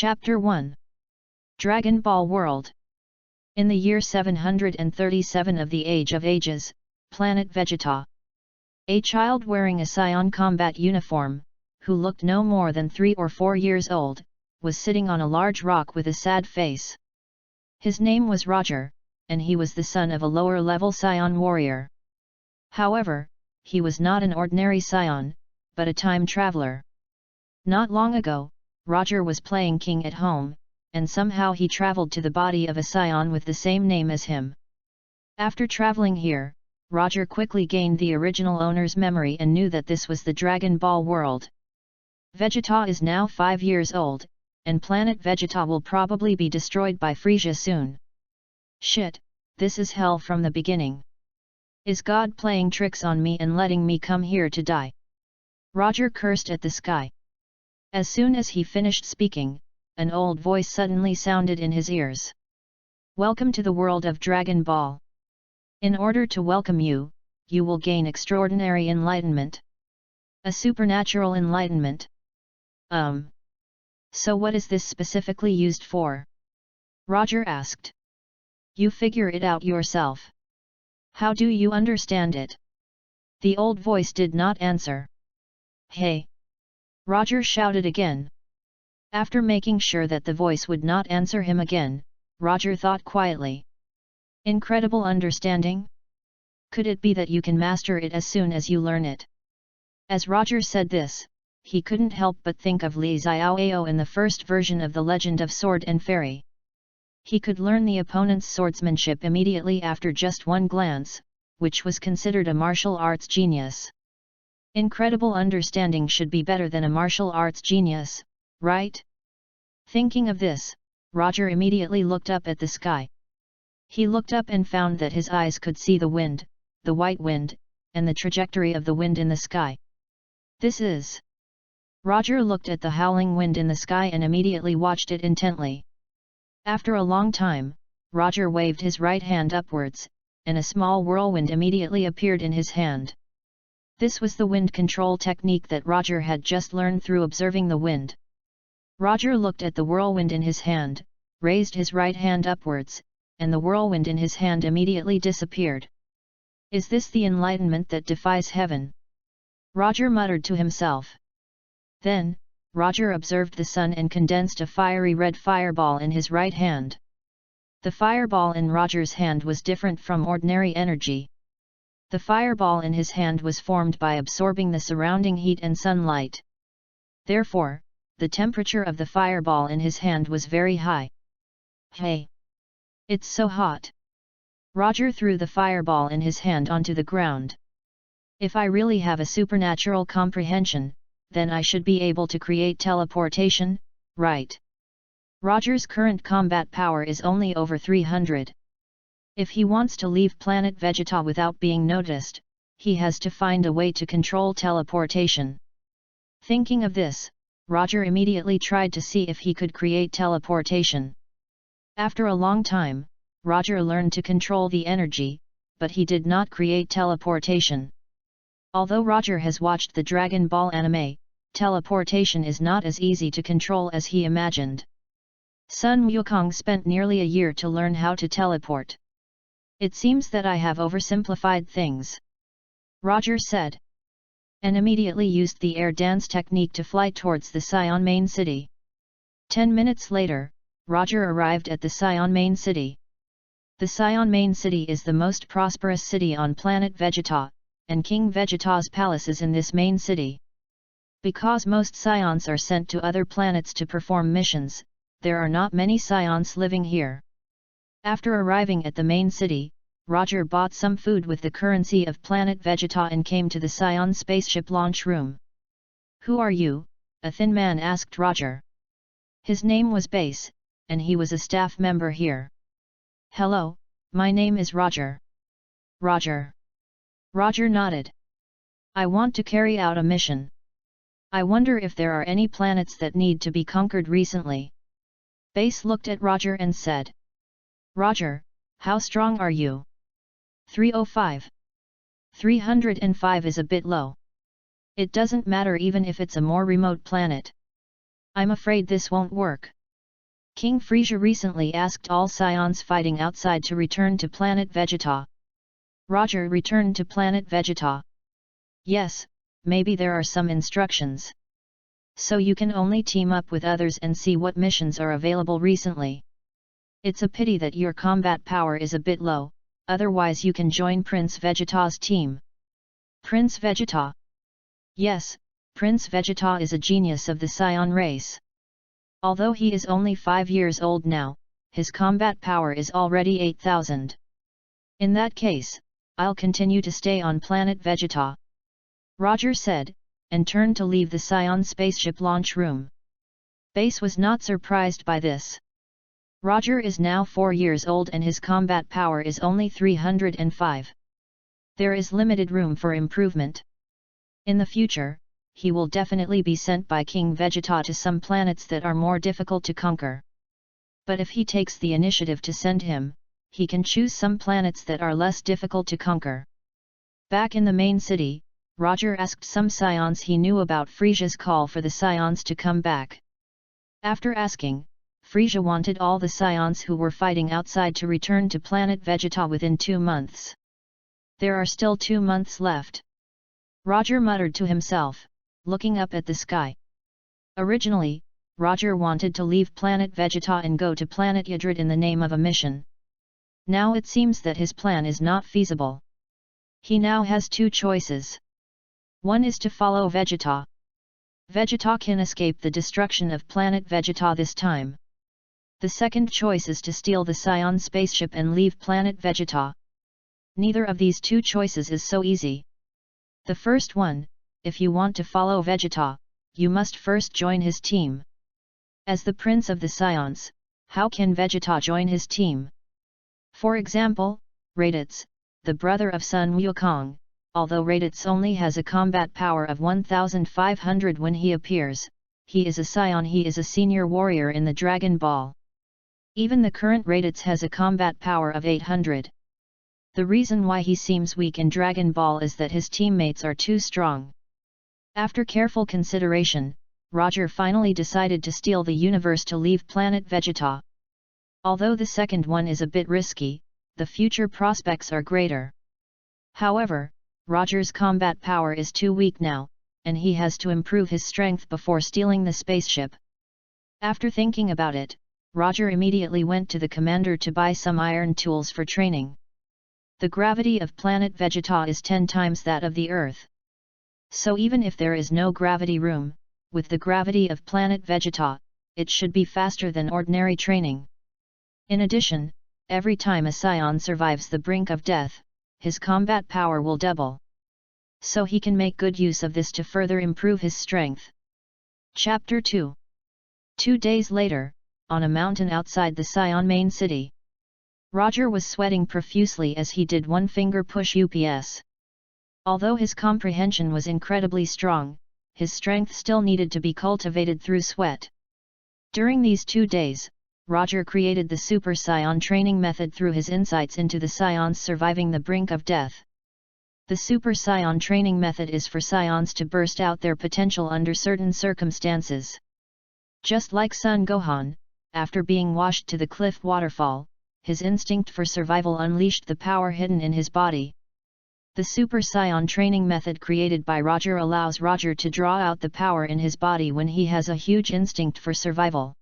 Chapter 1 Dragon Ball World. In the year 737 of the Age of Ages, planet Vegeta. A child wearing a Saiyan combat uniform, who looked no more than 3 or 4 years old, was sitting on a large rock with a sad face. His name was Roger, and he was the son of a lower-level Saiyan warrior. However, he was not an ordinary Saiyan, but a time traveler. Not long ago, Roger was playing king at home, and somehow he traveled to the body of a Saiyan with the same name as him. After traveling here, Roger quickly gained the original owner's memory and knew that this was the Dragon Ball world. Vegeta is now 5 years old, and planet Vegeta will probably be destroyed by Frieza soon. Shit, this is hell from the beginning. Is God playing tricks on me and letting me come here to die? Roger cursed at the sky. As soon as he finished speaking, an old voice suddenly sounded in his ears. Welcome to the world of Dragon Ball. In order to welcome you, you will gain extraordinary enlightenment. A supernatural enlightenment. So what is this specifically used for? Roger asked. You figure it out yourself. How do you understand it? The old voice did not answer. Hey! Roger shouted again. After making sure that the voice would not answer him again, Roger thought quietly. Incredible understanding? Could it be that you can master it as soon as you learn it? As Roger said this, he couldn't help but think of Li Xiaoao in the first version of The Legend of Sword and Fairy. He could learn the opponent's swordsmanship immediately after just one glance, which was considered a martial arts genius. Incredible understanding should be better than a martial arts genius, right? Thinking of this, Roger immediately looked up at the sky. He looked up and found that his eyes could see the wind, the white wind, and the trajectory of the wind in the sky. This is... Roger looked at the howling wind in the sky and immediately watched it intently. After a long time, Roger waved his right hand upwards, and a small whirlwind immediately appeared in his hand. This was the wind control technique that Roger had just learned through observing the wind. Roger looked at the whirlwind in his hand, raised his right hand upwards, and the whirlwind in his hand immediately disappeared. Is this the enlightenment that defies heaven? Roger muttered to himself. Then, Roger observed the sun and condensed a fiery red fireball in his right hand. The fireball in Roger's hand was different from ordinary energy. The fireball in his hand was formed by absorbing the surrounding heat and sunlight. Therefore, the temperature of the fireball in his hand was very high. Hey! It's so hot! Roger threw the fireball in his hand onto the ground. If I really have a supernatural comprehension, then I should be able to create teleportation, right? Roger's current combat power is only over 300. If he wants to leave planet Vegeta without being noticed, he has to find a way to control teleportation. Thinking of this, Roger immediately tried to see if he could create teleportation. After a long time, Roger learned to control the energy, but he did not create teleportation. Although Roger has watched the Dragon Ball anime, teleportation is not as easy to control as he imagined. Sun Wukong spent nearly a year to learn how to teleport. It seems that I have oversimplified things. Roger said. And immediately used the air dance technique to fly towards the Saiyan main city. 10 minutes later, Roger arrived at the Saiyan main city. The Saiyan main city is the most prosperous city on planet Vegeta, and King Vegeta's palace is in this main city. Because most Saiyans are sent to other planets to perform missions, there are not many Saiyans living here. After arriving at the main city, Roger bought some food with the currency of planet Vegeta and came to the Saiyan spaceship launch room. Who are you? A thin man asked Roger. His name was Base, and he was a staff member here. Hello, my name is Roger. Roger. Roger nodded. I want to carry out a mission. I wonder if there are any planets that need to be conquered recently. Base looked at Roger and said. Roger, how strong are you? 305. 305 is a bit low. It doesn't matter even if it's a more remote planet. I'm afraid this won't work. King Frieza recently asked all Saiyans fighting outside to return to planet Vegeta. Roger returned to planet Vegeta. Yes, maybe there are some instructions. So you can only team up with others and see what missions are available recently. It's a pity that your combat power is a bit low, otherwise you can join Prince Vegeta's team. Prince Vegeta? Yes, Prince Vegeta is a genius of the Saiyan race. Although he is only 5 years old now, his combat power is already 8,000. In that case, I'll continue to stay on planet Vegeta. Roger said, and turned to leave the Saiyan spaceship launch room. Base was not surprised by this. Roger is now 4 years old and his combat power is only 305. There is limited room for improvement. In the future, he will definitely be sent by King Vegeta to some planets that are more difficult to conquer. But if he takes the initiative to send him, he can choose some planets that are less difficult to conquer. Back in the main city, Roger asked some Saiyans he knew about Frieza's call for the Saiyans to come back. After asking, Frieza wanted all the Saiyans who were fighting outside to return to planet Vegeta within 2 months. There are still 2 months left. Roger muttered to himself, looking up at the sky. Originally, Roger wanted to leave planet Vegeta and go to planet Yardrat in the name of a mission. Now it seems that his plan is not feasible. He now has 2 choices. One is to follow Vegeta. Vegeta can escape the destruction of planet Vegeta this time. The second choice is to steal the Saiyan spaceship and leave planet Vegeta. Neither of these 2 choices is so easy. The first one, if you want to follow Vegeta, you must first join his team. As the prince of the Saiyans, how can Vegeta join his team? For example, Raditz, the brother of Sun Wukong, although Raditz only has a combat power of 1500 when he appears, he is a Saiyan, he is a senior warrior in the Dragon Ball. Even the current Raditz has a combat power of 800. The reason why he seems weak in Dragon Ball is that his teammates are too strong. After careful consideration, Roger finally decided to steal the universe to leave planet Vegeta. Although the second one is a bit risky, the future prospects are greater. However, Roger's combat power is too weak now, and he has to improve his strength before stealing the spaceship. After thinking about it, Roger immediately went to the commander to buy some iron tools for training. The gravity of planet Vegeta is 10 times that of the Earth. So even if there is no gravity room, with the gravity of planet Vegeta, it should be faster than ordinary training. In addition, every time a Saiyan survives the brink of death, his combat power will double. So he can make good use of this to further improve his strength. Chapter 2. 2 days later, on a mountain outside the Saiyan main city. Roger was sweating profusely as he did one finger push ups. Although his comprehension was incredibly strong, his strength still needed to be cultivated through sweat. During these 2 days, Roger created the Super Saiyan training method through his insights into the Saiyans surviving the brink of death. The Super Saiyan training method is for Saiyans to burst out their potential under certain circumstances. Just like Son Gohan, after being washed to the cliff waterfall, his instinct for survival unleashed the power hidden in his body. The Super Saiyan training method created by Roger allows Roger to draw out the power in his body when he has a huge instinct for survival.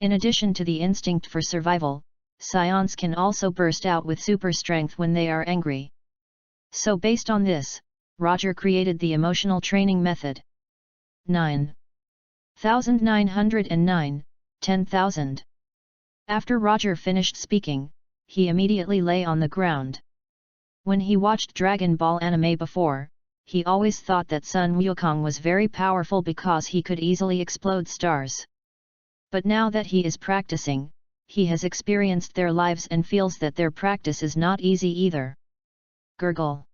In addition to the instinct for survival, Saiyans can also burst out with super strength when they are angry. So based on this, Roger created the emotional training method. 9,909, 10,000. After Roger finished speaking, he immediately lay on the ground. When he watched Dragon Ball anime before, he always thought that Sun Wukong was very powerful because he could easily explode stars. But now that he is practicing, he has experienced their lives and feels that their practice is not easy either. Gurgle.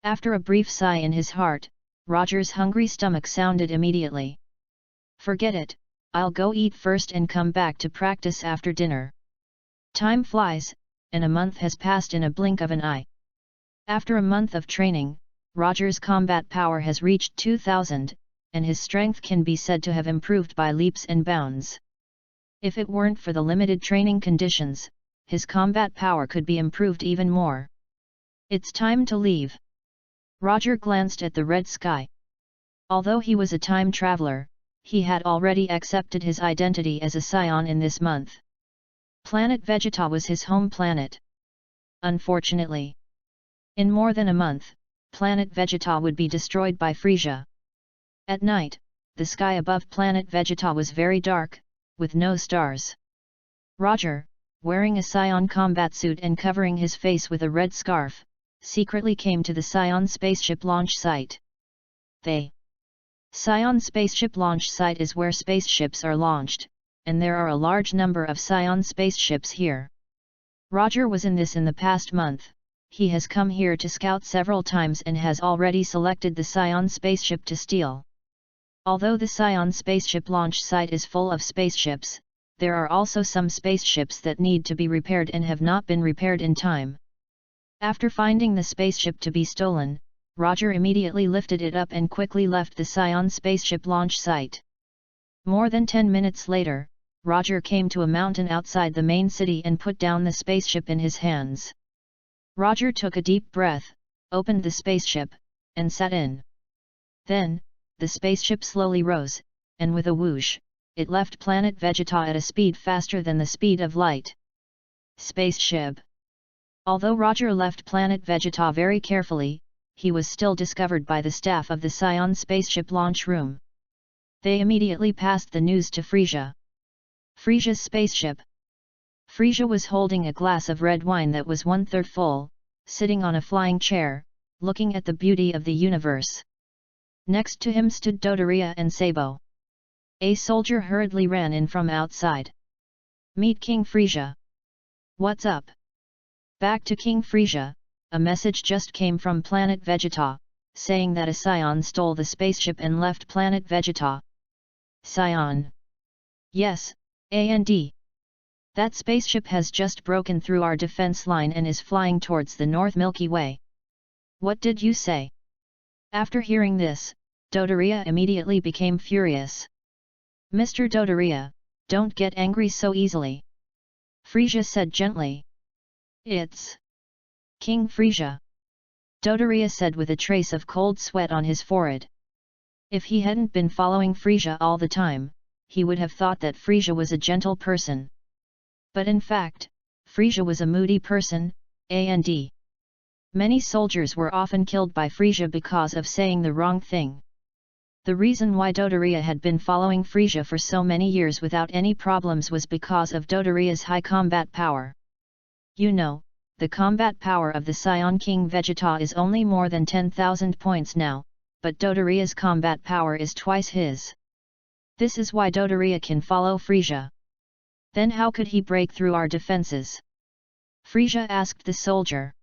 After a brief sigh in his heart, Roger's hungry stomach sounded immediately. Forget it, I'll go eat first and come back to practice after dinner. Time flies, and a month has passed in a blink of an eye. After a month of training, Roger's combat power has reached 2,000, and his strength can be said to have improved by leaps and bounds. If it weren't for the limited training conditions, his combat power could be improved even more. It's time to leave. Roger glanced at the red sky. Although he was a time traveler, he had already accepted his identity as a Saiyan in this month. Planet Vegeta was his home planet. Unfortunately, in more than a month, planet Vegeta would be destroyed by Frieza. At night, the sky above planet Vegeta was very dark, with no stars. Roger, wearing a Saiyan combat suit and covering his face with a red scarf, secretly came to the Saiyan spaceship launch site. The Saiyan spaceship launch site is where spaceships are launched, and there are a large number of Saiyan spaceships here. Roger was in this in the past month. He has come here to scout several times and has already selected the Saiyan spaceship to steal. Although the Saiyan spaceship launch site is full of spaceships, there are also some spaceships that need to be repaired and have not been repaired in time. After finding the spaceship to be stolen, Roger immediately lifted it up and quickly left the Saiyan spaceship launch site. More than 10 minutes later, Roger came to a mountain outside the main city and put down the spaceship in his hands. Roger took a deep breath, opened the spaceship, and sat in. Then, the spaceship slowly rose, and with a whoosh, it left planet Vegeta at a speed faster than the speed of light. Spaceship. Although Roger left planet Vegeta very carefully, he was still discovered by the staff of the Saiyan spaceship launch room. They immediately passed the news to Frieza. Frieza's spaceship. Frieza was holding a glass of red wine that was 1/3 full, sitting on a flying chair, looking at the beauty of the universe. Next to him stood Dodoria and Sabo. A soldier hurriedly ran in from outside. "Meet King Frieza." "What's up?" Back to King Frieza, a message just came from planet Vegeta, saying that a Saiyan stole the spaceship and left planet Vegeta. "Saiyan?" "Yes, and that spaceship has just broken through our defense line and is flying towards the North Milky Way." "What did you say?" After hearing this, Dodoria immediately became furious. "Mr. Dodoria, don't get angry so easily," Frieza said gently. "It's King Frieza," Dodoria said with a trace of cold sweat on his forehead. If he hadn't been following Frieza all the time, he would have thought that Frieza was a gentle person. But in fact, Frieza was a moody person, and many soldiers were often killed by Frieza because of saying the wrong thing. The reason why Dodoria had been following Frieza for so many years without any problems was because of Dodoria's high combat power. You know, the combat power of the Saiyan King Vegeta is only more than 10,000 points now, but Dodoria's combat power is twice his. This is why Dodoria can follow Frieza. Then how could he break through our defenses? Frieza asked the soldier.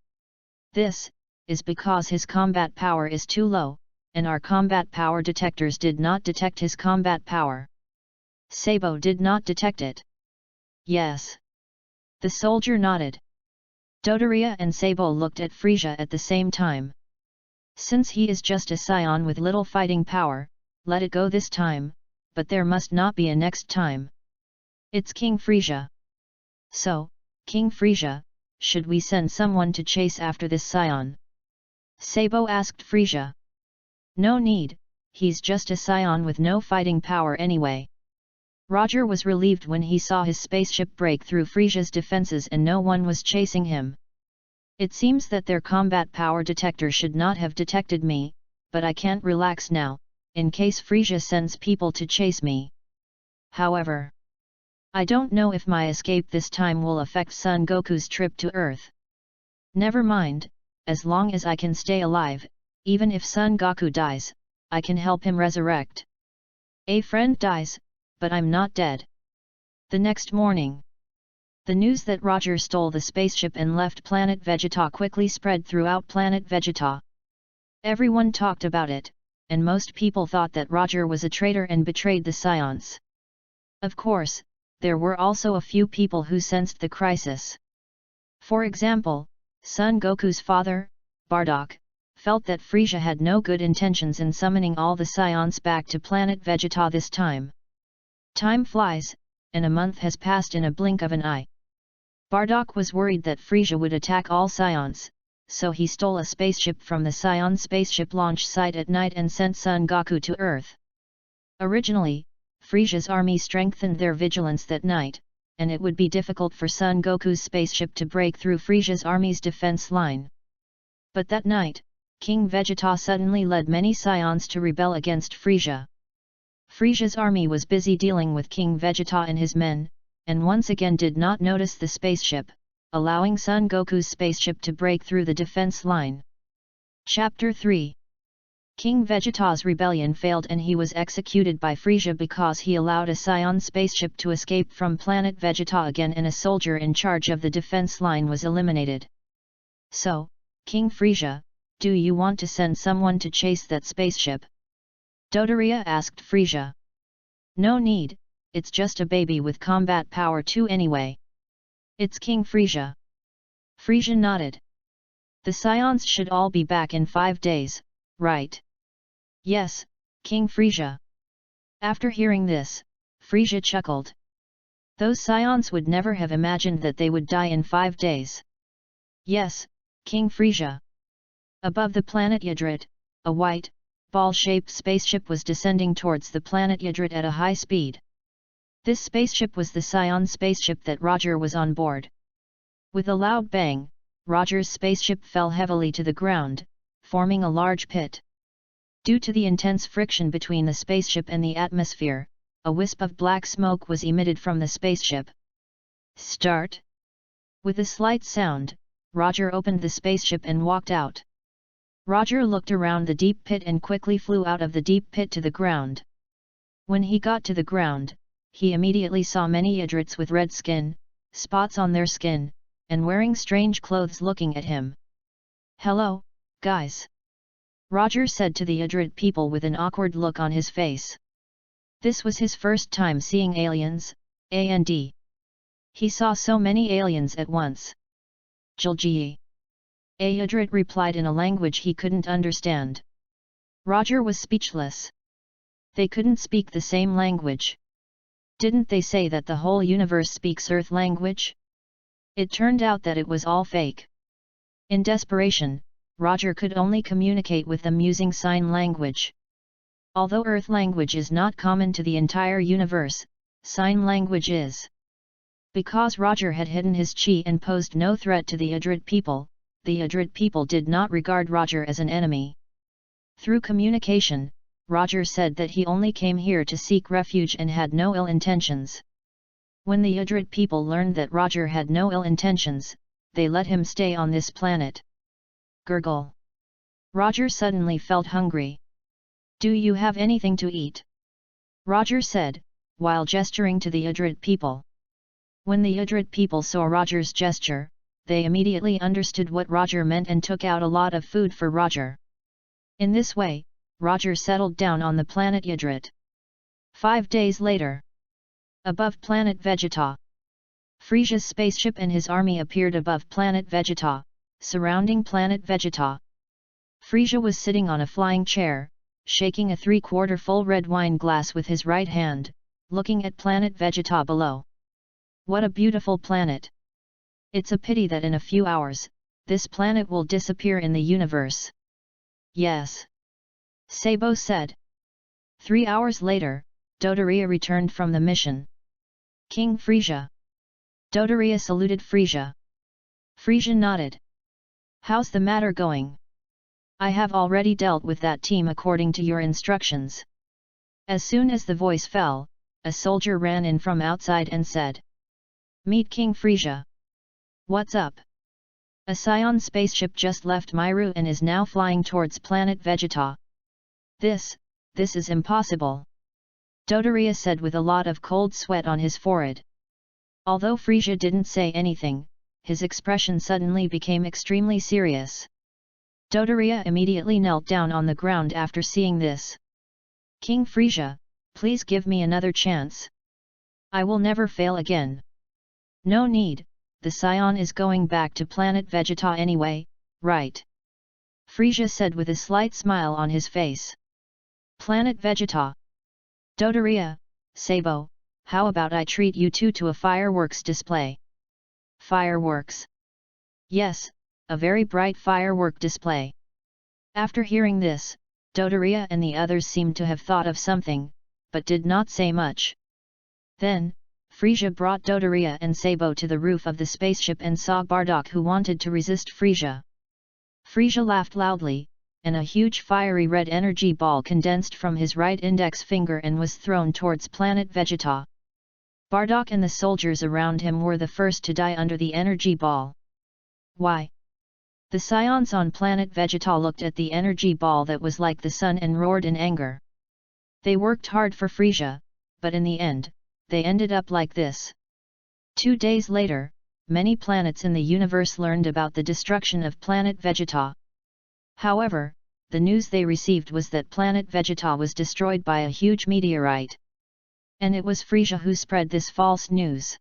This is because his combat power is too low, and our combat power detectors did not detect his combat power. Sabo did not detect it. Yes. The soldier nodded. Dodoria and Sabo looked at Frieza at the same time. Since he is just a Saiyan with little fighting power, let it go this time, but there must not be a next time. It's King Frieza. So, King Frieza, should we send someone to chase after this Saiyan? Sabo asked Frieza. No need, he's just a Saiyan with no fighting power anyway. Roger was relieved when he saw his spaceship break through Frieza's defenses and no one was chasing him. It seems that their combat power detector should not have detected me, but I can't relax now, in case Frieza sends people to chase me. However, I don't know if my escape this time will affect Son Goku's trip to Earth. Never mind, as long as I can stay alive, even if Son Goku dies, I can help him resurrect. A friend dies, but I'm not dead. The next morning, the news that Roger stole the spaceship and left planet Vegeta quickly spread throughout planet Vegeta. Everyone talked about it, and most people thought that Roger was a traitor and betrayed the Saiyans. Of course, there were also a few people who sensed the crisis. For example, Son Goku's father, Bardock, felt that Frieza had no good intentions in summoning all the Saiyans back to planet Vegeta this time. Time flies, and a month has passed in a blink of an eye. Bardock was worried that Frieza would attack all Saiyans, so he stole a spaceship from the Saiyan spaceship launch site at night and sent Son Goku to Earth. Originally, Frieza's army strengthened their vigilance that night, and it would be difficult for Son Goku's spaceship to break through Frieza's army's defense line. But that night, King Vegeta suddenly led many Saiyans to rebel against Frieza. Frieza's army was busy dealing with King Vegeta and his men, and once again did not notice the spaceship, allowing Son Goku's spaceship to break through the defense line. Chapter 3. King Vegeta's rebellion failed and he was executed by Frieza because he allowed a Saiyan spaceship to escape from planet Vegeta again, and a soldier in charge of the defense line was eliminated. So, King Frieza, do you want to send someone to chase that spaceship? Dodoria asked Frieza. No need, it's just a baby with combat power too anyway. It's King Frieza. Frieza nodded. The Saiyans should all be back in 5 days, right? Yes, King Frieza. After hearing this, Frieza chuckled. Those Saiyans would never have imagined that they would die in 5 days. Yes, King Frieza. Above the planet Yardrat, a white, ball-shaped spaceship was descending towards the planet Yardrat at a high speed. This spaceship was the Saiyan spaceship that Roger was on board. With a loud bang, Roger's spaceship fell heavily to the ground, forming a large pit. Due to the intense friction between the spaceship and the atmosphere, a wisp of black smoke was emitted from the spaceship. Start! With a slight sound, Roger opened the spaceship and walked out. Roger looked around the deep pit and quickly flew out of the deep pit to the ground. When he got to the ground, he immediately saw many Yardrats with red skin, spots on their skin, and wearing strange clothes looking at him. Hello, guys! Roger said to the Yardrat people with an awkward look on his face. This was his first time seeing aliens, and he saw so many aliens at once. Jilji. A Yardrat replied in a language he couldn't understand. Roger was speechless. They couldn't speak the same language. Didn't they say that the whole universe speaks Earth language? It turned out that it was all fake. In desperation, Roger could only communicate with them using sign language. Although Earth language is not common to the entire universe, sign language is. Because Roger had hidden his chi and posed no threat to the Yardrat people did not regard Roger as an enemy. Through communication, Roger said that he only came here to seek refuge and had no ill intentions. When the Yardrat people learned that Roger had no ill intentions, they let him stay on this planet. Gurgle. Roger suddenly felt hungry. Do you have anything to eat? Roger said, while gesturing to the Yardrat people. When the Yardrat people saw Roger's gesture, they immediately understood what Roger meant and took out a lot of food for Roger. In this way, Roger settled down on the planet Yardrat. 5 days later. Above planet Vegeta. Frieza's spaceship and his army appeared above planet Vegeta, surrounding planet Vegeta. Frieza was sitting on a flying chair, shaking a 3/4 full red wine glass with his right hand, looking at planet Vegeta below. What a beautiful planet! It's a pity that in a few hours, this planet will disappear in the universe. Yes. Sabo said. 3 hours later, Dodoria returned from the mission. King Frieza. Dodoria saluted Frieza. Frieza nodded. How's the matter going? I have already dealt with that team according to your instructions. As soon as the voice fell, a soldier ran in from outside and said. Meet King Frieza. What's up? A Saiyan spaceship just left Myru and is now flying towards planet Vegeta. This is impossible. Dodoria said with a lot of cold sweat on his forehead. Although Frieza didn't say anything, his expression suddenly became extremely serious. Dodoria immediately knelt down on the ground after seeing this. King Frieza, please give me another chance. I will never fail again. No need, the Saiyan is going back to planet Vegeta anyway, right? Frieza said with a slight smile on his face. Planet Vegeta. Dodoria, Sabo, how about I treat you two to a fireworks display? Fireworks? Yes, a very bright firework display. After hearing this, Dodoria and the others seemed to have thought of something, but did not say much. Then, Frieza brought Dodoria and Sabo to the roof of the spaceship and saw Bardock, who wanted to resist Frieza. Frieza laughed loudly, and a huge fiery red energy ball condensed from his right index finger and was thrown towards planet Vegeta. Bardock and the soldiers around him were the first to die under the energy ball. Why? The Saiyans on planet Vegeta looked at the energy ball that was like the sun and roared in anger. They worked hard for Frieza, but in the end, they ended up like this. 2 days later, many planets in the universe learned about the destruction of planet Vegeta. However, the news they received was that planet Vegeta was destroyed by a huge meteorite. And it was Frieza who spread this false news.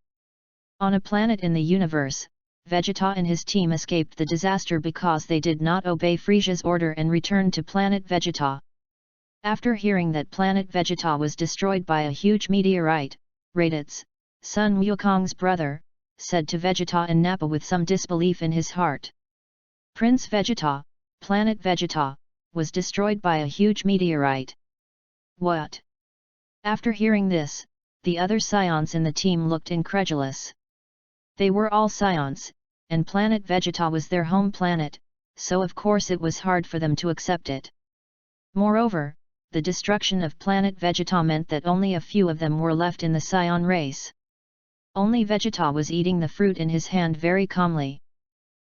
On a planet in the universe, Vegeta and his team escaped the disaster because they did not obey Frieza's order and returned to planet Vegeta. After hearing that planet Vegeta was destroyed by a huge meteorite, Raditz, Sun Wukong's brother, said to Vegeta and Nappa with some disbelief in his heart. Prince Vegeta, planet Vegeta, was destroyed by a huge meteorite. What? After hearing this, the other Saiyans in the team looked incredulous. They were all Saiyans, and planet Vegeta was their home planet, so of course it was hard for them to accept it. Moreover, the destruction of planet Vegeta meant that only a few of them were left in the Saiyan race. Only Vegeta was eating the fruit in his hand very calmly.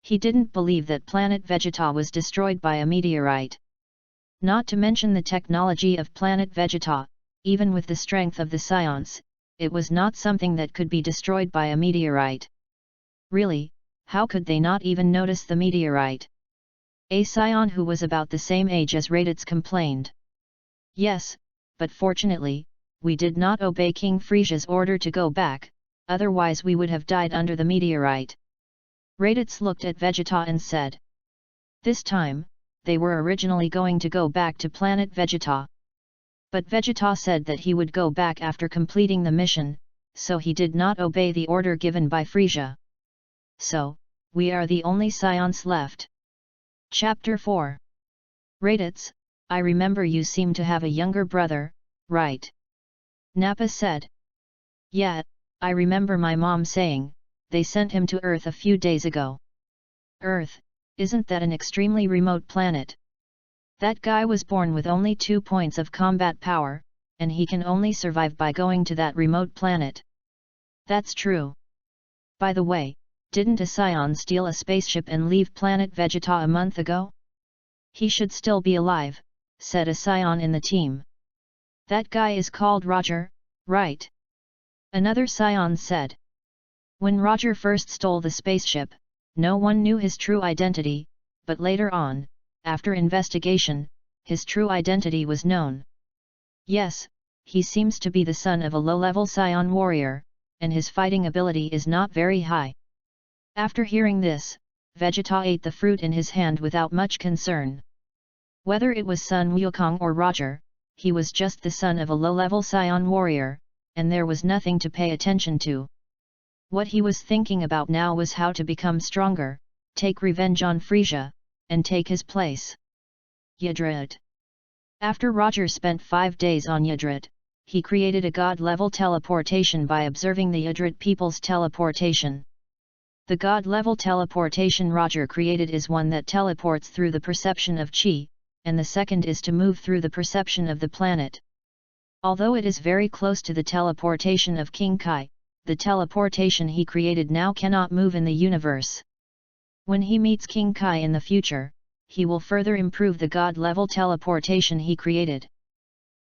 He didn't believe that planet Vegeta was destroyed by a meteorite. Not to mention the technology of planet Vegeta, even with the strength of the Saiyans, it was not something that could be destroyed by a meteorite. Really, how could they not even notice the meteorite? A Saiyan who was about the same age as Raditz complained. Yes, but fortunately, we did not obey King Frieza's order to go back, otherwise we would have died under the meteorite. Raditz looked at Vegeta and said. This time, they were originally going to go back to planet Vegeta. But Vegeta said that he would go back after completing the mission, so he did not obey the order given by Frieza. So, we are the only Saiyans left. Chapter 4. Raditz, I remember you seem to have a younger brother, right? Nappa said. Yeah, I remember my mom saying, they sent him to Earth a few days ago. Earth, isn't that an extremely remote planet? That guy was born with only 2 points of combat power, and he can only survive by going to that remote planet. That's true. By the way, didn't a Saiyan steal a spaceship and leave planet Vegeta a month ago? He should still be alive, said a Saiyan in the team. That guy is called Roger, right? Another Saiyan said. When Roger first stole the spaceship, no one knew his true identity, but later on, after investigation, his true identity was known. Yes, he seems to be the son of a low-level Saiyan warrior, and his fighting ability is not very high. After hearing this, Vegeta ate the fruit in his hand without much concern. Whether it was Sun Wukong or Roger, he was just the son of a low-level Saiyan warrior, and there was nothing to pay attention to. What he was thinking about now was how to become stronger, take revenge on Frieza, and take his place. Yardrat. After Roger spent 5 days on Yardrat, he created a god-level teleportation by observing the Yardrat people's teleportation. The god-level teleportation Roger created is one that teleports through the perception of chi, and the second is to move through the perception of the planet. Although it is very close to the teleportation of King Kai, the teleportation he created now cannot move in the universe. When he meets King Kai in the future, he will further improve the god-level teleportation he created.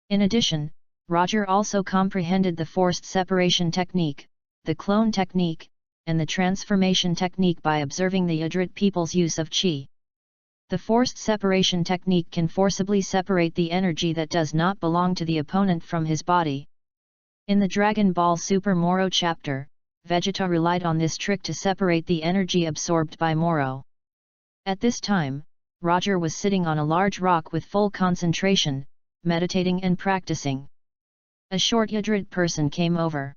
In addition, Roger also comprehended the forced separation technique, the clone technique, and the transformation technique by observing the Yardrat people's use of chi. The forced separation technique can forcibly separate the energy that does not belong to the opponent from his body. In the Dragon Ball Super Moro chapter, Vegeta relied on this trick to separate the energy absorbed by Moro. At this time, Roger was sitting on a large rock with full concentration, meditating and practicing. A short Yardrat person came over.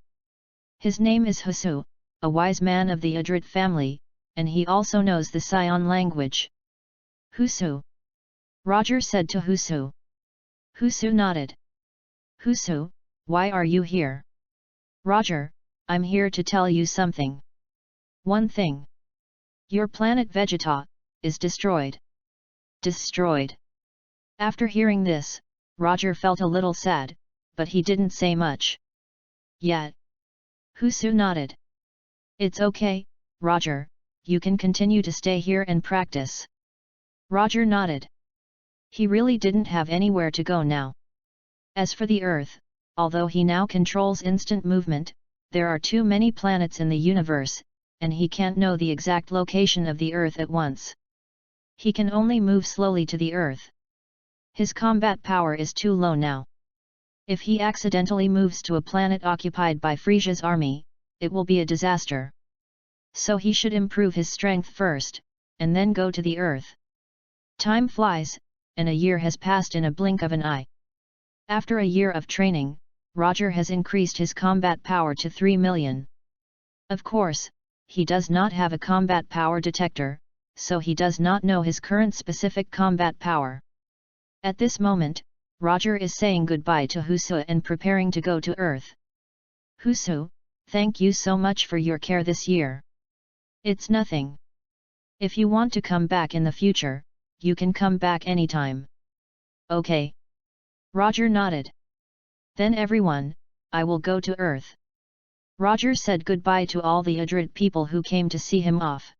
His name is Husu, a wise man of the Yardrat family, and he also knows the Saiyan language. Husu. Roger said to Husu. Husu nodded. Husu, why are you here? Roger, I'm here to tell you something. One thing. Your planet Vegeta is destroyed. Destroyed. After hearing this, Roger felt a little sad, but he didn't say much. Yet. Husu nodded. It's okay, Roger, you can continue to stay here and practice. Roger nodded. He really didn't have anywhere to go now. As for the Earth, although he now controls instant movement, there are too many planets in the universe, and he can't know the exact location of the Earth at once. He can only move slowly to the Earth. His combat power is too low now. If he accidentally moves to a planet occupied by Frieza's army, it will be a disaster. So he should improve his strength first, and then go to the Earth. Time flies, and a year has passed in a blink of an eye. After a year of training, Roger has increased his combat power to 3 million. Of course, he does not have a combat power detector, so he does not know his current specific combat power. At this moment, Roger is saying goodbye to Husu and preparing to go to Earth. Husu, thank you so much for your care this year. It's nothing. If you want to come back in the future, you can come back anytime. Okay. Roger nodded. Then everyone, I will go to Earth. Roger said goodbye to all the Yardrat people who came to see him off.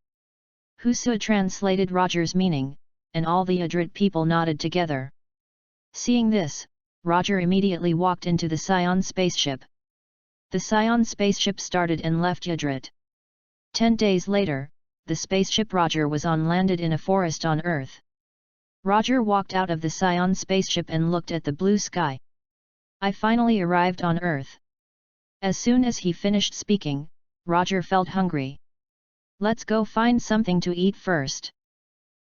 Husu translated Roger's meaning, and all the Yardrat people nodded together. Seeing this, Roger immediately walked into the Saiyan spaceship. The Saiyan spaceship started and left Yardrat. 10 days later, the spaceship Roger was on landed in a forest on Earth. Roger walked out of the Saiyan spaceship and looked at the blue sky. I finally arrived on Earth. As soon as he finished speaking, Roger felt hungry. Let's go find something to eat first.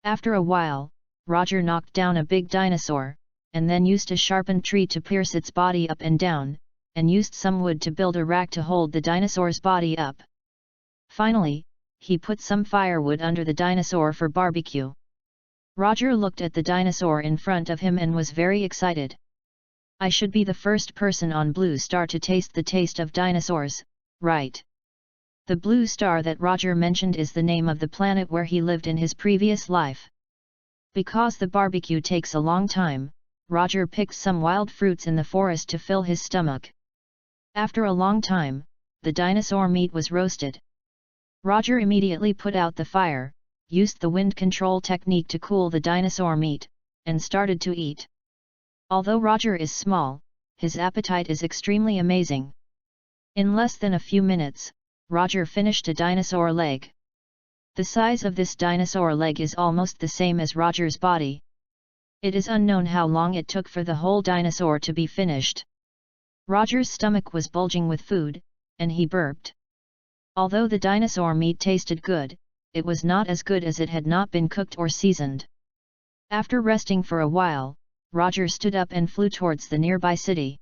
After a while, Roger knocked down a big dinosaur, and then used a sharpened tree to pierce its body up and down, and used some wood to build a rack to hold the dinosaur's body up. Finally, he put some firewood under the dinosaur for barbecue. Roger looked at the dinosaur in front of him and was very excited. I should be the first person on Blue Star to taste the taste of dinosaurs, right? The Blue Star that Roger mentioned is the name of the planet where he lived in his previous life. Because the barbecue takes a long time, Roger picked some wild fruits in the forest to fill his stomach. After a long time, the dinosaur meat was roasted. Roger immediately put out the fire, used the wind control technique to cool the dinosaur meat, and started to eat. Although Roger is small, his appetite is extremely amazing. In less than a few minutes, Roger finished a dinosaur leg. The size of this dinosaur leg is almost the same as Roger's body. It is unknown how long it took for the whole dinosaur to be finished. Roger's stomach was bulging with food, and he burped. Although the dinosaur meat tasted good, it was not as good as it had not been cooked or seasoned. After resting for a while, Roger stood up and flew towards the nearby city.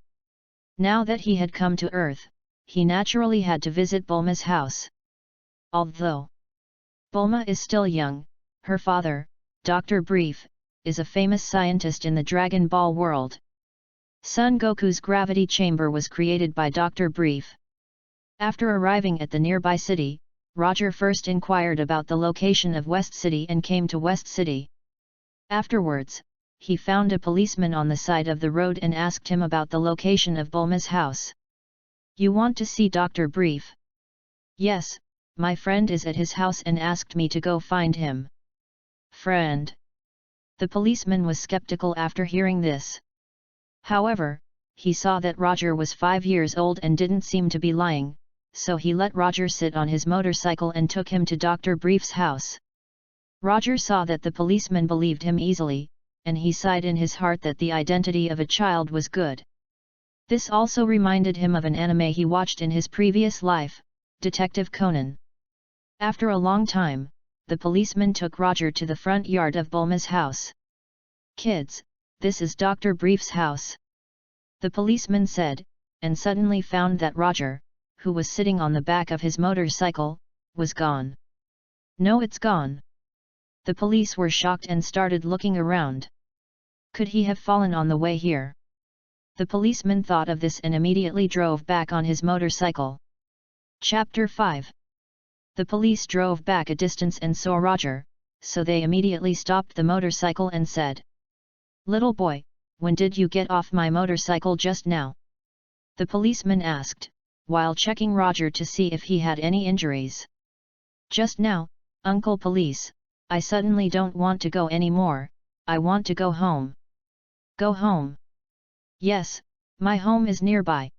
Now that he had come to Earth, he naturally had to visit Bulma's house. Although Bulma is still young, her father, Dr. Brief, is a famous scientist in the Dragon Ball world. Son Goku's gravity chamber was created by Dr. Brief. After arriving at the nearby city, Roger first inquired about the location of West City and came to West City. Afterwards, he found a policeman on the side of the road and asked him about the location of Bulma's house. You want to see Dr. Brief? Yes, my friend is at his house and asked me to go find him. Friend? The policeman was skeptical after hearing this. However, he saw that Roger was 5 years old and didn't seem to be lying, so he let Roger sit on his motorcycle and took him to Dr. Brief's house. Roger saw that the policeman believed him easily, and he sighed in his heart that the identity of a child was good. This also reminded him of an anime he watched in his previous life, Detective Conan. After a long time, the policeman took Roger to the front yard of Bulma's house. Kids, this is Dr. Brief's house. The policeman said, and suddenly found that Roger, who was sitting on the back of his motorcycle, was gone. No, it's gone. The police were shocked and started looking around. Could he have fallen on the way here? The policeman thought of this and immediately drove back on his motorcycle. Chapter 5. The police drove back a distance and saw Roger, so they immediately stopped the motorcycle and said, "Little boy, when did you get off my motorcycle just now?" The policeman asked, while checking Roger to see if he had any injuries. "Just now, Uncle Police, I suddenly don't want to go anymore, I want to go home." "Go home?" "Yes, my home is nearby."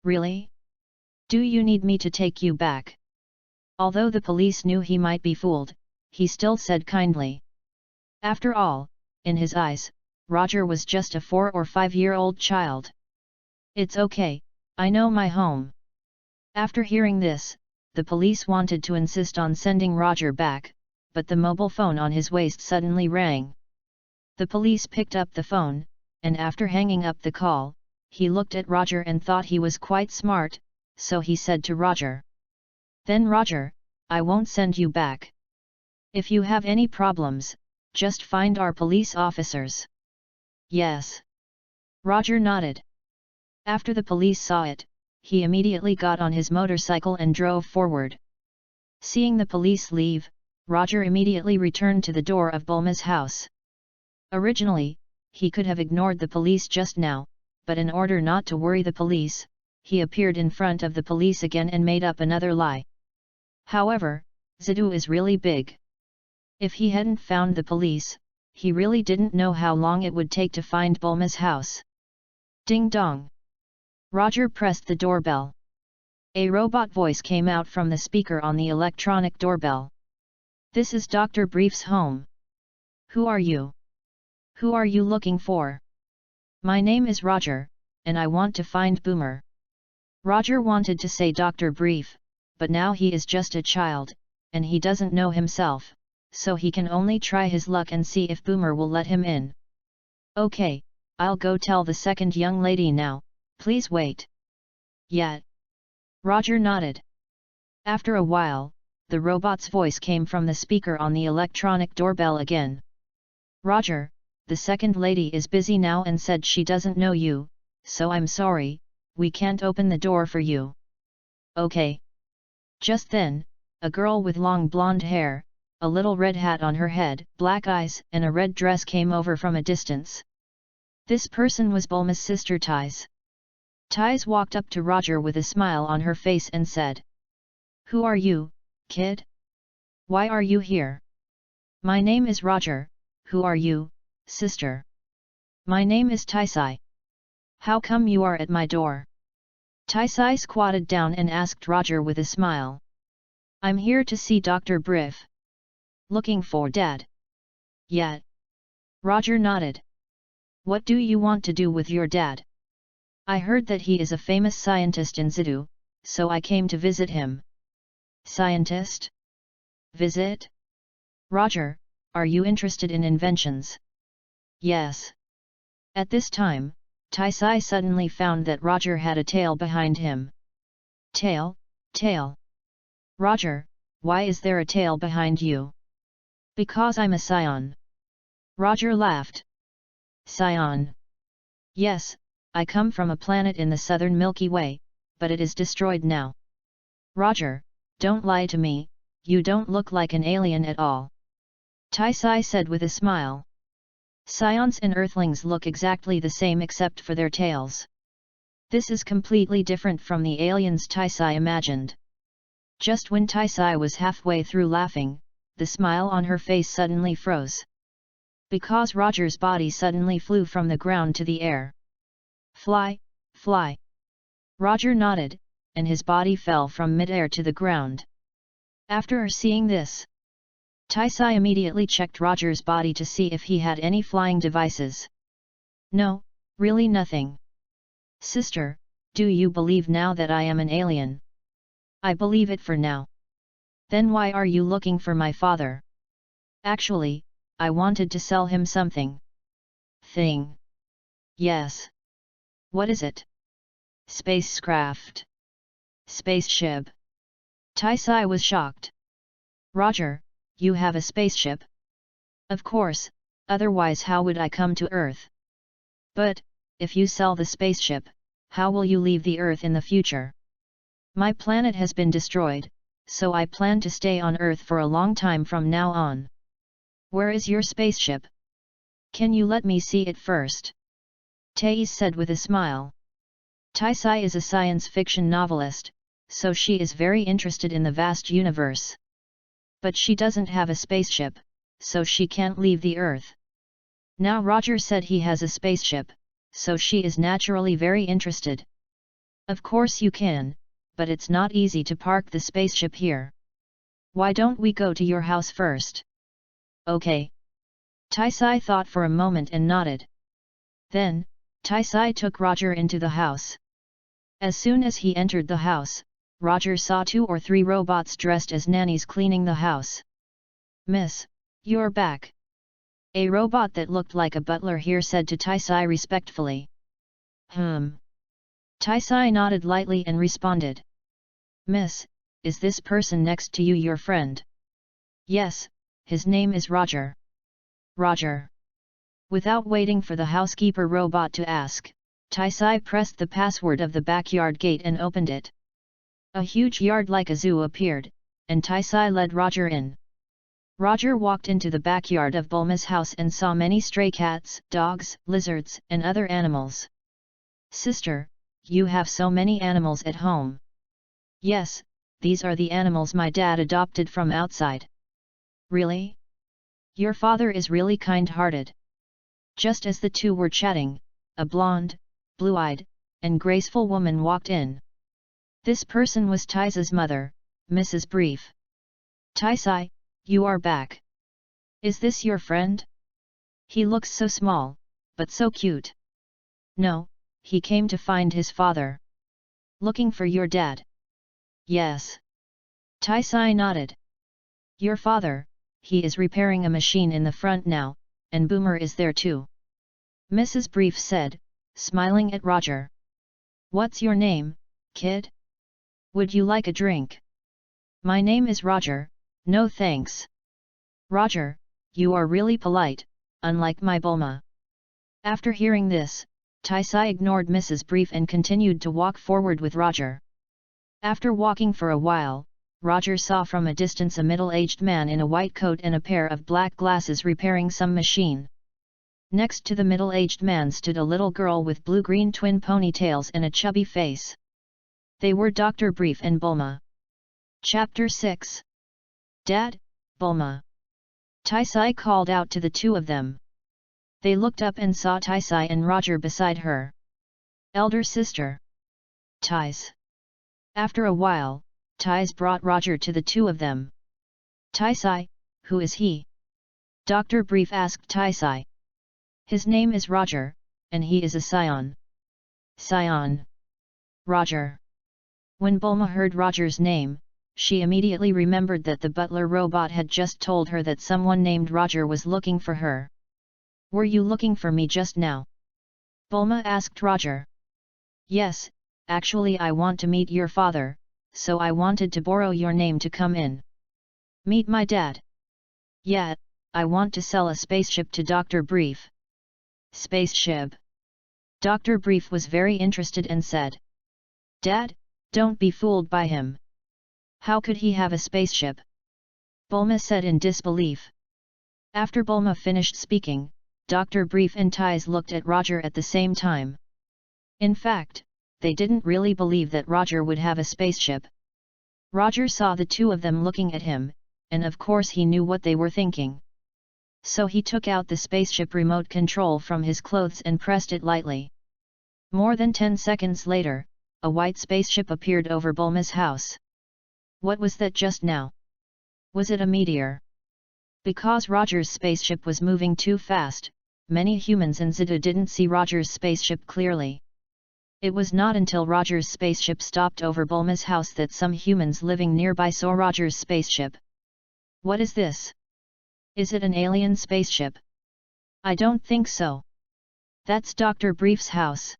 "Really? Do you need me to take you back?" Although the police knew he might be fooled, he still said kindly. After all, in his eyes, Roger was just a 4 or 5-year-old child. "It's okay, I know my home." After hearing this, the police wanted to insist on sending Roger back, but the mobile phone on his waist suddenly rang. The police picked up the phone, and after hanging up the call, he looked at Roger and thought he was quite smart, so he said to Roger, "Then Roger, I won't send you back. If you have any problems, just find our police officers." "Yes." Roger nodded. After the police saw it, he immediately got on his motorcycle and drove forward. Seeing the police leave, Roger immediately returned to the door of Bulma's house. Originally, he could have ignored the police just now, but in order not to worry the police, he appeared in front of the police again and made up another lie. However, Zidu is really big. If he hadn't found the police, he really didn't know how long it would take to find Bulma's house. Ding dong! Roger pressed the doorbell. A robot voice came out from the speaker on the electronic doorbell. "This is Dr. Brief's home." "Who are you? Who are you looking for?" "My name is Roger, and I want to find Boomer." Roger wanted to say Dr. Brief, but now he is just a child, and he doesn't know himself, so he can only try his luck and see if Boomer will let him in. "Okay, I'll go tell the second young lady now, please wait." "Yet." Roger nodded. After a while, the robot's voice came from the speaker on the electronic doorbell again. "Roger, the second lady is busy now and said she doesn't know you, so I'm sorry, we can't open the door for you." "Okay." Just then, a girl with long blonde hair, a little red hat on her head, black eyes and a red dress came over from a distance. This person was Bulma's sister Tais. Tais walked up to Roger with a smile on her face and said, "Who are you, kid? Why are you here?" "My name is Roger, who are you, sister?" "My name is Taisai. How come you are at my door?" Taisai squatted down and asked Roger with a smile. "I'm here to see Dr. Brief." "Looking for Dad?" "Yet." Roger nodded. "What do you want to do with your dad?" "I heard that he is a famous scientist in Zidu, so I came to visit him." "Scientist? Visit? Roger, are you interested in inventions?" "Yes." At this time, Taisai suddenly found that Roger had a tail behind him. "Tail, tail. Roger, why is there a tail behind you?" "Because I'm a Saiyan." Roger laughed. "Saiyan?" "Yes, I come from a planet in the southern Milky Way, but it is destroyed now." "Roger, don't lie to me, you don't look like an alien at all." Taisai said with a smile. "Saiyans and Earthlings look exactly the same except for their tails. This is completely different from the aliens Taisai imagined." Just when Taisai was halfway through laughing, the smile on her face suddenly froze. Because Roger's body suddenly flew from the ground to the air. "Fly, fly." Roger nodded, and his body fell from mid-air to the ground. After seeing this, Taisai immediately checked Roger's body to see if he had any flying devices. "No, really nothing." "Sister, do you believe now that I am an alien?" "I believe it for now." "Then why are you looking for my father?" "Actually, I wanted to sell him something." "Thing?" "Yes." "What is it?" "Spacecraft." Spaceship? Taisai was shocked. Roger, you have a spaceship? Of course, otherwise how would I come to Earth? But, if you sell the spaceship, how will you leave the Earth in the future? My planet has been destroyed, so I plan to stay on Earth for a long time from now on. Where is your spaceship? Can you let me see it first? Thais said with a smile. Taisai is a science fiction novelist, so she is very interested in the vast universe. But she doesn't have a spaceship, so she can't leave the Earth. Now Roger said he has a spaceship, so she is naturally very interested. Of course you can, but it's not easy to park the spaceship here. Why don't we go to your house first? Okay. Taisai thought for a moment and nodded. Then, Taisai took Roger into the house. As soon as he entered the house, Roger saw 2 or 3 robots dressed as nannies cleaning the house. Miss, you're back. A robot that looked like a butler here said to Taisai respectfully. Taisai nodded lightly and responded. Miss, is this person next to you your friend? Yes, his name is Roger. Roger. Without waiting for the housekeeper robot to ask, Taisai pressed the password of the backyard gate and opened it. A huge yard like a zoo appeared, and Taisai led Roger in. Roger walked into the backyard of Bulma's house and saw many stray cats, dogs, lizards, and other animals. Sister, you have so many animals at home. Yes, these are the animals my dad adopted from outside. Really? Your father is really kind-hearted. Just as the two were chatting, a blonde, blue-eyed, and graceful woman walked in. This person was Taisai's mother, Mrs. Brief. Taisai, you are back. Is this your friend? He looks so small, but so cute. No, he came to find his father. Looking for your dad? Yes. Taisai nodded. Your father, he is repairing a machine in the front now, and Boomer is there too. Mrs. Brief said, smiling at Roger. What's your name, kid? Would you like a drink? My name is Roger, no thanks. Roger, you are really polite, unlike my Bulma. After hearing this, Taisai ignored Mrs. Brief and continued to walk forward with Roger. After walking for a while, Roger saw from a distance a middle-aged man in a white coat and a pair of black glasses repairing some machine. Next to the middle-aged man stood a little girl with blue-green twin ponytails and a chubby face. They were Dr. Brief and Bulma. Chapter 6. Dad, Bulma. Taisai called out to the two of them. They looked up and saw Taisai and Roger beside her. Elder sister. Tais. After a while, Tais brought Roger to the two of them. Taisai, who is he? Dr. Brief asked Taisai. His name is Roger, and he is a Saiyan. Saiyan. Roger. When Bulma heard Roger's name, she immediately remembered that the butler robot had just told her that someone named Roger was looking for her. Were you looking for me just now? Bulma asked Roger. Yes, actually I want to meet your father, so I wanted to borrow your name to come in. Meet my dad? Yeah, I want to sell a spaceship to Dr. Brief. Spaceship? Dr. Brief was very interested and said. Dad, don't be fooled by him. How could he have a spaceship? Bulma said in disbelief. After Bulma finished speaking, Dr. Brief and Tais looked at Roger at the same time. In fact, they didn't really believe that Roger would have a spaceship. Roger saw the two of them looking at him, and of course he knew what they were thinking. So he took out the spaceship remote control from his clothes and pressed it lightly. More than 10 seconds later, a white spaceship appeared over Bulma's house. What was that just now? Was it a meteor? Because Roger's spaceship was moving too fast, many humans in Zeta didn't see Roger's spaceship clearly. It was not until Roger's spaceship stopped over Bulma's house that some humans living nearby saw Roger's spaceship. What is this? Is it an alien spaceship? I don't think so. That's Dr. Brief's house.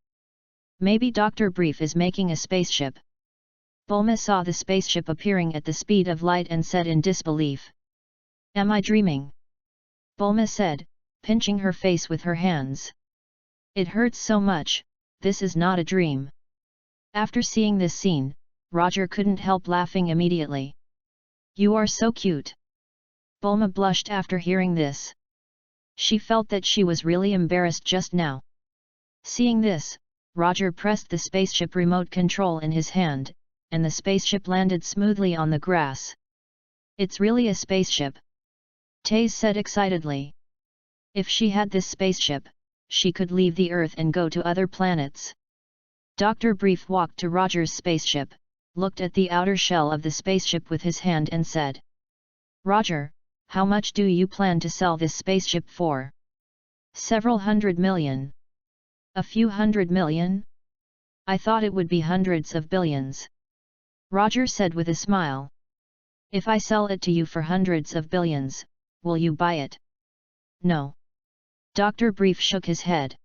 Maybe Dr. Brief is making a spaceship. Bulma saw the spaceship appearing at the speed of light and said in disbelief. Am I dreaming? Bulma said, pinching her face with her hands. It hurts so much, this is not a dream. After seeing this scene, Roger couldn't help laughing immediately. You are so cute. Bulma blushed after hearing this. She felt that she was really embarrassed just now. Seeing this, Roger pressed the spaceship remote control in his hand, and the spaceship landed smoothly on the grass. It's really a spaceship, Taze said excitedly. If she had this spaceship, she could leave the Earth and go to other planets. Dr. Brief walked to Roger's spaceship, looked at the outer shell of the spaceship with his hand and said, Roger, how much do you plan to sell this spaceship for? Several hundred million. A few hundred million? I thought it would be hundreds of billions. Roger said with a smile. If I sell it to you for hundreds of billions, will you buy it? No. Dr. Brief shook his head.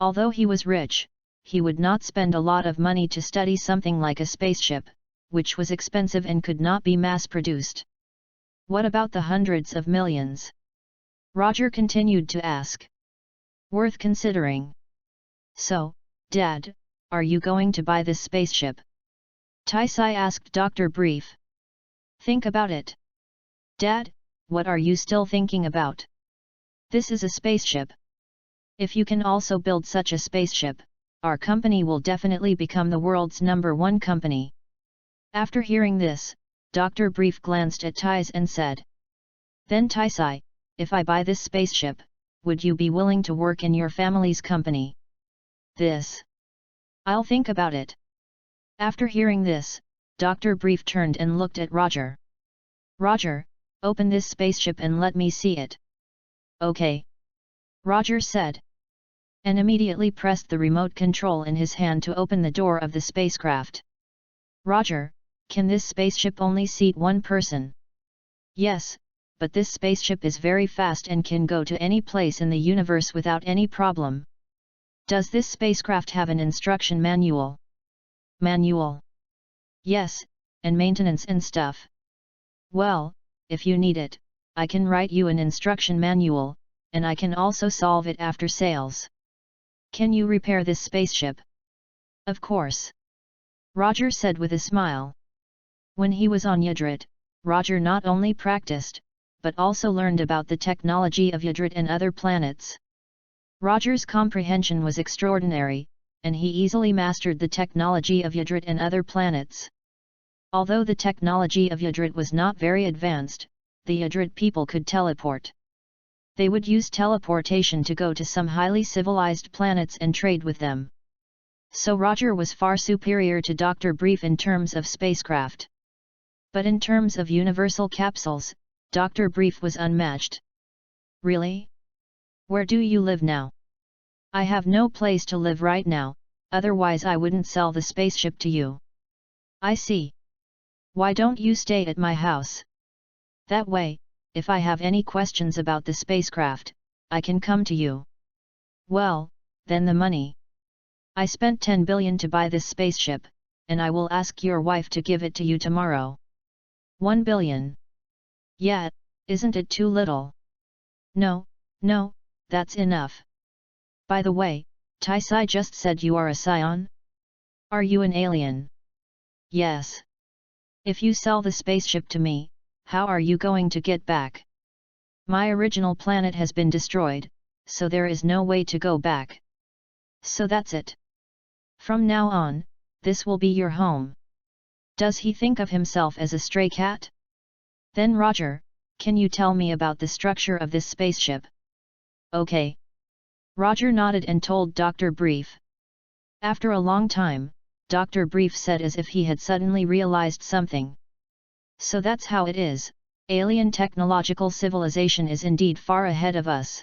Although he was rich, he would not spend a lot of money to study something like a spaceship, which was expensive and could not be mass-produced. What about the hundreds of millions? Roger continued to ask. Worth considering. So, Dad, are you going to buy this spaceship? Taisai asked Dr. Brief. Think about it. Dad, what are you still thinking about? This is a spaceship. If you can also build such a spaceship, our company will definitely become the world's #1 company. After hearing this, Dr. Brief glanced at Tais and said. Then Taisai, if I buy this spaceship, would you be willing to work in your family's company? This. I'll think about it. After hearing this, Dr. Brief turned and looked at Roger. Roger, open this spaceship and let me see it. Okay. Roger said. And immediately pressed the remote control in his hand to open the door of the spacecraft. Roger, can this spaceship only seat one person? Yes, but this spaceship is very fast and can go to any place in the universe without any problem. Does this spacecraft have an instruction manual? Manual? Yes, and maintenance and stuff. Well, if you need it, I can write you an instruction manual, and I can also solve it after sales. Can you repair this spaceship? Of course. Roger said with a smile. When he was on Yardrat, Roger not only practiced, but also learned about the technology of Yardrat and other planets. Roger's comprehension was extraordinary, and he easily mastered the technology of Yardrat and other planets. Although the technology of Yardrat was not very advanced, the Yardrat people could teleport. They would use teleportation to go to some highly civilized planets and trade with them. So Roger was far superior to Dr. Brief in terms of spacecraft. But in terms of universal capsules, Dr. Brief was unmatched. Really? Where do you live now? I have no place to live right now, otherwise I wouldn't sell the spaceship to you. I see. Why don't you stay at my house? That way, if I have any questions about the spacecraft, I can come to you. Well, then the money. I spent 10 billion to buy this spaceship, and I will ask your wife to give it to you tomorrow. 1 billion. Yeah, isn't it too little? No, that's enough. By the way, Taisai just said you are a Saiyan? Are you an alien? Yes. If you sell the spaceship to me, how are you going to get back? My original planet has been destroyed, so there is no way to go back. So that's it. From now on, this will be your home. Does he think of himself as a stray cat? Then Roger, can you tell me about the structure of this spaceship? Okay. Roger nodded and told Dr. Brief. After a long time, Dr. Brief said as if he had suddenly realized something. So that's how it is, alien technological civilization is indeed far ahead of us.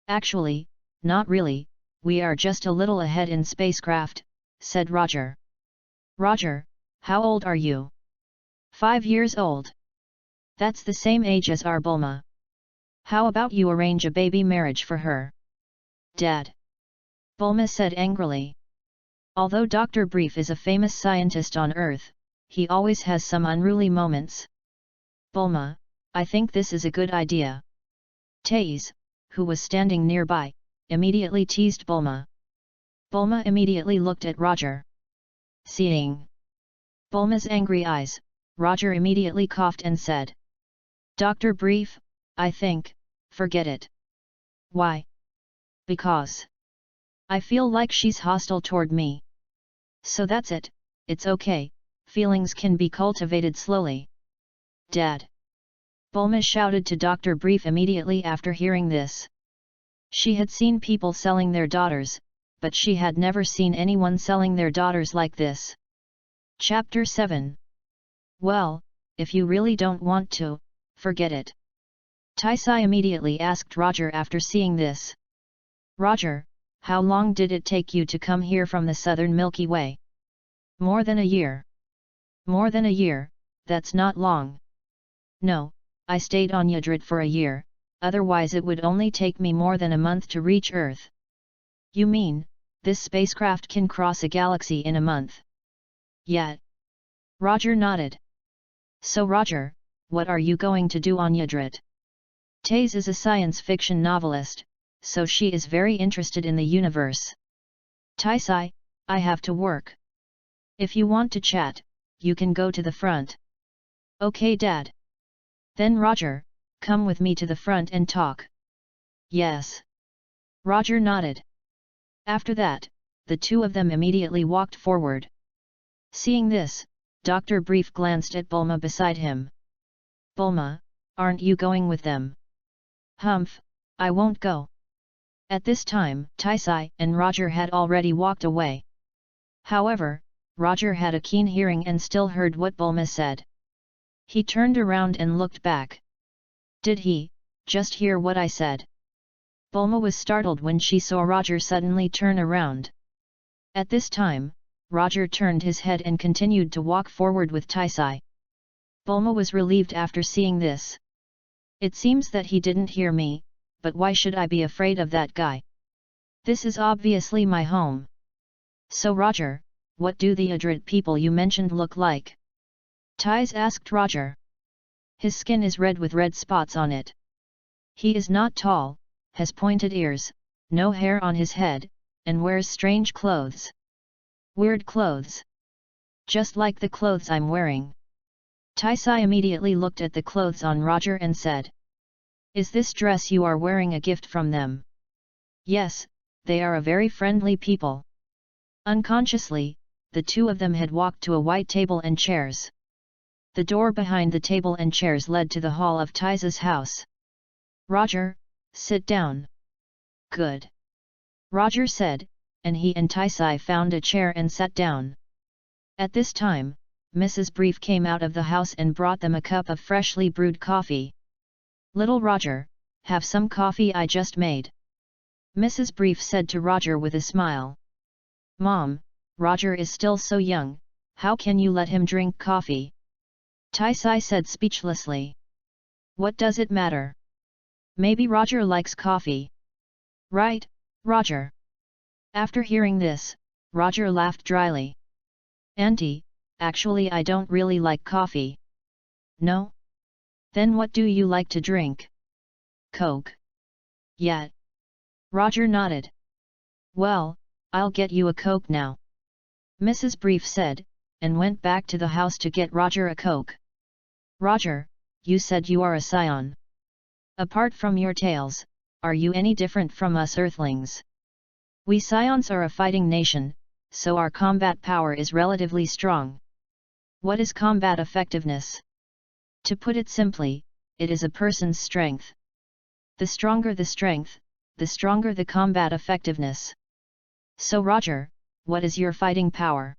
Actually, not really, we are just a little ahead in spacecraft, said Roger. Roger, how old are you? 5 years old. That's the same age as our Bulma. How about you arrange a baby marriage for her? Dad. Bulma said angrily. Although Dr. Brief is a famous scientist on Earth, he always has some unruly moments. Bulma, I think this is a good idea. Taze, who was standing nearby, immediately teased Bulma. Bulma immediately looked at Roger. Seeing Bulma's angry eyes, Roger immediately coughed and said, Dr. Brief, I think, forget it. Why? Because I feel like she's hostile toward me. So that's it, it's okay, feelings can be cultivated slowly. Dad! Bulma shouted to Dr. Brief immediately after hearing this. She had seen people selling their daughters, but she had never seen anyone selling their daughters like this. Chapter 7. Well, if you really don't want to, forget it. Taisai immediately asked Roger after seeing this. Roger, how long did it take you to come here from the southern Milky Way? More than a year. More than a year, that's not long. No, I stayed on Yardrat for a year, otherwise it would only take me more than a month to reach Earth. You mean, this spacecraft can cross a galaxy in a month? Yeah. Roger nodded. So Roger, what are you going to do on Yardrat? Taze is a science fiction novelist, so she is very interested in the universe. Taisai, I have to work. If you want to chat, you can go to the front. Okay Dad. Then Roger, come with me to the front and talk. Yes. Roger nodded. After that, the two of them immediately walked forward. Seeing this, Dr. Brief glanced at Bulma beside him. Bulma, aren't you going with them? Humph, I won't go. At this time, Taisai and Roger had already walked away. However, Roger had a keen hearing and still heard what Bulma said. He turned around and looked back. Did he just hear what I said? Bulma was startled when she saw Roger suddenly turn around. At this time, Roger turned his head and continued to walk forward with Taisai. Bulma was relieved after seeing this. It seems that he didn't hear me, but why should I be afraid of that guy? This is obviously my home. So Roger, what do the Yardrat people you mentioned look like? Taise asked Roger. His skin is red with red spots on it. He is not tall, has pointed ears, no hair on his head, and wears strange clothes. Weird clothes. Just like the clothes I'm wearing. Taisai immediately looked at the clothes on Roger and said. Is this dress you are wearing a gift from them? Yes, they are a very friendly people. Unconsciously, the two of them had walked to a white table and chairs. The door behind the table and chairs led to the hall of Taisa's house. Roger, sit down. Good. Roger said, and he and Taisai found a chair and sat down. At this time, Mrs. Brief came out of the house and brought them a cup of freshly brewed coffee. Little Roger, have some coffee I just made. Mrs. Brief said to Roger with a smile. Mom, Roger is still so young, how can you let him drink coffee? Taisai said speechlessly. What does it matter? Maybe Roger likes coffee. Right, Roger. After hearing this, Roger laughed dryly. Auntie, actually I don't really like coffee. No? Then what do you like to drink? Coke. Yeah. Roger nodded. Well, I'll get you a Coke now. Mrs. Brief said, and went back to the house to get Roger a Coke. Roger, you said you are a Saiyan. Apart from your tails, are you any different from us Earthlings? We Saiyans are a fighting nation, so our combat power is relatively strong. What is combat effectiveness? To put it simply, it is a person's strength. The stronger the strength, the stronger the combat effectiveness. So Roger, what is your fighting power?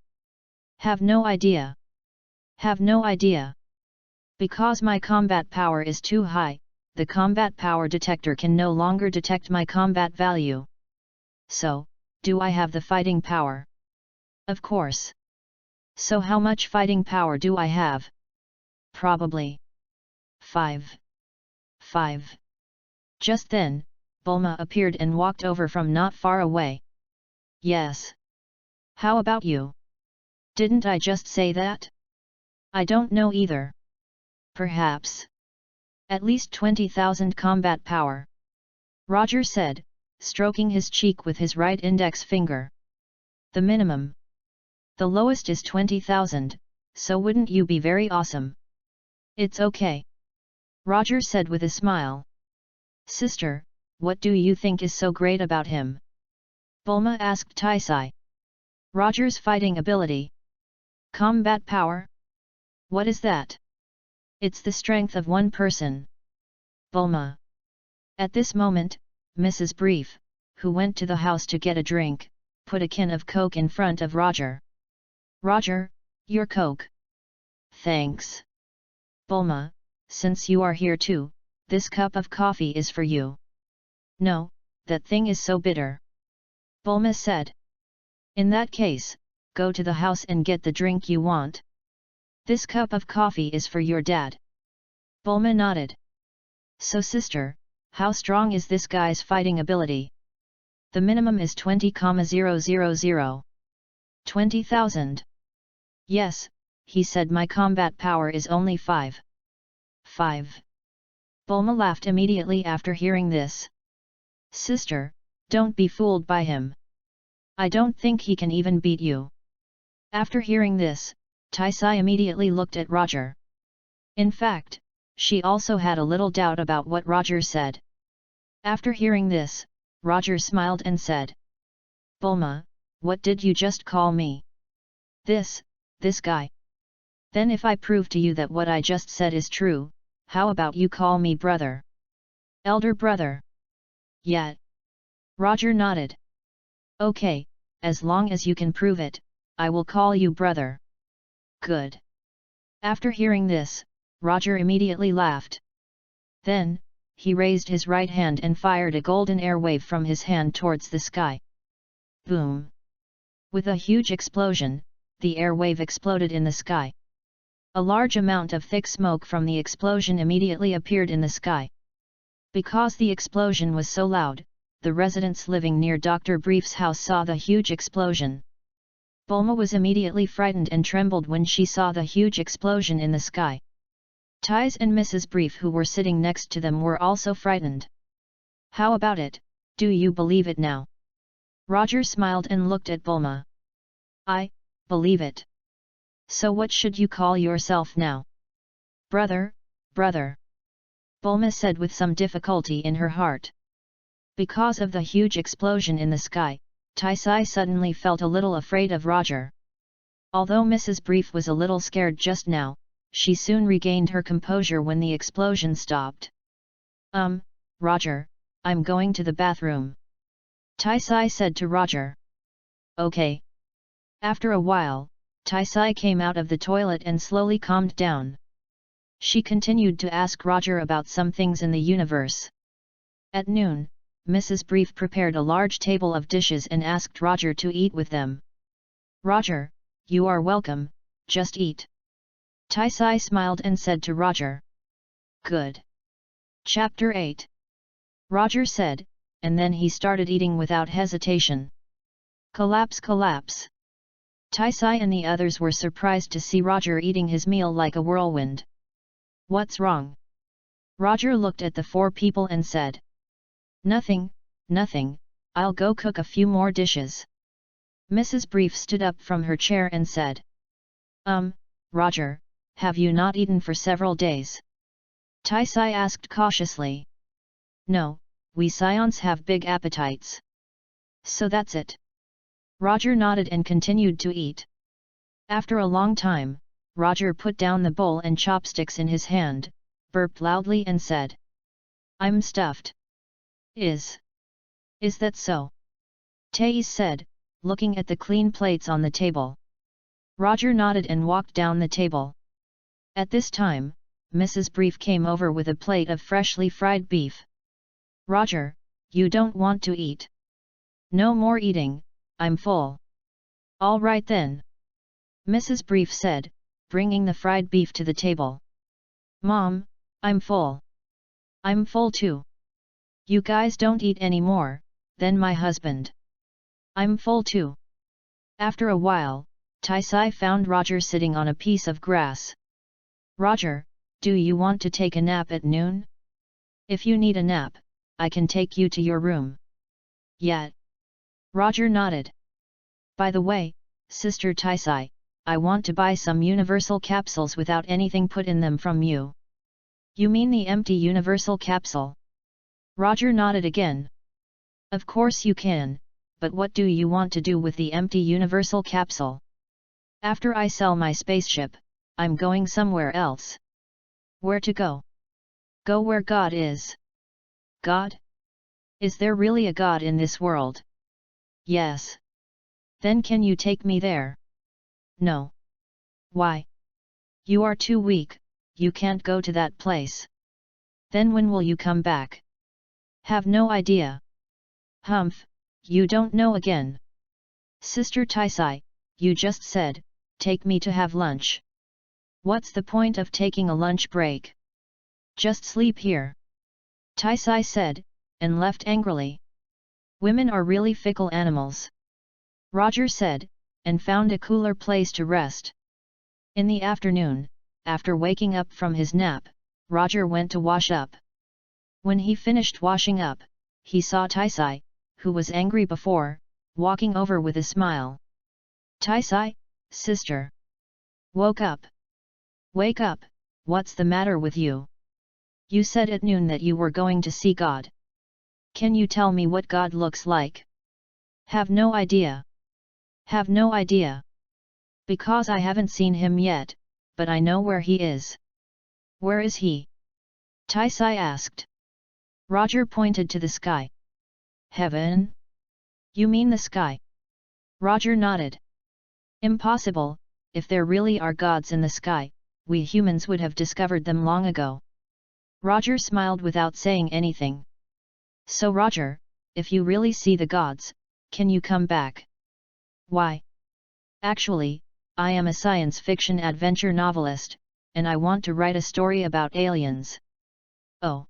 Have no idea. Have no idea. Because my combat power is too high, the combat power detector can no longer detect my combat value. So, do I have the fighting power? Of course. So how much fighting power do I have? Probably 5. Just then, Bulma appeared and walked over from not far away. Yes. How about you? Didn't I just say that? I don't know either. Perhaps. At least 20,000 combat power. Roger said, stroking his cheek with his right index finger. The minimum. The lowest is 20,000, so wouldn't you be very awesome? It's okay. Roger said with a smile. Sister, what do you think is so great about him? Bulma asked Taisai. Roger's fighting ability. Combat power? What is that? It's the strength of one person. Bulma. At this moment, Mrs. Brief, who went to the house to get a drink, put a can of Coke in front of Roger. Roger, your Coke. Thanks. Bulma, since you are here too, this cup of coffee is for you. No, that thing is so bitter. Bulma said. In that case, go to the house and get the drink you want. This cup of coffee is for your dad. Bulma nodded. So sister, how strong is this guy's fighting ability? The minimum is 20,000. 20,000. Yes, he said my combat power is only 5. 5. Bulma laughed immediately after hearing this. Sister, don't be fooled by him. I don't think he can even beat you. After hearing this, Taisai immediately looked at Roger. In fact, she also had a little doubt about what Roger said. After hearing this, Roger smiled and said. Bulma, what did you just call me? This guy. Then if I prove to you that what I just said is true, how about you call me brother? Elder brother. Yeah. Roger nodded. Okay, as long as you can prove it, I will call you brother. Good. After hearing this, Roger immediately laughed. Then, he raised his right hand and fired a golden air wave from his hand towards the sky. Boom! With a huge explosion, the air wave exploded in the sky. A large amount of thick smoke from the explosion immediately appeared in the sky. Because the explosion was so loud, the residents living near Dr. Brief's house saw the huge explosion. Bulma was immediately frightened and trembled when she saw the huge explosion in the sky. Tais and Mrs. Brief who were sitting next to them were also frightened. How about it, do you believe it now? Roger smiled and looked at Bulma. I believe it. So what should you call yourself now? Brother, brother. Bulma said with some difficulty in her heart. Because of the huge explosion in the sky, Taisai suddenly felt a little afraid of Roger. Although Mrs. Brief was a little scared just now, she soon regained her composure when the explosion stopped. Roger, I'm going to the bathroom. Taisai said to Roger. Okay. After a while, Taisai came out of the toilet and slowly calmed down. She continued to ask Roger about some things in the universe. At noon, Mrs. Brief prepared a large table of dishes and asked Roger to eat with them. Roger, you are welcome, just eat. Taisai smiled and said to Roger. Good. Chapter 8. Roger said, and then he started eating without hesitation. Collapse, collapse. Taisai and the others were surprised to see Roger eating his meal like a whirlwind. What's wrong? Roger looked at the four people and said. Nothing, nothing, I'll go cook a few more dishes. Mrs. Brief stood up from her chair and said. Roger, have you not eaten for several days? Taisai asked cautiously. No, we Saiyans have big appetites. So that's it. Roger nodded and continued to eat. After a long time, Roger put down the bowl and chopsticks in his hand, burped loudly and said. I'm stuffed. Is that so? Tais said, looking at the clean plates on the table. Roger nodded and walked down the table. At this time, Mrs. Brief came over with a plate of freshly fried beef. Roger, you don't want to eat? No more eating, I'm full. All right then. Mrs. Brief said, bringing the fried beef to the table. Mom, I'm full. I'm full too. You guys don't eat any more, then my husband. I'm full too. After a while, Taisai found Roger sitting on a piece of grass. Roger, do you want to take a nap at noon? If you need a nap, I can take you to your room. Yeah. Roger nodded. By the way, Sister Taisai, I want to buy some universal capsules without anything put in them from you. You mean the empty universal capsule? Roger nodded again. Of course you can, but what do you want to do with the empty universal capsule? After I sell my spaceship, I'm going somewhere else. Where to go? Go where God is. God? Is there really a God in this world? Yes. Then can you take me there? No. Why? You are too weak, you can't go to that place. Then when will you come back? Have no idea. Humph, you don't know again. Sister Taisai, you just said, take me to have lunch. What's the point of taking a lunch break? Just sleep here. Taisai said, and left angrily. Women are really fickle animals. Roger said, and found a cooler place to rest. In the afternoon, after waking up from his nap, Roger went to wash up. When he finished washing up, he saw Taisai, who was angry before, walking over with a smile. Taisai, sister. Woke up. Wake up, what's the matter with you? You said at noon that you were going to see God. Can you tell me what God looks like? Have no idea. Have no idea. Because I haven't seen him yet, but I know where he is. Where is he? Taisai asked. Roger pointed to the sky. Heaven? You mean the sky? Roger nodded. Impossible, if there really are gods in the sky, we humans would have discovered them long ago. Roger smiled without saying anything. So Roger, if you really see the gods, can you come back? Why? Actually, I am a science fiction adventure novelist, and I want to write a story about aliens. Oh.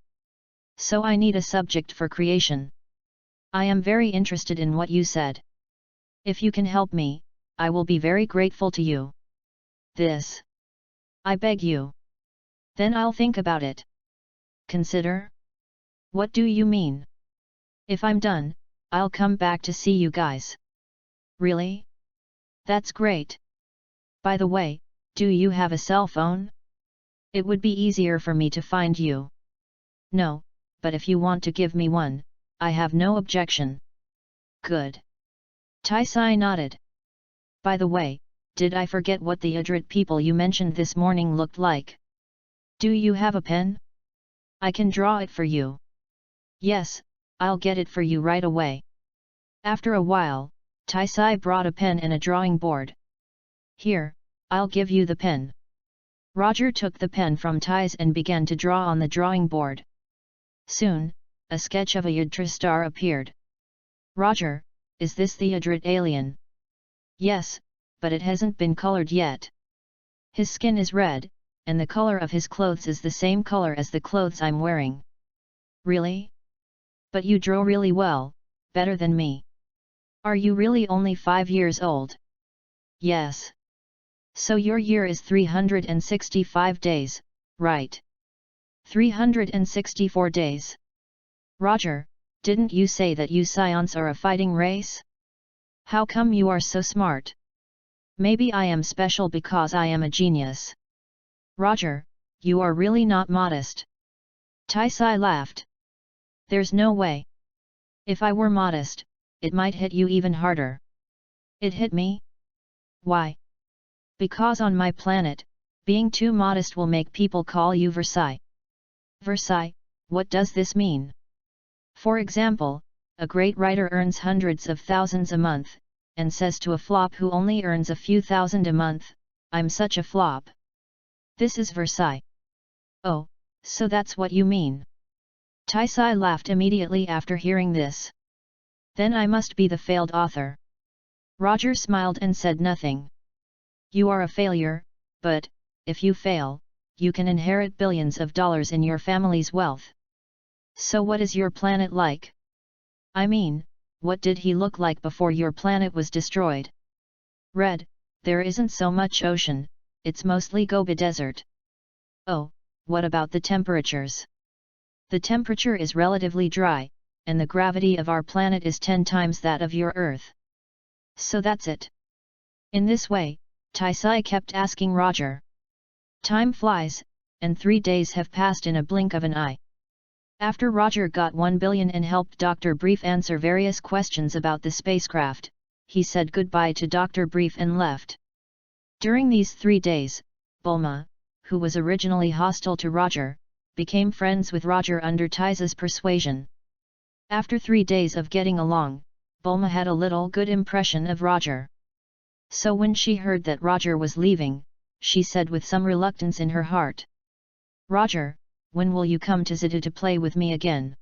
So I need a subject for creation. I am very interested in what you said. If you can help me, I will be very grateful to you. This. I beg you. Then I'll think about it. Consider? What do you mean? If I'm done, I'll come back to see you guys. Really? That's great. By the way, do you have a cell phone? It would be easier for me to find you. No, but if you want to give me one, I have no objection. Good. Taisai nodded. By the way, did I forget what the Yardrat people you mentioned this morning looked like? Do you have a pen? I can draw it for you. Yes, I'll get it for you right away. After a while, Taisai brought a pen and a drawing board. Here, I'll give you the pen. Roger took the pen from Tais and began to draw on the drawing board. Soon, a sketch of a Yardrat star appeared. Roger, is this the Yardrat alien? Yes, but it hasn't been colored yet. His skin is red, and the color of his clothes is the same color as the clothes I'm wearing. Really? But you draw really well, better than me. Are you really only 5 years old? Yes. So your year is 365 days, right? 364 days. Roger, didn't you say that you Saiyans are a fighting race? How come you are so smart? Maybe I am special because I am a genius. Roger, you are really not modest. Taisai laughed. There's no way. If I were modest, it might hit you even harder. It hit me? Why? Because on my planet, being too modest will make people call you Versailles. Versailles, what does this mean? For example, a great writer earns hundreds of thousands a month, and says to a flop who only earns a few thousand a month, I'm such a flop. This is Versailles. Oh, so that's what you mean. Taisai laughed immediately after hearing this. Then I must be the failed author. Roger smiled and said nothing. You are a failure, but, if you fail, you can inherit billions of dollars in your family's wealth. So what is your planet like? I mean, what did he look like before your planet was destroyed? Red, there isn't so much ocean, it's mostly Gobi Desert. Oh, what about the temperatures? The temperature is relatively dry, and the gravity of our planet is 10 times that of your Earth. So that's it. In this way, Taisai kept asking Roger. Time flies, and 3 days have passed in a blink of an eye. After Roger got 1 billion and helped Dr. Brief answer various questions about the spacecraft, he said goodbye to Dr. Brief and left. During these 3 days, Bulma, who was originally hostile to Roger, became friends with Roger under Taisai's persuasion. After 3 days of getting along, Bulma had a little good impression of Roger. So when she heard that Roger was leaving, she said with some reluctance in her heart, "Roger, when will you come to Zeta to play with me again?"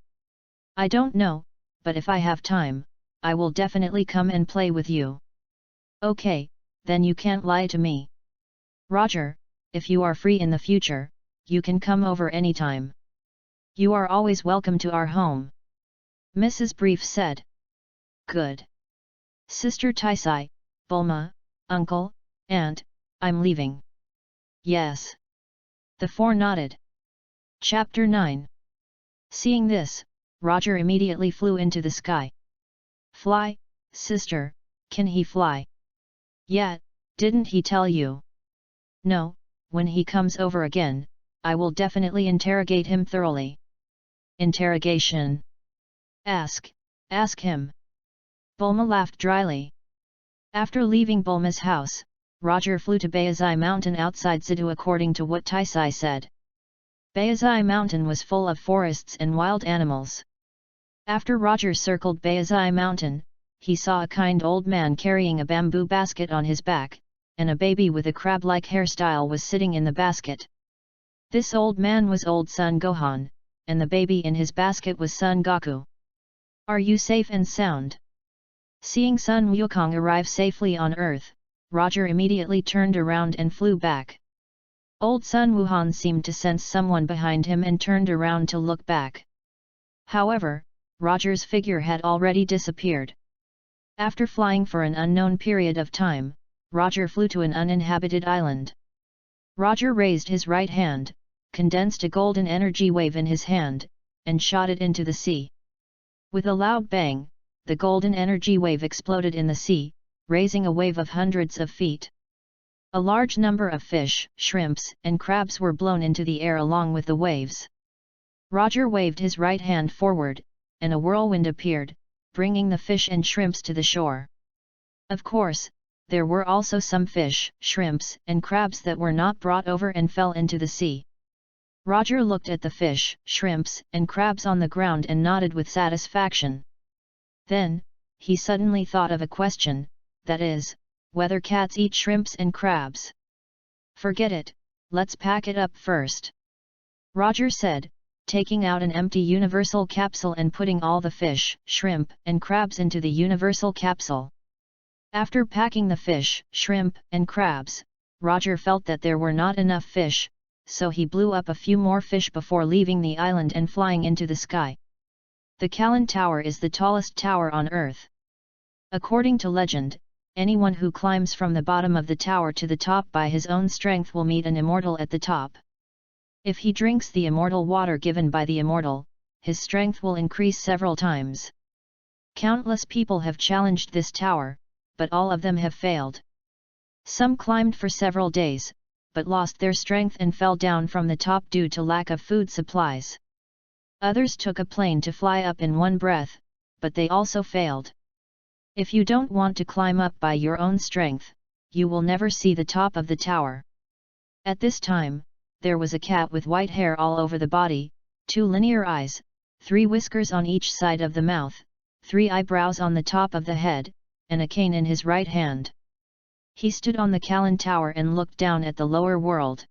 "I don't know, but if I have time, I will definitely come and play with you." "Okay, then you can't lie to me." "Roger, if you are free in the future, you can come over anytime. You are always welcome to our home," Mrs. Brief said. "Good. Sister Taisai, Bulma, Uncle, Aunt, I'm leaving." "Yes." The four nodded. Chapter 9. Seeing this, Roger immediately flew into the sky. "Fly, sister, can he fly?" "Yeah, didn't he tell you?" "No, when he comes over again, I will definitely interrogate him thoroughly." "Interrogation? Ask him." Bulma laughed dryly. After leaving Bulma's house, Roger flew to Bayazai Mountain outside Zidu according to what Taisai said. Bayazai Mountain was full of forests and wild animals. After Roger circled Bayazai Mountain, he saw a kind old man carrying a bamboo basket on his back, and a baby with a crab-like hairstyle was sitting in the basket. This old man was old son Gohan, and the baby in his basket was son Goku. "Are you safe and sound?" Seeing son Wukong arrive safely on Earth, Roger immediately turned around and flew back. Old son Wuhan seemed to sense someone behind him and turned around to look back. However, Roger's figure had already disappeared. After flying for an unknown period of time, Roger flew to an uninhabited island. Roger raised his right hand, condensed a golden energy wave in his hand, and shot it into the sea. With a loud bang, the golden energy wave exploded in the sea, raising a wave of hundreds of feet. A large number of fish, shrimps, and crabs were blown into the air along with the waves. Roger waved his right hand forward, and a whirlwind appeared, bringing the fish and shrimps to the shore. Of course, there were also some fish, shrimps, and crabs that were not brought over and fell into the sea. Roger looked at the fish, shrimps, and crabs on the ground and nodded with satisfaction. Then, he suddenly thought of a question, that is, whether cats eat shrimps and crabs. "Forget it, let's pack it up first," Roger said, taking out an empty universal capsule and putting all the fish, shrimp, and crabs into the universal capsule. After packing the fish, shrimp, and crabs, Roger felt that there were not enough fish, so he blew up a few more fish before leaving the island and flying into the sky. The Korin Tower is the tallest tower on Earth. According to legend, anyone who climbs from the bottom of the tower to the top by his own strength will meet an immortal at the top. If he drinks the immortal water given by the immortal, his strength will increase several times. Countless people have challenged this tower, but all of them have failed. Some climbed for several days, but lost their strength and fell down from the top due to lack of food supplies. Others took a plane to fly up in one breath, but they also failed. If you don't want to climb up by your own strength, you will never see the top of the tower. At this time, there was a cat with white hair all over the body, 2 linear eyes, 3 whiskers on each side of the mouth, 3 eyebrows on the top of the head, and a cane in his right hand. He stood on the Korin Tower and looked down at the lower world.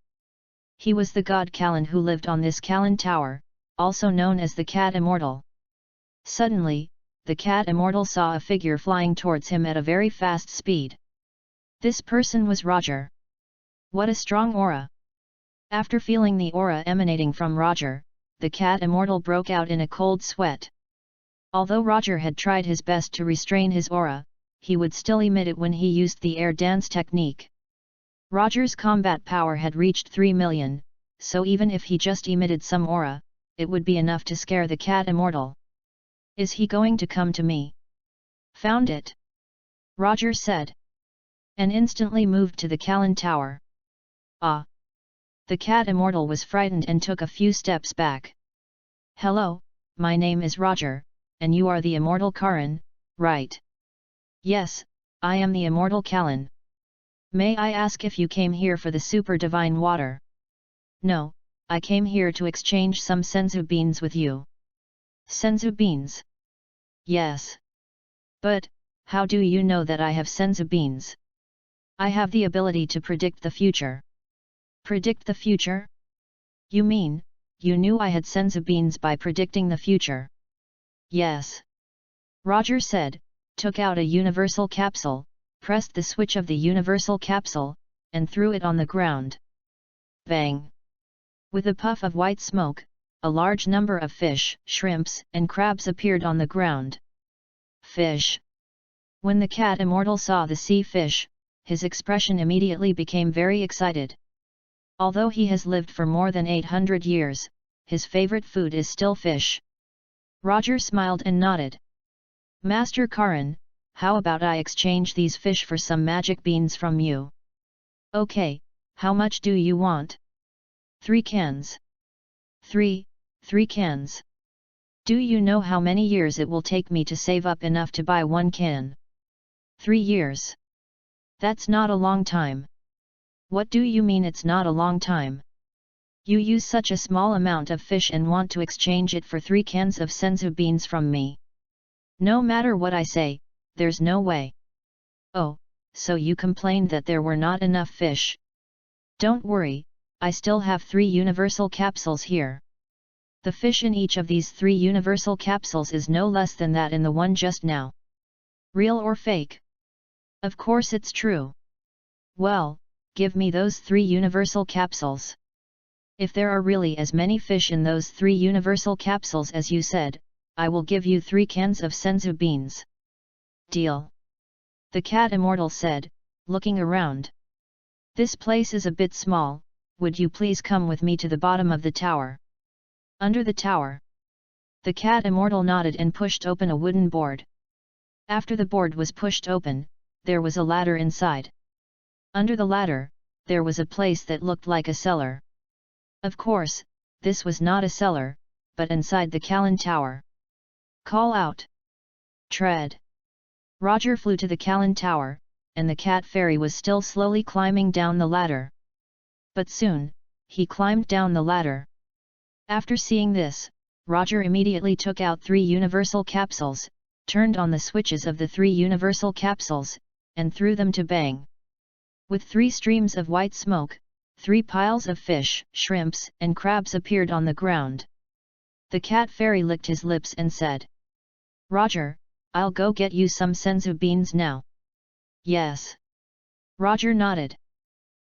He was the god Korin who lived on this Korin Tower, also known as the Cat Immortal. Suddenly, the Cat Immortal saw a figure flying towards him at a very fast speed. This person was Roger. What a strong aura! After feeling the aura emanating from Roger, the Cat Immortal broke out in a cold sweat. Although Roger had tried his best to restrain his aura, he would still emit it when he used the air dance technique. Roger's combat power had reached 3 million, so even if he just emitted some aura, it would be enough to scare the cat immortal. Is he going to come to me? Found it! Roger said. And instantly moved to the Korin Tower. Ah! The cat immortal was frightened and took a few steps back. Hello, my name is Roger, and you are the immortal Korin, right? Yes, I am the immortal Korin. May I ask if you came here for the super divine water? No, I came here to exchange some senzu beans with you. Senzu beans? Yes. But, how do you know that I have senzu beans? I have the ability to predict the future. Predict the future? You mean, you knew I had senzu beans by predicting the future? Yes. Roger said, took out a universal capsule, pressed the switch of the universal capsule, and threw it on the ground. Bang! With a puff of white smoke, a large number of fish, shrimps, and crabs appeared on the ground. Fish! When the cat immortal saw the sea fish, his expression immediately became very excited. Although he has lived for more than 800 years, his favorite food is still fish. Roger smiled and nodded. Master Korin, how about I exchange these fish for some magic beans from you? Okay, how much do you want? 3 cans. 3 cans. Do you know how many years it will take me to save up enough to buy 1 can? 3 years. That's not a long time. What do you mean it's not a long time? You use such a small amount of fish and want to exchange it for 3 cans of senzu beans from me. No matter what I say, there's no way. Oh, so you complained that there were not enough fish. Don't worry, I still have 3 universal capsules here. The fish in each of these 3 universal capsules is no less than that in the one just now. Real or fake? Of course it's true. Well, give me those 3 universal capsules. If there are really as many fish in those 3 universal capsules as you said, I will give you 3 cans of senzu beans. Deal. The cat immortal said, looking around. This place is a bit small, would you please come with me to the bottom of the tower? Under the tower. The cat immortal nodded and pushed open a wooden board. After the board was pushed open, there was a ladder inside. Under the ladder, there was a place that looked like a cellar. Of course, this was not a cellar, but inside the Korin Tower. Call out. Tread. Roger flew to the Korin Tower, and the cat fairy was still slowly climbing down the ladder. But soon, he climbed down the ladder. After seeing this, Roger immediately took out 3 universal capsules, turned on the switches of the 3 universal capsules, and threw them to bang. With 3 streams of white smoke, 3 piles of fish, shrimps, and crabs appeared on the ground. The cat fairy licked his lips and said, Roger, I'll go get you some senzu beans now. Yes. Roger nodded.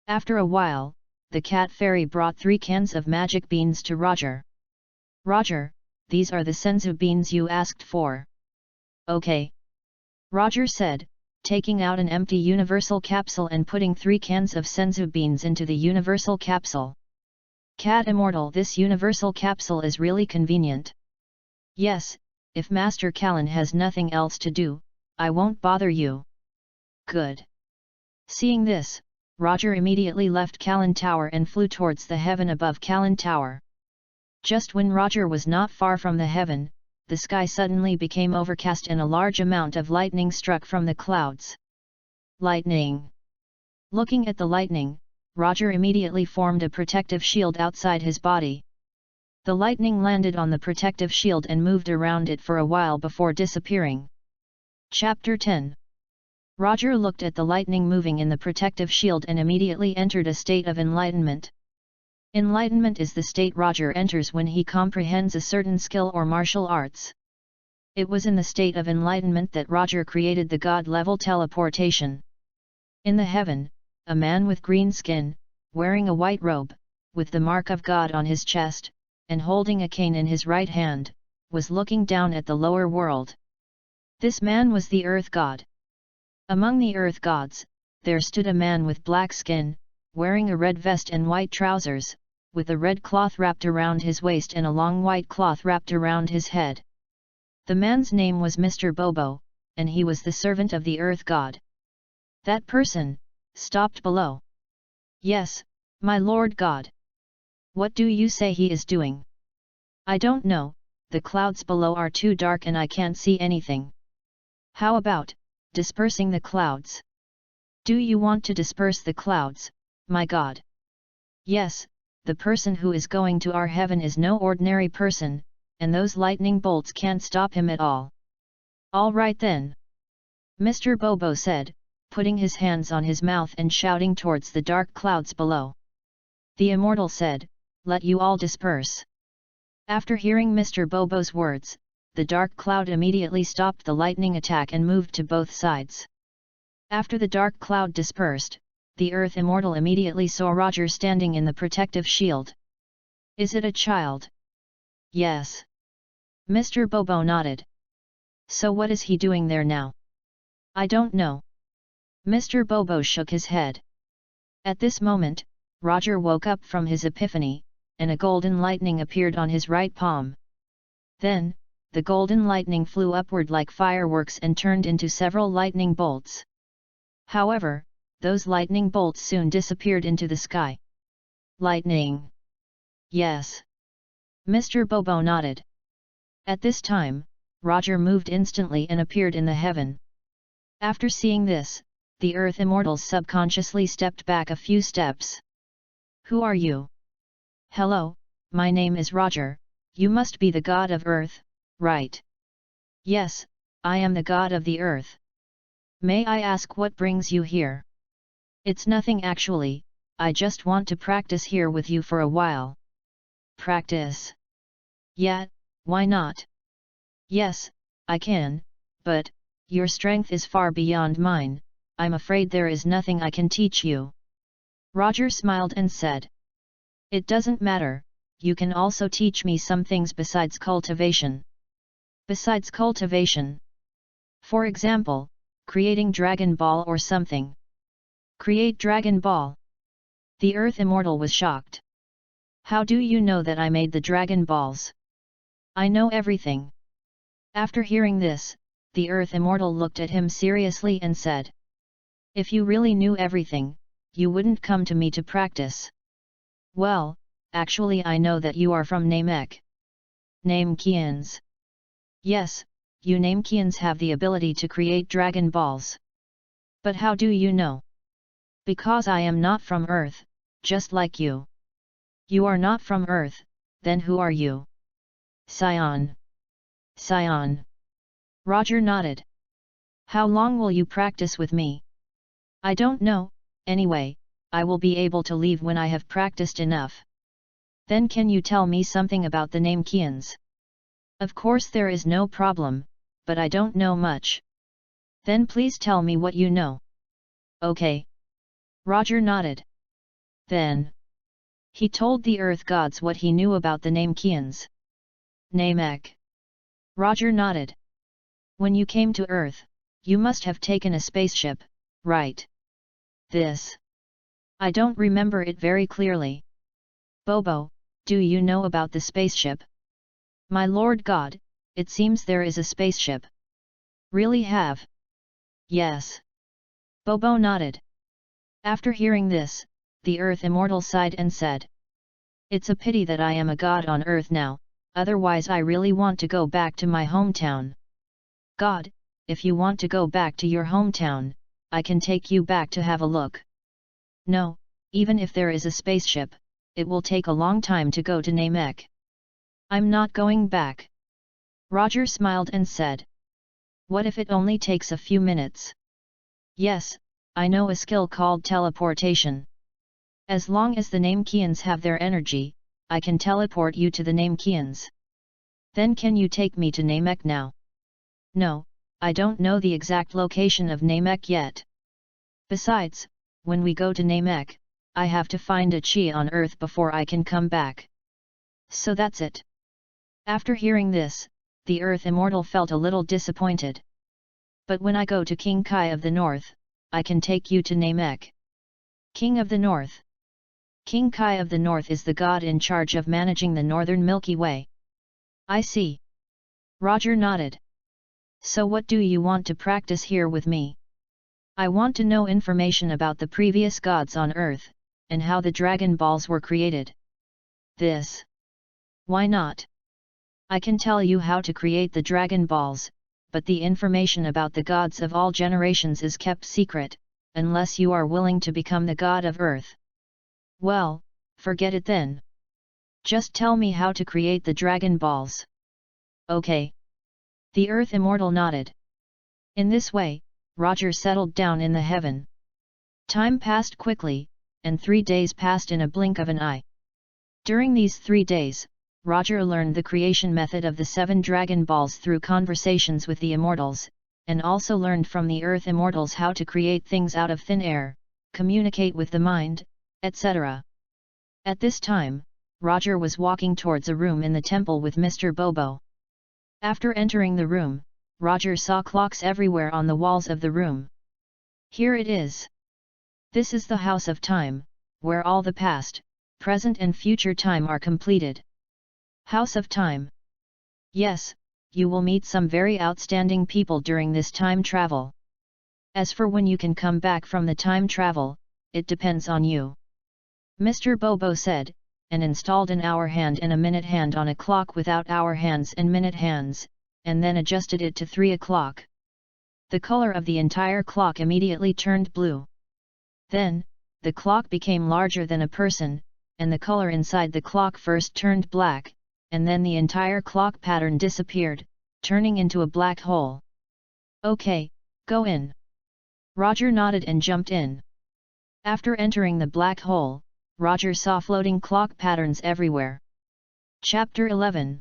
After a while, the cat fairy brought 3 cans of magic beans to Roger. Roger, these are the senzu beans you asked for. Okay. Roger said, taking out an empty universal capsule and putting 3 cans of senzu beans into the universal capsule. Cat immortal, this universal capsule is really convenient. Yes, if Master Korin has nothing else to do, I won't bother you. Good. Seeing this, Roger immediately left Korin Tower and flew towards the heaven above Korin Tower. Just when Roger was not far from the heaven, the sky suddenly became overcast and a large amount of lightning struck from the clouds. Lightning! Looking at the lightning, Roger immediately formed a protective shield outside his body. The lightning landed on the protective shield and moved around it for a while before disappearing. Chapter 10. Roger looked at the lightning moving in the protective shield and immediately entered a state of enlightenment. Enlightenment is the state Roger enters when he comprehends a certain skill or martial arts. It was in the state of enlightenment that Roger created the god-level teleportation. In the heaven, a man with green skin, wearing a white robe, with the mark of God on his chest, and holding a cane in his right hand, was looking down at the lower world. This man was the Earth God. Among the earth gods, there stood a man with black skin, wearing a red vest and white trousers, with a red cloth wrapped around his waist and a long white cloth wrapped around his head. The man's name was Mr. Bobo, and he was the servant of the earth god. That person stopped below. Yes, my lord god. What do you say he is doing? I don't know, the clouds below are too dark and I can't see anything. How about dispersing the clouds? Do you want to disperse the clouds, my god? Yes, the person who is going to our heaven is no ordinary person, and those lightning bolts can't stop him at all. All right then. Mr. Bobo said, putting his hands on his mouth and shouting towards the dark clouds below. The immortal said, let you all disperse. After hearing Mr. Bobo's words, the dark cloud immediately stopped the lightning attack and moved to both sides. After the dark cloud dispersed, the Earth Immortal immediately saw Roger standing in the protective shield. Is it a child? Yes. Mr. Bobo nodded. So what is he doing there now? I don't know. Mr. Bobo shook his head. At this moment, Roger woke up from his epiphany, and a golden lightning appeared on his right palm. Then, the golden lightning flew upward like fireworks and turned into several lightning bolts. However, those lightning bolts soon disappeared into the sky. Lightning. Yes. Mr. Bobo nodded. At this time, Roger moved instantly and appeared in the heaven. After seeing this, the Earth Immortals subconsciously stepped back a few steps. Who are you? Hello, my name is Roger, you must be the god of Earth, right? Yes, I am the god of the Earth. May I ask what brings you here? It's nothing actually, I just want to practice here with you for a while. Practice? Yeah, why not? Yes, I can, but your strength is far beyond mine, I'm afraid there is nothing I can teach you. Roger smiled and said. It doesn't matter, you can also teach me some things besides cultivation. Besides cultivation? For example, creating Dragon Ball or something. Create Dragon Ball? The Earth Immortal was shocked. How do you know that I made the Dragon Balls? I know everything. After hearing this, the Earth Immortal looked at him seriously and said. If you really knew everything, you wouldn't come to me to practice. Well, actually I know that you are from Namek. Namekians. Yes, you Namekians have the ability to create Dragon Balls. But how do you know? Because I am not from Earth, just like you. You are not from Earth, then who are you? Saiyan. Saiyan. Roger nodded. How long will you practice with me? I don't know, anyway, I will be able to leave when I have practiced enough. Then can you tell me something about the Namekians? Of course there is no problem, but I don't know much. Then please tell me what you know. Okay. Roger nodded. Then he told the Earth Gods what he knew about the Namekians. Namek. Roger nodded. When you came to Earth, you must have taken a spaceship, right? This. I don't remember it very clearly. Bobo, do you know about the spaceship? My Lord God, it seems there is a spaceship. Really have? Yes. Bobo nodded. After hearing this, the Earth Immortal sighed and said. It's a pity that I am a god on Earth now, otherwise I really want to go back to my hometown. God, if you want to go back to your hometown, I can take you back to have a look. No, even if there is a spaceship, it will take a long time to go to Namek. I'm not going back. Roger smiled and said. What if it only takes a few minutes? Yes, I know a skill called teleportation. As long as the Namekians have their energy, I can teleport you to the Namekians. Then can you take me to Namek now? No, I don't know the exact location of Namek yet. Besides, when we go to Namek, I have to find a chi on Earth before I can come back. So that's it. After hearing this, the Earth Immortal felt a little disappointed. But when I go to King Kai of the North, I can take you to Namek. King of the North. King Kai of the North is the god in charge of managing the northern Milky Way. I see. Roger nodded. So what do you want to practice here with me? I want to know information about the previous gods on Earth, and how the Dragon Balls were created. This. Why not? I can tell you how to create the Dragon Balls, but the information about the gods of all generations is kept secret, unless you are willing to become the god of Earth. Well, forget it then. Just tell me how to create the Dragon Balls. Okay. The Earth Immortal nodded. In this way, Roger settled down in the heaven. Time passed quickly, and 3 days passed in a blink of an eye. During these 3 days, Roger learned the creation method of the 7 Dragon Balls through conversations with the Immortals, and also learned from the Earth Immortals how to create things out of thin air, communicate with the mind, etc. At this time, Roger was walking towards a room in the temple with Mr. Bobo. After entering the room, Roger saw clocks everywhere on the walls of the room. Here it is. This is the House of Time, where all the past, present and future time are completed. House of Time. Yes, you will meet some very outstanding people during this time travel. As for when you can come back from the time travel, it depends on you. Mr. Bobo said, and installed an hour hand and a minute hand on a clock without hour hands and minute hands, and then adjusted it to 3 o'clock. The color of the entire clock immediately turned blue. Then, the clock became larger than a person, and the color inside the clock first turned black, and then the entire clock pattern disappeared, turning into a black hole. Okay, go in. Roger nodded and jumped in. After entering the black hole, Roger saw floating clock patterns everywhere. Chapter 11.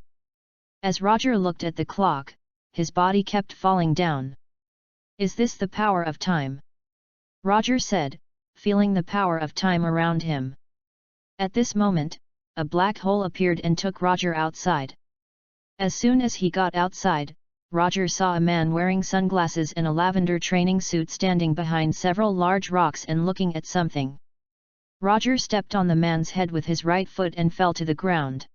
As Roger looked at the clock, his body kept falling down. Is this the power of time? Roger said, feeling the power of time around him. At this moment, a black hole appeared and took Roger outside. As soon as he got outside, Roger saw a man wearing sunglasses and a lavender training suit standing behind several large rocks and looking at something. Roger stepped on the man's head with his right foot and fell to the ground.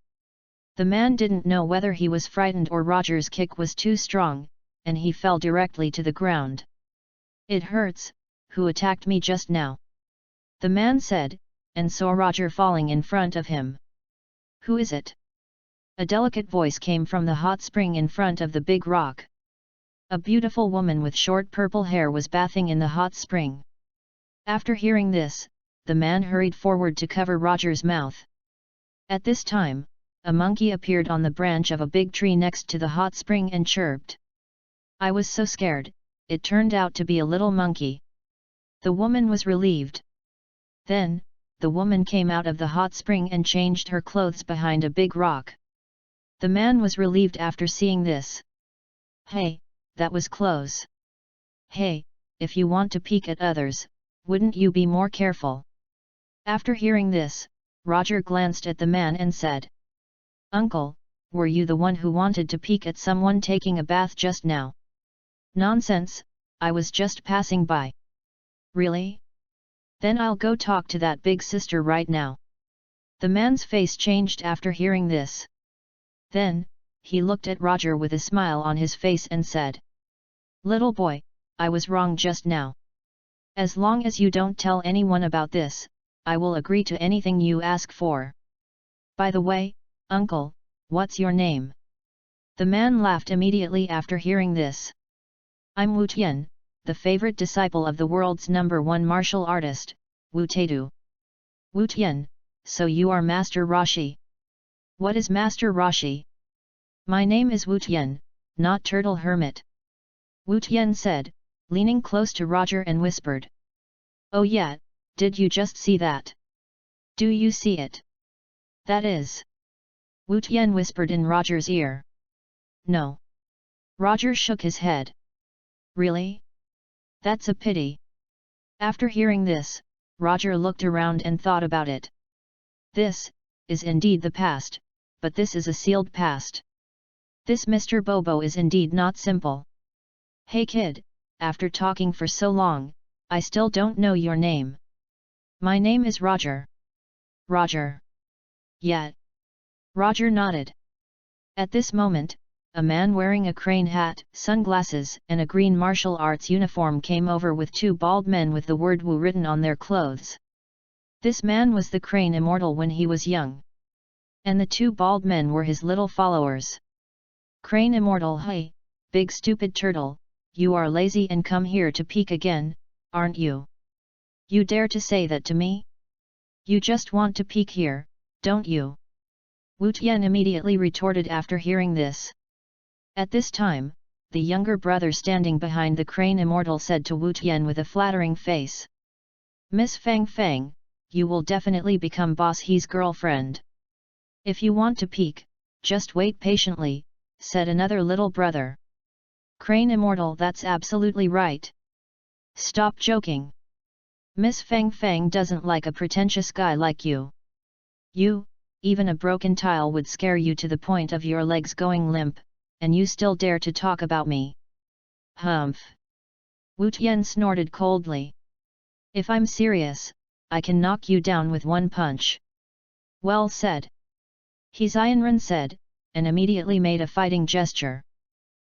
The man didn't know whether he was frightened or Roger's kick was too strong, and he fell directly to the ground. It hurts. Who attacked me just now? The man said, and saw Roger falling in front of him. Who is it? A delicate voice came from the hot spring in front of the big rock. A beautiful woman with short purple hair was bathing in the hot spring. After hearing this, the man hurried forward to cover Roger's mouth. At this time, a monkey appeared on the branch of a big tree next to the hot spring and chirped. I was so scared, it turned out to be a little monkey. The woman was relieved. Then, the woman came out of the hot spring and changed her clothes behind a big rock. The man was relieved after seeing this. Hey, that was close. Hey, if you want to peek at others, wouldn't you be more careful? After hearing this, Roger glanced at the man and said, Uncle, were you the one who wanted to peek at someone taking a bath just now? Nonsense, I was just passing by. Really? Then I'll go talk to that big sister right now. The man's face changed after hearing this. Then, he looked at Roger with a smile on his face and said, Little boy, I was wrong just now. As long as you don't tell anyone about this, I will agree to anything you ask for. By the way, Uncle, what's your name? The man laughed immediately after hearing this. I'm Wu Tian, the favorite disciple of the world's #1 martial artist, Wu Taidu. Wu Tian, so you are Master Roshi. What is Master Roshi? My name is Wu Tian, not Turtle Hermit. Wu Tian said, leaning close to Roger and whispered. Oh yeah, did you just see that? Do you see it? That is. Wu Tian whispered in Roger's ear. No. Roger shook his head. Really? That's a pity. After hearing this, Roger looked around and thought about it. This is indeed the past, but this is a sealed past. This Mr. Bobo is indeed not simple. Hey kid, after talking for so long, I still don't know your name. My name is Roger. Roger. Yet. Roger nodded. At this moment, a man wearing a crane hat, sunglasses, and a green martial arts uniform came over with two bald men with the word Wu written on their clothes. This man was the crane immortal when he was young. And the two bald men were his little followers. Crane immortal, hey, big stupid turtle, you are lazy and come here to peek again, aren't you? You dare to say that to me? You just want to peek here, don't you? Wu Tian immediately retorted after hearing this. At this time, the younger brother standing behind the crane immortal said to Wu Tian with a flattering face. Miss Fang Fang, you will definitely become Boss He's girlfriend. If you want to peek, just wait patiently, said another little brother. Crane immortal, that's absolutely right. Stop joking. Miss Fang Fang doesn't like a pretentious guy like you. You, even a broken tile would scare you to the point of your legs going limp, and you still dare to talk about me. Humph. Wu Tian snorted coldly. If I'm serious, I can knock you down with one punch. Well said. Saiyan Red said, and immediately made a fighting gesture.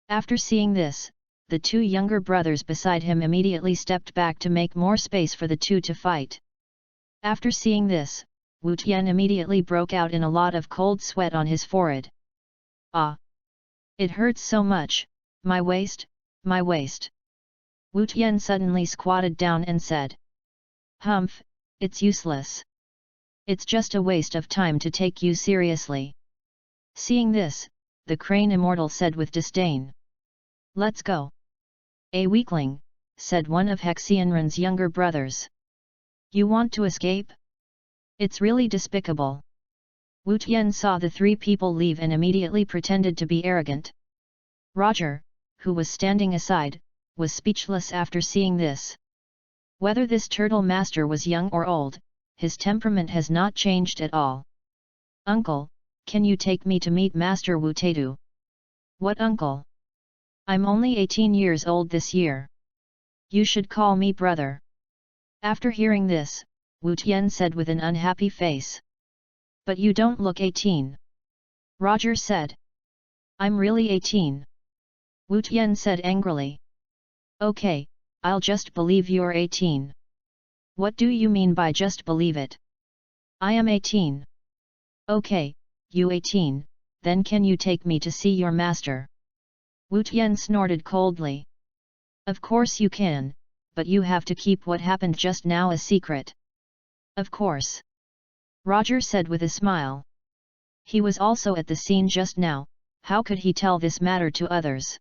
After seeing this, the two younger brothers beside him immediately stepped back to make more space for the two to fight. After seeing this, Wu Tian immediately broke out in a lot of cold sweat on his forehead. Ah! It hurts so much, my waist, my waist. Wu Tian suddenly squatted down and said. Humph, it's useless. It's just a waste of time to take you seriously. Seeing this, the crane immortal said with disdain. Let's go. A weakling, said one of Saiyan Red's younger brothers. You want to escape? It's really despicable. Wu Tian saw the three people leave and immediately pretended to be arrogant. Roger, who was standing aside, was speechless after seeing this. Whether this turtle master was young or old, his temperament has not changed at all. Uncle, can you take me to meet Master Wu Taidu? What uncle? I'm only 18 years old this year. You should call me brother. After hearing this, Wu Tian said with an unhappy face. But you don't look 18. Roger said. I'm really 18. Wu Tian said angrily. Okay, I'll just believe you're 18. What do you mean by just believe it? I am 18. Okay, you 18, then can you take me to see your master? Wu Tian snorted coldly. Of course you can, but you have to keep what happened just now a secret. Of course. Roger said with a smile. He was also at the scene just now, how could he tell this matter to others?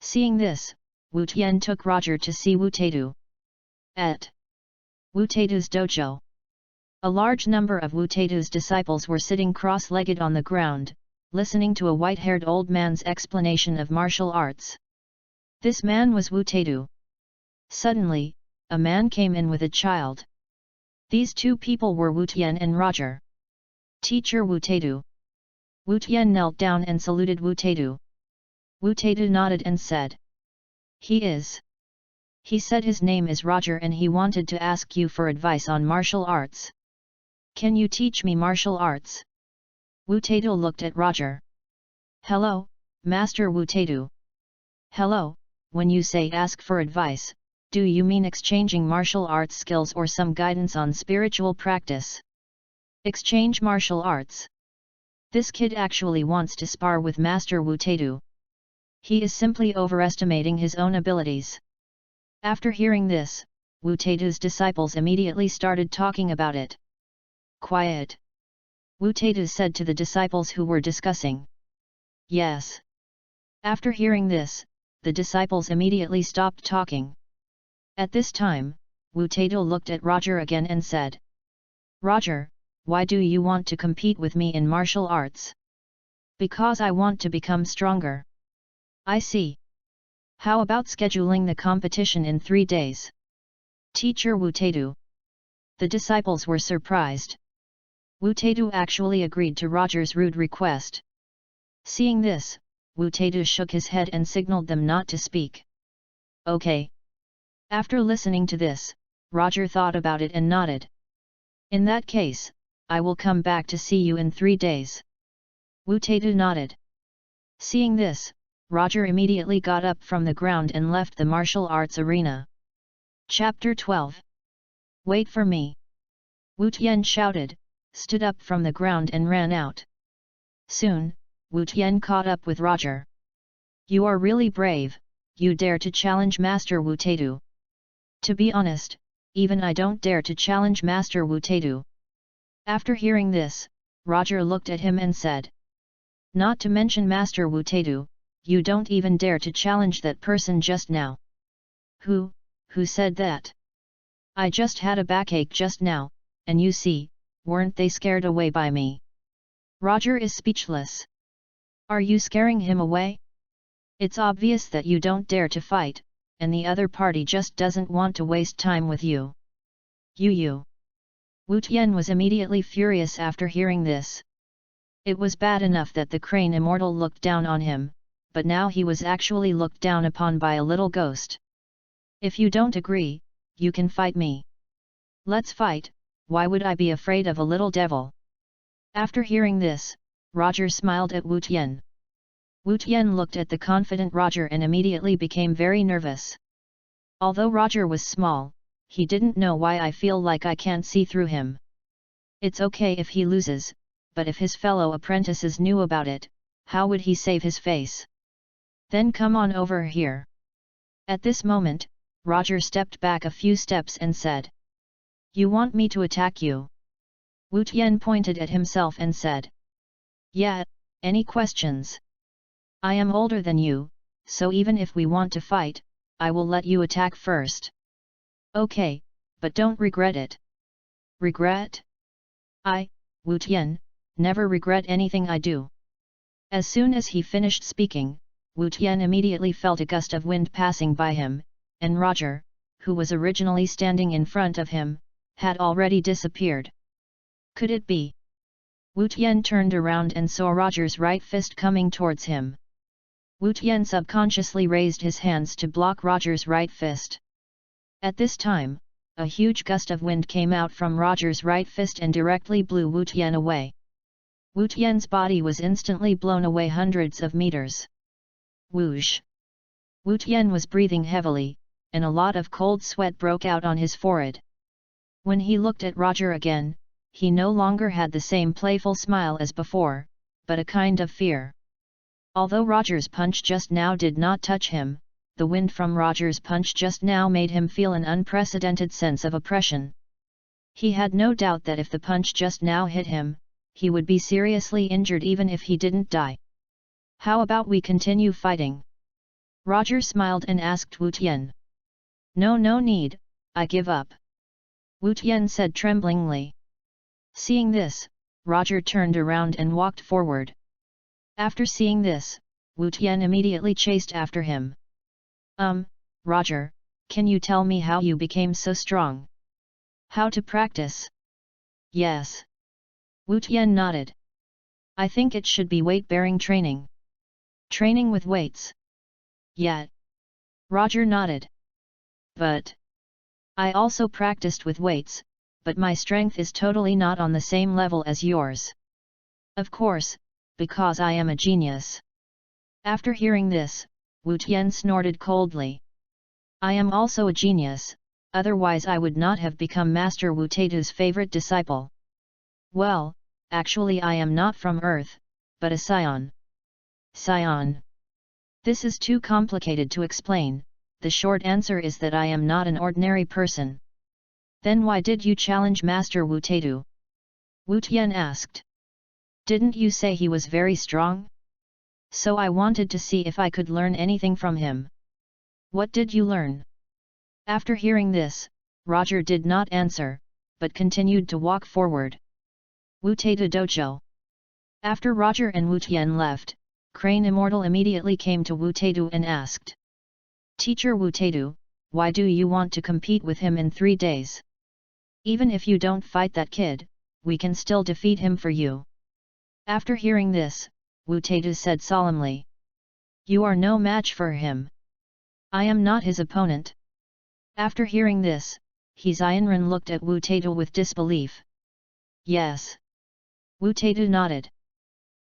Seeing this, Wu Tian took Roger to see Wu Taidu. At Wu Taidu's dojo. A large number of Wu Taidu's disciples were sitting cross-legged on the ground, listening to a white-haired old man's explanation of martial arts. This man was Wu Taidu. Suddenly, a man came in with a child. These two people were Wu Tian and Roger. Teacher Wu Taidu. Wu Tian knelt down and saluted Wu Taidu. Wu Taidu nodded and said. He is. He said his name is Roger and he wanted to ask you for advice on martial arts. Can you teach me martial arts? Wu Taidu looked at Roger. Hello, Master Wu Taidu. Hello, when you say ask for advice, do you mean exchanging martial arts skills or some guidance on spiritual practice? Exchange martial arts. This kid actually wants to spar with Master Wu Taidu. He is simply overestimating his own abilities. After hearing this, Wu Taidu's disciples immediately started talking about it. Quiet. Wu Taidu said to the disciples who were discussing. Yes. After hearing this, the disciples immediately stopped talking. At this time, Wu Taidu looked at Roger again and said. Roger, why do you want to compete with me in martial arts? Because I want to become stronger. I see. How about scheduling the competition in 3 days? Teacher Wu Taidu. The disciples were surprised. Wu Taidu actually agreed to Roger's rude request. Seeing this, Wu Taidu shook his head and signaled them not to speak. Okay. After listening to this, Roger thought about it and nodded. In that case, I will come back to see you in 3 days. Wutedu nodded. Seeing this, Roger immediately got up from the ground and left the martial arts arena. Chapter 12. Wait for me. Wu Tian shouted, stood up from the ground and ran out. Soon, Wu Tian caught up with Roger. You are really brave, you dare to challenge Master Wutedu. To be honest, even I don't dare to challenge Master Wutedu. After hearing this, Roger looked at him and said. Not to mention Master Wutedu, you don't even dare to challenge that person just now. Who said that? I just had a backache just now, and you see, weren't they scared away by me? Roger is speechless. Are you scaring him away? It's obvious that you don't dare to fight, and the other party just doesn't want to waste time with you. You. Wu Tian was immediately furious after hearing this. It was bad enough that the Crane Immortal looked down on him, but now he was actually looked down upon by a little ghost. If you don't agree, you can fight me. Let's fight, why would I be afraid of a little devil? After hearing this, Roger smiled at Wu Tian. Wu Tian looked at the confident Roger and immediately became very nervous. Although Roger was small, he didn't know why I feel like I can't see through him. It's okay if he loses, but if his fellow apprentices knew about it, how would he save his face? Then come on over here. At this moment, Roger stepped back a few steps and said. You want me to attack you? Wu Tian pointed at himself and said. Yeah, any questions? I am older than you, so even if we want to fight, I will let you attack first. Okay, but don't regret it. Regret? I, Wu Tian, never regret anything I do. As soon as he finished speaking, Wu Tian immediately felt a gust of wind passing by him, and Roger, who was originally standing in front of him, had already disappeared. Could it be? Wu Tian turned around and saw Roger's right fist coming towards him. Wu Tian subconsciously raised his hands to block Roger's right fist. At this time, a huge gust of wind came out from Roger's right fist and directly blew Wu Tian away. Wu Tian's body was instantly blown away hundreds of meters. Whoosh! Wu Tian was breathing heavily, and a lot of cold sweat broke out on his forehead. When he looked at Roger again, he no longer had the same playful smile as before, but a kind of fear. Although Roger's punch just now did not touch him, the wind from Roger's punch just now made him feel an unprecedented sense of oppression. He had no doubt that if the punch just now hit him, he would be seriously injured even if he didn't die. How about we continue fighting? Roger smiled and asked Wu Tian. No need, I give up. Wu Tian said tremblingly. Seeing this, Roger turned around and walked forward. After seeing this, Wu Tian immediately chased after him. Roger, can you tell me how you became so strong? How to practice? Yes. Wu Tian nodded. I think it should be weight-bearing training. Training with weights? Yeah. Roger nodded. But I also practiced with weights, but my strength is totally not on the same level as yours. Of course, because I am a genius. After hearing this, Wu Tian snorted coldly. I am also a genius, otherwise I would not have become Master Wutedu's favorite disciple. Well, actually I am not from Earth, but a Saiyan. Saiyan. This is too complicated to explain, the short answer is that I am not an ordinary person. Then why did you challenge Master Wutedu? Wu Tian asked. Didn't you say he was very strong? So I wanted to see if I could learn anything from him. What did you learn? After hearing this, Roger did not answer, but continued to walk forward. Wutedu Dojo. After Roger and Wu Tian left, Crane Immortal immediately came to Wutedu and asked. Teacher Wutedu, why do you want to compete with him in 3 days? Even if you don't fight that kid, we can still defeat him for you. After hearing this, Wutedu said solemnly. You are no match for him. I am not his opponent. After hearing this, Saiyan Red looked at Wu Taito with disbelief. Yes. Wu Taito nodded.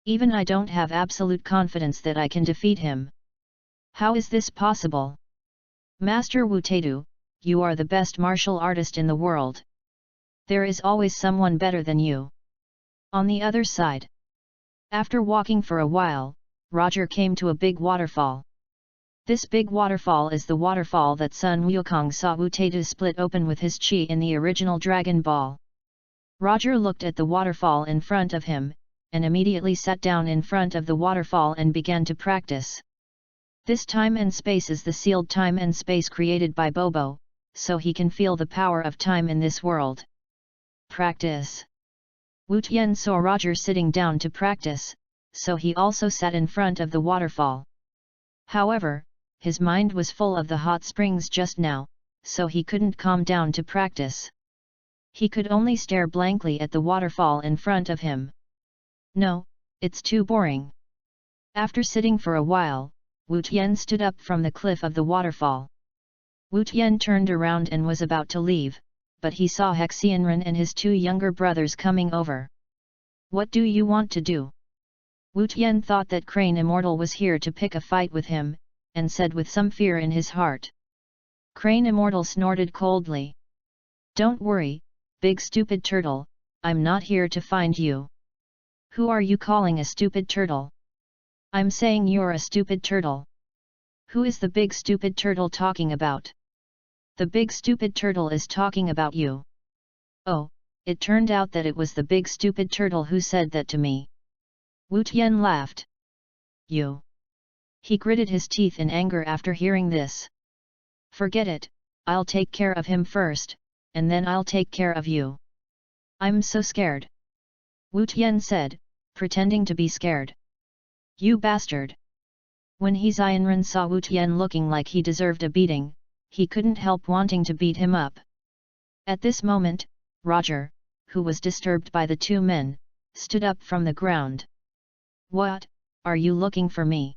Even I don't have absolute confidence that I can defeat him. How is this possible? Master Wu Taito, you are the best martial artist in the world. There is always someone better than you. On the other side. After walking for a while, Roger came to a big waterfall. This big waterfall is the waterfall that Sun Wukong saw Wu Taito split open with his chi in the original Dragon Ball. Roger looked at the waterfall in front of him, and immediately sat down in front of the waterfall and began to practice. This time and space is the sealed time and space created by Bobo, so he can feel the power of time in this world. Practice. Wu Tian saw Roger sitting down to practice, so he also sat in front of the waterfall. However, his mind was full of the hot springs just now, so he couldn't calm down to practice. He could only stare blankly at the waterfall in front of him. No, it's too boring. After sitting for a while, Wu Tian stood up from the cliff of the waterfall. Wu Tian turned around and was about to leave, but he saw Saiyan Red and his two younger brothers coming over. What do you want to do? Wu Tian thought that Crane Immortal was here to pick a fight with him, and said with some fear in his heart. Crane Immortal snorted coldly. Don't worry, big stupid turtle, I'm not here to find you. Who are you calling a stupid turtle? I'm saying you're a stupid turtle. Who is the big stupid turtle talking about? The big stupid turtle is talking about you. Oh, it turned out that it was the big stupid turtle who said that to me. Wu Tian laughed. You. He gritted his teeth in anger after hearing this. Forget it, I'll take care of him first, and then I'll take care of you. I'm so scared. Wu Tian said, pretending to be scared. You bastard! When Saiyan Red saw Wu Tian looking like he deserved a beating, he couldn't help wanting to beat him up. At this moment, Roger, who was disturbed by the two men, stood up from the ground. What, are you looking for me?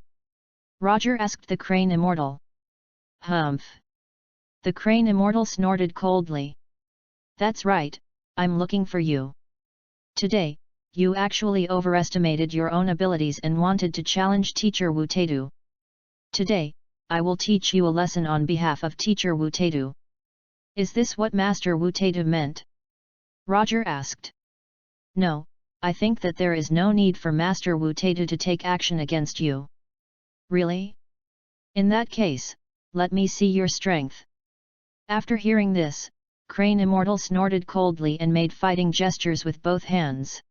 Roger asked the Crane Immortal. Humph! The Crane Immortal snorted coldly. That's right, I'm looking for you. Today, you actually overestimated your own abilities and wanted to challenge Teacher Wu Taito. Today, I will teach you a lesson on behalf of Teacher Wu Taito. Is this what Master Wu Taito meant? Roger asked. No, I think that there is no need for Master Wu Taito to take action against you. Really? In that case, let me see your strength. After hearing this, Crane Immortal snorted coldly and made fighting gestures with both hands.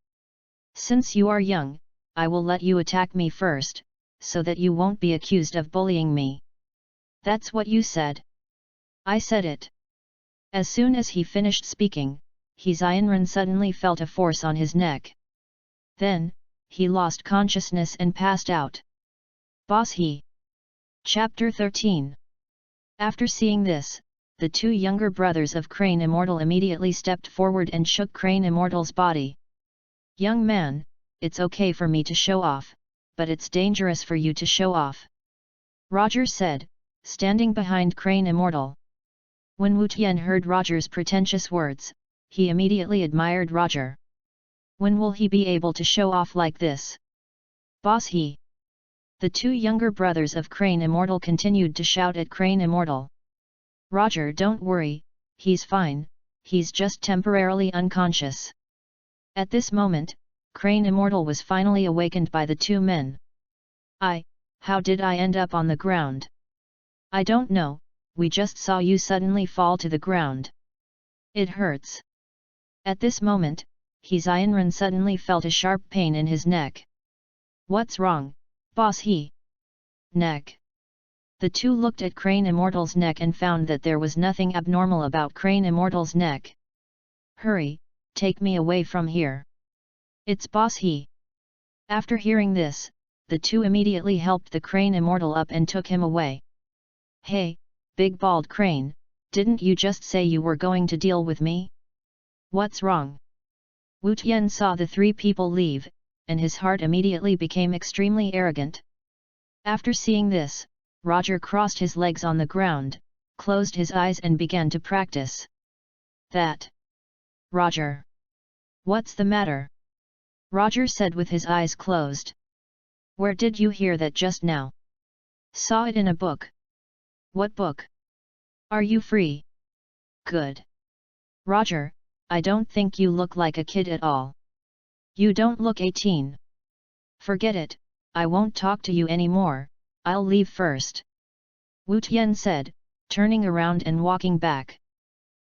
Since you are young, I will let you attack me first, so that you won't be accused of bullying me. That's what you said. I said it. As soon as he finished speaking, Saiyan Red suddenly felt a force on his neck. Then, he lost consciousness and passed out. Boss he. Chapter 13. After seeing this, the two younger brothers of Crane Immortal immediately stepped forward and shook Crane Immortal's body. Young man, it's okay for me to show off, but it's dangerous for you to show off. Roger said, standing behind Crane Immortal. When Wu Tian heard Roger's pretentious words, he immediately admired Roger. When will he be able to show off like this? Boss he. The two younger brothers of Crane Immortal continued to shout at Crane Immortal. Roger, don't worry, he's fine, he's just temporarily unconscious. At this moment, Crane Immortal was finally awakened by the two men. How did I end up on the ground? I don't know, we just saw you suddenly fall to the ground. It hurts. At this moment, Saiyan Red suddenly felt a sharp pain in his neck. What's wrong, boss he? Neck. The two looked at Crane Immortal's neck and found that there was nothing abnormal about Crane Immortal's neck. Hurry, take me away from here. It's boss he. After hearing this, the two immediately helped the Crane Immortal up and took him away. Hey, big bald crane, didn't you just say you were going to deal with me? What's wrong? Wu Tian saw the three people leave, and his heart immediately became extremely arrogant. After seeing this, Roger crossed his legs on the ground, closed his eyes and began to practice. That. Roger. What's the matter? Roger said with his eyes closed. Where did you hear that just now? Saw it in a book. What book? Are you free? Good. Roger, I don't think you look like a kid at all. You don't look 18. Forget it, I won't talk to you anymore, I'll leave first. Wu Tian said, turning around and walking back.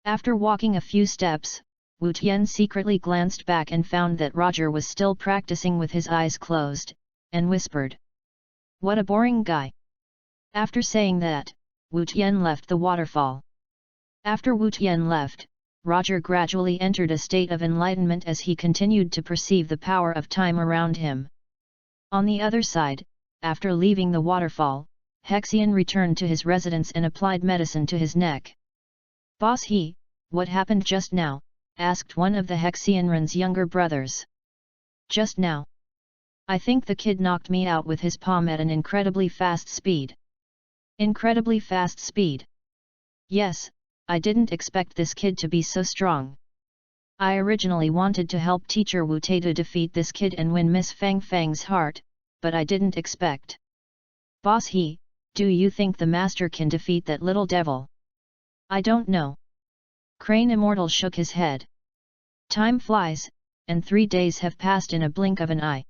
After walking a few steps, Wu Tian secretly glanced back and found that Roger was still practicing with his eyes closed, and whispered. What a boring guy. After saying that, Wu Tian left the waterfall. After Wu Tian left, Roger gradually entered a state of enlightenment as he continued to perceive the power of time around him. On the other side, after leaving the waterfall, Hexian returned to his residence and applied medicine to his neck. Boss what happened just now? Asked one of the Hexianren's younger brothers. Just now? I think the kid knocked me out with his palm at an incredibly fast speed. Incredibly fast speed? Yes, I didn't expect this kid to be so strong. I originally wanted to help teacher Wu Taidu defeat this kid and win Miss Fang Fang's heart, but I didn't expect. Boss do you think the master can defeat that little devil? I don't know. Crane Immortal shook his head. Time flies, and 3 days have passed in a blink of an eye.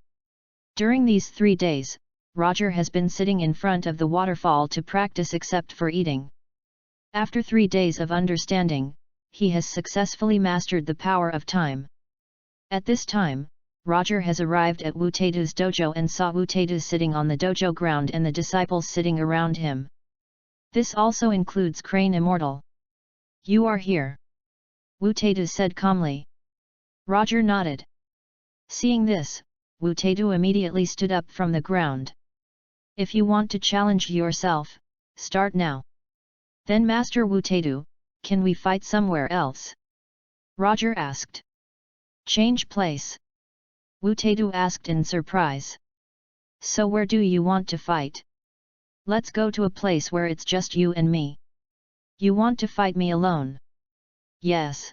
During these 3 days, Roger has been sitting in front of the waterfall to practice except for eating. After 3 days of understanding, he has successfully mastered the power of time. At this time, Roger has arrived at Wu Taidu's dojo and saw Wu Taidu sitting on the dojo ground and the disciples sitting around him. This also includes Crane Immortal. You are here. Wu Taidu said calmly. Roger nodded. Seeing this, Wu Taidu immediately stood up from the ground. If you want to challenge yourself, start now. Then Master Wu Taidu, can we fight somewhere else? Roger asked. Change place. Wu Taidu asked in surprise. So where do you want to fight? Let's go to a place where it's just you and me. You want to fight me alone? Yes.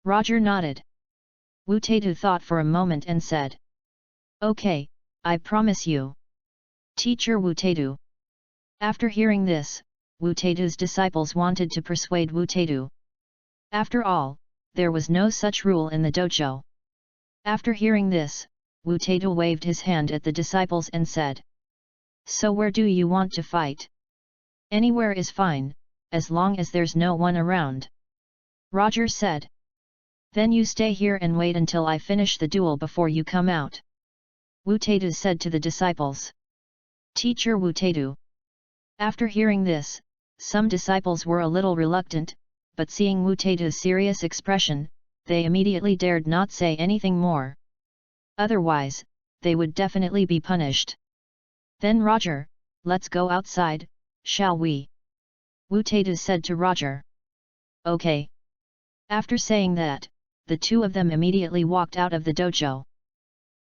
Roger nodded. Wu Taidu thought for a moment and said. Okay, I promise you. Teacher Wu Taidu. After hearing this, Wu Taidu's disciples wanted to persuade Wu Taidu. After all, there was no such rule in the dojo. After hearing this, Wu Taidu waved his hand at the disciples and said. So where do you want to fight? Anywhere is fine, as long as there's no one around. Roger said. Then you stay here and wait until I finish the duel before you come out. Wu Taidu said to the disciples. Teacher Wu Taidu. After hearing this, some disciples were a little reluctant, but seeing Wu Taidu's serious expression, they immediately dared not say anything more. Otherwise, they would definitely be punished. Then Roger, let's go outside, shall we? Wu Taidu said to Roger. Okay. After saying that, the two of them immediately walked out of the dojo.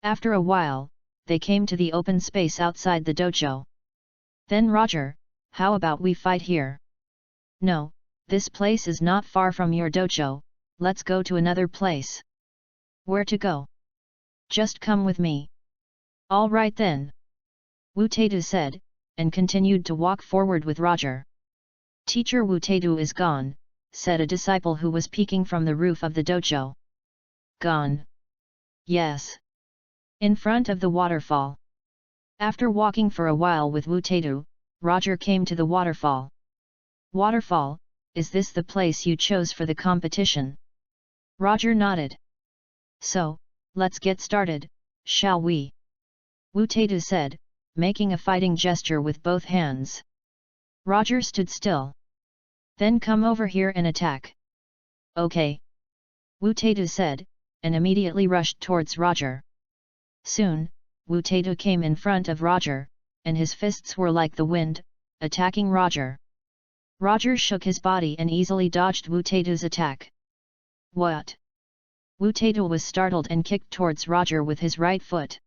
After a while, they came to the open space outside the dojo. Then Roger, how about we fight here? No, this place is not far from your dojo, let's go to another place. Where to go? Just come with me. All right then. Wu Taidu said, and continued to walk forward with Roger. Teacher Wu Taidu is gone, said a disciple who was peeking from the roof of the dojo. Gone? Yes. In front of the waterfall. After walking for a while with Wu Taidu, Roger came to the waterfall. Waterfall, is this the place you chose for the competition? Roger nodded. So, let's get started, shall we? Wu Taidu said, making a fighting gesture with both hands. Roger stood still. Then come over here and attack. Okay. Wu Taidu said, and immediately rushed towards Roger. Soon, Wu Taidu came in front of Roger, and his fists were like the wind, attacking Roger. Roger shook his body and easily dodged Wu Taidu's attack. What? Wu Taidu was startled and kicked towards Roger with his right foot.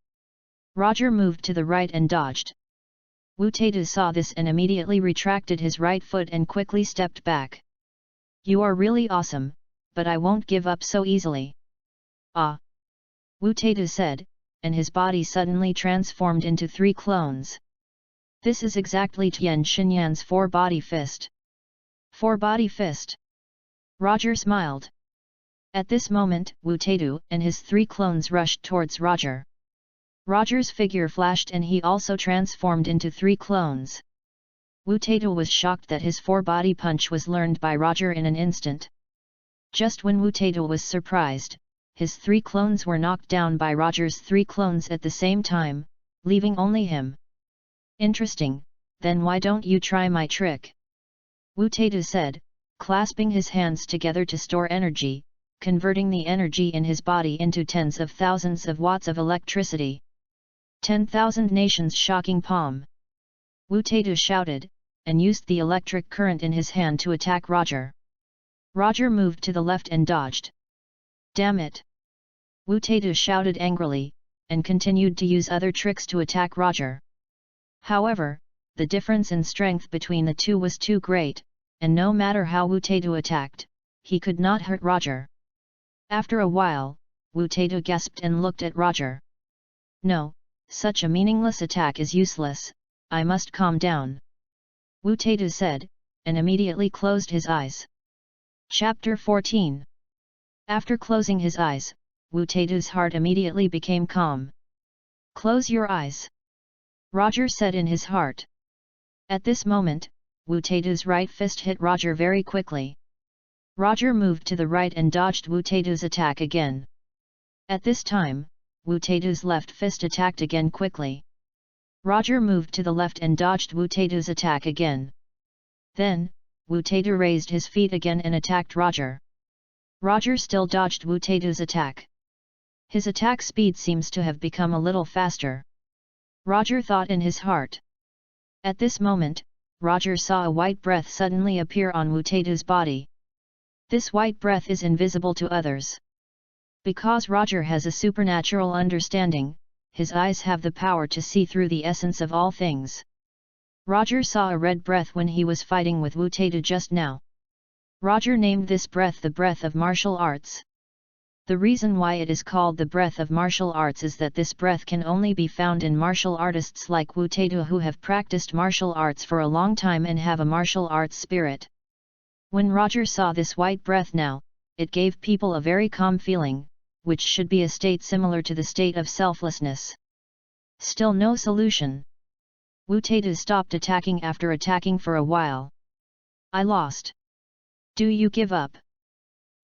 Roger moved to the right and dodged. Wu Taidu saw this and immediately retracted his right foot and quickly stepped back. You are really awesome, but I won't give up so easily. Ah! Wu Taidu said, and his body suddenly transformed into 3 clones. This is exactly Tian Xinyan's 4-body fist. 4-body fist. Roger smiled. At this moment, Wu Taidu and his 3 clones rushed towards Roger. Roger's figure flashed and he also transformed into 3 clones. Wu Taidu was shocked that his 4-body punch was learned by Roger in an instant. Just when Wu Taidu was surprised, his 3 clones were knocked down by Roger's 3 clones at the same time, leaving only him. Interesting, then why don't you try my trick? Wu Taidu said, clasping his hands together to store energy, converting the energy in his body into tens of thousands of watts of electricity. 10,000 nations shocking palm. Wu Taidu shouted, and used the electric current in his hand to attack Roger. Roger moved to the left and dodged. Damn it! Wu Taidu shouted angrily, and continued to use other tricks to attack Roger. However, the difference in strength between the two was too great, and no matter how Wu Taidu attacked, he could not hurt Roger. After a while, Wu Taidu gasped and looked at Roger. No, such a meaningless attack is useless, I must calm down. Wu Taidu said, and immediately closed his eyes. Chapter 14. After closing his eyes, Wu Taidu's heart immediately became calm. Close your eyes, Roger said in his heart. At this moment, Wu Taidu's right fist hit Roger very quickly. Roger moved to the right and dodged Wu Taidu's attack again. At this time, Wu Taidu's left fist attacked again quickly. Roger moved to the left and dodged Wu Taidu's attack again. Then, Wu Taidu raised his feet again and attacked Roger. Roger still dodged Wu Taidu's attack. His attack speed seems to have become a little faster. Roger thought in his heart. At this moment, Roger saw a white breath suddenly appear on Wu Taidu's body. This white breath is invisible to others. Because Roger has a supernatural understanding, his eyes have the power to see through the essence of all things. Roger saw a red breath when he was fighting with Wu Taidu just now. Roger named this breath the breath of martial arts. The reason why it is called the breath of martial arts is that this breath can only be found in martial artists like Wu Taidu who have practiced martial arts for a long time and have a martial arts spirit. When Roger saw this white breath now, it gave people a very calm feeling, which should be a state similar to the state of selflessness. Still no solution. Wu Taidu stopped attacking after attacking for a while. I lost. Do you give up?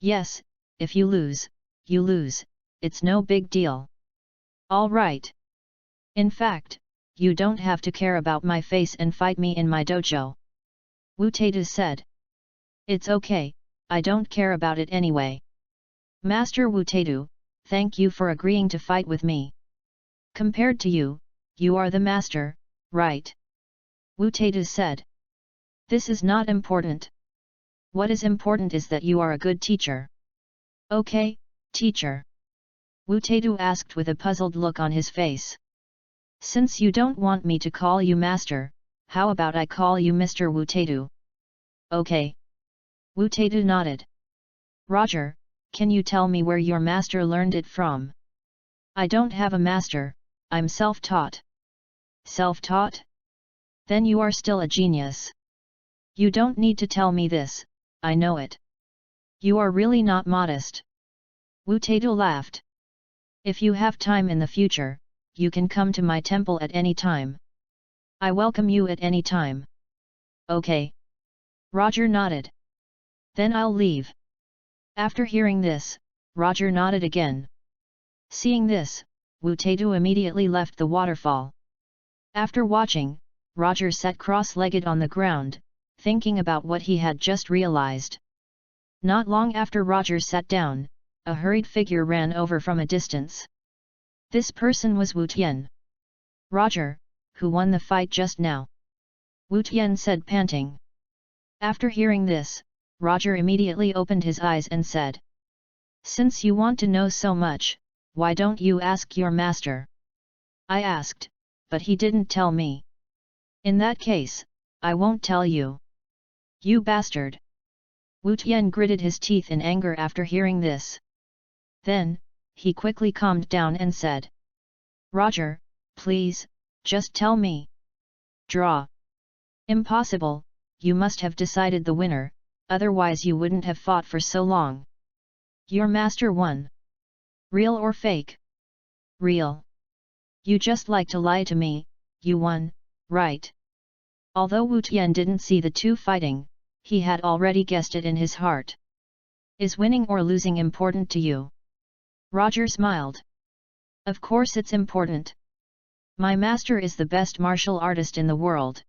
Yes, if you lose, you lose, it's no big deal. All right. In fact, you don't have to care about my face and fight me in my dojo. Wu Taidu said. It's okay, I don't care about it anyway. Master Wu Taidu, thank you for agreeing to fight with me. Compared to you, you are the master, right? Wu Taidu said. This is not important. What is important is that you are a good teacher. Okay, teacher. Wu Taidu asked with a puzzled look on his face. Since you don't want me to call you master, how about I call you Mr. Wu Taidu? Okay. Wu Taidu nodded. Roger, can you tell me where your master learned it from? I don't have a master, I'm self-taught. Self-taught? Then you are still a genius. You don't need to tell me this, I know it. You are really not modest. Wu Taidu laughed. If you have time in the future, you can come to my temple at any time. I welcome you at any time. Okay. Roger nodded. Then I'll leave. After hearing this, Roger nodded again. Seeing this, Wu Taidu immediately left the waterfall. After watching, Roger sat cross-legged on the ground, thinking about what he had just realized. Not long after Roger sat down, a hurried figure ran over from a distance. This person was Wu Tian. Roger, who won the fight just now? Wu Tian said panting. After hearing this, Roger immediately opened his eyes and said. Since you want to know so much, why don't you ask your master? I asked, but he didn't tell me. In that case, I won't tell you. You bastard! Wu Tian gritted his teeth in anger after hearing this. Then, he quickly calmed down and said, Roger, please, just tell me. Draw. Impossible, you must have decided the winner, otherwise you wouldn't have fought for so long. Your master won. Real or fake? Real. You just like to lie to me, you won, right? Although Wu Tian didn't see the two fighting, he had already guessed it in his heart. Is winning or losing important to you? Roger smiled. Of course it's important. My master is the best martial artist in the world.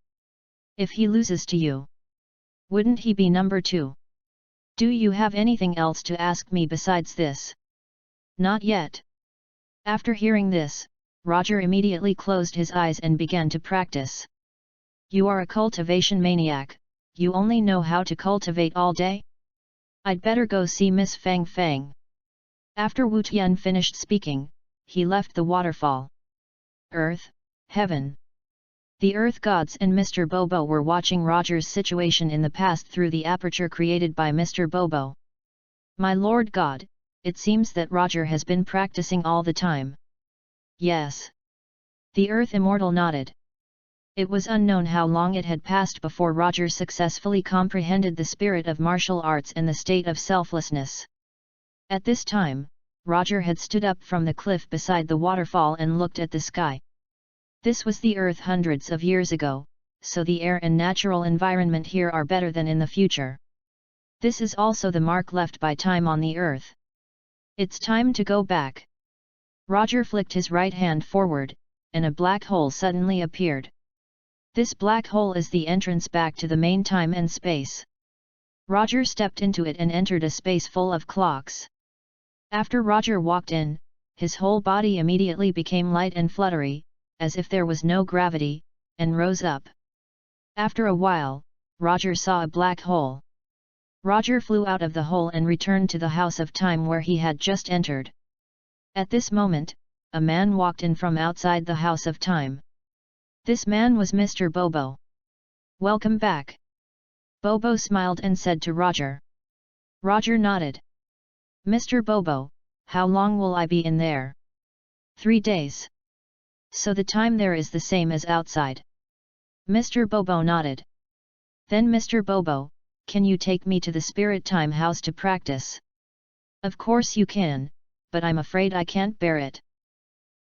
If he loses to you, wouldn't he be number 2? Do you have anything else to ask me besides this? Not yet. After hearing this, Roger immediately closed his eyes and began to practice. You are a cultivation maniac, you only know how to cultivate all day? I'd better go see Miss Fang Fang. After Wu Tian finished speaking, he left the waterfall. Earth, heaven. The Earth Gods and Mr. Bobo were watching Roger's situation in the past through the aperture created by Mr. Bobo. My Lord God, it seems that Roger has been practicing all the time. Yes. The Earth Immortal nodded. It was unknown how long it had passed before Roger successfully comprehended the spirit of martial arts and the state of selflessness. At this time, Roger had stood up from the cliff beside the waterfall and looked at the sky. This was the Earth hundreds of years ago, so the air and natural environment here are better than in the future. This is also the mark left by time on the Earth. It's time to go back. Roger flicked his right hand forward, and a black hole suddenly appeared. This black hole is the entrance back to the main time and space. Roger stepped into it and entered a space full of clocks. After Roger walked in, his whole body immediately became light and fluttery, as if there was no gravity, and rose up. After a while, Roger saw a black hole. Roger flew out of the hole and returned to the House of Time where he had just entered. At this moment, a man walked in from outside the House of Time. This man was Mr. Bobo. Welcome back. Bobo smiled and said to Roger. Roger nodded. Mr. Bobo, how long will I be in there? 3 days. So the time there is the same as outside. Mr. Bobo nodded. Then Mr. Bobo, can you take me to the Spirit Time House to practice? Of course you can, but I'm afraid I can't bear it.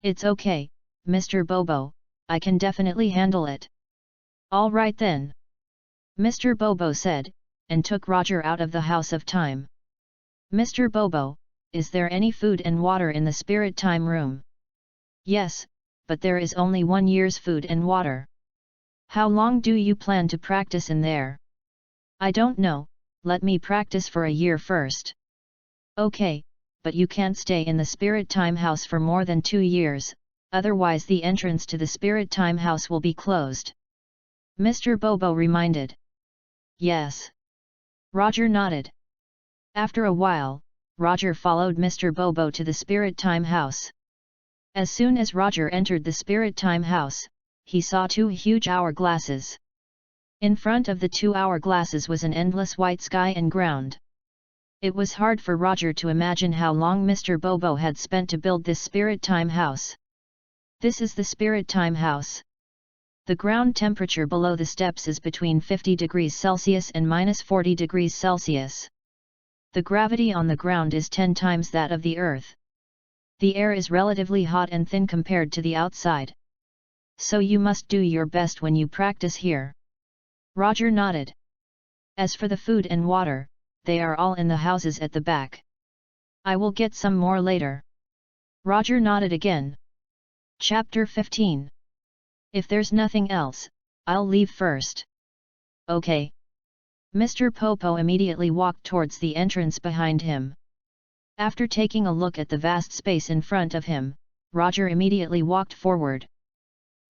It's okay, Mr. Bobo, I can definitely handle it. All right then. Mr. Bobo said, and took Roger out of the House of Time. Mr. Bobo, is there any food and water in the Spirit Time room? Yes, but there is only 1 year's food and water. How long do you plan to practice in there? I don't know, let me practice for a year first. Okay, but you can't stay in the Spirit Time House for more than 2 years, otherwise the entrance to the Spirit Time House will be closed. Mr. Bobo reminded. Yes. Roger nodded. After a while, Roger followed Mr. Bobo to the Spirit Time House. As soon as Roger entered the Spirit Time House, he saw 2 huge hourglasses. In front of the 2 hourglasses was an endless white sky and ground. It was hard for Roger to imagine how long Mr. Bobo had spent to build this Spirit Time House. This is the Spirit Time House. The ground temperature below the steps is between 50 degrees Celsius and -40 degrees Celsius. The gravity on the ground is 10 times that of the Earth. The air is relatively hot and thin compared to the outside. So you must do your best when you practice here. Roger nodded. As for the food and water, they are all in the houses at the back. I will get some more later. Roger nodded again. Chapter 15. If there's nothing else, I'll leave first. Okay. Mr. Popo immediately walked towards the entrance behind him. After taking a look at the vast space in front of him, Roger immediately walked forward.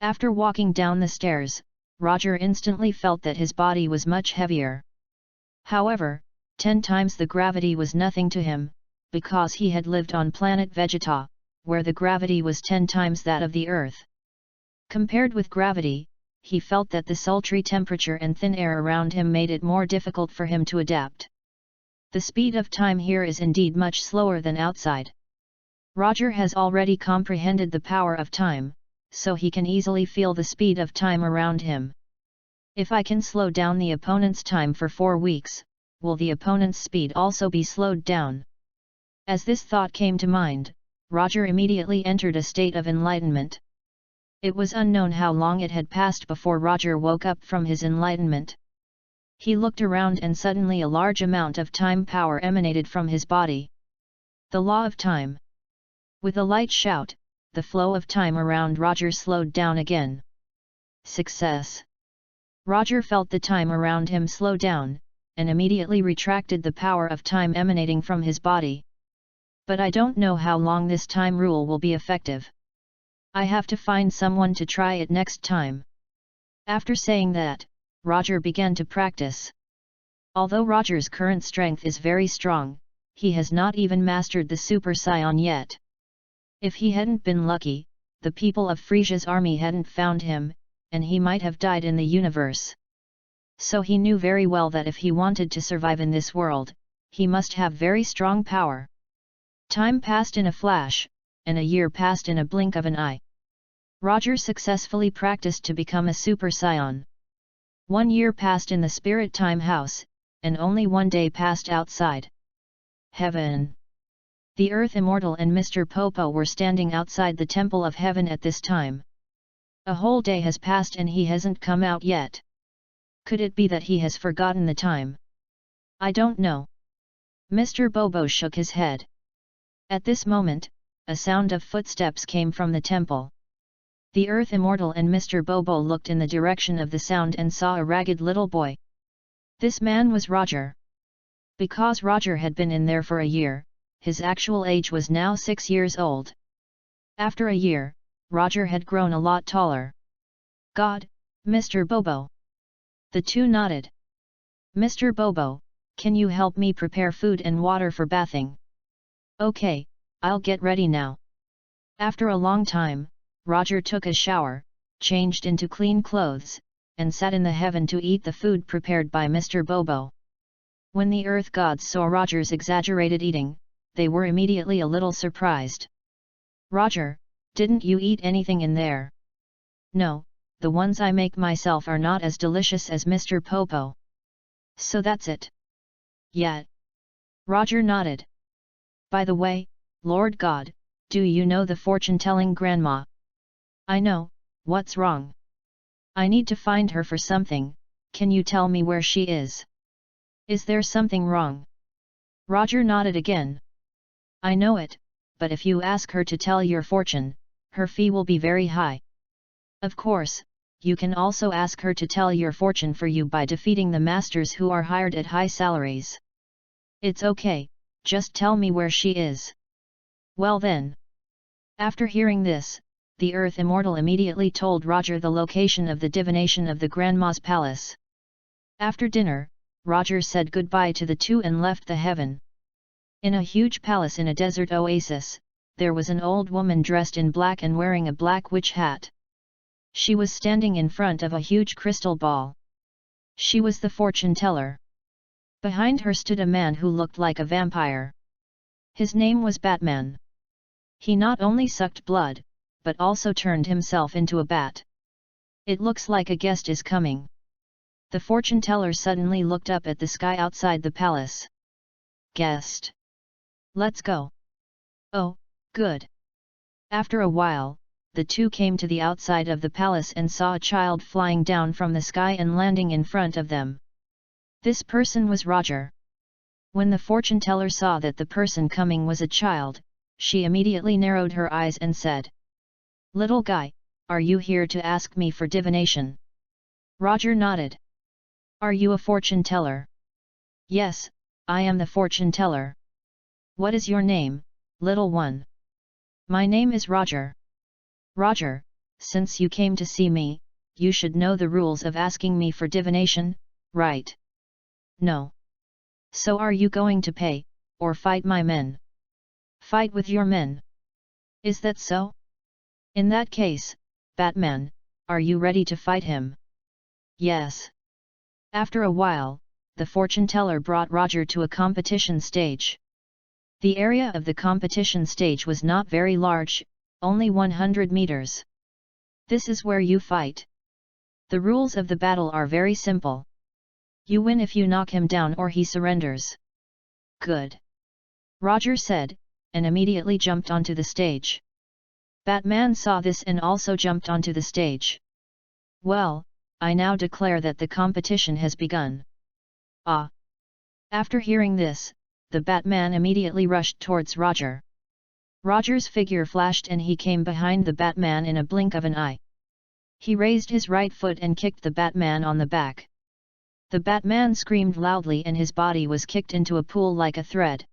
After walking down the stairs, Roger instantly felt that his body was much heavier. However, 10 times the gravity was nothing to him, because he had lived on planet Vegeta, where the gravity was 10 times that of the Earth. Compared with gravity, he felt that the sultry temperature and thin air around him made it more difficult for him to adapt. The speed of time here is indeed much slower than outside. Roger has already comprehended the power of time, so he can easily feel the speed of time around him. If I can slow down the opponent's time for 4 weeks, will the opponent's speed also be slowed down? As this thought came to mind, Roger immediately entered a state of enlightenment. It was unknown how long it had passed before Roger woke up from his enlightenment. He looked around and suddenly a large amount of time power emanated from his body. The law of time. With a light shout, the flow of time around Roger slowed down again. Success! Roger felt the time around him slow down, and immediately retracted the power of time emanating from his body. But I don't know how long this time rule will be effective. I have to find someone to try it next time. After saying that, Roger began to practice. Although Roger's current strength is very strong, he has not even mastered the Super Saiyan yet. If he hadn't been lucky, the people of Frieza's army hadn't found him, and he might have died in the universe. So he knew very well that if he wanted to survive in this world, he must have very strong power. Time passed in a flash, and a year passed in a blink of an eye. Roger successfully practiced to become a Super Saiyan. 1 year passed in the Spirit Time House, and only 1 day passed outside Heaven. The Earth Immortal and Mr. Popo were standing outside the Temple of Heaven at this time. A whole day has passed and he hasn't come out yet. Could it be that he has forgotten the time? I don't know. Mr. Bobo shook his head. At this moment, a sound of footsteps came from the temple. The Earth Immortal and Mr. Bobo looked in the direction of the sound and saw a ragged little boy. This man was Roger. Because Roger had been in there for a year, his actual age was now 6 years old. After a year, Roger had grown a lot taller. God, Mr. Bobo. The two nodded. Mr. Bobo, can you help me prepare food and water for bathing? Okay, I'll get ready now. After a long time, Roger took a shower, changed into clean clothes, and sat in the heaven to eat the food prepared by Mr. Bobo. When the Earth gods saw Roger's exaggerated eating, they were immediately a little surprised. Roger, didn't you eat anything in there? No, the ones I make myself are not as delicious as Mr. Popo. So that's it? Yeah. Roger nodded. By the way, Lord God, do you know the fortune-telling grandma? I know, what's wrong? I need to find her for something, can you tell me where she is? Is there something wrong? Roger nodded again. I know it, but if you ask her to tell your fortune, her fee will be very high. Of course, you can also ask her to tell your fortune for you by defeating the masters who are hired at high salaries. It's okay, just tell me where she is. Well then. After hearing this, the Earth Immortal immediately told Roger the location of the divination of the Grandma's palace. After dinner, Roger said goodbye to the two and left the heaven. In a huge palace in a desert oasis, there was an old woman dressed in black and wearing a black witch hat. She was standing in front of a huge crystal ball. She was the fortune teller. Behind her stood a man who looked like a vampire. His name was Batman. He not only sucked blood, but also turned himself into a bat. It looks like a guest is coming. The fortune teller suddenly looked up at the sky outside the palace. Guest. Let's go. Oh, good. After a while, the two came to the outside of the palace and saw a child flying down from the sky and landing in front of them. This person was Roger. When the fortune teller saw that the person coming was a child, she immediately narrowed her eyes and said, "Little guy, are you here to ask me for divination?" Roger nodded. "Are you a fortune teller?" "Yes, I am the fortune teller." "What is your name, little one?" "My name is Roger." "Roger, since you came to see me, you should know the rules of asking me for divination, right?" "No." "So are you going to pay, or fight my men?" "Fight with your men." "Is that so? In that case, Batman, are you ready to fight him? Yes. After a while, the fortune teller brought Roger to a competition stage. The area of the competition stage was not very large, only 100 meters. This is where you fight. The rules of the battle are very simple. You win if you knock him down or he surrenders. Good. Roger said, and immediately jumped onto the stage. Batman saw this and also jumped onto the stage. Well, I now declare that the competition has begun. Ah! After hearing this, the Batman immediately rushed towards Roger. Roger's figure flashed and he came behind the Batman in a blink of an eye. He raised his right foot and kicked the Batman on the back. The Batman screamed loudly and his body was kicked into a pool like a thread.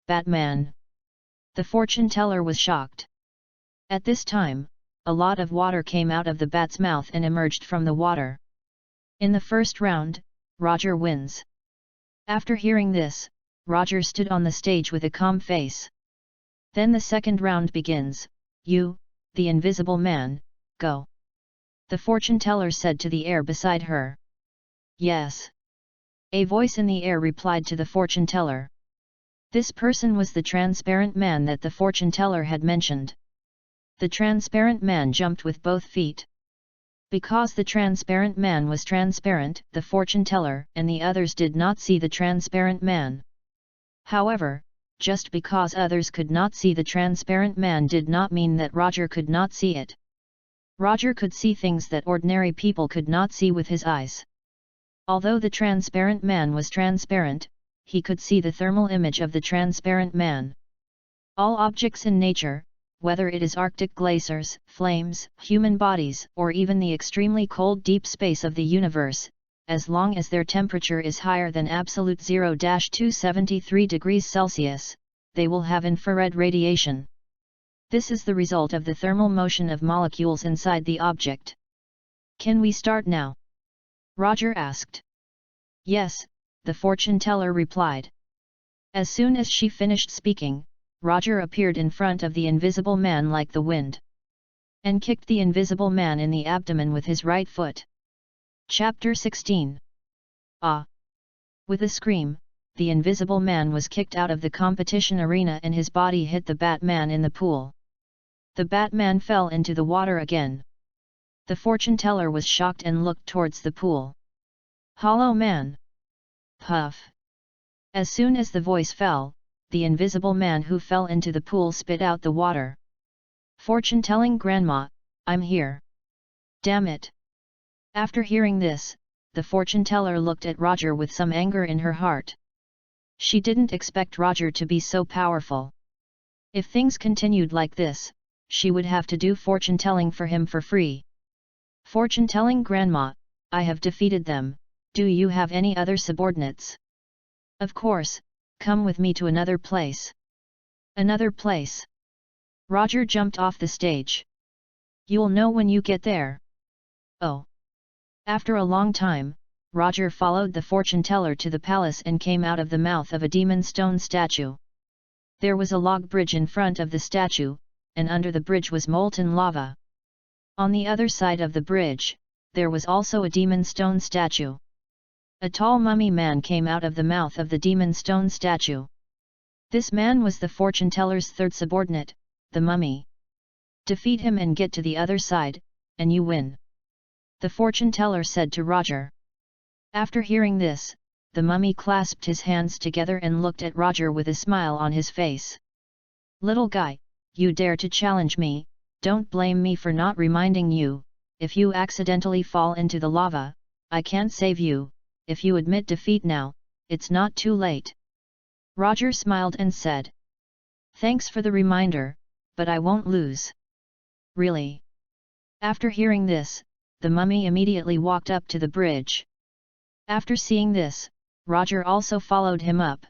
Batman! The fortune teller was shocked. At this time, a lot of water came out of the bat's mouth and emerged from the water. In the first round, Roger wins. After hearing this, Roger stood on the stage with a calm face. Then the second round begins. You, the invisible man, go. The fortune teller said to the air beside her. Yes. A voice in the air replied to the fortune teller. This person was the transparent man that the fortune teller had mentioned. The transparent man jumped with both feet. Because the transparent man was transparent, the fortune teller and the others did not see the transparent man. However, just because others could not see the transparent man did not mean that Roger could not see it. Roger could see things that ordinary people could not see with his eyes. Although the transparent man was transparent, he could see the thermal image of the transparent man. All objects in nature, whether it is Arctic glaciers, flames, human bodies, or even the extremely cold deep space of the universe, as long as their temperature is higher than absolute 0-273 degrees Celsius, they will have infrared radiation. This is the result of the thermal motion of molecules inside the object. Can we start now? Roger asked. Yes, the fortune teller replied. As soon as she finished speaking, Roger appeared in front of the invisible man like the wind, and kicked the invisible man in the abdomen with his right foot. Chapter 16. Ah! With a scream, the invisible man was kicked out of the competition arena and his body hit the Batman in the pool. The Batman fell into the water again. The fortune teller was shocked and looked towards the pool. Hollow man! Puff! As soon as the voice fell, the invisible man who fell into the pool spit out the water. Fortune-telling grandma, I'm here. Damn it! After hearing this, the fortune-teller looked at Roger with some anger in her heart. She didn't expect Roger to be so powerful. If things continued like this, she would have to do fortune-telling for him for free. Fortune-telling grandma, I have defeated them, do you have any other subordinates? Of course, come with me to another place. Another place? Roger jumped off the stage. You'll know when you get there. Oh. After a long time, Roger followed the fortune teller to the palace and came out of the mouth of a demon stone statue. There was a log bridge in front of the statue, and under the bridge was molten lava. On the other side of the bridge, there was also a demon stone statue. A tall mummy man came out of the mouth of the demon stone statue. This man was the fortune teller's third subordinate, the mummy. Defeat him and get to the other side, and you win. The fortune teller said to Roger. After hearing this, the mummy clasped his hands together and looked at Roger with a smile on his face. Little guy, you dare to challenge me, don't blame me for not reminding you, if you accidentally fall into the lava, I can't save you, if you admit defeat now, it's not too late. Roger smiled and said. Thanks for the reminder, but I won't lose. Really? After hearing this, the mummy immediately walked up to the bridge. After seeing this, Roger also followed him up.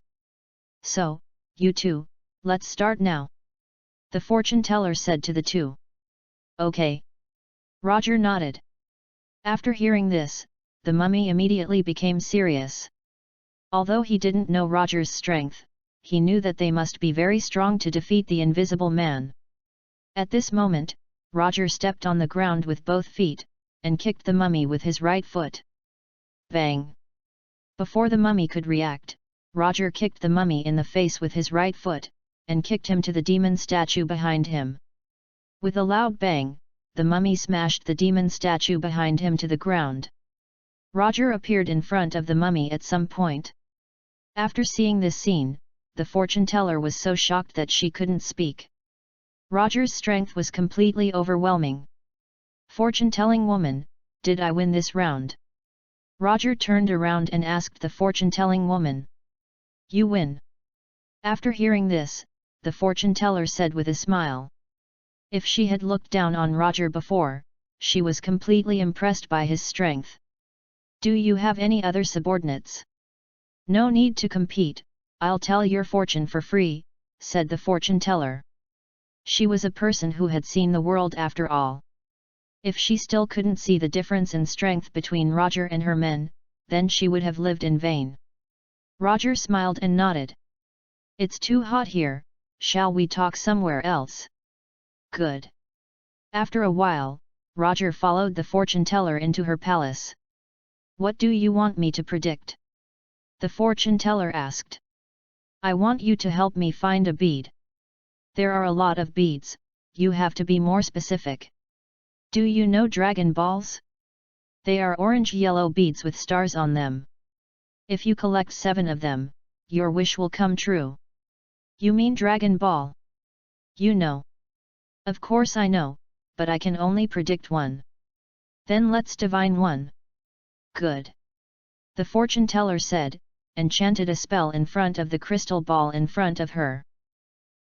So, you two, let's start now. The fortune teller said to the two. Okay. Roger nodded. After hearing this, the mummy immediately became serious. Although he didn't know Roger's strength, he knew that they must be very strong to defeat the invisible man. At this moment, Roger stepped on the ground with both feet, and kicked the mummy with his right foot. Bang! Before the mummy could react, Roger kicked the mummy in the face with his right foot, and kicked him to the demon statue behind him. With a loud bang, the mummy smashed the demon statue behind him to the ground. Roger appeared in front of the mummy at some point. After seeing this scene, the fortune teller was so shocked that she couldn't speak. Roger's strength was completely overwhelming. Fortune-telling woman, did I win this round? Roger turned around and asked the fortune-telling woman. You win. After hearing this, the fortune teller said with a smile. If she had looked down on Roger before, she was completely impressed by his strength. Do you have any other subordinates? No need to compete, I'll tell your fortune for free, said the fortune teller. She was a person who had seen the world after all. If she still couldn't see the difference in strength between Roger and her men, then she would have lived in vain. Roger smiled and nodded. It's too hot here, shall we talk somewhere else? Good. After a while, Roger followed the fortune teller into her palace. What do you want me to predict? The fortune teller asked. I want you to help me find a bead. There are a lot of beads, you have to be more specific. Do you know Dragon Balls? They are orange-yellow beads with stars on them. If you collect 7 of them, your wish will come true. You mean Dragon Ball? You know. Of course I know, but I can only predict one. Then let's divine one. Good. The fortune teller said, and chanted a spell in front of the crystal ball in front of her.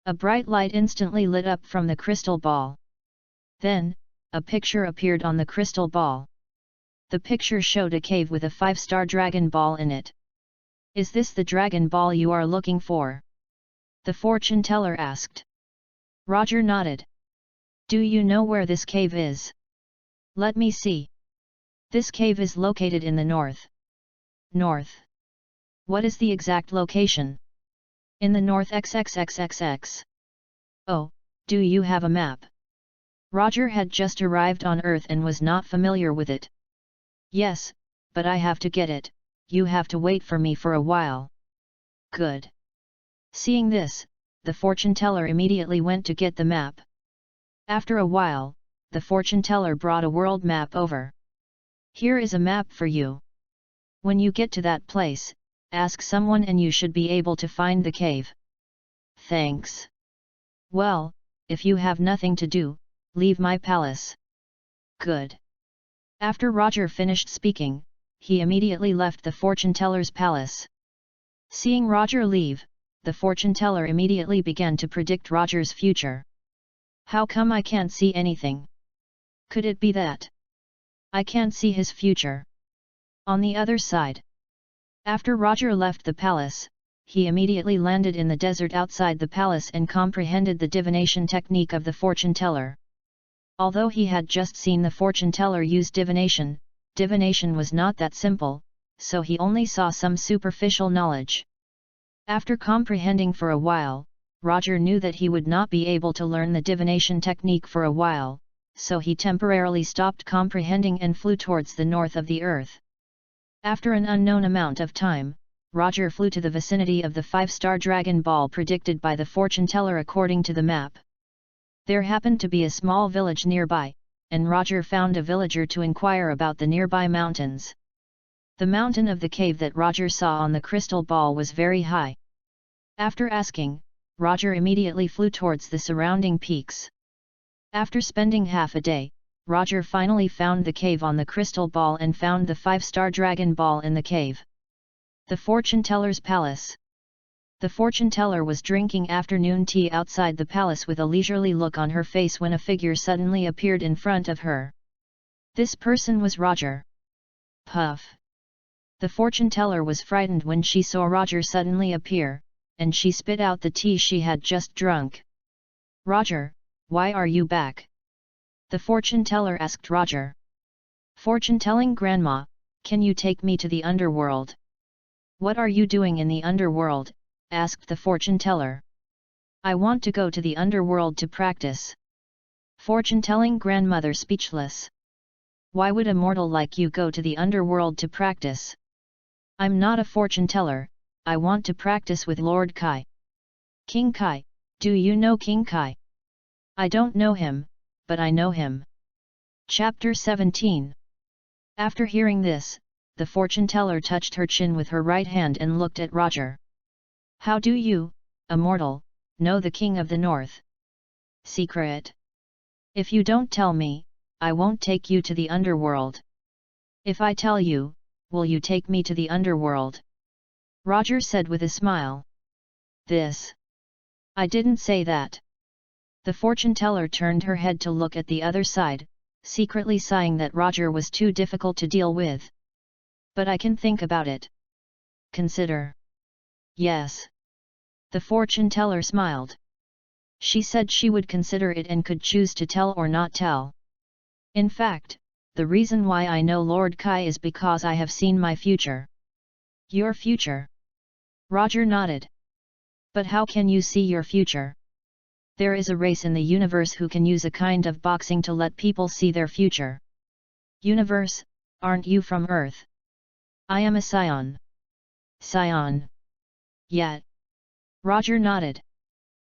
A bright light instantly lit up from the crystal ball. Then, a picture appeared on the crystal ball. The picture showed a cave with a 5-star Dragon Ball in it. Is this the Dragon Ball you are looking for? The fortune teller asked. Roger nodded. Do you know where this cave is? Let me see. This cave is located in the north. North. What is the exact location? In the north XXXXX. Oh, do you have a map? Roger had just arrived on Earth and was not familiar with it. Yes, but I have to get it, you have to wait for me for a while. Good. Seeing this, the fortune teller immediately went to get the map. After a while, the fortune teller brought a world map over. Here is a map for you. When you get to that place, ask someone and you should be able to find the cave. Thanks. Well, if you have nothing to do, leave my palace. Good. After Roger finished speaking, he immediately left the fortune teller's palace. Seeing Roger leave, the fortune teller immediately began to predict Roger's future. How come I can't see anything? Could it be that I can't see his future? On the other side. After Roger left the palace, he immediately landed in the desert outside the palace and comprehended the divination technique of the fortune teller. Although he had just seen the fortune teller use divination, divination was not that simple, so he only saw some superficial knowledge. After comprehending for a while, Roger knew that he would not be able to learn the divination technique for a while, so he temporarily stopped comprehending and flew towards the north of the earth. After an unknown amount of time, Roger flew to the vicinity of the 5-star Dragon Ball predicted by the fortune teller according to the map. There happened to be a small village nearby, and Roger found a villager to inquire about the nearby mountains. The mountain of the cave that Roger saw on the crystal ball was very high. After asking, Roger immediately flew towards the surrounding peaks. After spending half a day, Roger finally found the cave on the crystal ball and found the 5-star Dragon Ball in the cave. The fortune teller's palace. The fortune teller was drinking afternoon tea outside the palace with a leisurely look on her face when a figure suddenly appeared in front of her. This person was Roger. Puff. The fortune teller was frightened when she saw Roger suddenly appear, and she spit out the tea she had just drunk. Roger, why are you back? The fortune teller asked Roger. Fortune-telling grandma, can you take me to the underworld? What are you doing in the underworld? Asked the fortune teller. I want to go to the underworld to practice. Fortune-telling grandmother speechless. Why would a mortal like you go to the underworld to practice? I'm not a fortune-teller, I want to practice with Lord Kai. King Kai, do you know King Kai? I don't know him, but I know him. Chapter 17. After hearing this, the fortune-teller touched her chin with her right hand and looked at Roger. How do you, a mortal, know the King of the North? Secret. If you don't tell me, I won't take you to the underworld. If I tell you, will you take me to the underworld? Roger said with a smile. This. I didn't say that. The fortune-teller turned her head to look at the other side, secretly sighing that Roger was too difficult to deal with. But I can think about it. Consider. Yes. The fortune-teller smiled. She said she would consider it and could choose to tell or not tell. In fact, the reason why I know Lord Kai is because I have seen my future. Your future? Roger nodded. But how can you see your future? There is a race in the universe who can use a kind of boxing to let people see their future. Universe, aren't you from Earth? I am a Saiyan. Saiyan. Yet. Roger nodded.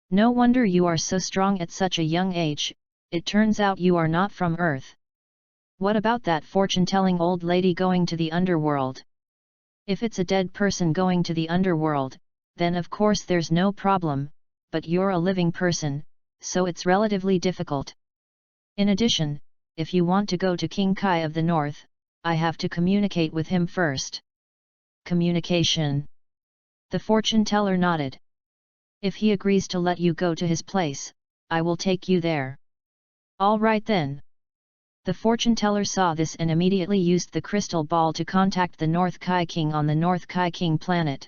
No wonder you are so strong at such a young age, it turns out you are not from Earth. What about that fortune-telling old lady going to the underworld? If it's a dead person going to the underworld, then of course there's no problem, but you're a living person, so it's relatively difficult. In addition, if you want to go to King Kai of the North, I have to communicate with him first. Communication. The fortune-teller nodded. If he agrees to let you go to his place, I will take you there. All right then. The fortune-teller saw this and immediately used the crystal ball to contact the North Kai King on the North Kai King planet.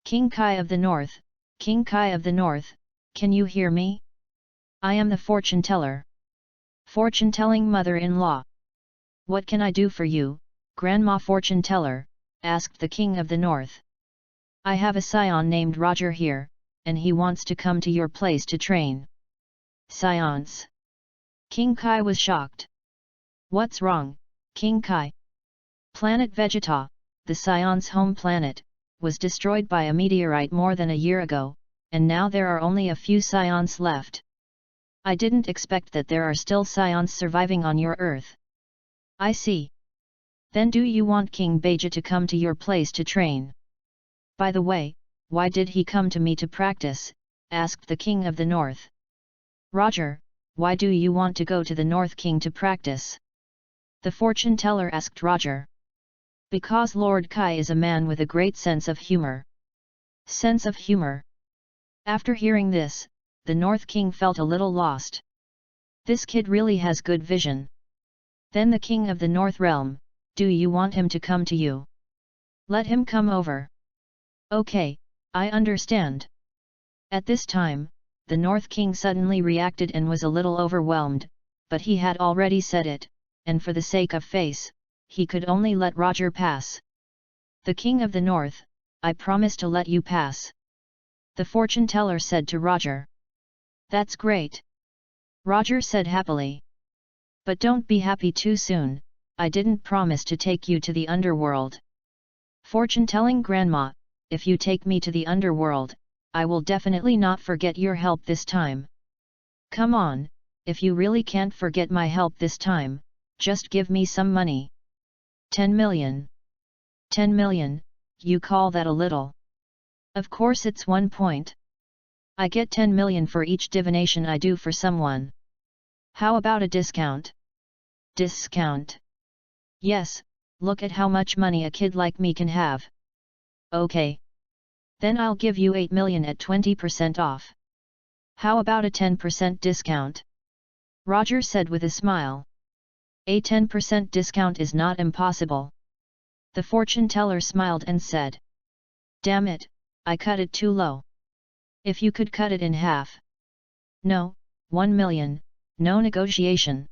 King Kai of the North, King Kai of the North, can you hear me? I am the fortune-teller. Fortune-telling mother-in-law. What can I do for you, Grandma Fortune-teller? Asked the King of the North. I have a Saiyan named Roger here, and he wants to come to your place to train. Saiyans. King Kai was shocked. What's wrong, King Kai? Planet Vegeta, the Saiyans' home planet, was destroyed by a meteorite more than a year ago, and now there are only a few Saiyans left. I didn't expect that there are still Saiyans surviving on your Earth. I see. Then do you want King Beja to come to your place to train? By the way, why did he come to me to practice? Asked the King of the North. Roger, why do you want to go to the North King to practice? The fortune-teller asked Roger. Because Lord Kai is a man with a great sense of humor. Sense of humor. After hearing this, the North King felt a little lost. This kid really has good vision. Then the King of the North Realm, do you want him to come to you? Let him come over. Okay, I understand. At this time, the North King suddenly reacted and was a little overwhelmed, but he had already said it, and for the sake of face, he could only let Roger pass. The King of the North, I promise to let you pass. The fortune-teller said to Roger. That's great. Roger said happily. But don't be happy too soon, I didn't promise to take you to the underworld. Fortune-telling grandma, if you take me to the underworld, I will definitely not forget your help this time. Come on, if you really can't forget my help this time, just give me some money. 10 million. 10 million, you call that a little? Of course it's 1 point. I get 10 million for each divination I do for someone. How about a discount? Discount? Yes, look at how much money a kid like me can have. Okay. Then I'll give you 8 million at 20% off. How about a 10% discount? Roger said with a smile. A 10% discount is not impossible. The fortune-teller smiled and said. Damn it, I cut it too low. If you could cut it in half. No, 1 million, no negotiation.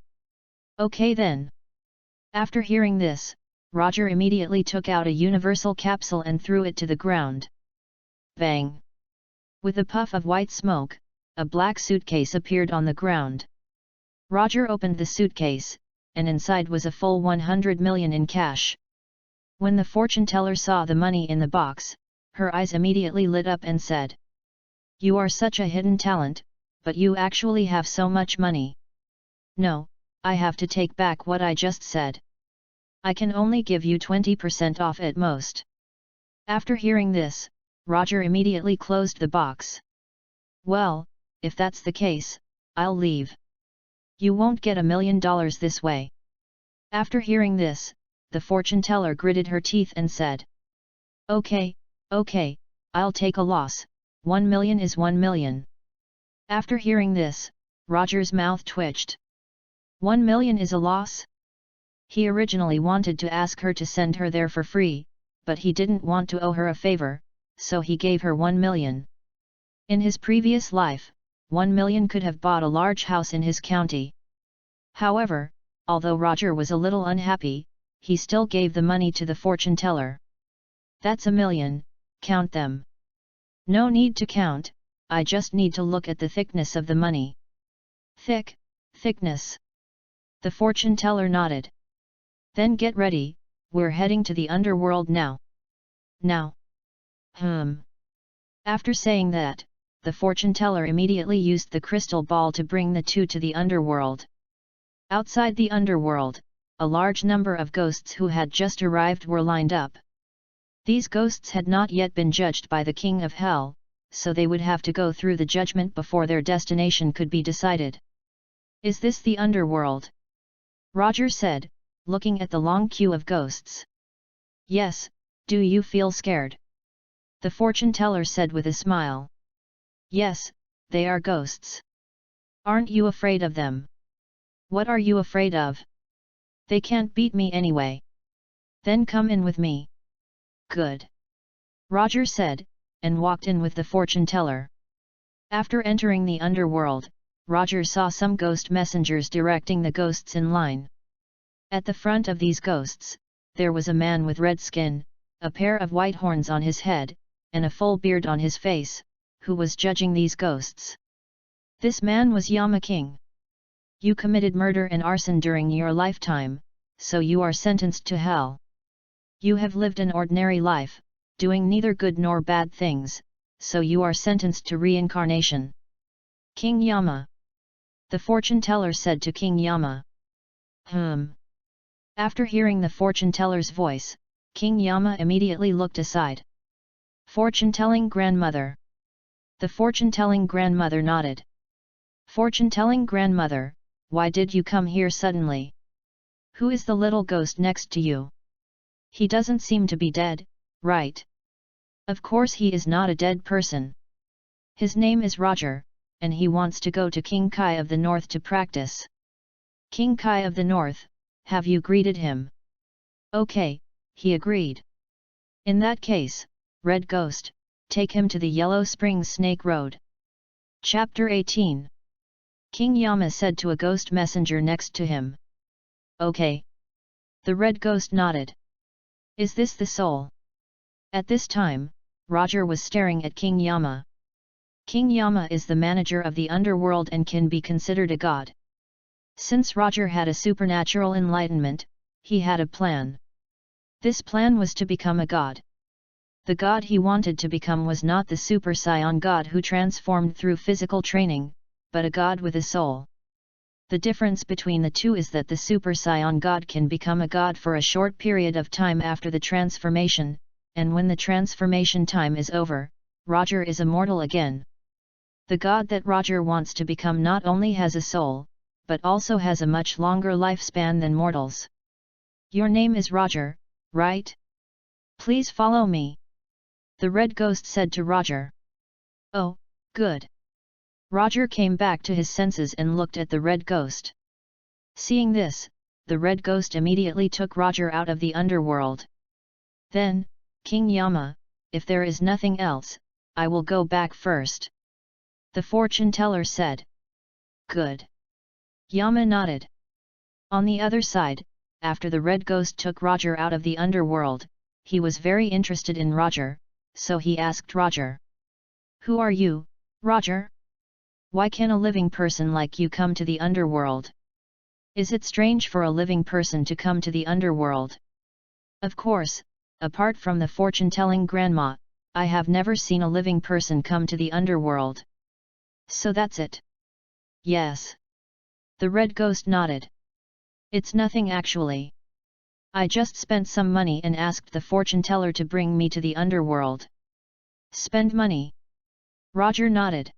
Okay then. After hearing this, Roger immediately took out a universal capsule and threw it to the ground. Bang! With a puff of white smoke, a black suitcase appeared on the ground. Roger opened the suitcase, and inside was a full 100 million in cash. When the fortune teller saw the money in the box, her eyes immediately lit up and said, "You are such a hidden talent, but you actually have so much money." "No, I have to take back what I just said. I can only give you 20% off at most." After hearing this, Roger immediately closed the box. "Well, if that's the case, I'll leave. You won't get $1 million this way." After hearing this, the fortune teller gritted her teeth and said, Okay, I'll take a loss, 1 million is 1 million. After hearing this, Roger's mouth twitched. 1 million is a loss? He originally wanted to ask her to send her there for free, but he didn't want to owe her a favor, so he gave her 1 million. In his previous life, 1 million could have bought a large house in his county. However, although Roger was a little unhappy, he still gave the money to the fortune teller. "That's $1 million, count them." "No need to count, I just need to look at the thickness of the money." Thickness. The fortune teller nodded. "Then get ready, we're heading to the underworld now." "Now?" After saying that, the fortune teller immediately used the crystal ball to bring the two to the underworld. Outside the underworld, a large number of ghosts who had just arrived were lined up. These ghosts had not yet been judged by the King of Hell, so they would have to go through the judgment before their destination could be decided. "Is this the underworld?" Roger said, looking at the long queue of ghosts. "Yes, do you feel scared?" The fortune teller said with a smile. "Yes, they are ghosts. Aren't you afraid of them?" "What are you afraid of?" "They can't beat me anyway." "Then come in with me." "Good," Roger said, and walked in with the fortune teller. After entering the underworld, Roger saw some ghost messengers directing the ghosts in line. At the front of these ghosts, there was a man with red skin, a pair of white horns on his head, and a full beard on his face, who was judging these ghosts. This man was Yama King. "You committed murder and arson during your lifetime, so you are sentenced to hell. You have lived an ordinary life, doing neither good nor bad things, so you are sentenced to reincarnation." "King Yama," the fortune teller said to King Yama. After hearing the fortune teller's voice, King Yama immediately looked aside. "Fortune-telling grandmother." The fortune-telling grandmother nodded. "Fortune-telling grandmother, why did you come here suddenly? Who is the little ghost next to you? He doesn't seem to be dead, right?" "Of course he is not a dead person. His name is Roger, and he wants to go to King Kai of the North to practice." "King Kai of the North, have you greeted him?" "Okay," he agreed. "In that case, Red Ghost, take him to the Yellow Springs Snake Road." Chapter 18. King Yama said to a ghost messenger next to him. "Okay." The Red Ghost nodded. "Is this the soul?" At this time, Roger was staring at King Yama. King Yama is the manager of the underworld and can be considered a god. Since Roger had a supernatural enlightenment, he had a plan. This plan was to become a god. The god he wanted to become was not the Super Saiyan God who transformed through physical training, but a god with a soul. The difference between the two is that the Super Saiyan God can become a god for a short period of time after the transformation, and when the transformation time is over, Roger is immortal again. The god that Roger wants to become not only has a soul, but also has a much longer lifespan than mortals. "Your name is Roger, right? Please follow me," the Red Ghost said to Roger. "Oh, good." Roger came back to his senses and looked at the Red Ghost. Seeing this, the Red Ghost immediately took Roger out of the underworld. Then, "King Yama, if there is nothing else, I will go back first," the fortune teller said. "Good." Yama nodded. On the other side, after the Red Ghost took Roger out of the underworld, he was very interested in Roger, so he asked Roger. "Who are you, Roger? Why can a living person like you come to the underworld?" Is it strange for a living person to come to the underworld? Of course, apart from the fortune-telling grandma, I have never seen a living person come to the underworld. So that's it? Yes. The red ghost nodded. It's nothing actually. I just spent some money and asked the fortune-teller to bring me to the underworld. Spend money? Roger nodded.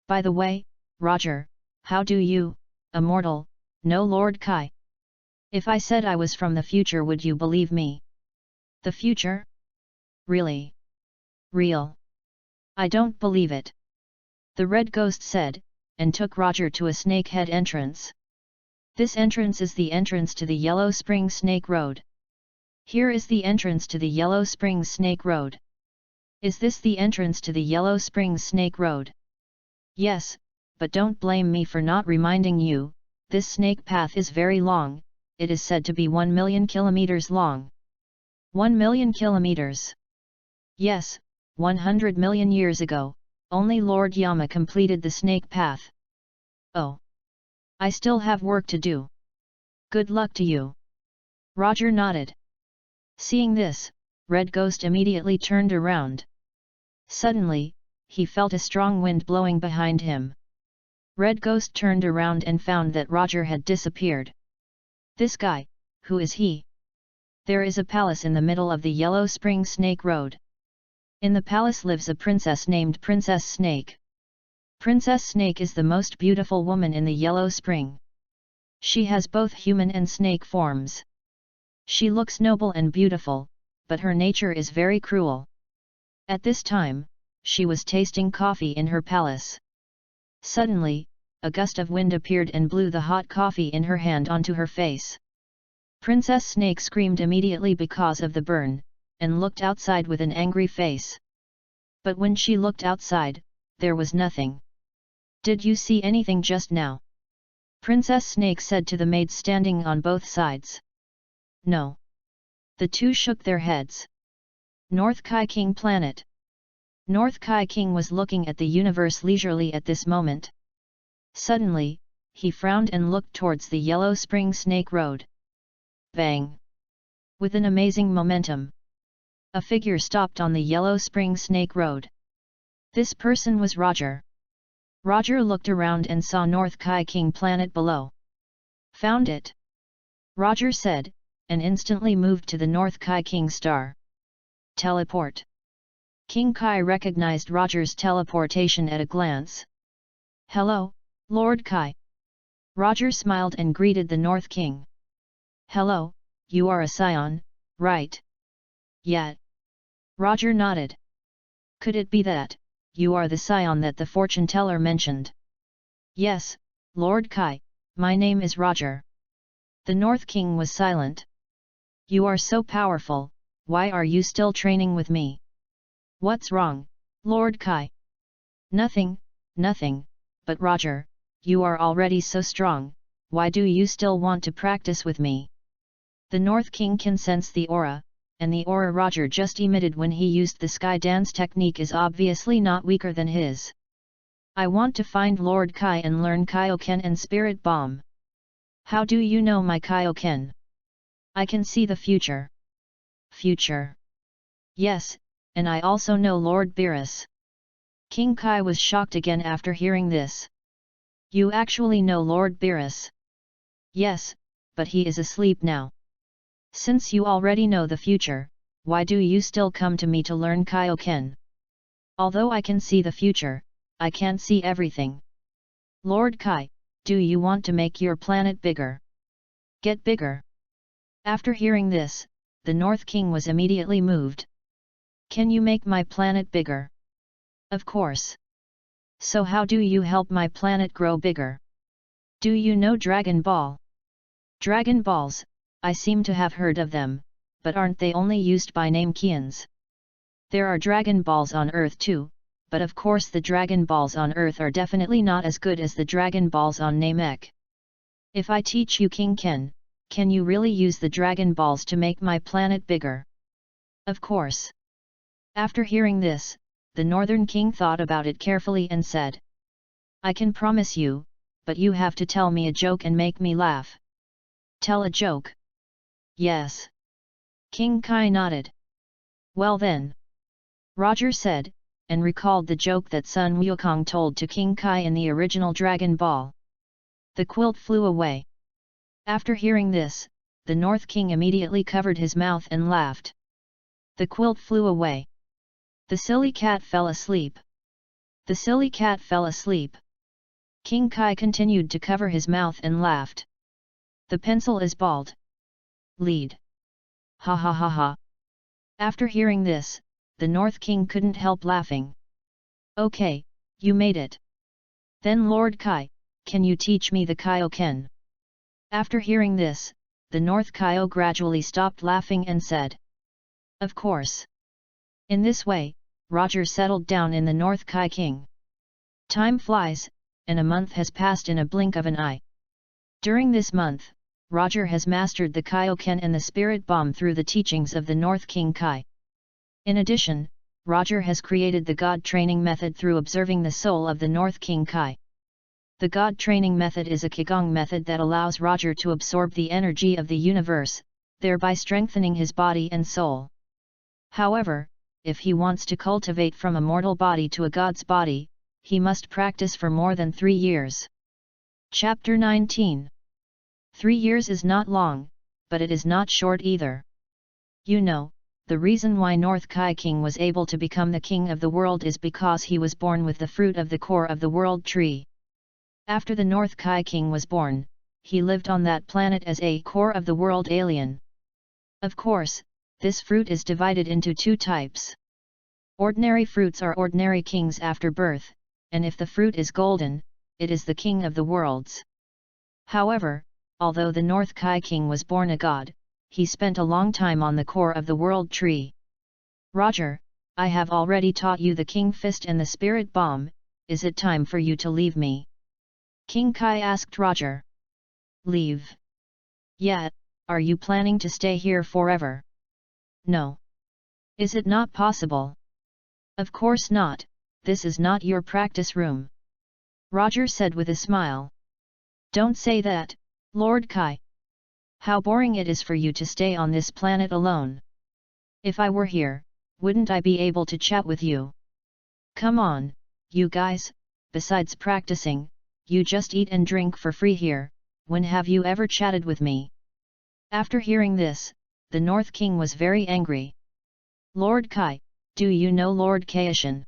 By the way, Roger, how do you, a mortal, know Lord Kai? If I said I was from the future, would you believe me? The future? Really? Real? I don't believe it. The red ghost said, and took Roger to a snakehead entrance. This entrance is the entrance to the Yellow Springs Snake Road. Here is the entrance to the Yellow Springs Snake Road. Is this the entrance to the Yellow Springs Snake Road? Yes, but don't blame me for not reminding you, this snake path is very long, it is said to be 1 million kilometers long. 1 million kilometers? Yes, 100 million years ago, only Lord Yama completed the snake path. Oh. I still have work to do. Good luck to you. Roger nodded. Seeing this, Red Ghost immediately turned around. Suddenly, he felt a strong wind blowing behind him. Red Ghost turned around and found that Roger had disappeared. This guy, who is he? There is a palace in the middle of the Yellow Spring Snake Road. In the palace lives a princess named Princess Snake. Princess Snake is the most beautiful woman in the Yellow Spring. She has both human and snake forms. She looks noble and beautiful, but her nature is very cruel. At this time, she was tasting coffee in her palace. Suddenly, a gust of wind appeared and blew the hot coffee in her hand onto her face. Princess Snake screamed immediately because of the burn, and looked outside with an angry face. But when she looked outside, there was nothing. Did you see anything just now? Princess Snake said to the maids standing on both sides. No. The two shook their heads. North Kai King Planet. North Kai King was looking at the universe leisurely at this moment. Suddenly, he frowned and looked towards the Yellow Spring Snake Road. Bang! With an amazing momentum, a figure stopped on the Yellow Spring Snake Road. This person was Roger. Roger looked around and saw North Kai King Planet below. Found it! Roger said, and instantly moved to the North Kai King star. Teleport. King Kai recognized Roger's teleportation at a glance. Hello, Lord Kai. Roger smiled and greeted the North King. Hello, you are a Saiyan, right? Yeah. Roger nodded. Could it be that you are the Saiyan that the fortune teller mentioned? Yes, Lord Kai, my name is Roger. The North King was silent. You are so powerful, why are you still training with me? What's wrong, Lord Kai? Nothing, nothing, but Roger, you are already so strong, why do you still want to practice with me? The North King can sense the aura, and the aura Roger just emitted when he used the sky dance technique is obviously not weaker than his. I want to find Lord Kai and learn Kaioken and Spirit Bomb. How do you know my Kaioken? I can see the future. Future? Yes, and I also know Lord Beerus. King Kai was shocked again after hearing this. You actually know Lord Beerus? Yes, but he is asleep now. Since you already know the future, why do you still come to me to learn Kaioken? Although I can see the future, I can't see everything. Lord Kai, do you want to make your planet bigger? Get bigger. After hearing this, the North King was immediately moved. Can you make my planet bigger? Of course. So how do you help my planet grow bigger? Do you know Dragon Ball? Dragon Balls, I seem to have heard of them, but aren't they only used by Namekians? There are Dragon Balls on Earth too, but of course the Dragon Balls on Earth are definitely not as good as the Dragon Balls on Namek. If I teach you King Ken, can you really use the Dragon Balls to make my planet bigger? Of course. After hearing this, the Northern King thought about it carefully and said, I can promise you, but you have to tell me a joke and make me laugh. Tell a joke. Yes. King Kai nodded. Well then. Roger said, and recalled the joke that Sun Wukong told to King Kai in the original Dragon Ball. The quilt flew away. After hearing this, the North King immediately covered his mouth and laughed. The quilt flew away. The silly cat fell asleep. The silly cat fell asleep. King Kai continued to cover his mouth and laughed. The pencil is bald. Lead. Ha ha ha ha. After hearing this, the North King couldn't help laughing. Okay, you made it. Then Lord Kai, can you teach me the Kaioken? After hearing this, the North Kaio gradually stopped laughing and said. Of course. In this way, Roger settled down in the North Kai King. Time flies, and a month has passed in a blink of an eye. During this month, Roger has mastered the Kaioken and the Spirit Bomb through the teachings of the North King Kai. In addition, Roger has created the God training method through observing the soul of the North King Kai. The God training method is a Qigong method that allows Roger to absorb the energy of the universe, thereby strengthening his body and soul. However, if he wants to cultivate from a mortal body to a god's body, he must practice for more than 3 years. Chapter 19. 3 years is not long, but it is not short either. You know, the reason why North Kai King was able to become the king of the world is because he was born with the fruit of the core of the world tree. After the North Kai King was born, he lived on that planet as a core of the world alien. Of course, this fruit is divided into 2 types. Ordinary fruits are ordinary kings after birth, and if the fruit is golden, it is the king of the worlds. However, although the North Kai King was born a god, he spent a long time on the core of the world tree. Roger, I have already taught you the King Fist and the Spirit Bomb, is it time for you to leave me? King Kai asked Roger. Leave? Yeah, are you planning to stay here forever? No. Is it not possible? Of course not, this is not your practice room. Roger said with a smile. Don't say that, Lord Kai. How boring it is for you to stay on this planet alone. If I were here, wouldn't I be able to chat with you? Come on, you guys, besides practicing, you just eat and drink for free here, when have you ever chatted with me? After hearing this, the North King was very angry. Lord Kai, do you know Lord Kaishin?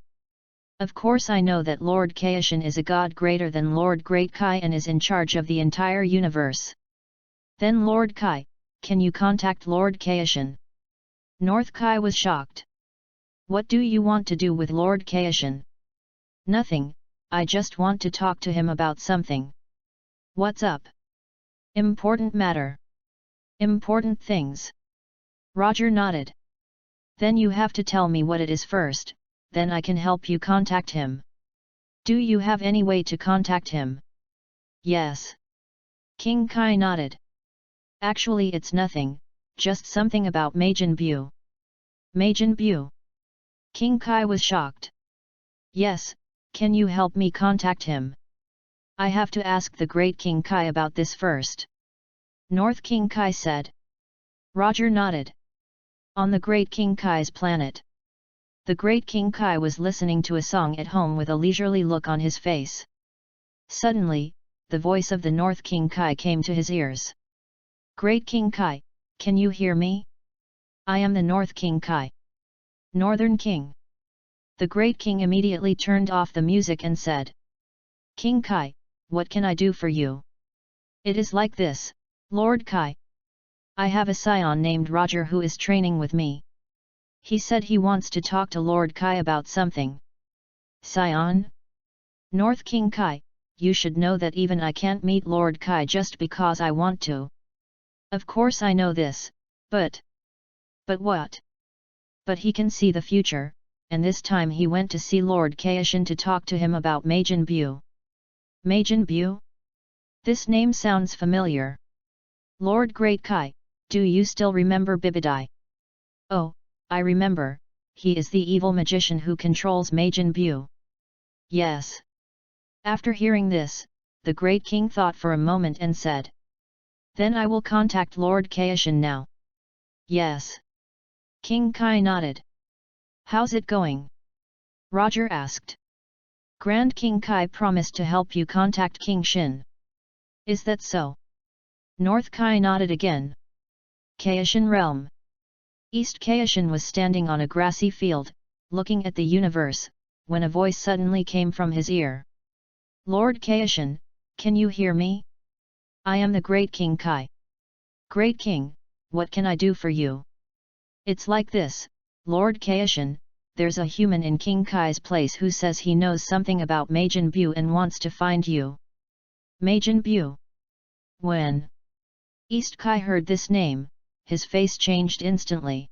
Of course I know that Lord Kaishin is a god greater than Lord Great Kai and is in charge of the entire universe. Then Lord Kai, can you contact Lord Kaishin? North Kai was shocked. What do you want to do with Lord Kaishin? Nothing, I just want to talk to him about something. What's up? Important matter. Important things. Roger nodded. Then you have to tell me what it is first, then I can help you contact him. Do you have any way to contact him? Yes. King Kai nodded. Actually it's nothing, just something about Majin Buu. Majin Buu? King Kai was shocked. Yes, can you help me contact him? I have to ask the great King Kai about this first. North King Kai said. Roger nodded. On the great King Kai's planet. The great King Kai was listening to a song at home with a leisurely look on his face. Suddenly, the voice of the North King Kai came to his ears. Great King Kai, can you hear me? I am the North King Kai. Northern King. The great king immediately turned off the music and said. King Kai, what can I do for you? It is like this, Lord Kai. I have a scion named Roger who is training with me. He said he wants to talk to Lord Kai about something. Scion? North King Kai, you should know that even I can't meet Lord Kai just because I want to. Of course I know this, but... But what? But he can see the future, and this time he went to see Lord Kaishin to talk to him about Majin Buu. Majin Buu? This name sounds familiar. Lord Great Kai, do you still remember Bibidai? Oh, I remember, he is the evil magician who controls Majin Buu. Yes. After hearing this, the great king thought for a moment and said. Then I will contact Lord Kaishin now. Yes. King Kai nodded. How's it going? Roger asked. Grand King Kai promised to help you contact King Shin. Is that so? North Kai nodded again. Kaishin realm. East Kaishin was standing on a grassy field, looking at the universe, when a voice suddenly came from his ear. Lord Kaishin, can you hear me? I am the Great King Kai. Great King, what can I do for you? It's like this, Lord Kaishin, there's a human in King Kai's place who says he knows something about Majin Buu and wants to find you. Majin Buu? When East Kai heard this name, his face changed instantly.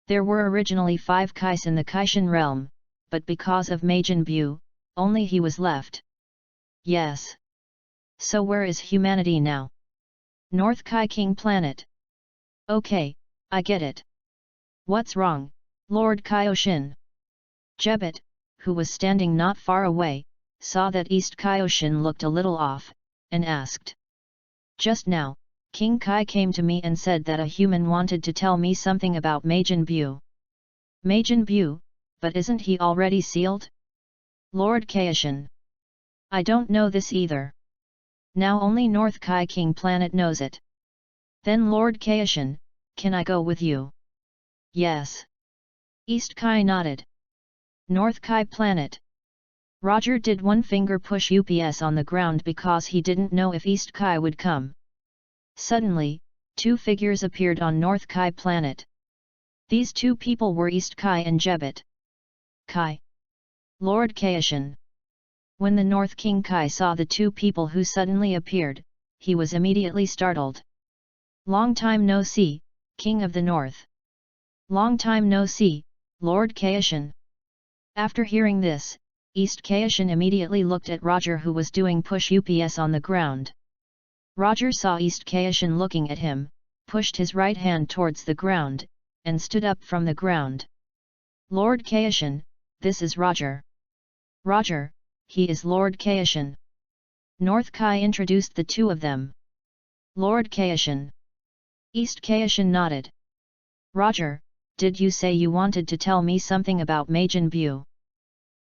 There were originally 5 Kais in the Kaishin realm, but because of Majin Buu, only he was left. Yes. So where is humanity now? North Kai King Planet. Okay, I get it. What's wrong, Lord Kaioshin? Jebet, who was standing not far away, saw that East Kaioshin looked a little off, and asked. Just now, King Kai came to me and said that a human wanted to tell me something about Majin Buu. Majin Buu, but isn't he already sealed? Lord Kaishin. I don't know this either. Now only North Kai King Planet knows it. Then Lord Kaishin, can I go with you? Yes. East Kai nodded. North Kai Planet. Roger did one finger push UPS on the ground because he didn't know if East Kai would come. Suddenly, 2 figures appeared on North Kai Planet. These 2 people were East Kai and Jebet. Kai. Lord Kaishin. When the North King Kai saw the 2 people who suddenly appeared, he was immediately startled. Long time no see, King of the North. Long time no see, Lord Kaishin. After hearing this, East Kaishin immediately looked at Roger who was doing push UPS on the ground. Roger saw East Kaishin looking at him, pushed his right hand towards the ground, and stood up from the ground. Lord Kaishin, this is Roger. Roger, he is Lord Kaishin. North Kai introduced the 2 of them. Lord Kaishin. East Kaishin nodded. Roger, did you say you wanted to tell me something about Majin Buu?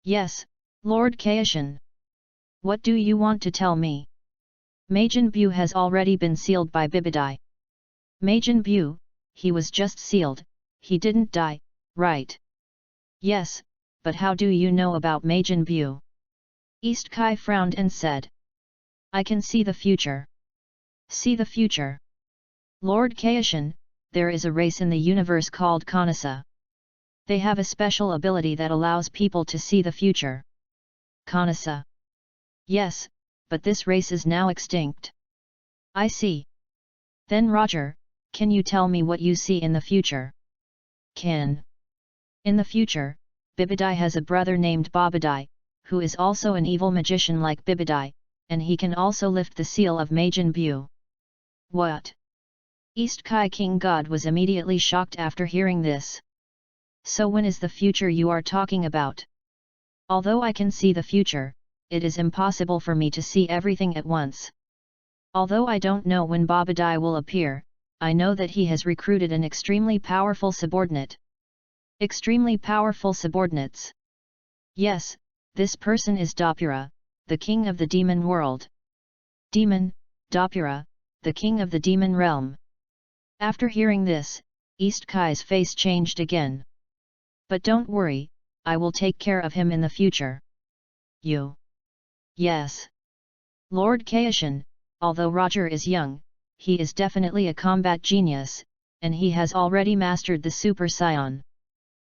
Yes, Lord Kaishin. What do you want to tell me? Majin Buu has already been sealed by Bibidai. Majin Buu, he was just sealed, he didn't die, right? Yes, but how do you know about Majin Buu? East Kai frowned and said. I can see the future. See the future. Lord Kaishin, there is a race in the universe called Kanasa. They have a special ability that allows people to see the future. Kanasa. Yes, but this race is now extinct. I see. Then Roger, can you tell me what you see in the future? Can. In the future, Bibidai has a brother named Babadai, who is also an evil magician like Bibidai, and he can also lift the seal of Majin Buu. What? East Kai King God was immediately shocked after hearing this. So when is the future you are talking about? Although I can see the future, it is impossible for me to see everything at once. Although I don't know when Babadai will appear, I know that he has recruited an extremely powerful subordinate. Extremely powerful subordinates. Yes, this person is Dopura, the king of the demon world. Demon, Dopura, the king of the demon realm. After hearing this, East Kai's face changed again. But don't worry, I will take care of him in the future. You? Yes. Lord Kaishin, although Roger is young, he is definitely a combat genius, and he has already mastered the Super Saiyan.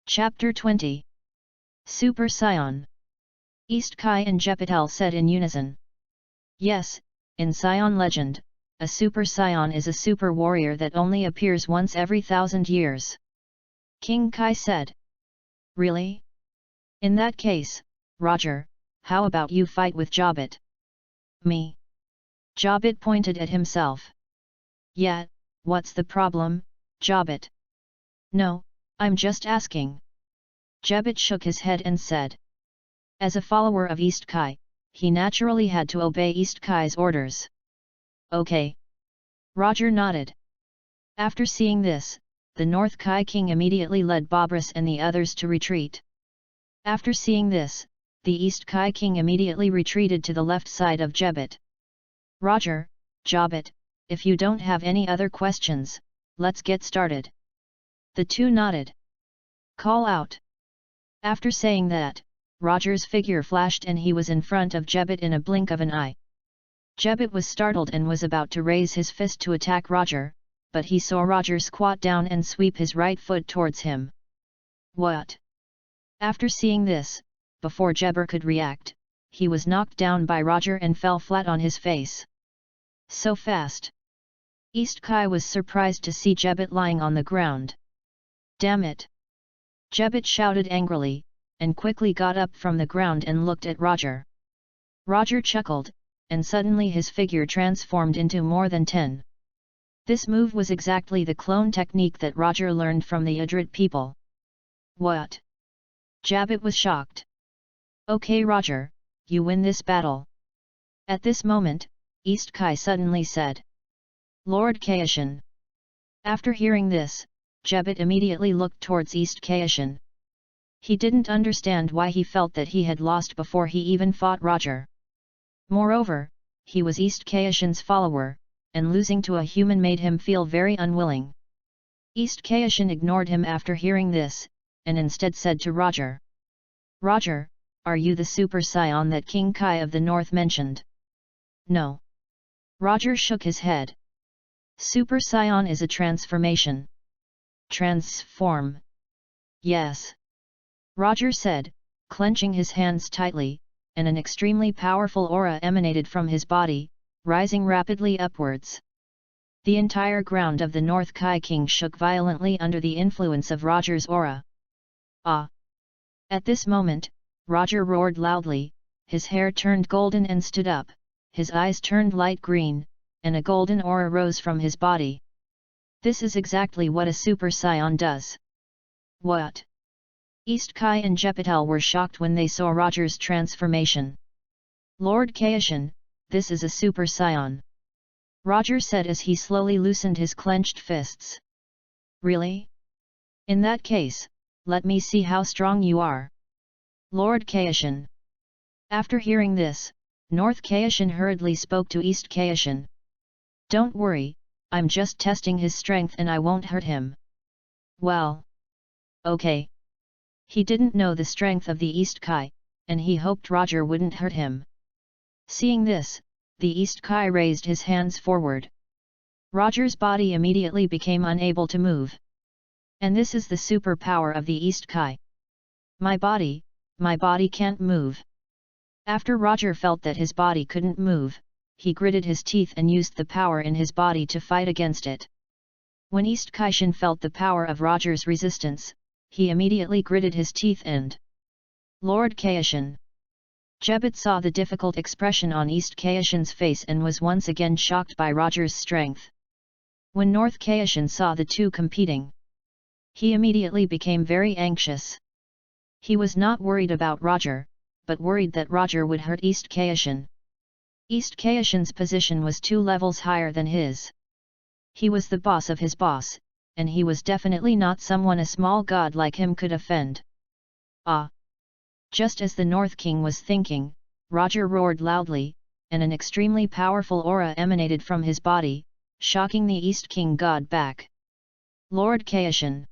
Chapter 20. Super Saiyan. East Kai and Jepitel said in unison. Yes, in Saiyan legend, a Super Saiyan is a super warrior that only appears once every 1,000 years. King Kai said. Really? In that case, Roger, how about you fight with Jobit? Me? Jobit pointed at himself. Yeah, what's the problem, Jobit? No, I'm just asking. Jobit shook his head and said. As a follower of East Kai, he naturally had to obey East Kai's orders. Okay. Roger nodded. After seeing this, the North Kai King immediately led Beerus and the others to retreat. After seeing this, the East Kai King immediately retreated to the left side of Jebet. Roger, Jobet, if you don't have any other questions, let's get started. The two nodded. Call out. After saying that, Roger's figure flashed and he was in front of Jebet in a blink of an eye. Jebet was startled and was about to raise his fist to attack Roger, but he saw Roger squat down and sweep his right foot towards him. What? After seeing this, before Jebet could react, he was knocked down by Roger and fell flat on his face. So fast. East Kai was surprised to see Jebet lying on the ground. Damn it! Jebet shouted angrily, and quickly got up from the ground and looked at Roger. Roger chuckled, and suddenly his figure transformed into more than 10. This move was exactly the clone technique that Roger learned from the Yardrat people. What? Jebet was shocked. Okay Roger, you win this battle. At this moment, East Kai suddenly said. Lord Kaishan. After hearing this, Jebet immediately looked towards East Kaishan. He didn't understand why he felt that he had lost before he even fought Roger. Moreover, he was East Kaishan's follower, and losing to a human made him feel very unwilling. East Kaishan ignored him after hearing this, and instead said to Roger. Roger, are you the Super Saiyan that King Kai of the North mentioned? No. Roger shook his head. Super Saiyan is a transformation. Transform. Yes. Roger said, clenching his hands tightly, and an extremely powerful aura emanated from his body, rising rapidly upwards. The entire ground of the North Kai King shook violently under the influence of Roger's aura. Ah! At this moment, Roger roared loudly, his hair turned golden and stood up, his eyes turned light green, and a golden aura rose from his body. This is exactly what a Super Saiyan does. What? East Kai and Jepitel were shocked when they saw Roger's transformation. Lord Kaishan, this is a Super Saiyan. Roger said as he slowly loosened his clenched fists. Really? In that case, let me see how strong you are. Lord Kaishan. After hearing this, North Kaishan hurriedly spoke to East Kaishan. Don't worry, I'm just testing his strength and I won't hurt him. Well. Okay. He didn't know the strength of the East Kai, and he hoped Roger wouldn't hurt him. Seeing this, the East Kai raised his hands forward. Roger's body immediately became unable to move. And this is the superpower of the East Kai. My body can't move. After Roger felt that his body couldn't move, he gritted his teeth and used the power in his body to fight against it. When East Kaishan felt the power of Roger's resistance, he immediately gritted his teeth and... Lord Kaishan. Jebet saw the difficult expression on East Kaishan's face and was once again shocked by Roger's strength. When North Kaishan saw the two competing, he immediately became very anxious. He was not worried about Roger, but worried that Roger would hurt East Kaishan. East Kaishan's position was 2 levels higher than his. He was the boss of his boss, and he was definitely not someone a small god like him could offend. Ah! Just as the North King was thinking, Roger roared loudly, and an extremely powerful aura emanated from his body, shocking the East King god back. Lord Kaishan.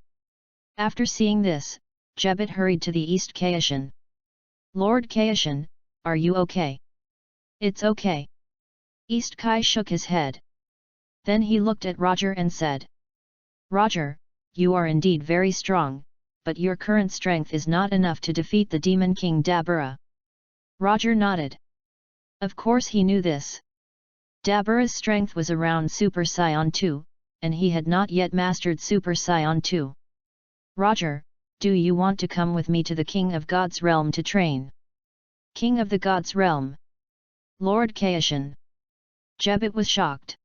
After seeing this, Jebet hurried to the East Kaishan. Lord Kaishan, are you okay? It's okay. East Kai shook his head. Then he looked at Roger and said. Roger, you are indeed very strong, but your current strength is not enough to defeat the Demon King Dabura. Roger nodded. Of course he knew this. Dabura's strength was around Super Saiyan 2, and he had not yet mastered Super Saiyan 2. Roger, do you want to come with me to the King of God's realm to train? King of the God's realm. Lord Kaishan. Jebet was shocked.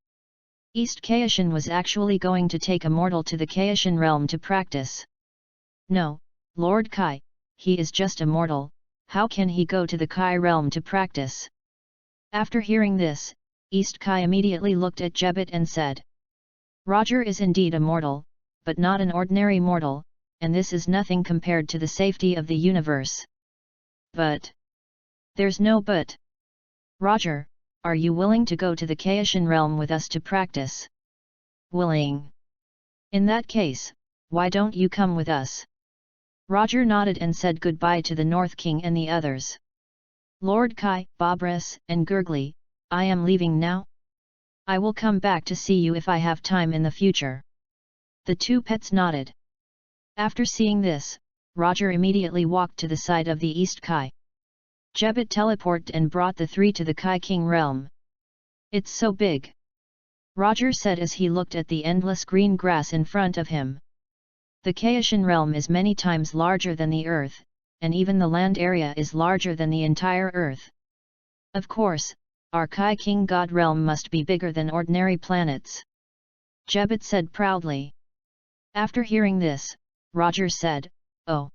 East Kaishan was actually going to take a mortal to the Kaishan realm to practice. No, Lord Kai, he is just a mortal, how can he go to the Kai realm to practice? After hearing this, East Kai immediately looked at Jebet and said, Roger is indeed a mortal, but not an ordinary mortal, and this is nothing compared to the safety of the universe. But there's no but. Roger, are you willing to go to the Kaishan realm with us to practice? Willing. In that case, why don't you come with us? Roger nodded and said goodbye to the North King and the others. Lord Kai, Bobris, and Gurgly, I am leaving now. I will come back to see you if I have time in the future. The two pets nodded. After seeing this, Roger immediately walked to the side of the East Kai. Jebet teleported and brought the three to the Kai King realm. It's so big, Roger said as he looked at the endless green grass in front of him. The Kaishan realm is many times larger than the Earth, and even the land area is larger than the entire Earth. Of course, our Kai King God realm must be bigger than ordinary planets, Jebet said proudly. After hearing this, Roger said, Oh.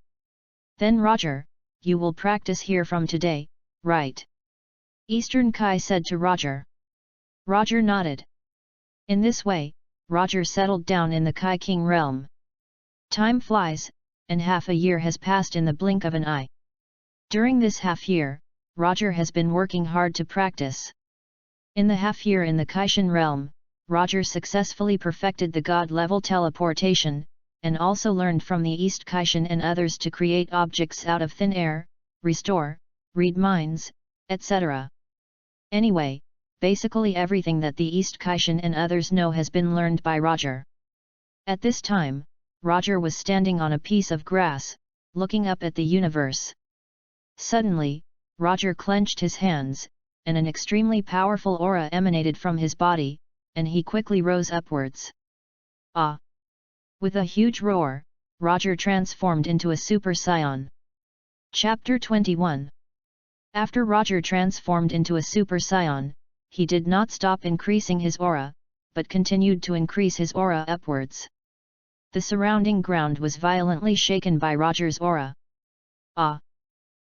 Then Roger, you will practice here from today, right? Eastern Kai said to Roger. Roger nodded. In this way, Roger settled down in the Kai King realm. Time flies, and half a year has passed in the blink of an eye. During this half year, Roger has been working hard to practice. In the half year in the Kaishan realm, Roger successfully perfected the god-level teleportation, and also learned from the East Kaishan and others to create objects out of thin air, restore, read minds, etc. Anyway, basically everything that the East Kaishan and others know has been learned by Roger. At this time, Roger was standing on a piece of grass, looking up at the universe. Suddenly, Roger clenched his hands, and an extremely powerful aura emanated from his body, and he quickly rose upwards. Ah! With a huge roar, Roger transformed into a Super Saiyan. Chapter 21. After Roger transformed into a Super Saiyan, he did not stop increasing his aura, but continued to increase his aura upwards. The surrounding ground was violently shaken by Roger's aura. Ah!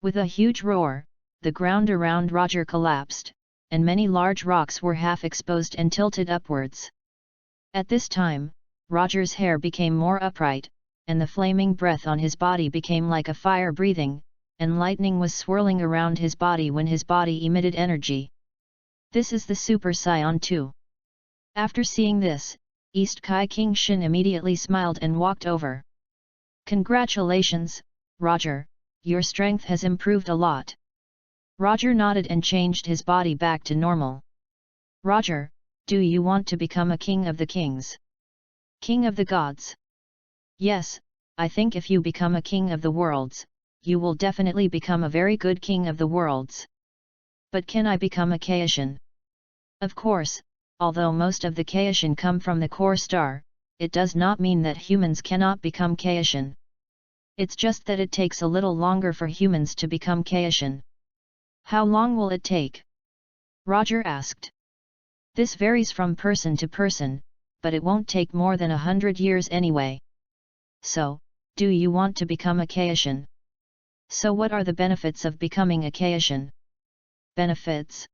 With a huge roar, the ground around Roger collapsed, and many large rocks were half exposed and tilted upwards. At this time, Roger's hair became more upright, and the flaming breath on his body became like a fire breathing, and lightning was swirling around his body when his body emitted energy. This is the Super Saiyan 2. After seeing this, East Kai King Shin immediately smiled and walked over. Congratulations, Roger, your strength has improved a lot. Roger nodded and changed his body back to normal. Roger, do you want to become a king of the kings? King of the gods? Yes, I think if you become a king of the worlds, you will definitely become a very good king of the worlds. But can I become a Kaishan? Of course, although most of the Kaishan come from the core star, it does not mean that humans cannot become Kaishan. It's just that it takes a little longer for humans to become Kaishan. How long will it take? Roger asked. This varies from person to person, but it won't take more than 100 years anyway. So, do you want to become a Kaishan? So what are the benefits of becoming a Kaishan? Benefits?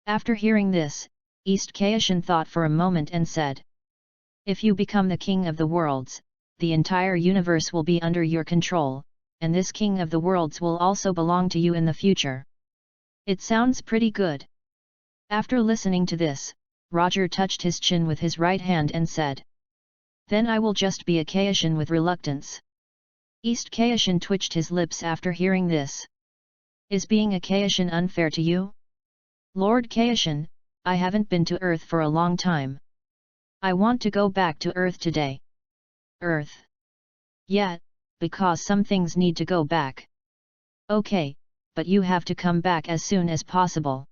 After hearing this, East Kaishan thought for a moment and said, if you become the king of the worlds, the entire universe will be under your control, and this king of the worlds will also belong to you in the future. It sounds pretty good. After listening to this, Roger touched his chin with his right hand and said, then I will just be a Kaishan with reluctance. East Kaishan twitched his lips after hearing this. Is being a Kaishan unfair to you? Lord Kaishan, I haven't been to Earth for a long time. I want to go back to Earth today. Earth? Yeah, because some things need to go back. Okay, but you have to come back as soon as possible.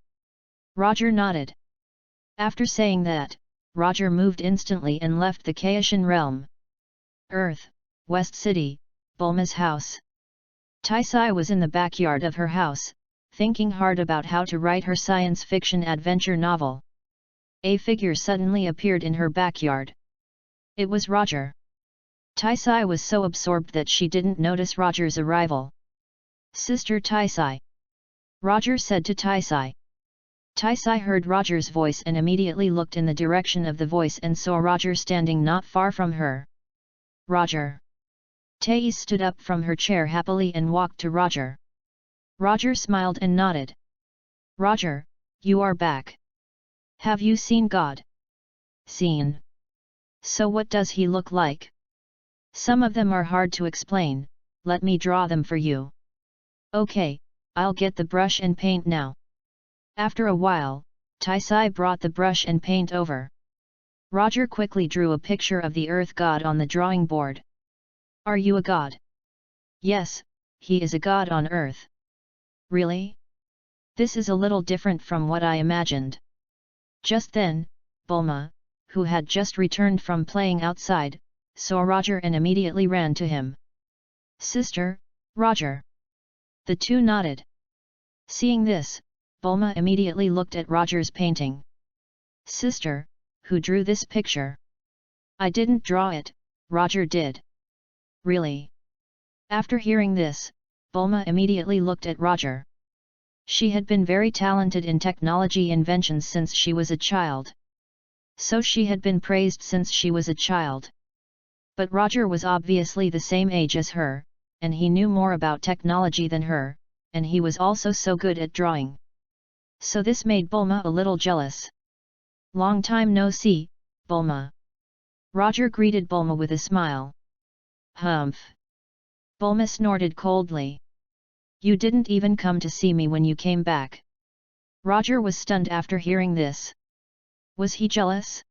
Roger nodded. After saying that, Roger moved instantly and left the Kaishan realm. Earth, West City, Bulma's house. Taisai was in the backyard of her house, thinking hard about how to write her science fiction adventure novel. A figure suddenly appeared in her backyard. It was Roger. Taisai was so absorbed that she didn't notice Roger's arrival. Sister Taisai. Roger said to Taisai. Taisai heard Roger's voice and immediately looked in the direction of the voice and saw Roger standing not far from her. Roger. Thais stood up from her chair happily and walked to Roger. Roger smiled and nodded. Roger, you are back. Have you seen God? Seen. So what does he look like? Some of them are hard to explain, let me draw them for you. Okay, I'll get the brush and paint now. After a while, Taisai brought the brush and paint over. Roger quickly drew a picture of the Earth God on the drawing board. Are you a god? Yes, he is a god on Earth. Really? This is a little different from what I imagined. Just then, Bulma, who had just returned from playing outside, saw Roger and immediately ran to him. Sister, Roger. The two nodded. Seeing this, Bulma immediately looked at Roger's painting. Sister, who drew this picture? I didn't draw it, Roger did. Really? After hearing this, Bulma immediately looked at Roger. She had been very talented in technology inventions since she was a child. So she had been praised since she was a child. But Roger was obviously the same age as her, and he knew more about technology than her, and he was also so good at drawing. So this made Bulma a little jealous. Long time no see, Bulma. Roger greeted Bulma with a smile. Humph. Bulma snorted coldly. You didn't even come to see me when you came back. Roger was stunned after hearing this. Was he jealous?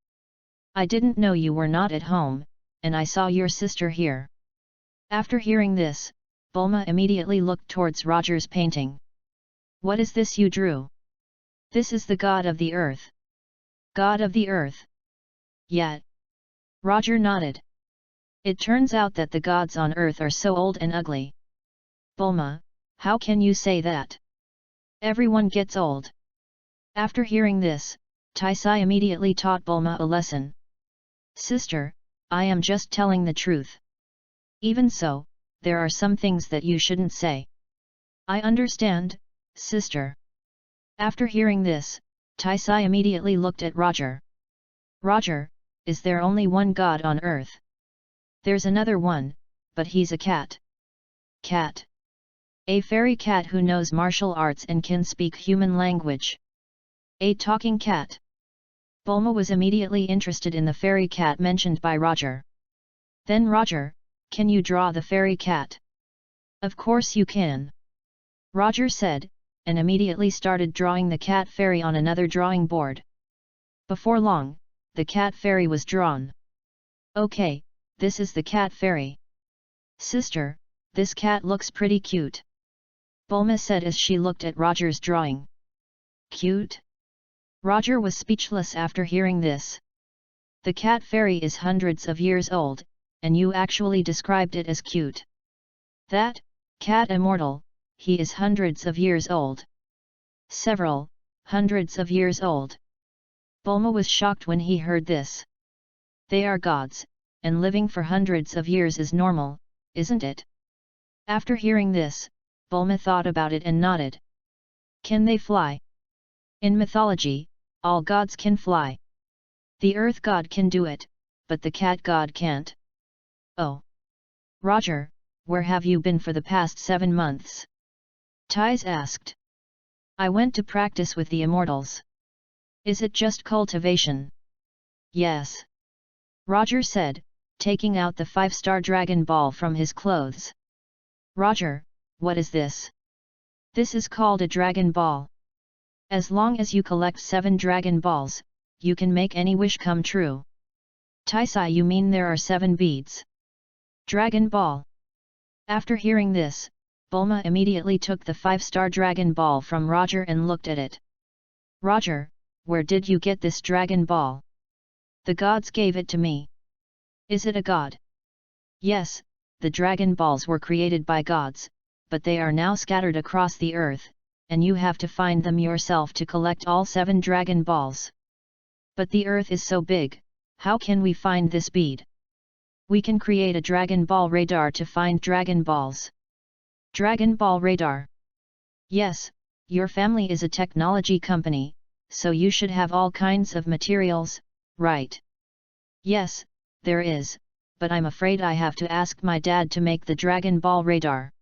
I didn't know you were not at home, and I saw your sister here. After hearing this, Bulma immediately looked towards Roger's painting. What is this you drew? This is the god of the earth. God of the earth? Yet. Roger nodded. It turns out that the gods on earth are so old and ugly. Bulma, how can you say that? Everyone gets old. After hearing this, Taisai immediately taught Bulma a lesson. Sister, I am just telling the truth. Even so, there are some things that you shouldn't say. I understand, sister. After hearing this, Taisai immediately looked at Roger. Roger, is there only one god on earth? There's another one, but he's a cat. Cat. A fairy cat who knows martial arts and can speak human language. A talking cat. Bulma was immediately interested in the fairy cat mentioned by Roger. Then Roger, can you draw the fairy cat? Of course you can. Roger said, and immediately started drawing the cat fairy on another drawing board. Before long, the cat fairy was drawn. Okay, this is the cat fairy. Sister, this cat looks pretty cute. Bulma said as she looked at Roger's drawing. Cute? Roger was speechless after hearing this. The cat fairy is hundreds of years old, and you actually described it as cute. That, cat immortal, he is hundreds of years old. Several, hundreds of years old. Bulma was shocked when he heard this. They are gods, and living for hundreds of years is normal, isn't it? After hearing this, Bulma thought about it and nodded. Can they fly? In mythology, all gods can fly. The earth god can do it, but the cat god can't. Oh. Roger, where have you been for the past 7 months? Thais asked. I went to practice with the immortals. Is it just cultivation? Yes. Roger said, taking out the 5-star Dragon Ball from his clothes. Roger, what is this? This is called a Dragon Ball. As long as you collect 7 Dragon Balls, you can make any wish come true. Taisai, you mean there are 7 beads? Dragon Ball. After hearing this, Bulma immediately took the 5-star Dragon Ball from Roger and looked at it. Roger, where did you get this Dragon Ball? The gods gave it to me. Is it a god? Yes, the Dragon Balls were created by gods, but they are now scattered across the earth, and you have to find them yourself to collect all 7 Dragon Balls. But the earth is so big, how can we find this bead? We can create a Dragon Ball radar to find Dragon Balls. Dragon Ball Radar. Yes, your family is a technology company, so you should have all kinds of materials, right? Yes, there is, but I'm afraid I have to ask my dad to make the Dragon Ball Radar.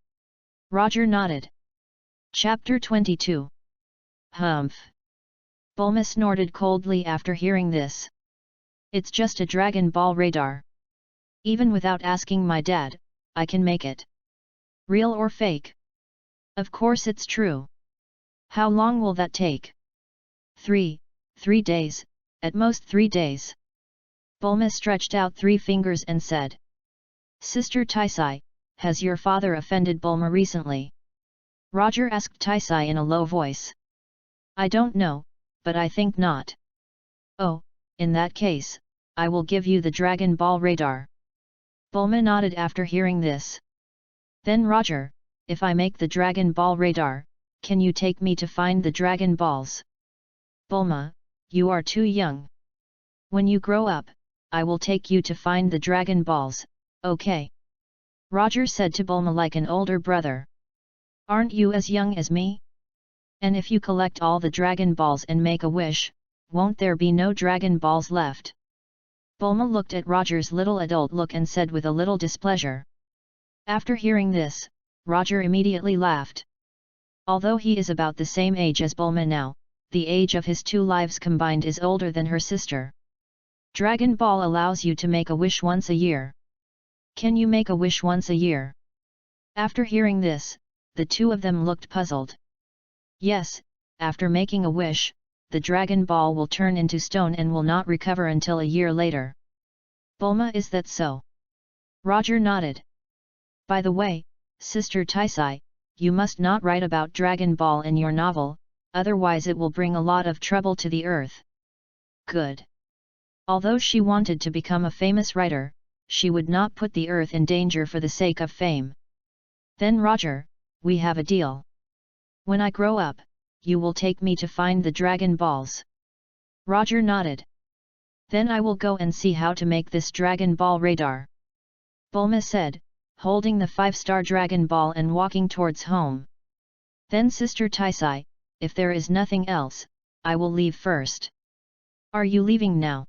Roger nodded. Chapter 22. Humph. Bulma snorted coldly after hearing this. It's just a Dragon Ball Radar. Even without asking my dad, I can make it. Real or fake? Of course it's true. How long will that take? 3 days, at most 3 days. Bulma stretched out 3 fingers and said. Sister Taisai, has your father offended Bulma recently? Roger asked Taisai in a low voice. I don't know, but I think not. Oh, in that case, I will give you the Dragon Ball Radar. Bulma nodded after hearing this. Then Roger, if I make the Dragon Ball Radar, can you take me to find the Dragon Balls? Bulma, you are too young. When you grow up, I will take you to find the Dragon Balls, okay? Roger said to Bulma like an older brother. Aren't you as young as me? And if you collect all the Dragon Balls and make a wish, won't there be no Dragon Balls left? Bulma looked at Roger's little adult look and said with a little displeasure. After hearing this, Roger immediately laughed. Although he is about the same age as Bulma now, the age of his 2 lives combined is older than her sister. Dragon Ball allows you to make a wish once a year. Can you make a wish once a year? After hearing this, the 2 of them looked puzzled. Yes, after making a wish, the Dragon Ball will turn into stone and will not recover until a year later. Bulma, is that so? Roger nodded. By the way, Sister Taisai, you must not write about Dragon Ball in your novel, otherwise it will bring a lot of trouble to the earth. Good. Although she wanted to become a famous writer, she would not put the earth in danger for the sake of fame. Then Roger, we have a deal. When I grow up, you will take me to find the Dragon Balls. Roger nodded. Then I will go and see how to make this Dragon Ball Radar. Bulma said, holding the 5-star Dragon Ball and walking towards home. Then Sister Taisai, if there is nothing else, I will leave first. Are you leaving now?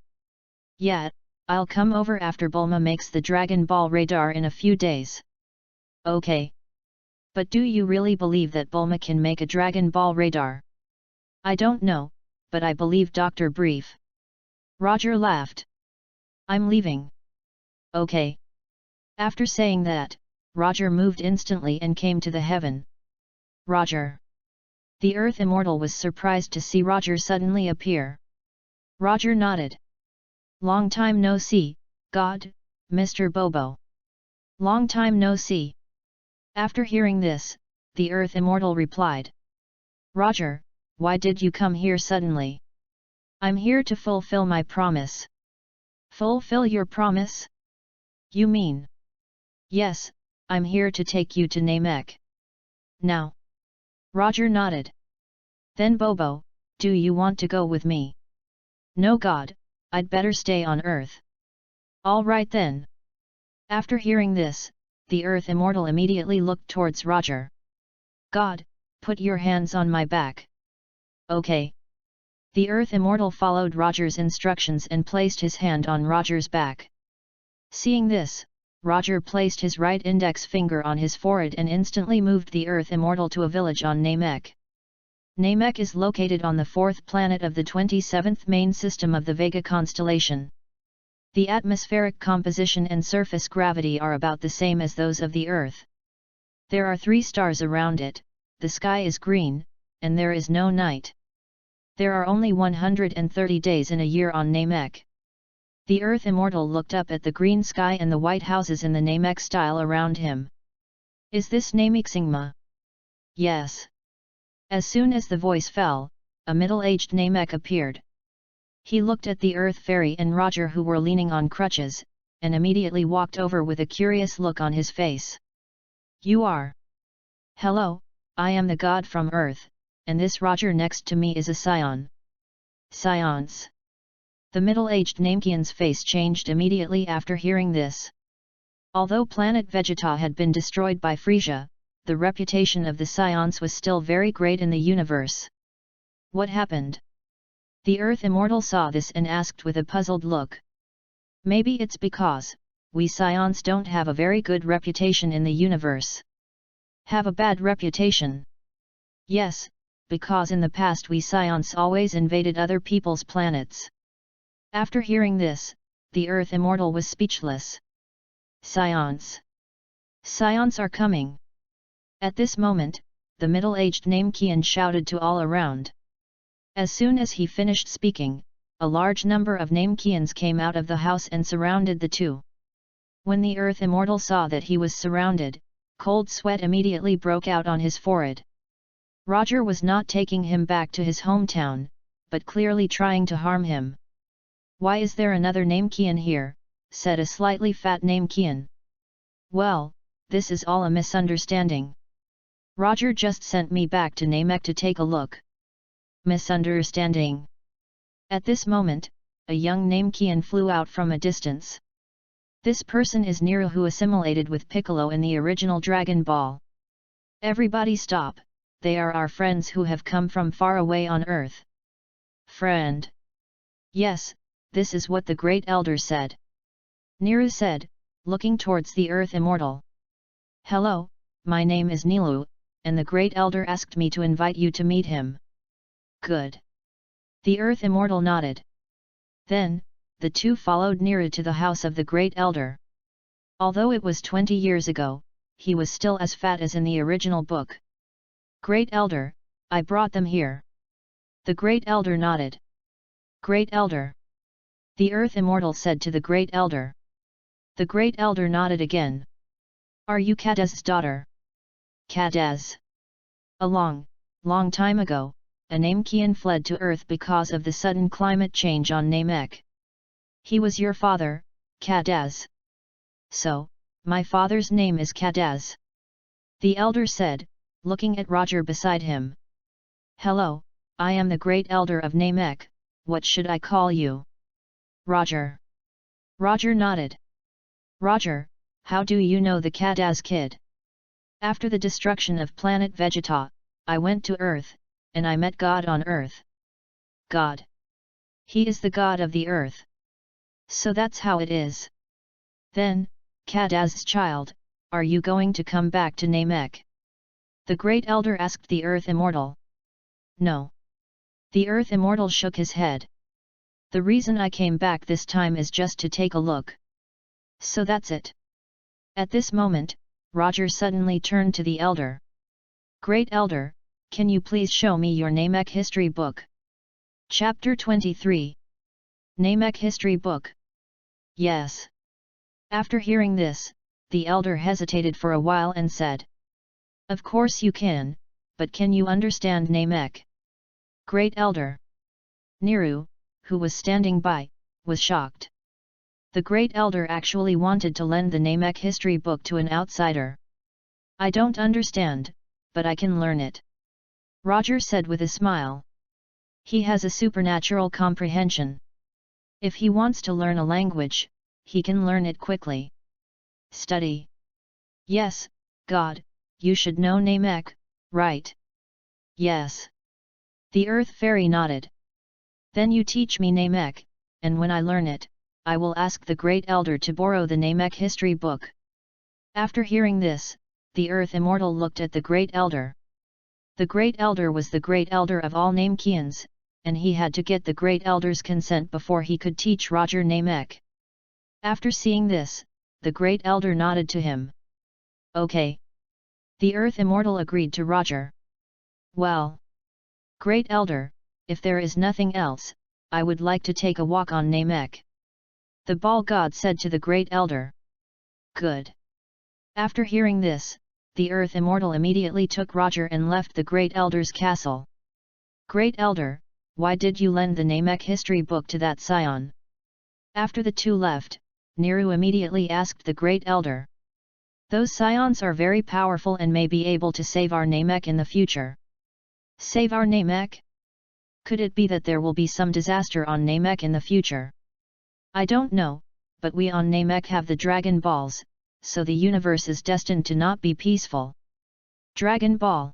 Yeah, I'll come over after Bulma makes the Dragon Ball Radar in a few days. Okay. But do you really believe that Bulma can make a Dragon Ball Radar? I don't know, but I believe Dr. Brief. Roger laughed. I'm leaving. Okay. After saying that, Roger moved instantly and came to the heaven. Roger. The Earth Immortal was surprised to see Roger suddenly appear. Roger nodded. Long time no see, God, Mr. Bobo. Long time no see. After hearing this, the Earth Immortal replied. Roger, why did you come here suddenly? I'm here to fulfill my promise. Fulfill your promise? You mean? Yes, I'm here to take you to Namek. Now. Roger nodded. Then Bobo, do you want to go with me? No God, I'd better stay on Earth. All right then. After hearing this, the Earth Immortal immediately looked towards Roger. God, put your hands on my back. Okay. The Earth Immortal followed Roger's instructions and placed his hand on Roger's back. Seeing this, Roger placed his right index finger on his forehead and instantly moved the Earth Immortal to a village on Namek. Namek is located on the 4th planet of the 27th main system of the Vega constellation. The atmospheric composition and surface gravity are about the same as those of the Earth. There are 3 stars around it, the sky is green, and there is no night. There are only 130 days in a year on Namek. The Earth Immortal looked up at the green sky and the white houses in the Namek style around him. Is this Nameksingma? Yes. As soon as the voice fell, a middle-aged Namek appeared. He looked at the Earth Fairy and Roger who were leaning on crutches, and immediately walked over with a curious look on his face. You are? Hello, I am the god from Earth, and this Roger next to me is a Saiyan. Saiyans. The middle-aged Namekian's face changed immediately after hearing this. Although planet Vegeta had been destroyed by Frieza, the reputation of the Saiyans was still very great in the universe. What happened? The Earth Immortal saw this and asked with a puzzled look. Maybe it's because we Saiyans don't have a very good reputation in the universe. Have a bad reputation? Yes, because in the past we Saiyans always invaded other people's planets. After hearing this, the Earth Immortal was speechless. Saiyans! Saiyans are coming! At this moment, the middle-aged Namekian shouted to all around. As soon as he finished speaking, a large number of Namekians came out of the house and surrounded the two. When the Earth Immortal saw that he was surrounded, cold sweat immediately broke out on his forehead. Roger was not taking him back to his hometown, but clearly trying to harm him. "Why is there another Namekian here?" said a slightly fat Namekian. "Well, this is all a misunderstanding. Roger just sent me back to Namek to take a look." Misunderstanding. At this moment, a young Namekian flew out from a distance. This person is Nero, who assimilated with Piccolo in the original Dragon Ball. "Everybody stop, they are our friends who have come from far away on Earth." "Friend?" "Yes, this is what the Great Elder said." Nero said, looking towards the Earth Immortal. "Hello, my name is Nilu, and the Great Elder asked me to invite you to meet him." "Good." The Earth Immortal nodded. Then, the two followed Nero to the house of the Great Elder. Although it was 20 years ago, he was still as fat as in the original book. "Great Elder, I brought them here." The Great Elder nodded. "Great Elder." The Earth Immortal said to the Great Elder. The Great Elder nodded again. "Are you Kadaz's daughter?" "Kadaz." A long time ago, a Namekian fled to Earth because of the sudden climate change on Namek. "He was your father, Kadaz." "So, my father's name is Kadaz." The Elder said, looking at Roger beside him. "Hello, I am the Great Elder of Namek, what should I call you?" "Roger." Roger nodded. "Roger, how do you know the Kadaz kid?" "After the destruction of planet Vegeta, I went to Earth, and I met God on Earth." "God? He is the God of the Earth. So that's how it is. Then, Kadaz's child, are you going to come back to Namek?" the Great Elder asked the Earth Immortal. "No." The Earth Immortal shook his head. "The reason I came back this time is just to take a look." "So that's it." At this moment, Roger suddenly turned to the Elder. "Great Elder, can you please show me your Namek history book?" Chapter 23. Namek History Book. "Yes." After hearing this, the Elder hesitated for a while and said, "Of course you can, but can you understand Namek?" "Great Elder." Nero, who was standing by, was shocked. The Great Elder actually wanted to lend the Namek history book to an outsider. "I don't understand, but I can learn it," Roger said with a smile. He has a supernatural comprehension. If he wants to learn a language, he can learn it quickly. "Study." "Yes, God, you should know Namek, right?" "Yes." The Earth Fairy nodded. "Then you teach me Namek, and when I learn it, I will ask the Great Elder to borrow the Namek history book." After hearing this, the Earth Immortal looked at the Great Elder. The Great Elder was the Great Elder of all Namekians, and he had to get the Great Elder's consent before he could teach Roger Namek. After seeing this, the Great Elder nodded to him. "Okay." The Earth Immortal agreed to Roger. "Well, Great Elder, if there is nothing else, I would like to take a walk on Namek," the Ball God said to the Great Elder. "Good." After hearing this, the Earth Immortal immediately took Roger and left the Great Elder's castle. "Great Elder, why did you lend the Namek history book to that Saiyan?" After the two left, Nero immediately asked the Great Elder. "Those Saiyans are very powerful and may be able to save our Namek in the future." "Save our Namek? Could it be that there will be some disaster on Namek in the future?" "I don't know, but we on Namek have the Dragon Balls, so the universe is destined to not be peaceful." Dragon Ball.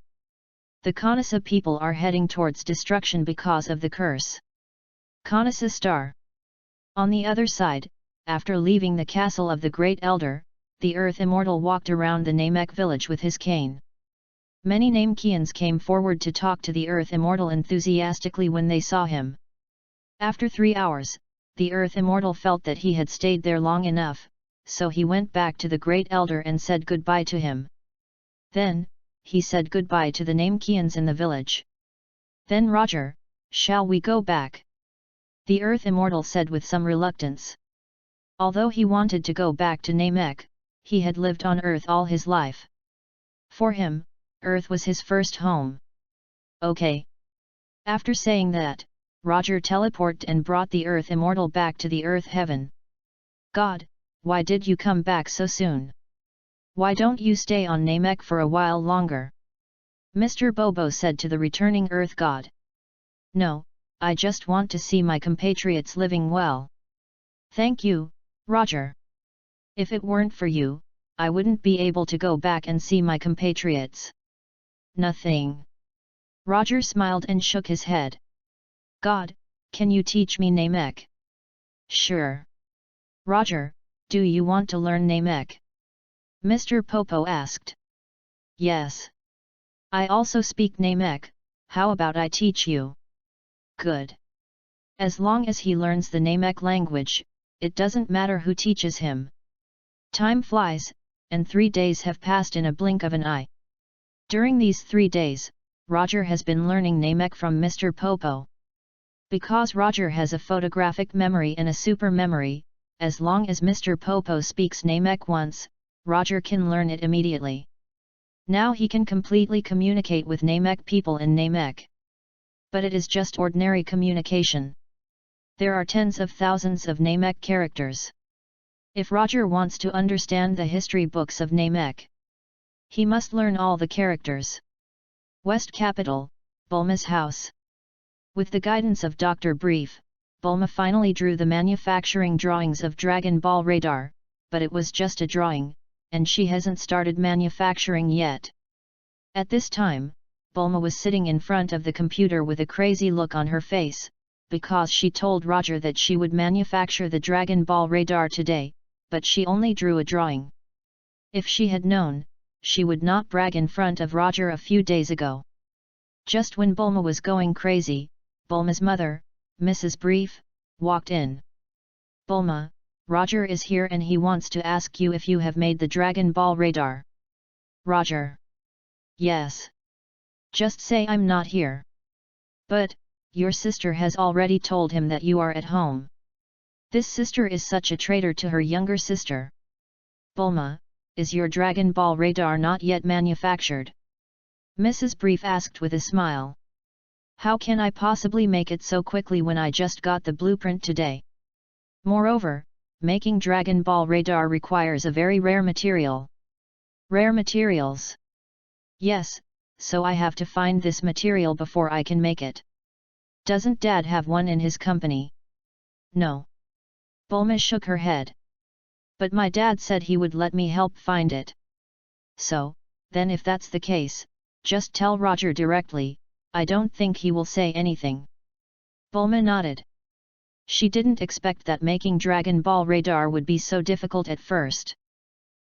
The Kanasa people are heading towards destruction because of the curse. Kanasa Star. On the other side, after leaving the castle of the Great Elder, the Earth Immortal walked around the Namek village with his cane. Many Namekians came forward to talk to the Earth Immortal enthusiastically when they saw him. After 3 hours, the Earth Immortal felt that he had stayed there long enough, so he went back to the Great Elder and said goodbye to him. Then, he said goodbye to the Namekians in the village. Then Roger, shall we go back? The Earth Immortal said with some reluctance. Although he wanted to go back to Namek, he had lived on Earth all his life. For him, Earth was his first home. Okay. After saying that, Roger teleported and brought the Earth Immortal back to the Earth Heaven. God, why did you come back so soon? Why don't you stay on Namek for a while longer? Mr. Bobo said to the returning Earth God. No, I just want to see my compatriots living well. Thank you, Roger. If it weren't for you, I wouldn't be able to go back and see my compatriots. Nothing. Roger smiled and shook his head. God, can you teach me Namek? Sure. Roger, do you want to learn Namek? Mr. Popo asked. Yes. I also speak Namek, how about I teach you? Good. As long as he learns the Namek language, it doesn't matter who teaches him. Time flies, and 3 days have passed in a blink of an eye. During these 3 days, Roger has been learning Namek from Mr. Popo. Because Roger has a photographic memory and a super memory, as long as Mr. Popo speaks Namek once, Roger can learn it immediately. Now he can completely communicate with Namek people in Namek. But it is just ordinary communication. There are tens of thousands of Namek characters. If Roger wants to understand the history books of Namek, he must learn all the characters. West Capital, Bulma's house. With the guidance of Dr. Brief, Bulma finally drew the manufacturing drawings of Dragon Ball Radar, but it was just a drawing, and she hasn't started manufacturing yet. At this time, Bulma was sitting in front of the computer with a crazy look on her face, because she told Roger that she would manufacture the Dragon Ball Radar today, but she only drew a drawing. If she had known, she would not brag in front of Roger a few days ago. Just when Bulma was going crazy, Bulma's mother, Mrs. Brief, walked in. Bulma, Roger is here and he wants to ask you if you have made the Dragon Ball Radar. Roger. Yes. Just say I'm not here. But, your sister has already told him that you are at home. This sister is such a traitor to her younger sister. Bulma, is your Dragon Ball Radar not yet manufactured? Mrs. Brief asked with a smile. How can I possibly make it so quickly when I just got the blueprint today? Moreover, making Dragon Ball Radar requires a very rare material. Rare materials? Yes, so I have to find this material before I can make it. Doesn't Dad have one in his company? No. Bulma shook her head. But my dad said he would let me help find it. So, then if that's the case, just tell Roger directly, I don't think he will say anything. Bulma nodded. She didn't expect that making Dragon Ball Radar would be so difficult at first.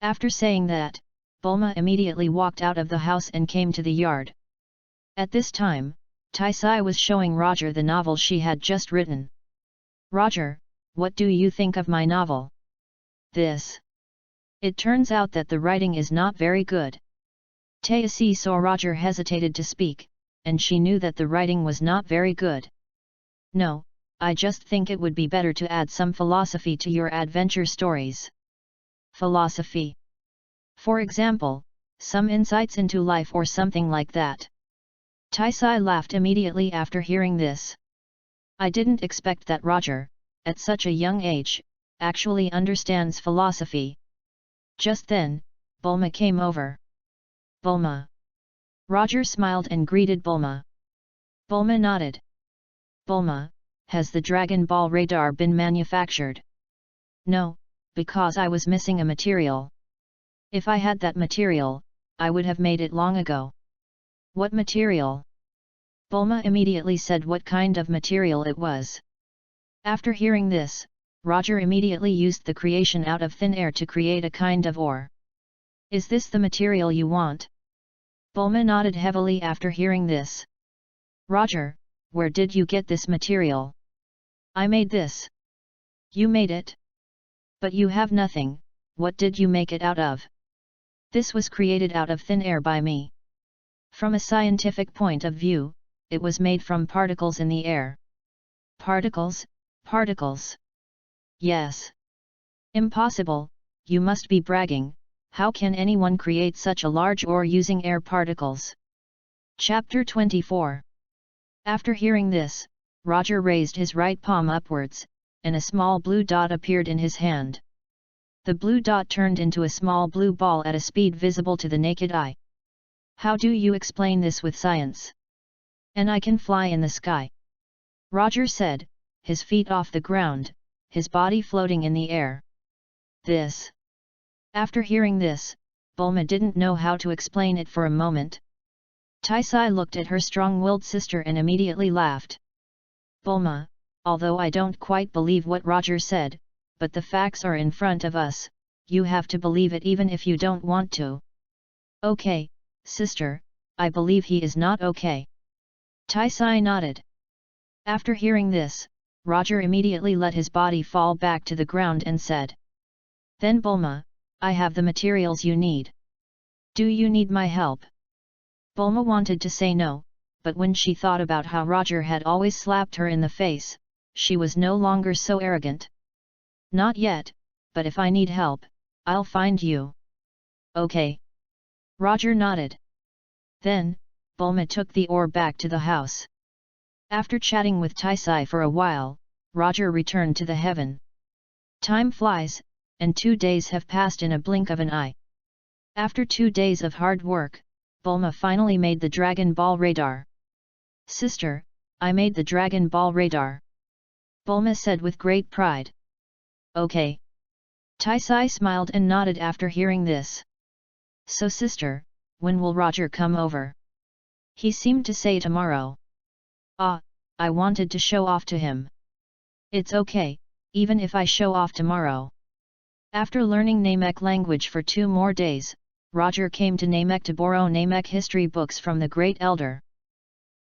After saying that, Bulma immediately walked out of the house and came to the yard. At this time, Taisai was showing Roger the novel she had just written. Roger, what do you think of my novel? This. It turns out that the writing is not very good. Taisai saw Roger hesitated to speak, and she knew that the writing was not very good. No, I just think it would be better to add some philosophy to your adventure stories. Philosophy. For example, some insights into life or something like that. Taisai laughed immediately after hearing this. I didn't expect that Roger, at such a young age, actually understands philosophy. Just then, Bulma came over. Bulma. Roger smiled and greeted Bulma. Bulma nodded. Bulma, has the Dragon Ball Radar been manufactured? No, because I was missing a material. If I had that material, I would have made it long ago. What material? Bulma immediately said what kind of material it was. After hearing this, Roger immediately used the creation out of thin air to create a kind of ore. Is this the material you want? Bulma nodded heavily after hearing this. Roger, where did you get this material? I made this. You made it? But you have nothing, what did you make it out of? This was created out of thin air by me. From a scientific point of view, it was made from particles in the air. Particles, particles. Yes. Impossible, you must be bragging, how can anyone create such a large ore using air particles? Chapter 24. After hearing this, Roger raised his right palm upwards, and a small blue dot appeared in his hand. The blue dot turned into a small blue ball at a speed visible to the naked eye. How do you explain this with science? And I can fly in the sky. Roger said, his feet off the ground, his body floating in the air. This. After hearing this, Bulma didn't know how to explain it for a moment. Taisai looked at her strong-willed sister and immediately laughed. Bulma, although I don't quite believe what Roger said, but the facts are in front of us, you have to believe it even if you don't want to. Okay, sister, I believe he is not okay. Taisai nodded. After hearing this, Roger immediately let his body fall back to the ground and said. Then Bulma, I have the materials you need. Do you need my help? Bulma wanted to say no, but when she thought about how Roger had always slapped her in the face, she was no longer so arrogant. Not yet, but if I need help, I'll find you. Okay. Roger nodded. Then, Bulma took the ore back to the house. After chatting with Taisai for a while, Roger returned to the heaven. Time flies, and 2 days have passed in a blink of an eye. After 2 days of hard work, Bulma finally made the Dragon Ball radar. Sister, I made the Dragon Ball radar. Bulma said with great pride. Okay. Taisai smiled and nodded after hearing this. So sister, when will Roger come over? He seemed to say tomorrow. Ah, I wanted to show off to him. It's okay, even if I show off tomorrow. After learning Namek language for 2 more days, Roger came to Namek to borrow Namek history books from the Great Elder.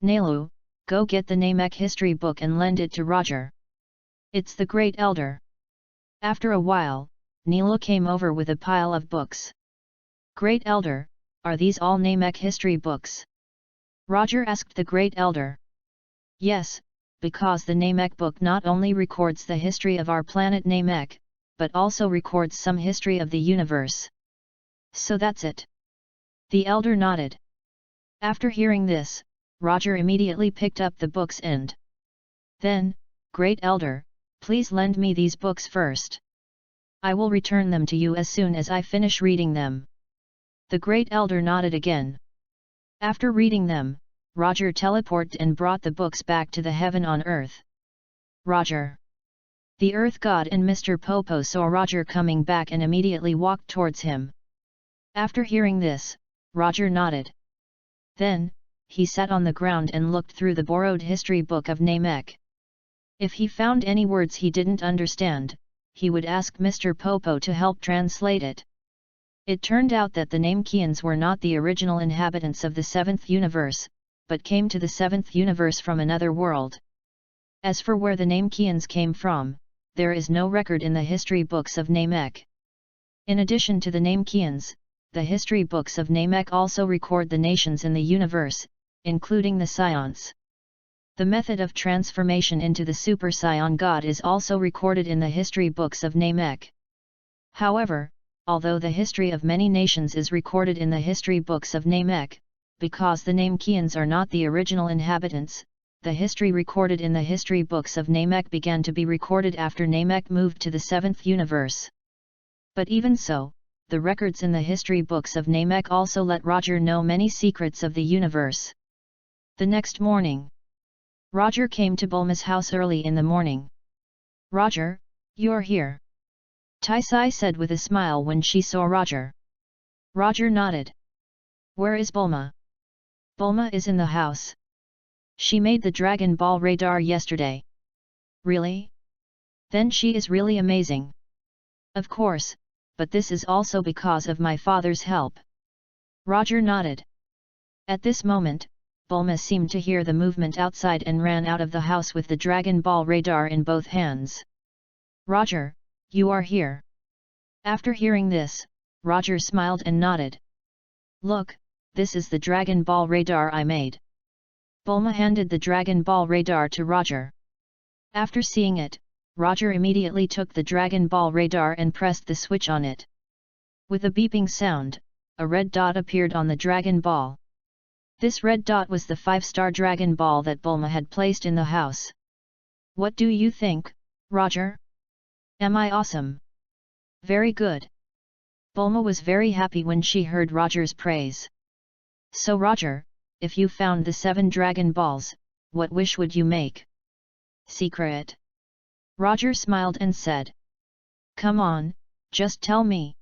Nelu, go get the Namek history book and lend it to Roger. It's the Great Elder. After a while, Nelu came over with a pile of books. Great Elder, are these all Namek history books? Roger asked the Great Elder. Yes, because the Namek book not only records the history of our planet Namek, but also records some history of the universe. So that's it. The Elder nodded. After hearing this, Roger immediately picked up the books and. Then, Great Elder, please lend me these books first. I will return them to you as soon as I finish reading them. The Great Elder nodded again. After reading them, Roger teleported and brought the books back to the heaven on Earth. Roger. The Earth God and Mr. Popo saw Roger coming back and immediately walked towards him. After hearing this, Roger nodded. Then, he sat on the ground and looked through the borrowed history book of Namek. If he found any words he didn't understand, he would ask Mr. Popo to help translate it. It turned out that the Namekians were not the original inhabitants of the 7th universe, but came to the 7th universe from another world. As for where the Namekians came from, there is no record in the history books of Namek. In addition to the Namekians, the history books of Namek also record the nations in the universe, including the Saiyans. The method of transformation into the Super Saiyan God is also recorded in the history books of Namek. However, although the history of many nations is recorded in the history books of Namek, because the Namekians are not the original inhabitants, the history recorded in the history books of Namek began to be recorded after Namek moved to the 7th universe. But even so, the records in the history books of Namek also let Roger know many secrets of the universe. The next morning, Roger came to Bulma's house early in the morning. Roger, you're here. Taisai said with a smile when she saw Roger. Roger nodded. Where is Bulma? Bulma is in the house. She made the Dragon Ball radar yesterday. Really? Then she is really amazing. Of course, but this is also because of my father's help. Roger nodded. At this moment, Bulma seemed to hear the movement outside and ran out of the house with the Dragon Ball radar in both hands. Roger, you are here. After hearing this, Roger smiled and nodded. Look, this is the Dragon Ball radar I made. Bulma handed the Dragon Ball radar to Roger. After seeing it, Roger immediately took the Dragon Ball radar and pressed the switch on it. With a beeping sound, a red dot appeared on the Dragon Ball. This red dot was the 5-star Dragon Ball that Bulma had placed in the house. What do you think, Roger? Am I awesome? Very good. Bulma was very happy when she heard Roger's praise. So Roger, if you found the 7 Dragon Balls, what wish would you make? Secret. Roger smiled and said. Come on, just tell me.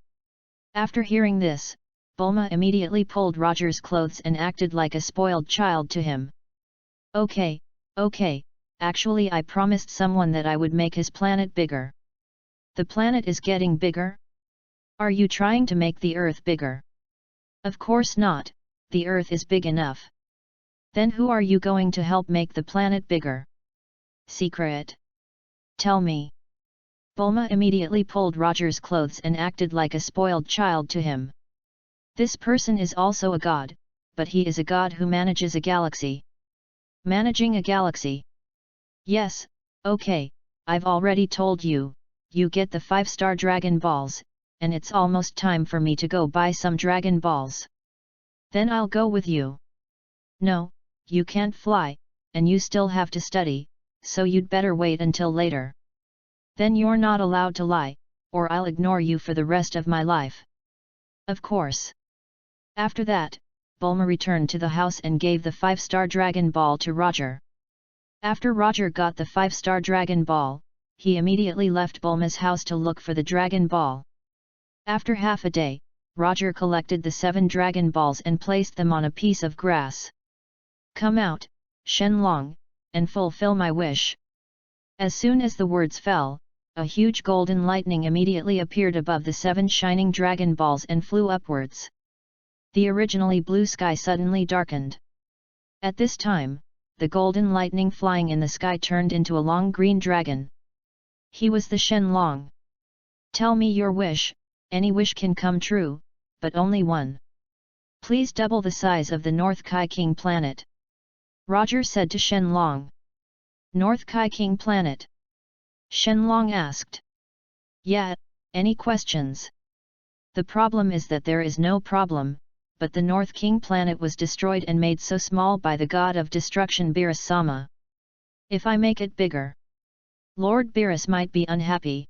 After hearing this, Bulma immediately pulled Roger's clothes and acted like a spoiled child to him. Okay, actually I promised someone that I would make his planet bigger. The planet is getting bigger? Are you trying to make the Earth bigger? Of course not, the Earth is big enough. Then who are you going to help make the planet bigger? Secret. Tell me. Bulma immediately pulled Roger's clothes and acted like a spoiled child to him. This person is also a god, but he is a god who manages a galaxy. Managing a galaxy? Yes, okay, I've already told you, you get the 5-star Dragon Balls, and it's almost time for me to go buy some Dragon Balls. Then I'll go with you. No, you can't fly, and you still have to study, so you'd better wait until later. Then you're not allowed to lie, or I'll ignore you for the rest of my life. Of course. After that, Bulma returned to the house and gave the 5-star Dragon Ball to Roger. After Roger got the 5-star Dragon Ball, he immediately left Bulma's house to look for the Dragon Ball. After half a day, Roger collected the 7 Dragon Balls and placed them on a piece of grass. Come out, Shenlong, and fulfill my wish. As soon as the words fell, a huge golden lightning immediately appeared above the 7 shining Dragon Balls and flew upwards. The originally blue sky suddenly darkened. At this time, the golden lightning flying in the sky turned into a long green dragon. He was the Shenlong. Tell me your wish, any wish can come true, but only one. Please double the size of the North Kai King planet. Roger said to Shenlong. North Kai King planet? Shenlong asked. Yeah, any questions? The problem is that there is no problem, but the North King planet was destroyed and made so small by the god of destruction Beerus-sama. If I make it bigger, Lord Beerus might be unhappy.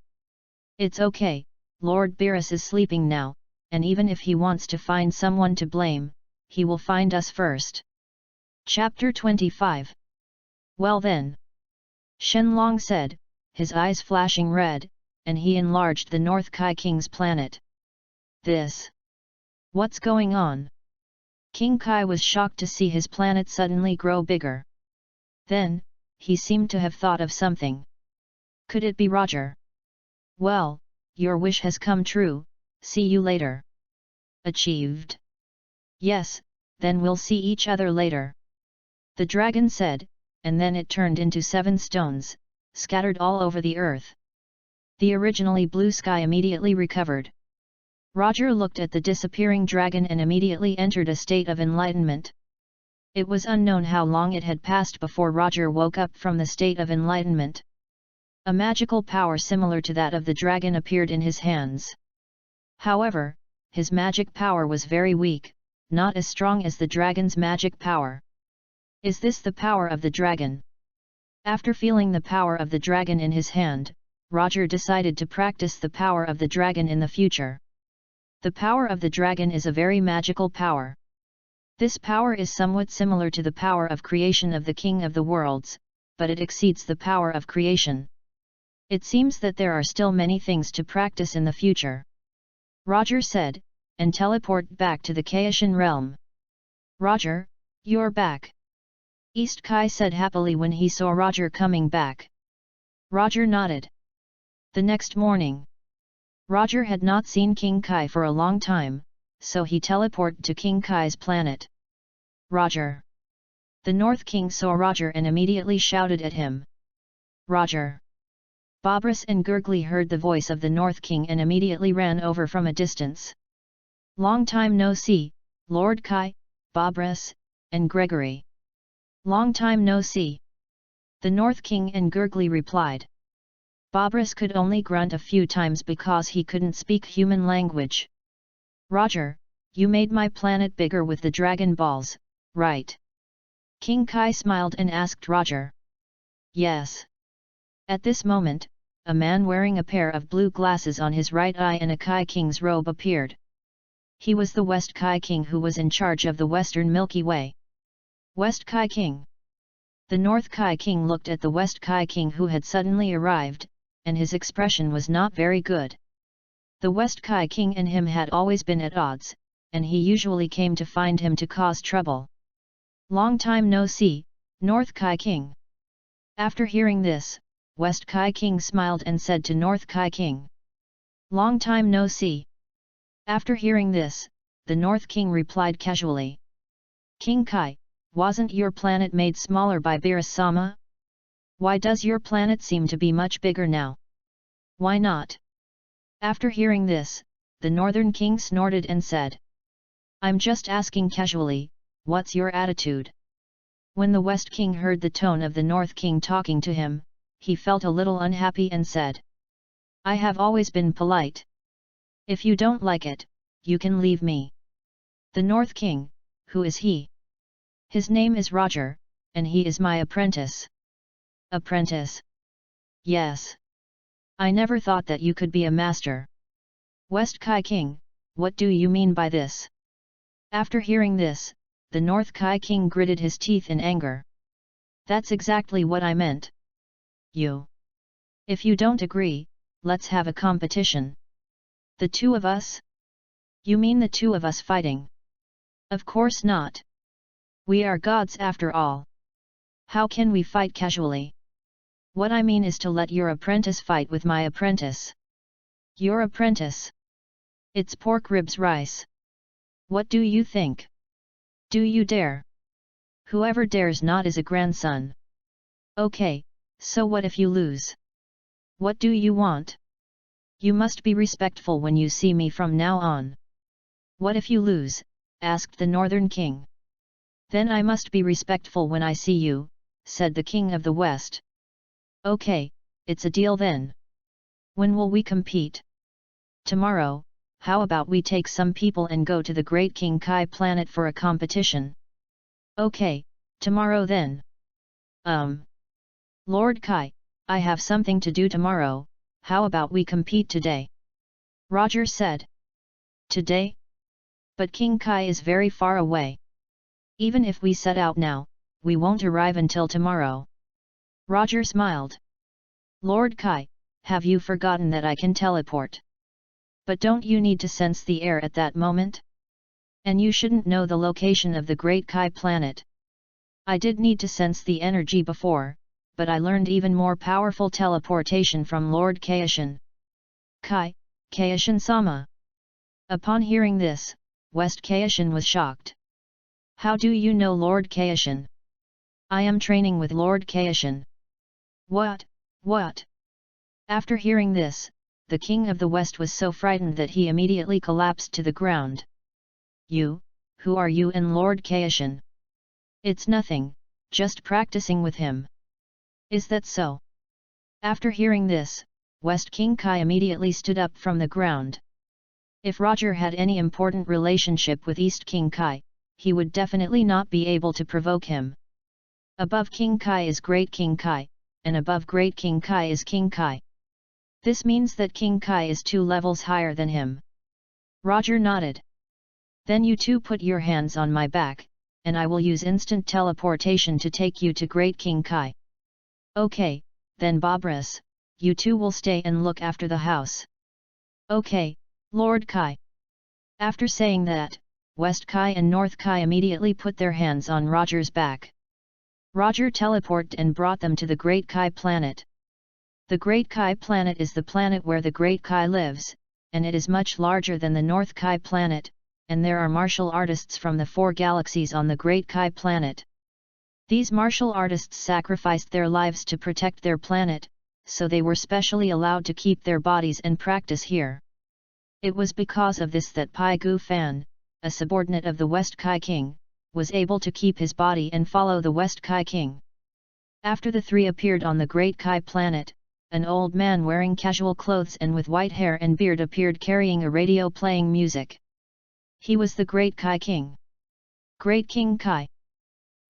It's okay, Lord Beerus is sleeping now, and even if he wants to find someone to blame, he will find us first. Chapter 25. Well then. Shenlong said, his eyes flashing red, and he enlarged the North Kai King's planet. This. What's going on? King Kai was shocked to see his planet suddenly grow bigger. Then, he seemed to have thought of something. Could it be Roger? Well, your wish has come true, see you later. Achieved. Yes, then we'll see each other later. The dragon said, and then it turned into 7 stones, scattered all over the earth. The originally blue sky immediately recovered. Roger looked at the disappearing dragon and immediately entered a state of enlightenment. It was unknown how long it had passed before Roger woke up from the state of enlightenment. A magical power similar to that of the dragon appeared in his hands. However, his magic power was very weak, not as strong as the dragon's magic power. Is this the power of the dragon? After feeling the power of the dragon in his hand, Roger decided to practice the power of the dragon in the future. The power of the dragon is a very magical power. This power is somewhat similar to the power of creation of the King of the Worlds, but it exceeds the power of creation. It seems that there are still many things to practice in the future. Roger said, and teleported back to the Kaishan realm. Roger, you're back. East Kai said happily when he saw Roger coming back. Roger nodded. The next morning, Roger had not seen King Kai for a long time, so he teleported to King Kai's planet. Roger. The North King saw Roger and immediately shouted at him. Roger. Beerus and Gurgly heard the voice of the North King and immediately ran over from a distance. Long time no see, Lord Kai, Beerus, and Gregory. Long time no see. The North King and Gurgly replied. Beerus could only grunt a few times because he couldn't speak human language. Roger, you made my planet bigger with the Dragon Balls, right? King Kai smiled and asked Roger. Yes. At this moment, a man wearing a pair of blue glasses on his right eye and a Kai King's robe appeared. He was the West Kai King who was in charge of the Western Milky Way. West Kai King. The North Kai King looked at the West Kai King who had suddenly arrived, and his expression was not very good. The West Kai King and him had always been at odds, and he usually came to find him to cause trouble. Long time no see, North Kai King. After hearing this, West Kai King smiled and said to North Kai King. Long time no see. After hearing this, the North King replied casually. King Kai, wasn't your planet made smaller by Beerus-sama? Why does your planet seem to be much bigger now? Why not? After hearing this, the Northern King snorted and said. I'm just asking casually, what's your attitude? When the West King heard the tone of the North King talking to him, he felt a little unhappy and said. I have always been polite. If you don't like it, you can leave me. The North King, who is he? His name is Roger, and he is my apprentice. Apprentice? Yes. I never thought that you could be a master. West Kai King, what do you mean by this? After hearing this, the North Kai King gritted his teeth in anger. That's exactly what I meant. You. If you don't agree, let's have a competition. The two of us? You mean the two of us fighting? Of course not. We are gods after all. How can we fight casually? What I mean is to let your apprentice fight with my apprentice. Your apprentice? It's pork ribs rice. What do you think? Do you dare? Whoever dares not is a grandson. Okay, so what if you lose? What do you want? You must be respectful when you see me from now on. What if you lose? Asked the Northern King. Then I must be respectful when I see you, said the King of the West. Okay, it's a deal then. When will we compete? Tomorrow. How about we take some people and go to the Great King Kai planet for a competition? Okay, tomorrow then. Lord Kai, I have something to do tomorrow, how about we compete today? Roger said. Today? But King Kai is very far away. Even if we set out now, we won't arrive until tomorrow. Roger smiled. Lord Kai, have you forgotten that I can teleport? But don't you need to sense the air at that moment? And you shouldn't know the location of the Great Kai planet. I did need to sense the energy before, but I learned even more powerful teleportation from Lord Kaishin. Kai, Kaishin-sama. Upon hearing this, West Kaishin was shocked. How do you know Lord Kaishin? I am training with Lord Kaishin. What? After hearing this, the King of the West was so frightened that he immediately collapsed to the ground. You, who are you and Lord Kaishin? It's nothing, just practicing with him. Is that so? After hearing this, West King Kai immediately stood up from the ground. If Roger had any important relationship with East King Kai, he would definitely not be able to provoke him. Above King Kai is Great King Kai, and above Great King Kai is King Kai. This means that King Kai is 2 levels higher than him. Roger nodded. Then you two put your hands on my back, and I will use instant teleportation to take you to Great King Kai. Okay, then Beerus, you two will stay and look after the house. Okay, Lord Kai. After saying that, West Kai and North Kai immediately put their hands on Roger's back. Roger teleported and brought them to the Great Kai planet. The Great Kai planet is the planet where the Great Kai lives, and it is much larger than the North Kai planet, and there are martial artists from the 4 galaxies on the Great Kai planet. These martial artists sacrificed their lives to protect their planet, so they were specially allowed to keep their bodies and practice here. It was because of this that Pai Gu Fan, a subordinate of the West Kai King, was able to keep his body and follow the West Kai King. After the 3 appeared on the Great Kai planet, an old man wearing casual clothes and with white hair and beard appeared carrying a radio playing music. He was the Great Kai King. Great King Kai.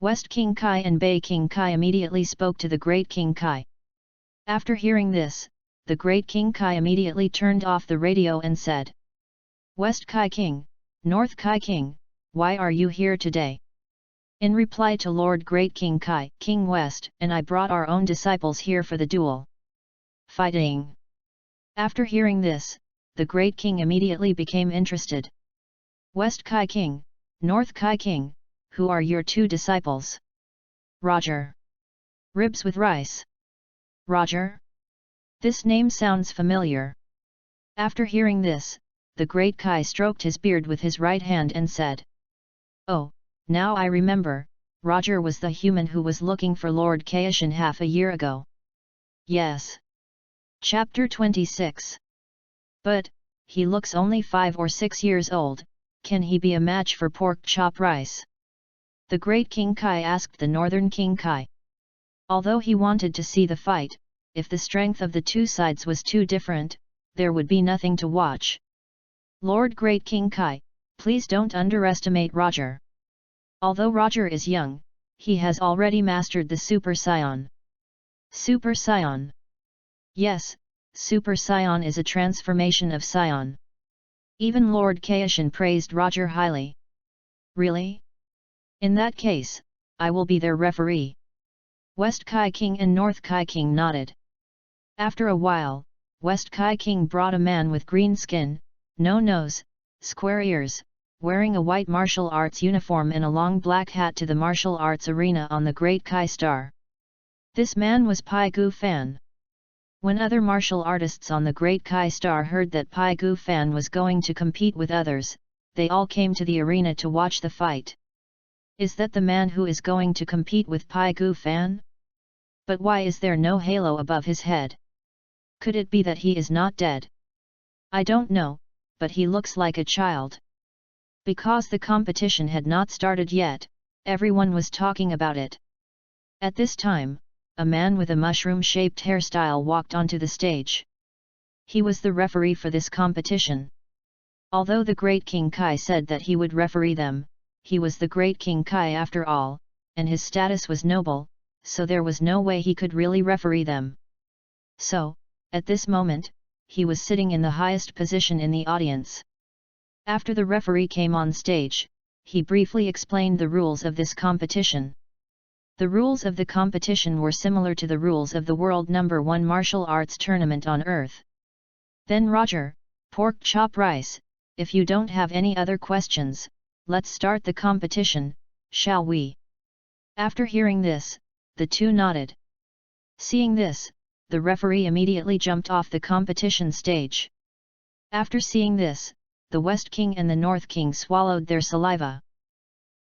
West King Kai and Bei King Kai immediately spoke to the Great King Kai. After hearing this, the Great King Kai immediately turned off the radio and said, "West Kai King, North Kai King, why are you here today?" In reply to Lord Great King Kai, King West and I brought our own disciples here for the duel. Fighting. After hearing this, the Great King immediately became interested. West Kai King, North Kai King, who are your 2 disciples? Roger. Ribs with rice. Roger? This name sounds familiar. After hearing this, the Great Kai stroked his beard with his right hand and said, "Oh, now I remember, Roger was the human who was looking for Lord Kaishin half a year ago." Yes. Chapter 26. But, he looks only 5 or 6 years old, can he be a match for pork chop rice? The Great King Kai asked the Northern King Kai. Although he wanted to see the fight, if the strength of the 2 sides was too different, there would be nothing to watch. Lord Great King Kai, please don't underestimate Roger. Although Roger is young, he has already mastered the Super Saiyan. Super Saiyan. Yes, Super Saiyan is a transformation of Saiyan. Even Lord Kaishin praised Roger highly. Really? In that case, I will be their referee. West Kai King and North Kai King nodded. After a while, West Kai King brought a man with green skin, no nose, square ears, wearing a white martial arts uniform and a long black hat to the martial arts arena on the Great Kai Star. This man was Pai Gu Fan. When other martial artists on the Great Kai Star heard that Pai Gu Fan was going to compete with others, they all came to the arena to watch the fight. Is that the man who is going to compete with Pai Gu Fan? But why is there no halo above his head? Could it be that he is not dead? I don't know, but he looks like a child. Because the competition had not started yet, everyone was talking about it. At this time, a man with a mushroom-shaped hairstyle walked onto the stage. He was the referee for this competition. Although the Great King Kai said that he would referee them, he was the Great King Kai after all, and his status was noble, so there was no way he could really referee them. So, at this moment, he was sitting in the highest position in the audience. After the referee came on stage, he briefly explained the rules of this competition. The rules of the competition were similar to the rules of the World No. 1 Martial Arts Tournament on Earth. Then Roger, pork chop rice, if you don't have any other questions, let's start the competition, shall we? After hearing this, the 2 nodded. Seeing this, the referee immediately jumped off the competition stage. After seeing this, the West King and the North King swallowed their saliva.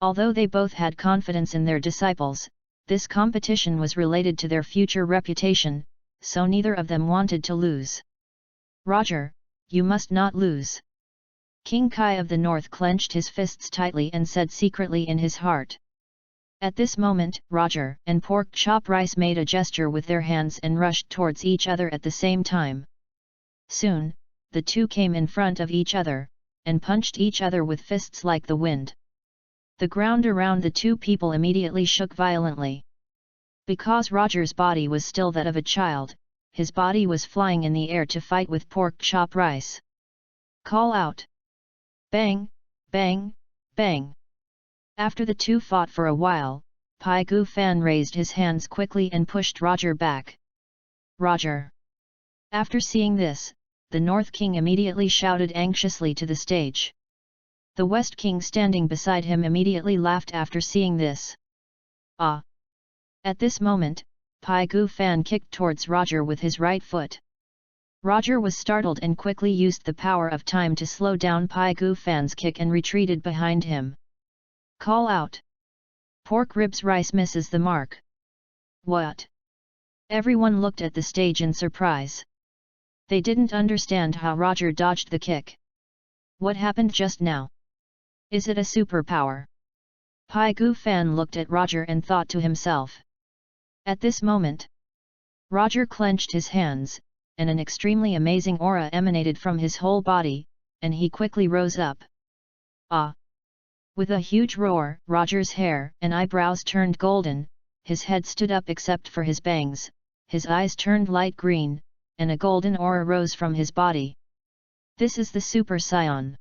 Although they both had confidence in their disciples, this competition was related to their future reputation, so neither of them wanted to lose. Roger, you must not lose. King Kai of the North clenched his fists tightly and said secretly in his heart. At this moment, Roger and Pork Chop Rice made a gesture with their hands and rushed towards each other at the same time. Soon, the 2 came in front of each other, and punched each other with fists like the wind. The ground around the 2 people immediately shook violently. Because Roger's body was still that of a child, his body was flying in the air to fight with Pork Chop Rice. Call out! Bang, bang, bang! After the 2 fought for a while, Pai Gu Fan raised his hands quickly and pushed Roger back. Roger! After seeing this, the North King immediately shouted anxiously to the stage. The West King standing beside him immediately laughed after seeing this. Ah! At this moment, Pai Gu Fan kicked towards Roger with his right foot. Roger was startled and quickly used the power of time to slow down Pai Gu Fan's kick and retreated behind him. Call out! Pork ribs rice misses the mark. What? Everyone looked at the stage in surprise. They didn't understand how Roger dodged the kick. What happened just now? Is it a superpower? Pai Gu Fan looked at Roger and thought to himself. At this moment, Roger clenched his hands, and an extremely amazing aura emanated from his whole body, and he quickly rose up. Ah! With a huge roar, Roger's hair and eyebrows turned golden, his head stood up except for his bangs, his eyes turned light green, and a golden aura rose from his body. This is the Super Saiyan.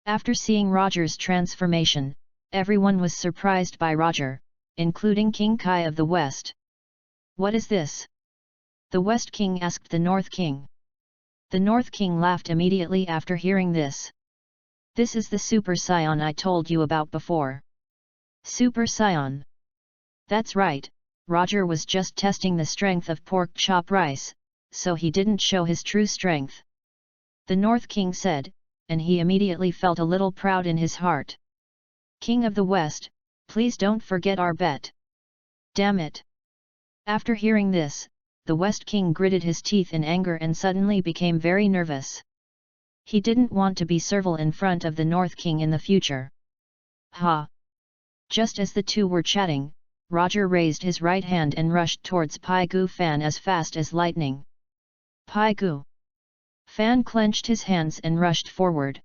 After seeing Roger's transformation, everyone was surprised by Roger, including King Kai of the West. What is this? The West King asked the North King. The North King laughed immediately after hearing this. This is the Super Saiyan I told you about before. Super Saiyan. That's right, Roger was just testing the strength of pork chop rice, so he didn't show his true strength. The North King said, and he immediately felt a little proud in his heart. King of the West, please don't forget our bet. Damn it! After hearing this, the West King gritted his teeth in anger and suddenly became very nervous. He didn't want to be servile in front of the North King in the future. Ha! Just as the two were chatting, Roger raised his right hand and rushed towards Pai Gu Fan as fast as lightning. Pai Gu Fan clenched his hands and rushed forward.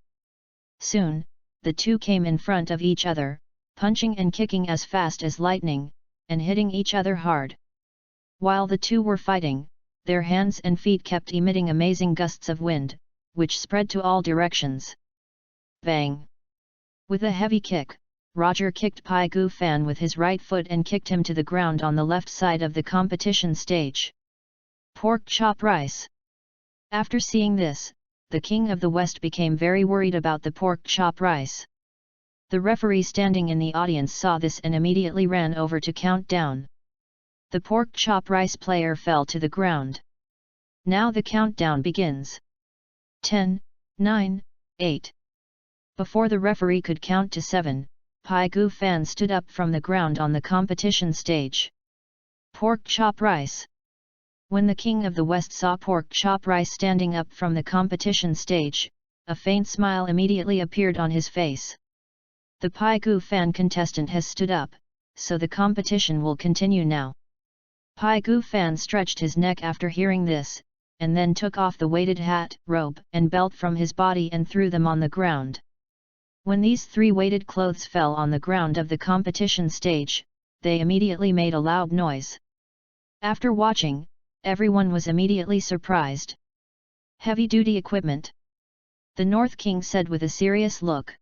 Soon, the two came in front of each other, punching and kicking as fast as lightning, and hitting each other hard. While the two were fighting, their hands and feet kept emitting amazing gusts of wind, which spread to all directions. Bang! With a heavy kick, Roger kicked Pai Gu Fan with his right foot and kicked him to the ground on the left side of the competition stage. Pork chop rice! After seeing this, the King of the West became very worried about the pork chop rice. The referee standing in the audience saw this and immediately ran over to count down. The pork chop rice player fell to the ground. Now the countdown begins. 10, 9, 8. Before the referee could count to 7, Pai Gu Fan stood up from the ground on the competition stage. Pork chop rice! When the King of the West saw pork chop rice standing up from the competition stage, a faint smile immediately appeared on his face. The Pai Gu Fan contestant has stood up, so the competition will continue now. Pai Gu Fan stretched his neck after hearing this, and then took off the weighted hat, robe and belt from his body and threw them on the ground. When these three weighted clothes fell on the ground of the competition stage, they immediately made a loud noise. After watching, everyone was immediately surprised. Heavy-duty equipment. The North King said with a serious look.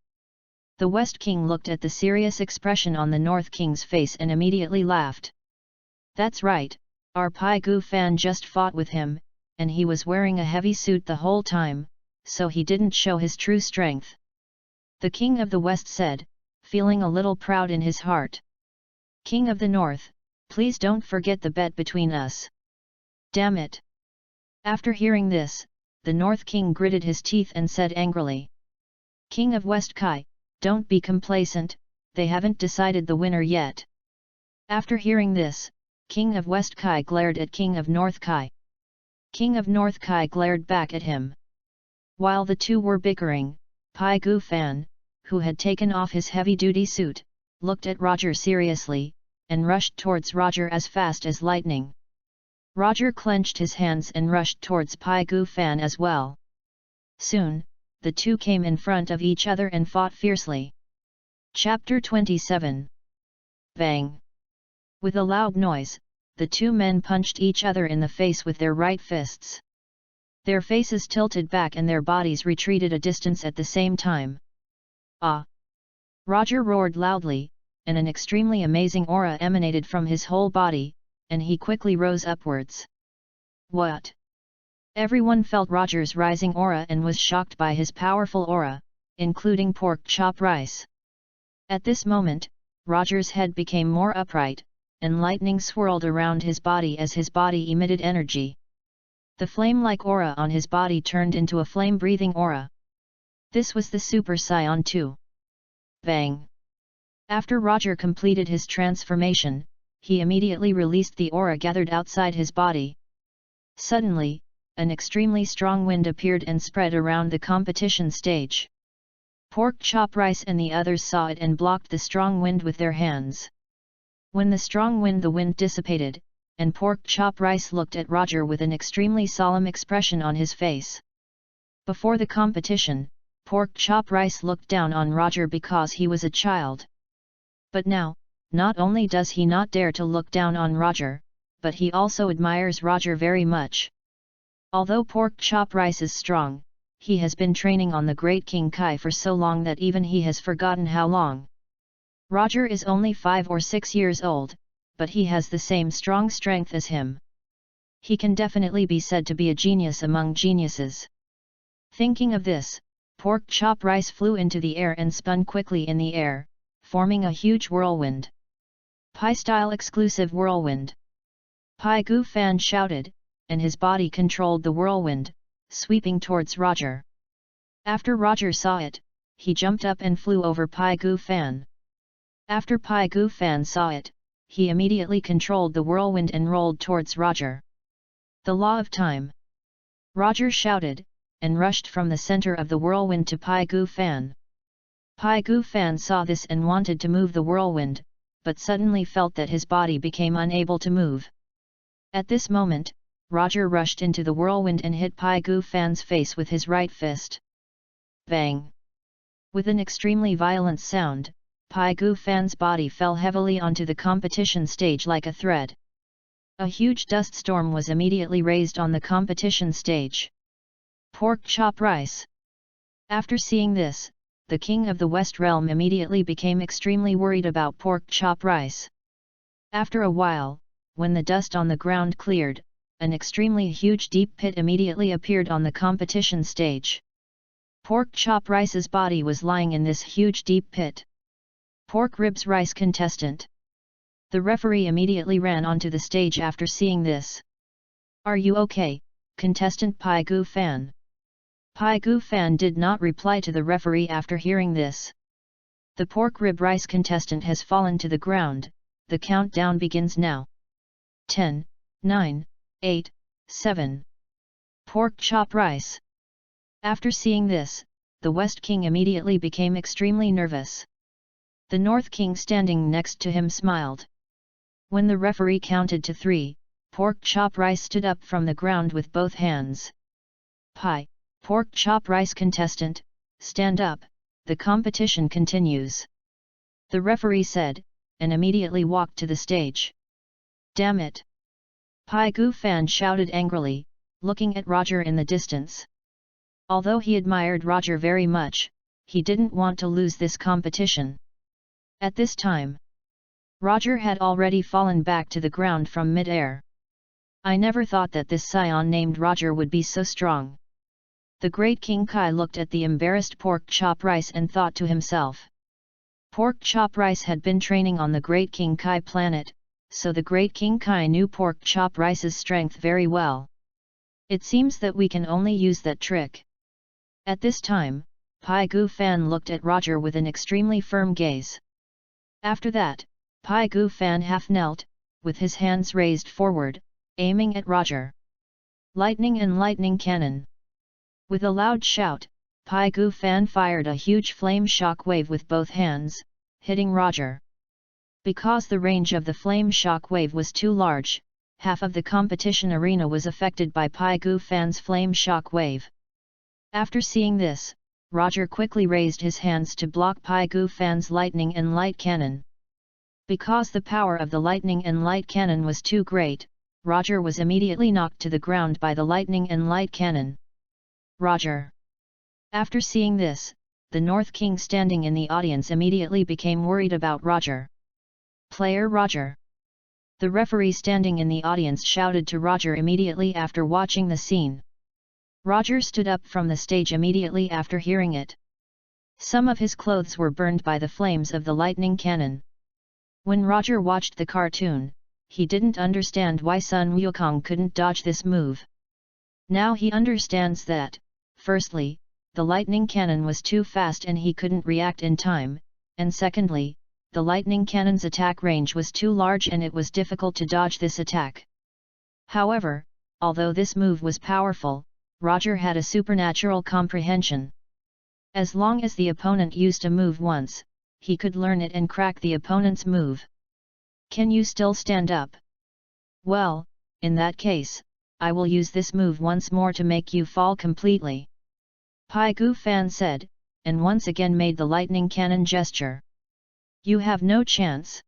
The West King looked at the serious expression on the North King's face and immediately laughed. That's right, our Pai Gu Fan just fought with him, and he was wearing a heavy suit the whole time, so he didn't show his true strength. The King of the West said, feeling a little proud in his heart. King of the North, please don't forget the bet between us. Damn it! After hearing this, the North King gritted his teeth and said angrily. King of West Kai, don't be complacent, they haven't decided the winner yet. After hearing this, King of West Kai glared at King of North Kai. King of North Kai glared back at him. While the two were bickering, Pai Gu Fan, who had taken off his heavy-duty suit, looked at Roger seriously, and rushed towards Roger as fast as lightning. Roger clenched his hands and rushed towards Pai Gu Fan as well. Soon, the two came in front of each other and fought fiercely. Chapter 27. Bang! With a loud noise, the two men punched each other in the face with their right fists. Their faces tilted back and their bodies retreated a distance at the same time. Ah! Roger roared loudly, and an extremely amazing aura emanated from his whole body, and he quickly rose upwards. What? Everyone felt Roger's rising aura and was shocked by his powerful aura, including pork chop rice. At this moment, Roger's head became more upright, and lightning swirled around his body as his body emitted energy. The flame-like aura on his body turned into a flame-breathing aura. This was the Super Saiyan 2. Bang! After Roger completed his transformation, he immediately released the aura gathered outside his body. Suddenly, an extremely strong wind appeared and spread around the competition stage. Pork chop rice and the others saw it and blocked the strong wind with their hands. When the wind dissipated, and pork chop rice looked at Roger with an extremely solemn expression on his face. Before the competition, pork chop rice looked down on Roger because he was a child. But now, not only does he not dare to look down on Roger, but he also admires Roger very much. Although pork chop rice is strong, he has been training on the Great King Kai for so long that even he has forgotten how long. Roger is only 5 or 6 years old, but he has the same strong strength as him. He can definitely be said to be a genius among geniuses. Thinking of this, pork chop rice flew into the air and spun quickly in the air, forming a huge whirlwind. Pi-style exclusive whirlwind. Pai Gu Fan shouted, and his body controlled the whirlwind, sweeping towards Roger. After Roger saw it, he jumped up and flew over Pai Gu Fan. After Pai Gu Fan saw it, he immediately controlled the whirlwind and rolled towards Roger. The law of time. Roger shouted, and rushed from the center of the whirlwind to Pai Gu Fan. Pai Gu Fan saw this and wanted to move the whirlwind, but suddenly felt that his body became unable to move. At this moment, Roger rushed into the whirlwind and hit Pai Gu Fan's face with his right fist. Bang! With an extremely violent sound, Pai Gu Fan's body fell heavily onto the competition stage like a thread. A huge dust storm was immediately raised on the competition stage. Pork chop rice. After seeing this, the king of the West Realm immediately became extremely worried about pork chop rice. After a while, when the dust on the ground cleared, an extremely huge deep pit immediately appeared on the competition stage. Pork chop rice's body was lying in this huge deep pit. Pork ribs rice contestant. The referee immediately ran onto the stage after seeing this. Are you okay, contestant Pai Gu Fan? Pai Gu Fan did not reply to the referee after hearing this. The pork rib rice contestant has fallen to the ground. The countdown begins now. 10, 9, 8, 7. Pork chop rice. After seeing this, the West King immediately became extremely nervous. The North King standing next to him smiled. When the referee counted to 3, pork chop rice stood up from the ground with both hands. Pork chop rice contestant, stand up, the competition continues. The referee said, and immediately walked to the stage. Damn it! Pai Gu Fan shouted angrily, looking at Roger in the distance. Although he admired Roger very much, he didn't want to lose this competition. At this time, Roger had already fallen back to the ground from mid-air. I never thought that this Saiyan named Roger would be so strong. The Great King Kai looked at the embarrassed pork chop rice and thought to himself. Pork chop rice had been training on the Great King Kai planet, so the Great King Kai knew pork chop rice's strength very well. It seems that we can only use that trick. At this time, Pai Gu Fan looked at Roger with an extremely firm gaze. After that, Pai Gu Fan half knelt, with his hands raised forward, aiming at Roger. Lightning and lightning cannon. With a loud shout, Pai Gu Fan fired a huge flame shock wave with both hands, hitting Roger. Because the range of the flame shock wave was too large, half of the competition arena was affected by Pai Gu Fan's flame shock wave. After seeing this, Roger quickly raised his hands to block Pai Gu Fan's lightning and light cannon. Because the power of the lightning and light cannon was too great, Roger was immediately knocked to the ground by the lightning and light cannon. Roger. After seeing this, the North King standing in the audience immediately became worried about Roger. Player Roger. The referee standing in the audience shouted to Roger immediately after watching the scene. Roger stood up from the stage immediately after hearing it. Some of his clothes were burned by the flames of the lightning cannon. When Roger watched the cartoon, he didn't understand why Sun Wukong couldn't dodge this move. Now he understands that, firstly, the lightning cannon was too fast and he couldn't react in time, and secondly, the lightning cannon's attack range was too large and it was difficult to dodge this attack. However, although this move was powerful, Roger had a supernatural comprehension. As long as the opponent used a move once, he could learn it and crack the opponent's move. Can you still stand up? Well, in that case, I will use this move once more to make you fall completely. Pai Gu Fan said, and once again made the lightning cannon gesture. You have no chance.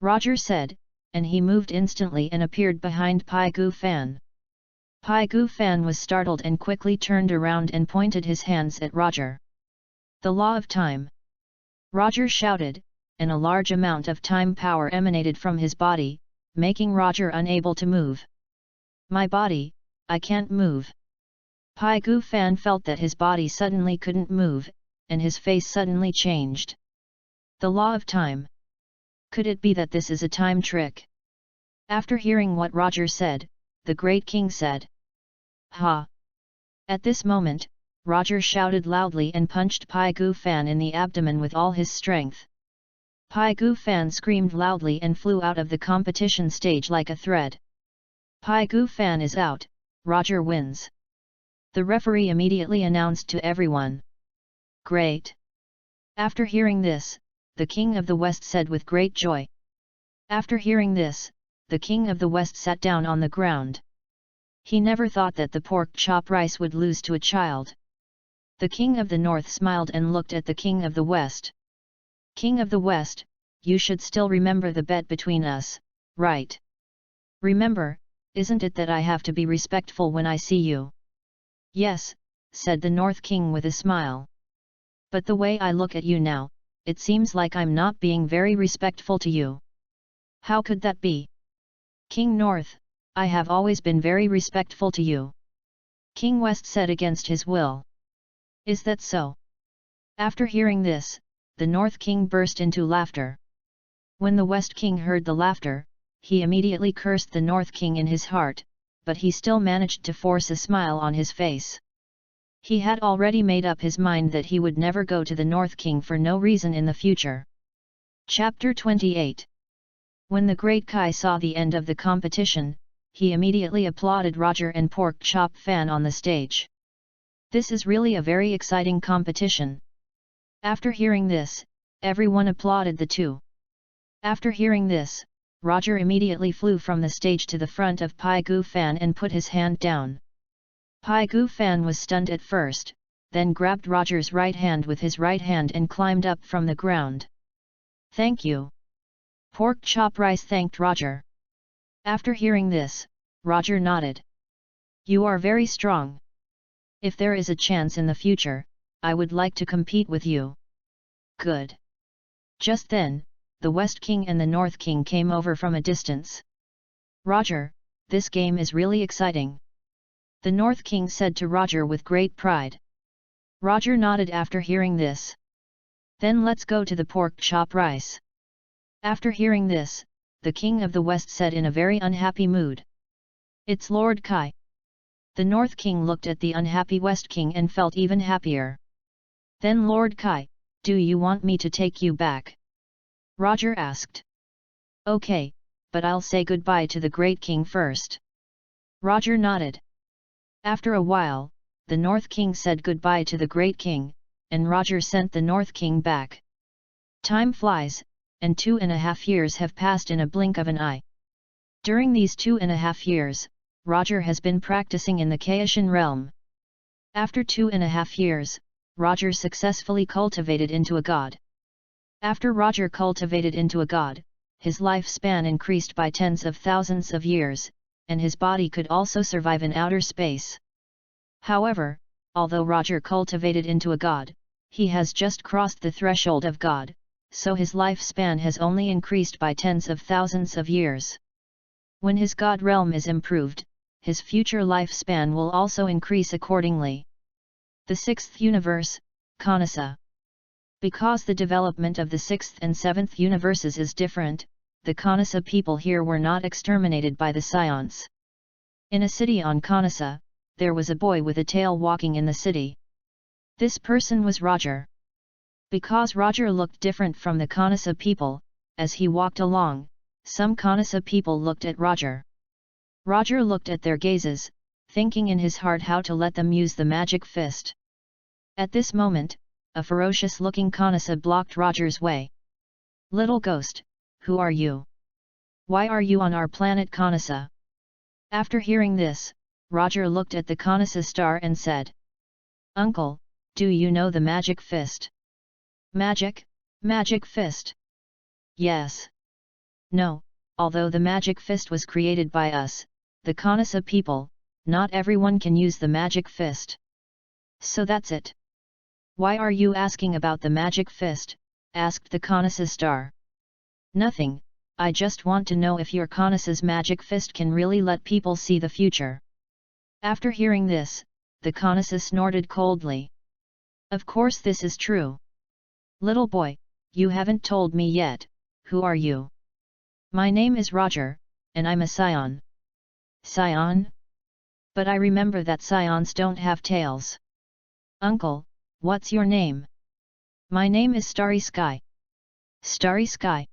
Roger said, and he moved instantly and appeared behind Pai Gu Fan. Pai Gu Fan was startled and quickly turned around and pointed his hands at Roger. The law of time. Roger shouted, and a large amount of time power emanated from his body, making Roger unable to move. My body, I can't move. Pai Gu Fan felt that his body suddenly couldn't move, and his face suddenly changed. The law of time. Could it be that this is a time trick? After hearing what Roger said, the Great King said. Ha! At this moment, Roger shouted loudly and punched Pai Gu Fan in the abdomen with all his strength. Pai Gu Fan screamed loudly and flew out of the competition stage like a thread. Pai Gu Fan is out, Roger wins. The referee immediately announced to everyone. Great! After hearing this, the King of the West said with great joy. After hearing this, the King of the West sat down on the ground. He never thought that the pork chop rice would lose to a child. The King of the North smiled and looked at the King of the West. King of the West, you should still remember the bet between us, right? Remember, isn't it that I have to be respectful when I see you? Yes, said the North King with a smile. But the way I look at you now, it seems like I'm not being very respectful to you. How could that be? King North, I have always been very respectful to you. King West said against his will. Is that so? After hearing this, the North King burst into laughter. When the West King heard the laughter, he immediately cursed the North King in his heart, but he still managed to force a smile on his face. He had already made up his mind that he would never go to the North King for no reason in the future. Chapter 28. When the Great Kai saw the end of the competition, he immediately applauded Roger and Pork Chop Fan on the stage. This is really a very exciting competition. After hearing this, everyone applauded the two. After hearing this, Roger immediately flew from the stage to the front of Pai Gu Fan and put his hand down. Pai Gu Fan was stunned at first, then grabbed Roger's right hand with his right hand and climbed up from the ground. Thank you. Pork Chop Rice thanked Roger. After hearing this, Roger nodded. You are very strong. If there is a chance in the future, I would like to compete with you. Good. Just then, the West King and the North King came over from a distance. Roger, this game is really exciting. The North King said to Roger with great pride. Roger nodded after hearing this. Then let's go to the Pork Chop Rice. After hearing this, the King of the West said in a very unhappy mood. It's Lord Kai. The North King looked at the unhappy West King and felt even happier. Then Lord Kai, do you want me to take you back? Roger asked. Okay, but I'll say goodbye to the Great King first. Roger nodded. After a while, the North King said goodbye to the Great King, and Roger sent the North King back. Time flies, and 2.5 years have passed in a blink of an eye. During these 2.5 years, Roger has been practicing in the Kaishan realm. After 2.5 years, Roger successfully cultivated into a god. After Roger cultivated into a god, his lifespan increased by tens of thousands of years, and his body could also survive in outer space. However, although Roger cultivated into a god, he has just crossed the threshold of god, so his lifespan has only increased by tens of thousands of years. When his god realm is improved, his future lifespan will also increase accordingly. The sixth universe, Kanasa. Because the development of the 6th and 7th universes is different, the Kanasa people here were not exterminated by the Saiyans. In a city on Kanasa, there was a boy with a tail walking in the city. This person was Roger. Because Roger looked different from the Kanasa people, as he walked along, some Kanasa people looked at Roger. Roger looked at their gazes, thinking in his heart how to let them use the magic fist. At this moment, a ferocious-looking Kanasa blocked Roger's way. "Little ghost, who are you? Why are you on our planet Kanasa?" After hearing this, Roger looked at the Kanasa star and said, "Uncle, do you know the magic fist?" Magic fist? Yes. No, although the magic fist was created by us, the Kanasa people, not everyone can use the magic fist. So that's it. Why are you asking about the magic fist? Asked the Kanasa star. Nothing, I just want to know if your Kanasa's magic fist can really let people see the future. After hearing this, the Kanasa snorted coldly. Of course this is true. Little boy, you haven't told me yet, who are you? My name is Roger, and I'm a Saiyan. Saiyan? But I remember that Saiyans don't have tails. Uncle, what's your name? My name is Starry Sky. Starry Sky?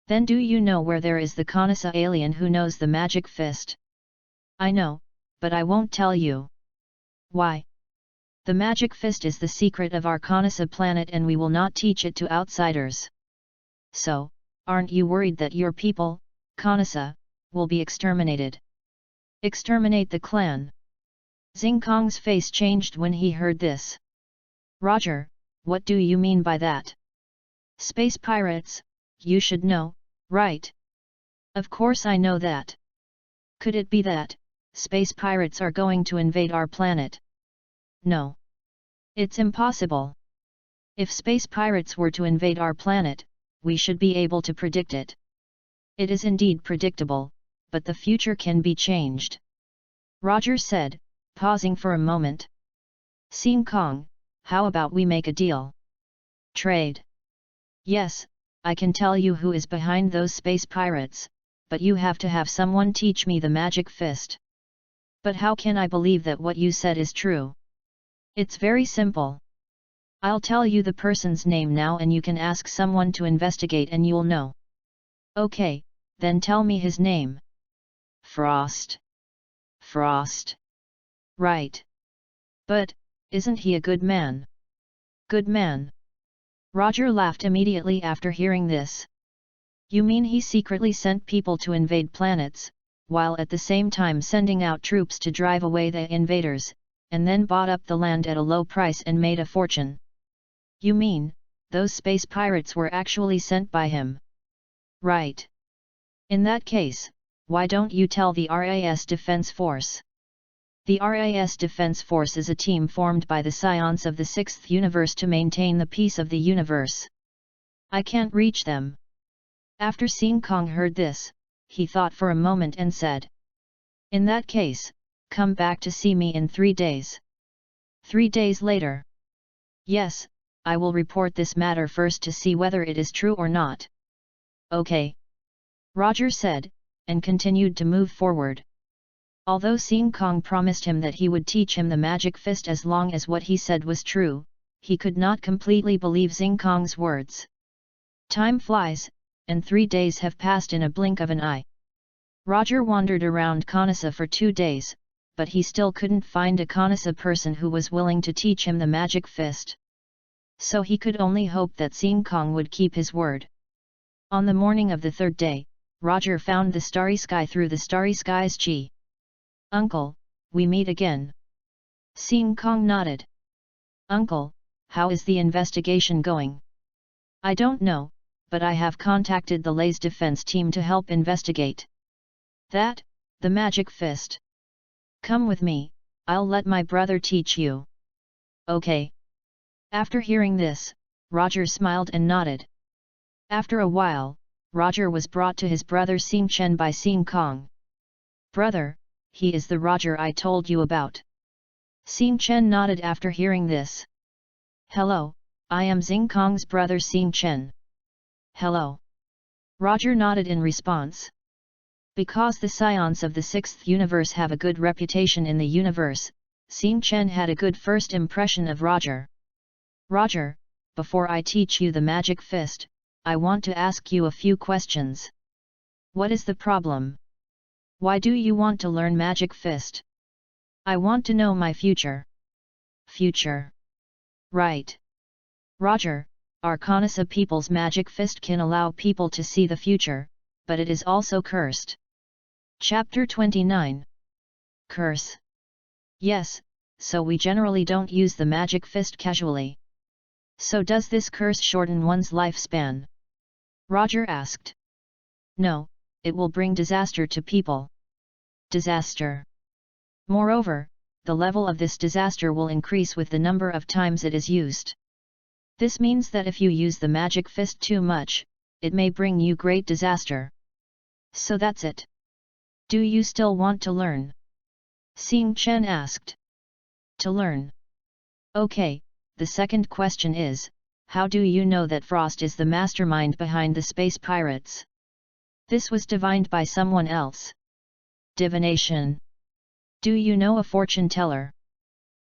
Then do you know where there is the Kanasa alien who knows the magic fist? I know, but I won't tell you. Why? The magic fist is the secret of our Kanasa planet and we will not teach it to outsiders. So, aren't you worried that your people, Kanasa, will be exterminated? Exterminate the clan? Xing Kong's face changed when he heard this. Roger, what do you mean by that? Space pirates, you should know, right? Of course I know that. Could it be that, space pirates are going to invade our planet? No. It's impossible. If space pirates were to invade our planet, we should be able to predict it. It is indeed predictable, but the future can be changed. Roger said, pausing for a moment. Xing Kong, how about we make a deal? Trade. Yes, I can tell you who is behind those space pirates, but you have to have someone teach me the magic fist. But how can I believe that what you said is true? It's very simple. I'll tell you the person's name now and you can ask someone to investigate and you'll know. Okay, then tell me his name. Frost. Frost. Right. But, isn't he a good man? Good man. Roger laughed immediately after hearing this. You mean he secretly sent people to invade planets, while at the same time sending out troops to drive away the invaders, and then bought up the land at a low price and made a fortune? You mean, those space pirates were actually sent by him? Right. In that case, why don't you tell the RAS Defense Force? The RAS Defense Force is a team formed by the Saiyans of the 6th universe to maintain the peace of the universe. I can't reach them. After Xing Kong heard this, he thought for a moment and said. In that case, come back to see me in 3 days. 3 days later. Yes, I will report this matter first to see whether it is true or not. Okay. Roger said, and continued to move forward. Although Xing Kong promised him that he would teach him the magic fist as long as what he said was true, he could not completely believe Xing Kong's words. Time flies, and 3 days have passed in a blink of an eye. Roger wandered around Kanasa for 2 days, but he still couldn't find a Kanasa person who was willing to teach him the magic fist. So he could only hope that Xing Kong would keep his word. On the morning of the 3rd day, Roger found the Starry Sky through the Starry Sky's chi. Uncle, we meet again. Xing Kong nodded. Uncle, how is the investigation going? I don't know, but I have contacted the Lay's defense team to help investigate. That, the magic fist. Come with me, I'll let my brother teach you. Okay. After hearing this, Roger smiled and nodded. After a while, Roger was brought to his brother Xing Chen by Xing Kong. Brother, he is the Roger I told you about. Xing Chen nodded after hearing this. Hello, I am Xingkong's brother Xing Chen. Hello. Roger nodded in response. Because the Scions of the 6th universe have a good reputation in the universe, Xing Chen had a good first impression of Roger. Roger, before I teach you the magic fist, I want to ask you a few questions. What is the problem? Why do you want to learn magic fist? I want to know my future. Future. Right. Roger, Arcanisa people's magic fist can allow people to see the future, but it is also cursed. Chapter 29. Curse. Yes, so we generally don't use the magic fist casually. So does this curse shorten one's lifespan? Roger asked. No, it will bring disaster to people. Disaster. Moreover, the level of this disaster will increase with the number of times it is used. This means that if you use the magic fist too much, it may bring you great disaster. So that's it. Do you still want to learn? Xing Chen asked. To learn. Okay, the second question is, how do you know that Frost is the mastermind behind the space pirates? This was divined by someone else. Divination. Do you know a fortune teller?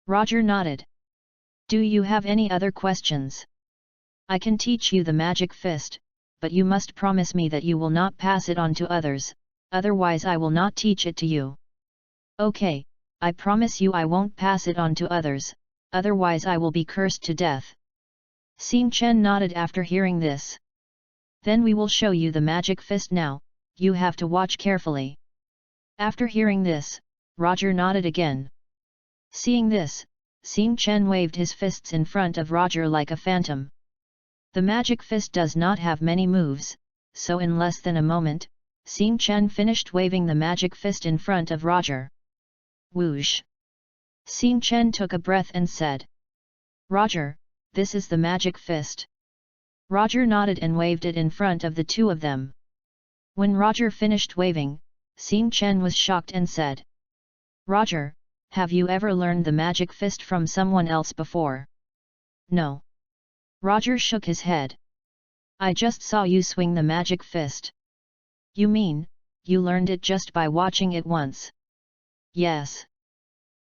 Roger nodded. Do you have any other questions? I can teach you the magic fist, but you must promise me that you will not pass it on to others, otherwise I will not teach it to you. Okay, I promise you I won't pass it on to others, otherwise I will be cursed to death. Xing Chen nodded after hearing this. Then we will show you the magic fist now, you have to watch carefully. After hearing this, Roger nodded again. Seeing this, Xing Chen waved his fists in front of Roger like a phantom. The magic fist does not have many moves, so in less than a moment, Xing Chen finished waving the magic fist in front of Roger. Whoosh! Xing Chen took a breath and said. Roger, this is the magic fist. Roger nodded and waved it in front of the two of them. When Roger finished waving, Xing Chen was shocked and said. Roger, have you ever learned the magic fist from someone else before? No. Roger shook his head. I just saw you swing the magic fist. You mean, you learned it just by watching it once? Yes.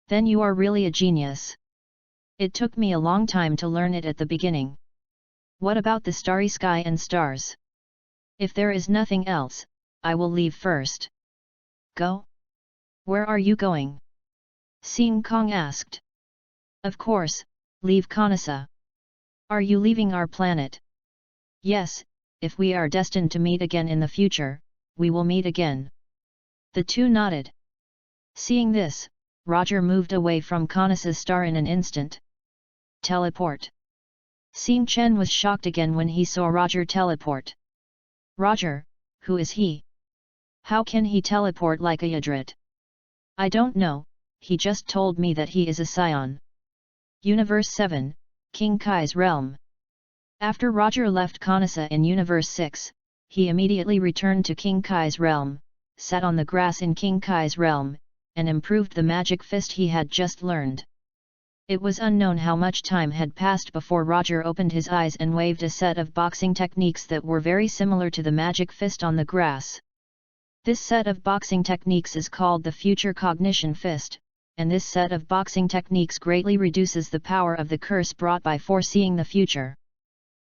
Then you are really a genius. It took me a long time to learn it at the beginning. What about the starry sky and stars? If there is nothing else, I will leave first. Go? Where are you going? Xing Kong asked. Of course, leave Kanasa. Are you leaving our planet? Yes, if we are destined to meet again in the future, we will meet again. The two nodded. Seeing this, Roger moved away from Kanasa's star in an instant. Teleport. Xing Chen was shocked again when he saw Roger teleport. Roger, who is he? How can he teleport like a Yardrat? I don't know, he just told me that he is a Saiyan. Universe 7, King Kai's realm. After Roger left Kanasa in Universe 6, he immediately returned to King Kai's realm, sat on the grass in King Kai's realm, and improved the magic fist he had just learned. It was unknown how much time had passed before Roger opened his eyes and waved a set of boxing techniques that were very similar to the magic fist on the grass. This set of boxing techniques is called the Future Cognition Fist, and this set of boxing techniques greatly reduces the power of the curse brought by foreseeing the future.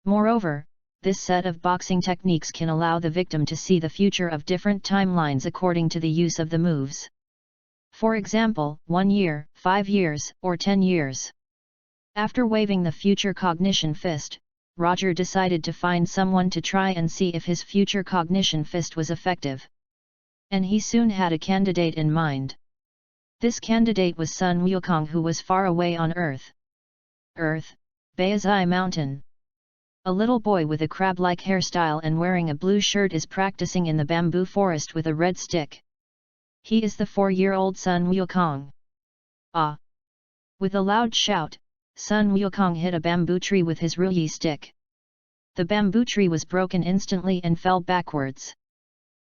Moreover, this set of boxing techniques can allow the victim to see the future of different timelines according to the use of the moves. For example, 1 year, 5 years, or 10 years. After waving the Future Cognition Fist, Roger decided to find someone to try and see if his Future Cognition Fist was effective. And he soon had a candidate in mind. This candidate was Sun Wukong, who was far away on Earth. Earth, Baizai Mountain. A little boy with a crab-like hairstyle and wearing a blue shirt is practicing in the bamboo forest with a red stick. He is the 4-year-old Sun Wukong. Ah! With a loud shout, Sun Wukong hit a bamboo tree with his ruyi stick. The bamboo tree was broken instantly and fell backwards.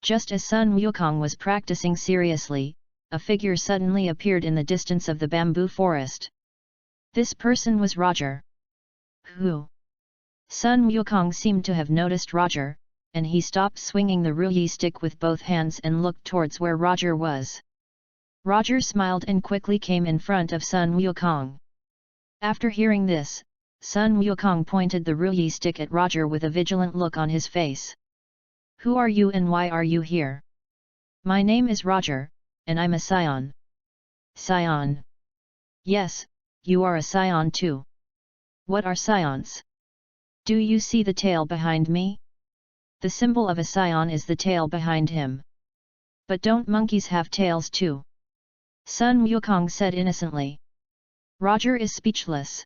Just as Sun Wukong was practicing seriously, a figure suddenly appeared in the distance of the bamboo forest. This person was Roger. Who? Sun Wukong seemed to have noticed Roger, and he stopped swinging the ruyi stick with both hands and looked towards where Roger was. Roger smiled and quickly came in front of Sun Wukong. After hearing this, Sun Wukong pointed the ruyi stick at Roger with a vigilant look on his face. "Who are you and why are you here?" "My name is Roger, and I'm a Saiyan." "Saiyan?" "Yes, you are a Saiyan too." "What are Saiyans?" "Do you see the tail behind me? The symbol of a Saiyan is the tail behind him." "But don't monkeys have tails too?" Sun Wukong said innocently. Roger is speechless.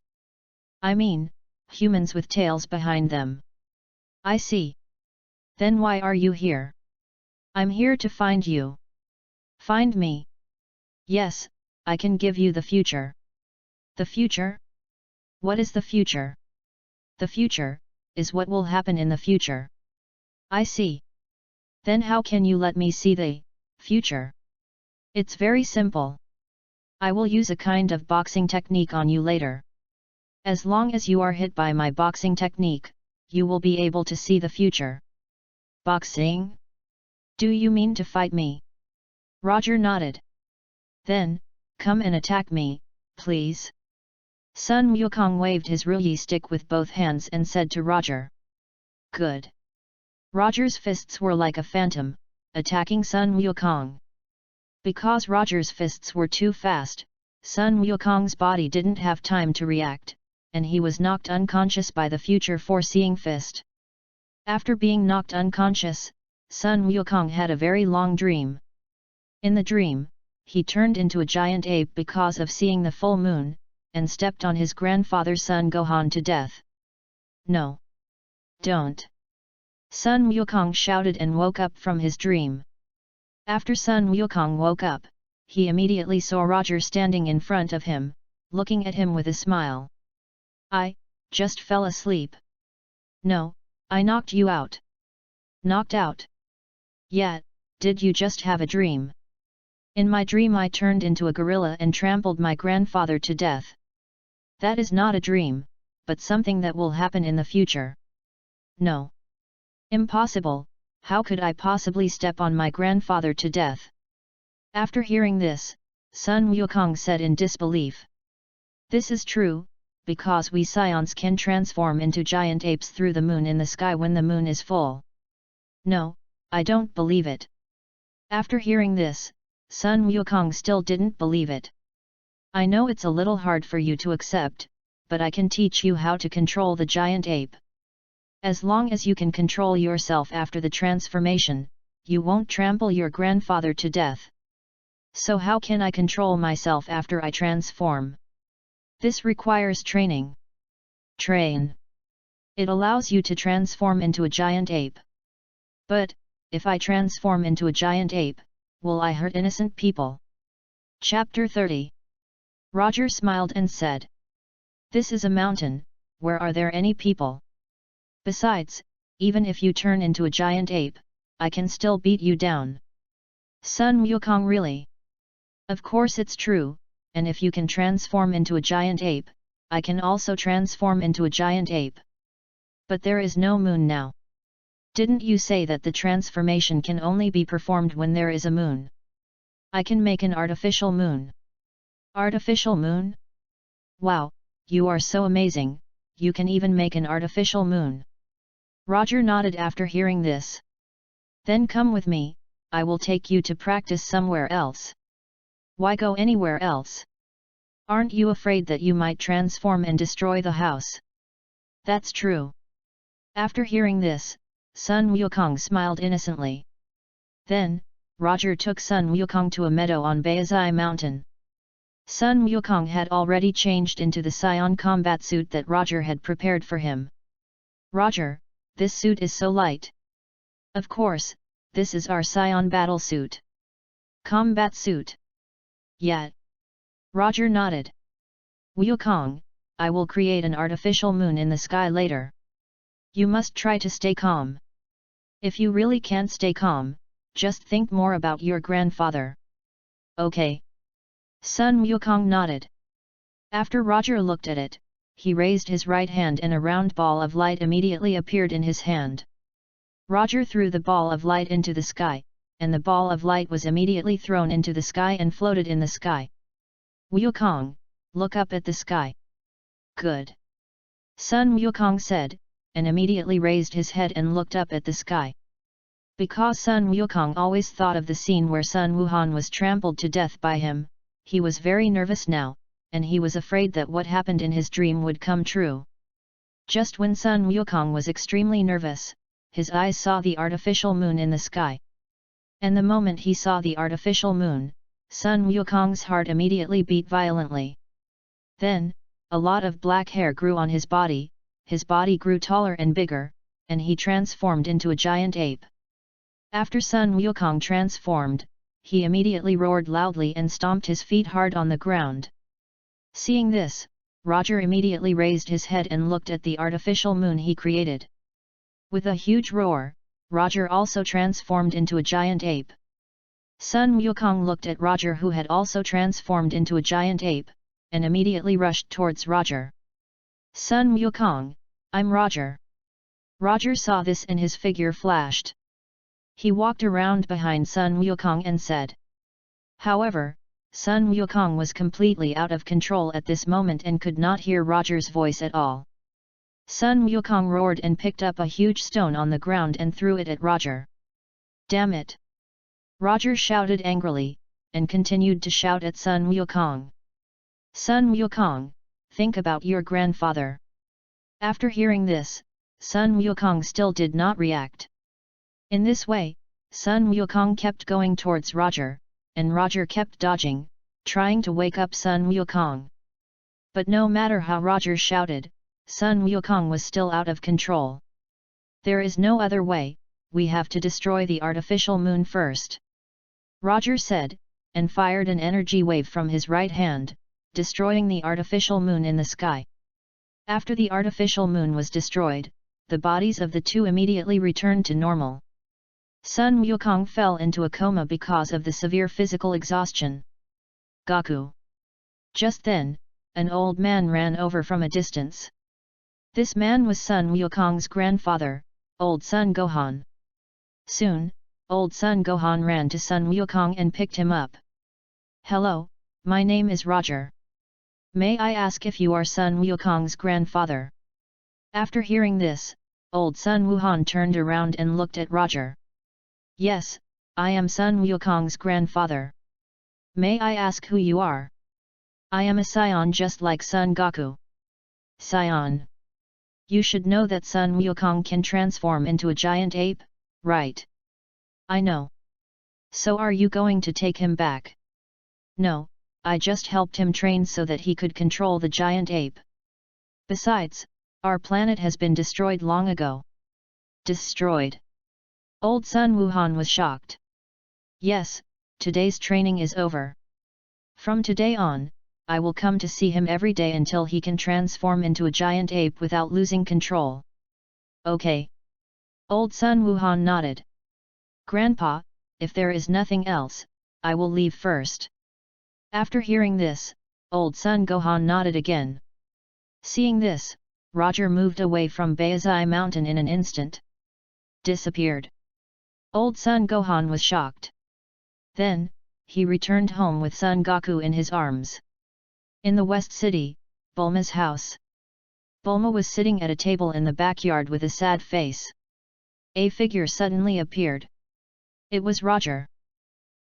"I mean, humans with tails behind them." "I see. Then why are you here?" "I'm here to find you." "Find me?" "Yes, I can give you the future." "The future? What is the future?" "The future is what will happen in the future." "I see. Then how can you let me see the future?" "It's very simple. I will use a kind of boxing technique on you later. As long as you are hit by my boxing technique, you will be able to see the future." "Boxing? Do you mean to fight me?" Roger nodded. "Then, come and attack me, please." Sun Wukong waved his ruyi stick with both hands and said to Roger. "Good." Roger's fists were like a phantom, attacking Sun Wukong. Because Roger's fists were too fast, Sun Wukong's body didn't have time to react, and he was knocked unconscious by the future-foreseeing fist. After being knocked unconscious, Sun Wukong had a very long dream. In the dream, he turned into a giant ape because of seeing the full moon, and stepped on his grandfather's son Gohan to death. "No! Don't!" Sun Wukong shouted and woke up from his dream. After Sun Wukong woke up, he immediately saw Roger standing in front of him, looking at him with a smile. "I just fell asleep." "No, I knocked you out." "Knocked out? Yeah, did you just have a dream?" "In my dream I turned into a gorilla and trampled my grandfather to death." "That is not a dream, but something that will happen in the future." "No. Impossible, how could I possibly step on my grandfather to death?" After hearing this, Sun Wukong said in disbelief. "This is true, because we Saiyans can transform into giant apes through the moon in the sky when the moon is full." "No, I don't believe it." After hearing this, Sun Wukong still didn't believe it. "I know it's a little hard for you to accept, but I can teach you how to control the giant ape. As long as you can control yourself after the transformation, you won't trample your grandfather to death." "So how can I control myself after I transform?" "This requires training." "Train? It allows you to transform into a giant ape." "But, if I transform into a giant ape, will I hurt innocent people?" Chapter 30. Roger smiled and said. "This is a mountain, where are there any people? Besides, even if you turn into a giant ape, I can still beat you down." Sun Wukong really? Of course it's true, and if you can transform into a giant ape, I can also transform into a giant ape. But there is no moon now. Didn't you say that the transformation can only be performed when there is a moon? I can make an artificial moon. Artificial moon? Wow, you are so amazing, you can even make an artificial moon. Roger nodded after hearing this. "Then come with me, I will take you to practice somewhere else." "Why go anywhere else? Aren't you afraid that you might transform and destroy the house?" "That's true." After hearing this, Sun Wukong smiled innocently. Then, Roger took Sun Wukong to a meadow on Baizai Mountain. Sun Wukong had already changed into the Saiyan combat suit that Roger had prepared for him. "Roger, this suit is so light." "Of course, this is our Saiyan battle suit." "Combat suit?" "Yeah." Roger nodded. "Wukong, I will create an artificial moon in the sky later. You must try to stay calm. If you really can't stay calm, just think more about your grandfather." "Okay." Sun Wukong nodded. After Roger looked at it, he raised his right hand and a round ball of light immediately appeared in his hand. Roger threw the ball of light into the sky, and the ball of light was immediately thrown into the sky and floated in the sky. Wukong, look up at the sky. Good. Sun Wukong said, and immediately raised his head and looked up at the sky. Because Sun Wukong always thought of the scene where Sun Wuhan was trampled to death by him, he was very nervous now, and he was afraid that what happened in his dream would come true. Just when Sun Wukong was extremely nervous, his eyes saw the artificial moon in the sky. And the moment he saw the artificial moon, Sun Wukong's heart immediately beat violently. Then, a lot of black hair grew on his body grew taller and bigger, and he transformed into a giant ape. After Sun Wukong transformed, he immediately roared loudly and stomped his feet hard on the ground. Seeing this, Roger immediately raised his head and looked at the artificial moon he created. With a huge roar, Roger also transformed into a giant ape. Sun Wukong looked at Roger, who had also transformed into a giant ape, and immediately rushed towards Roger. Sun Wukong, I'm Roger. Roger saw this and his figure flashed. He walked around behind Sun Wukong and said. However, Sun Wukong was completely out of control at this moment and could not hear Roger's voice at all. Sun Wukong roared and picked up a huge stone on the ground and threw it at Roger. Damn it! Roger shouted angrily, and continued to shout at Sun Wukong. Sun Wukong, think about your grandfather. After hearing this, Sun Wukong still did not react. In this way, Sun Wukong kept going towards Roger, and Roger kept dodging, trying to wake up Sun Wukong. But no matter how Roger shouted, Sun Wukong was still out of control. There is no other way, we have to destroy the artificial moon first. Roger said, and fired an energy wave from his right hand, destroying the artificial moon in the sky. After the artificial moon was destroyed, the bodies of the two immediately returned to normal. Sun Wukong fell into a coma because of the severe physical exhaustion. Goku. Just then, an old man ran over from a distance. This man was Sun Wukong's grandfather, Old Son Gohan. Soon, Old Son Gohan ran to Sun Wukong and picked him up. Hello, my name is Roger. May I ask if you are Sun Wukong's grandfather? After hearing this, Old Sun Wuhan turned around and looked at Roger. Yes, I am Sun Wukong's grandfather. May I ask who you are? I am a Saiyan just like Son Goku. Saiyan. You should know that Sun Wukong can transform into a giant ape, right? I know. So are you going to take him back? No, I just helped him train so that he could control the giant ape. Besides, our planet has been destroyed long ago. Destroyed? Old Sun Wuhan was shocked. Yes, today's training is over. From today on, I will come to see him every day until he can transform into a giant ape without losing control. Okay. Old Sun Wuhan nodded. Grandpa, if there is nothing else, I will leave first. After hearing this, Old Son Gohan nodded again. Seeing this, Roger moved away from Baizai Mountain in an instant. Disappeared. Old Son Gohan was shocked. Then, he returned home with Son Goku in his arms. In the West City, Bulma's house. Bulma was sitting at a table in the backyard with a sad face. A figure suddenly appeared. It was Roger.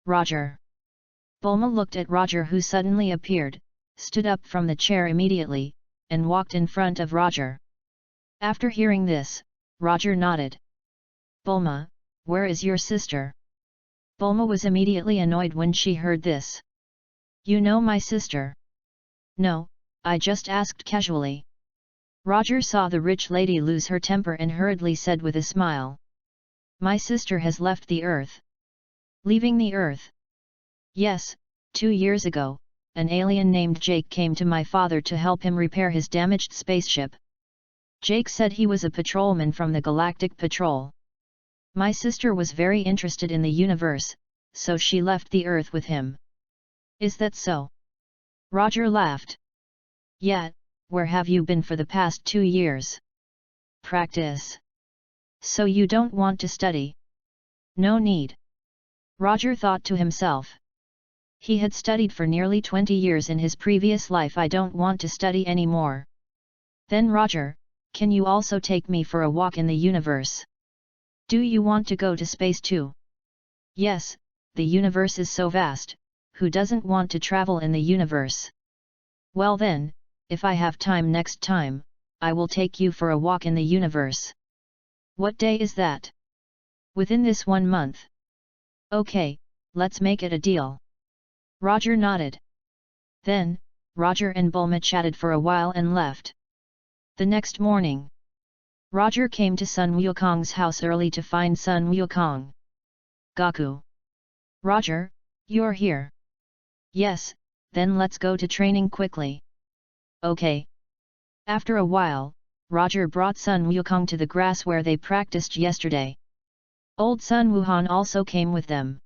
Roger. Bulma looked at Roger, who suddenly appeared, stood up from the chair immediately, and walked in front of Roger. After hearing this, Roger nodded. Bulma, where is your sister? Bulma was immediately annoyed when she heard this. You know my sister? No, I just asked casually. Roger saw the rich lady lose her temper and hurriedly said with a smile. My sister has left the earth. Leaving the earth? Yes, 2 years ago, an alien named Jake came to my father to help him repair his damaged spaceship. Jake said he was a patrolman from the Galactic Patrol. My sister was very interested in the universe, so she left the earth with him. Is that so? Roger laughed. Yeah, where have you been for the past 2 years? Practice. So you don't want to study? No need. Roger thought to himself. He had studied for nearly 20 years in his previous life. I don't want to study anymore. Then Roger, can you also take me for a walk in the universe? Do you want to go to space too? Yes, the universe is so vast, who doesn't want to travel in the universe? Well then, if I have time next time, I will take you for a walk in the universe. What day is that? Within this 1 month. Okay, let's make it a deal. Roger nodded. Then, Roger and Bulma chatted for a while and left. The next morning, Roger came to Sun Wukong's house early to find Sun Wukong. Goku. Roger, you're here. Yes, then let's go to training quickly. Okay. After a while, Roger brought Sun Wukong to the grass where they practiced yesterday. Old Sun Wuhan also came with them.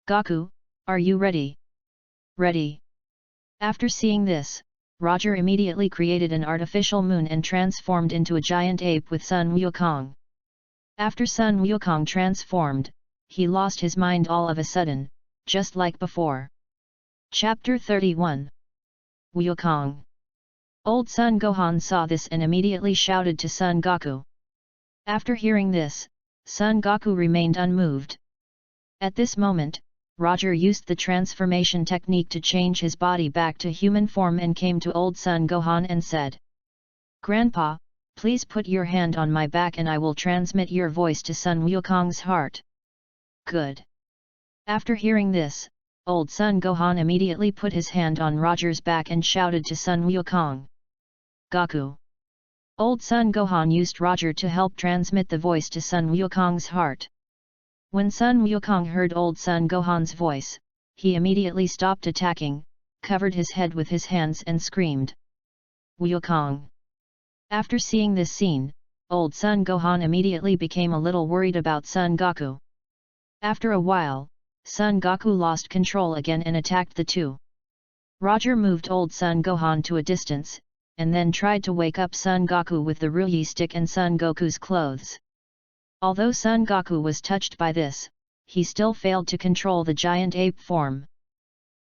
Goku, are you ready? Ready. After seeing this, Roger immediately created an artificial moon and transformed into a giant ape with Sun Wukong. After Sun Wukong transformed, he lost his mind all of a sudden, just like before. Chapter 31. Wukong. Old Son Gohan saw this and immediately shouted to Son Goku. After hearing this, Son Goku remained unmoved. At this moment, Roger used the transformation technique to change his body back to human form and came to Old Son Gohan and said, "Grandpa, please put your hand on my back and I will transmit your voice to Sun Wukong's heart." Good. After hearing this, Old Son Gohan immediately put his hand on Roger's back and shouted to Sun Wukong. Goku. Old Son Gohan used Roger to help transmit the voice to Sun Wukong's heart. When Sun Wukong heard Old Son Gohan's voice, he immediately stopped attacking, covered his head with his hands and screamed, "Wukong!" After seeing this scene, Old Son Gohan immediately became a little worried about Son Goku. After a while, Son Goku lost control again and attacked the two. Roger moved Old Son Gohan to a distance, and then tried to wake up Son Goku with the Ruyi stick and Son Goku's clothes. Although Son Goku was touched by this, he still failed to control the giant ape form.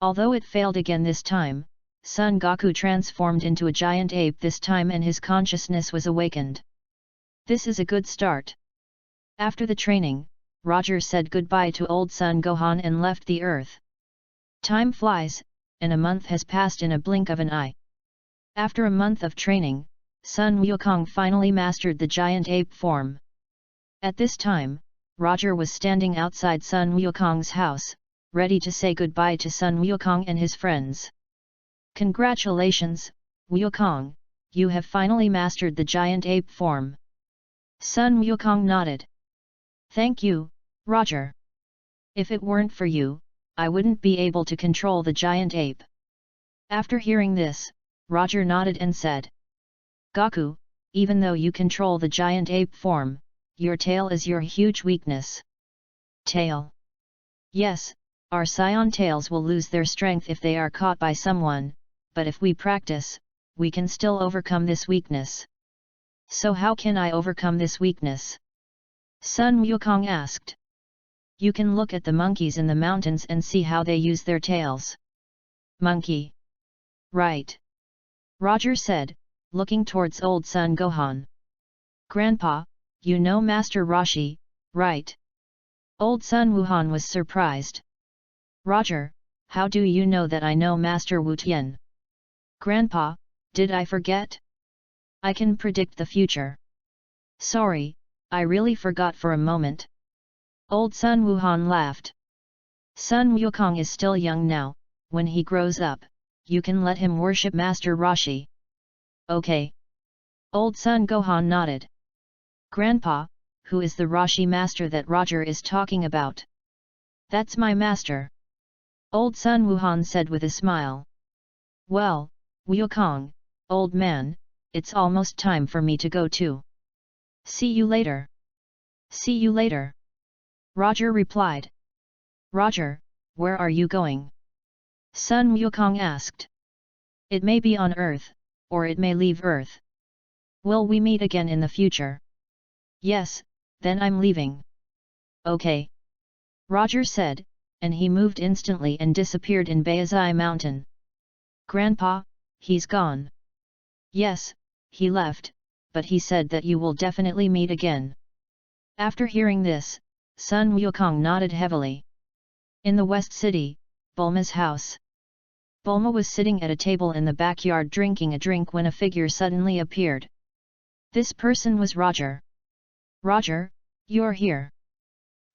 Although it failed again this time, Son Goku transformed into a giant ape this time and his consciousness was awakened. This is a good start. After the training, Roger said goodbye to Old Son Gohan and left the earth. Time flies, and a month has passed in a blink of an eye. After a month of training, Sun Wukong finally mastered the giant ape form. At this time, Roger was standing outside Sun Wukong's house, ready to say goodbye to Sun Wukong and his friends. "Congratulations, Wukong, you have finally mastered the giant ape form." Sun Wukong nodded. "Thank you, Roger. If it weren't for you, I wouldn't be able to control the giant ape." After hearing this, Roger nodded and said, "Goku, even though you control the giant ape form, your tail is your huge weakness." Tail. Yes, our Saiyan tails will lose their strength if they are caught by someone, but if we practice, we can still overcome this weakness. So how can I overcome this weakness? Sun Wukong asked. You can look at the monkeys in the mountains and see how they use their tails. Monkey. Right. Roger said, looking towards Old Son Gohan. Grandpa, you know Master Roshi, right? Old Son Wuhan was surprised. Roger, how do you know that I know Master Wu Tian? Grandpa, did I forget? I can predict the future. Sorry, I really forgot for a moment. Old Sun Wuhan laughed. Sun Wukong is still young now, when he grows up, you can let him worship Master Roshi. Okay. Old Son Gohan nodded. Grandpa, who is the Roshi master that Roger is talking about? That's my master. Old Sun Wuhan said with a smile. Well, Wukong, old man, it's almost time for me to go too. See you later. See you later. Roger replied. Roger, where are you going? Sun Wukong asked. It may be on Earth, or it may leave Earth. Will we meet again in the future? Yes, then I'm leaving. Okay. Roger said, and he moved instantly and disappeared in Bayazai Mountain. Grandpa, he's gone. Yes, he left, but he said that you will definitely meet again. After hearing this, Sun Wukong nodded heavily. In the West City, Bulma's house. Bulma was sitting at a table in the backyard drinking a drink when a figure suddenly appeared. This person was Roger. Roger, you're here.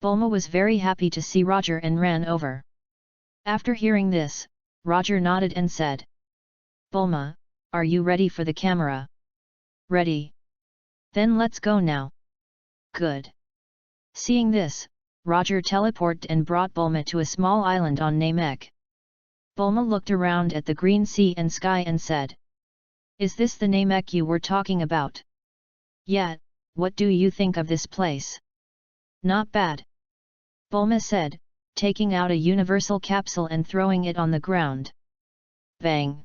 Bulma was very happy to see Roger and ran over. After hearing this, Roger nodded and said, Bulma, are you ready for the camera? Ready. Then let's go now. Good. Seeing this, Roger teleported and brought Bulma to a small island on Namek. Bulma looked around at the green sea and sky and said, Is this the Namek you were talking about? Yeah, what do you think of this place? Not bad. Bulma said, taking out a universal capsule and throwing it on the ground. Bang!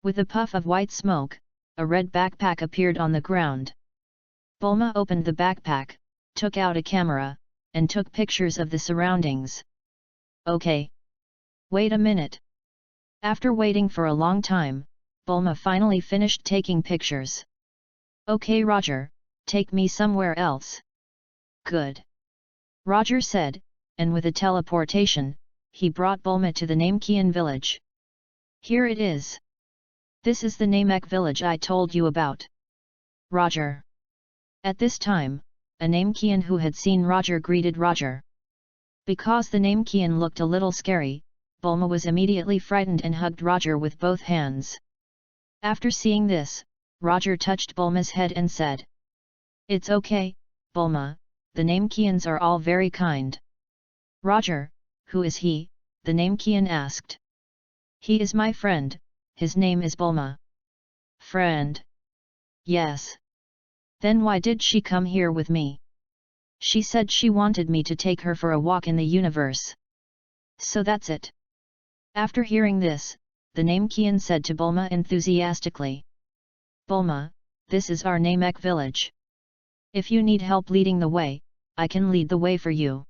With a puff of white smoke, a red backpack appeared on the ground. Bulma opened the backpack, took out a camera, and took pictures of the surroundings. Okay. Wait a minute. After waiting for a long time, Bulma finally finished taking pictures. Okay Roger, take me somewhere else. Good. Roger said, and with a teleportation, he brought Bulma to the Namekian village. Here it is. This is the Namek village I told you about. Roger. At this time, a Namekian who had seen Roger greeted Roger. Because the Namekian looked a little scary, Bulma was immediately frightened and hugged Roger with both hands. After seeing this, Roger touched Bulma's head and said, It's okay, Bulma, the Namekians are all very kind. Roger, who is he? The Namekian asked. He is my friend, his name is Bulma. Friend? Yes. Then why did she come here with me? She said she wanted me to take her for a walk in the universe. So that's it. After hearing this, the Namekian said to Bulma enthusiastically. Bulma, this is our Namek village. If you need help leading the way, I can lead the way for you.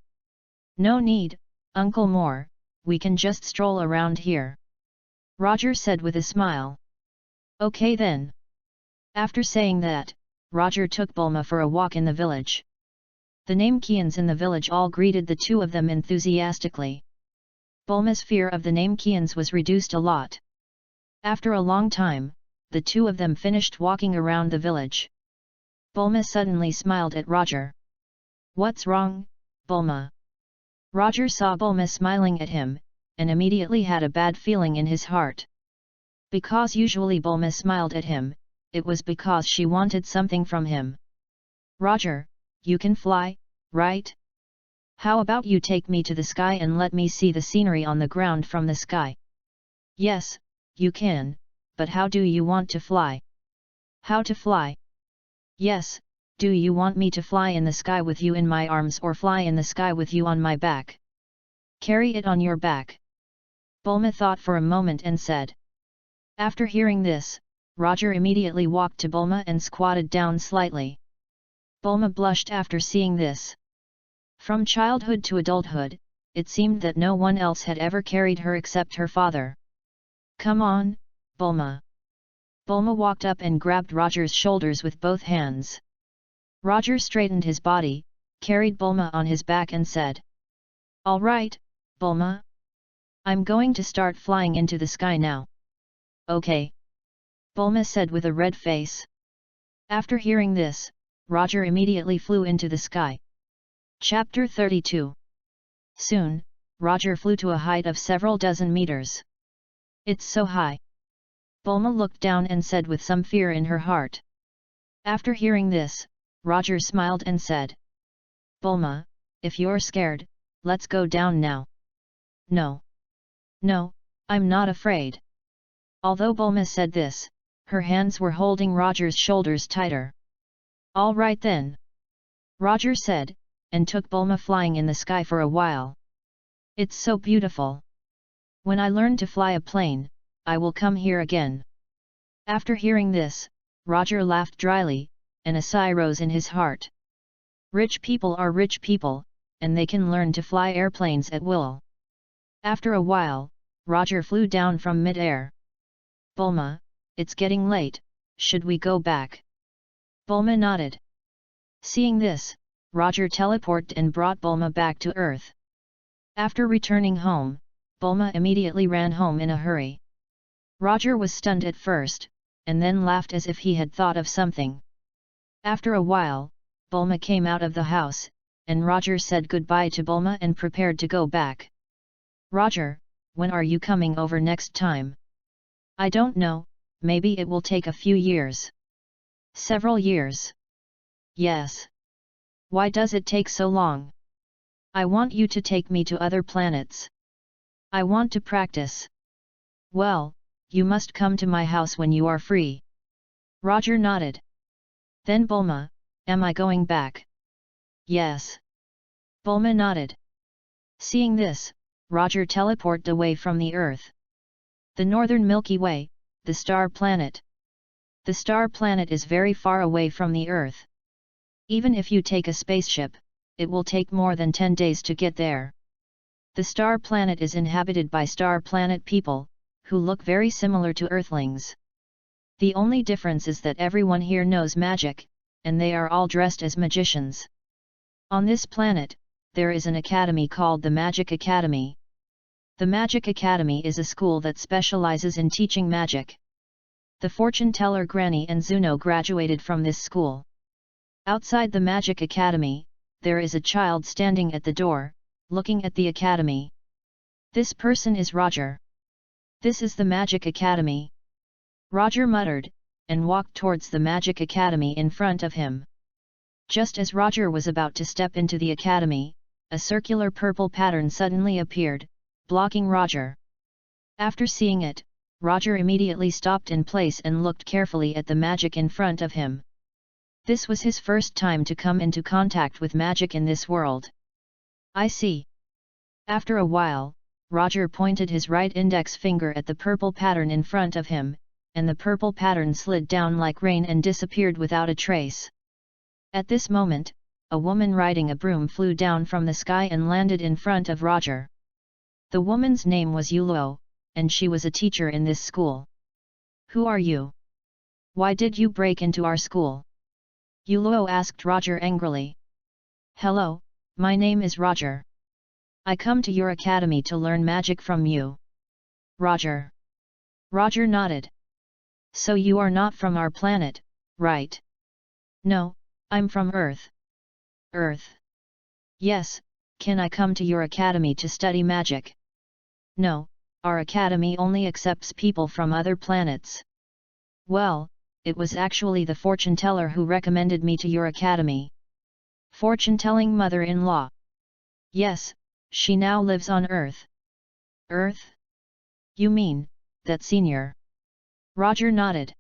No need, Uncle Moore, we can just stroll around here. Roger said with a smile. Okay then. After saying that, Roger took Bulma for a walk in the village. The Namekians in the village all greeted the two of them enthusiastically. Bulma's fear of the Namekians was reduced a lot. After a long time, the two of them finished walking around the village. Bulma suddenly smiled at Roger. What's wrong, Bulma? Roger saw Bulma smiling at him, and immediately had a bad feeling in his heart. Because usually Bulma smiled at him, it was because she wanted something from him. Roger, you can fly, right? How about you take me to the sky and let me see the scenery on the ground from the sky? Yes, you can, but how do you want to fly? How to fly? Yes, do you want me to fly in the sky with you in my arms or fly in the sky with you on my back? Carry it on your back. Bulma thought for a moment and said. After hearing this, Roger immediately walked to Bulma and squatted down slightly. Bulma blushed after seeing this. From childhood to adulthood, it seemed that no one else had ever carried her except her father. Come on, Bulma. Bulma walked up and grabbed Roger's shoulders with both hands. Roger straightened his body, carried Bulma on his back and said. All right, Bulma. I'm going to start flying into the sky now. Okay. Bulma said with a red face. After hearing this, Roger immediately flew into the sky. Chapter 32. Soon, Roger flew to a height of several dozen meters. It's so high. Bulma looked down and said with some fear in her heart. After hearing this, Roger smiled and said. Bulma, if you're scared, let's go down now. No. No, I'm not afraid. Although Bulma said this, her hands were holding Roger's shoulders tighter. All right then. Roger said, and took Bulma flying in the sky for a while. It's so beautiful. When I learn to fly a plane, I will come here again. After hearing this, Roger laughed dryly, and a sigh rose in his heart. Rich people are rich people, and they can learn to fly airplanes at will. After a while, Roger flew down from mid-air. Bulma, it's getting late, should we go back? Bulma nodded. Seeing this, Roger teleported and brought Bulma back to Earth. After returning home, Bulma immediately ran home in a hurry. Roger was stunned at first, and then laughed as if he had thought of something. After a while, Bulma came out of the house, and Roger said goodbye to Bulma and prepared to go back. Roger, when are you coming over next time? I don't know, maybe it will take a few years. Several years. Yes. Why does it take so long? I want you to take me to other planets. I want to practice. Well, you must come to my house when you are free. Roger nodded. Then Bulma, am I going back? Yes. Bulma nodded. Seeing this, Roger teleported away from the Earth. The northern Milky Way, the star planet. The star planet is very far away from the Earth. Even if you take a spaceship, it will take more than 10 days to get there. The star planet is inhabited by star planet people, who look very similar to Earthlings. The only difference is that everyone here knows magic, and they are all dressed as magicians. On this planet, there is an academy called the Magic Academy. The Magic Academy is a school that specializes in teaching magic. The fortune teller Granny and Zuno graduated from this school. Outside the Magic Academy, there is a child standing at the door, looking at the academy. This person is Roger. This is the Magic Academy. Roger muttered, and walked towards the Magic Academy in front of him. Just as Roger was about to step into the academy, a circular purple pattern suddenly appeared, blocking Roger. After seeing it, Roger immediately stopped in place and looked carefully at the magic in front of him. This was his first time to come into contact with magic in this world. I see. After a while, Roger pointed his right index finger at the purple pattern in front of him, and the purple pattern slid down like rain and disappeared without a trace. At this moment, a woman riding a broom flew down from the sky and landed in front of Roger. The woman's name was Yulo, and she was a teacher in this school. Who are you? Why did you break into our school? Yulo asked Roger angrily. Hello, my name is Roger. I come to your academy to learn magic from you. Roger. Roger nodded. So you are not from our planet, right? No, I'm from Earth. Earth. Yes, can I come to your academy to study magic? No, our academy only accepts people from other planets. Well, it was actually the fortune teller who recommended me to your academy. Fortune-telling mother-in-law. Yes, she now lives on Earth. Earth? You mean, that senior? Roger nodded.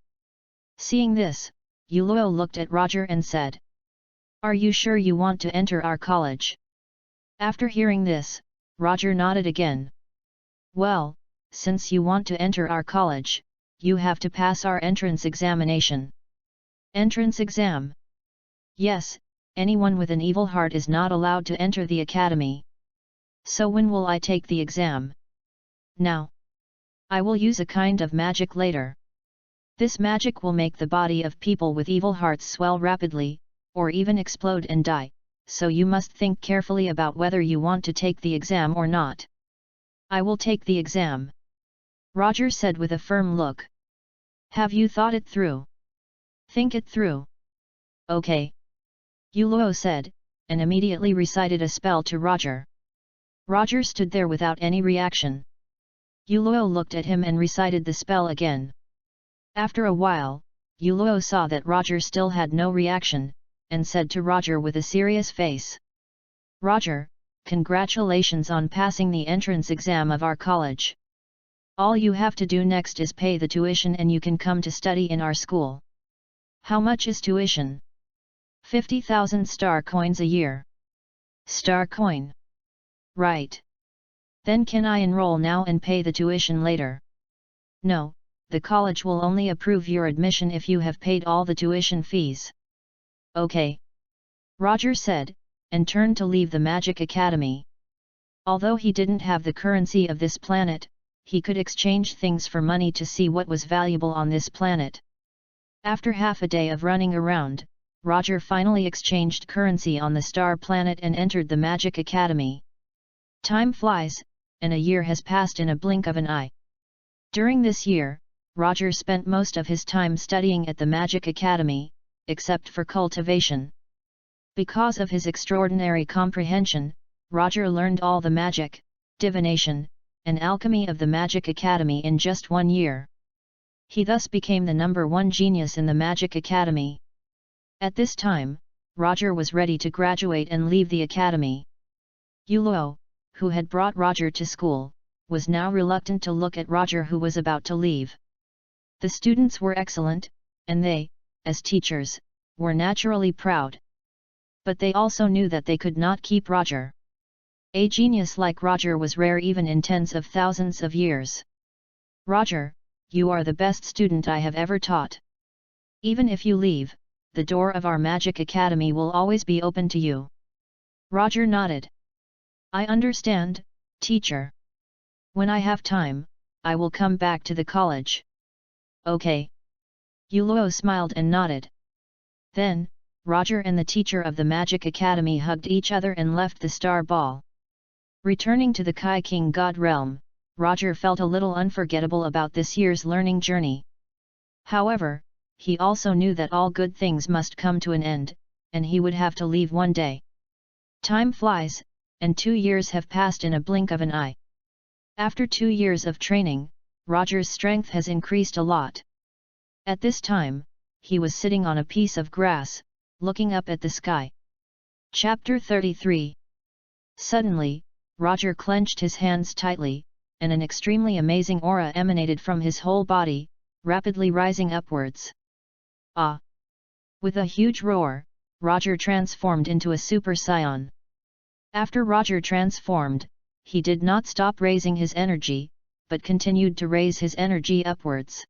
Seeing this, Yulo looked at Roger and said, Are you sure you want to enter our college? After hearing this, Roger nodded again. Well, since you want to enter our college, you have to pass our entrance examination. Entrance exam? Yes, anyone with an evil heart is not allowed to enter the academy. So when will I take the exam? Now. I will use a kind of magic later. This magic will make the body of people with evil hearts swell rapidly, or even explode and die, so you must think carefully about whether you want to take the exam or not. I will take the exam. Roger said with a firm look. Have you thought it through? Think it through. Okay. Yulo said, and immediately recited a spell to Roger. Roger stood there without any reaction. Yulo looked at him and recited the spell again. After a while, Yulo saw that Roger still had no reaction, and said to Roger with a serious face. Roger, congratulations on passing the entrance exam of our college. All you have to do next is pay the tuition and you can come to study in our school. How much is tuition? 50,000 star coins a year. Star coin. Right. Then can I enroll now and pay the tuition later? No, the college will only approve your admission if you have paid all the tuition fees. Okay. Roger said, and turned to leave the Magic Academy. Although he didn't have the currency of this planet, he could exchange things for money to see what was valuable on this planet. After half a day of running around, Roger finally exchanged currency on the star planet and entered the Magic Academy. Time flies, and a year has passed in a blink of an eye. During this year, Roger spent most of his time studying at the Magic Academy, except for cultivation. Because of his extraordinary comprehension, Roger learned all the magic, divination, and alchemy of the Magic Academy in just 1 year. He thus became the #1 genius in the Magic Academy. At this time, Roger was ready to graduate and leave the academy. Yulo, who had brought Roger to school, was now reluctant to look at Roger who was about to leave. The students were excellent, and they, as teachers, were naturally proud. But they also knew that they could not keep Roger. A genius like Roger was rare even in tens of thousands of years. Roger, you are the best student I have ever taught. Even if you leave, the door of our Magic Academy will always be open to you. Roger nodded. I understand, teacher. When I have time, I will come back to the college. Okay. Yulo smiled and nodded. Then, Roger and the teacher of the Magic Academy hugged each other and left the Star Ball. Returning to the Kai King God realm, Roger felt a little unforgettable about this year's learning journey. However, he also knew that all good things must come to an end, and he would have to leave one day. Time flies, and 2 years have passed in a blink of an eye. After 2 years of training, Roger's strength has increased a lot. At this time, he was sitting on a piece of grass, looking up at the sky. Chapter 33. Suddenly, Roger clenched his hands tightly, and an extremely amazing aura emanated from his whole body, rapidly rising upwards. Ah! With a huge roar, Roger transformed into a Super Saiyan. After Roger transformed, he did not stop raising his energy, but continued to raise his energy upwards.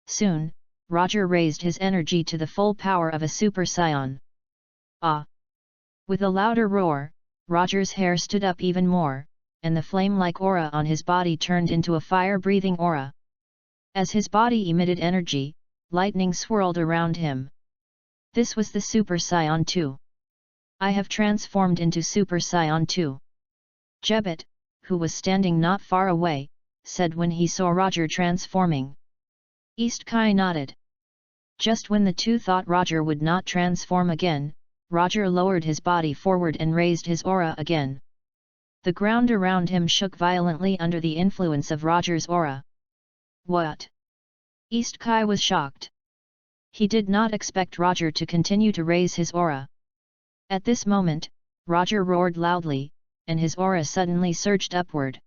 Soon, Roger raised his energy to the full power of a Super Saiyan. Ah! With a louder roar, Roger's hair stood up even more, and the flame-like aura on his body turned into a fire-breathing aura. As his body emitted energy, lightning swirled around him. This was the Super Saiyan 2. I have transformed into Super Saiyan 2. Jebet, who was standing not far away, said when he saw Roger transforming. East Kai nodded. Just when the two thought Roger would not transform again, Roger lowered his body forward and raised his aura again. The ground around him shook violently under the influence of Roger's aura. What? East Kai was shocked. He did not expect Roger to continue to raise his aura. At this moment, Roger roared loudly, and his aura suddenly surged upward.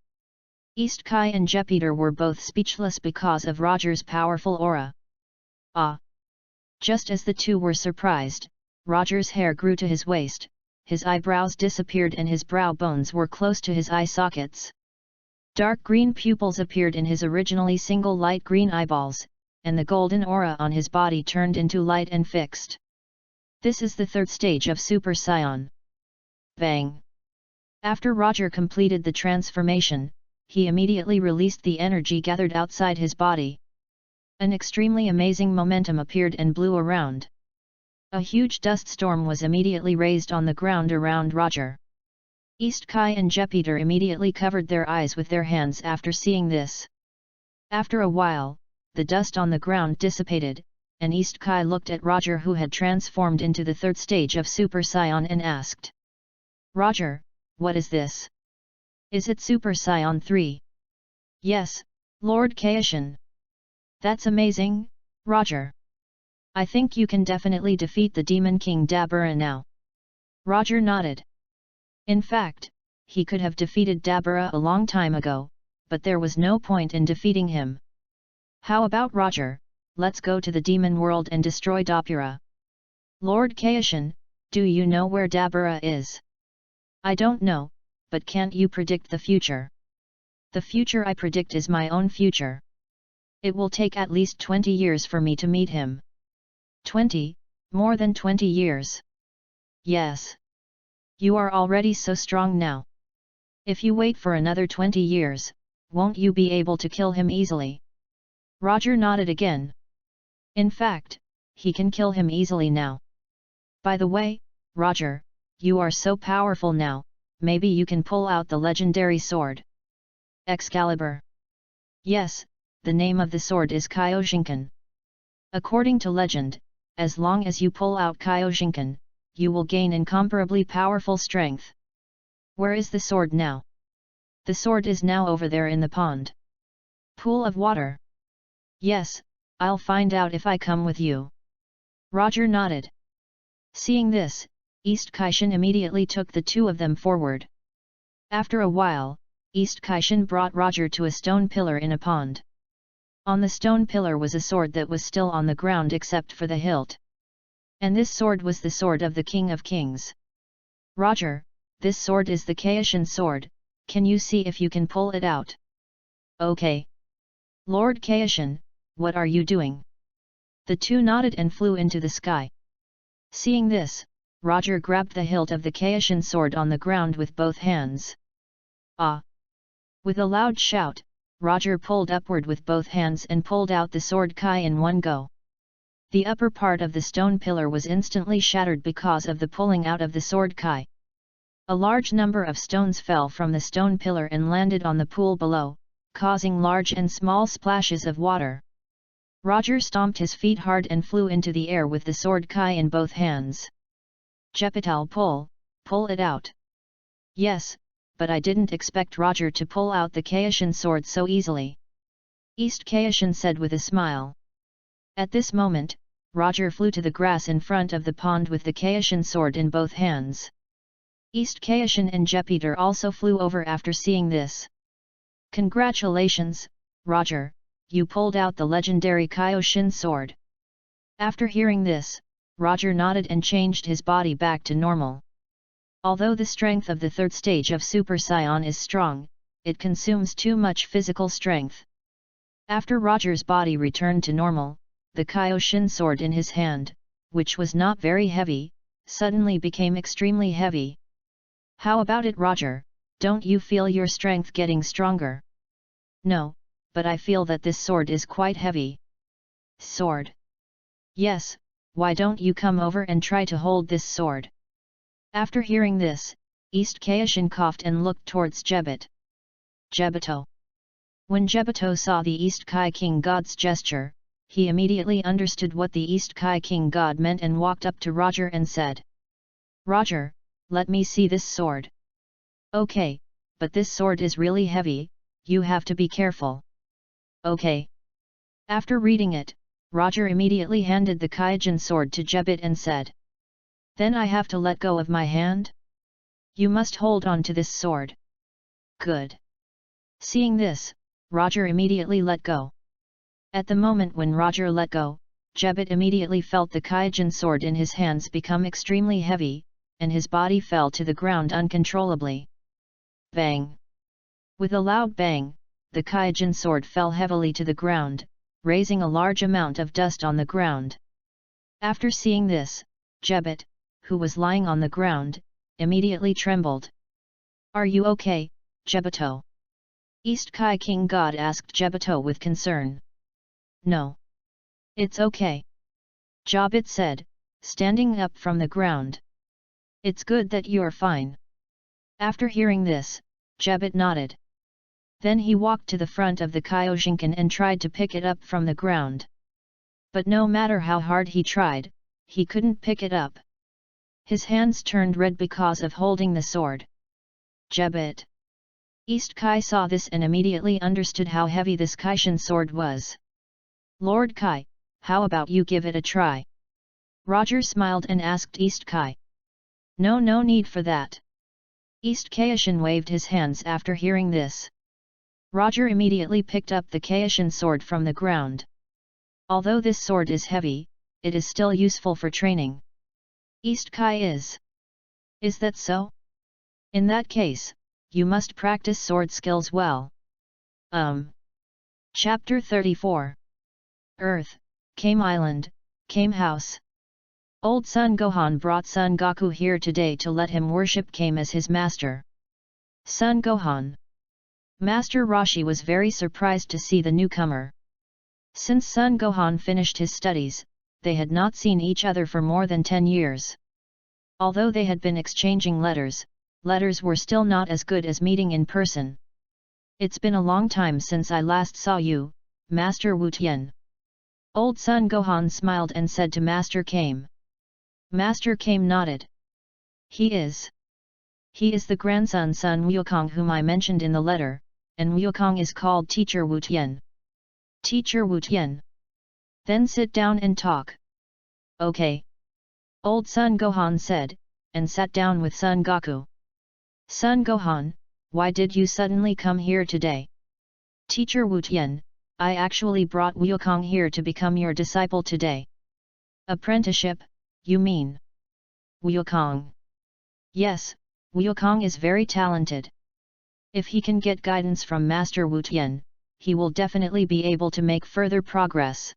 East Kai and Jupiter were both speechless because of Roger's powerful aura. Ah! Just as the two were surprised, Roger's hair grew to his waist, his eyebrows disappeared and his brow bones were close to his eye sockets. Dark green pupils appeared in his originally single light green eyeballs, and the golden aura on his body turned into light and fixed. This is the third stage of Super Saiyan. Bang! After Roger completed the transformation, he immediately released the energy gathered outside his body. An extremely amazing momentum appeared and blew around. A huge dust storm was immediately raised on the ground around Roger. East Kai and Jupiter immediately covered their eyes with their hands after seeing this. After a while, the dust on the ground dissipated, and East Kai looked at Roger who had transformed into the third stage of Super Saiyan and asked. Roger, what is this? Is it Super Saiyan 3? Yes, Lord Kaishin. That's amazing, Roger. I think you can definitely defeat the Demon King Dabura now. Roger nodded. In fact, he could have defeated Dabura a long time ago, but there was no point in defeating him. How about Roger, let's go to the demon world and destroy Dabura. Lord Kaishin, do you know where Dabura is? I don't know, but can't you predict the future? The future I predict is my own future. It will take at least 20 years for me to meet him. 20, more than 20 years. Yes. You are already so strong now. If you wait for another 20 years, won't you be able to kill him easily? Roger nodded again. In fact, he can kill him easily now. By the way, Roger, you are so powerful now, maybe you can pull out the legendary sword. Excalibur. Yes, the name of the sword is Kaioshinkan. According to legend, as long as you pull out Kaioshinkan, you will gain incomparably powerful strength. Where is the sword now? The sword is now over there in the pond. Pool of water. Yes, I'll find out if I come with you. Roger nodded. Seeing this, East Kaishin immediately took the two of them forward. After a while, East Kaishin brought Roger to a stone pillar in a pond. On the stone pillar was a sword that was still on the ground except for the hilt. And this sword was the sword of the King of Kings. Roger, this sword is the Kaishin sword, can you see if you can pull it out? Okay. Lord Kaishin, what are you doing? The two nodded and flew into the sky. Seeing this, Roger grabbed the hilt of the Kaishin sword on the ground with both hands. Ah! With a loud shout, Roger pulled upward with both hands and pulled out the sword Kai in one go. The upper part of the stone pillar was instantly shattered because of the pulling out of the sword Kai. A large number of stones fell from the stone pillar and landed on the pool below, causing large and small splashes of water. Roger stomped his feet hard and flew into the air with the sword Kai in both hands. Jepital, pull it out. Yes, but I didn't expect Roger to pull out the Kaishin sword so easily. East Kaishin said with a smile. At this moment, Roger flew to the grass in front of the pond with the Kaishin sword in both hands. East Kaishin and Jupiter also flew over after seeing this. Congratulations, Roger, you pulled out the legendary Kaioshin sword. After hearing this, Roger nodded and changed his body back to normal. Although the strength of the third stage of Super Saiyan is strong, it consumes too much physical strength. After Roger's body returned to normal, the Kaioshin sword in his hand, which was not very heavy, suddenly became extremely heavy. How about it, Roger? Don't you feel your strength getting stronger? No, but I feel that this sword is quite heavy. Sword? Yes, why don't you come over and try to hold this sword? After hearing this, East Kaishin coughed and looked towards Jebit. Jebito. When Jebito saw the East Kai King God's gesture, he immediately understood what the East Kai King God meant and walked up to Roger and said, Roger, let me see this sword. Okay, but this sword is really heavy, you have to be careful. Okay. After reading it, Roger immediately handed the Kaijin sword to Jebit and said, Then I have to let go of my hand? You must hold on to this sword. Good. Seeing this, Roger immediately let go. At the moment when Roger let go, Jebit immediately felt the Kaijin sword in his hands become extremely heavy, and his body fell to the ground uncontrollably. Bang! With a loud bang, the Kaijin sword fell heavily to the ground, raising a large amount of dust on the ground. After seeing this, Jebit, who was lying on the ground, immediately trembled. Are you okay, Jebito? East Kai King God asked Jebito with concern. No. It's okay. Jebit said, standing up from the ground. It's good that you're fine. After hearing this, Jebit nodded. Then he walked to the front of the Kaioshinkan and tried to pick it up from the ground. But no matter how hard he tried, he couldn't pick it up. His hands turned red because of holding the sword. Jebit. East Kai saw this and immediately understood how heavy this Kaishin sword was. Lord Kai, how about you give it a try? Roger smiled and asked East Kai. No need for that. East Kaishin waved his hands after hearing this. Roger immediately picked up the Kaishin sword from the ground. Although this sword is heavy, it is still useful for training. East Kai is. Is that so? In that case, you must practice sword skills well. Chapter 34. Earth, Kame Island, Kame House. Old Son Gohan brought Son Goku here today to let him worship Kame as his master. Son Gohan. Master Roshi was very surprised to see the newcomer. Since Son Gohan finished his studies, they had not seen each other for more than 10 years. Although they had been exchanging letters were still not as good as meeting in person. It's been a long time since I last saw you, Master Wu Tian. Old Son Gohan smiled and said to Master Kame. Master Kame nodded. He is the grandson Sun Wukong whom I mentioned in the letter, and Wukong is called Teacher Wu Tian. Teacher Wu Tian. Then sit down and talk. Okay. Old Son Gohan said, and sat down with Son Goku. Son Gohan, why did you suddenly come here today? Teacher Wu Tian, I actually brought Wukong here to become your disciple today. Apprenticeship, you mean? Wukong. Yes, Wukong is very talented. If he can get guidance from Master Wu Tian, he will definitely be able to make further progress.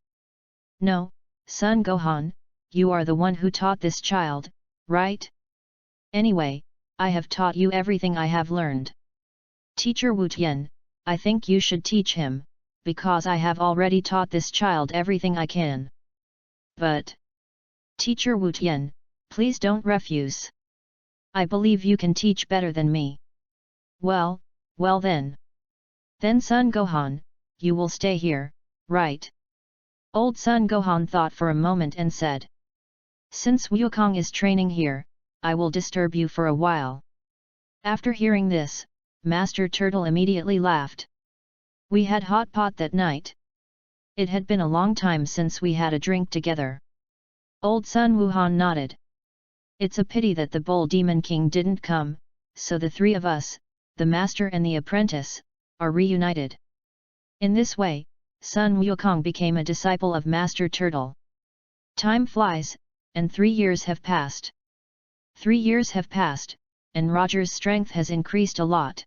No, Son Gohan, you are the one who taught this child, right? Anyway, I have taught you everything I have learned. Teacher Wu Tian, I think you should teach him, because I have already taught this child everything I can. But, Teacher Wu Tian, please don't refuse. I believe you can teach better than me. Well then. Then Son Gohan, you will stay here, right? Old Son Gohan thought for a moment and said. Since Wukong is training here, I will disturb you for a while. After hearing this, Master Turtle immediately laughed. We had hot pot that night. It had been a long time since we had a drink together. Old Son Wuhan nodded. It's a pity that the Bull Demon King didn't come, so the three of us, the master and the apprentice, are reunited. In this way, Sun Wukong became a disciple of Master Turtle. Time flies, and 3 years have passed. 3 years have passed, and Roger's strength has increased a lot.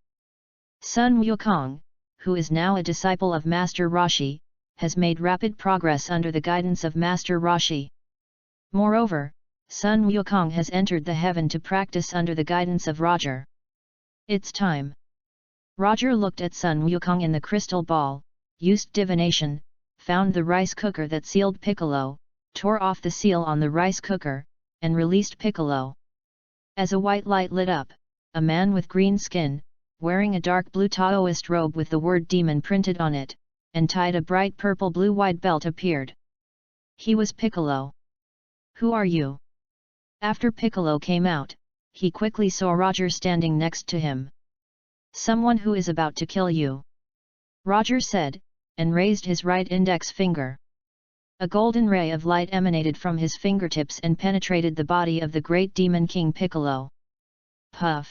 Sun Wukong, who is now a disciple of Master Roshi, has made rapid progress under the guidance of Master Roshi. Moreover, Sun Wukong has entered the heaven to practice under the guidance of Roger. It's time. Roger looked at Sun Wukong in the crystal ball, used divination, found the rice cooker that sealed Piccolo, tore off the seal on the rice cooker, and released Piccolo. As a white light lit up, a man with green skin, wearing a dark blue Taoist robe with the word demon printed on it, and tied a bright purple blue wide belt appeared. He was Piccolo. Who are you? After Piccolo came out, he quickly saw Roger standing next to him. Someone who is about to kill you. Roger said, and raised his right index finger. A golden ray of light emanated from his fingertips and penetrated the body of the great demon king Piccolo. Puff!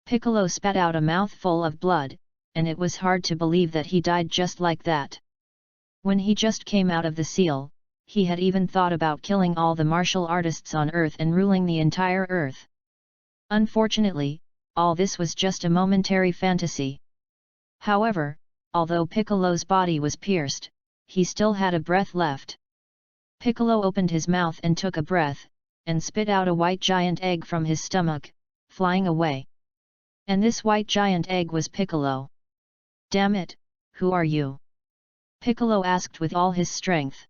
Piccolo spat out a mouthful of blood, and it was hard to believe that he died just like that. When he just came out of the seal, he had even thought about killing all the martial artists on Earth and ruling the entire Earth. Unfortunately, all this was just a momentary fantasy. However, although Piccolo's body was pierced, he still had a breath left. Piccolo opened his mouth and took a breath, and spit out a white giant egg from his stomach, flying away. And this white giant egg was Piccolo. Damn it, who are you? Piccolo asked with all his strength.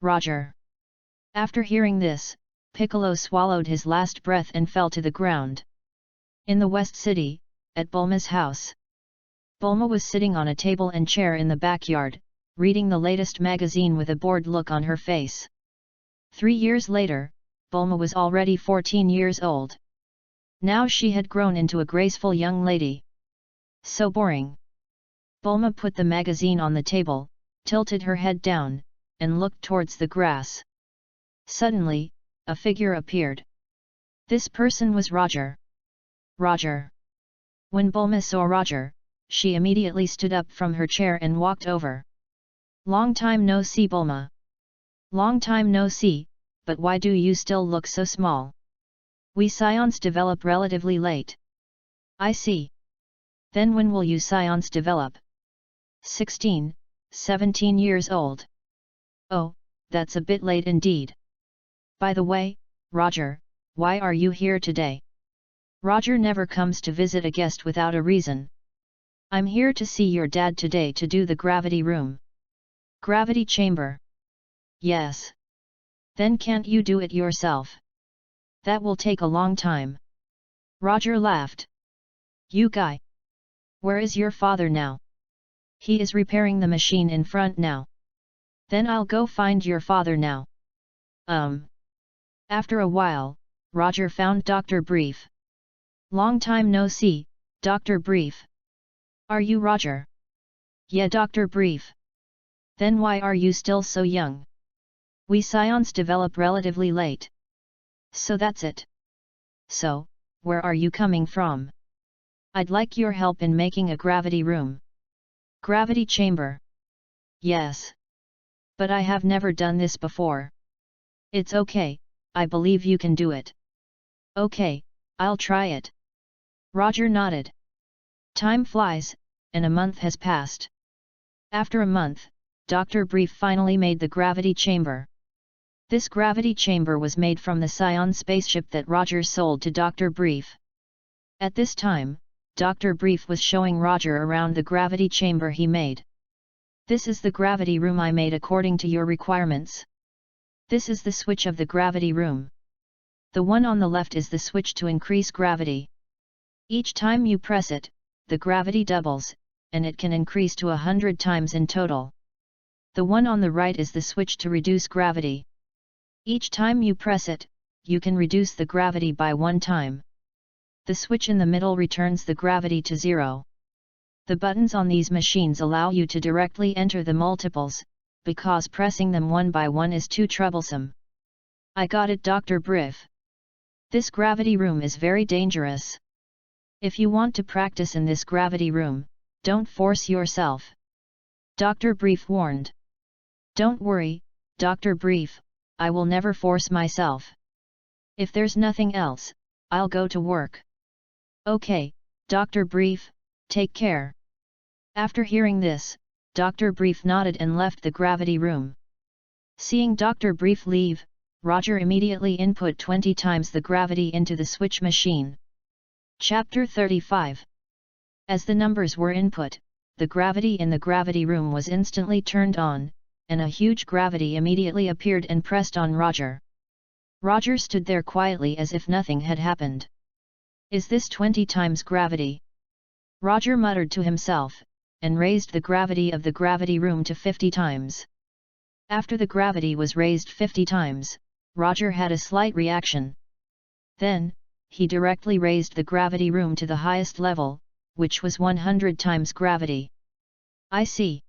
Roger. After hearing this, Piccolo swallowed his last breath and fell to the ground. In the West City, at Bulma's house. Bulma was sitting on a table and chair in the backyard, reading the latest magazine with a bored look on her face. 3 years later, Bulma was already 14 years old. Now she had grown into a graceful young lady. So boring. Bulma put the magazine on the table, tilted her head down, and looked towards the grass. Suddenly, a figure appeared. This person was Roger. Roger. When Bulma saw Roger, she immediately stood up from her chair and walked over. Long time no see, Bulma. Long time no see, but why do you still look so small? We Saiyans develop relatively late. I see. Then when will you Saiyans develop? 16, 17 years old. Oh, that's a bit late indeed. By the way, Roger, why are you here today? Roger never comes to visit a guest without a reason. I'm here to see your dad today to do the gravity room. Gravity chamber. Yes. Then can't you do it yourself? That will take a long time. Roger laughed. You guy. Where is your father now? He is repairing the machine in front now. Then I'll go find your father now. After a while, Roger found Dr. Brief. Long time no see, Dr. Brief. Are you Roger? Yeah, Dr. Brief. Then why are you still so young? We Saiyans develop relatively late. So that's it. So, where are you coming from? I'd like your help in making a gravity room. Gravity chamber. Yes. But I have never done this before. It's okay, I believe you can do it. Okay, I'll try it. Roger nodded. Time flies, and a month has passed. After a month, Dr. Brief finally made the gravity chamber. This gravity chamber was made from the Saiyan spaceship that Roger sold to Dr. Brief. At this time, Dr. Brief was showing Roger around the gravity chamber he made. This is the gravity room I made according to your requirements. This is the switch of the gravity room. The one on the left is the switch to increase gravity. Each time you press it, the gravity doubles, and it can increase to 100 times in total. The one on the right is the switch to reduce gravity. Each time you press it, you can reduce the gravity by 1 time. The switch in the middle returns the gravity to 0. The buttons on these machines allow you to directly enter the multiples, because pressing them one by one is too troublesome. I got it, Dr. Brief. This gravity room is very dangerous. If you want to practice in this gravity room, don't force yourself. Dr. Brief warned. Don't worry, Dr. Brief, I will never force myself. If there's nothing else, I'll go to work. Okay, Dr. Brief, take care. After hearing this, Dr. Brief nodded and left the gravity room. Seeing Dr. Brief leave, Roger immediately input 20 times the gravity into the switch machine. Chapter 35. As the numbers were input, the gravity in the gravity room was instantly turned on, and a huge gravity immediately appeared and pressed on Roger. Roger stood there quietly as if nothing had happened. Is this 20 times gravity? Roger muttered to himself, and raised the gravity of the gravity room to 50 times. After the gravity was raised 50 times, Roger had a slight reaction. Then, he directly raised the gravity room to the highest level, which was 100 times gravity. I see.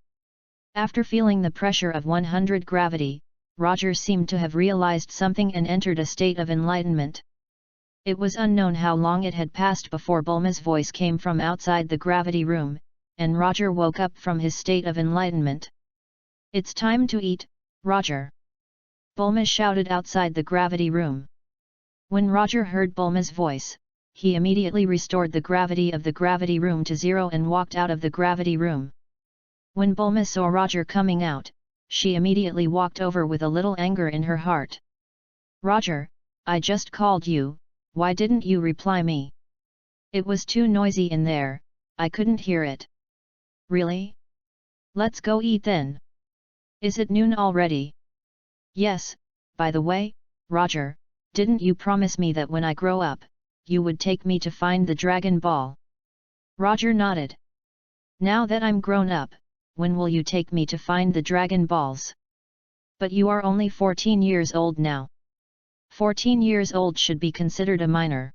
After feeling the pressure of 100 gravity, Roger seemed to have realized something and entered a state of enlightenment. It was unknown how long it had passed before Bulma's voice came from outside the gravity room, and Roger woke up from his state of enlightenment. It's time to eat, Roger. Bulma shouted outside the gravity room. When Roger heard Bulma's voice, he immediately restored the gravity of the gravity room to 0 and walked out of the gravity room. When Bulma saw Roger coming out, she immediately walked over with a little anger in her heart. Roger, I just called you, why didn't you reply me? It was too noisy in there, I couldn't hear it. Really? Let's go eat then. Is it noon already? Yes, by the way, Roger, didn't you promise me that when I grow up, you would take me to find the Dragon Ball? Roger nodded. Now that I'm grown up, when will you take me to find the Dragon Balls? But you are only 14 years old now. 14 years old should be considered a minor.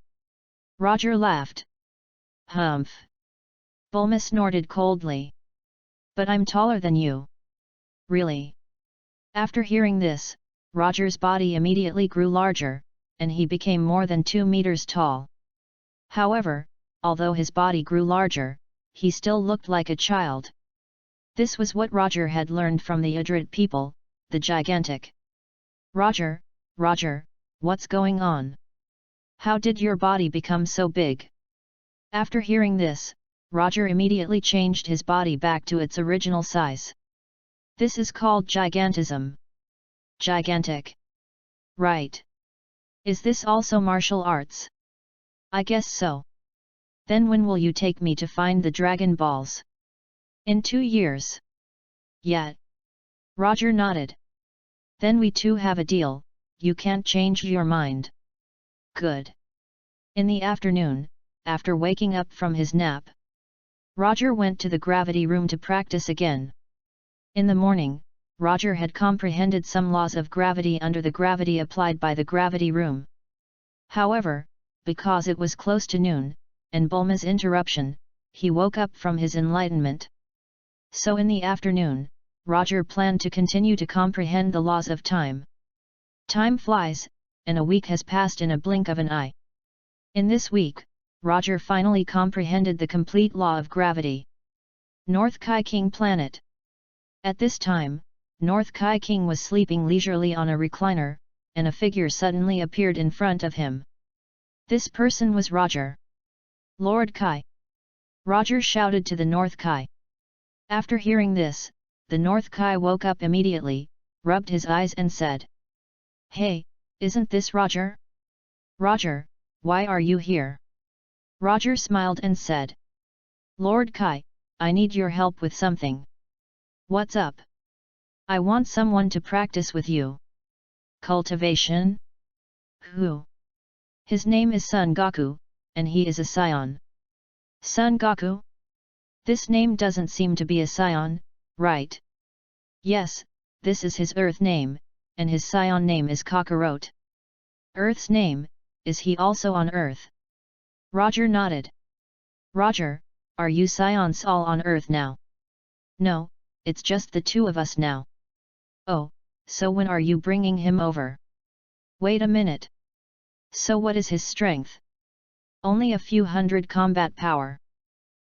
Roger laughed. Humph. Bulma snorted coldly. But I'm taller than you. Really? After hearing this, Roger's body immediately grew larger, and he became more than 2 meters tall. However, although his body grew larger, he still looked like a child. This was what Roger had learned from the Yardrat people, the gigantic. Roger, what's going on? How did your body become so big? After hearing this, Roger immediately changed his body back to its original size. This is called gigantism. Gigantic. Right. Is this also martial arts? I guess so. Then when will you take me to find the Dragon Balls? In 2 years. Yet. Roger nodded. Then we two have a deal, you can't change your mind. Good. In the afternoon, after waking up from his nap, Roger went to the gravity room to practice again. In the morning, Roger had comprehended some laws of gravity under the gravity applied by the gravity room. However, because it was close to noon, and Bulma's interruption, he woke up from his enlightenment. So in the afternoon, Roger planned to continue to comprehend the laws of time. Time flies, and a week has passed in a blink of an eye. In this week, Roger finally comprehended the complete law of gravity. North Kai King Planet. At this time, North Kai King was sleeping leisurely on a recliner, and a figure suddenly appeared in front of him. This person was Roger. Lord Kai. Roger shouted to the North Kai. After hearing this, the North Kai woke up immediately, rubbed his eyes and said, "Hey, isn't this Roger? Roger, why are you here?" Roger smiled and said, "Lord Kai, I need your help with something." "What's up?" "I want someone to practice with you." "Cultivation? Who?" "His name is Son Goku, and he is a Saiyan." "Son Goku? This name doesn't seem to be a Saiyan, right?" "Yes, this is his Earth name, and his Saiyan name is Kakarot." "Earth's name, is he also on Earth?" Roger nodded. "Roger, are you Saiyans all on Earth now?" "No, it's just the two of us now." "Oh, so when are you bringing him over?" "Wait a minute. So what is his strength?" "Only a few hundred combat power."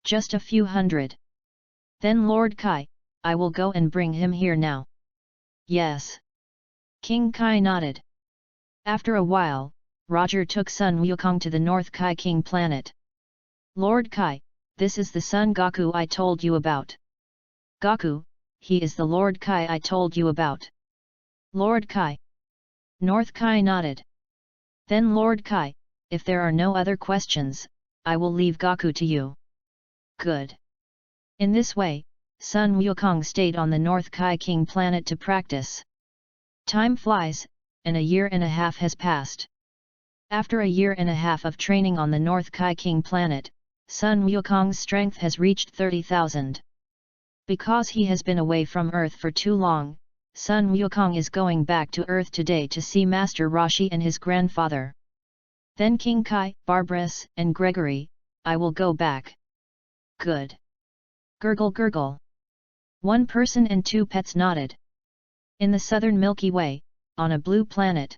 "Just a few hundred? Then Lord Kai, I will go and bring him here now." "Yes." King Kai nodded. After a while, Roger took Sun Wukong to the North Kai King Planet. "Lord Kai, this is the Son Goku I told you about." "Goku, he is the Lord Kai I told you about." "Lord Kai." North Kai nodded. "Then Lord Kai, if there are no other questions, I will leave Goku to you." "Good." In this way, Sun Wukong stayed on the North Kai King Planet to practice. Time flies, and a year and a half has passed. After a year and a half of training on the North Kai King Planet, Sun Wukong's strength has reached 30,000. Because he has been away from Earth for too long, Sun Wukong is going back to Earth today to see Master Roshi and his grandfather. Then King Kai, Barbarous, and Gregory, I will go back. Good. Gurgle gurgle. One person and two pets nodded. In the southern Milky Way, on a blue planet,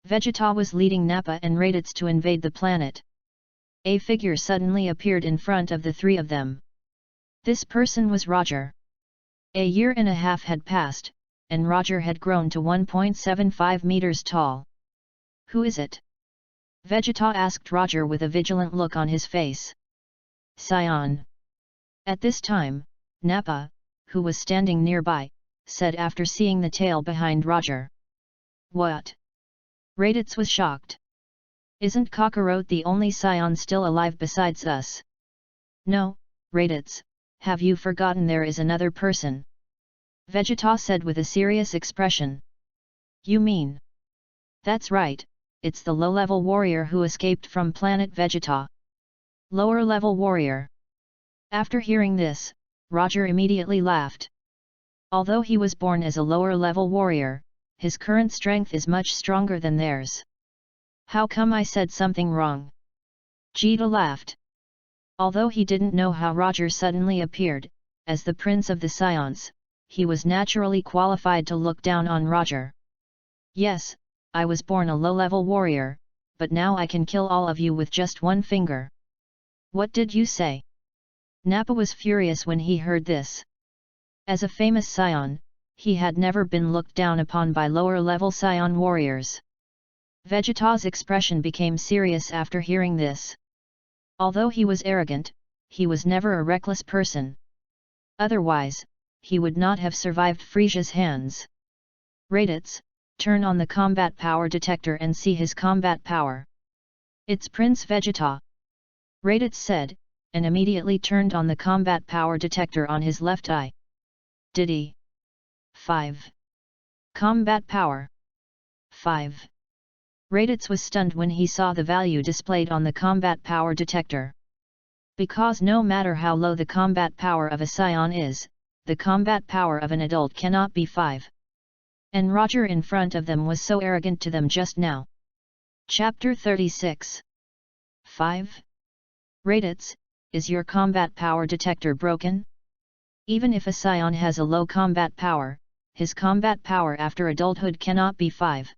Vegeta was leading Nappa and Raditz to invade the planet. A figure suddenly appeared in front of the three of them. This person was Roger. A year and a half had passed, and Roger had grown to 1.75 meters tall. "Who is it?" Vegeta asked Roger with a vigilant look on his face. "Saiyan." At this time, Nappa, who was standing nearby, said after seeing the tail behind Roger. "What?" Raditz was shocked. "Isn't Kakarot the only Saiyan still alive besides us?" "No, Raditz, have you forgotten there is another person?" Vegeta said with a serious expression. "You mean?" "That's right, it's the low-level warrior who escaped from planet Vegeta." "Lower-level warrior?" After hearing this, Roger immediately laughed. Although he was born as a lower-level warrior, his current strength is much stronger than theirs. "How come I said something wrong?" Vegeta laughed. Although he didn't know how Roger suddenly appeared, as the Prince of the Saiyans, he was naturally qualified to look down on Roger. "Yes, I was born a low-level warrior, but now I can kill all of you with just one finger." "What did you say?" Nappa was furious when he heard this. As a famous Saiyan, he had never been looked down upon by lower-level Saiyan warriors. Vegeta's expression became serious after hearing this. Although he was arrogant, he was never a reckless person. Otherwise, he would not have survived Frieza's hands. Raditz, turn on the combat power detector and see his combat power. It's Prince Vegeta. Raditz said, and immediately turned on the combat power detector on his left eye. Did he? 5. Combat power. 5. Raditz was stunned when he saw the value displayed on the combat power detector. Because no matter how low the combat power of a Saiyan is, the combat power of an adult cannot be 5. And Roger in front of them was so arrogant to them just now. Chapter 36. 5. Raditz, is your combat power detector broken? Even if a Saiyan has a low combat power, his combat power after adulthood cannot be 5.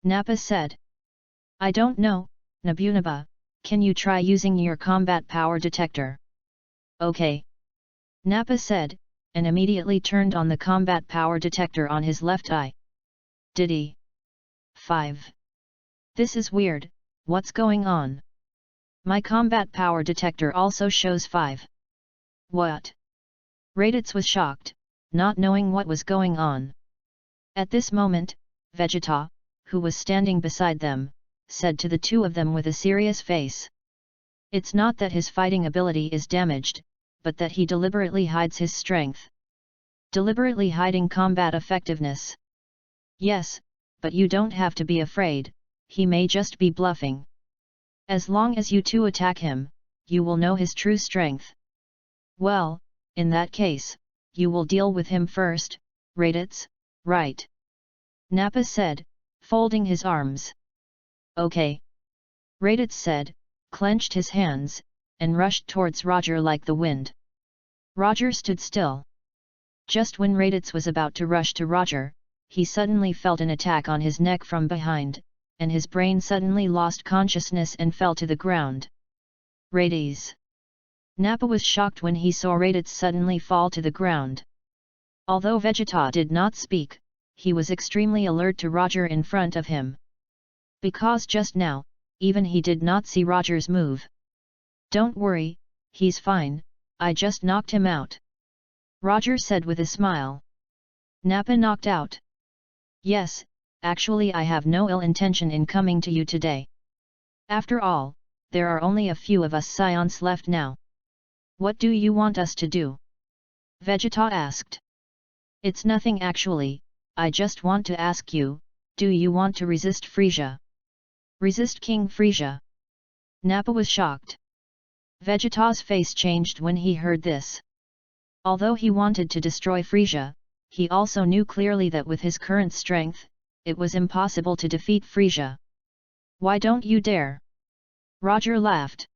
Nappa said. I don't know, Nabunaba, can you try using your combat power detector? Okay. Nappa said, and immediately turned on the combat power detector on his left eye. Did he? 5. This is weird, what's going on? My combat power detector also shows 5. What? Raditz was shocked, not knowing what was going on. At this moment, Vegeta, who was standing beside them, said to the two of them with a serious face. It's not that his fighting ability is damaged, but that he deliberately hides his strength. Deliberately hiding combat effectiveness. Yes, but you don't have to be afraid, he may just be bluffing. As long as you two attack him, you will know his true strength. Well, in that case, you will deal with him first, Raditz, right? Nappa said, folding his arms. Okay. Raditz said, clenched his hands, and rushed towards Roger like the wind. Roger stood still. Just when Raditz was about to rush to Roger, he suddenly felt an attack on his neck from behind, and his brain suddenly lost consciousness and fell to the ground. Raditz. Nappa was shocked when he saw Raditz suddenly fall to the ground. Although Vegeta did not speak, he was extremely alert to Roger in front of him. Because just now, even he did not see Roger's move. Don't worry, he's fine, I just knocked him out. Roger said with a smile. Nappa knocked out? Yes, actually I have no ill intention in coming to you today. After all, there are only a few of us Saiyans left now. What do you want us to do? Vegeta asked. It's nothing actually, I just want to ask you, do you want to resist Frieza? Resist King Frieza? Nappa was shocked. Vegeta's face changed when he heard this. Although he wanted to destroy Frieza, he also knew clearly that with his current strength, it was impossible to defeat Frieza. Why don't you dare? Roger laughed.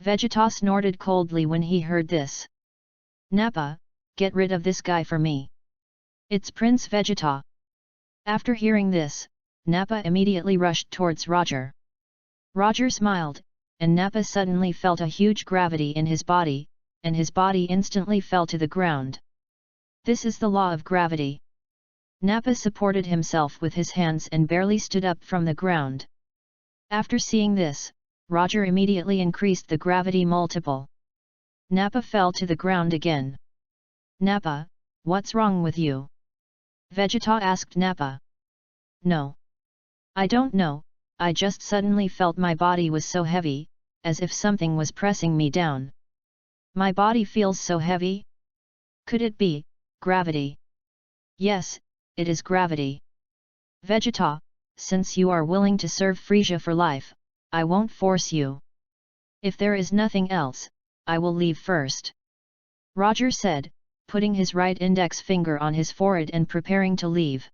Vegeta snorted coldly when he heard this. Nappa, get rid of this guy for me. It's Prince Vegeta. After hearing this, Nappa immediately rushed towards Roger. Roger smiled, and Nappa suddenly felt a huge gravity in his body, and his body instantly fell to the ground. This is the law of gravity. Nappa supported himself with his hands and barely stood up from the ground. After seeing this, Roger immediately increased the gravity multiple. Nappa fell to the ground again. Nappa, what's wrong with you? Vegeta asked Nappa. No. I don't know, I just suddenly felt my body was so heavy, as if something was pressing me down. My body feels so heavy? Could it be gravity? Yes, it is gravity. Vegeta, since you are willing to serve Frieza for life, I won't force you. If there is nothing else, I will leave first. Roger said, putting his right index finger on his forehead and preparing to leave.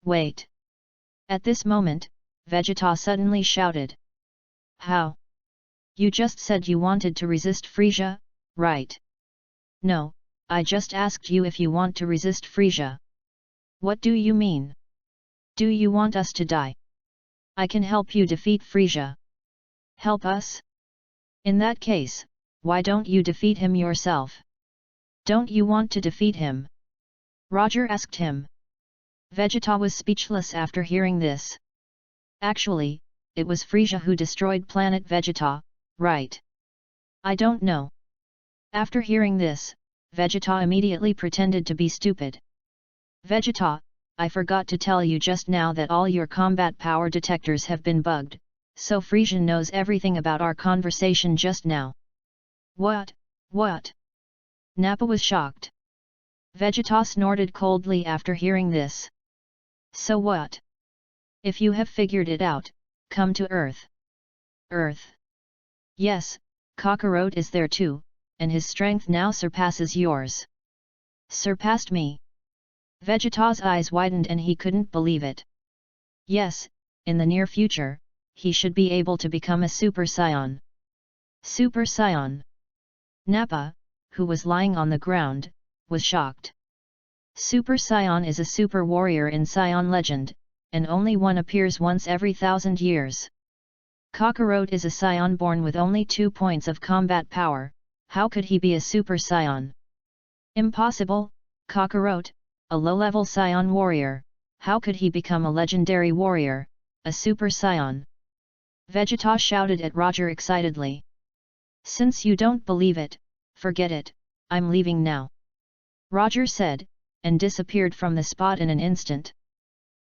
Wait. At this moment, Vegeta suddenly shouted. How? You just said you wanted to resist Frieza, right? No, I just asked you if you want to resist Frieza. What do you mean? Do you want us to die? I can help you defeat Frieza. Help us? In that case, why don't you defeat him yourself? Don't you want to defeat him? Roger asked him. Vegeta was speechless after hearing this. Actually, it was Frieza who destroyed planet Vegeta, right? I don't know. After hearing this, Vegeta immediately pretended to be stupid. Vegeta, I forgot to tell you just now that all your combat power detectors have been bugged, so Frieza knows everything about our conversation just now. What? What? Nappa was shocked. Vegeta snorted coldly after hearing this. So what? If you have figured it out, come to Earth. Earth? Yes, Kakarot is there too, and his strength now surpasses yours. Surpassed me? Vegeta's eyes widened and he couldn't believe it. Yes, in the near future, he should be able to become a Super Saiyan. Super Saiyan? Nappa, who was lying on the ground, was shocked. Super Saiyan is a super warrior in Saiyan legend, and only one appears once every 1,000 years. Kakarot is a Saiyan born with only 2 points of combat power. How could he be a Super Saiyan? Impossible, Kakarot, a low-level Saiyan warrior, how could he become a legendary warrior, a Super Saiyan? Vegeta shouted at Roger excitedly. Since you don't believe it, forget it, I'm leaving now. Roger said, and disappeared from the spot in an instant.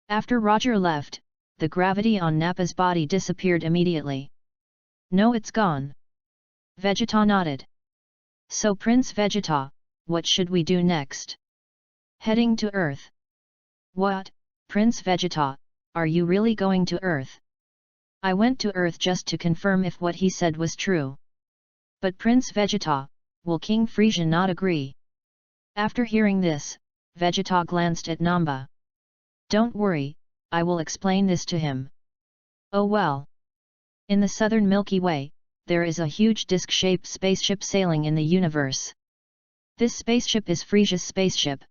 After Roger left, the gravity on Nappa's body disappeared immediately. No, it's gone. Vegeta nodded. So Prince Vegeta, what should we do next? Heading to Earth. What, Prince Vegeta, are you really going to Earth? I went to Earth just to confirm if what he said was true. But Prince Vegeta, will King Frieza not agree? After hearing this, Vegeta glanced at Namba. Don't worry, I will explain this to him. Oh well. In the southern Milky Way, there is a huge disc-shaped spaceship sailing in the universe. This spaceship is Frieza's spaceship.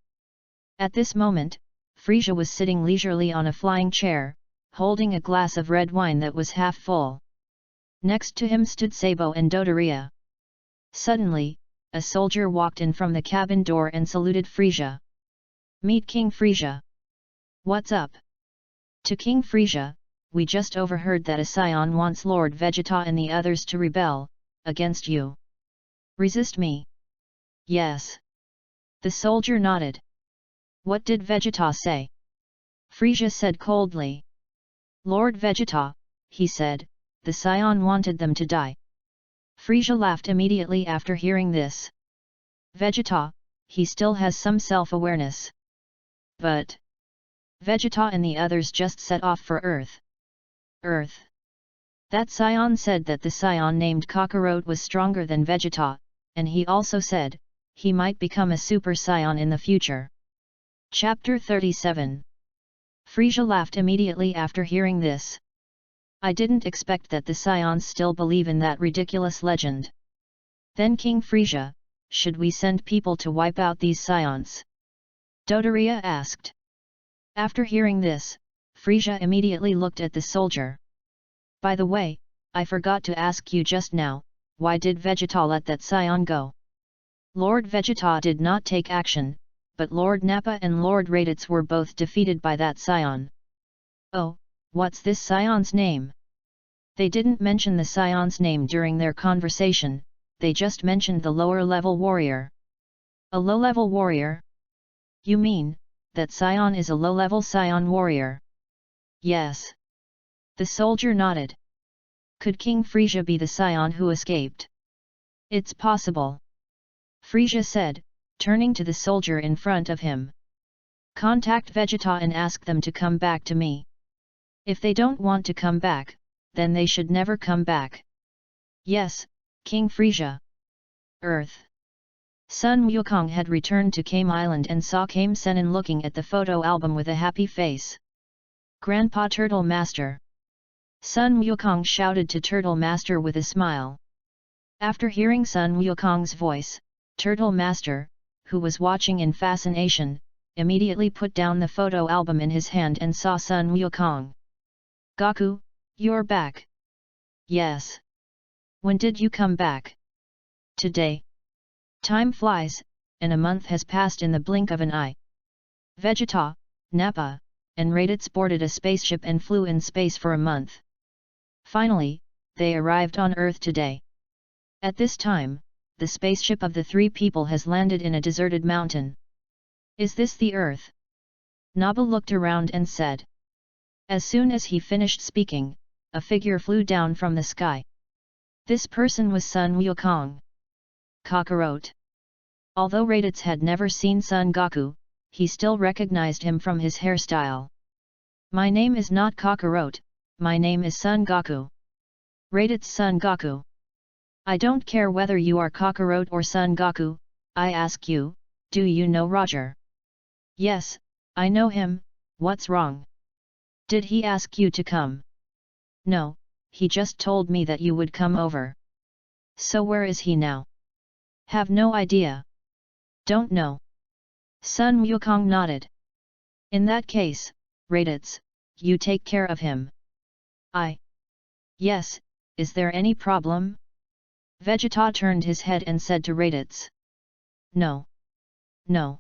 At this moment, Frieza was sitting leisurely on a flying chair, holding a glass of red wine that was half full. Next to him stood Sabo and Dodoria. Suddenly, a soldier walked in from the cabin door and saluted Frieza. Meet King Frieza. What's up? To King Frieza, we just overheard that a Saiyan wants Lord Vegeta and the others to rebel, against you. Resist me? Yes. The soldier nodded. What did Vegeta say? Frieza said coldly. Lord Vegeta, he said, the Saiyan wanted them to die. Frieza laughed immediately after hearing this. Vegeta, he still has some self-awareness. But Vegeta and the others just set off for Earth. Earth. That Saiyan said that the Saiyan named Kakarot was stronger than Vegeta, and he also said, he might become a Super Saiyan in the future. Chapter 37. Frieza laughed immediately after hearing this. I didn't expect that the Saiyans still believe in that ridiculous legend. Then King Frieza, should we send people to wipe out these Saiyans? Dodoria asked. After hearing this, Frieza immediately looked at the soldier. By the way, I forgot to ask you just now, why did Vegeta let that Saiyan go? Lord Vegeta did not take action, but Lord Nappa and Lord Raditz were both defeated by that Saiyan. Oh, what's this Saiyan's name? They didn't mention the Saiyan's name during their conversation, they just mentioned the lower-level warrior. A low-level warrior? You mean, that Saiyan is a low-level Saiyan warrior? Yes. The soldier nodded. Could King Frieza be the Saiyan who escaped? It's possible. Frieza said, turning to the soldier in front of him. Contact Vegeta and ask them to come back to me. If they don't want to come back, then they should never come back. Yes, King Frieza. Earth. Sun Wukong had returned to Kame Island and saw Kame Sennin looking at the photo album with a happy face. Grandpa Turtle Master. Sun Wukong shouted to Turtle Master with a smile. After hearing Sun Wukong's voice, Turtle Master, who was watching in fascination, immediately put down the photo album in his hand and saw Sun Wukong. Goku, you're back. Yes. When did you come back? Today. Time flies, and a month has passed in the blink of an eye. Vegeta, Nappa, and Raditz boarded a spaceship and flew in space for a month. Finally, they arrived on Earth today. At this time, the spaceship of the three people has landed in a deserted mountain. Is this the Earth? Naba looked around and said. As soon as he finished speaking, a figure flew down from the sky. This person was Sun Wukong. Kakarot. Although Raditz had never seen Son Goku, he still recognized him from his hairstyle. My name is not Kakarot, my name is Son Goku. Raditz Son Goku. I don't care whether you are Kakarot or Son Goku, I ask you, do you know Roger? Yes, I know him, what's wrong? Did he ask you to come? No, he just told me that you would come over. So where is he now? Have no idea. Don't know. Sun Wukong nodded. In that case, Raditz, you take care of him. Yes, is there any problem? Vegeta turned his head and said to Raditz. No. No.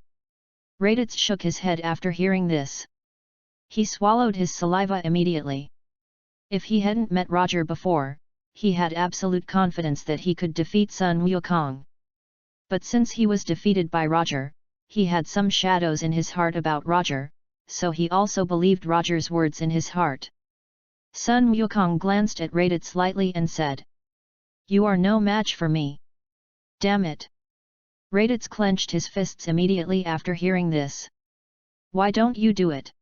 Raditz shook his head after hearing this. He swallowed his saliva immediately. If he hadn't met Roger before, he had absolute confidence that he could defeat Sun Wukong. But since he was defeated by Roger, he had some shadows in his heart about Roger, so he also believed Roger's words in his heart. Sun Wukong glanced at Raditz slightly and said. You are no match for me. Damn it. Raditz clenched his fists immediately after hearing this. Why don't you do it?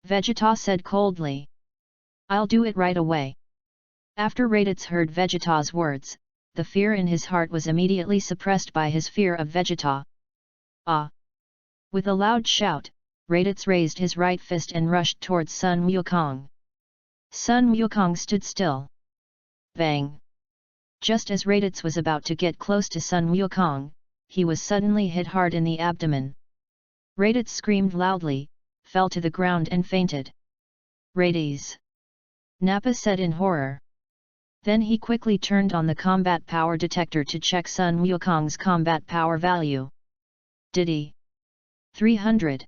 Vegeta said coldly. I'll do it right away. After Raditz heard Vegeta's words, the fear in his heart was immediately suppressed by his fear of Vegeta. Ah! With a loud shout, Raditz raised his right fist and rushed towards Sun Wukong. Sun Wukong stood still. Bang! Just as Raditz was about to get close to Sun Wukong, he was suddenly hit hard in the abdomen. Raditz screamed loudly, fell to the ground and fainted. Raditz! Nappa said in horror. Then he quickly turned on the combat power detector to check Sun Wukong's combat power value. Did he? 300.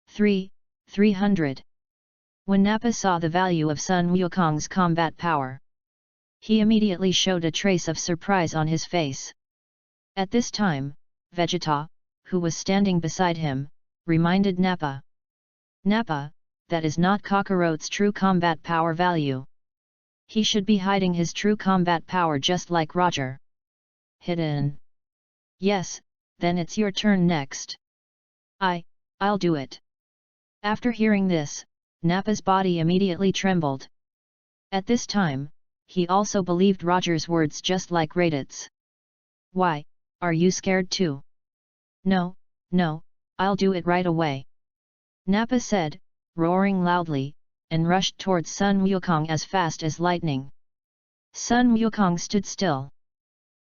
300. When Nappa saw the value of Sun Wukong's combat power, he immediately showed a trace of surprise on his face. At this time, Vegeta, who was standing beside him, reminded Nappa. Nappa, that is not Kakarot's true combat power value. He should be hiding his true combat power just like Roger. Hidden. Yes, then it's your turn next. I'll do it. After hearing this, Nappa's body immediately trembled. At this time, he also believed Roger's words just like Raditz. Why, are you scared too? No, I'll do it right away. Nappa said, roaring loudly, and rushed towards Sun Wukong as fast as lightning. Sun Wukong stood still.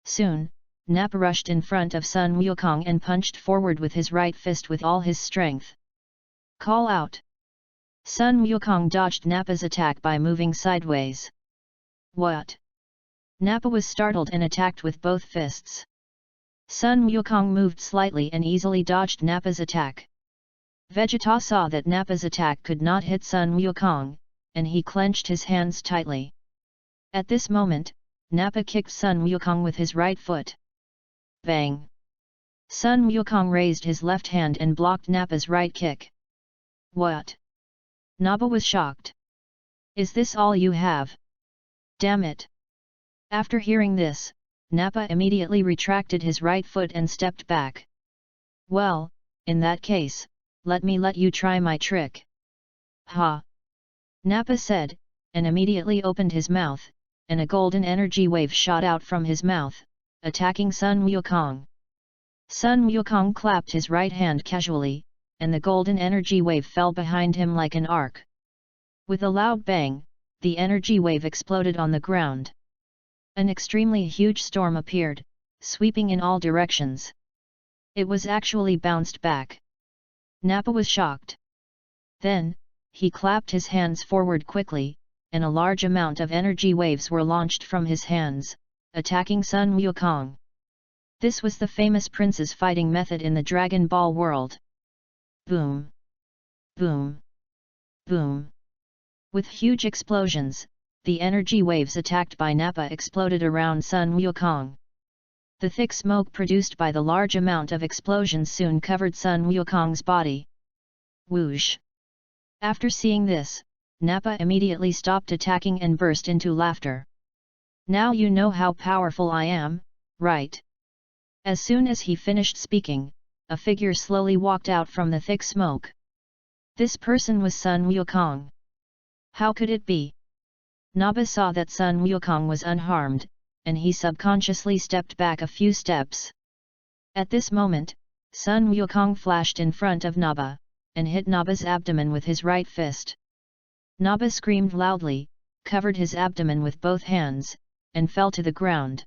Soon, Nappa rushed in front of Sun Wukong and punched forward with his right fist with all his strength. Call out! Sun Wukong dodged Nappa's attack by moving sideways. What? Nappa was startled and attacked with both fists. Sun Wukong moved slightly and easily dodged Nappa's attack. Vegeta saw that Nappa's attack could not hit Sun Wukong, and he clenched his hands tightly. At this moment, Nappa kicked Sun Wukong with his right foot. Bang! Sun Wukong raised his left hand and blocked Nappa's right kick. What? Nappa was shocked. Is this all you have? Damn it! After hearing this, Nappa immediately retracted his right foot and stepped back. Well, in that case, let me let you try my trick. Ha! Nappa said, and immediately opened his mouth, and a golden energy wave shot out from his mouth, attacking Sun Wukong. Sun Wukong clapped his right hand casually, and the golden energy wave fell behind him like an arc. With a loud bang, the energy wave exploded on the ground. An extremely huge storm appeared, sweeping in all directions. It was actually bounced back. Nappa was shocked. Then, he clapped his hands forward quickly, and a large amount of energy waves were launched from his hands, attacking Sun Wukong. This was the famous prince's fighting method in the Dragon Ball world. Boom! Boom! Boom! With huge explosions, the energy waves attacked by Nappa exploded around Sun Wukong. The thick smoke produced by the large amount of explosions soon covered Sun Wukong's body. Whoosh! After seeing this, Nappa immediately stopped attacking and burst into laughter. Now you know how powerful I am, right? As soon as he finished speaking, a figure slowly walked out from the thick smoke. This person was Sun Wukong. How could it be? Nappa saw that Sun Wukong was unharmed, and he subconsciously stepped back a few steps. At this moment, Sun Wukong flashed in front of Nappa, and hit Nappa's abdomen with his right fist. Nappa screamed loudly, covered his abdomen with both hands, and fell to the ground.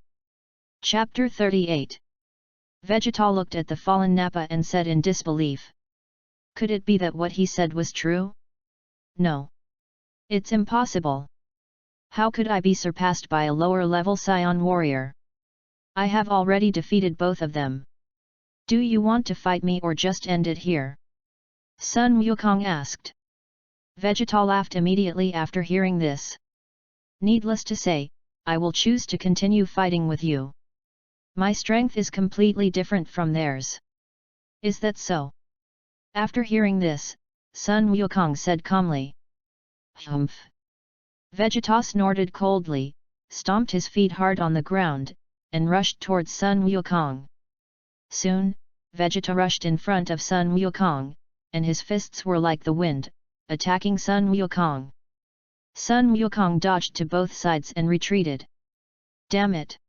Chapter 38. Vegeta looked at the fallen Nappa and said in disbelief. Could it be that what he said was true? No. It's impossible. How could I be surpassed by a lower-level Saiyan warrior? I have already defeated both of them. Do you want to fight me or just end it here? Sun Wukong asked. Vegeta laughed immediately after hearing this. Needless to say, I will choose to continue fighting with you. My strength is completely different from theirs. Is that so? After hearing this, Sun Wukong said calmly. Humph. Vegeta snorted coldly, stomped his feet hard on the ground, and rushed towards Sun Wukong. Soon, Vegeta rushed in front of Sun Wukong, and his fists were like the wind, attacking Sun Wukong. Sun Wukong dodged to both sides and retreated. Damn it!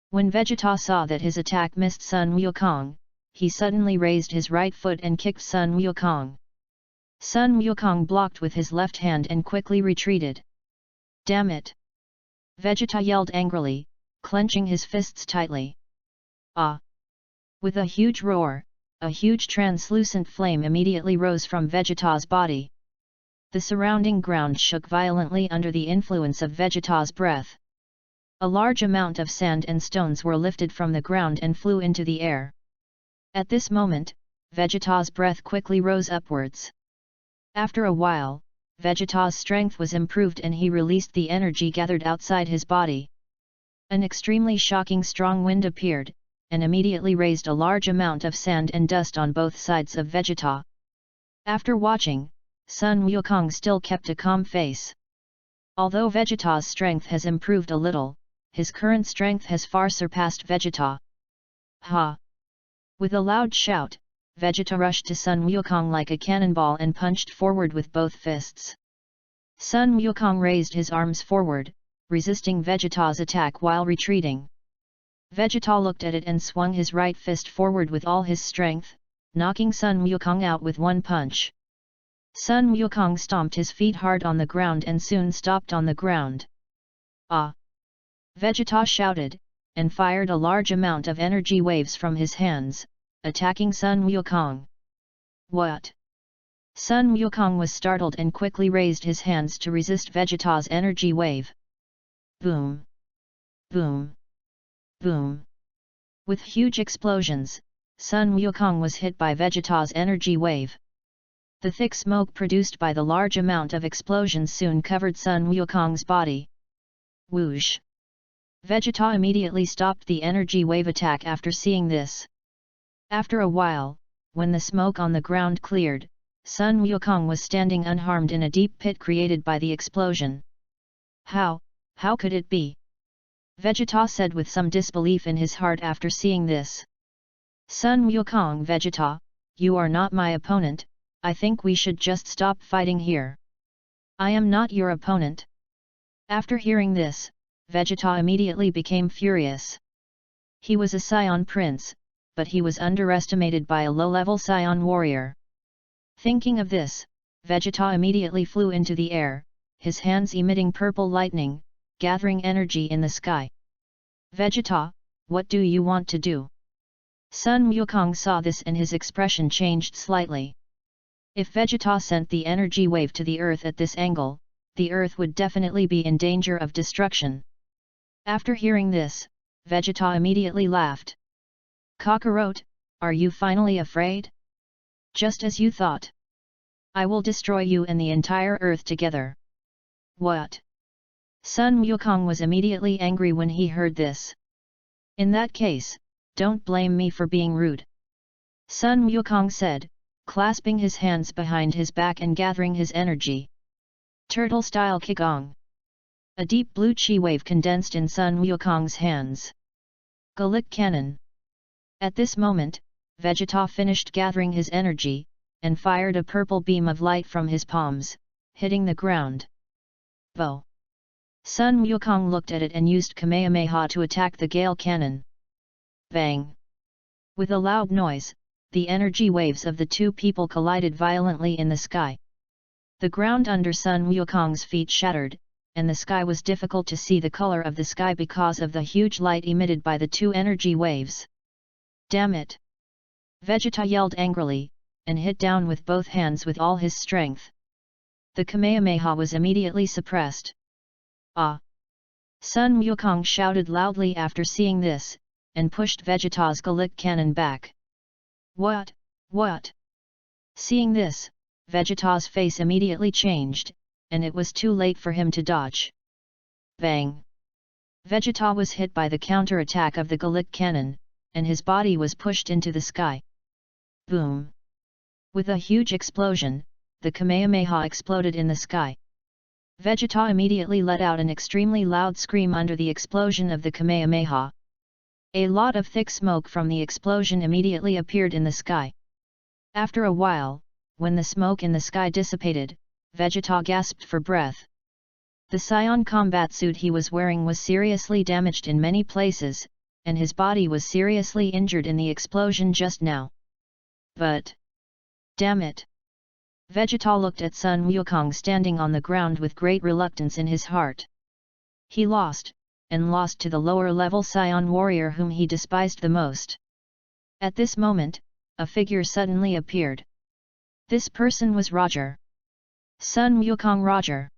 When Vegeta saw that his attack missed Sun Wukong, he suddenly raised his right foot and kicked Sun Wukong. Sun Wukong blocked with his left hand and quickly retreated. Damn it! Vegeta yelled angrily, clenching his fists tightly. Ah! With a huge roar, a huge translucent flame immediately rose from Vegeta's body. The surrounding ground shook violently under the influence of Vegeta's breath. A large amount of sand and stones were lifted from the ground and flew into the air. At this moment, Vegeta's breath quickly rose upwards. After a while, Vegeta's strength was improved and he released the energy gathered outside his body. An extremely shocking strong wind appeared, and immediately raised a large amount of sand and dust on both sides of Vegeta. After watching, Sun Wukong still kept a calm face. Although Vegeta's strength has improved a little, his current strength has far surpassed Vegeta. Ha! With a loud shout, Vegeta rushed to Sun Wukong like a cannonball and punched forward with both fists. Sun Wukong raised his arms forward, resisting Vegeta's attack while retreating. Vegeta looked at it and swung his right fist forward with all his strength, knocking Sun Wukong out with one punch. Sun Wukong stomped his feet hard on the ground and soon stopped on the ground. Ah! Vegeta shouted, and fired a large amount of energy waves from his hands, attacking Sun Wukong. What? Sun Wukong was startled and quickly raised his hands to resist Vegeta's energy wave. Boom! Boom! Boom! With huge explosions, Sun Wukong was hit by Vegeta's energy wave. The thick smoke produced by the large amount of explosions soon covered Sun Wukong's body. Whoosh! Vegeta immediately stopped the energy wave attack after seeing this. After a while, when the smoke on the ground cleared, Sun Wukong was standing unharmed in a deep pit created by the explosion. How could it be? Vegeta said with some disbelief in his heart after seeing this. Sun Wukong, Vegeta, you are not my opponent, I think we should just stop fighting here. I am not your opponent. After hearing this, Vegeta immediately became furious. He was a Saiyan prince, but he was underestimated by a low-level Saiyan warrior. Thinking of this, Vegeta immediately flew into the air, his hands emitting purple lightning, gathering energy in the sky. Vegeta, what do you want to do? Sun Wukong saw this and his expression changed slightly. If Vegeta sent the energy wave to the earth at this angle, the earth would definitely be in danger of destruction. After hearing this, Vegeta immediately laughed. Kakarot, are you finally afraid? Just as you thought. I will destroy you and the entire earth together. What? Sun Wukong was immediately angry when he heard this. In that case, don't blame me for being rude. Sun Wukong said, clasping his hands behind his back and gathering his energy. Turtle-style Qigong. A deep blue chi wave condensed in Sun Wukong's hands. Galick Cannon. At this moment, Vegeta finished gathering his energy, and fired a purple beam of light from his palms, hitting the ground. Bow. Sun Wukong looked at it and used Kamehameha to attack the Gale Cannon. Bang! With a loud noise, the energy waves of the two people collided violently in the sky. The ground under Sun Wukong's feet shattered, and the sky was difficult to see the color of the sky because of the huge light emitted by the two energy waves. Damn it! Vegeta yelled angrily, and hit down with both hands with all his strength. The Kamehameha was immediately suppressed. Ah! Sun Wukong shouted loudly after seeing this, and pushed Vegeta's Galick Cannon back. What? What? Seeing this, Vegeta's face immediately changed, and it was too late for him to dodge. Bang! Vegeta was hit by the counter-attack of the Galick Cannon, and his body was pushed into the sky. Boom! With a huge explosion, the Kamehameha exploded in the sky. Vegeta immediately let out an extremely loud scream under the explosion of the Kamehameha. A lot of thick smoke from the explosion immediately appeared in the sky. After a while, when the smoke in the sky dissipated, Vegeta gasped for breath. The Saiyan combat suit he was wearing was seriously damaged in many places, and his body was seriously injured in the explosion just now. But... damn it! Vegeta looked at Sun Wukong standing on the ground with great reluctance in his heart. He lost, and lost to the lower-level Saiyan warrior whom he despised the most. At this moment, a figure suddenly appeared. This person was Roger. Sun Wukong Roger.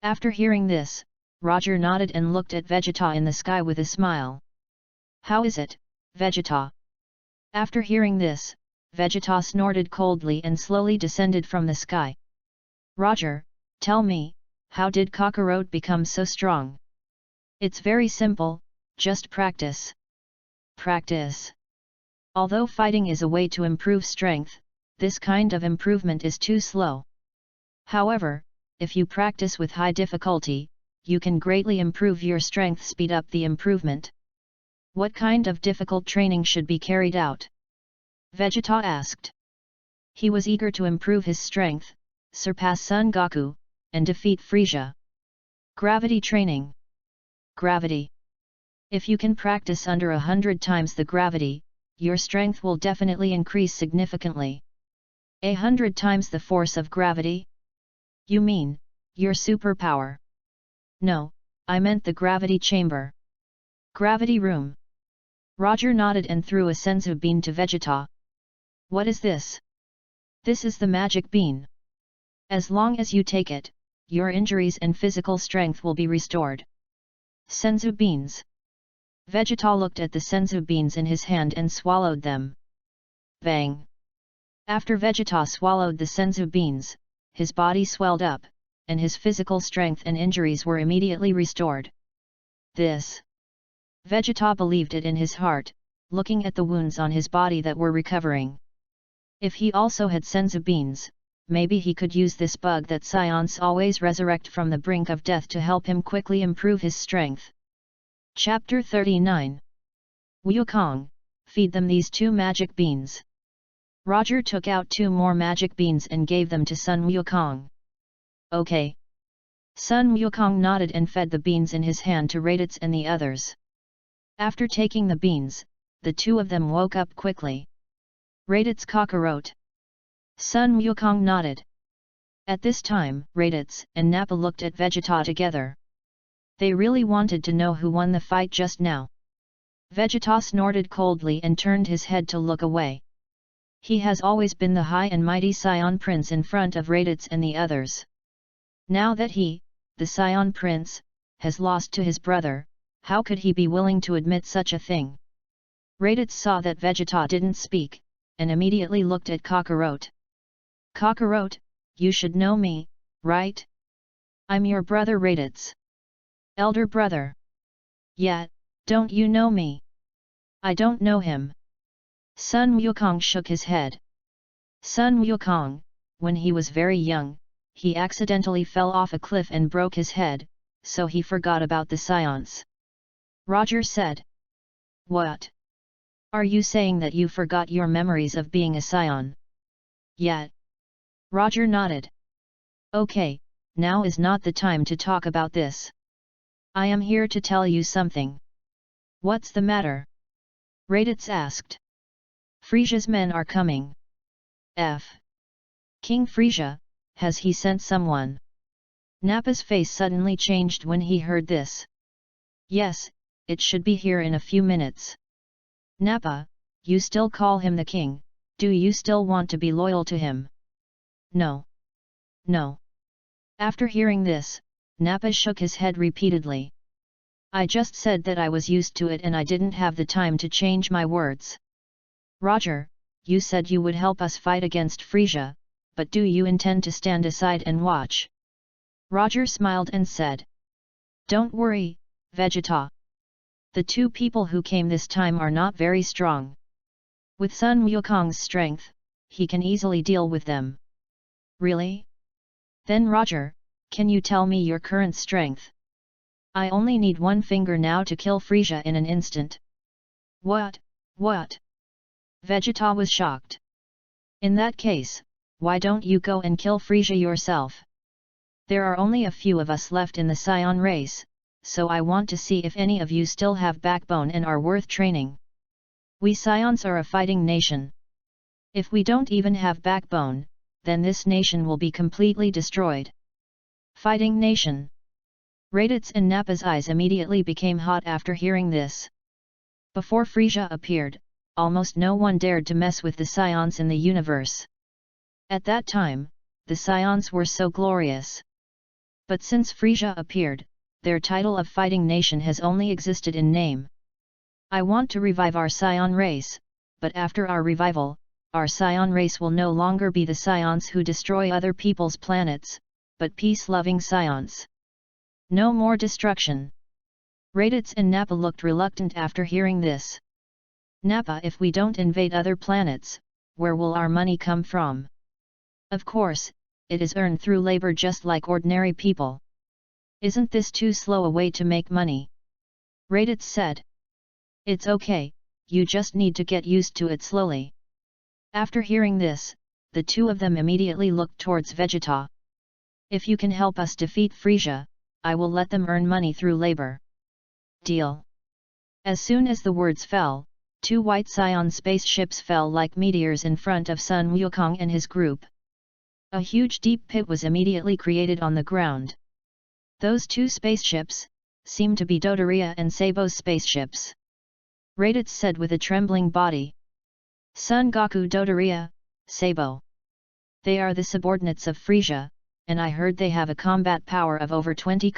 After hearing this, Roger nodded and looked at Vegeta in the sky with a smile. How is it, Vegeta? After hearing this, Vegeta snorted coldly and slowly descended from the sky. Roger, tell me, how did Kakarot become so strong? It's very simple, just practice. Practice. Although fighting is a way to improve strength, this kind of improvement is too slow. However, if you practice with high difficulty, you can greatly improve your strength, speed up the improvement. What kind of difficult training should be carried out? Vegeta asked. He was eager to improve his strength, surpass Son Goku, and defeat Frieza. Gravity training. Gravity. If you can practice under 100 times the gravity, your strength will definitely increase significantly. 100 times the force of gravity? You mean, your superpower? No, I meant the gravity chamber. Gravity room. Roger nodded and threw a senzu bean to Vegeta. What is this? This is the magic bean. As long as you take it, your injuries and physical strength will be restored. Senzu beans. Vegeta looked at the senzu beans in his hand and swallowed them. Bang! After Vegeta swallowed the senzu beans, his body swelled up, and his physical strength and injuries were immediately restored. This. Vegeta believed it in his heart, looking at the wounds on his body that were recovering. If he also had senzu beans, maybe he could use this bug that Saiyans always resurrect from the brink of death to help him quickly improve his strength. Chapter 39. Wukong, feed them these 2 magic beans. Roger took out 2 more magic beans and gave them to Sun Wukong. Okay. Sun Wukong nodded and fed the beans in his hand to Raditz and the others. After taking the beans, the 2 of them woke up quickly. Raditz Kakarot. Sun Wukong nodded. At this time, Raditz and Nappa looked at Vegeta together. They really wanted to know who won the fight just now. Vegeta snorted coldly and turned his head to look away. He has always been the high and mighty Saiyan Prince in front of Raditz and the others. Now that he, the Saiyan Prince, has lost to his brother, how could he be willing to admit such a thing? Raditz saw that Vegeta didn't speak, and immediately looked at Kakarot. Kakarot, you should know me, right? I'm your brother Raditz. Elder brother. Yeah, don't you know me? I don't know him. Sun Wukong shook his head. Sun Wukong, when he was very young, he accidentally fell off a cliff and broke his head, so he forgot about the Saiyans. Roger said. What? Are you saying that you forgot your memories of being a Saiyan? Yet. Roger nodded. Okay, now is not the time to talk about this. I am here to tell you something. What's the matter? Raditz asked. Frieza's men are coming. King Frieza, has he sent someone? Nappa's face suddenly changed when he heard this. Yes, it should be here in a few minutes. Nappa, you still call him the king, do you still want to be loyal to him? No. No. After hearing this, Nappa shook his head repeatedly. I just said that I was used to it and I didn't have the time to change my words. Roger, you said you would help us fight against Frieza, but do you intend to stand aside and watch? Roger smiled and said. Don't worry, Vegeta. The two people who came this time are not very strong. With Sun Wukong's strength, he can easily deal with them. Really? Then Roger, can you tell me your current strength? I only need one finger now to kill Frieza in an instant. What? Vegeta was shocked. In that case, why don't you go and kill Frieza yourself? There are only a few of us left in the Saiyan race, so I want to see if any of you still have backbone and are worth training. We Saiyans are a fighting nation. If we don't even have backbone, then this nation will be completely destroyed. Fighting nation. Raditz and Nappa's eyes immediately became hot after hearing this. Before Frieza appeared, almost no one dared to mess with the Saiyans in the universe. At that time, the Saiyans were so glorious. But since Frieza appeared, their title of fighting nation has only existed in name. I want to revive our Saiyan race, but after our revival, our Saiyan race will no longer be the Saiyans who destroy other people's planets, but peace-loving Saiyans. No more destruction. Raditz and Nappa looked reluctant after hearing this. Nappa, if we don't invade other planets, where will our money come from? Of course, it is earned through labor just like ordinary people. Isn't this too slow a way to make money? Raditz said. It's okay, you just need to get used to it slowly. After hearing this, the two of them immediately looked towards Vegeta. If you can help us defeat Frieza, I will let them earn money through labor. Deal. As soon as the words fell, two white Saiyan spaceships fell like meteors in front of Sun Wukong and his group. A huge deep pit was immediately created on the ground. Those two spaceships seemed to be Dodoria and Sabo's spaceships. Raditz said with a trembling body. Son Goku, Dodoria, Sabo. They are the subordinates of Frieza, and I heard they have a combat power of over 20,000.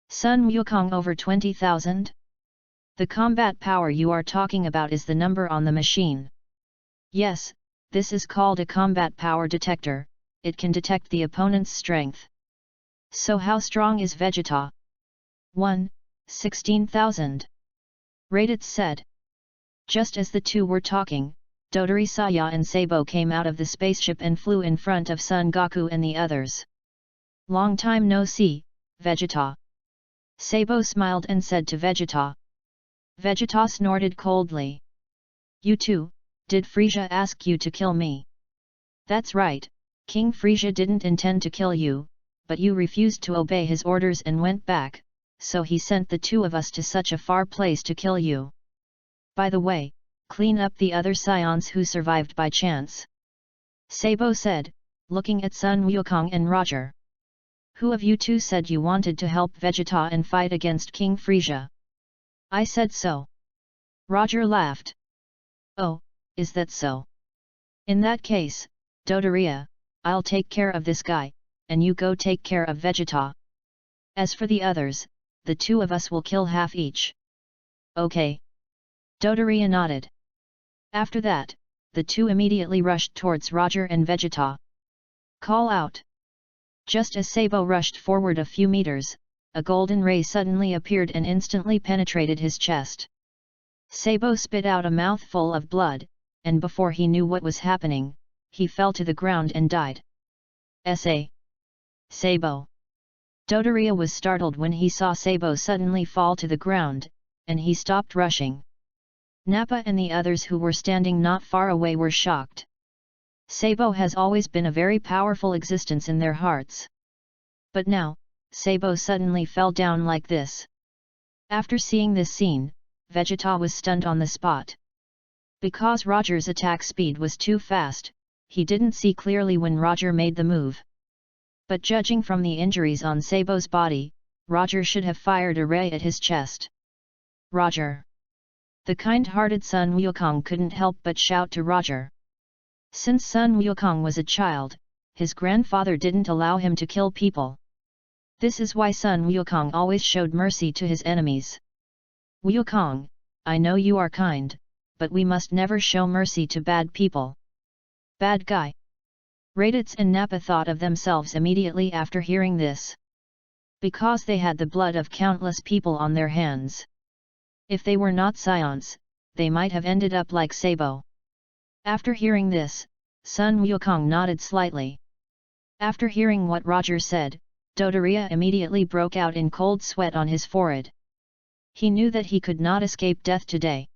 Sun Wukong over 20,000? The combat power you are talking about is the number on the machine. Yes, this is called a combat power detector, it can detect the opponent's strength. So how strong is Vegeta? 16,000. Raditz said. Just as the two were talking, Dodori Saya and Sabo came out of the spaceship and flew in front of Son Goku and the others. Long time no see, Vegeta. Sabo smiled and said to Vegeta. Vegeta snorted coldly. You too, did Frieza ask you to kill me? That's right, King Frieza didn't intend to kill you, but you refused to obey his orders and went back, so he sent the two of us to such a far place to kill you. By the way, clean up the other Saiyans who survived by chance. Sabo said, looking at Sun Wukong and Roger. Who of you two said you wanted to help Vegeta and fight against King Frieza? I said so. Roger laughed. Oh, is that so? In that case, Dodoria, I'll take care of this guy, and you go take care of Vegeta. As for the others, the two of us will kill half each. Okay. Dodoria nodded. After that, the two immediately rushed towards Roger and Vegeta. Call out. Just as Sabo rushed forward a few meters, a golden ray suddenly appeared and instantly penetrated his chest. Sabo spit out a mouthful of blood, and before he knew what was happening, he fell to the ground and died. S.A. Sabo. Dodoria was startled when he saw Sabo suddenly fall to the ground, and he stopped rushing. Nappa and the others who were standing not far away were shocked. Sabo has always been a very powerful existence in their hearts. But now, Sabo suddenly fell down like this. After seeing this scene, Vegeta was stunned on the spot. Because Roger's attack speed was too fast, he didn't see clearly when Roger made the move. But judging from the injuries on Sabo's body, Roger should have fired a ray at his chest. Roger! The kind-hearted Sun Wukong couldn't help but shout to Roger. Since Sun Wukong was a child, his grandfather didn't allow him to kill people. This is why Sun Wukong always showed mercy to his enemies. Wukong, I know you are kind, but we must never show mercy to bad people. Bad guy. Raditz and Nappa thought of themselves immediately after hearing this. Because they had the blood of countless people on their hands. If they were not Saiyans, they might have ended up like Sabo. After hearing this, Sun Wukong nodded slightly. After hearing what Roger said, Dodoria immediately broke out in cold sweat on his forehead. He knew that he could not escape death today.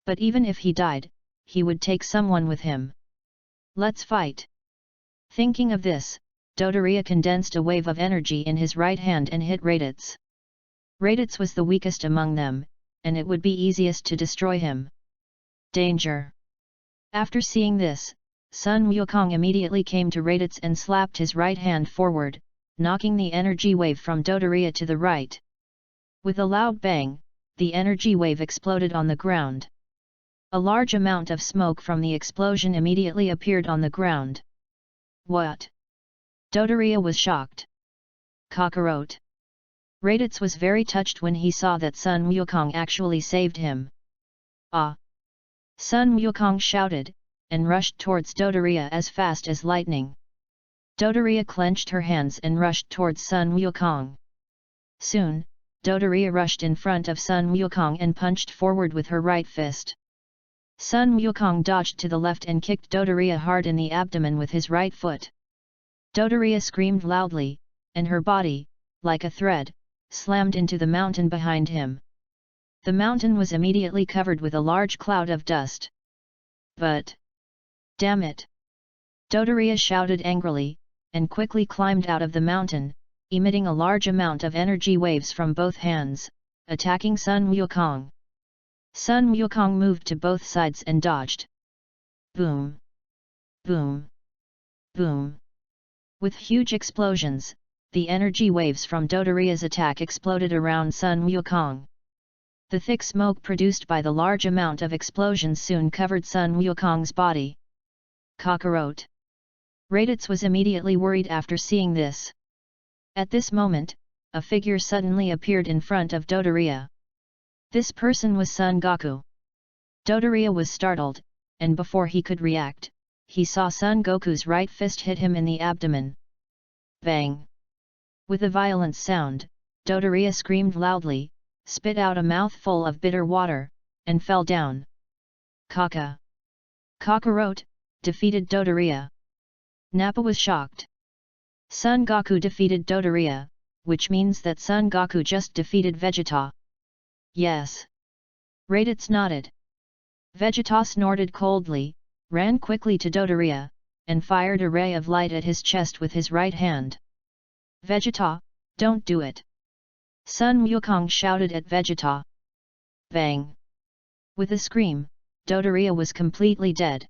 But even if he died, he would take someone with him. Let's fight! Thinking of this, Dodoria condensed a wave of energy in his right hand and hit Raditz. Raditz was the weakest among them, and it would be easiest to destroy him. Danger! After seeing this, Sun Wukong immediately came to Raditz and slapped his right hand forward, knocking the energy wave from Dodoria to the right. With a loud bang, the energy wave exploded on the ground. A large amount of smoke from the explosion immediately appeared on the ground. What? Dodoria was shocked. Kakarot. Raditz was very touched when he saw that Sun Wukong actually saved him. Ah! Sun Wukong shouted, and rushed towards Dodoria as fast as lightning. Dodoria clenched her hands and rushed towards Sun Wukong. Soon, Dodoria rushed in front of Sun Wukong and punched forward with her right fist. Sun Wukong dodged to the left and kicked Dodoria hard in the abdomen with his right foot. Dodoria screamed loudly, and her body, like a thread, slammed into the mountain behind him. The mountain was immediately covered with a large cloud of dust. But... damn it! Dodoria shouted angrily, and quickly climbed out of the mountain, emitting a large amount of energy waves from both hands, attacking Sun Wukong. Sun Wukong moved to both sides and dodged. Boom! Boom! Boom! With huge explosions, the energy waves from Dodoria's attack exploded around Sun Wukong. The thick smoke produced by the large amount of explosions soon covered Sun Wukong's body. Kakarot. Raditz was immediately worried after seeing this. At this moment, a figure suddenly appeared in front of Dodoria. This person was Son Goku. Dodoria was startled, and before he could react, he saw Son Goku's right fist hit him in the abdomen. Bang! With a violent sound, Dodoria screamed loudly, spit out a mouthful of bitter water, and fell down. Kakarot defeated Dodoria. Nappa was shocked. Son Goku defeated Dodoria, which means that Son Goku just defeated Vegeta. Yes. Raditz nodded. Vegeta snorted coldly, ran quickly to Dodoria, and fired a ray of light at his chest with his right hand. Vegeta, don't do it! Sun Wukong shouted at Vegeta. Bang! With a scream, Dodoria was completely dead.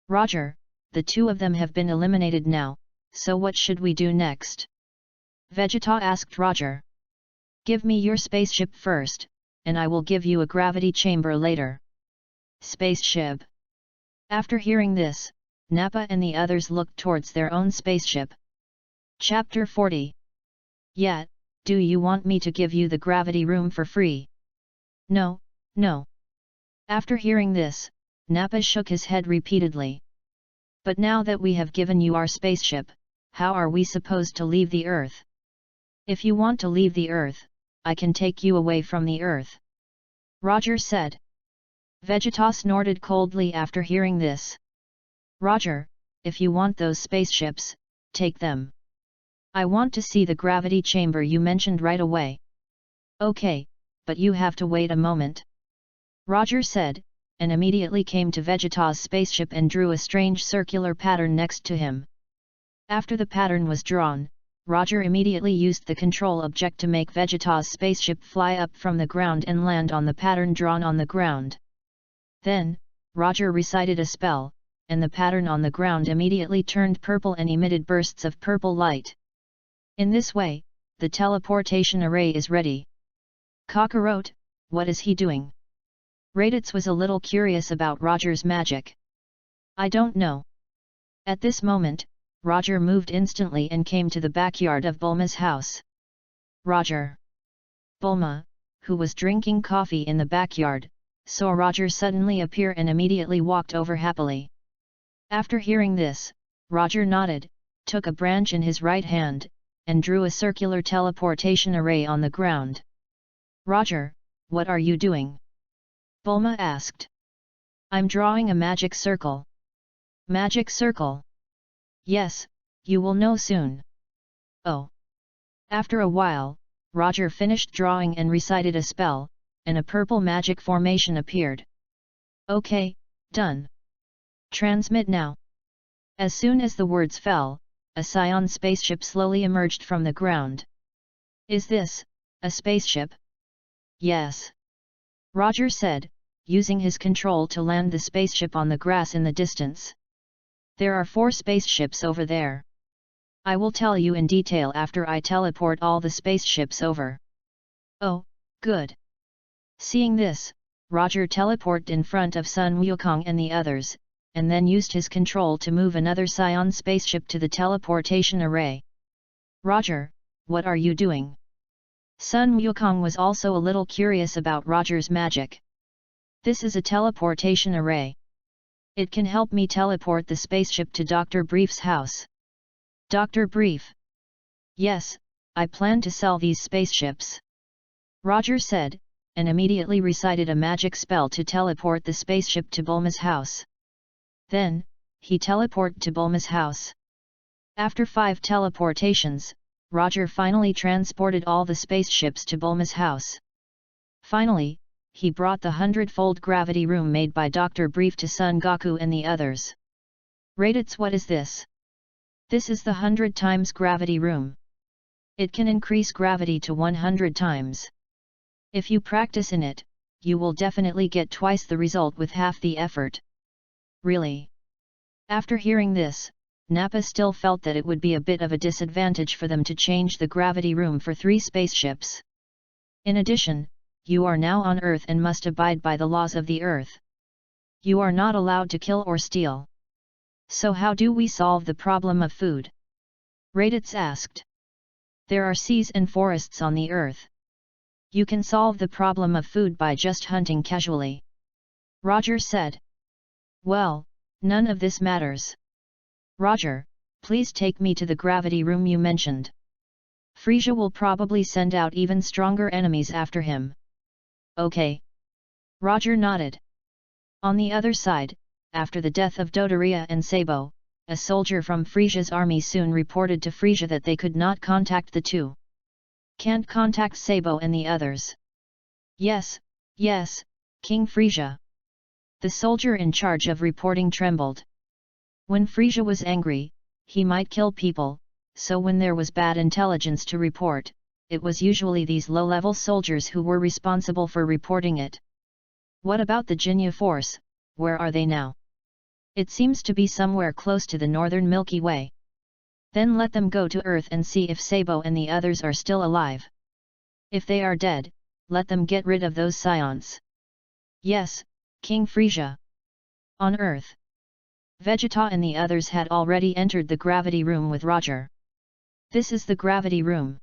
Roger, the two of them have been eliminated now, so what should we do next? Vegeta asked Roger. Give me your spaceship first, and I will give you a gravity chamber later. Spaceship. After hearing this, Nappa and the others looked towards their own spaceship. Chapter 40. Yeah, do you want me to give you the gravity room for free? No, no. After hearing this, Nappa shook his head repeatedly. But now that we have given you our spaceship, how are we supposed to leave the Earth? If you want to leave the Earth, I can take you away from the Earth. Roger said. Vegeta snorted coldly after hearing this. Roger, if you want those spaceships, take them. I want to see the gravity chamber you mentioned right away. Okay, but you have to wait a moment. Roger said, and immediately came to Vegeta's spaceship and drew a strange circular pattern next to him. After the pattern was drawn, Roger immediately used the control object to make Vegeta's spaceship fly up from the ground and land on the pattern drawn on the ground. Then, Roger recited a spell, and the pattern on the ground immediately turned purple and emitted bursts of purple light. In this way, the teleportation array is ready. Kakarot, what is he doing? Raditz was a little curious about Roger's magic. I don't know. At this moment, Roger moved instantly and came to the backyard of Bulma's house. Roger. Bulma, who was drinking coffee in the backyard, saw Roger suddenly appear and immediately walked over happily. After hearing this, Roger nodded, took a branch in his right hand, and drew a circular teleportation array on the ground. Roger, what are you doing? Bulma asked. I'm drawing a magic circle. Magic circle? Yes, you will know soon. Oh. After a while, Roger finished drawing and recited a spell, and a purple magic formation appeared. Okay, done. Transmit now. As soon as the words fell, a Saiyan spaceship slowly emerged from the ground. Is this a spaceship? Yes. Roger said, using his control to land the spaceship on the grass in the distance. There are 4 spaceships over there. I will tell you in detail after I teleport all the spaceships over. Oh, good. Seeing this, Roger teleported in front of Sun Wukong and the others, and then used his control to move another Saiyan spaceship to the teleportation array. Roger, what are you doing? Sun Wukong was also a little curious about Roger's magic. This is a teleportation array. It can help me teleport the spaceship to Dr. Brief's house. Dr. Brief? Yes, I plan to sell these spaceships. Roger said, and immediately recited a magic spell to teleport the spaceship to Bulma's house. Then, he teleported to Bulma's house. After 5 teleportations, Roger finally transported all the spaceships to Bulma's house. Finally, he brought the 100-fold gravity room made by Dr. Brief to Son Goku and the others. Raditz, what is this? This is the 100 times gravity room. It can increase gravity to 100 times. If you practice in it, you will definitely get twice the result with half the effort. Really? After hearing this, Nappa still felt that it would be a bit of a disadvantage for them to change the gravity room for 3 spaceships. In addition, you are now on Earth and must abide by the laws of the Earth. You are not allowed to kill or steal. So how do we solve the problem of food? Raditz asked. There are seas and forests on the Earth. You can solve the problem of food by just hunting casually. Roger said. Well, none of this matters. Roger, please take me to the gravity room you mentioned. Frieza will probably send out even stronger enemies after him. Okay. Roger nodded. On the other side, after the death of Dodoria and Sabo, a soldier from Frieza's army soon reported to Frieza that they could not contact the two. Can't contact Sabo and the others. Yes, King Frieza. The soldier in charge of reporting trembled. When Frieza was angry, he might kill people, so when there was bad intelligence to report, it was usually these low-level soldiers who were responsible for reporting it. What about the Ginyu force, where are they now? It seems to be somewhere close to the northern Milky Way. Then let them go to Earth and see if Sabo and the others are still alive. If they are dead, let them get rid of those Saiyans. Yes, King Frieza. On Earth, Vegeta and the others had already entered the gravity room with Roger. This is the gravity room.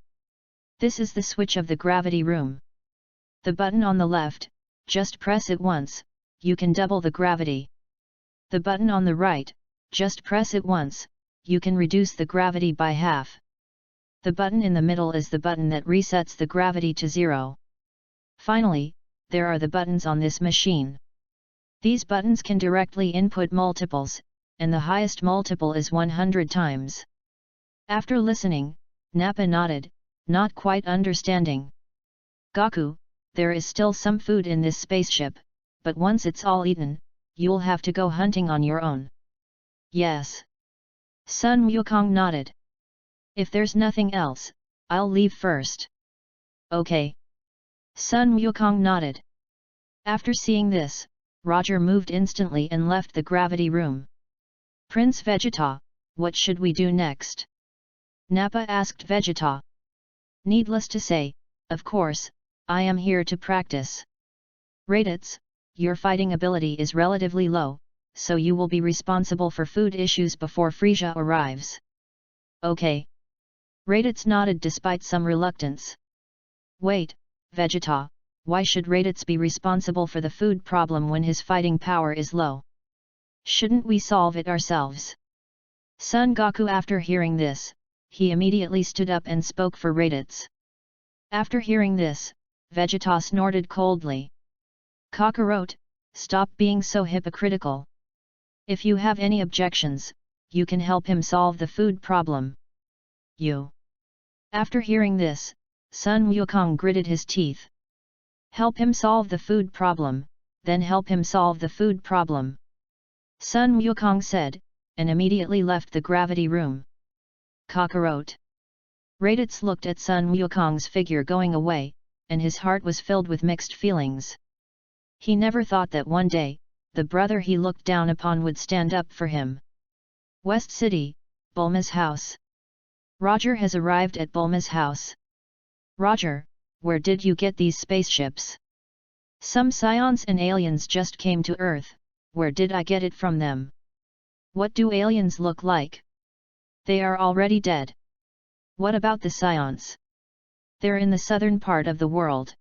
This is the switch of the gravity room. The button on the left, just press it once, you can double the gravity. The button on the right, just press it once, you can reduce the gravity by half. The button in the middle is the button that resets the gravity to 0. Finally, there are the buttons on this machine. These buttons can directly input multiples, and the highest multiple is 100 times. After listening, Nappa nodded, not quite understanding. Goku, there is still some food in this spaceship, but once it's all eaten, you'll have to go hunting on your own. Yes. Sun Wukong nodded. If there's nothing else, I'll leave first. Okay. Sun Wukong nodded. After seeing this, Roger moved instantly and left the gravity room. Prince Vegeta, what should we do next? Nappa asked Vegeta. Needless to say, of course, I am here to practice. Raditz, your fighting ability is relatively low, so you will be responsible for food issues before Frieza arrives. Okay. Raditz nodded despite some reluctance. Wait, Vegeta, why should Raditz be responsible for the food problem when his fighting power is low? Shouldn't we solve it ourselves? Son Goku. After hearing this, he immediately stood up and spoke for Raditz. After hearing this, Vegeta snorted coldly. Kakarot, stop being so hypocritical. If you have any objections, you can help him solve the food problem. You. After hearing this, Sun Wukong gritted his teeth. Help him solve the food problem, then help him solve the food problem. Sun Wukong said, and immediately left the gravity room. Kakarot. Raditz looked at Sun Wukong's figure going away, and his heart was filled with mixed feelings. He never thought that one day, the brother he looked down upon would stand up for him. West City, Bulma's house. Roger has arrived at Bulma's house. Roger, where did you get these spaceships? Some Saiyans and aliens just came to Earth, where did I get it from them? What do aliens look like? They are already dead. What about the Saiyans? They're in the southern part of the world.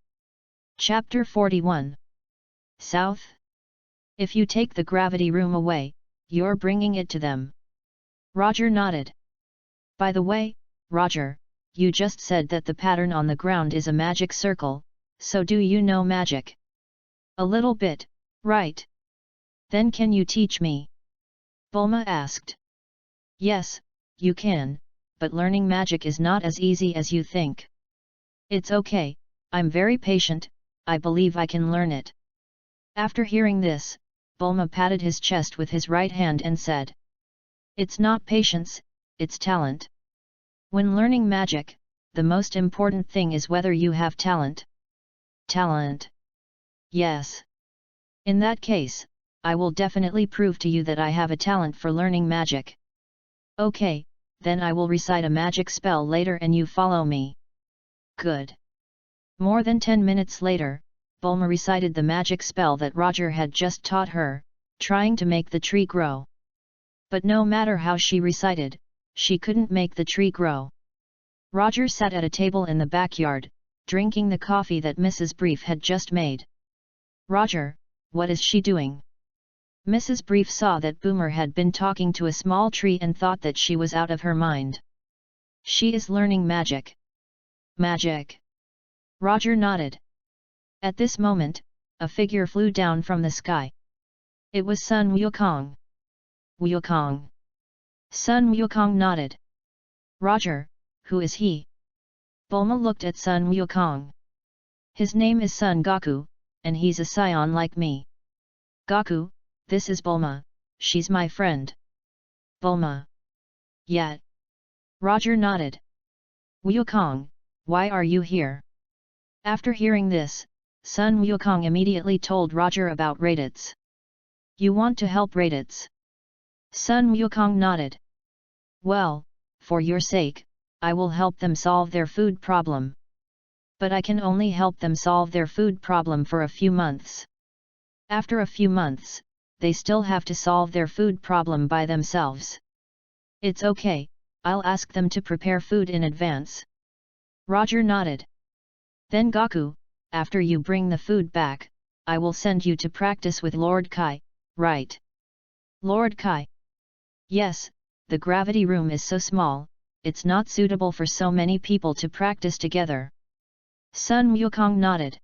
Chapter 41. South? If you take the gravity room away, you're bringing it to them. Roger nodded. By the way, Roger, you just said that the pattern on the ground is a magic circle, so do you know magic? A little bit, right? Then can you teach me? Bulma asked. Yes, you can, but learning magic is not as easy as you think. It's okay, I'm very patient, I believe I can learn it. After hearing this, Bulma patted his chest with his right hand and said. It's not patience, it's talent. When learning magic, the most important thing is whether you have talent. Talent. Yes. In that case, I will definitely prove to you that I have a talent for learning magic. Okay, then I will recite a magic spell later and you follow me. Good. More than 10 minutes later, Bulma recited the magic spell that Roger had just taught her, trying to make the tree grow. But no matter how she recited, she couldn't make the tree grow. Roger sat at a table in the backyard, drinking the coffee that Mrs. Brief had just made. Roger, what is she doing? Mrs. Brief saw that Boomer had been talking to a small tree and thought that she was out of her mind. She is learning magic. Magic. Roger nodded. At this moment, a figure flew down from the sky. It was Sun Wukong. Wukong. Sun Wukong nodded. Roger, who is he? Bulma looked at Sun Wukong. His name is Son Goku, and he's a Saiyan like me. Goku, this is Bulma, she's my friend. Bulma. Yeah. Roger nodded. Wukong, why are you here? After hearing this, Sun Wukong immediately told Roger about Raditz. You want to help Raditz? Sun Wukong nodded. Well, for your sake, I will help them solve their food problem. But I can only help them solve their food problem for a few months. After a few months, they still have to solve their food problem by themselves. It's okay, I'll ask them to prepare food in advance. Roger nodded. Then Goku, after you bring the food back, I will send you to practice with Lord Kai, right? Lord Kai. Yes, the gravity room is so small, it's not suitable for so many people to practice together. Sun Wukong nodded.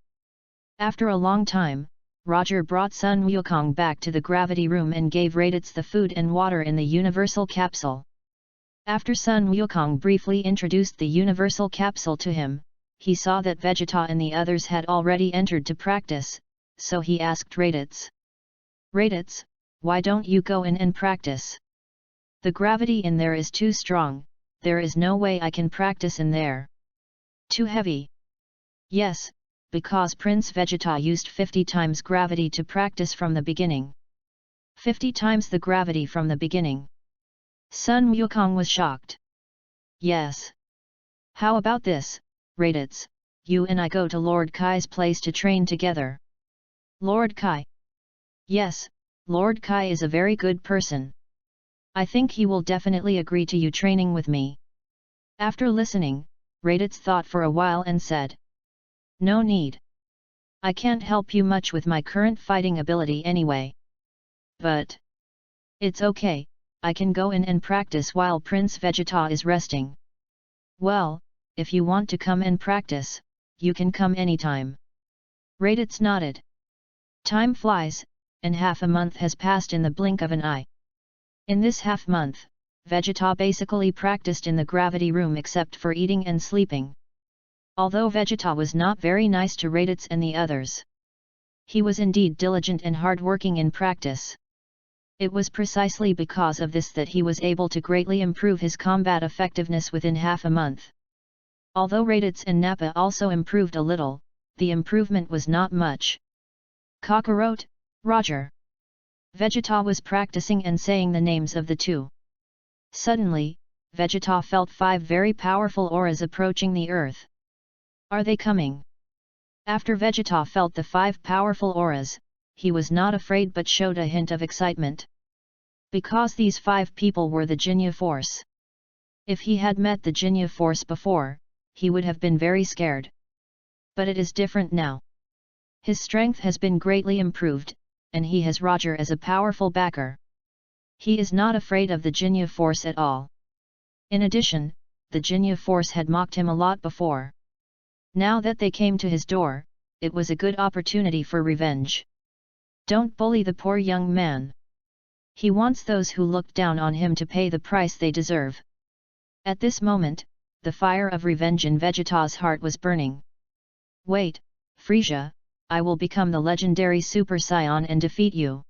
After a long time, Roger brought Sun Wukong back to the gravity room and gave Raditz the food and water in the universal capsule. After Sun Wukong briefly introduced the universal capsule to him, he saw that Vegeta and the others had already entered to practice, so he asked Raditz. Raditz, why don't you go in and practice? The gravity in there is too strong, there is no way I can practice in there. Too heavy. Yes, because Prince Vegeta used 50 times gravity to practice from the beginning. 50 times the gravity from the beginning. Sun Wukong was shocked. Yes. How about this, Raditz, you and I go to Lord Kai's place to train together. Lord Kai? Yes, Lord Kai is a very good person. I think he will definitely agree to you training with me. After listening, Raditz thought for a while and said. No need. I can't help you much with my current fighting ability anyway. But it's okay, I can go in and practice while Prince Vegeta is resting. Well, if you want to come and practice, you can come anytime. Raditz nodded. Time flies, and half a month has passed in the blink of an eye. In this half month, Vegeta basically practiced in the gravity room except for eating and sleeping. Although Vegeta was not very nice to Raditz and the others, he was indeed diligent and hard-working in practice. It was precisely because of this that he was able to greatly improve his combat effectiveness within half a month. Although Raditz and Nappa also improved a little, the improvement was not much. Kakarot, Roger. Vegeta was practicing and saying the names of the two. Suddenly, Vegeta felt 5 very powerful auras approaching the earth. Are they coming? After Vegeta felt the 5 powerful auras, he was not afraid but showed a hint of excitement. Because these 5 people were the Ginyu force. If he had met the Ginyu force before, he would have been very scared. But it is different now. His strength has been greatly improved, and he has Roger as a powerful backer. He is not afraid of the Ginyu force at all. In addition, the Ginyu force had mocked him a lot before. Now that they came to his door, it was a good opportunity for revenge. Don't bully the poor young man. He wants those who looked down on him to pay the price they deserve. At this moment, the fire of revenge in Vegeta's heart was burning. Wait, Frieza, I will become the legendary Super Saiyan and defeat you.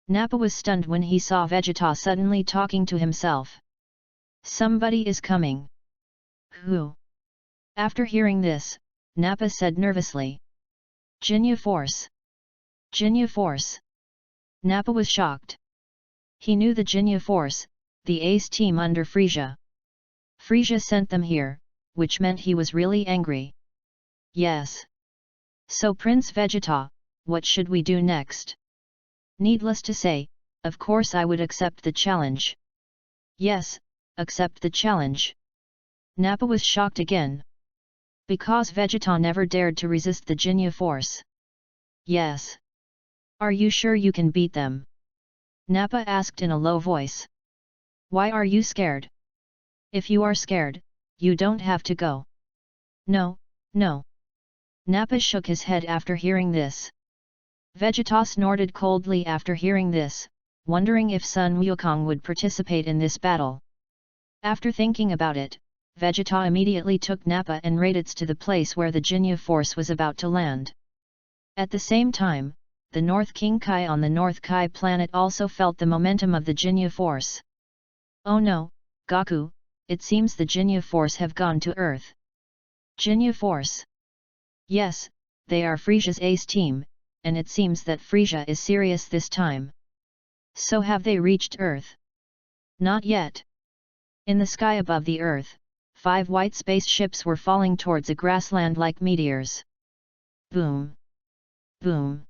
Nappa was stunned when he saw Vegeta suddenly talking to himself. Somebody is coming. Who? After hearing this, Nappa said nervously. Ginyu Force. Ginyu Force. Nappa was shocked. He knew the Ginyu Force, the ace team under Frieza. Frieza sent them here, which meant he was really angry. Yes. So Prince Vegeta, what should we do next? Needless to say, of course I would accept the challenge. Yes, accept the challenge. Nappa was shocked again. Because Vegeta never dared to resist the Ginyu Force. Yes. Are you sure you can beat them? Nappa asked in a low voice. Why are you scared? If you are scared, you don't have to go. No, no. Nappa shook his head after hearing this. Vegeta snorted coldly after hearing this, wondering if Sun Wukong would participate in this battle. After thinking about it, Vegeta immediately took Nappa and Raditz to the place where the Ginyu Force was about to land. At the same time, the North King Kai on the North Kai planet also felt the momentum of the Ginyu Force. Oh no, Goku, it seems the Ginyu Force have gone to Earth. Ginyu Force. Yes, they are Frieza's ace team, and it seems that Frieza is serious this time. So have they reached Earth? Not yet. In the sky above the Earth, 5 white spaceships were falling towards a grassland like meteors. Boom! Boom!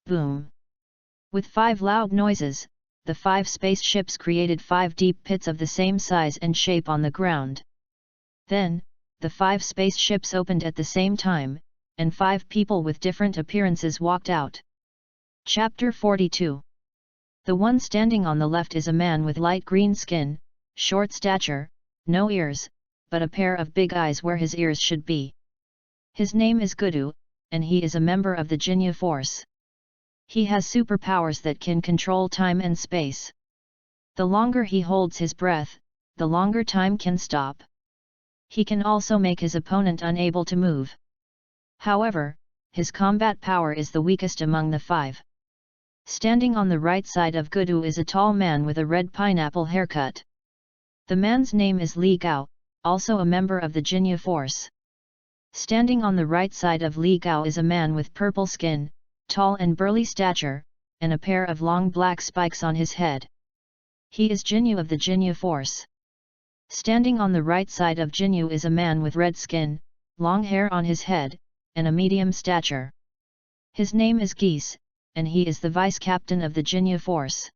Boom! With 5 loud noises, the 5 spaceships created 5 deep pits of the same size and shape on the ground. Then, the 5 spaceships opened at the same time, and 5 people with different appearances walked out. Chapter 42. The one standing on the left is a man with light green skin, short stature, no ears, but a pair of big eyes where his ears should be. His name is Gudu, and he is a member of the Ginyu Force. He has superpowers that can control time and space. The longer he holds his breath, the longer time can stop. He can also make his opponent unable to move. However, his combat power is the weakest among the 5. Standing on the right side of Goku is a tall man with a red pineapple haircut. The man's name is Li Gao, also a member of the Ginyu force. Standing on the right side of Li Gao is a man with purple skin, tall and burly stature, and a pair of long black spikes on his head. He is Ginyu of the Ginyu force. Standing on the right side of Ginyu is a man with red skin, long hair on his head, and a medium stature. His name is Geese, and he is the vice captain of the Ginyu force.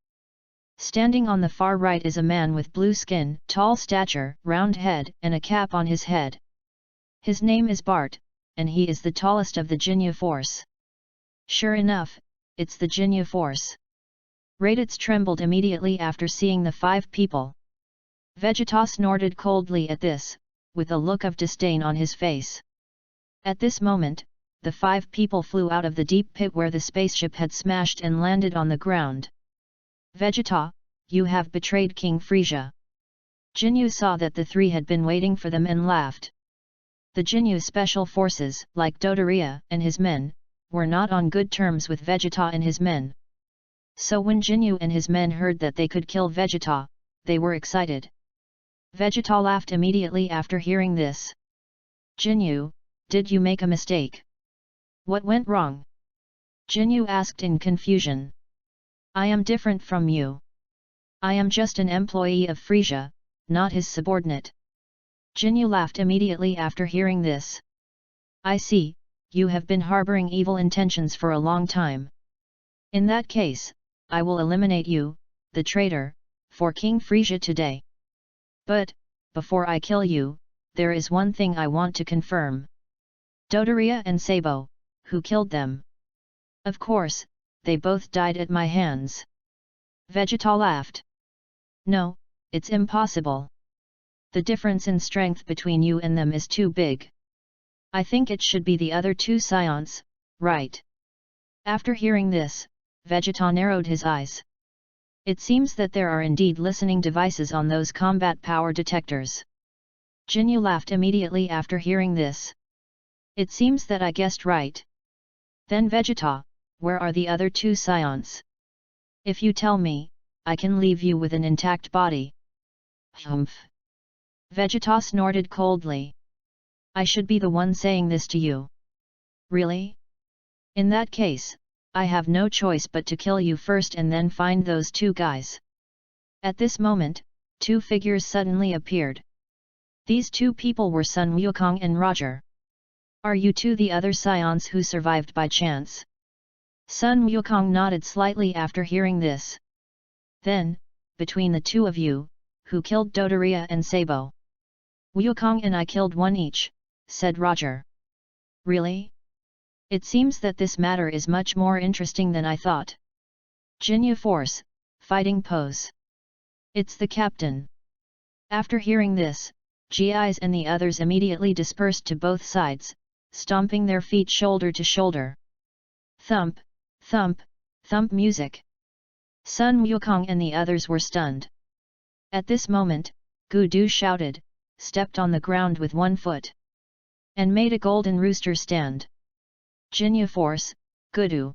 Standing on the far right is a man with blue skin, tall stature, round head, and a cap on his head. His name is Bart, and he is the tallest of the Ginyu force. Sure enough, it's the Ginyu force. Raditz trembled immediately after seeing the 5 people. Vegeta snorted coldly at this, with a look of disdain on his face. At this moment, the 5 people flew out of the deep pit where the spaceship had smashed and landed on the ground. Vegeta, you have betrayed King Frieza. Ginyu saw that the 3 had been waiting for them and laughed. The Ginyu special forces, like Dodoria and his men, were not on good terms with Vegeta and his men. So when Ginyu and his men heard that they could kill Vegeta, they were excited. Vegeta laughed immediately after hearing this. Ginyu, did you make a mistake? What went wrong? Ginyu asked in confusion. I am different from you. I am just an employee of Frieza, not his subordinate. Ginyu laughed immediately after hearing this. I see, you have been harboring evil intentions for a long time. In that case, I will eliminate you, the traitor, for King Frieza today. But, before I kill you, there is one thing I want to confirm. Dodoria and Sabo, who killed them? Of course, they both died at my hands. Vegeta laughed. No, it's impossible. The difference in strength between you and them is too big. I think it should be the other 2 Saiyans, right? After hearing this, Vegeta narrowed his eyes. It seems that there are indeed listening devices on those combat power detectors. Ginyu laughed immediately after hearing this. It seems that I guessed right. Then Vegeta, where are the other 2 Saiyans? If you tell me, I can leave you with an intact body. Humph! Vegeta snorted coldly. I should be the one saying this to you. Really? In that case, I have no choice but to kill you first and then find those 2 guys. At this moment, 2 figures suddenly appeared. These 2 people were Sun Wukong and Roger. Are you 2 the other Saiyans who survived by chance? Sun Wukong nodded slightly after hearing this. Then, between the 2 of you, who killed Dodoria and Sabo? Wukong and I killed one each, said Roger. Really? It seems that this matter is much more interesting than I thought. Ginyu Force, fighting pose. It's the captain. After hearing this, GIs and the others immediately dispersed to both sides, stomping their feet shoulder to shoulder. Thump, thump, thump music. Sun Wukong and the others were stunned. At this moment, Goku shouted, stepped on the ground with one foot, and made a golden rooster stand. Ginyu Force, Goku.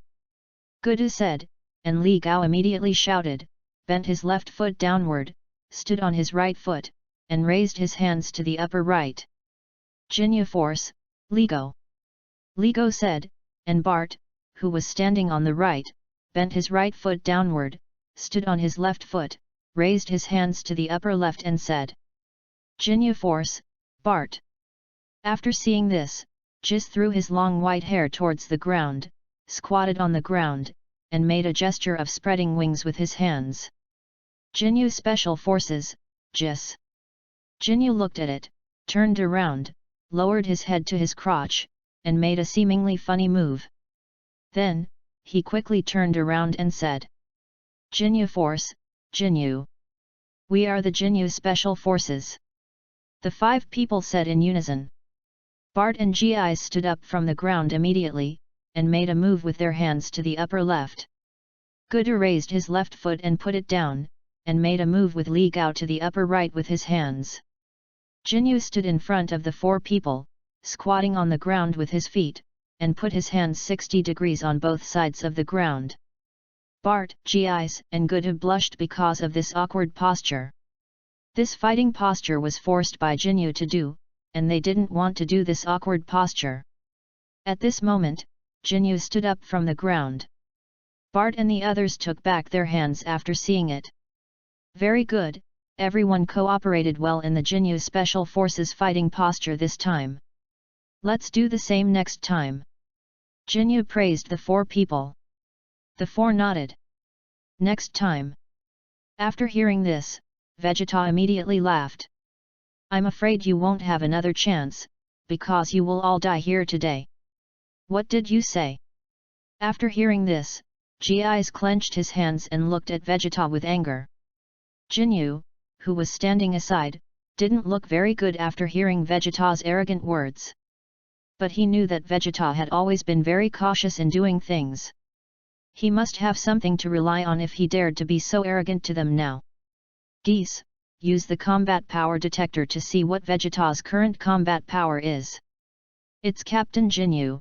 Goku said, and Li Gao immediately shouted, bent his left foot downward, stood on his right foot, and raised his hands to the upper right. Ginyu Force, Ligo. Ligo said, and Bart, who was standing on the right, bent his right foot downward, stood on his left foot, raised his hands to the upper left and said, Ginyu Force, Bart. After seeing this, Jis threw his long white hair towards the ground, squatted on the ground, and made a gesture of spreading wings with his hands. Ginyu Special Forces, Jis. Ginyu looked at it, turned around, lowered his head to his crotch, and made a seemingly funny move. Then, he quickly turned around and said, Ginyu Force, Ginyu. We are the Ginyu Special Forces. The 5 people said in unison. Bart and Gi stood up from the ground immediately, and made a move with their hands to the upper left. Goku raised his left foot and put it down, and made a move with Li Gao to the upper right with his hands. Ginyu stood in front of the four people, squatting on the ground with his feet, and put his hands 60 degrees on both sides of the ground. Bart, Gis, and Goku blushed because of this awkward posture. This fighting posture was forced by Ginyu to do, and they didn't want to do this awkward posture. At this moment, Ginyu stood up from the ground. Bart and the others took back their hands after seeing it. Very good, everyone cooperated well in the Ginyu Special Forces fighting posture this time. Let's do the same next time. Ginyu praised the four people. The four nodded. Next time. After hearing this, Vegeta immediately laughed. I'm afraid you won't have another chance, because you will all die here today. What did you say? After hearing this, Gis clenched his hands and looked at Vegeta with anger. Ginyu, who was standing aside, didn't look very good after hearing Vegeta's arrogant words. But he knew that Vegeta had always been very cautious in doing things. He must have something to rely on if he dared to be so arrogant to them now. Geese, use the combat power detector to see what Vegeta's current combat power is. It's Captain Ginyu.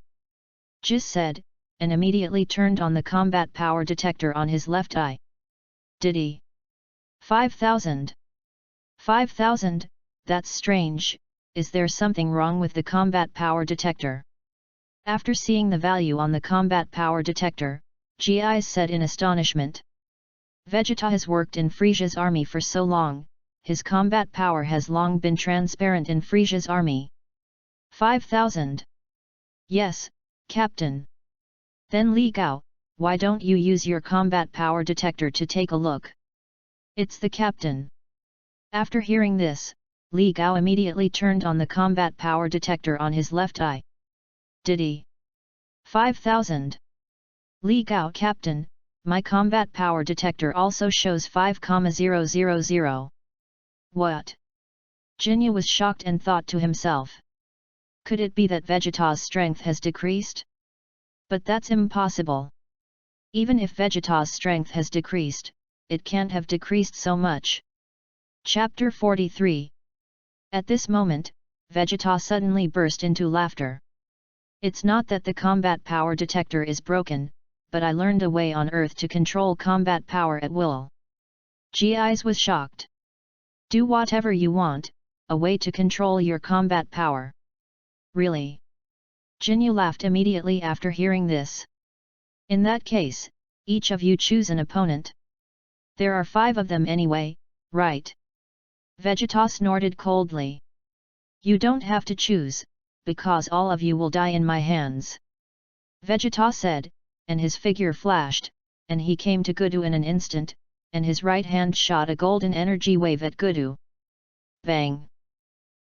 Gis said, and immediately turned on the combat power detector on his left eye. Did he? 5,000. 5,000, that's strange, is there something wrong with the combat power detector? After seeing the value on the combat power detector, Gis said in astonishment. Vegeta has worked in Frieza's army for so long, his combat power has long been transparent in Frieza's army. 5,000. Yes, Captain. Then Li Gao, why don't you use your combat power detector to take a look? It's the Captain. After hearing this, Li Gao immediately turned on the combat power detector on his left eye. Did he? 5,000. Li Gao Captain, my combat power detector also shows 5,000. What? Ginyu was shocked and thought to himself. Could it be that Vegeta's strength has decreased? But that's impossible. Even if Vegeta's strength has decreased, it can't have decreased so much. Chapter 43. At this moment, Vegeta suddenly burst into laughter. It's not that the combat power detector is broken, but I learned a way on Earth to control combat power at will. Gis was shocked. Do whatever you want, a way to control your combat power. Really? Ginyu laughed immediately after hearing this. In that case, each of you choose an opponent. There are 5 of them anyway, right? Vegeta snorted coldly. You don't have to choose, because all of you will die in my hands. Vegeta said, and his figure flashed, and he came to Goku in an instant, and his right hand shot a golden energy wave at Goku. Bang!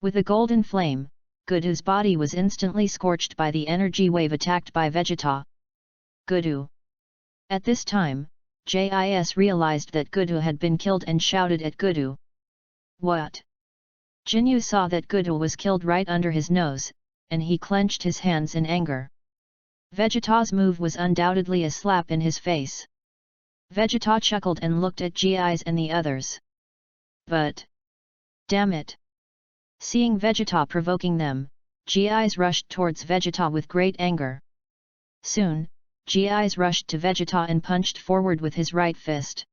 With a golden flame, Goku's body was instantly scorched by the energy wave attacked by Vegeta. Goku. At this time, Jis realized that Goku had been killed and shouted at Goku. What? Ginyu saw that Goku was killed right under his nose, and he clenched his hands in anger. Vegeta's move was undoubtedly a slap in his face. Vegeta chuckled and looked at Gis and the others. But... damn it! Seeing Vegeta provoking them, Gis rushed towards Vegeta with great anger. Soon, Gis rushed to Vegeta and punched forward with his right fist.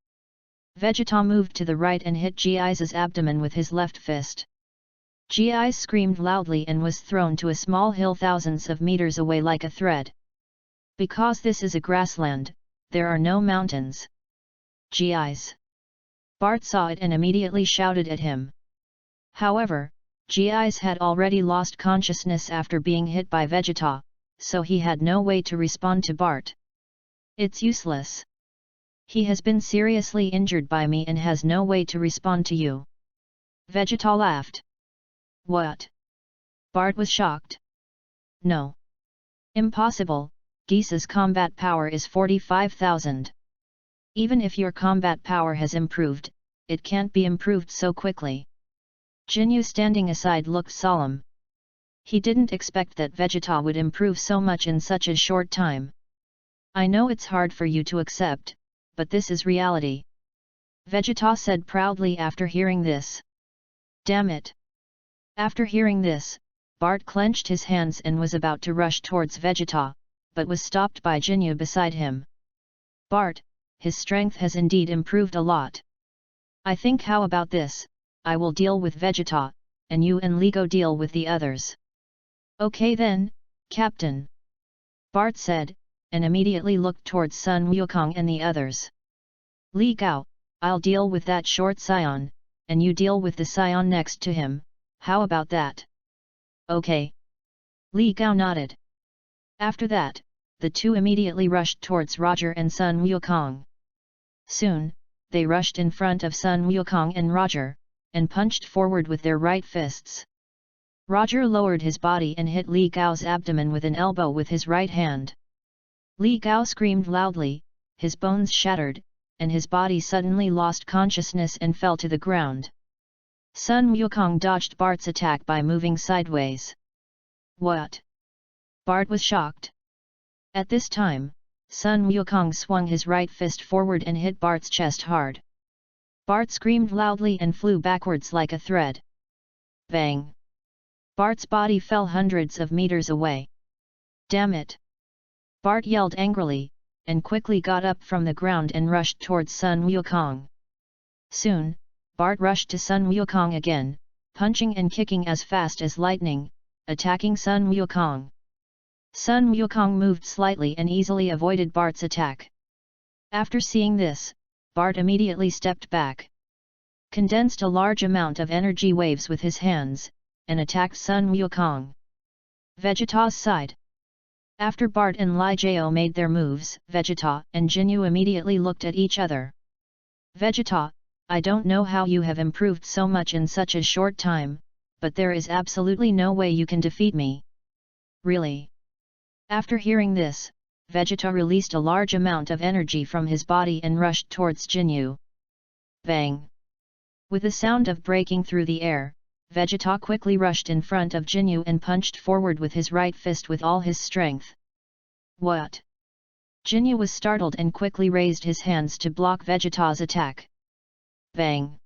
Vegeta moved to the right and hit Gis's abdomen with his left fist. Gis screamed loudly and was thrown to a small hill thousands of meters away like a thread. Because this is a grassland, there are no mountains. Gis. Bart saw it and immediately shouted at him. However, Gis had already lost consciousness after being hit by Vegeta, so he had no way to respond to Bart. It's useless. He has been seriously injured by me and has no way to respond to you. Vegeta laughed. What? Bart was shocked. No. Impossible, Gis's combat power is 45,000. Even if your combat power has improved, it can't be improved so quickly. Ginyu standing aside looked solemn. He didn't expect that Vegeta would improve so much in such a short time. I know it's hard for you to accept, but this is reality. Vegeta said proudly after hearing this. Damn it! After hearing this, Bart clenched his hands and was about to rush towards Vegeta, but was stopped by Ginyu beside him. Bart, his strength has indeed improved a lot. I think how about this, I will deal with Vegeta, and you and Lee go deal with the others. Okay then, Captain. Bart said, and immediately looked towards Sun Wukong and the others. Li Gao, I'll deal with that short Saiyan, and you deal with the Saiyan next to him, how about that? Okay. Li Gao nodded. After that, the two immediately rushed towards Roger and Sun Wukong. Soon, they rushed in front of Sun Wukong and Roger, and punched forward with their right fists. Roger lowered his body and hit Li Gao's abdomen with an elbow with his right hand. Li Gao screamed loudly, his bones shattered, and his body suddenly lost consciousness and fell to the ground. Sun Wukong dodged Bart's attack by moving sideways. What? Bart was shocked. At this time, Sun Wukong swung his right fist forward and hit Bart's chest hard. Bart screamed loudly and flew backwards like a thread. Bang! Bart's body fell hundreds of meters away. Damn it! Bart yelled angrily, and quickly got up from the ground and rushed towards Sun Wukong. Soon, Bart rushed to Sun Wukong again, punching and kicking as fast as lightning, attacking Sun Wukong. Sun Wukong moved slightly and easily avoided Bart's attack. After seeing this, Bart immediately stepped back. Condensed a large amount of energy waves with his hands, and attacked Sun Wukong. Vegeta's side. After Bart and Li Jiao made their moves, Vegeta and Ginyu immediately looked at each other. Vegeta, I don't know how you have improved so much in such a short time, but there is absolutely no way you can defeat me. Really? After hearing this, Vegeta released a large amount of energy from his body and rushed towards Ginyu. Bang! With the sound of breaking through the air, Vegeta quickly rushed in front of Ginyu and punched forward with his right fist with all his strength. What? Ginyu was startled and quickly raised his hands to block Vegeta's attack. Bang!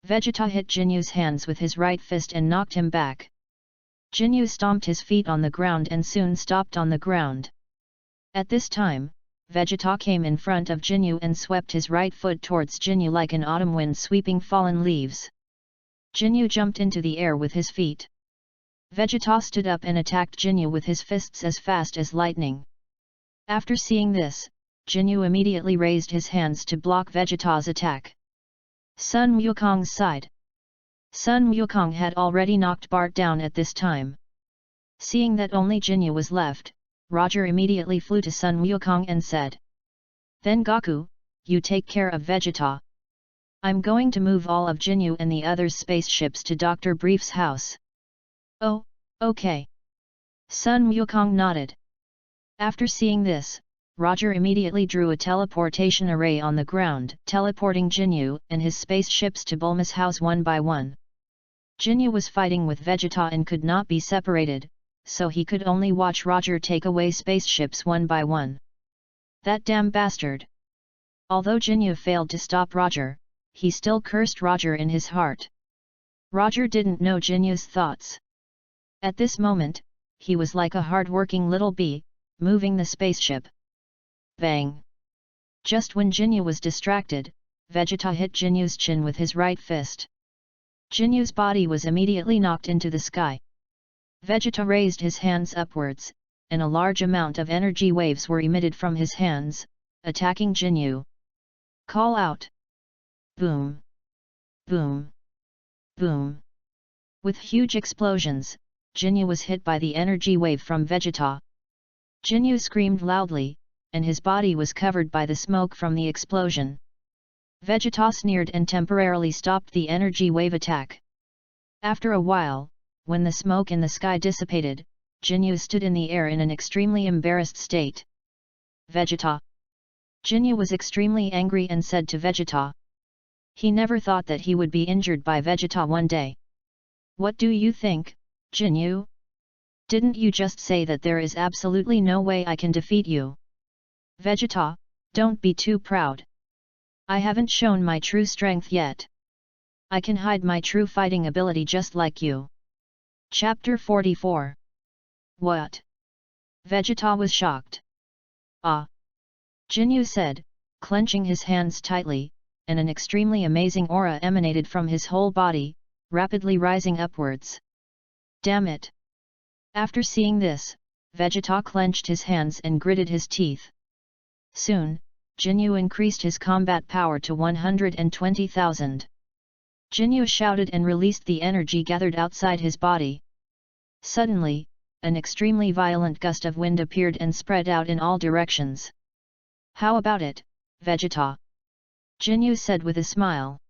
Vegeta hit Jinyu's hands with his right fist and knocked him back. Ginyu stomped his feet on the ground and soon stopped on the ground. At this time, Vegeta came in front of Ginyu and swept his right foot towards Ginyu like an autumn wind sweeping fallen leaves. Ginyu jumped into the air with his feet. Vegeta stood up and attacked Ginyu with his fists as fast as lightning. After seeing this, Ginyu immediately raised his hands to block Vegeta's attack. Sun Wukong's side. Sun Wukong had already knocked Bart down at this time. Seeing that only Ginyu was left, Roger immediately flew to Sun Wukong and said, "Then Goku, you take care of Vegeta. I'm going to move all of Ginyu and the others' spaceships to Dr. Brief's house." "Oh, okay." Sun Wukong nodded. After seeing this, Roger immediately drew a teleportation array on the ground, teleporting Ginyu and his spaceships to Bulma's house one by one. Ginyu was fighting with Vegeta and could not be separated, so he could only watch Roger take away spaceships one by one. That damn bastard! Although Ginyu failed to stop Roger, he still cursed Roger in his heart. Roger didn't know Jinyu's thoughts. At this moment, he was like a hard-working little bee, moving the spaceship. Bang! Just when Ginyu was distracted, Vegeta hit Jinyu's chin with his right fist. Jinyu's body was immediately knocked into the sky. Vegeta raised his hands upwards, and a large amount of energy waves were emitted from his hands, attacking Ginyu. Call out! Boom! Boom! Boom! With huge explosions, Ginyu was hit by the energy wave from Vegeta. Ginyu screamed loudly, and his body was covered by the smoke from the explosion. Vegeta sneered and temporarily stopped the energy wave attack. After a while, when the smoke in the sky dissipated, Ginyu stood in the air in an extremely embarrassed state. Vegeta! Ginyu was extremely angry and said to Vegeta. He never thought that he would be injured by Vegeta one day. What do you think, Ginyu? Didn't you just say that there is absolutely no way I can defeat you? Vegeta, don't be too proud. I haven't shown my true strength yet. I can hide my true fighting ability just like you. Chapter 44. What? Vegeta was shocked. Ah! Ginyu said, clenching his hands tightly, and an extremely amazing aura emanated from his whole body, rapidly rising upwards. Damn it! After seeing this, Vegeta clenched his hands and gritted his teeth. Soon, Ginyu increased his combat power to 120,000. Ginyu shouted and released the energy gathered outside his body. Suddenly, an extremely violent gust of wind appeared and spread out in all directions. How about it, Vegeta? Ginyu said with a smile.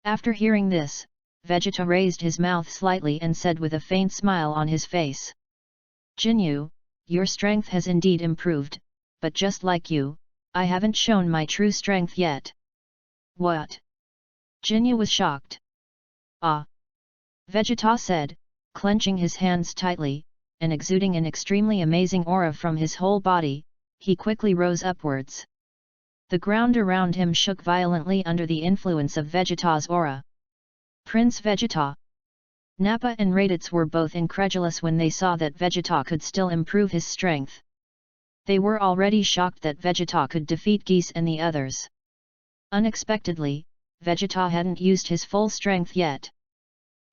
After hearing this, Vegeta raised his mouth slightly and said with a faint smile on his face. Ginyu, your strength has indeed improved, but just like you, I haven't shown my true strength yet. What? Ginyu was shocked. Ah! Vegeta said, clenching his hands tightly, and exuding an extremely amazing aura from his whole body, he quickly rose upwards. The ground around him shook violently under the influence of Vegeta's aura. Prince Vegeta! Nappa and Raditz were both incredulous when they saw that Vegeta could still improve his strength. They were already shocked that Vegeta could defeat Geese and the others. Unexpectedly, Vegeta hadn't used his full strength yet.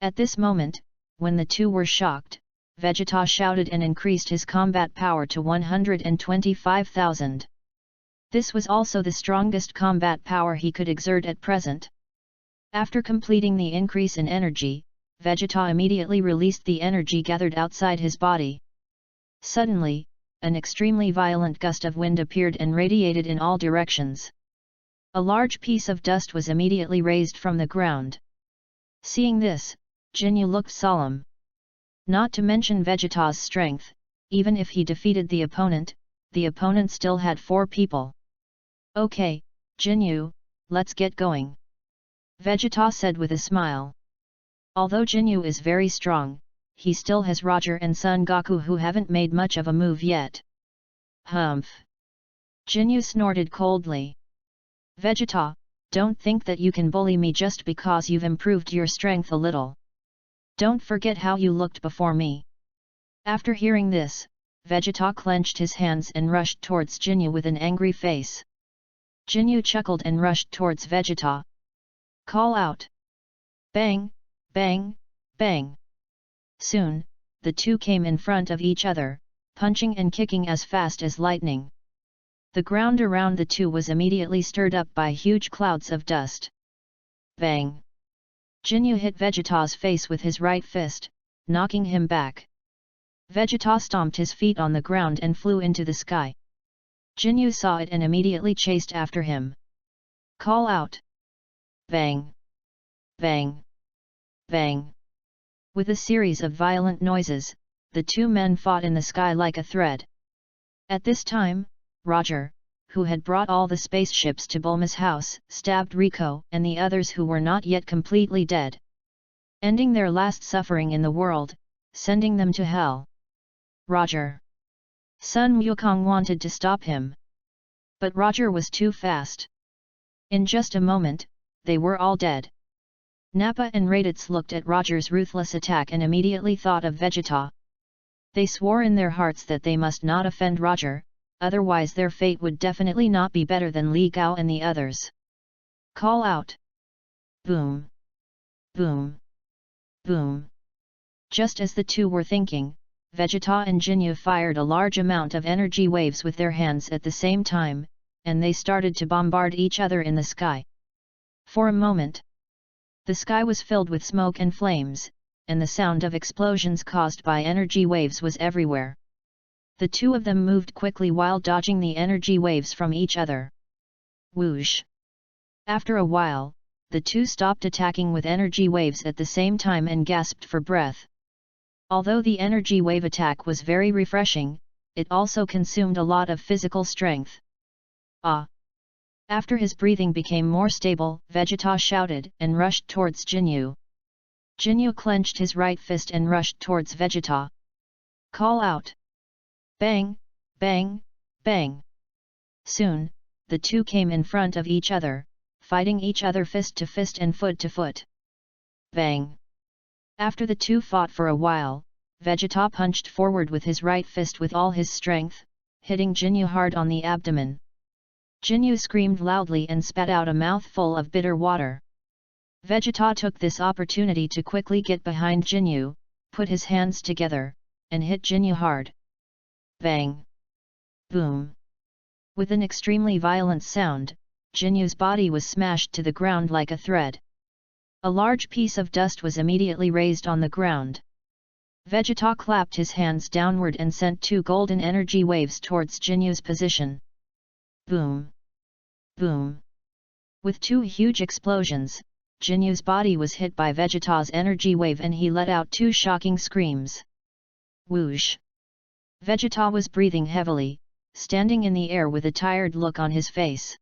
At this moment, when the two were shocked, Vegeta shouted and increased his combat power to 125,000. This was also the strongest combat power he could exert at present. After completing the increase in energy, Vegeta immediately released the energy gathered outside his body. Suddenly, an extremely violent gust of wind appeared and radiated in all directions. A large piece of dust was immediately raised from the ground. Seeing this, Ginyu looked solemn. Not to mention Vegeta's strength, even if he defeated the opponent still had 4 people. Okay, Ginyu, let's get going. Vegeta said with a smile. Although Ginyu is very strong, he still has Roger and Son Goku who haven't made much of a move yet. Humph! Ginyu snorted coldly. Vegeta, don't think that you can bully me just because you've improved your strength a little. Don't forget how you looked before me. After hearing this, Vegeta clenched his hands and rushed towards Ginyu with an angry face. Ginyu chuckled and rushed towards Vegeta. Call out! Bang, bang, bang! Soon, the two came in front of each other, punching and kicking as fast as lightning. The ground around the two was immediately stirred up by huge clouds of dust. Bang! Ginyu hit Vegeta's face with his right fist, knocking him back. Vegeta stomped his feet on the ground and flew into the sky. Ginyu saw it and immediately chased after him. Call out! Bang! Bang! Bang! With a series of violent noises, the two men fought in the sky like a thread. At this time, Roger, who had brought all the spaceships to Bulma's house, stabbed Rico and the others who were not yet completely dead, ending their last suffering in the world, sending them to hell. Roger. Sun Wukong wanted to stop him. But Roger was too fast. In just a moment, they were all dead. Nappa and Raditz looked at Roger's ruthless attack and immediately thought of Vegeta. They swore in their hearts that they must not offend Roger, otherwise their fate would definitely not be better than Li Gao and the others. Call out! Boom! Boom! Boom! Just as the two were thinking, Vegeta and Ginyu fired a large amount of energy waves with their hands at the same time, and they started to bombard each other in the sky. For a moment, the sky was filled with smoke and flames, and the sound of explosions caused by energy waves was everywhere. The two of them moved quickly while dodging the energy waves from each other. Whoosh! After a while, the two stopped attacking with energy waves at the same time and gasped for breath. Although the energy wave attack was very refreshing, it also consumed a lot of physical strength. Ah! After his breathing became more stable, Vegeta shouted and rushed towards Ginyu. Ginyu clenched his right fist and rushed towards Vegeta. Call out! Bang, bang, bang! Soon, the two came in front of each other, fighting each other fist to fist and foot to foot. Bang! After the two fought for a while, Vegeta punched forward with his right fist with all his strength, hitting Ginyu hard on the abdomen. Ginyu screamed loudly and spat out a mouthful of bitter water. Vegeta took this opportunity to quickly get behind Ginyu, put his hands together, and hit Ginyu hard. Bang! Boom! With an extremely violent sound, Jinyu's body was smashed to the ground like a thread. A large piece of dust was immediately raised on the ground. Vegeta clapped his hands downward and sent two golden energy waves towards Jinyu's position. Boom! Boom! With two huge explosions, Jinyu's body was hit by Vegeta's energy wave and he let out two shocking screams. Whoosh! Vegeta was breathing heavily, standing in the air with a tired look on his face.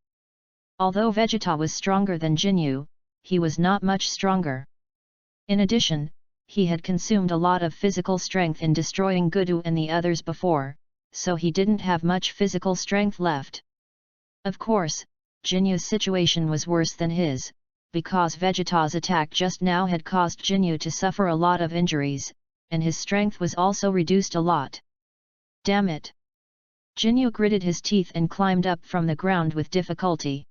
Although Vegeta was stronger than Ginyu, he was not much stronger. In addition, he had consumed a lot of physical strength in destroying Goku and the others before, so he didn't have much physical strength left. Of course, Jinyu's situation was worse than his, because Vegeta's attack just now had caused Ginyu to suffer a lot of injuries, and his strength was also reduced a lot. Damn it! Ginyu gritted his teeth and climbed up from the ground with difficulty.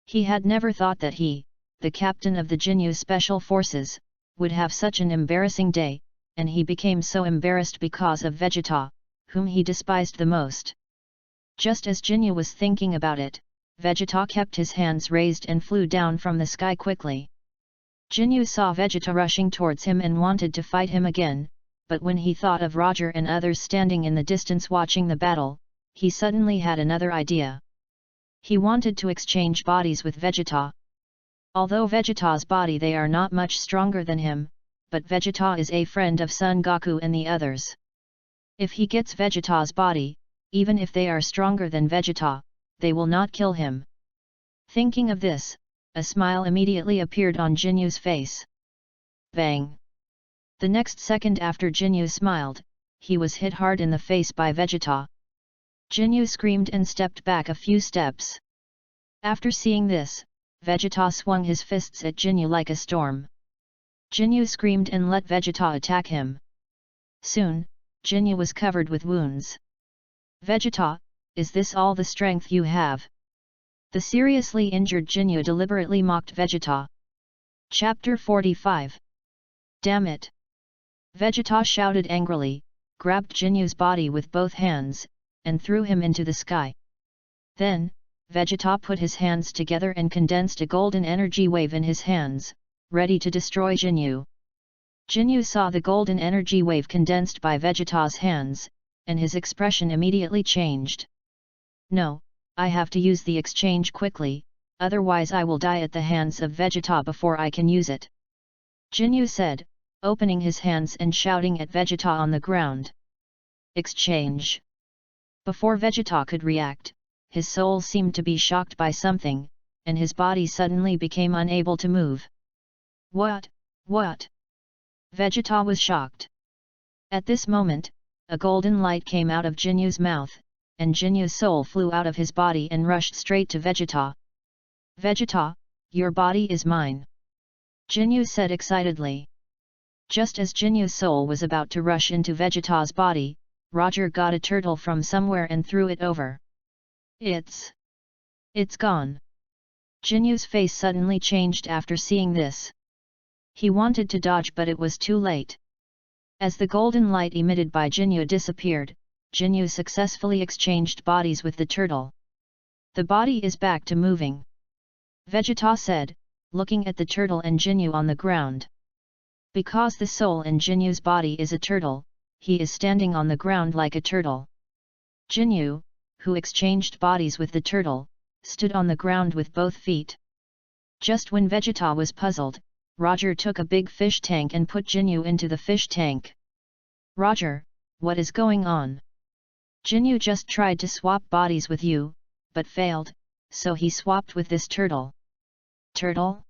He had never thought that he, the captain of the Ginyu Special Forces, would have such an embarrassing day, and he became so embarrassed because of Vegeta, whom he despised the most. Just as Ginyu was thinking about it, Vegeta kept his hands raised and flew down from the sky quickly. Ginyu saw Vegeta rushing towards him and wanted to fight him again, but when he thought of Roger and others standing in the distance watching the battle, he suddenly had another idea. He wanted to exchange bodies with Vegeta. Although Vegeta's body they are not much stronger than him, but Vegeta is a friend of Son Goku and the others. If he gets Vegeta's body, even if they are stronger than Vegeta, they will not kill him. Thinking of this, a smile immediately appeared on Jinyu's face. Bang! The next second after Ginyu smiled, he was hit hard in the face by Vegeta. Ginyu screamed and stepped back a few steps. After seeing this, Vegeta swung his fists at Ginyu like a storm. Ginyu screamed and let Vegeta attack him. Soon, Ginyu was covered with wounds. Vegeta, is this all the strength you have? The seriously injured Ginyu deliberately mocked Vegeta. Chapter 45. Damn it! Vegeta shouted angrily, grabbed Jinyu's body with both hands, and threw him into the sky. Then, Vegeta put his hands together and condensed a golden energy wave in his hands, ready to destroy Ginyu. Ginyu saw the golden energy wave condensed by Vegeta's hands, and his expression immediately changed. No, I have to use the exchange quickly, otherwise I will die at the hands of Vegeta before I can use it. Ginyu said, opening his hands and shouting at Vegeta on the ground. Exchange! Before Vegeta could react, his soul seemed to be shocked by something, and his body suddenly became unable to move. What? Vegeta was shocked. At this moment, a golden light came out of Jinyu's mouth, and Jinyu's soul flew out of his body and rushed straight to Vegeta. Vegeta, your body is mine! Ginyu said excitedly. Just as Jinyu's soul was about to rush into Vegeta's body, Roger got a turtle from somewhere and threw it over. It's gone. Jinyu's face suddenly changed after seeing this. He wanted to dodge but it was too late. As the golden light emitted by Ginyu disappeared, Ginyu successfully exchanged bodies with the turtle. The body is back to moving. Vegeta said, looking at the turtle and Ginyu on the ground. Because the soul in Jinyu's body is a turtle, he is standing on the ground like a turtle. Ginyu, who exchanged bodies with the turtle, stood on the ground with both feet. Just when Vegeta was puzzled, Roger took a big fish tank and put Ginyu into the fish tank. Roger, what is going on? Ginyu just tried to swap bodies with you, but failed, so he swapped with this turtle. Turtle?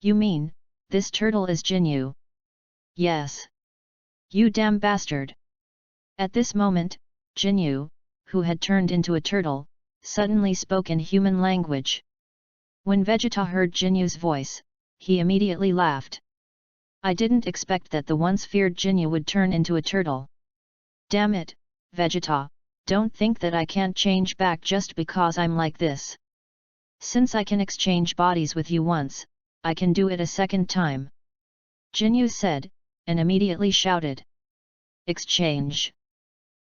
You mean, this turtle is Ginyu? Yes. You damn bastard! At this moment, Ginyu, who had turned into a turtle, suddenly spoke in human language. When Vegeta heard Ginyu's voice, he immediately laughed. I didn't expect that the once feared Ginyu would turn into a turtle. Damn it, Vegeta, don't think that I can't change back just because I'm like this. Since I can exchange bodies with you once, I can do it a second time. Ginyu said, and immediately shouted. Exchange.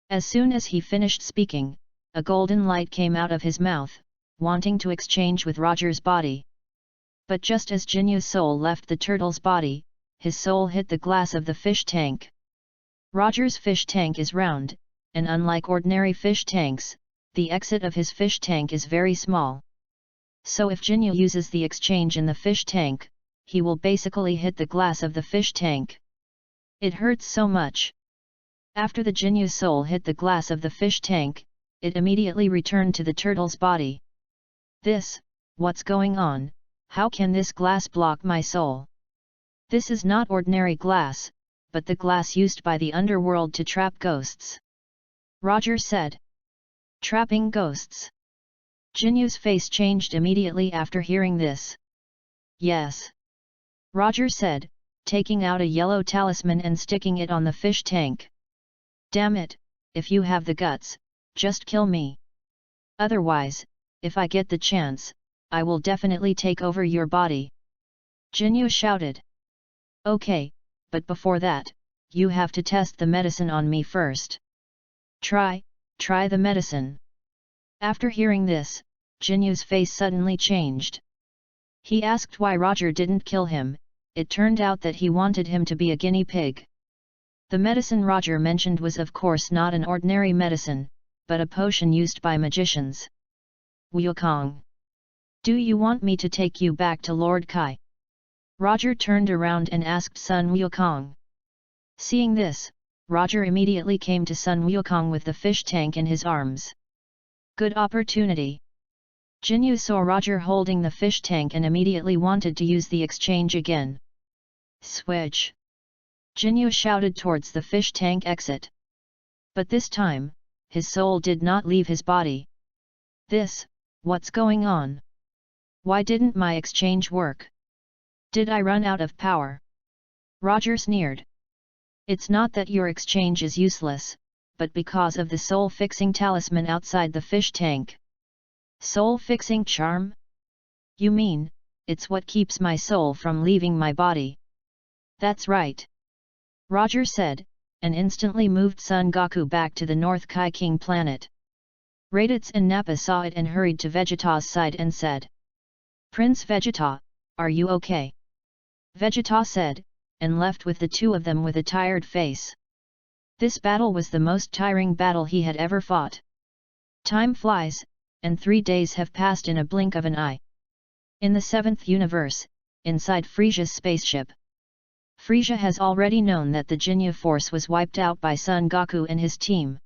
As soon as he finished speaking, a golden light came out of his mouth, wanting to exchange with Roger's body. But just as Ginyu's soul left the turtle's body, his soul hit the glass of the fish tank. Roger's fish tank is round, and unlike ordinary fish tanks, the exit of his fish tank is very small. So if Ginyu uses the exchange in the fish tank, he will basically hit the glass of the fish tank. It hurts so much. After the Ginyu soul hit the glass of the fish tank, it immediately returned to the turtle's body. What's going on? How can this glass block my soul? This is not ordinary glass, but the glass used by the underworld to trap ghosts. Roger said. Trapping ghosts. Ginyu's face changed immediately after hearing this. Yes. Roger said, taking out a yellow talisman and sticking it on the fish tank. Damn it, if you have the guts, just kill me. Otherwise, if I get the chance, I will definitely take over your body. Ginyu shouted. Okay, but before that, you have to test the medicine on me first. Try the medicine. After hearing this, Ginyu's face suddenly changed. He asked why Roger didn't kill him. It turned out that he wanted him to be a guinea pig. The medicine Roger mentioned was of course not an ordinary medicine, but a potion used by magicians. Wukong. Do you want me to take you back to Lord Kai? Roger turned around and asked Sun Wukong. Seeing this, Roger immediately came to Sun Wukong with the fish tank in his arms. Good opportunity. Ginyu saw Roger holding the fish tank and immediately wanted to use the exchange again. Switch! Ginyu shouted towards the fish tank exit. But this time, his soul did not leave his body. What's going on? Why didn't my exchange work? Did I run out of power? Roger sneered. It's not that your exchange is useless, but because of the soul-fixing talisman outside the fish tank. Soul-fixing charm? You mean, it's what keeps my soul from leaving my body? That's right. Roger said, and instantly moved Son Goku back to the North Kai King planet. Raditz and Nappa saw it and hurried to Vegeta's side and said. Prince Vegeta, are you okay? Vegeta said, and left with the two of them with a tired face. This battle was the most tiring battle he had ever fought. Time flies, and 3 days have passed in a blink of an eye. In the 7th universe, inside Frieza's spaceship. Frieza has already known that the Ginyu force was wiped out by Son Goku and his team.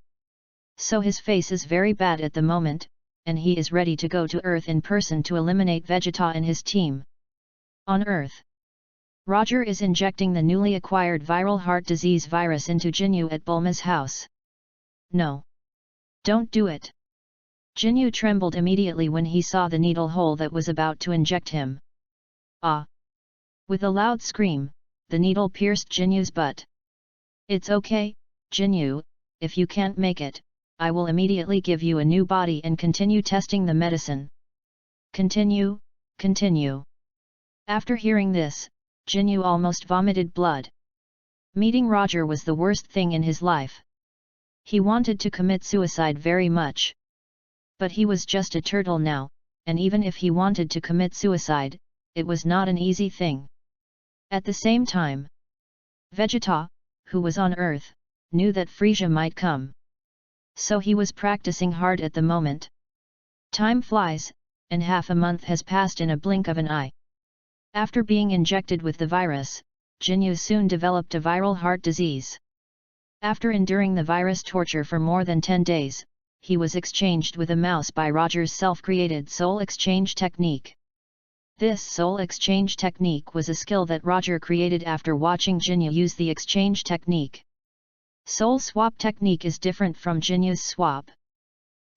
So his face is very bad at the moment, and he is ready to go to Earth in person to eliminate Vegeta and his team. On Earth, Roger is injecting the newly acquired viral heart disease virus into Ginyu at Bulma's house. No. Don't do it. Ginyu trembled immediately when he saw the needle hole that was about to inject him. Ah! With a loud scream, the needle pierced Ginyu's butt. It's okay, Ginyu, if you can't make it, I will immediately give you a new body and continue testing the medicine. Continue. After hearing this, Ginyu almost vomited blood. Meeting Roger was the worst thing in his life. He wanted to commit suicide very much. But he was just a turtle now, and even if he wanted to commit suicide, it was not an easy thing. At the same time, Vegeta, who was on Earth, knew that Frieza might come. So he was practicing hard at the moment. Time flies, and half a month has passed in a blink of an eye. After being injected with the virus, Ginyu soon developed a viral heart disease. After enduring the virus torture for more than 10 days, he was exchanged with a mouse by Roger's self-created soul exchange technique. This soul exchange technique was a skill that Roger created after watching Ginyu use the exchange technique. Soul swap technique is different from Ginyu's swap.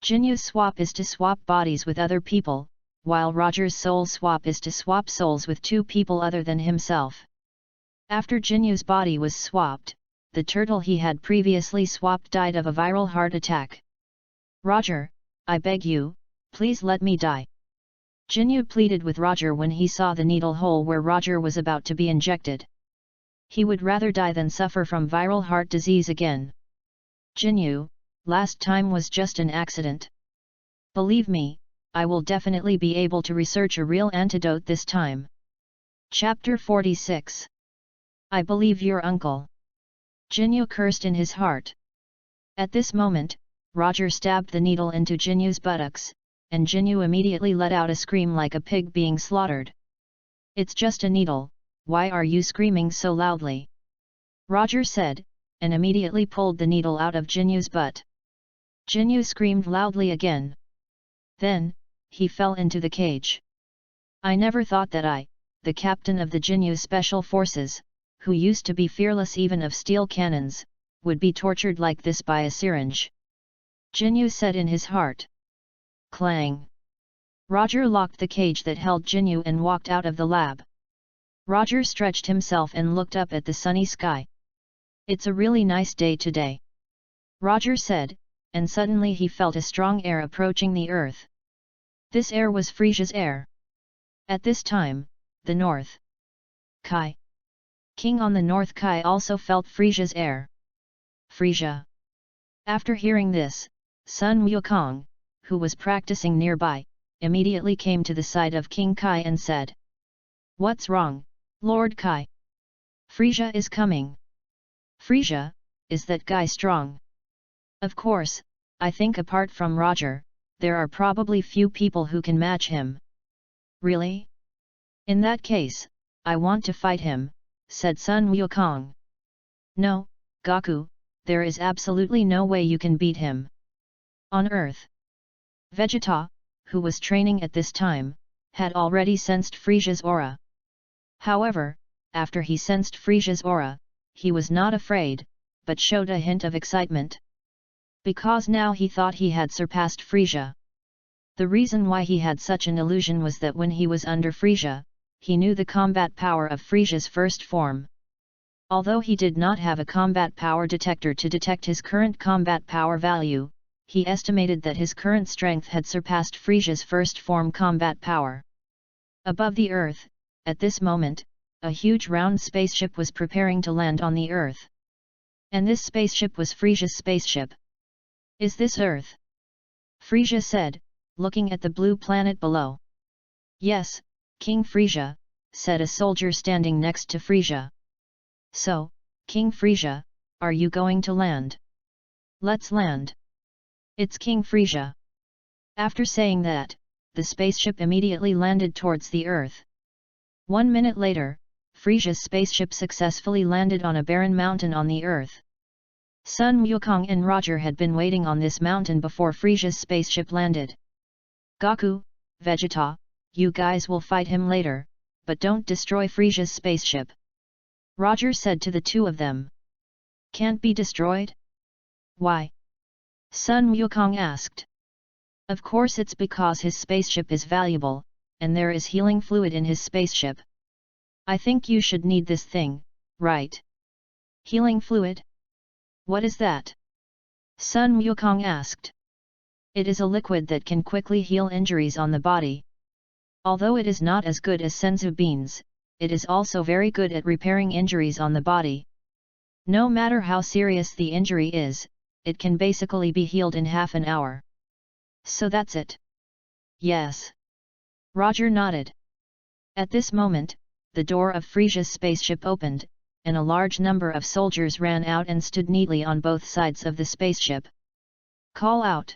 Ginyu's swap is to swap bodies with other people, while Roger's soul swap is to swap souls with two people other than himself. After Ginyu's body was swapped, the turtle he had previously swapped died of a viral heart attack. "Roger, I beg you, please let me die." Ginyu pleaded with Roger when he saw the needle hole where Roger was about to be injected. He would rather die than suffer from viral heart disease again. "Ginyu, last time was just an accident. Believe me, I will definitely be able to research a real antidote this time." Chapter 46. I believe your uncle. Ginyu cursed in his heart. At this moment, Roger stabbed the needle into Ginyu's buttocks, and Ginyu immediately let out a scream like a pig being slaughtered. "It's just a needle, why are you screaming so loudly?" Roger said, and immediately pulled the needle out of Ginyu's butt. Ginyu screamed loudly again. Then, he fell into the cage. "I never thought that I, the captain of the Ginyu Special Forces, who used to be fearless even of steel cannons, would be tortured like this by a syringe," Ginyu said in his heart. Clang! Roger locked the cage that held Ginyu and walked out of the lab. Roger stretched himself and looked up at the sunny sky. "It's a really nice day today," Roger said, and suddenly he felt a strong air approaching the earth. This air was Frieza's air. At this time, the North Kai King on the North Kai also felt Frieza's air. "Frieza." After hearing this, Sun Wukong, who was practicing nearby, immediately came to the side of King Kai and said, "What's wrong, Lord Kai?" "Frieza is coming." "Frieza, is that guy strong?" "Of course, I think apart from Roger, there are probably few people who can match him." "Really? In that case, I want to fight him," said Sun Wukong. "No, Goku, there is absolutely no way you can beat him." On Earth, Vegeta, who was training at this time, had already sensed Frieza's aura. However, after he sensed Frieza's aura, he was not afraid, but showed a hint of excitement. Because now he thought he had surpassed Frieza. The reason why he had such an illusion was that when he was under Frieza, he knew the combat power of Frieza's first form. Although he did not have a combat power detector to detect his current combat power value, he estimated that his current strength had surpassed Frieza's first form combat power. Above the Earth, at this moment, a huge round spaceship was preparing to land on the Earth. And this spaceship was Frieza's spaceship. "Is this Earth?" Frieza said, looking at the blue planet below. "Yes, King Frieza," said a soldier standing next to Frieza. "So, King Frieza, are you going to land?" "Let's land. It's King Frieza." After saying that, the spaceship immediately landed towards the Earth. 1 minute later, Frieza's spaceship successfully landed on a barren mountain on the Earth. Sun Wukong and Roger had been waiting on this mountain before Frieza's spaceship landed. "Goku, Vegeta, you guys will fight him later, but don't destroy Frieza's spaceship," Roger said to the two of them. "Can't be destroyed? Why?" Sun Wukong asked. "Of course it's because his spaceship is valuable, and there is healing fluid in his spaceship. I think you should need this thing, right?" "Healing fluid? What is that?" Sun Wukong asked. "It is a liquid that can quickly heal injuries on the body. Although it is not as good as senzu beans, it is also very good at repairing injuries on the body. No matter how serious the injury is, it can basically be healed in half an hour. So that's it?" "Yes." Roger nodded. At this moment, the door of Frieza's spaceship opened, and a large number of soldiers ran out and stood neatly on both sides of the spaceship. "Call out."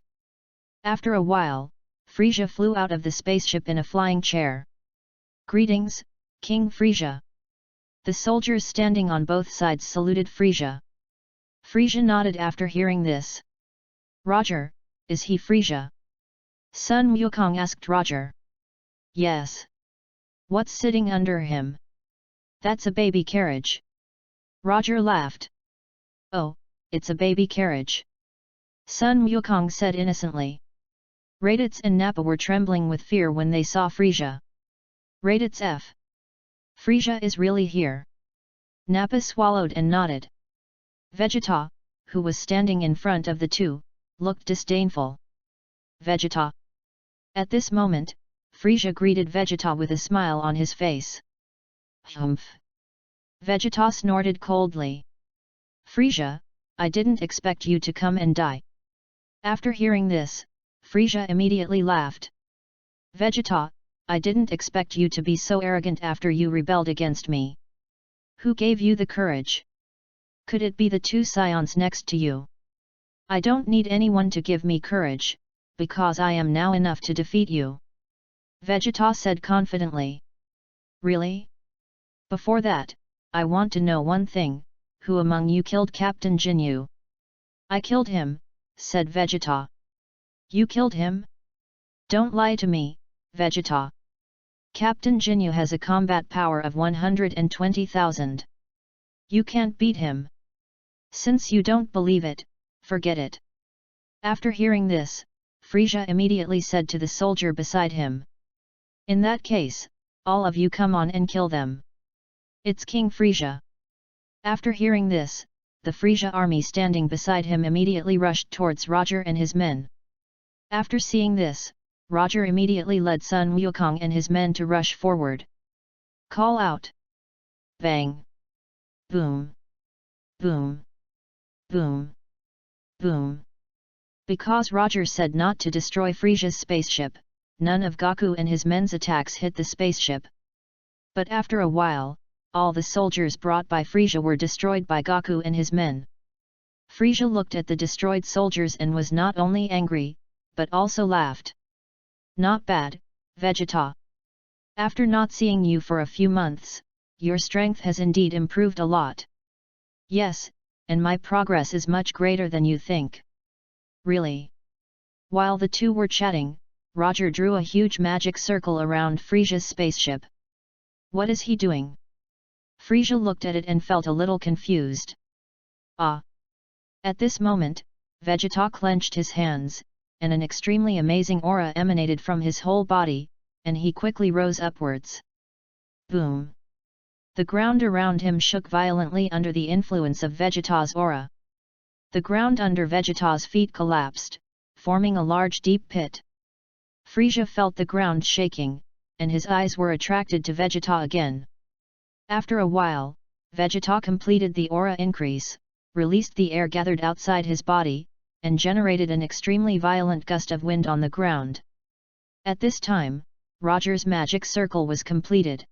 After a while, Frieza flew out of the spaceship in a flying chair. "Greetings, King Frieza." The soldiers standing on both sides saluted Frieza. Frieza nodded after hearing this. "Roger, is he Frieza?" Sun Wukong asked Roger. "Yes." "What's sitting under him?" "That's a baby carriage." Roger laughed. "Oh, it's a baby carriage. Sun Wukong said innocently. Raditz and Nappa were trembling with fear when they saw Frieza. Raditz F. Frieza is really here. Nappa swallowed and nodded. Vegeta, who was standing in front of the two, looked disdainful. Vegeta. At this moment, Frieza greeted Vegeta with a smile on his face. Humph. Vegeta snorted coldly. Frieza, I didn't expect you to come and die. After hearing this, Frieza immediately laughed. Vegeta, I didn't expect you to be so arrogant after you rebelled against me. Who gave you the courage? Could it be the two Saiyans next to you? I don't need anyone to give me courage, because I am now enough to defeat you. Vegeta said confidently. Really? Before that, I want to know one thing, who among you killed Captain Ginyu? I killed him, said Vegeta. You killed him? Don't lie to me, Vegeta. Captain Ginyu has a combat power of 120,000. You can't beat him. Since you don't believe it, forget it. After hearing this, Frieza immediately said to the soldier beside him. In that case, all of you come on and kill them. It's King Frieza. After hearing this, the Frieza army standing beside him immediately rushed towards Roger and his men. After seeing this, Roger immediately led Sun Wukong and his men to rush forward. Call out. Bang. Boom. Boom. Boom. Boom. Because Roger said not to destroy Frieza's spaceship, none of Goku and his men's attacks hit the spaceship. But after a while, all the soldiers brought by Frieza were destroyed by Goku and his men. Frieza looked at the destroyed soldiers and was not only angry, but also laughed. Not bad, Vegeta. After not seeing you for a few months, your strength has indeed improved a lot. Yes, and my progress is much greater than you think. Really? While the two were chatting, Roger drew a huge magic circle around Frieza's spaceship. What is he doing? Frieza looked at it and felt a little confused. Ah! At this moment, Vegeta clenched his hands, and an extremely amazing aura emanated from his whole body, and he quickly rose upwards. Boom! The ground around him shook violently under the influence of Vegeta's aura. The ground under Vegeta's feet collapsed, forming a large deep pit. Frieza felt the ground shaking, and his eyes were attracted to Vegeta again. After a while, Vegeta completed the aura increase, released the air gathered outside his body, and generated an extremely violent gust of wind on the ground. At this time, Roger's magic circle was completed.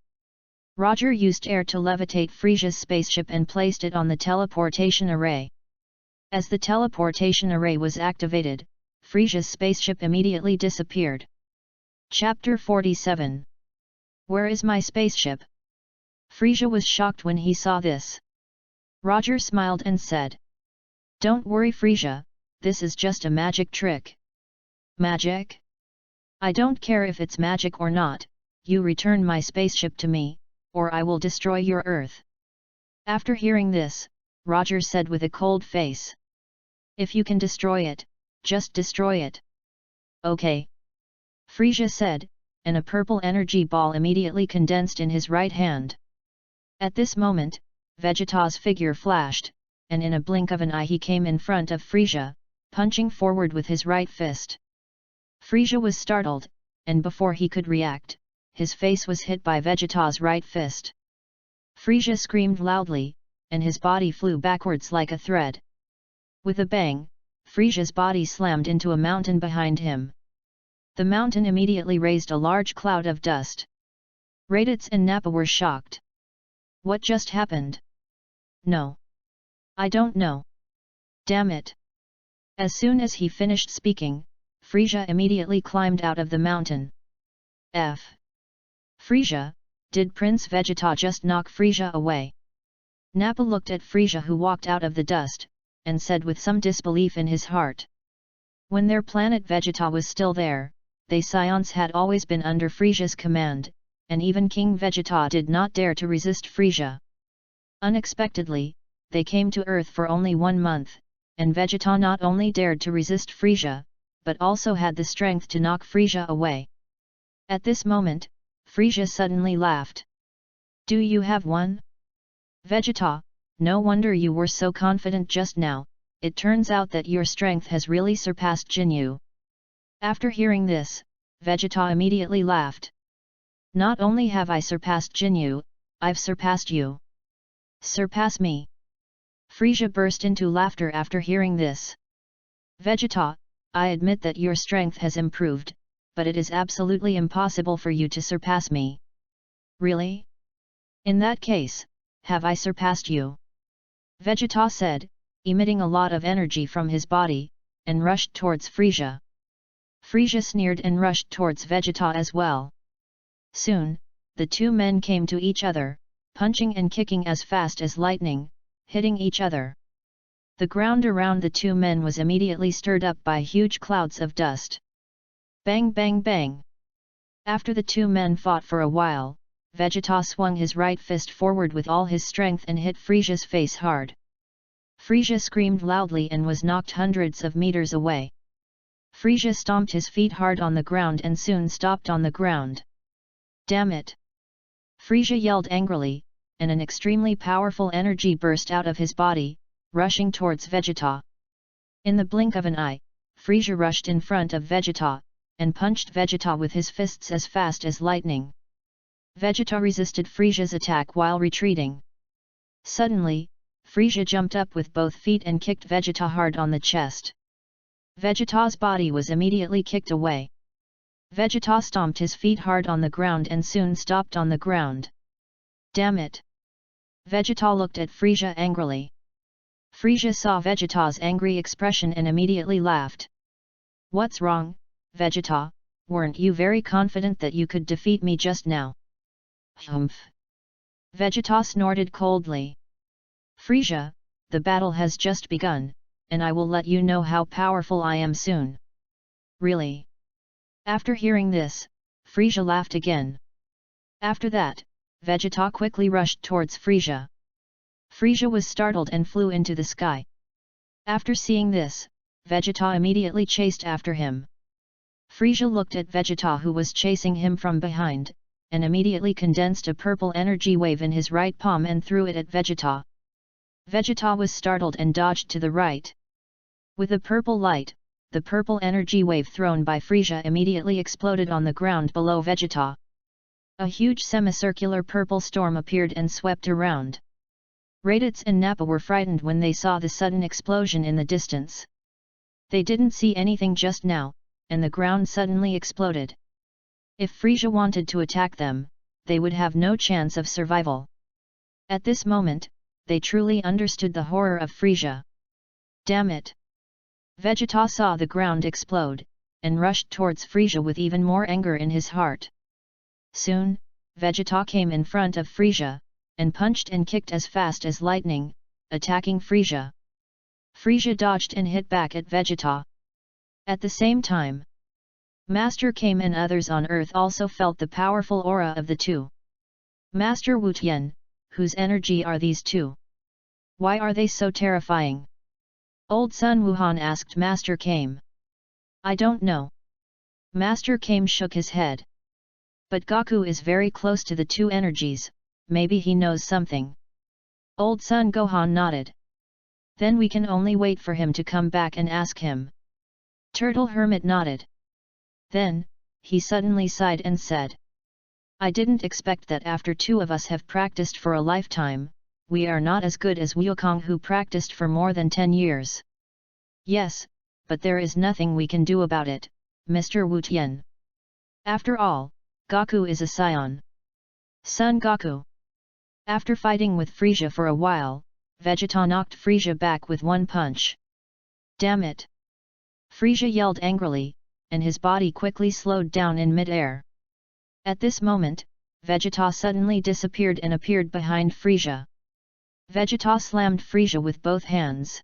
Roger used air to levitate Frieza's spaceship and placed it on the teleportation array. As the teleportation array was activated, Frieza's spaceship immediately disappeared. Chapter 47. Where is my spaceship? Frieza was shocked when he saw this. Roger smiled and said. Don't worry Frieza, this is just a magic trick. Magic? I don't care if it's magic or not, you return my spaceship to me, or I will destroy your Earth. After hearing this, Roger said with a cold face. If you can destroy it, just destroy it. Okay. Frieza said, and a purple energy ball immediately condensed in his right hand. At this moment, Vegeta's figure flashed, and in a blink of an eye he came in front of Frieza, punching forward with his right fist. Frieza was startled, and before he could react, his face was hit by Vegeta's right fist. Frieza screamed loudly, and his body flew backwards like a thread. With a bang, Frieza's body slammed into a mountain behind him. The mountain immediately raised a large cloud of dust. Raditz and Nappa were shocked. What just happened? No. I don't know. Damn it. As soon as he finished speaking, Frieza immediately climbed out of the mountain. F. Frieza, did Prince Vegeta just knock Frieza away? Nappa looked at Frieza who walked out of the dust, and said with some disbelief in his heart. When their planet Vegeta was still there, they Saiyans had always been under Frieza's command, and even King Vegeta did not dare to resist Frieza. Unexpectedly, they came to Earth for only 1 month, and Vegeta not only dared to resist Frieza, but also had the strength to knock Frieza away. At this moment, Frieza suddenly laughed. "Do you have one? Vegeta, no wonder you were so confident just now, it turns out that your strength has really surpassed Ginyu." After hearing this, Vegeta immediately laughed. "Not only have I surpassed Ginyu, I've surpassed you. Surpass me." Frieza burst into laughter after hearing this. "Vegeta, I admit that your strength has improved, but it is absolutely impossible for you to surpass me." "Really? In that case, have I surpassed you?" Vegeta said, emitting a lot of energy from his body, and rushed towards Frieza. Frieza sneered and rushed towards Vegeta as well. Soon, the two men came to each other, punching and kicking as fast as lightning, hitting each other. The ground around the two men was immediately stirred up by huge clouds of dust. Bang bang bang! After the two men fought for a while, Vegeta swung his right fist forward with all his strength and hit Frieza's face hard. Frieza screamed loudly and was knocked hundreds of meters away. Frieza stomped his feet hard on the ground and soon stopped on the ground. "Damn it!" Frieza yelled angrily, and an extremely powerful energy burst out of his body, rushing towards Vegeta. In the blink of an eye, Frieza rushed in front of Vegeta, and punched Vegeta with his fists as fast as lightning. Vegeta resisted Frieza's attack while retreating. Suddenly, Frieza jumped up with both feet and kicked Vegeta hard on the chest. Vegeta's body was immediately kicked away. Vegeta stomped his feet hard on the ground and soon stopped on the ground. "Damn it!" Vegeta looked at Frieza angrily. Frieza saw Vegeta's angry expression and immediately laughed. "What's wrong, Vegeta? Weren't you very confident that you could defeat me just now?" "Humph!" Vegeta snorted coldly. "Frieza, the battle has just begun, and I will let you know how powerful I am soon." "Really?" After hearing this, Frieza laughed again. After that, Vegeta quickly rushed towards Frieza. Frieza was startled and flew into the sky. After seeing this, Vegeta immediately chased after him. Frieza looked at Vegeta who was chasing him from behind, and immediately condensed a purple energy wave in his right palm and threw it at Vegeta. Vegeta was startled and dodged to the right. With a purple light, the purple energy wave thrown by Frieza immediately exploded on the ground below Vegeta. A huge semicircular purple storm appeared and swept around. Raditz and Nappa were frightened when they saw the sudden explosion in the distance. They didn't see anything just now, and the ground suddenly exploded. If Frieza wanted to attack them, they would have no chance of survival. At this moment, they truly understood the horror of Frieza. "Damn it!" Vegeta saw the ground explode, and rushed towards Frieza with even more anger in his heart. Soon, Vegeta came in front of Frieza, and punched and kicked as fast as lightning, attacking Frieza. Frieza dodged and hit back at Vegeta. At the same time, Master came and others on Earth also felt the powerful aura of the two. "Master Wu Tian, whose energy are these two? Why are they so terrifying?" Old Sun Wuhan asked Master Kame. "I don't know." Master Kame shook his head. "But Goku is very close to the two energies, maybe he knows something." Old Sun Gohan nodded. "Then we can only wait for him to come back and ask him." Turtle Hermit nodded. Then, he suddenly sighed and said, "I didn't expect that after two of us have practiced for a lifetime, we are not as good as Wukong who practiced for more than 10 years. Yes, but there is nothing we can do about it, Mr. Wu Tian. After all, Goku is a Saiyan. Son Goku." After fighting with Frieza for a while, Vegeta knocked Frieza back with one punch. "Damn it!" Frieza yelled angrily, and his body quickly slowed down in mid-air. At this moment, Vegeta suddenly disappeared and appeared behind Frieza. Vegeta slammed Frieza with both hands.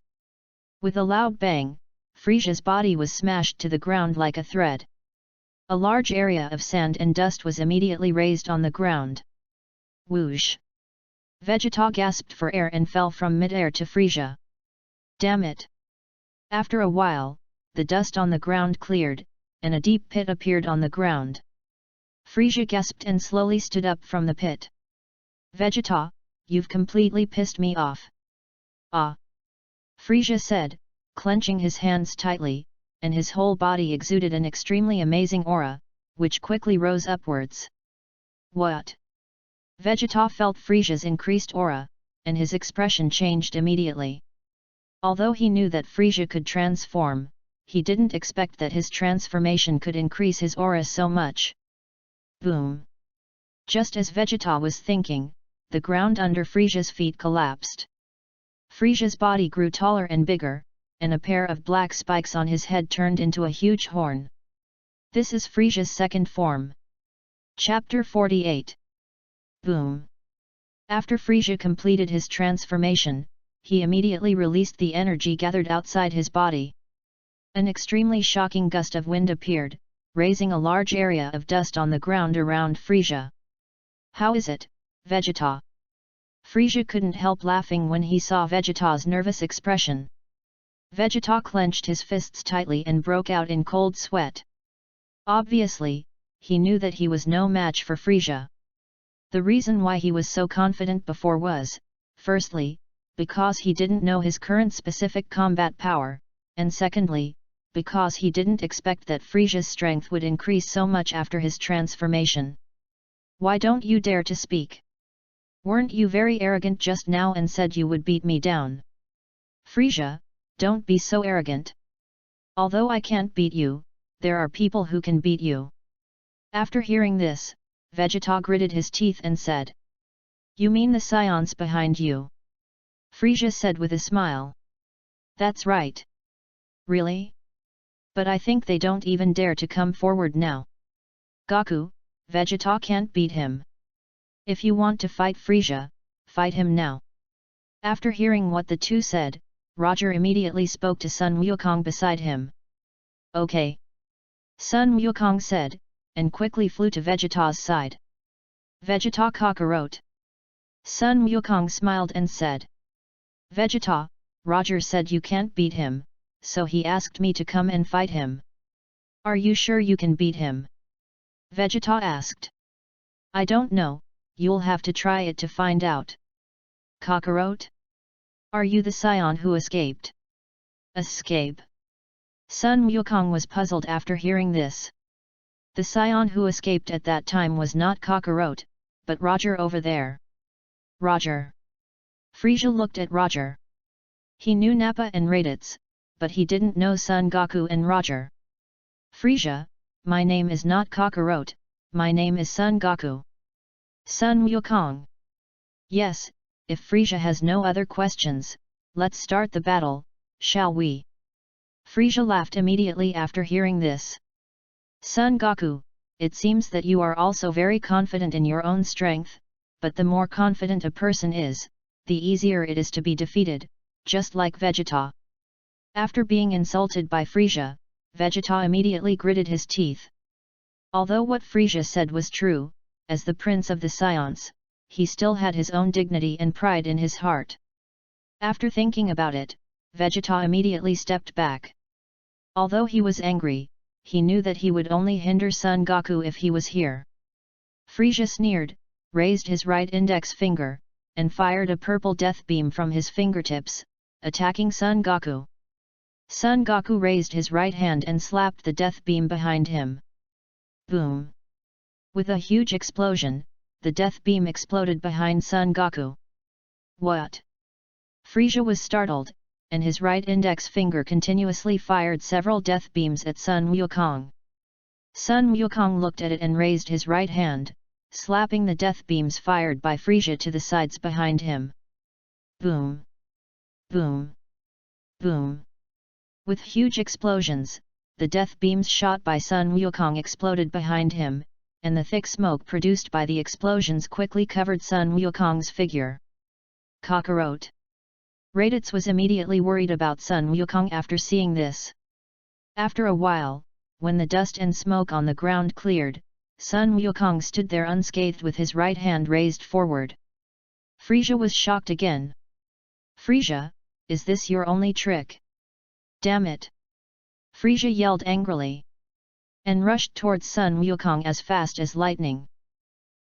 With a loud bang, Frieza's body was smashed to the ground like a thread. A large area of sand and dust was immediately raised on the ground. Whoosh! Vegeta gasped for air and fell from mid-air to Frieza. "Damn it!" After a while, the dust on the ground cleared, and a deep pit appeared on the ground. Frieza gasped and slowly stood up from the pit. Vegeta, you've completely pissed me off. Ah! Frieza said, clenching his hands tightly, and his whole body exuded an extremely amazing aura, which quickly rose upwards. What? Vegeta felt Frieza's increased aura, and his expression changed immediately. Although he knew that Frieza could transform, he didn't expect that his transformation could increase his aura so much. Boom! Just as Vegeta was thinking, the ground under Frieza's feet collapsed. Frieza's body grew taller and bigger, and a pair of black spikes on his head turned into a huge horn. This is Frieza's second form. Chapter 48. Boom! After Frieza completed his transformation, he immediately released the energy gathered outside his body. An extremely shocking gust of wind appeared, raising a large area of dust on the ground around Frieza. How is it, Vegeta? Frieza couldn't help laughing when he saw Vegeta's nervous expression. Vegeta clenched his fists tightly and broke out in cold sweat. Obviously, he knew that he was no match for Frieza. The reason why he was so confident before was, firstly, because he didn't know his current specific combat power, and secondly, because he didn't expect that Frieza's strength would increase so much after his transformation. Why don't you dare to speak? Weren't you very arrogant just now and said you would beat me down? Frieza, don't be so arrogant. Although I can't beat you, there are people who can beat you. After hearing this, Vegeta gritted his teeth and said. You mean the Saiyans behind you? Frieza said with a smile. That's right. Really? But I think they don't even dare to come forward now. Goku, Vegeta can't beat him. If you want to fight Frieza, fight him now. After hearing what the two said, Roger immediately spoke to Sun Wukong beside him. Okay. Sun Wukong said, and quickly flew to Vegeta's side. Vegeta Kakarot. Sun Wukong smiled and said. Vegeta, Roger said you can't beat him, so he asked me to come and fight him. Are you sure you can beat him? Vegeta asked. I don't know, you'll have to try it to find out. Kakarot? Are you the Saiyan who escaped? Escape? Sun Wukong was puzzled after hearing this. The Saiyan who escaped at that time was not Kakarot, but Roger over there. Roger. Frieza looked at Roger. He knew Nappa and Raditz, but he didn't know Son Goku and Roger. Frieza, my name is not Kakarot, my name is Son Goku. Sun Wukong. Yes, if Frieza has no other questions, let's start the battle, shall we? Frieza laughed immediately after hearing this. Son Goku, it seems that you are also very confident in your own strength, but the more confident a person is, the easier it is to be defeated, just like Vegeta. After being insulted by Frieza, Vegeta immediately gritted his teeth. Although what Frieza said was true, as the Prince of the Saiyans, he still had his own dignity and pride in his heart. After thinking about it, Vegeta immediately stepped back. Although he was angry, he knew that he would only hinder Son Goku if he was here. Frieza sneered, raised his right index finger, and fired a purple death beam from his fingertips, attacking Son Goku. Son Goku raised his right hand and slapped the death beam behind him. Boom! With a huge explosion, the death beam exploded behind Son Goku. What? Frieza was startled, and his right index finger continuously fired several death beams at Sun Wukong. Sun Wukong looked at it and raised his right hand, slapping the death beams fired by Frieza to the sides behind him. Boom! Boom! Boom! With huge explosions, the death beams shot by Sun Wukong exploded behind him, and the thick smoke produced by the explosions quickly covered Sun Wukong's figure. Kakarot. Raditz was immediately worried about Sun Wukong after seeing this. After a while, when the dust and smoke on the ground cleared, Sun Wukong stood there unscathed with his right hand raised forward. Frieza was shocked again. Frieza, is this your only trick? Damn it! Frieza yelled angrily, and rushed towards Sun Wukong as fast as lightning.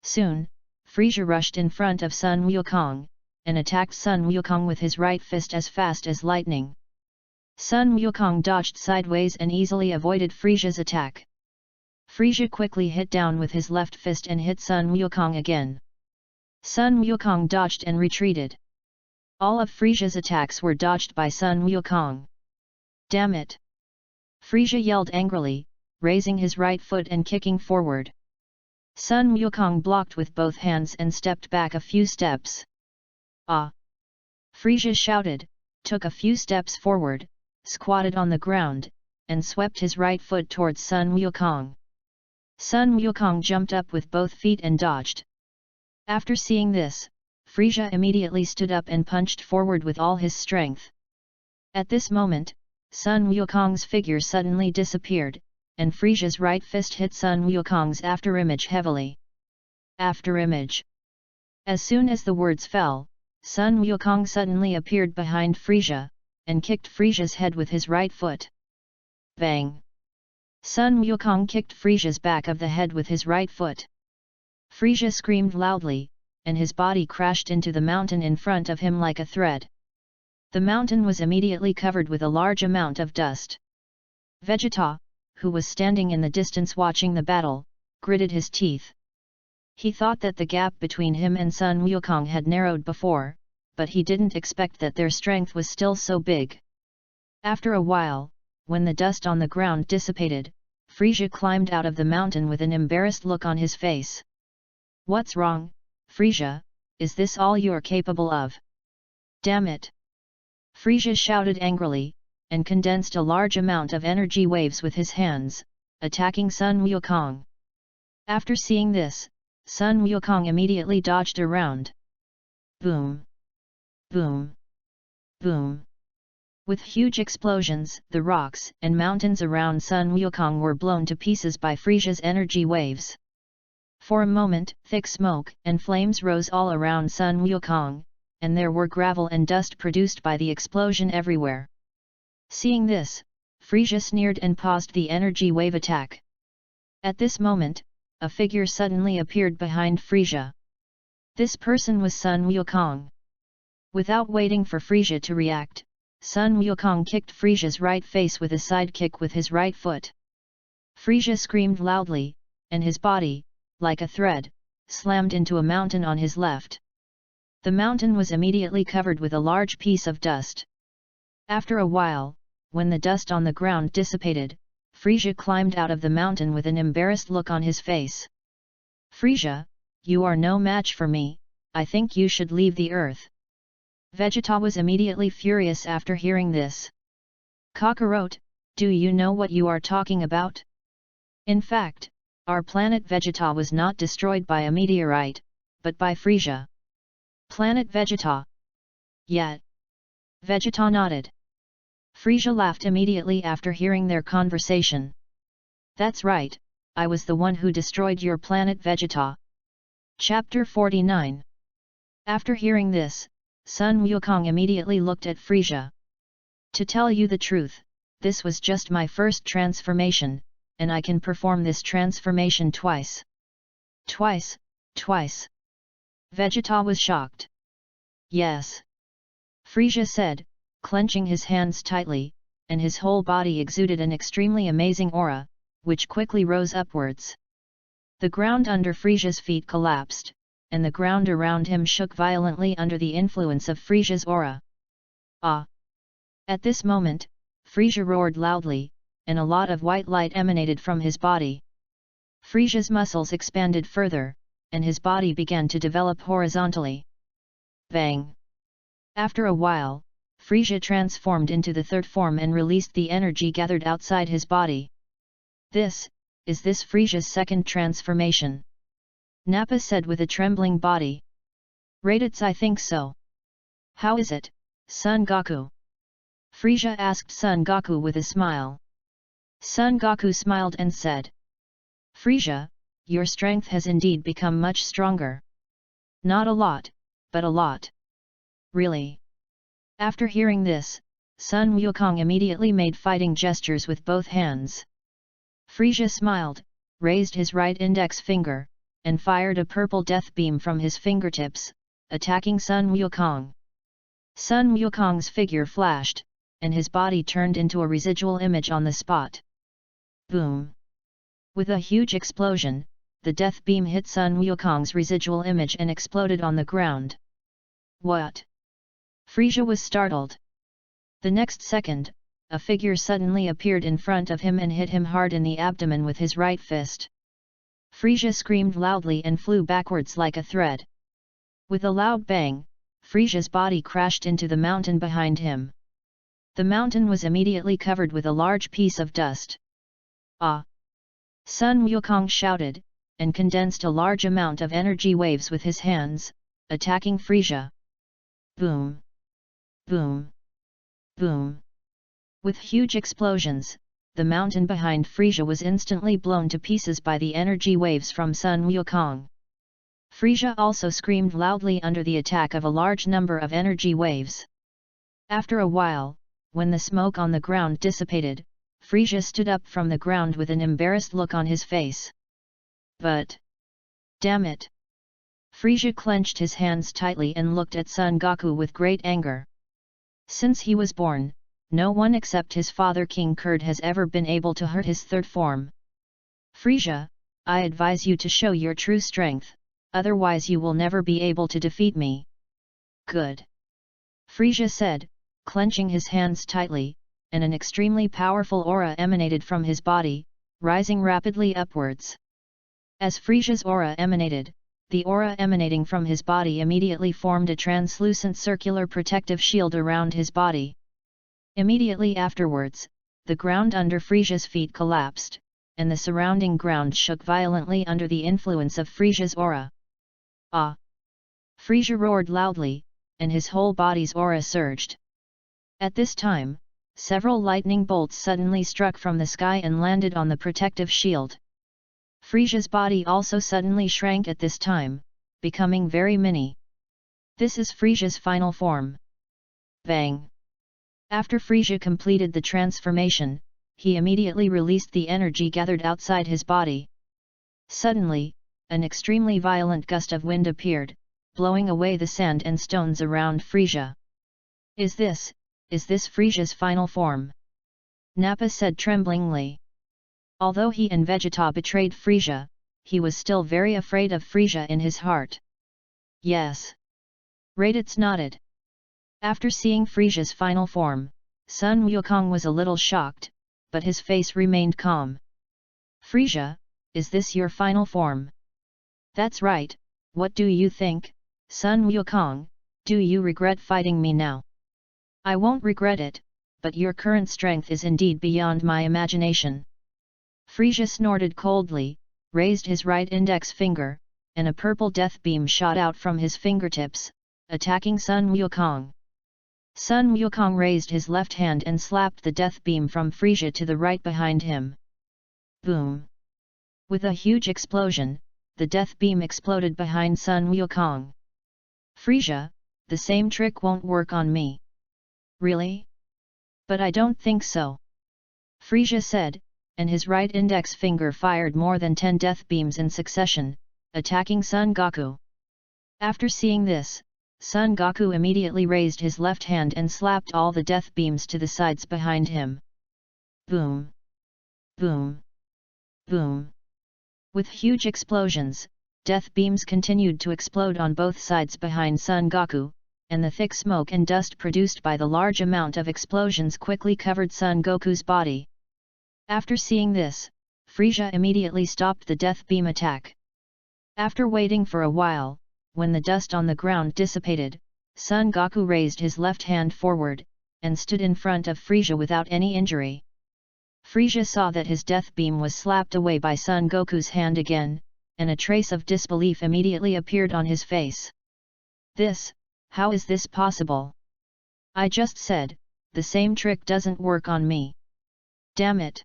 Soon, Frieza rushed in front of Sun Wukong, and attacked Sun Wukong with his right fist as fast as lightning. Sun Wukong dodged sideways and easily avoided Frieza's attack. Frieza quickly hit down with his left fist and hit Sun Wukong again. Sun Wukong dodged and retreated. All of Frieza's attacks were dodged by Sun Wukong. Damn it! Frieza yelled angrily, raising his right foot and kicking forward. Sun Wukong blocked with both hands and stepped back a few steps. Ah! Frieza shouted, took a few steps forward, squatted on the ground, and swept his right foot towards Sun Wukong. Sun Wukong jumped up with both feet and dodged. After seeing this, Frieza immediately stood up and punched forward with all his strength. At this moment, Sun Wukong's figure suddenly disappeared, and Frieza's right fist hit Sun Wukong's afterimage heavily. Afterimage. As soon as the words fell, Sun Wukong suddenly appeared behind Frieza, and kicked Frieza's head with his right foot. Bang! Sun Wukong kicked Frieza's back of the head with his right foot. Frieza screamed loudly, and his body crashed into the mountain in front of him like a thread. The mountain was immediately covered with a large amount of dust. Vegeta, who was standing in the distance watching the battle, gritted his teeth. He thought that the gap between him and Sun Wukong had narrowed before, but he didn't expect that their strength was still so big. After a while, when the dust on the ground dissipated, Frieza climbed out of the mountain with an embarrassed look on his face. What's wrong, Frieza? Is this all you're capable of? Damn it! Frieza shouted angrily, and condensed a large amount of energy waves with his hands, attacking Sun Wukong. After seeing this, Sun Wukong immediately dodged around. Boom! Boom! Boom! With huge explosions, the rocks and mountains around Sun Wukong were blown to pieces by Frieza's energy waves. For a moment, thick smoke and flames rose all around Sun Wukong, and there were gravel and dust produced by the explosion everywhere. Seeing this, Frieza sneered and paused the energy wave attack. At this moment, a figure suddenly appeared behind Frieza. This person was Sun Wukong. Without waiting for Frieza to react, Sun Wukong kicked Frieza's right face with a side kick with his right foot. Frieza screamed loudly, and his body, like a thread, slammed into a mountain on his left. The mountain was immediately covered with a large piece of dust. After a while, when the dust on the ground dissipated, Frieza climbed out of the mountain with an embarrassed look on his face. Frieza, you are no match for me, I think you should leave the earth. Vegeta was immediately furious after hearing this. Kakarot, do you know what you are talking about? In fact, our planet Vegeta was not destroyed by a meteorite, but by Frieza. Planet Vegeta? Yeah. Vegeta nodded. Frieza laughed immediately after hearing their conversation. That's right, I was the one who destroyed your planet Vegeta. Chapter 49. After hearing this, Sun Wukong immediately looked at Frieza. To tell you the truth, this was just my first transformation, and I can perform this transformation twice. Twice? Vegeta was shocked. Yes. Frieza said, clenching his hands tightly, and his whole body exuded an extremely amazing aura, which quickly rose upwards. The ground under Frieza's feet collapsed, and the ground around him shook violently under the influence of Frieza's aura. Ah! At this moment, Frieza roared loudly, and a lot of white light emanated from his body. Frieza's muscles expanded further, and his body began to develop horizontally. Bang! After a while, Frieza transformed into the third form and released the energy gathered outside his body. Is this Frieza's second transformation? Nappa said with a trembling body. Raditz, I think so. How is it, Son Goku? Frieza asked Son Goku with a smile. Son Goku smiled and said. Frieza, your strength has indeed become much stronger. Not a lot, but a lot. Really? After hearing this, Sun Wukong immediately made fighting gestures with both hands. Frieza smiled, raised his right index finger, and fired a purple death beam from his fingertips, attacking Sun Wukong. Sun Wukong's figure flashed, and his body turned into a residual image on the spot. Boom! With a huge explosion, the death beam hit Sun Wukong's residual image and exploded on the ground. What? Frieza was startled. The next second, a figure suddenly appeared in front of him and hit him hard in the abdomen with his right fist. Frieza screamed loudly and flew backwards like a thread. With a loud bang, Frieza's body crashed into the mountain behind him. The mountain was immediately covered with a large piece of dust. Ah! Sun Wukong shouted, and condensed a large amount of energy waves with his hands, attacking Frieza. Boom! Boom! Boom! With huge explosions, the mountain behind Frieza was instantly blown to pieces by the energy waves from Sun Wukong. Frieza also screamed loudly under the attack of a large number of energy waves. After a while, when the smoke on the ground dissipated, Frieza stood up from the ground with an embarrassed look on his face. But... damn it! Frieza clenched his hands tightly and looked at Son Goku with great anger. Since he was born, no one except his father King Kurd has ever been able to hurt his third form. Frieza, I advise you to show your true strength, otherwise you will never be able to defeat me. Good. Frieza said, clenching his hands tightly, and an extremely powerful aura emanated from his body, rising rapidly upwards. As Frieza's aura emanated, the aura emanating from his body immediately formed a translucent circular protective shield around his body. Immediately afterwards, the ground under Frieza's feet collapsed, and the surrounding ground shook violently under the influence of Frieza's aura. Ah! Frieza roared loudly, and his whole body's aura surged. At this time, several lightning bolts suddenly struck from the sky and landed on the protective shield. Frieza's body also suddenly shrank at this time, becoming very mini. This is Frieza's final form. Bang! After Frieza completed the transformation, he immediately released the energy gathered outside his body. Suddenly, an extremely violent gust of wind appeared, blowing away the sand and stones around Frieza. Is this Frieza's final form? Nappa said tremblingly. Although he and Vegeta betrayed Frieza, he was still very afraid of Frieza in his heart. Yes. Raditz nodded. After seeing Frieza's final form, Sun Wukong was a little shocked, but his face remained calm. Frieza, is this your final form? That's right, what do you think, Sun Wukong, do you regret fighting me now? I won't regret it, but your current strength is indeed beyond my imagination. Frieza snorted coldly, raised his right index finger, and a purple death beam shot out from his fingertips, attacking Sun Wukong. Sun Wukong raised his left hand and slapped the death beam from Frieza to the right behind him. Boom! With a huge explosion, the death beam exploded behind Sun Wukong. Frieza, the same trick won't work on me. Really? But I don't think so. Frieza said, and his right index finger fired more than 10 death beams in succession, attacking Son Goku. After seeing this, Son Goku immediately raised his left hand and slapped all the death beams to the sides behind him. Boom! Boom! Boom! With huge explosions, death beams continued to explode on both sides behind Son Goku, and the thick smoke and dust produced by the large amount of explosions quickly covered Son Goku's body. After seeing this, Frieza immediately stopped the death beam attack. After waiting for a while, when the dust on the ground dissipated, Son Goku raised his left hand forward, and stood in front of Frieza without any injury. Frieza saw that his death beam was slapped away by Son Goku's hand again, and a trace of disbelief immediately appeared on his face. How is this possible? I just said, the same trick doesn't work on me. Damn it!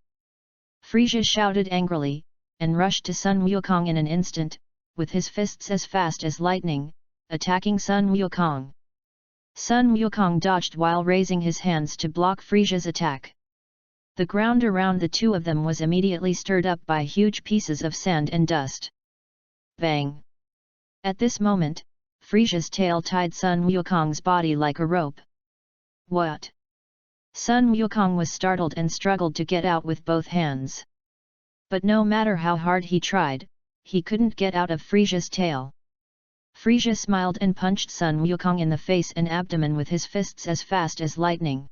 Frieza shouted angrily, and rushed to Sun Wukong in an instant, with his fists as fast as lightning, attacking Sun Wukong. Sun Wukong dodged while raising his hands to block Frieza's attack. The ground around the two of them was immediately stirred up by huge pieces of sand and dust. Bang! At this moment, Frieza's tail tied Sun Wukong's body like a rope. What? Sun Wukong was startled and struggled to get out with both hands. But no matter how hard he tried, he couldn't get out of Frieza's tail. Frieza smiled and punched Sun Wukong in the face and abdomen with his fists as fast as lightning.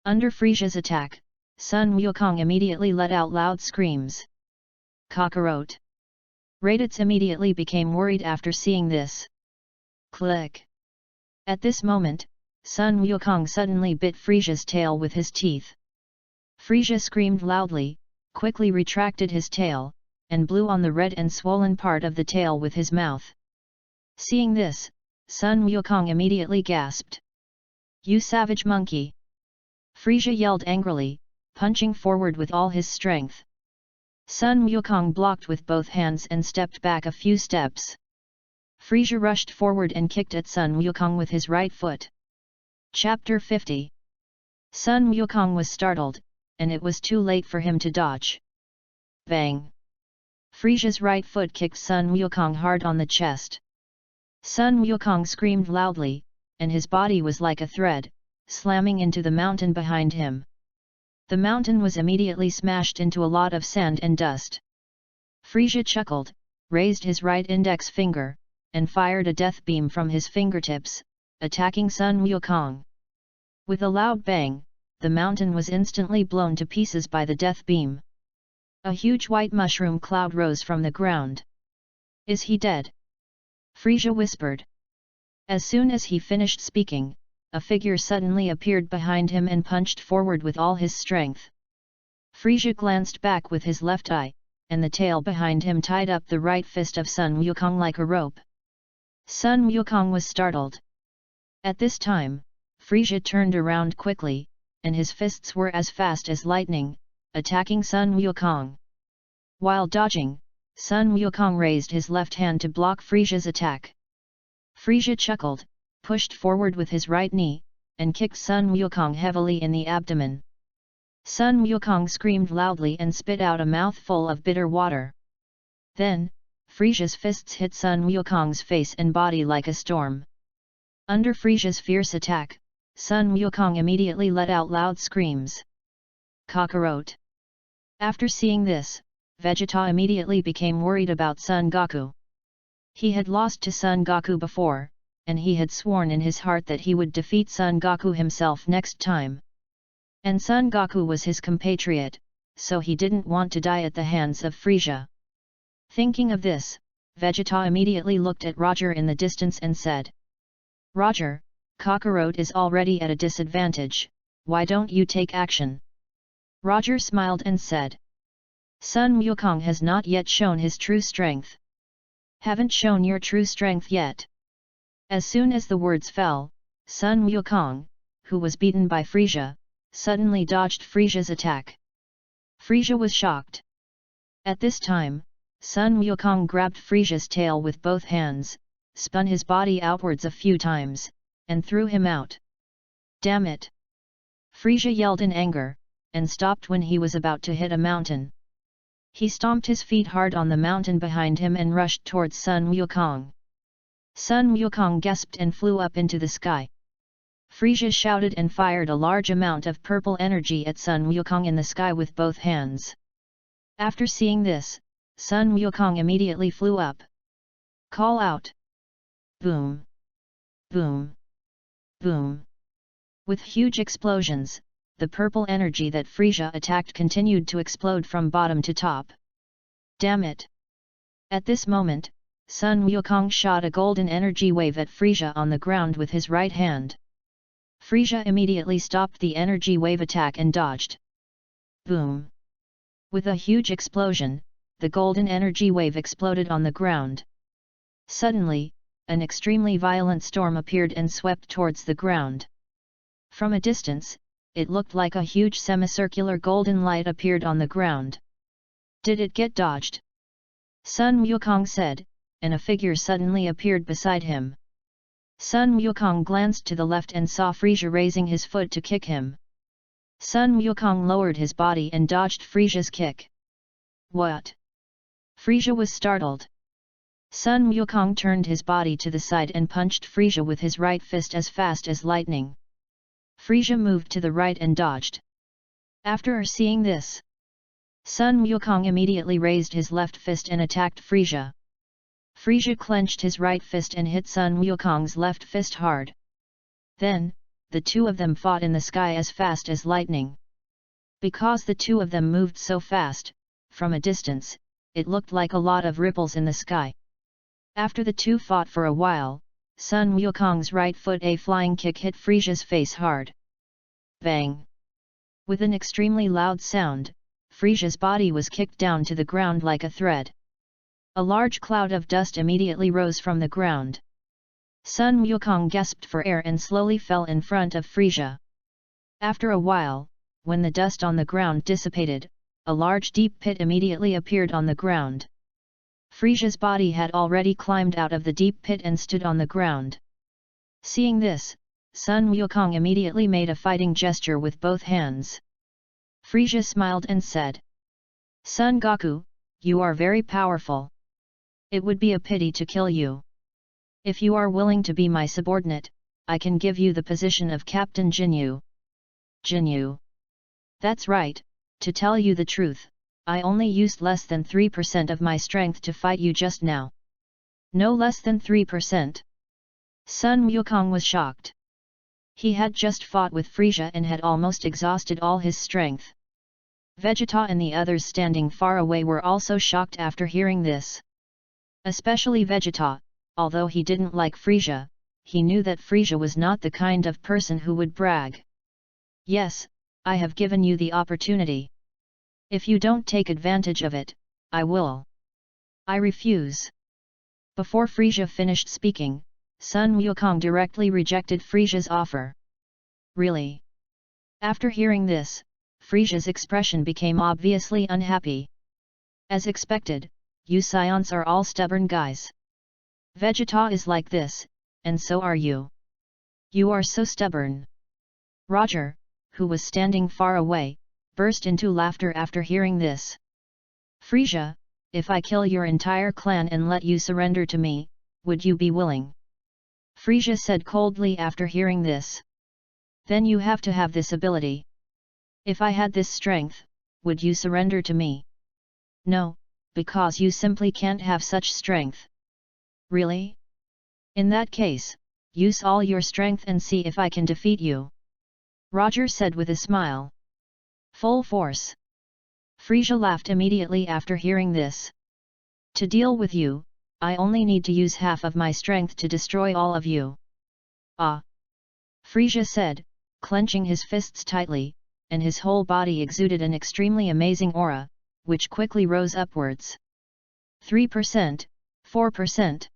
Under Frieza's attack, Sun Wukong immediately let out loud screams. Cockroach! Raditz immediately became worried after seeing this. Click! At this moment, Sun Wukong suddenly bit Frieza's tail with his teeth. Frieza screamed loudly, quickly retracted his tail, and blew on the red and swollen part of the tail with his mouth. Seeing this, Sun Wukong immediately gasped. You savage monkey! Frieza yelled angrily, punching forward with all his strength. Sun Wukong blocked with both hands and stepped back a few steps. Frieza rushed forward and kicked at Sun Wukong with his right foot. Chapter 50. Sun Wukong was startled, and it was too late for him to dodge. Bang! Frieza's right foot kicked Sun Wukong hard on the chest. Sun Wukong screamed loudly, and his body was like a thread, slamming into the mountain behind him. The mountain was immediately smashed into a lot of sand and dust. Frieza chuckled, raised his right index finger, and fired a death beam from his fingertips, attacking Sun Wukong. With a loud bang, the mountain was instantly blown to pieces by the death beam. A huge white mushroom cloud rose from the ground. Is he dead? Frieza whispered. As soon as he finished speaking, a figure suddenly appeared behind him and punched forward with all his strength. Frieza glanced back with his left eye, and the tail behind him tied up the right fist of Sun Wukong like a rope. Sun Wukong was startled. At this time, Frieza turned around quickly, and his fists were as fast as lightning, attacking Sun Wukong. While dodging, Sun Wukong raised his left hand to block Frieza's attack. Frieza chuckled, pushed forward with his right knee, and kicked Sun Wukong heavily in the abdomen. Sun Wukong screamed loudly and spit out a mouthful of bitter water. Then, Frieza's fists hit Sun Wukong's face and body like a storm. Under Frieza's fierce attack, Sun Wukong immediately let out loud screams. Cockroach! After seeing this, Vegeta immediately became worried about Son Goku. He had lost to Son Goku before, and he had sworn in his heart that he would defeat Son Goku himself next time. And Son Goku was his compatriot, so he didn't want to die at the hands of Frieza. Thinking of this, Vegeta immediately looked at Roger in the distance and said, Roger, Kakarot is already at a disadvantage, why don't you take action? Roger smiled and said, Sun Wukong has not yet shown his true strength. Haven't shown your true strength yet. As soon as the words fell, Sun Wukong, who was beaten by Frieza, suddenly dodged Frieza's attack. Frieza was shocked. At this time, Sun Wukong grabbed Frieza's tail with both hands, spun his body outwards a few times, and threw him out. Damn it! Frieza yelled in anger, and stopped when he was about to hit a mountain. He stomped his feet hard on the mountain behind him and rushed towards Sun Wukong. Sun Wukong gasped and flew up into the sky. Frieza shouted and fired a large amount of purple energy at Sun Wukong in the sky with both hands. After seeing this, Sun Wukong immediately flew up. Call out! Boom! Boom! Boom! With huge explosions, the purple energy that Frieza attacked continued to explode from bottom to top. Damn it! At this moment, Sun Wukong shot a golden energy wave at Frieza on the ground with his right hand. Frieza immediately stopped the energy wave attack and dodged. Boom! With a huge explosion, the golden energy wave exploded on the ground. Suddenly, an extremely violent storm appeared and swept towards the ground. From a distance, it looked like a huge semicircular golden light appeared on the ground. Did it get dodged? Sun Wukong said, and a figure suddenly appeared beside him. Sun Wukong glanced to the left and saw Frieza raising his foot to kick him. Sun Wukong lowered his body and dodged Frieza's kick. What? Frieza was startled. Sun Wukong turned his body to the side and punched Frieza with his right fist as fast as lightning. Frieza moved to the right and dodged. After seeing this, Sun Wukong immediately raised his left fist and attacked Frieza. Frieza clenched his right fist and hit Sun Wukong's left fist hard. Then, the two of them fought in the sky as fast as lightning. Because the two of them moved so fast, from a distance, it looked like a lot of ripples in the sky. After the two fought for a while, Sun Wukong's right foot a flying kick hit Frieza's face hard. Bang! With an extremely loud sound, Frieza's body was kicked down to the ground like a thread. A large cloud of dust immediately rose from the ground. Sun Wukong gasped for air and slowly fell in front of Frieza. After a while, when the dust on the ground dissipated, a large deep pit immediately appeared on the ground. Frieza's body had already climbed out of the deep pit and stood on the ground. Seeing this, Sun Wukong immediately made a fighting gesture with both hands. Frieza smiled and said, "Son Goku, you are very powerful. It would be a pity to kill you. If you are willing to be my subordinate, I can give you the position of Captain Ginyu." Ginyu. That's right, to tell you the truth, I only used less than 3% of my strength to fight you just now. No less than 3%. Sun Wukong was shocked. He had just fought with Frieza and had almost exhausted all his strength. Vegeta and the others standing far away were also shocked after hearing this. Especially Vegeta, although he didn't like Frieza, he knew that Frieza was not the kind of person who would brag. "Yes, I have given you the opportunity. If you don't take advantage of it, I will. I refuse." Before Frieza finished speaking, Sun Wukong directly rejected Frieza's offer. "Really?" After hearing this, Frieza's expression became obviously unhappy. As expected, you Saiyans are all stubborn guys. Vegeta is like this, and so are you. You are so stubborn. Roger, who was standing far away, burst into laughter after hearing this. "Frieza, if I kill your entire clan and let you surrender to me, would you be willing?" Frieza said coldly after hearing this. "Then you have to have this ability. If I had this strength, would you surrender to me?" "No, because you simply can't have such strength." "Really? In that case, use all your strength and see if I can defeat you," Roger said with a smile. "Full force." Frieza laughed immediately after hearing this. "To deal with you, I only need to use half of my strength to destroy all of you." "Ah!" Frieza said, clenching his fists tightly, and his whole body exuded an extremely amazing aura, which quickly rose upwards. 3%, 4%.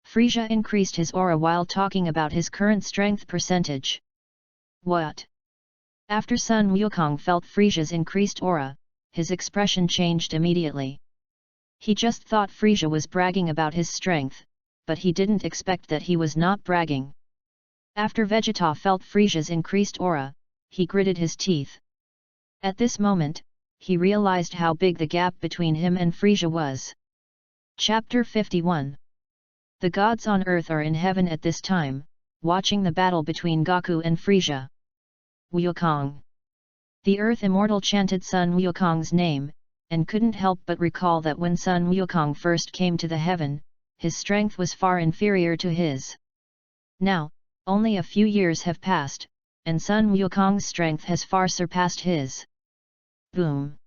Frieza increased his aura while talking about his current strength percentage. "What?" After Sun Wukong felt Frieza's increased aura, his expression changed immediately. He just thought Frieza was bragging about his strength, but he didn't expect that he was not bragging. After Vegeta felt Frieza's increased aura, he gritted his teeth. At this moment, he realized how big the gap between him and Frieza was. Chapter 51. The gods on earth are in heaven at this time, watching the battle between Goku and Frieza. Wukong. The Earth Immortal chanted Sun Wukong's name, and couldn't help but recall that when Sun Wukong first came to the heaven, his strength was far inferior to his. Now, only a few years have passed, and Sun Wukong's strength has far surpassed his. Boom!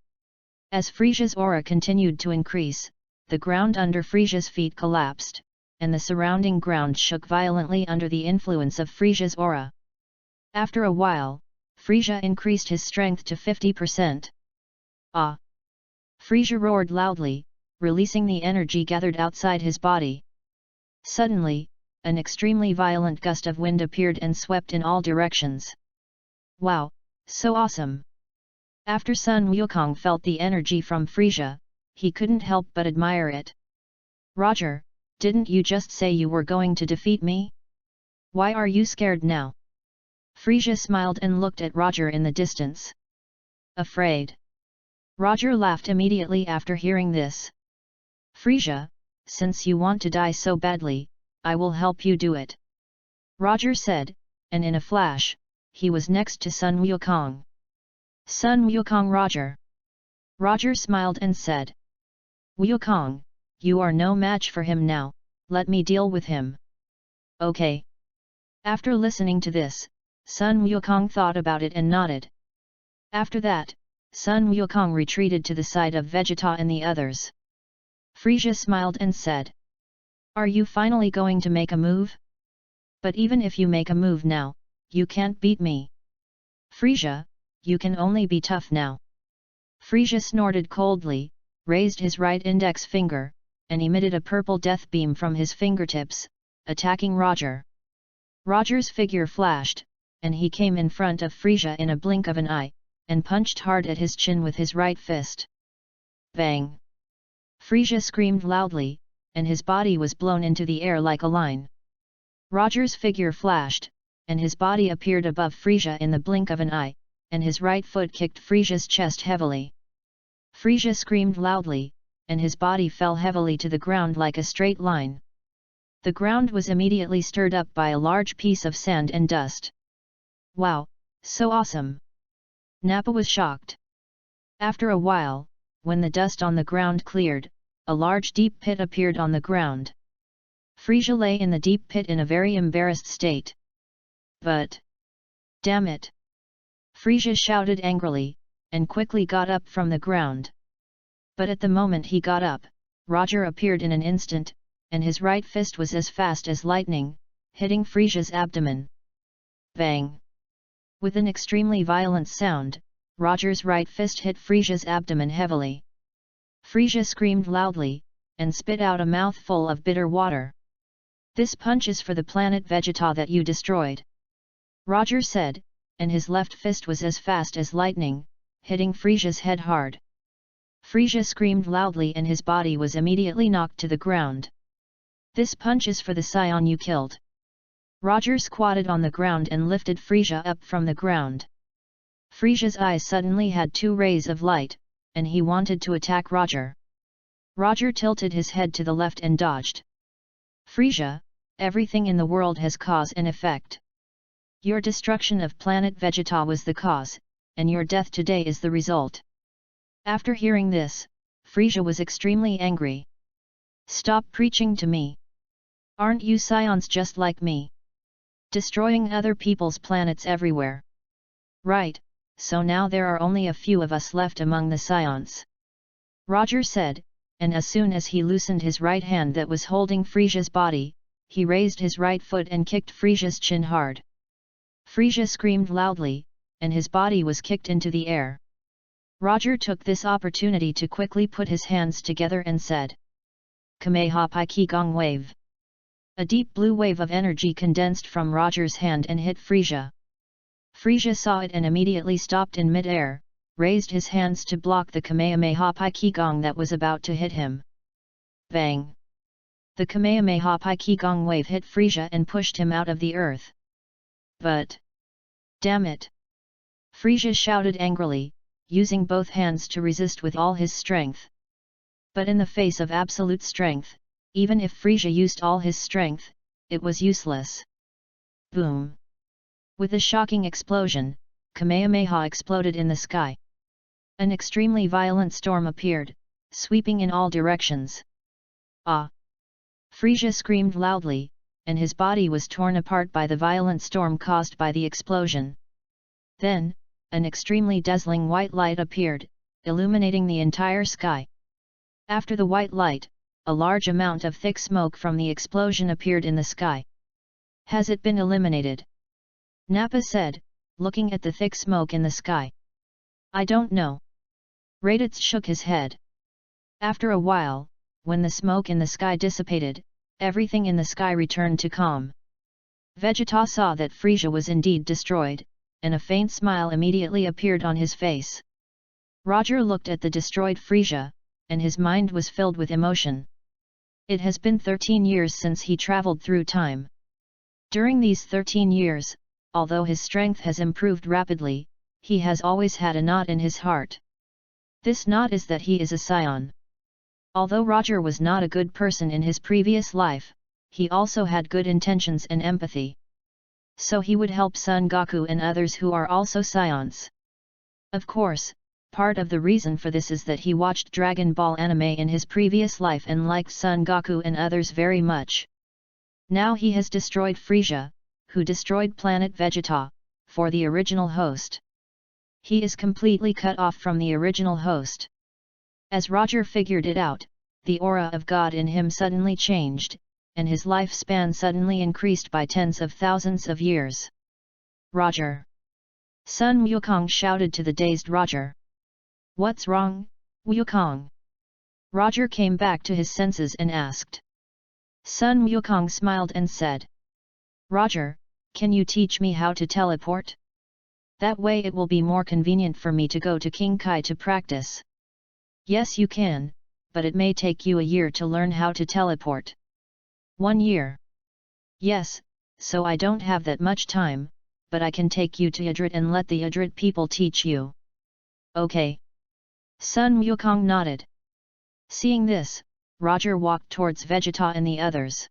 As Frieza's aura continued to increase, the ground under Frieza's feet collapsed, and the surrounding ground shook violently under the influence of Frieza's aura. After a while, Frieza increased his strength to 50%. "Ah!" Frieza roared loudly, releasing the energy gathered outside his body. Suddenly, an extremely violent gust of wind appeared and swept in all directions. "Wow, so awesome!" After Sun Wukong felt the energy from Frieza, he couldn't help but admire it. "Roger, didn't you just say you were going to defeat me?" Why are you scared now? Frieza smiled and looked at Roger in the distance. Afraid? Roger laughed immediately after hearing this. Frieza, since you want to die so badly, I will help you do it. Roger said, and in a flash, he was next to Sun Wukong. Sun Wukong Roger. Roger smiled and said. Wukong, you are no match for him now, let me deal with him. Okay. After listening to this, Sun Wukong thought about it and nodded. After that, Sun Wukong retreated to the side of Vegeta and the others. Frieza smiled and said. Are you finally going to make a move? But even if you make a move now, you can't beat me. Frieza, you can only be tough now. Frieza snorted coldly, raised his right index finger, and emitted a purple death beam from his fingertips, attacking Roger. Roger's figure flashed, and he came in front of Frieza in a blink of an eye, and punched hard at his chin with his right fist. Bang! Frieza screamed loudly, and his body was blown into the air like a line. Roger's figure flashed, and his body appeared above Frieza in the blink of an eye, and his right foot kicked Frieza's chest heavily. Frieza screamed loudly, and his body fell heavily to the ground like a straight line. The ground was immediately stirred up by a large piece of sand and dust. Wow, so awesome! Nappa was shocked. After a while, when the dust on the ground cleared, a large deep pit appeared on the ground. Frieza lay in the deep pit in a very embarrassed state. But... damn it! Frieza shouted angrily, and quickly got up from the ground. But at the moment he got up, Roger appeared in an instant, and his right fist was as fast as lightning, hitting Frieza's abdomen. Bang! With an extremely violent sound, Roger's right fist hit Frieza's abdomen heavily. Frieza screamed loudly, and spit out a mouthful of bitter water. This punch is for the planet Vegeta that you destroyed. Roger said, and his left fist was as fast as lightning, hitting Frieza's head hard. Frieza screamed loudly and his body was immediately knocked to the ground. This punch is for the Saiyan you killed. Roger squatted on the ground and lifted Frieza up from the ground. Frieza's eyes suddenly had two rays of light, and he wanted to attack Roger. Roger tilted his head to the left and dodged. Frieza, everything in the world has cause and effect. Your destruction of planet Vegeta was the cause, and your death today is the result. After hearing this, Frieza was extremely angry. Stop preaching to me. Aren't you Saiyans just like me? Destroying other people's planets everywhere. Right, so now there are only a few of us left among the Saiyans. Roger said, and as soon as he loosened his right hand that was holding Frieza's body, he raised his right foot and kicked Frieza's chin hard. Frieza screamed loudly, and his body was kicked into the air. Roger took this opportunity to quickly put his hands together and said, Kamehameha Qigong Wave. A deep blue wave of energy condensed from Roger's hand and hit Frieza. Frieza saw it and immediately stopped in mid-air, raised his hands to block the Kamehameha Qigong that was about to hit him. Bang! The Kamehameha Qigong wave hit Frieza and pushed him out of the earth. But... damn it! Frieza shouted angrily, using both hands to resist with all his strength. But in the face of absolute strength, even if Frieza used all his strength, it was useless. Boom! With a shocking explosion, Kamehameha exploded in the sky. An extremely violent storm appeared, sweeping in all directions. Ah! Frieza screamed loudly, and his body was torn apart by the violent storm caused by the explosion. Then, an extremely dazzling white light appeared, illuminating the entire sky. After the white light, a large amount of thick smoke from the explosion appeared in the sky. Has it been eliminated? Nappa said, looking at the thick smoke in the sky. I don't know. Raditz shook his head. After a while, when the smoke in the sky dissipated, everything in the sky returned to calm. Vegeta saw that Frieza was indeed destroyed, and a faint smile immediately appeared on his face. Roger looked at the destroyed Frieza, and his mind was filled with emotion. It has been 13 years since he traveled through time. During these 13 years, although his strength has improved rapidly, he has always had a knot in his heart. This knot is that he is a Saiyan. Although Roger was not a good person in his previous life, he also had good intentions and empathy. So he would help Son Goku and others who are also Saiyans. Of course, part of the reason for this is that he watched Dragon Ball anime in his previous life and liked Son Goku and others very much. Now he has destroyed Frieza, who destroyed planet Vegeta, for the original host. He is completely cut off from the original host. As Roger figured it out, the aura of God in him suddenly changed, and his lifespan suddenly increased by tens of thousands of years. Roger! Sun Wukong shouted to the dazed Roger. What's wrong, Wukong? Roger came back to his senses and asked. Sun Wukong smiled and said. Roger, can you teach me how to teleport? That way it will be more convenient for me to go to King Kai to practice. Yes you can, but it may take you a year to learn how to teleport. 1 year? Yes, so I don't have that much time, but I can take you to Yardrat and let the Yardrat people teach you. Okay. Sun Wukong nodded. Seeing this, Roger walked towards Vegeta and the others.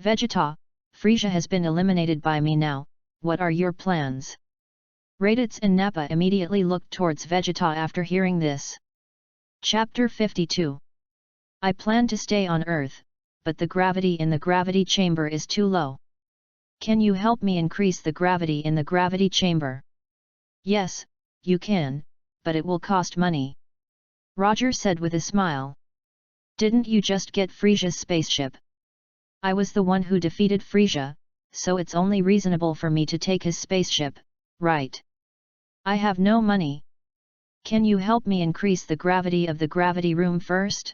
Vegeta, Frieza has been eliminated by me now, what are your plans? Raditz and Nappa immediately looked towards Vegeta after hearing this. Chapter 52. I plan to stay on Earth, but the gravity in the gravity chamber is too low. Can you help me increase the gravity in the gravity chamber? Yes, you can, but it will cost money. Roger said with a smile. Didn't you just get Frieza's spaceship? I was the one who defeated Frieza, so it's only reasonable for me to take his spaceship, right? I have no money. Can you help me increase the gravity of the gravity room first?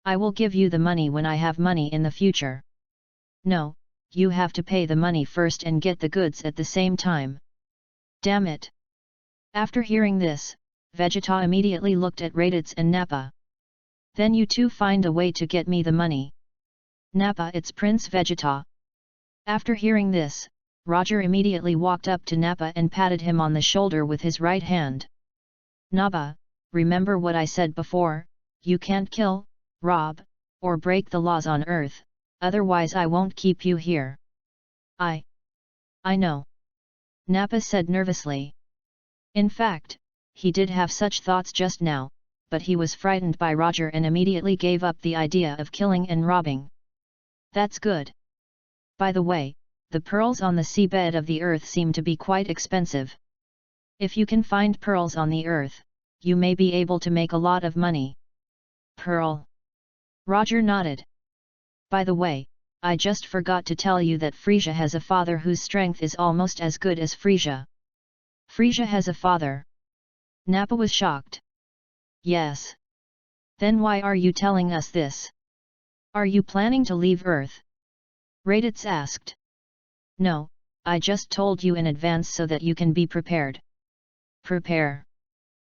I will give you the money when I have money in the future. No, you have to pay the money first and get the goods at the same time. Damn it! After hearing this, Vegeta immediately looked at Raditz and Nappa. Then you two find a way to get me the money. Nappa, it's Prince Vegeta. After hearing this, Roger immediately walked up to Nappa and patted him on the shoulder with his right hand. Nappa, remember what I said before, you can't kill, rob, or break the laws on Earth, otherwise I won't keep you here. I know. Nappa said nervously. In fact, he did have such thoughts just now, but he was frightened by Roger and immediately gave up the idea of killing and robbing. That's good. By the way, the pearls on the seabed of the Earth seem to be quite expensive. If you can find pearls on the Earth, you may be able to make a lot of money. Pearl? Roger nodded. By the way, I just forgot to tell you that Frieza has a father whose strength is almost as good as Frieza. Frieza has a father? Nappa was shocked. Yes. Then why are you telling us this? Are you planning to leave Earth? Raditz asked. No, I just told you in advance so that you can be prepared. Prepare.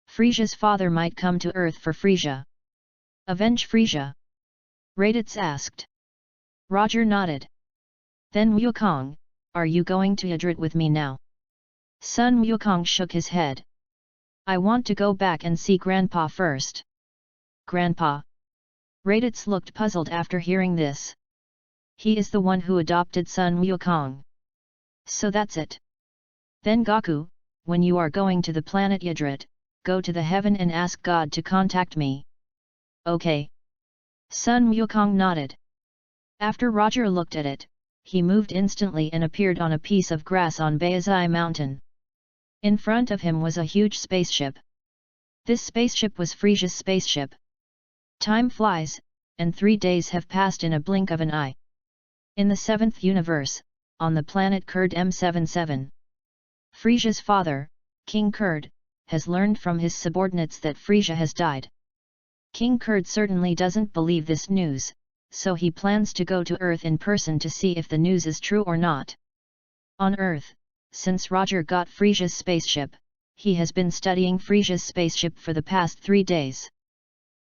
Frieza's father might come to Earth for Frieza. Avenge Frieza? Raditz asked. Roger nodded. Then Wukong, are you going to Yardrat with me now? Sun Wukong shook his head. I want to go back and see Grandpa first. Grandpa? Raditz looked puzzled after hearing this. He is the one who adopted Sun Wukong. So that's it. Then Goku, when you are going to the planet Yardrat, go to the heaven and ask God to contact me. Okay. Sun Wukong nodded. After Roger looked at it, he moved instantly and appeared on a piece of grass on Baizai Mountain. In front of him was a huge spaceship. This spaceship was Frieza's spaceship. Time flies, and 3 days have passed in a blink of an eye. In the 7th universe, on the planet Kurd M77. Frieza's father, King Kurd, has learned from his subordinates that Frieza has died. King Kurd certainly doesn't believe this news, so he plans to go to Earth in person to see if the news is true or not. On Earth, since Roger got Frieza's spaceship, he has been studying Frieza's spaceship for the past 3 days.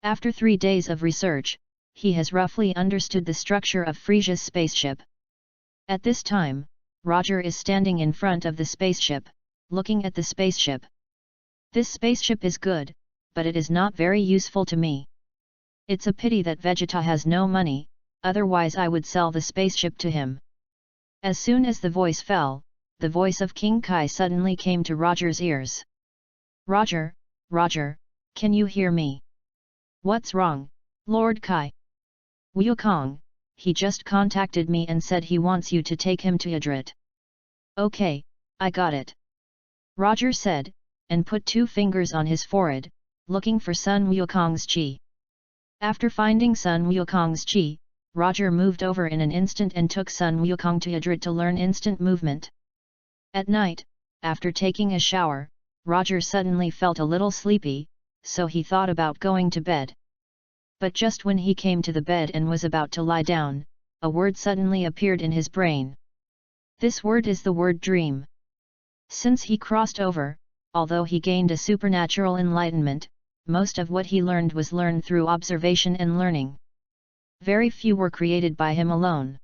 After 3 days of research, he has roughly understood the structure of Frieza's spaceship. At this time, Roger is standing in front of the spaceship, looking at the spaceship. This spaceship is good, but it is not very useful to me. It's a pity that Vegeta has no money, otherwise I would sell the spaceship to him. As soon as the voice fell, the voice of King Kai suddenly came to Roger's ears. Roger, Roger, can you hear me? What's wrong, Lord Kai? Wukong, he just contacted me and said he wants you to take him to Yardrat. Okay, I got it. Roger said, and put 2 fingers on his forehead, looking for Sun Wukong's chi. After finding Sun Wukong's chi, Roger moved over in an instant and took Sun Wukong to Yardrat to learn instant movement. At night, after taking a shower, Roger suddenly felt a little sleepy, so he thought about going to bed. But just when he came to the bed and was about to lie down, a word suddenly appeared in his brain. This word is the word dream. Since he crossed over, although he gained a supernatural enlightenment, most of what he learned was learned through observation and learning. Very few were created by him alone.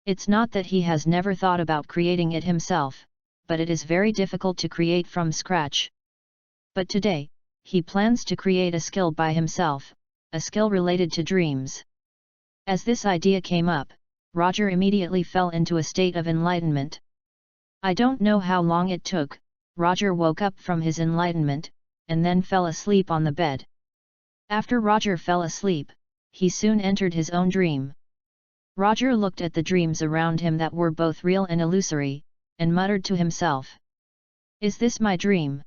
It's not that he has never thought about creating it himself, but it is very difficult to create from scratch. But today, he plans to create a skill by himself, a skill related to dreams. As this idea came up, Roger immediately fell into a state of enlightenment. I don't know how long it took, Roger woke up from his enlightenment, and then fell asleep on the bed. After Roger fell asleep, he soon entered his own dream. Roger looked at the dreams around him that were both real and illusory, and muttered to himself. Is this my dream?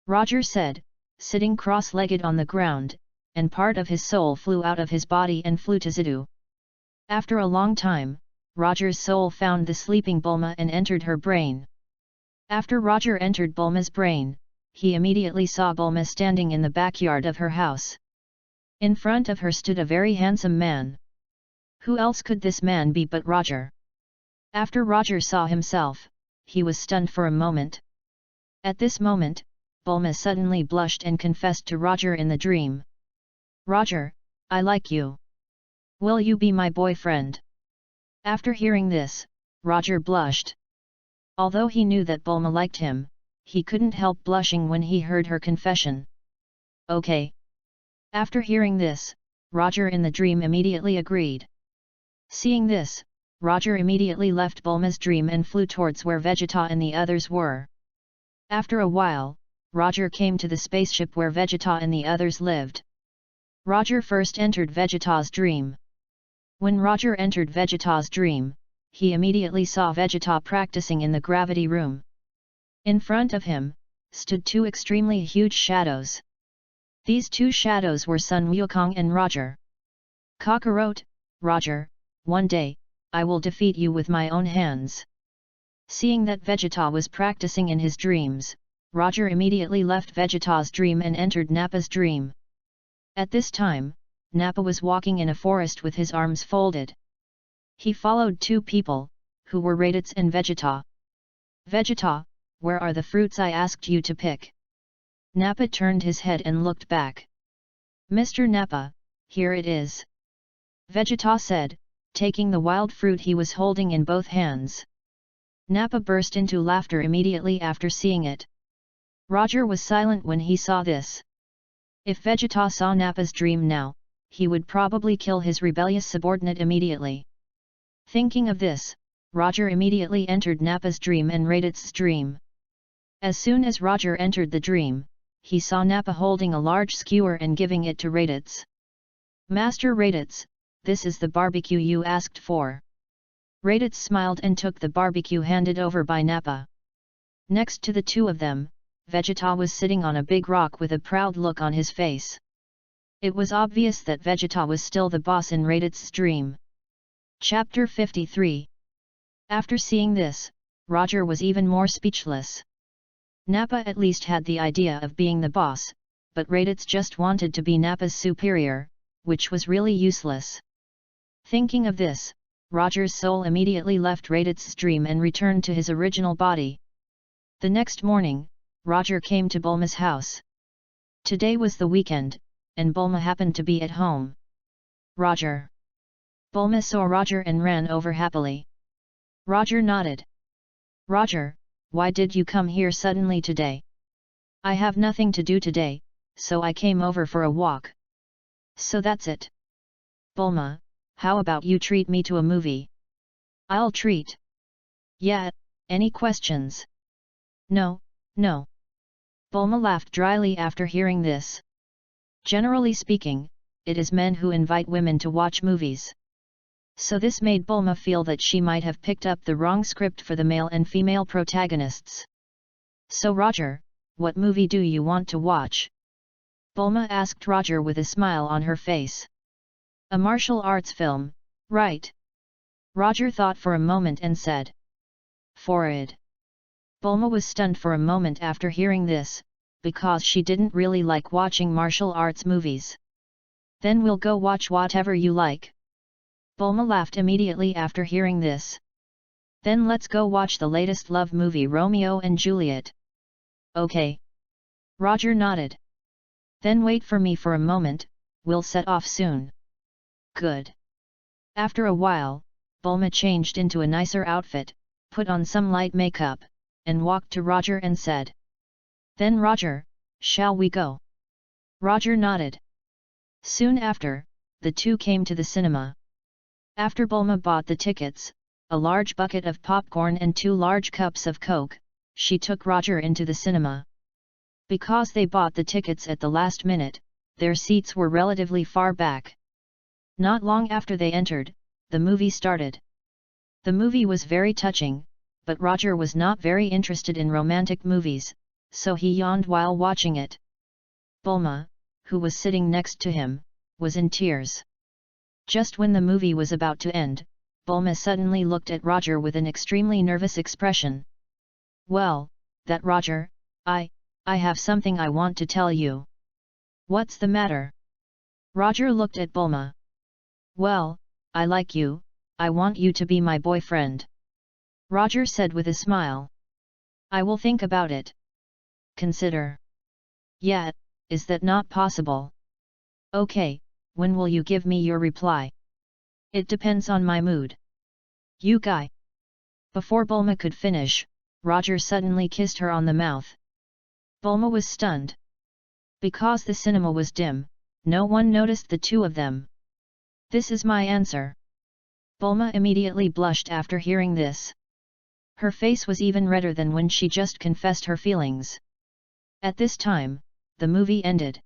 Roger said, sitting cross-legged on the ground, and part of his soul flew out of his body and flew to Zidu. After a long time, Roger's soul found the sleeping Bulma and entered her brain. After Roger entered Bulma's brain, he immediately saw Bulma standing in the backyard of her house. In front of her stood a very handsome man. Who else could this man be but Roger? After Roger saw himself, he was stunned for a moment. At this moment, Bulma suddenly blushed and confessed to Roger in the dream. Roger, I like you. Will you be my boyfriend? After hearing this, Roger blushed. Although he knew that Bulma liked him, he couldn't help blushing when he heard her confession. Okay. After hearing this, Roger in the dream immediately agreed. Seeing this, Roger immediately left Bulma's dream and flew towards where Vegeta and the others were. After a while, Roger came to the spaceship where Vegeta and the others lived. Roger first entered Vegeta's dream. When Roger entered Vegeta's dream, he immediately saw Vegeta practicing in the gravity room. In front of him, stood 2 extremely huge shadows. These 2 shadows were Sun Wukong and Roger. Kakarot, Roger, one day, I will defeat you with my own hands. Seeing that Vegeta was practicing in his dreams, Roger immediately left Vegeta's dream and entered Nappa's dream. At this time, Nappa was walking in a forest with his arms folded. He followed 2 people, who were Raditz and Vegeta. Vegeta, where are the fruits I asked you to pick? Nappa turned his head and looked back. Mr. Nappa, here it is. Vegeta said, taking the wild fruit he was holding in both hands. Nappa burst into laughter immediately after seeing it. Roger was silent when he saw this. If Vegeta saw Nappa's dream now, he would probably kill his rebellious subordinate immediately. Thinking of this, Roger immediately entered Nappa's dream and Raditz's dream. As soon as Roger entered the dream, he saw Nappa holding a large skewer and giving it to Raditz. Master Raditz, this is the barbecue you asked for. Raditz smiled and took the barbecue handed over by Nappa. Next to the 2 of them, Vegeta was sitting on a big rock with a proud look on his face. It was obvious that Vegeta was still the boss in Raditz's dream. Chapter 53. After seeing this, Roger was even more speechless. Nappa at least had the idea of being the boss, but Raditz just wanted to be Nappa's superior, which was really useless. Thinking of this, Roger's soul immediately left Raditz's dream and returned to his original body. The next morning, Roger came to Bulma's house. Today was the weekend, and Bulma happened to be at home. Roger. Bulma saw Roger and ran over happily. Roger nodded. Roger, why did you come here suddenly today? I have nothing to do today, so I came over for a walk. So that's it. Bulma, how about you treat me to a movie? I'll treat. Yeah, any questions? No, no. Bulma laughed dryly after hearing this. Generally speaking, it is men who invite women to watch movies. So this made Bulma feel that she might have picked up the wrong script for the male and female protagonists. So Roger, what movie do you want to watch? Bulma asked Roger with a smile on her face. A martial arts film, right? Roger thought for a moment and said. Forward. Bulma was stunned for a moment after hearing this, because she didn't really like watching martial arts movies. Then we'll go watch whatever you like. Bulma laughed immediately after hearing this. Then let's go watch the latest love movie Romeo and Juliet. Okay. Roger nodded. Then wait for me for a moment, we'll set off soon. Good. After a while, Bulma changed into a nicer outfit, put on some light makeup, and walked to Roger and said. Then Roger, shall we go? Roger nodded. Soon after, the two came to the cinema. After Bulma bought the tickets, a large bucket of popcorn and 2 large cups of Coke, she took Roger into the cinema. Because they bought the tickets at the last minute, their seats were relatively far back. Not long after they entered, the movie started. The movie was very touching, but Roger was not very interested in romantic movies, so he yawned while watching it. Bulma, who was sitting next to him, was in tears. Just when the movie was about to end, Bulma suddenly looked at Roger with an extremely nervous expression. Well, that Roger, I have something I want to tell you. What's the matter? Roger looked at Bulma. Well, I like you, I want you to be my boyfriend. Roger said with a smile. I will think about it. Consider. Yeah, is that not possible? Okay, when will you give me your reply? It depends on my mood. You guy. Before Bulma could finish, Roger suddenly kissed her on the mouth. Bulma was stunned. Because the cinema was dim, no one noticed the two of them. This is my answer. Bulma immediately blushed after hearing this. Her face was even redder than when she just confessed her feelings. At this time, the movie ended.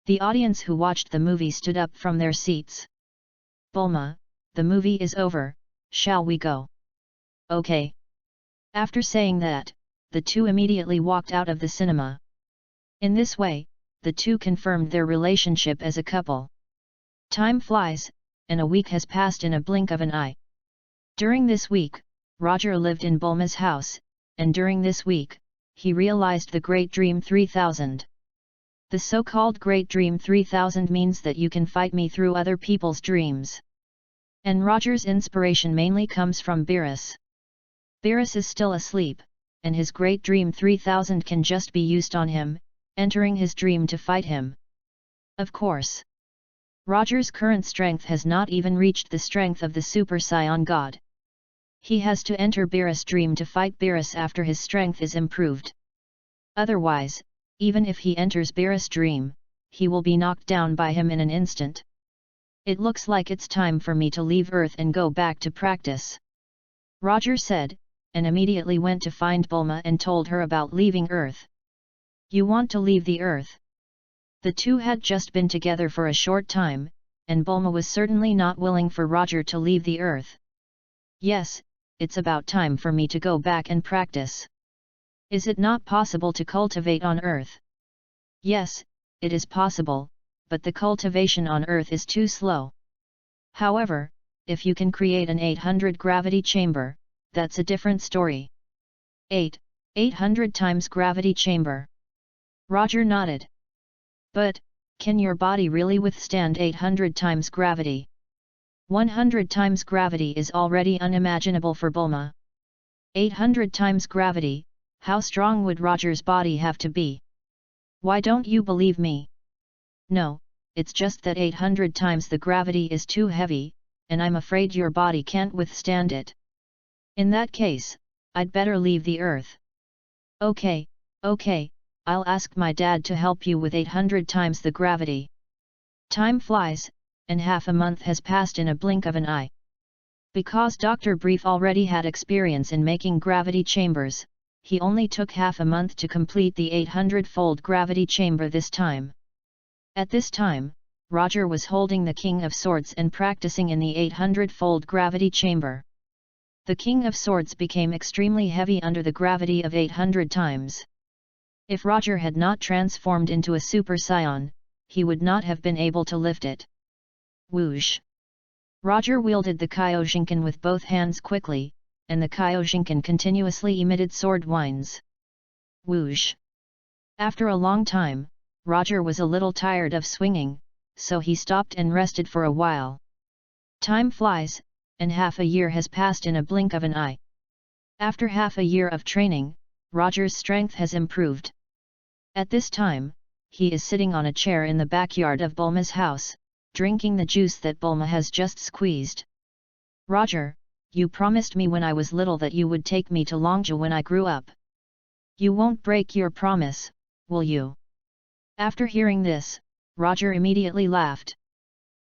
The audience who watched the movie stood up from their seats. Bulma, the movie is over, shall we go? Okay. After saying that, the two immediately walked out of the cinema. In this way, the two confirmed their relationship as a couple. Time flies, and a week has passed in a blink of an eye. During this week, Roger lived in Bulma's house, and during this week, he realized the Great Dream 3000. The so-called Great Dream 3000 means that you can fight me through other people's dreams. And Roger's inspiration mainly comes from Beerus. Beerus is still asleep, and his Great Dream 3000 can just be used on him, entering his dream to fight him. Of course. Roger's current strength has not even reached the strength of the Super Saiyan God. He has to enter Beerus' dream to fight Beerus after his strength is improved. Otherwise, even if he enters Beerus' dream, he will be knocked down by him in an instant. It looks like it's time for me to leave Earth and go back to practice. Roger said, and immediately went to find Bulma and told her about leaving Earth. You want to leave the Earth? The two had just been together for a short time, and Bulma was certainly not willing for Roger to leave the Earth. Yes, it's about time for me to go back and practice. Is it not possible to cultivate on Earth? Yes, it is possible, but the cultivation on Earth is too slow. However, if you can create an 800 gravity chamber, that's a different story. 800 times gravity chamber. Roger nodded. But, can your body really withstand 800 times gravity? 100 times gravity is already unimaginable for Bulma. 800 times gravity, how strong would Roger's body have to be? Why don't you believe me? No, it's just that 800 times the gravity is too heavy, and I'm afraid your body can't withstand it. In that case, I'd better leave the earth. Okay, I'll ask my dad to help you with 800 times the gravity. Time flies, and half a month has passed in a blink of an eye. Because Dr. Brief already had experience in making gravity chambers, he only took half a month to complete the 800-fold gravity chamber this time. At this time, Roger was holding the King of Swords and practicing in the 800-fold gravity chamber. The King of Swords became extremely heavy under the gravity of 800 times. If Roger had not transformed into a Super Saiyan, he would not have been able to lift it. Whoosh! Roger wielded the Kyojinkan with both hands quickly, and the Kyojinkan continuously emitted sword whines. Whoosh! After a long time, Roger was a little tired of swinging, so he stopped and rested for a while. Time flies, and half a year has passed in a blink of an eye. After half a year of training, Roger's strength has improved. At this time, he is sitting on a chair in the backyard of Bulma's house, drinking the juice that Bulma has just squeezed. Roger, you promised me when I was little that you would take me to Longja when I grew up. You won't break your promise, will you? After hearing this, Roger immediately laughed.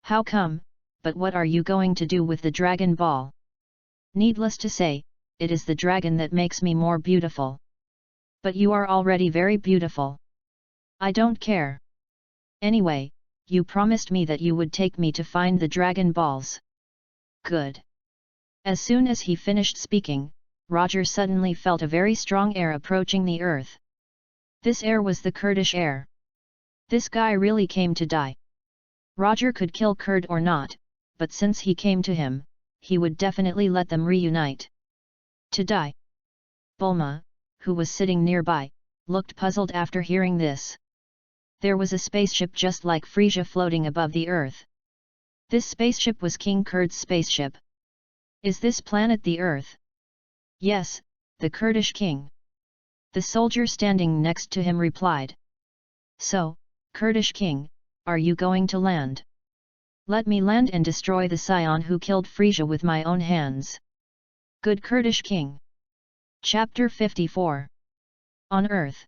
How come? But what are you going to do with the Dragon Ball? Needless to say, it is the dragon that makes me more beautiful. But you are already very beautiful. I don't care. Anyway, you promised me that you would take me to find the Dragon Balls. Good. As soon as he finished speaking, Roger suddenly felt a very strong air approaching the earth. This air was the Kurdish air. This guy really came to die. Roger could kill Kurd or not, but since he came to him, he would definitely let them reunite. To die. Bulma, who was sitting nearby, looked puzzled after hearing this. There was a spaceship just like Frieza floating above the earth. This spaceship was King Kurd's spaceship. Is this planet the Earth? Yes, the Kurdish king. The soldier standing next to him replied. So, Kurdish king, are you going to land? Let me land and destroy the Saiyan who killed Frieza with my own hands. Good Kurdish king. Chapter 54. On Earth.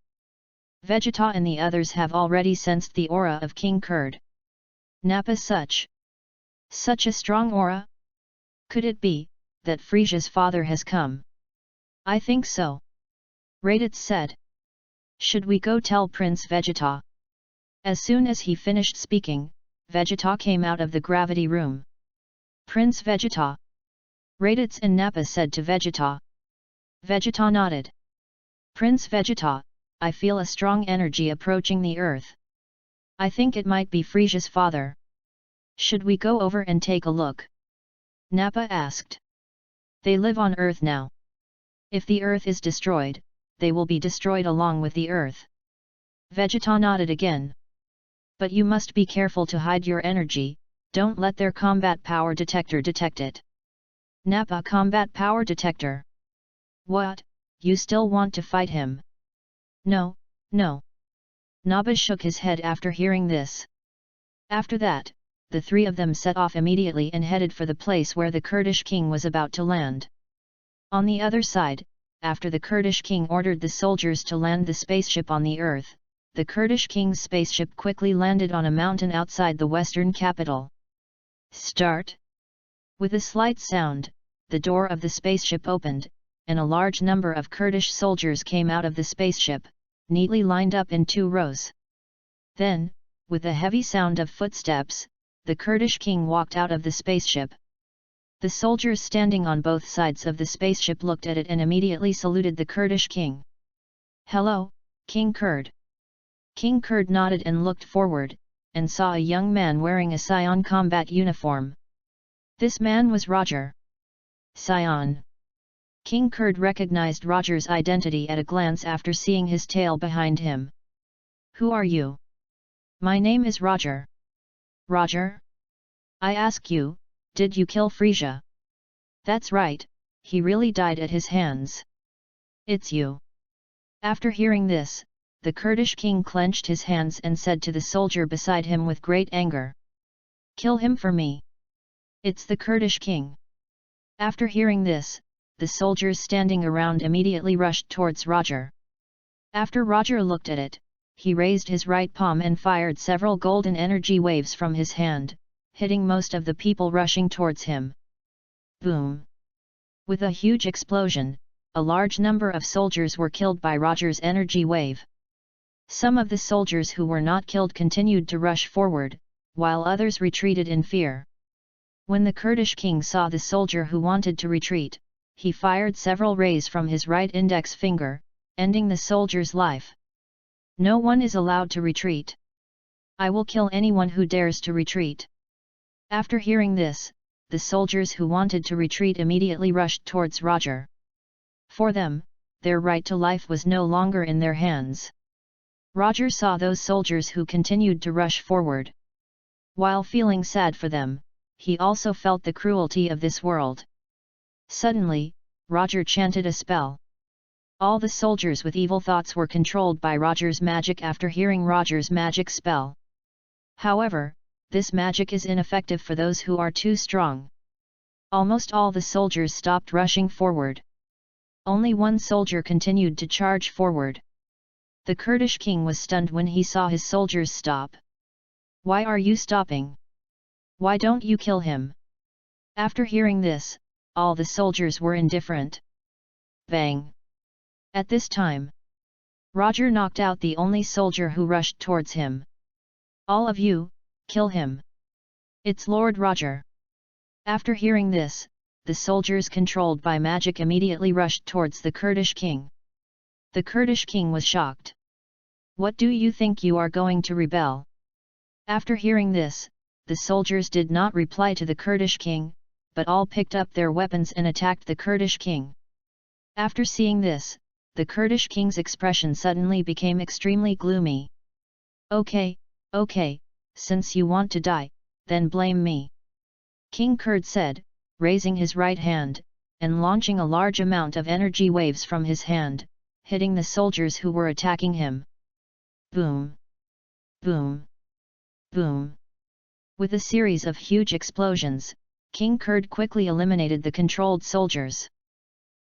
Vegeta and the others have already sensed the aura of King Kurd. Nappa such a strong aura? Could it be that Frieza's father has come? I think so. Raditz said. Should we go tell Prince Vegeta? As soon as he finished speaking, Vegeta came out of the gravity room. Prince Vegeta. Raditz and Nappa said to Vegeta. Vegeta nodded. Prince Vegeta, I feel a strong energy approaching the earth. I think it might be Frieza's father. Should we go over and take a look? Nappa asked. They live on Earth now. If the Earth is destroyed, they will be destroyed along with the Earth. Vegeta nodded again. But you must be careful to hide your energy, don't let their combat power detector detect it. Nappa combat power detector. What, you still want to fight him? No. Nappa shook his head after hearing this. After that, the three of them set off immediately and headed for the place where the Kurdish king was about to land. On the other side, after the Kurdish king ordered the soldiers to land the spaceship on the earth, the Kurdish king's spaceship quickly landed on a mountain outside the western capital. Start! With a slight sound, the door of the spaceship opened, and a large number of Kurdish soldiers came out of the spaceship, neatly lined up in 2 rows. Then, with a heavy sound of footsteps, the Kurdish king walked out of the spaceship. The soldiers standing on both sides of the spaceship looked at it and immediately saluted the Kurdish king. Hello, King Kurd. King Kurd nodded and looked forward, and saw a young man wearing a Saiyan combat uniform. This man was Roger. Saiyan. King Kurd recognized Roger's identity at a glance after seeing his tail behind him. Who are you? My name is Roger. Roger? I ask you, did you kill Frieza? That's right, he really died at his hands. It's you. After hearing this, the Kurdish king clenched his hands and said to the soldier beside him with great anger. Kill him for me. It's the Kurdish king. After hearing this, the soldiers standing around immediately rushed towards Roger. After Roger looked at it, he raised his right palm and fired several golden energy waves from his hand, hitting most of the people rushing towards him. Boom! With a huge explosion, a large number of soldiers were killed by Roger's energy wave. Some of the soldiers who were not killed continued to rush forward, while others retreated in fear. When the Kurdish king saw the soldier who wanted to retreat, he fired several rays from his right index finger, ending the soldier's life. No one is allowed to retreat. I will kill anyone who dares to retreat. After hearing this, the soldiers who wanted to retreat immediately rushed towards Roger. For them, their right to life was no longer in their hands. Roger saw those soldiers who continued to rush forward. While feeling sad for them, he also felt the cruelty of this world. Suddenly, Roger chanted a spell. All the soldiers with evil thoughts were controlled by Roger's magic after hearing Roger's magic spell. However, this magic is ineffective for those who are too strong. Almost all the soldiers stopped rushing forward. Only one soldier continued to charge forward. The Kurdish king was stunned when he saw his soldiers stop. Why are you stopping? Why don't you kill him? After hearing this, all the soldiers were indifferent. Bang! At this time, Roger knocked out the only soldier who rushed towards him. All of you, kill him! It's Lord Roger! After hearing this, the soldiers controlled by magic immediately rushed towards the Kurdish king. The Kurdish king was shocked. What do you think you are going to rebel? After hearing this, the soldiers did not reply to the Kurdish king, but all picked up their weapons and attacked the Kurdish king. After seeing this, the Kurdish king's expression suddenly became extremely gloomy. Okay, since you want to die, then blame me. King Kurd said, raising his right hand, and launching a large amount of energy waves from his hand, hitting the soldiers who were attacking him. Boom! Boom! Boom! With a series of huge explosions, King Kurd quickly eliminated the controlled soldiers.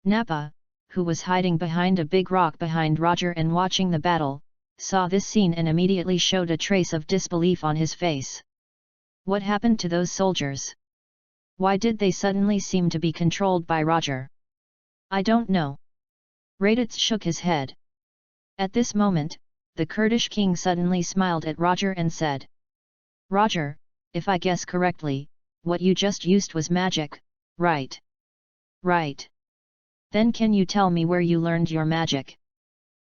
Nappa, who was hiding behind a big rock behind Roger and watching the battle, saw this scene and immediately showed a trace of disbelief on his face. What happened to those soldiers? Why did they suddenly seem to be controlled by Roger? I don't know. Raditz shook his head. At this moment, the Kurdish king suddenly smiled at Roger and said, Roger, if I guess correctly, what you just used was magic, right? Right. Then can you tell me where you learned your magic?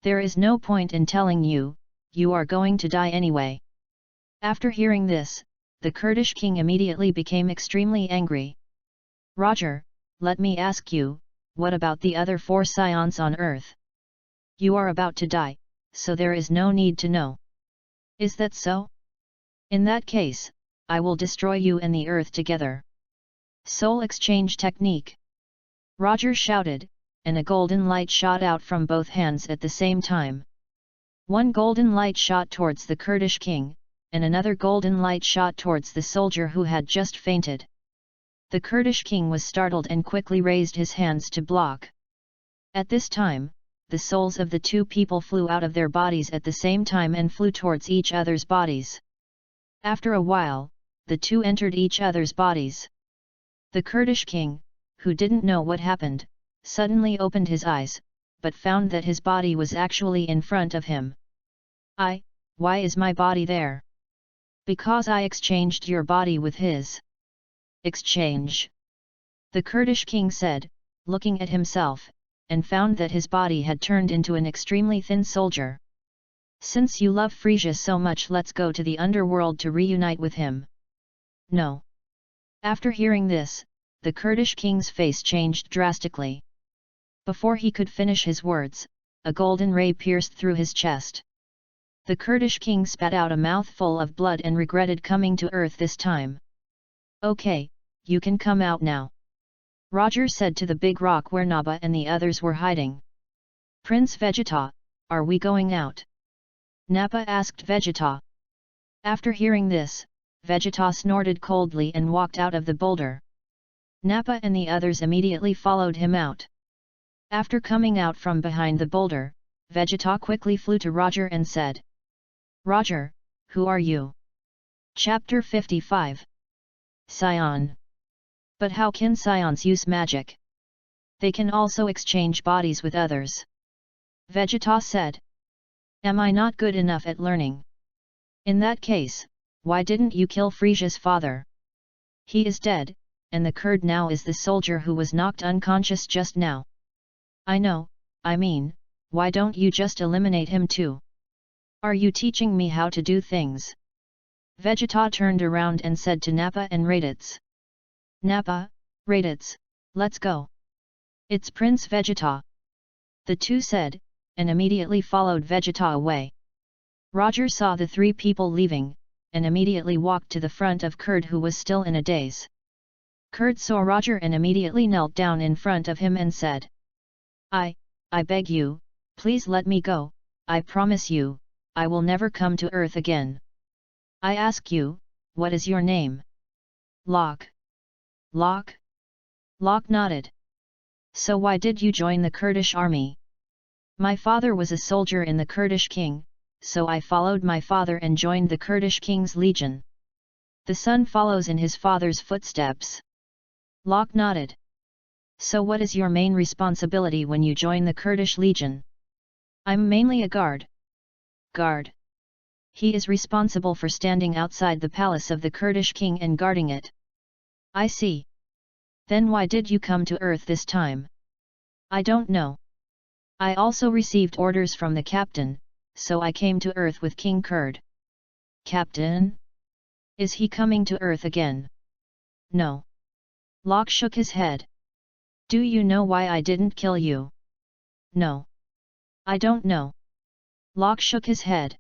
There is no point in telling you, you are going to die anyway. After hearing this, the Kurdish king immediately became extremely angry. Roger, let me ask you, what about the other 4 Saiyans on Earth? You are about to die, so there is no need to know. Is that so? In that case, I will destroy you and the Earth together. Soul exchange technique. Roger shouted, and a golden light shot out from both hands at the same time. One golden light shot towards the Kurdish king, and another golden light shot towards the soldier who had just fainted. The Kurdish king was startled and quickly raised his hands to block. At this time, the souls of the 2 people flew out of their bodies at the same time and flew towards each other's bodies. After a while, the 2 entered each other's bodies. The Kurdish king, who didn't know what happened, suddenly opened his eyes, but found that his body was actually in front of him. Why is my body there? Because I exchanged your body with his. Exchange. The Kurdish king said, looking at himself, and found that his body had turned into an extremely thin soldier. Since you love Frieza so much, let's go to the underworld to reunite with him. No. After hearing this, the Kurdish king's face changed drastically. Before he could finish his words, a golden ray pierced through his chest. The Kurdish king spat out a mouthful of blood and regretted coming to Earth this time. Okay, you can come out now. Roger said to the big rock where Nappa and the others were hiding. Prince Vegeta, are we going out? Nappa asked Vegeta. After hearing this, Vegeta snorted coldly and walked out of the boulder. Nappa and the others immediately followed him out. After coming out from behind the boulder, Vegeta quickly flew to Roger and said, "Roger, who are you?" Chapter 55. Saiyan. But how can Saiyans use magic? They can also exchange bodies with others. Vegeta said. Am I not good enough at learning? In that case, why didn't you kill Frieza's father? He is dead, and the Kurd now is the soldier who was knocked unconscious just now. I know, I mean, why don't you just eliminate him too? Are you teaching me how to do things? Vegeta turned around and said to Nappa and Raditz. Nappa, Raditz, let's go. It's Prince Vegeta. The two said, and immediately followed Vegeta away. Roger saw the three people leaving, and immediately walked to the front of Kurd, who was still in a daze. Kurd saw Roger and immediately knelt down in front of him and said, I beg you, please let me go. I promise you, I will never come to Earth again. I ask you, what is your name? Locke. Locke? Locke nodded. So why did you join the Kurdish army? My father was a soldier in the Kurdish king, so I followed my father and joined the Kurdish king's legion. The son follows in his father's footsteps. Locke nodded. So what is your main responsibility when you join the Kurdish legion? I'm mainly a guard. Guard. He is responsible for standing outside the palace of the Kurdish king and guarding it. I see. Then why did you come to Earth this time? I don't know. I also received orders from the captain, so I came to Earth with King Kurd. Captain? Is he coming to Earth again? No. Locke shook his head. Do you know why I didn't kill you? No. I don't know. Locke shook his head.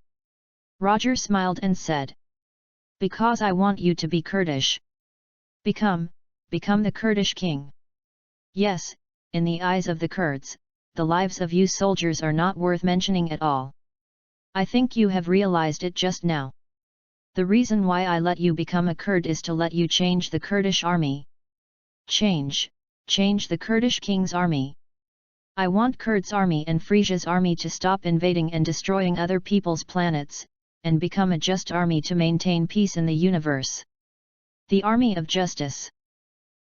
Roger smiled and said. Because I want you to be Kurdish. Become the Kurdish king. Yes, in the eyes of the Kurds, the lives of you soldiers are not worth mentioning at all. I think you have realized it just now. The reason why I let you become a Kurd is to let you change the Kurdish army. Change the Kurdish king's army. I want Kurd's army and Frieza's army to stop invading and destroying other people's planets, and become a just army to maintain peace in the universe. The army of justice.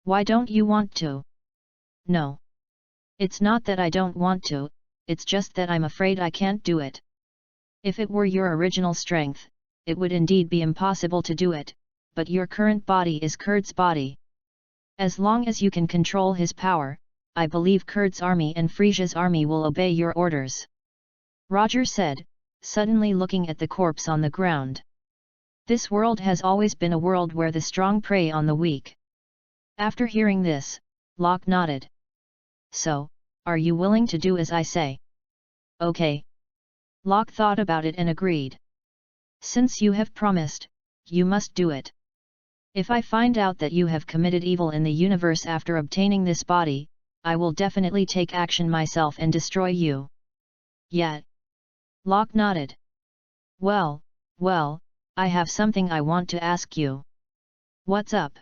Why don't you want to? No. It's not that I don't want to, it's just that I'm afraid I can't do it. If it were your original strength, it would indeed be impossible to do it, but your current body is Kurd's body. As long as you can control his power, I believe Kurd's army and Frieza's army will obey your orders. Roger said, suddenly looking at the corpse on the ground. This world has always been a world where the strong prey on the weak. After hearing this, Locke nodded. So, are you willing to do as I say? Okay. Locke thought about it and agreed. Since you have promised, you must do it. If I find out that you have committed evil in the universe after obtaining this body, I will definitely take action myself and destroy you. Yet. Locke nodded. Well, I have something I want to ask you. What's up?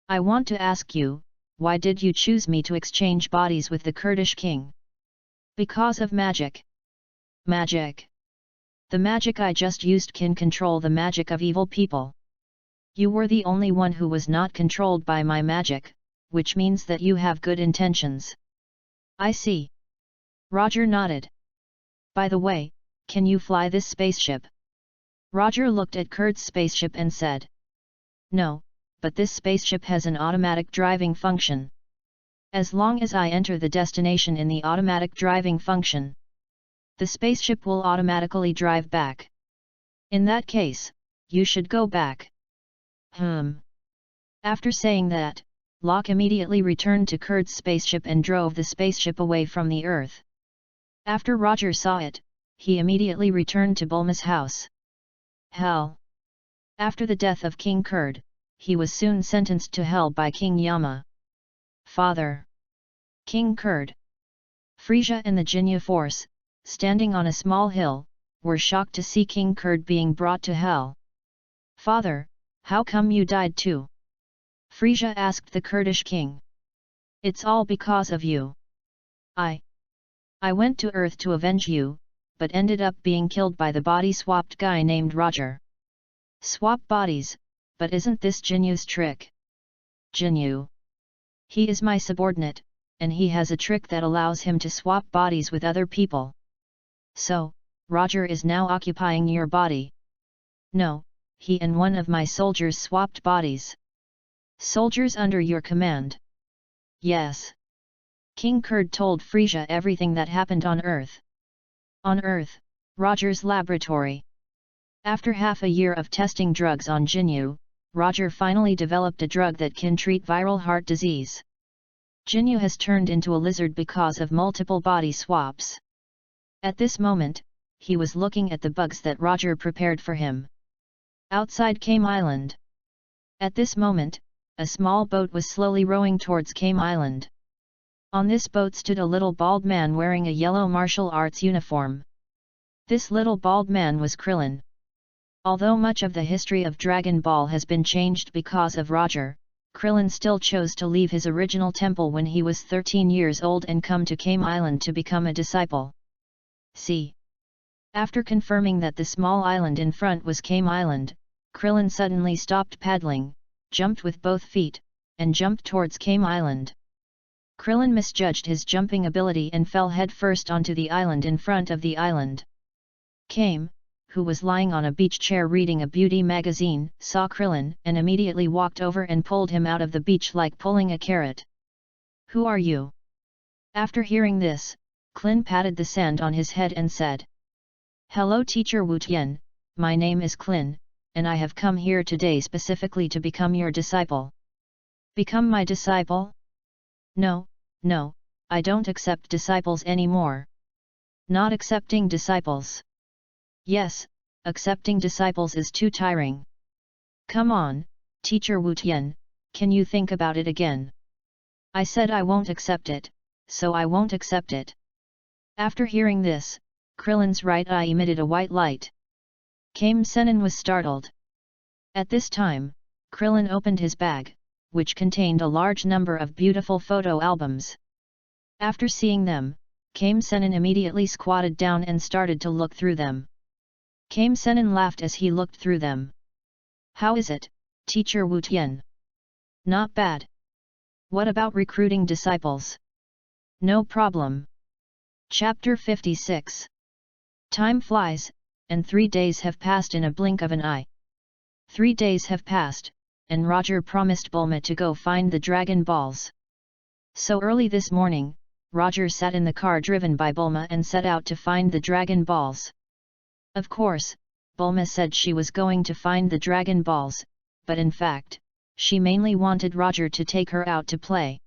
I want to ask you, why did you choose me to exchange bodies with the Kurdish king? Because of magic. Magic. The magic I just used can control the magic of evil people. You were the only one who was not controlled by my magic, which means that you have good intentions. I see. Roger nodded. By the way, can you fly this spaceship? Roger looked at Kurd's spaceship and said. No, but this spaceship has an automatic driving function. As long as I enter the destination in the automatic driving function, the spaceship will automatically drive back. In that case, you should go back. After saying that, Locke immediately returned to Kurd's spaceship and drove the spaceship away from the Earth. After Roger saw it, he immediately returned to Bulma's house. Hell. After the death of King Kurd, he was soon sentenced to hell by King Yama. Father. King Kurd. Frieza and the Ginyu force, standing on a small hill, were shocked to see King Kurd being brought to hell. Father, how come you died too? Frieza asked the Kurdish king. It's all because of you. I went to Earth to avenge you, but ended up being killed by the body-swapped guy named Roger. Swap bodies, but isn't this Ginyu's trick? Ginyu. He is my subordinate, and he has a trick that allows him to swap bodies with other people. So, Roger is now occupying your body. No, he and one of my soldiers swapped bodies. Soldiers under your command. Yes. King Kurd told Frieza everything that happened on Earth. On Earth, Roger's laboratory. After half a year of testing drugs on Ginyu, Roger finally developed a drug that can treat viral heart disease. Ginyu has turned into a lizard because of multiple body swaps. At this moment, he was looking at the bugs that Roger prepared for him. Outside Kame Island. At this moment, a small boat was slowly rowing towards Kame Island. On this boat stood a little bald man wearing a yellow martial arts uniform. This little bald man was Krillin. Although much of the history of Dragon Ball has been changed because of Roger, Krillin still chose to leave his original temple when he was 13 years old and come to Kame Island to become a disciple. See. After confirming that the small island in front was Kame Island, Krillin suddenly stopped paddling, jumped with both feet, and jumped towards Kame Island. Krillin misjudged his jumping ability and fell headfirst onto the island in front of the island. Kame, who was lying on a beach chair reading a beauty magazine, saw Krillin and immediately walked over and pulled him out of the beach like pulling a carrot. Who are you? After hearing this, Klin patted the sand on his head and said, Hello Teacher Wu Tian, my name is Klin, and I have come here today specifically to become your disciple. Become my disciple? No, I don't accept disciples anymore. Not accepting disciples. Yes, accepting disciples is too tiring. Come on, Teacher Wu Tian, can you think about it again? I said I won't accept it, so I won't accept it. After hearing this, Krillin's right eye emitted a white light. Kame Sennin was startled. At this time, Krillin opened his bag, which contained a large number of beautiful photo albums. After seeing them, Kame Sennin immediately squatted down and started to look through them. Kame Sennin laughed as he looked through them. How is it, Teacher Wu Tian? Not bad. What about recruiting disciples? No problem. Chapter 56. Time flies, and 3 days have passed in a blink of an eye. 3 days have passed, and Roger promised Bulma to go find the Dragon Balls. So early this morning, Roger sat in the car driven by Bulma and set out to find the Dragon Balls. Of course, Bulma said she was going to find the Dragon Balls, but in fact, she mainly wanted Roger to take her out to play.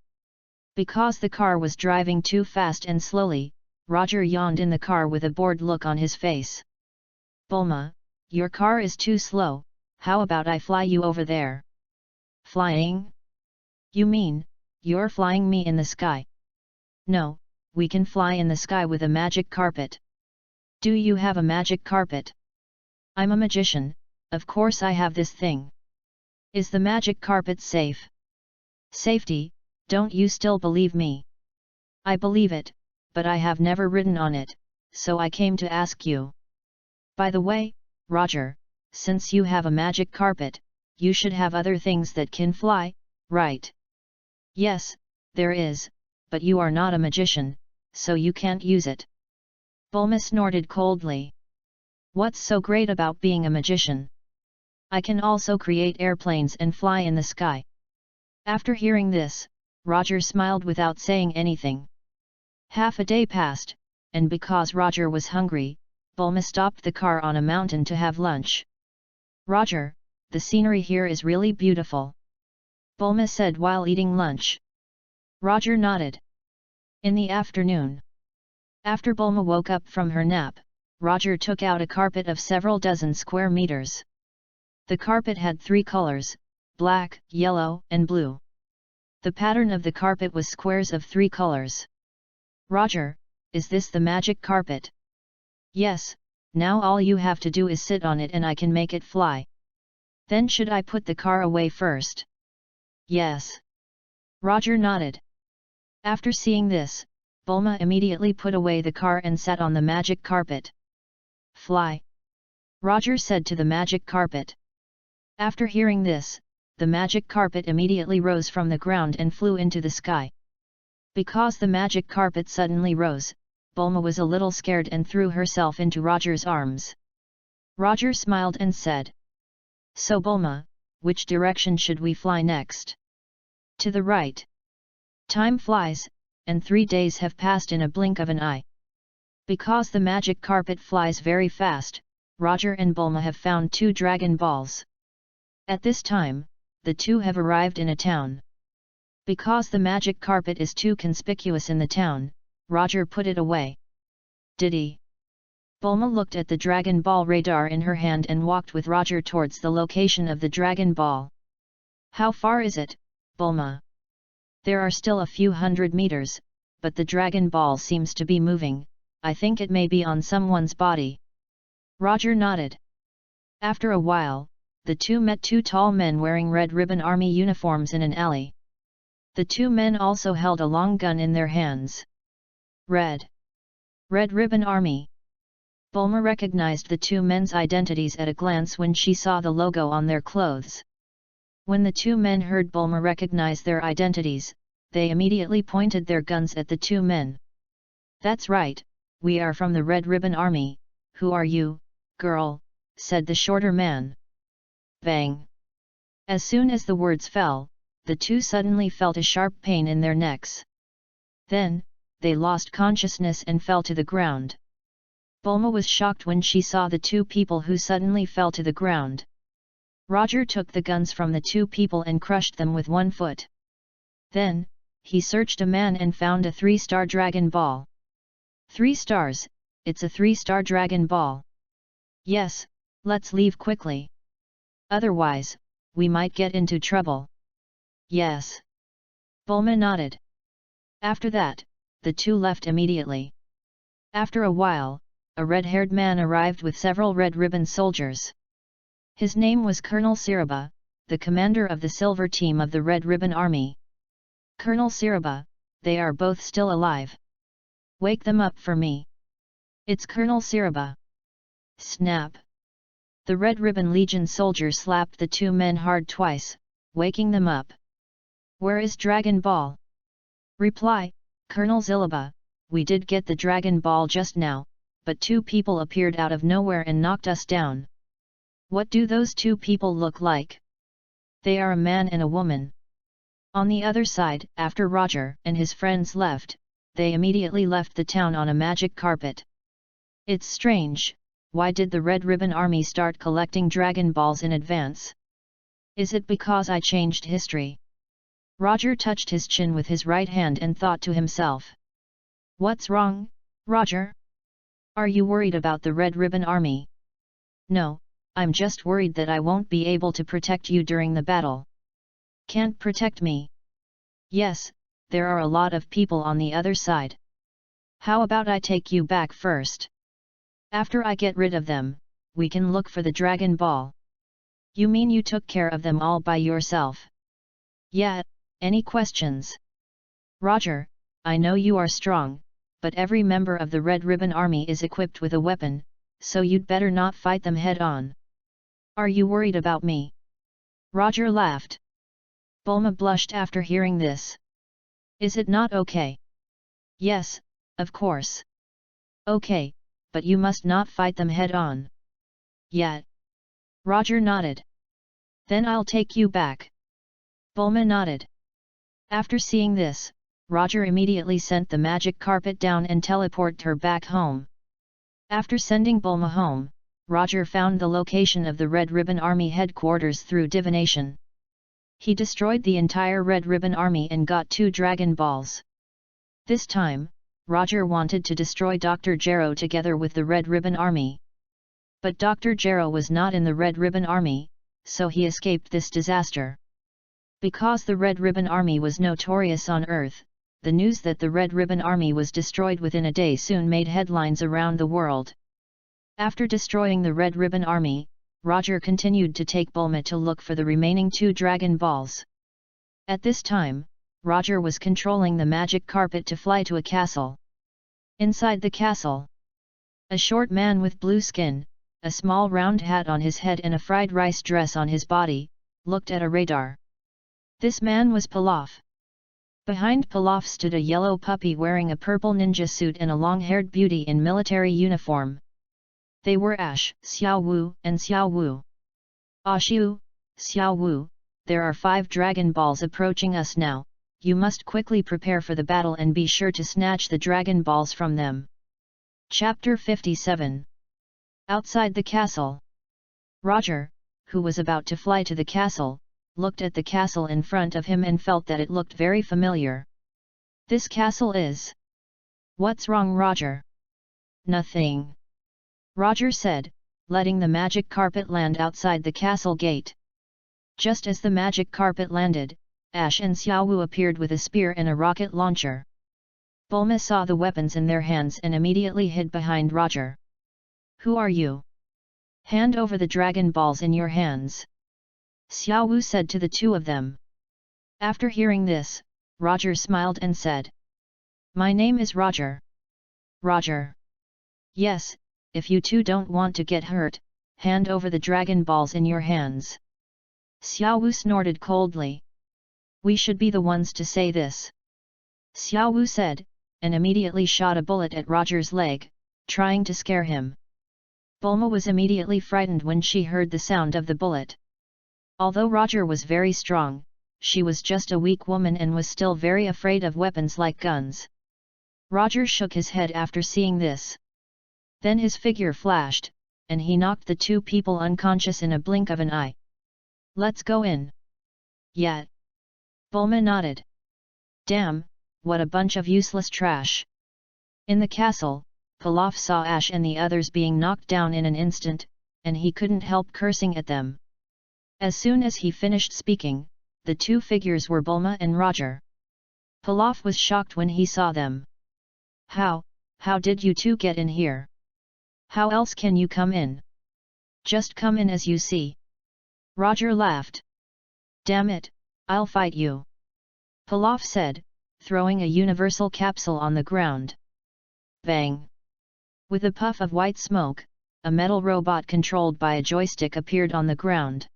Because the car was driving too fast and slowly, Roger yawned in the car with a bored look on his face. Bulma, your car is too slow, how about I fly you over there? Flying? You mean, you're flying me in the sky? No, we can fly in the sky with a magic carpet. Do you have a magic carpet? I'm a magician, of course I have this thing. Is the magic carpet safe? Safety, don't you still believe me? I believe it, but I have never ridden on it, so I came to ask you. By the way, Roger, since you have a magic carpet, you should have other things that can fly, right? Yes, there is, but you are not a magician, so you can't use it. Bulma snorted coldly. What's so great about being a magician? I can also create airplanes and fly in the sky. After hearing this, Roger smiled without saying anything. Half a day passed, and because Roger was hungry, Bulma stopped the car on a mountain to have lunch. Roger, the scenery here is really beautiful. Bulma said while eating lunch. Roger nodded. In the afternoon. After Bulma woke up from her nap, Roger took out a carpet of several dozen square meters. The carpet had 3 colors, black, yellow, and blue. The pattern of the carpet was squares of 3 colors. Roger, is this the magic carpet? Yes, now all you have to do is sit on it and I can make it fly. Then should I put the car away first? Yes. Roger nodded. After seeing this, Bulma immediately put away the car and sat on the magic carpet. Fly! Roger said to the magic carpet. After hearing this, the magic carpet immediately rose from the ground and flew into the sky. Because the magic carpet suddenly rose, Bulma was a little scared and threw herself into Roger's arms. Roger smiled and said, "So Bulma, which direction should we fly next?" "To the right." Time flies, and 3 days have passed in a blink of an eye. Because the magic carpet flies very fast, Roger and Bulma have found 2 Dragon Balls. At this time, the two have arrived in a town. Because the magic carpet is too conspicuous in the town, Roger put it away. Did he? Bulma looked at the Dragon Ball radar in her hand and walked with Roger towards the location of the Dragon Ball. "How far is it, Bulma?" "There are still a few hundred meters, but the Dragon Ball seems to be moving. I think it may be on someone's body." Roger nodded. After a while, the two met 2 tall men wearing Red Ribbon Army uniforms in an alley. The 2 men also held a long gun in their hands. Red Ribbon Army. Bulma recognized the 2 men's identities at a glance when she saw the logo on their clothes. When the 2 men heard Bulma recognize their identities, they immediately pointed their guns at the 2 men. "That's right, we are from the Red Ribbon Army. Who are you, girl?" said the shorter man. Bang! As soon as the words fell, the 2 suddenly felt a sharp pain in their necks. Then, they lost consciousness and fell to the ground. Bulma was shocked when she saw the 2 people who suddenly fell to the ground. Roger took the guns from the 2 people and crushed them with 1 foot. Then, he searched a man and found a 3-star Dragon Ball. 3 stars, it's a 3-star Dragon Ball. "Yes, let's leave quickly. Otherwise, we might get into trouble." "Yes." Bulma nodded. After that, the 2 left immediately. After a while, a red-haired man arrived with several red ribbon soldiers. His name was Colonel Siraba, the commander of the Silver Team of the Red Ribbon Army. "Colonel Siraba, they are both still alive. Wake them up for me." "It's Colonel Siraba." Snap! The Red Ribbon Legion soldier slapped the 2 men hard twice, waking them up. "Where is Dragon Ball?" Reply: "Colonel Zilaba, we did get the Dragon Ball just now, but 2 people appeared out of nowhere and knocked us down." "What do those 2 people look like?" "They are a man and a woman." On the other side, after Roger and his friends left, they immediately left the town on a magic carpet. "It's strange. Why did the Red Ribbon Army start collecting Dragon Balls in advance? Is it because I changed history?" Roger touched his chin with his right hand and thought to himself. "What's wrong, Roger? Are you worried about the Red Ribbon Army?" "No, I'm just worried that I won't be able to protect you during the battle." "Can't protect me?" "Yes, there are a lot of people on the other side. How about I take you back first? After I get rid of them, we can look for the Dragon Ball." "You mean you took care of them all by yourself?" "Yeah, any questions?" "Roger, I know you are strong, but every member of the Red Ribbon Army is equipped with a weapon, so you'd better not fight them head-on." "Are you worried about me?" Roger laughed. Bulma blushed after hearing this. "Is it not okay?" "Yes, of course." "Okay, but you must not fight them head-on." "Yeah." Roger nodded. "Then I'll take you back." Bulma nodded. After seeing this, Roger immediately sent the magic carpet down and teleported her back home. After sending Bulma home, Roger found the location of the Red Ribbon Army headquarters through divination. He destroyed the entire Red Ribbon Army and got 2 Dragon Balls. This time, Roger wanted to destroy Dr. Gero together with the Red Ribbon Army. But Dr. Gero was not in the Red Ribbon Army, so he escaped this disaster. Because the Red Ribbon Army was notorious on Earth, the news that the Red Ribbon Army was destroyed within a day soon made headlines around the world. After destroying the Red Ribbon Army, Roger continued to take Bulma to look for the remaining 2 Dragon Balls. At this time, Roger was controlling the magic carpet to fly to a castle. Inside the castle, a short man with blue skin, a small round hat on his head and a fried rice dress on his body, looked at a radar. This man was Pilaf. Behind Pilaf stood a yellow puppy wearing a purple ninja suit and a long-haired beauty in military uniform. They were Ash, Xiao Wu, and Xiao Wu. Ashu, Xiao Wu, there are 5 Dragon Balls approaching us now, you must quickly prepare for the battle and be sure to snatch the Dragon Balls from them. Chapter 57. Outside the castle. Roger, who was about to fly to the castle, looked at the castle in front of him and felt that it looked very familiar. This castle is... What's wrong, Roger? Nothing. Roger said, letting the magic carpet land outside the castle gate. Just as the magic carpet landed, Ash and Xiao Wu appeared with a spear and a rocket launcher. Bulma saw the weapons in their hands and immediately hid behind Roger. Who are you? Hand over the Dragon Balls in your hands. Xiao Wu said to the two of them. After hearing this, Roger smiled and said, My name is Roger. Roger. Yes, if you two don't want to get hurt, hand over the Dragon Balls in your hands. Xiao Wu snorted coldly. We should be the ones to say this. Xiao Wu said, and immediately shot a bullet at Roger's leg, trying to scare him. Bulma was immediately frightened when she heard the sound of the bullet. Although Roger was very strong, she was just a weak woman and was still very afraid of weapons like guns. Roger shook his head after seeing this. Then his figure flashed, and he knocked the two people unconscious in a blink of an eye. Let's go in. Yeah. Bulma nodded. Damn, what a bunch of useless trash. In the castle, Pilaf saw Ash and the others being knocked down in an instant, and he couldn't help cursing at them. As soon as he finished speaking, the two figures were Bulma and Roger. Pilaf was shocked when he saw them. How did you two get in here? How else can you come in? Just come in as you see. Roger laughed. Damn it, I'll fight you. Pilaf said, throwing a universal capsule on the ground. Bang! With a puff of white smoke, a metal robot controlled by a joystick appeared on the ground.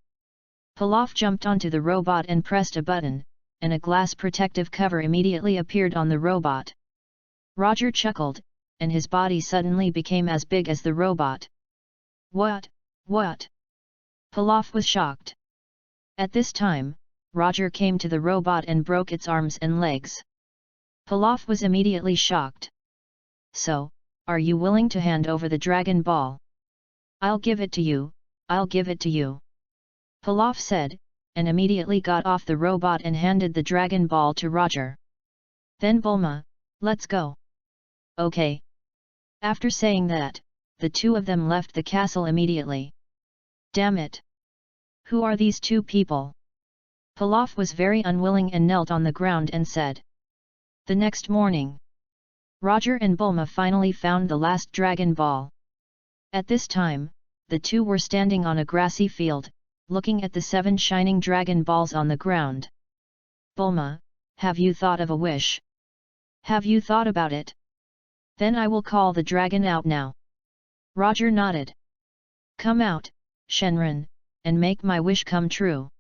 Pilaf jumped onto the robot and pressed a button, and a glass protective cover immediately appeared on the robot. Roger chuckled, and his body suddenly became as big as the robot. What? Pilaf was shocked. At this time, Roger came to the robot and broke its arms and legs. Pilaf was immediately shocked. So, are you willing to hand over the Dragon Ball? I'll give it to you, Pilaf said, and immediately got off the robot and handed the Dragon Ball to Roger. Then Bulma, let's go. Okay. After saying that, the two of them left the castle immediately. Damn it! Who are these two people? Pilaf was very unwilling and knelt on the ground and said. The next morning, Roger and Bulma finally found the last Dragon Ball. At this time, the two were standing on a grassy field, looking at the 7 shining Dragon Balls on the ground. Bulma, have you thought of a wish? Have you thought about it? Then I will call the dragon out now. Roger nodded. Come out, Shenron, and make my wish come true.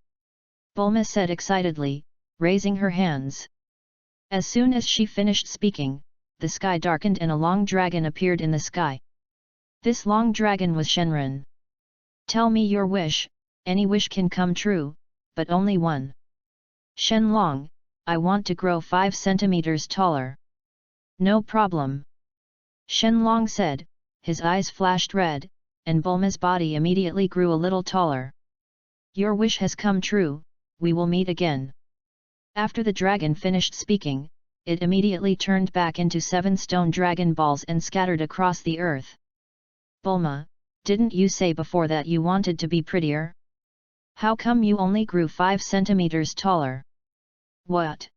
Bulma said excitedly, raising her hands. As soon as she finished speaking, the sky darkened and a long dragon appeared in the sky. This long dragon was Shenron. Tell me your wish, any wish can come true, but only one. Shenlong, I want to grow 5 centimeters taller. No problem. Shenlong said, his eyes flashed red, and Bulma's body immediately grew a little taller. Your wish has come true, we will meet again. After the dragon finished speaking, it immediately turned back into 7 stone Dragon Balls and scattered across the earth. Bulma, didn't you say before that you wanted to be prettier? How come you only grew 5 centimeters taller? What?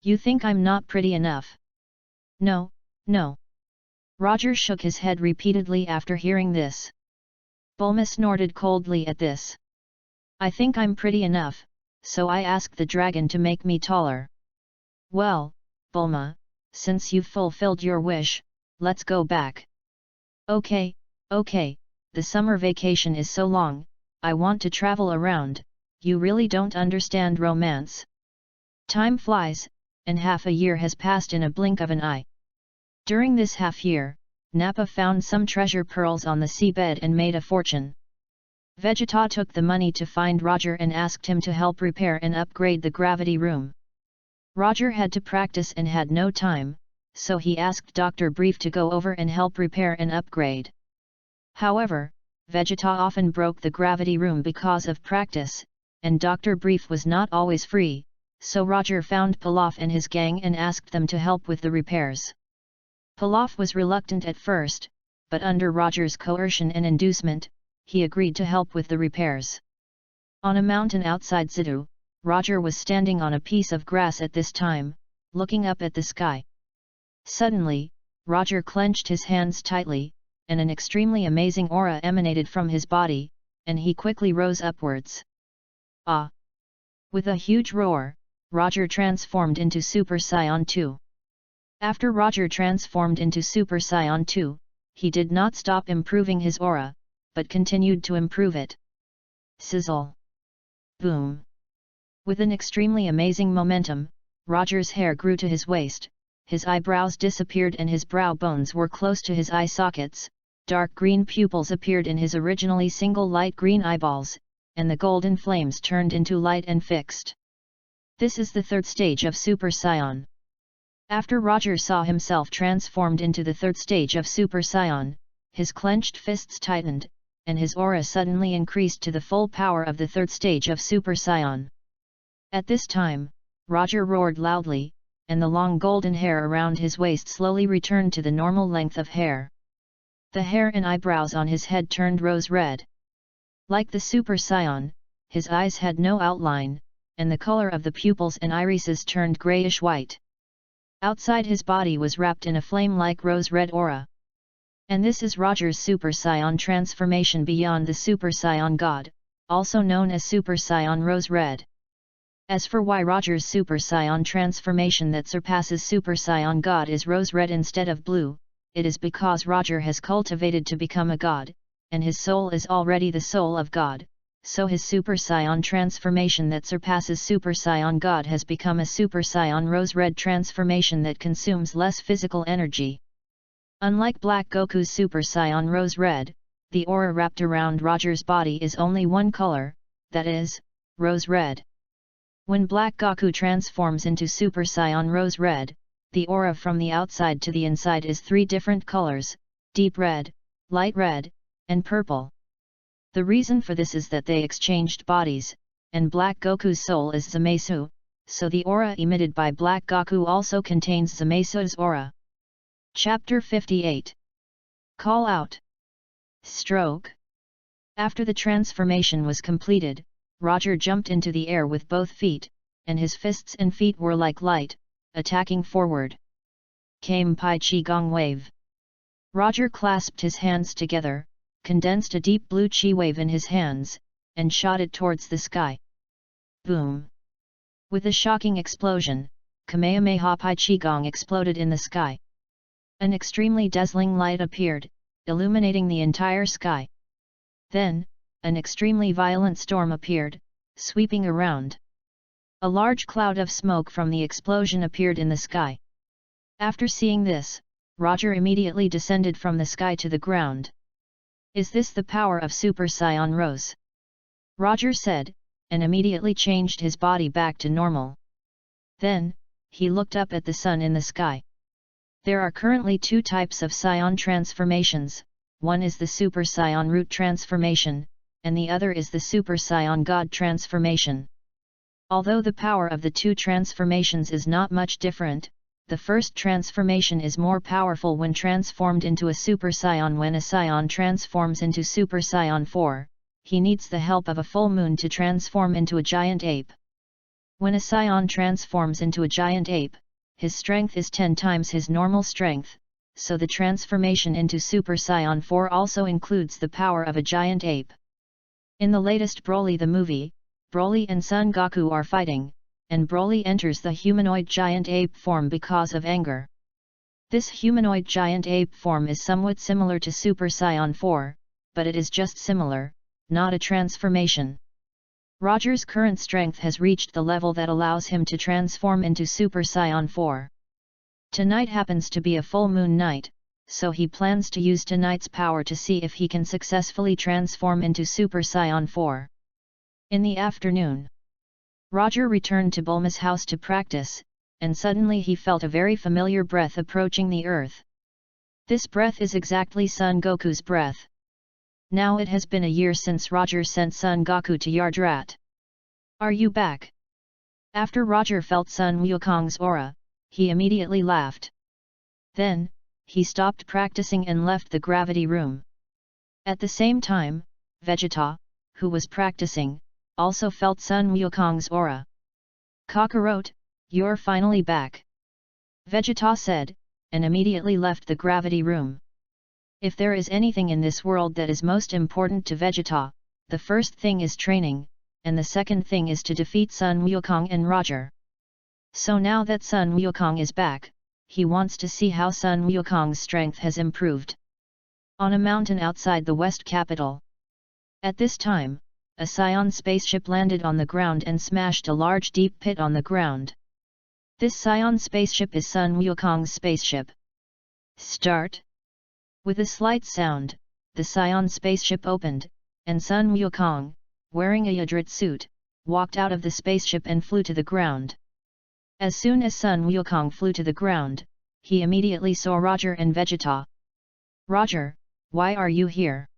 You think I'm not pretty enough? No. Roger shook his head repeatedly after hearing this. Bulma snorted coldly at this. I think I'm pretty enough, so I asked the dragon to make me taller. Well, Bulma, since you've fulfilled your wish, let's go back. Okay, the summer vacation is so long, I want to travel around, you really don't understand romance. Time flies, and half a year has passed in a blink of an eye. During this half year, Nappa found some treasure pearls on the seabed and made a fortune. Vegeta took the money to find Roger and asked him to help repair and upgrade the gravity room. Roger had to practice and had no time, so he asked Dr. Brief to go over and help repair and upgrade. However, Vegeta often broke the gravity room because of practice, and Dr. Brief was not always free, so Roger found Pilaf and his gang and asked them to help with the repairs. Pilaf was reluctant at first, but under Roger's coercion and inducement, he agreed to help with the repairs. On a mountain outside Zidu, Roger was standing on a piece of grass at this time, looking up at the sky. Suddenly, Roger clenched his hands tightly, and an extremely amazing aura emanated from his body, and he quickly rose upwards. Ah! With a huge roar, Roger transformed into Super Saiyan 2. After Roger transformed into Super Saiyan 2, he did not stop improving his aura, but continued to improve it. Sizzle! Boom! With an extremely amazing momentum, Roger's hair grew to his waist, his eyebrows disappeared and his brow bones were close to his eye sockets, dark green pupils appeared in his originally single light green eyeballs, and the golden flames turned into light and fixed. This is the third stage of Super Saiyan. After Roger saw himself transformed into the third stage of Super Saiyan, his clenched fists tightened, and his aura suddenly increased to the full power of the third stage of Super Saiyan. At this time, Roger roared loudly, and the long golden hair around his waist slowly returned to the normal length of hair. The hair and eyebrows on his head turned rose red. Like the Super Saiyan, his eyes had no outline, and the color of the pupils and irises turned grayish-white. Outside his body was wrapped in a flame-like rose-red aura. And this is Roger's Super Saiyan transformation beyond the Super Saiyan God, also known as Super Saiyan Rose Red. As for why Roger's Super Saiyan transformation that surpasses Super Saiyan God is rose red instead of blue, it is because Roger has cultivated to become a god, and his soul is already the soul of God, so his Super Saiyan transformation that surpasses Super Saiyan God has become a Super Saiyan Rose Red transformation that consumes less physical energy. Unlike Black Goku's Super Saiyan Rose Red, the aura wrapped around Roger's body is only one color, that is, Rose Red. When Black Goku transforms into Super Saiyan Rose Red, the aura from the outside to the inside is three different colors, deep red, light red, and purple. The reason for this is that they exchanged bodies, and Black Goku's soul is Zamasu, so the aura emitted by Black Goku also contains Zamasu's aura. Chapter 58. Call Out. Stroke. After the transformation was completed, Roger jumped into the air with both feet, and his fists and feet were like light, attacking forward. Came Pai Chi Gong Wave. Roger clasped his hands together, condensed a deep blue chi wave in his hands, and shot it towards the sky. Boom! With a shocking explosion, Kamehameha Pai Chi Gong exploded in the sky. An extremely dazzling light appeared, illuminating the entire sky. Then, an extremely violent storm appeared, sweeping around. A large cloud of smoke from the explosion appeared in the sky. After seeing this, Roger immediately descended from the sky to the ground. Is this the power of Super Saiyan Rose? Roger said, and immediately changed his body back to normal. Then, he looked up at the sun in the sky. There are currently two types of Saiyan transformations, one is the Super Saiyan Root transformation, and the other is the Super Saiyan God transformation. Although the power of the two transformations is not much different, the first transformation is more powerful when transformed into a Super Saiyan. When a Saiyan transforms into Super Saiyan 4, he needs the help of a full moon to transform into a giant ape. When a Saiyan transforms into a giant ape, his strength is 10 times his normal strength, so the transformation into Super Saiyan 4 also includes the power of a giant ape. In the latest Broly the movie, Broly and Son Goku are fighting, and Broly enters the humanoid giant ape form because of anger. This humanoid giant ape form is somewhat similar to Super Saiyan 4, but it is just similar, not a transformation. Roger's current strength has reached the level that allows him to transform into Super Saiyan 4. Tonight happens to be a full moon night, so he plans to use tonight's power to see if he can successfully transform into Super Saiyan 4. In the afternoon, Roger returned to Bulma's house to practice, and suddenly he felt a very familiar breath approaching the earth. This breath is exactly Son Goku's breath. Now it has been a year since Roger sent Son Goku to Yardrat. Are you back? After Roger felt Sun Wukong's aura, he immediately laughed. Then, he stopped practicing and left the gravity room. At the same time, Vegeta, who was practicing, also felt Sun Wukong's aura. Kakarot, you're finally back. Vegeta said, and immediately left the gravity room. If there is anything in this world that is most important to Vegeta, the first thing is training, and the second thing is to defeat Sun Wukong and Roger. So now that Sun Wukong is back, he wants to see how Sun Wukong's strength has improved. On a mountain outside the West capital. At this time, a Saiyan spaceship landed on the ground and smashed a large deep pit on the ground. This Saiyan spaceship is Sun Wukong's spaceship. Start. With a slight sound, the Saiyan spaceship opened, and Sun Wukong, wearing a Yardrat suit, walked out of the spaceship and flew to the ground. As soon as Sun Wukong flew to the ground, he immediately saw Roger and Vegeta. Roger, why are you here?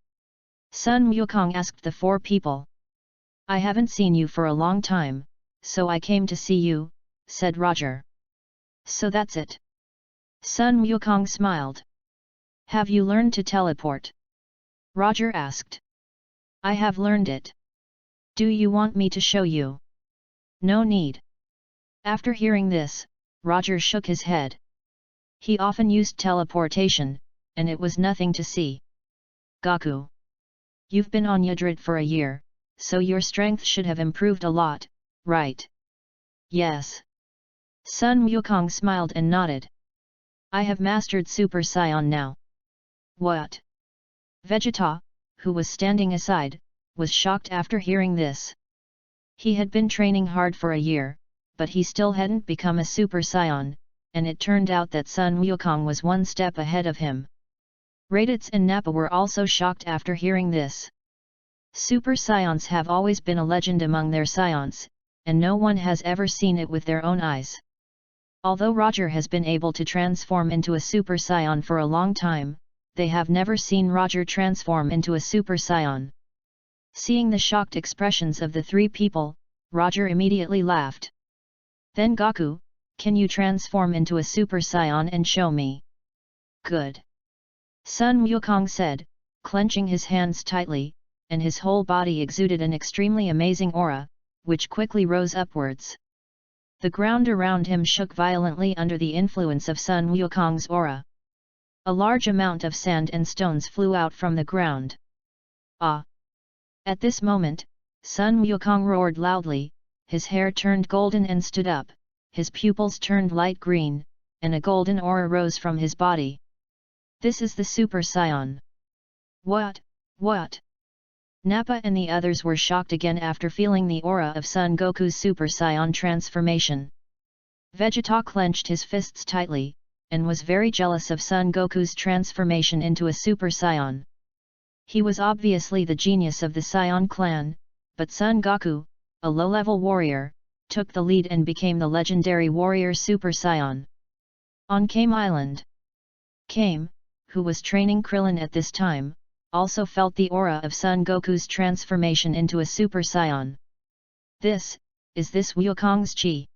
Sun Wukong asked the four people. I haven't seen you for a long time, so I came to see you, said Roger. So that's it. Sun Wukong smiled. Have you learned to teleport? Roger asked. I have learned it. Do you want me to show you? No need. After hearing this, Roger shook his head. He often used teleportation, and it was nothing to see. Goku. You've been on Yardrat for a year, so your strength should have improved a lot, right? Yes. Sun Wukong smiled and nodded. I have mastered Super Saiyan now. What? Vegeta, who was standing aside, was shocked after hearing this. He had been training hard for a year, but he still hadn't become a Super Saiyan, and it turned out that Sun Wukong was one step ahead of him. Raditz and Nappa were also shocked after hearing this. Super Saiyans have always been a legend among their Saiyans, and no one has ever seen it with their own eyes. Although Roger has been able to transform into a Super Saiyan for a long time, they have never seen Roger transform into a Super Saiyan. Seeing the shocked expressions of the three people, Roger immediately laughed. Then Goku, can you transform into a Super Saiyan and show me? Good. Sun Wukong said, clenching his hands tightly, and his whole body exuded an extremely amazing aura, which quickly rose upwards. The ground around him shook violently under the influence of Sun Wukong's aura. A large amount of sand and stones flew out from the ground. Ah! At this moment, Sun Wukong roared loudly, his hair turned golden and stood up, his pupils turned light green, and a golden aura rose from his body. This is the Super Saiyan. What? What? Nappa and the others were shocked again after feeling the aura of Son Goku's Super Saiyan transformation. Vegeta clenched his fists tightly, and was very jealous of Son Goku's transformation into a Super Saiyan. He was obviously the genius of the Saiyan clan, but Son Goku, a low-level warrior, took the lead and became the legendary warrior Super Saiyan. On Kame Island. Kame, who was training Krillin at this time, also felt the aura of Son Goku's transformation into a Super Saiyan. Is this Wukong's chi?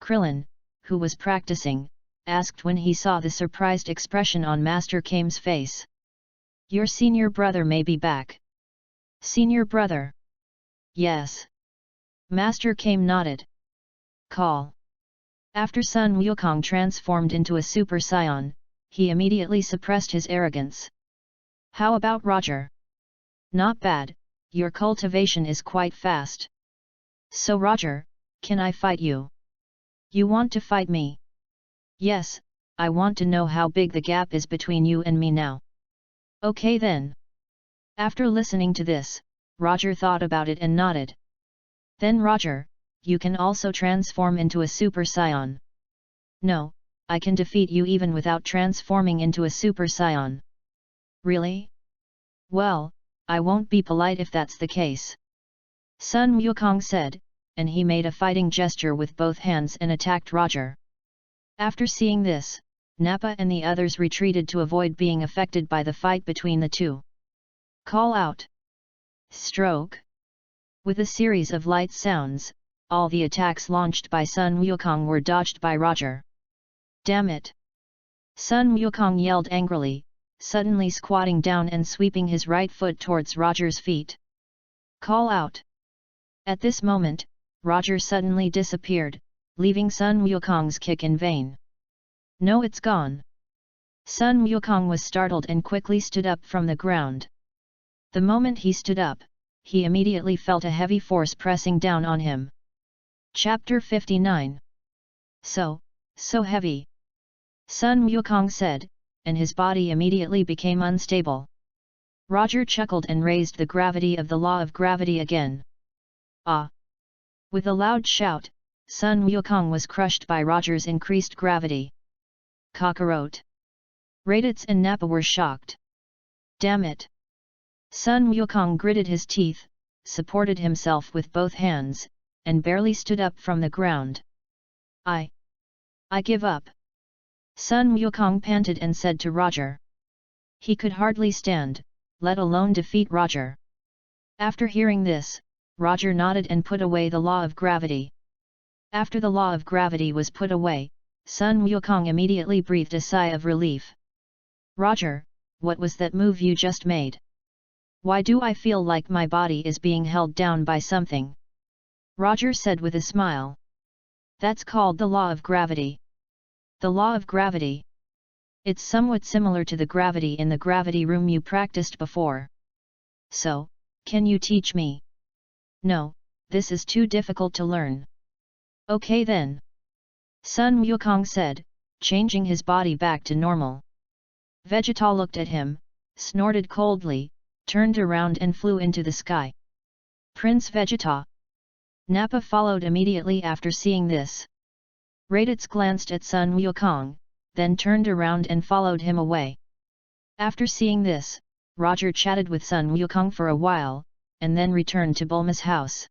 Krillin, who was practicing, asked when he saw the surprised expression on Master Kame's face. Your senior brother may be back. Senior brother? Yes. Master Kame nodded. Call. After Sun Wukong transformed into a Super Saiyan, he immediately suppressed his arrogance. How about Roger? Not bad, your cultivation is quite fast. So Roger, can I fight you? You want to fight me? Yes, I want to know how big the gap is between you and me now. Okay then. After listening to this, Roger thought about it and nodded. Then Roger, you can also transform into a Super Saiyan. No, I can defeat you even without transforming into a Super Saiyan. Really? Well, I won't be polite if that's the case. Sun Wukong said, and he made a fighting gesture with both hands and attacked Roger. After seeing this, Nappa and the others retreated to avoid being affected by the fight between the two. Call out. Stroke. With a series of light sounds, all the attacks launched by Sun Wukong were dodged by Roger. Damn it! Sun Wukong yelled angrily, suddenly squatting down and sweeping his right foot towards Roger's feet. Call out! At this moment, Roger suddenly disappeared, leaving Sun Wukong's kick in vain. No, it's gone. Sun Wukong was startled and quickly stood up from the ground. The moment he stood up, he immediately felt a heavy force pressing down on him. Chapter 59. So heavy. Sun Wukong said, and his body immediately became unstable. Roger chuckled and raised the gravity of the law of gravity again. Ah! With a loud shout, Sun Wukong was crushed by Roger's increased gravity. Cockroach! Raditz and Nappa were shocked. Damn it! Sun Wukong gritted his teeth, supported himself with both hands, and barely stood up from the ground. I give up. Sun Wukong panted and said to Roger. He could hardly stand, let alone defeat Roger. After hearing this, Roger nodded and put away the law of gravity. After the law of gravity was put away, Sun Wukong immediately breathed a sigh of relief. Roger, what was that move you just made? Why do I feel like my body is being held down by something? Roger said with a smile. That's called the law of gravity. The law of gravity. It's somewhat similar to the gravity in the gravity room you practiced before. So, can you teach me? No, this is too difficult to learn. Okay then. Sun Wukong said, changing his body back to normal. Vegeta looked at him, snorted coldly, turned around and flew into the sky. Prince Vegeta. Nappa followed immediately after seeing this. Raditz glanced at Sun Wukong, then turned around and followed him away. After seeing this, Roger chatted with Sun Wukong for a while, and then returned to Bulma's house.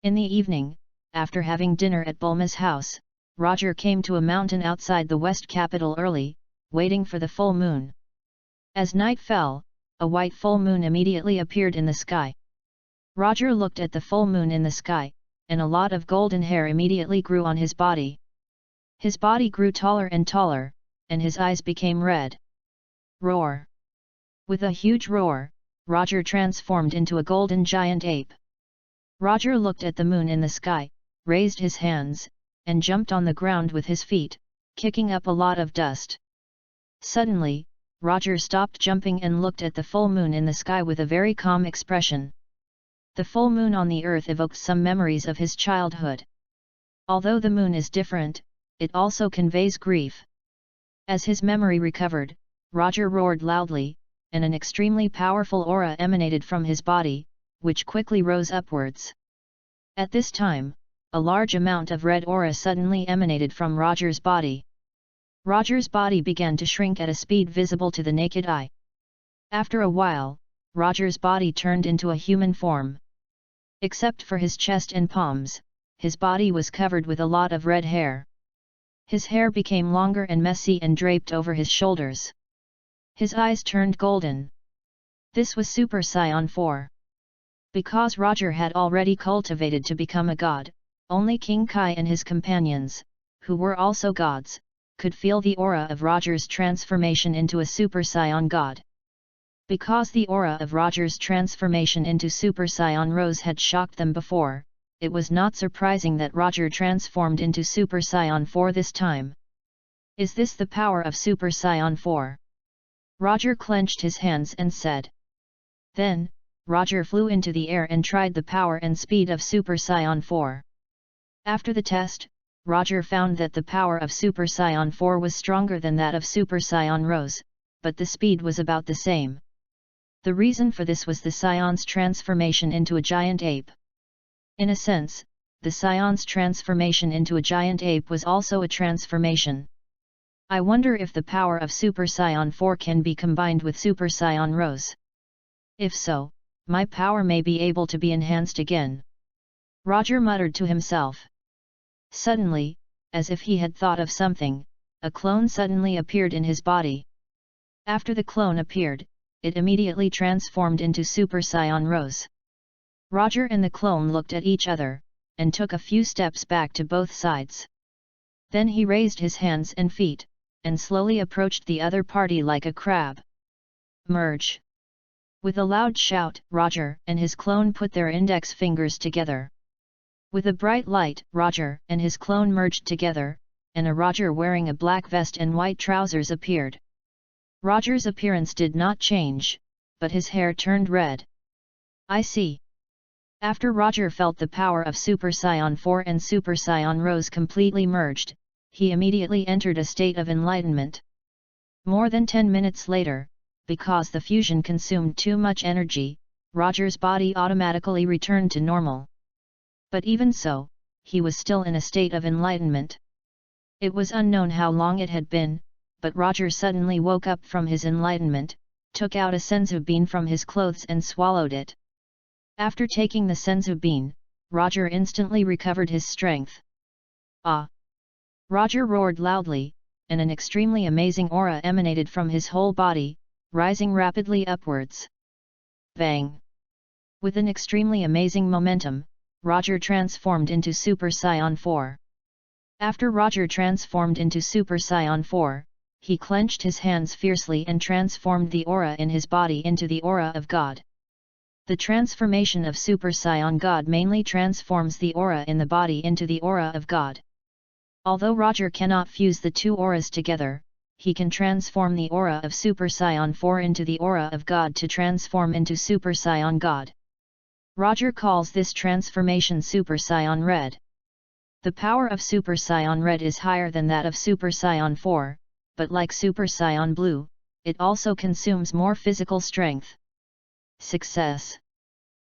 In the evening, after having dinner at Bulma's house, Roger came to a mountain outside the West capital early, waiting for the full moon. As night fell, a white full moon immediately appeared in the sky. Roger looked at the full moon in the sky, and a lot of golden hair immediately grew on his body. His body grew taller and taller, and his eyes became red. Roar! With a huge roar, Roger transformed into a golden giant ape. Roger looked at the moon in the sky, raised his hands, and jumped on the ground with his feet, kicking up a lot of dust. Suddenly, Roger stopped jumping and looked at the full moon in the sky with a very calm expression. The full moon on the earth evoked some memories of his childhood. Although the moon is different, it also conveys grief. As his memory recovered, Roger roared loudly, and an extremely powerful aura emanated from his body, which quickly rose upwards. At this time, a large amount of red aura suddenly emanated from Roger's body. Roger's body began to shrink at a speed visible to the naked eye. After a while, Roger's body turned into a human form. Except for his chest and palms, his body was covered with a lot of red hair. His hair became longer and messy and draped over his shoulders. His eyes turned golden. This was Super Saiyan 4. Because Roger had already cultivated to become a god, only King Kai and his companions, who were also gods, could feel the aura of Roger's transformation into a Super Saiyan god. Because the aura of Roger's transformation into Super Saiyan Rose had shocked them before, it was not surprising that Roger transformed into Super Saiyan 4 this time. Is this the power of Super Saiyan 4? Roger clenched his hands and said. Then, Roger flew into the air and tried the power and speed of Super Saiyan 4. After the test, Roger found that the power of Super Saiyan 4 was stronger than that of Super Saiyan Rose, but the speed was about the same. The reason for this was the Saiyan's transformation into a giant ape. In a sense, the Saiyan's transformation into a giant ape was also a transformation. I wonder if the power of Super Saiyan 4 can be combined with Super Saiyan Rose. If so, my power may be able to be enhanced again. Roger muttered to himself. Suddenly, as if he had thought of something, a clone suddenly appeared in his body. After the clone appeared, it immediately transformed into Super Saiyan Rose. Roger and the clone looked at each other, and took a few steps back to both sides. Then he raised his hands and feet, and slowly approached the other party like a crab. Merge! With a loud shout, Roger and his clone put their index fingers together. With a bright light, Roger and his clone merged together, and a Roger wearing a black vest and white trousers appeared. Roger's appearance did not change, but his hair turned red. I see. After Roger felt the power of Super Saiyan 4 and Super Saiyan Rose completely merged, he immediately entered a state of enlightenment. More than 10 minutes later, because the fusion consumed too much energy, Roger's body automatically returned to normal. But even so, he was still in a state of enlightenment. It was unknown how long it had been, but Roger suddenly woke up from his enlightenment, took out a senzu bean from his clothes and swallowed it. After taking the senzu bean, Roger instantly recovered his strength. Ah! Roger roared loudly, and an extremely amazing aura emanated from his whole body, rising rapidly upwards. Bang! With an extremely amazing momentum, Roger transformed into Super Saiyan 4. After Roger transformed into Super Saiyan 4, he clenched his hands fiercely and transformed the aura in his body into the aura of God. The transformation of Super Saiyan God mainly transforms the aura in the body into the aura of God. Although Roger cannot fuse the two auras together, he can transform the aura of Super Saiyan 4 into the aura of God to transform into Super Saiyan God. Roger calls this transformation Super Saiyan Red. The power of Super Saiyan Red is higher than that of Super Saiyan 4, but like Super Saiyan Blue, it also consumes more physical strength. Success!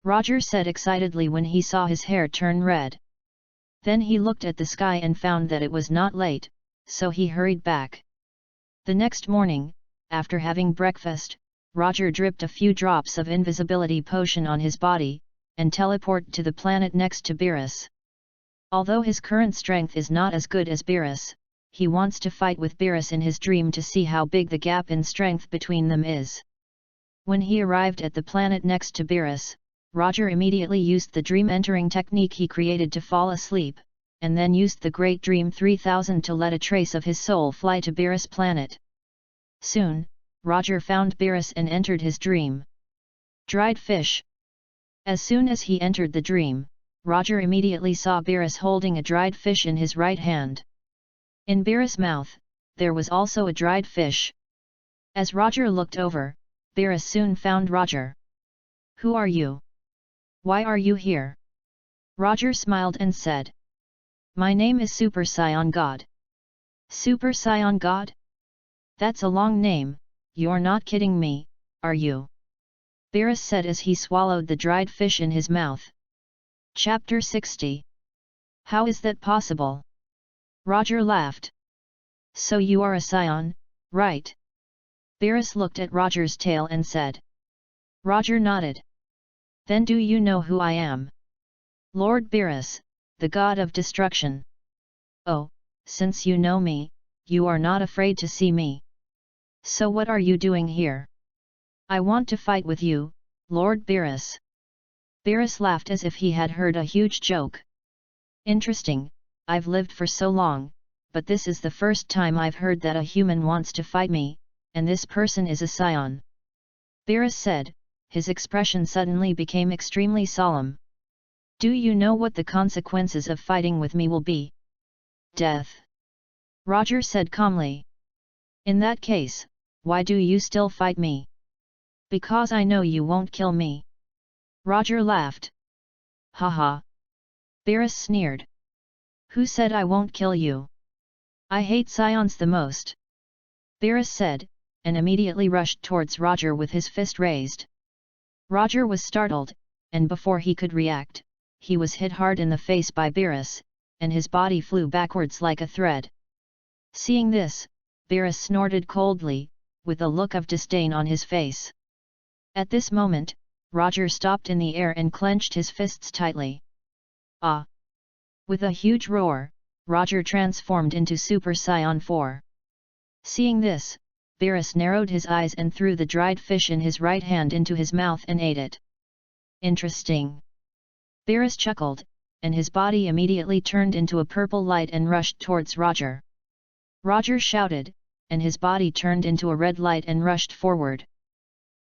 Roger said excitedly when he saw his hair turn red. Then he looked at the sky and found that it was not late, so he hurried back. The next morning, after having breakfast, Roger dripped a few drops of invisibility potion on his body, and teleported to the planet next to Beerus. Although his current strength is not as good as Beerus, he wants to fight with Beerus in his dream to see how big the gap in strength between them is. When he arrived at the planet next to Beerus, Roger immediately used the dream entering technique he created to fall asleep, and then used the Great Dream 3000 to let a trace of his soul fly to Beerus' planet. Soon, Roger found Beerus and entered his dream. Dried fish. As soon as he entered the dream, Roger immediately saw Beerus holding a dried fish in his right hand. In Beerus' mouth, there was also a dried fish. As Roger looked over, Beerus soon found Roger. Who are you? Why are you here? Roger smiled and said. My name is Super Saiyan God. Super Saiyan God? That's a long name, you're not kidding me, are you? Beerus said as he swallowed the dried fish in his mouth. Chapter 60. How is that possible? Roger laughed. So you are a Saiyan, right? Beerus looked at Roger's tail and said. Roger nodded. Then do you know who I am? Lord Beerus, the god of destruction. Oh, since you know me, you are not afraid to see me. So what are you doing here? I want to fight with you, Lord Beerus. Beerus laughed as if he had heard a huge joke. Interesting, I've lived for so long, but this is the first time I've heard that a human wants to fight me, and this person is a Saiyan. Beerus said, his expression suddenly became extremely solemn. Do you know what the consequences of fighting with me will be? Death. Roger said calmly. In that case, why do you still fight me? Because I know you won't kill me. Roger laughed. Haha. Beerus sneered. Who said I won't kill you? I hate Saiyans the most. Beerus said, and immediately rushed towards Roger with his fist raised. Roger was startled, and before he could react, he was hit hard in the face by Beerus, and his body flew backwards like a thread. Seeing this, Beerus snorted coldly, with a look of disdain on his face. At this moment, Roger stopped in the air and clenched his fists tightly. Ah! With a huge roar, Roger transformed into Super Saiyan 4. Seeing this, Beerus narrowed his eyes and threw the dried fish in his right hand into his mouth and ate it. Interesting. Beerus chuckled, and his body immediately turned into a purple light and rushed towards Roger. Roger shouted, and his body turned into a red light and rushed forward.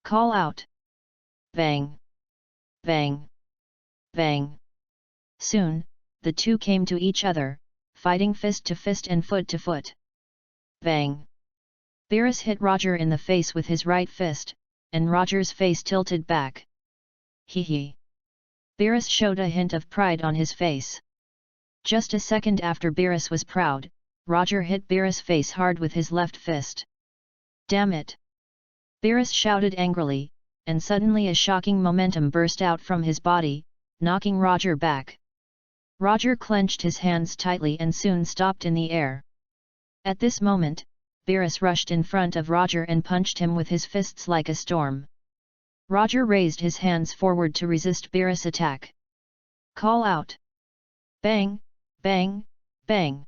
Call out! Bang! Bang! Bang! Soon, the two came to each other, fighting fist to fist and foot to foot. Bang! Beerus hit Roger in the face with his right fist, and Roger's face tilted back. Hee hee! Beerus showed a hint of pride on his face. Just a second after Beerus was proud, Roger hit Beerus' face hard with his left fist. Damn it! Beerus shouted angrily, and suddenly a shocking momentum burst out from his body, knocking Roger back. Roger clenched his hands tightly and soon stopped in the air. At this moment, Beerus rushed in front of Roger and punched him with his fists like a storm. Roger raised his hands forward to resist Beerus' attack. Call out! Bang! Bang! Bang!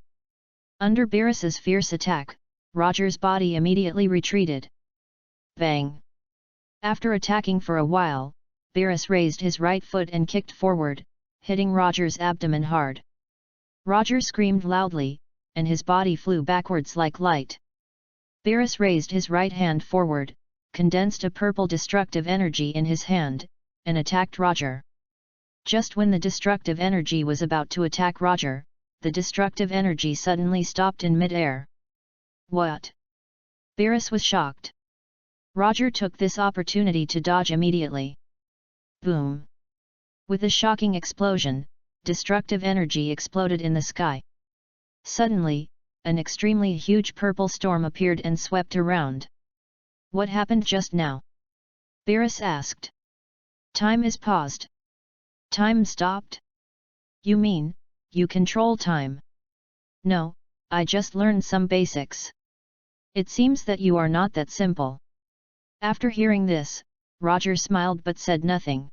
Under Beerus's fierce attack, Roger's body immediately retreated. Bang! After attacking for a while, Beerus raised his right foot and kicked forward, hitting Roger's abdomen hard. Roger screamed loudly, and his body flew backwards like light. Beerus raised his right hand forward, condensed a purple destructive energy in his hand, and attacked Roger. Just when the destructive energy was about to attack Roger, the destructive energy suddenly stopped in mid-air. What? Beerus was shocked. Roger took this opportunity to dodge immediately. Boom! With a shocking explosion, destructive energy exploded in the sky. Suddenly, an extremely huge purple storm appeared and swept around. What happened just now? Beerus asked. Time is paused. Time stopped? You mean, you control time? No, I just learned some basics. It seems that you are not that simple. After hearing this, Roger smiled but said nothing.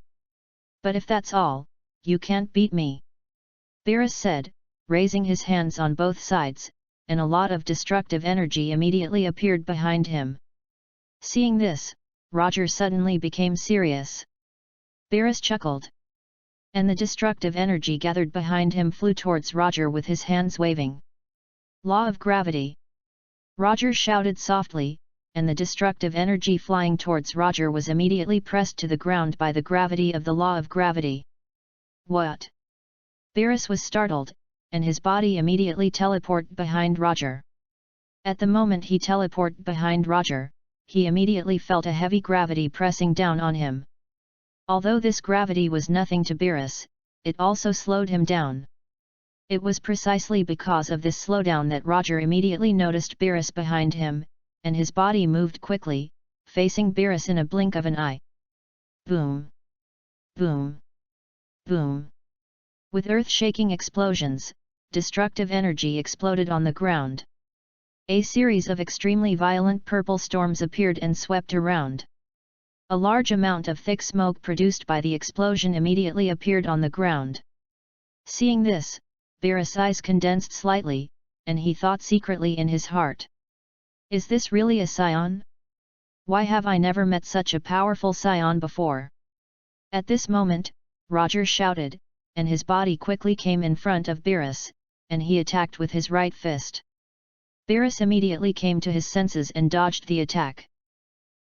But if that's all, you can't beat me. Beerus said, raising his hands on both sides, and a lot of destructive energy immediately appeared behind him. Seeing this, Roger suddenly became serious. Beerus chuckled. And the destructive energy gathered behind him flew towards Roger with his hands waving. Law of gravity! Roger shouted softly, and the destructive energy flying towards Roger was immediately pressed to the ground by the gravity of the law of gravity. What? Beerus was startled, and his body immediately teleported behind Roger. At the moment he teleported behind Roger, he immediately felt a heavy gravity pressing down on him. Although this gravity was nothing to Beerus, it also slowed him down. It was precisely because of this slowdown that Roger immediately noticed Beerus behind him, and his body moved quickly, facing Beerus in a blink of an eye. Boom! Boom! Boom! With earth-shaking explosions, destructive energy exploded on the ground. A series of extremely violent purple storms appeared and swept around. A large amount of thick smoke produced by the explosion immediately appeared on the ground. Seeing this, Beerus' eyes condensed slightly, and he thought secretly in his heart. Is this really a Saiyan? Why have I never met such a powerful Saiyan before? At this moment, Roger shouted, and his body quickly came in front of Beerus, and he attacked with his right fist. Beerus immediately came to his senses and dodged the attack.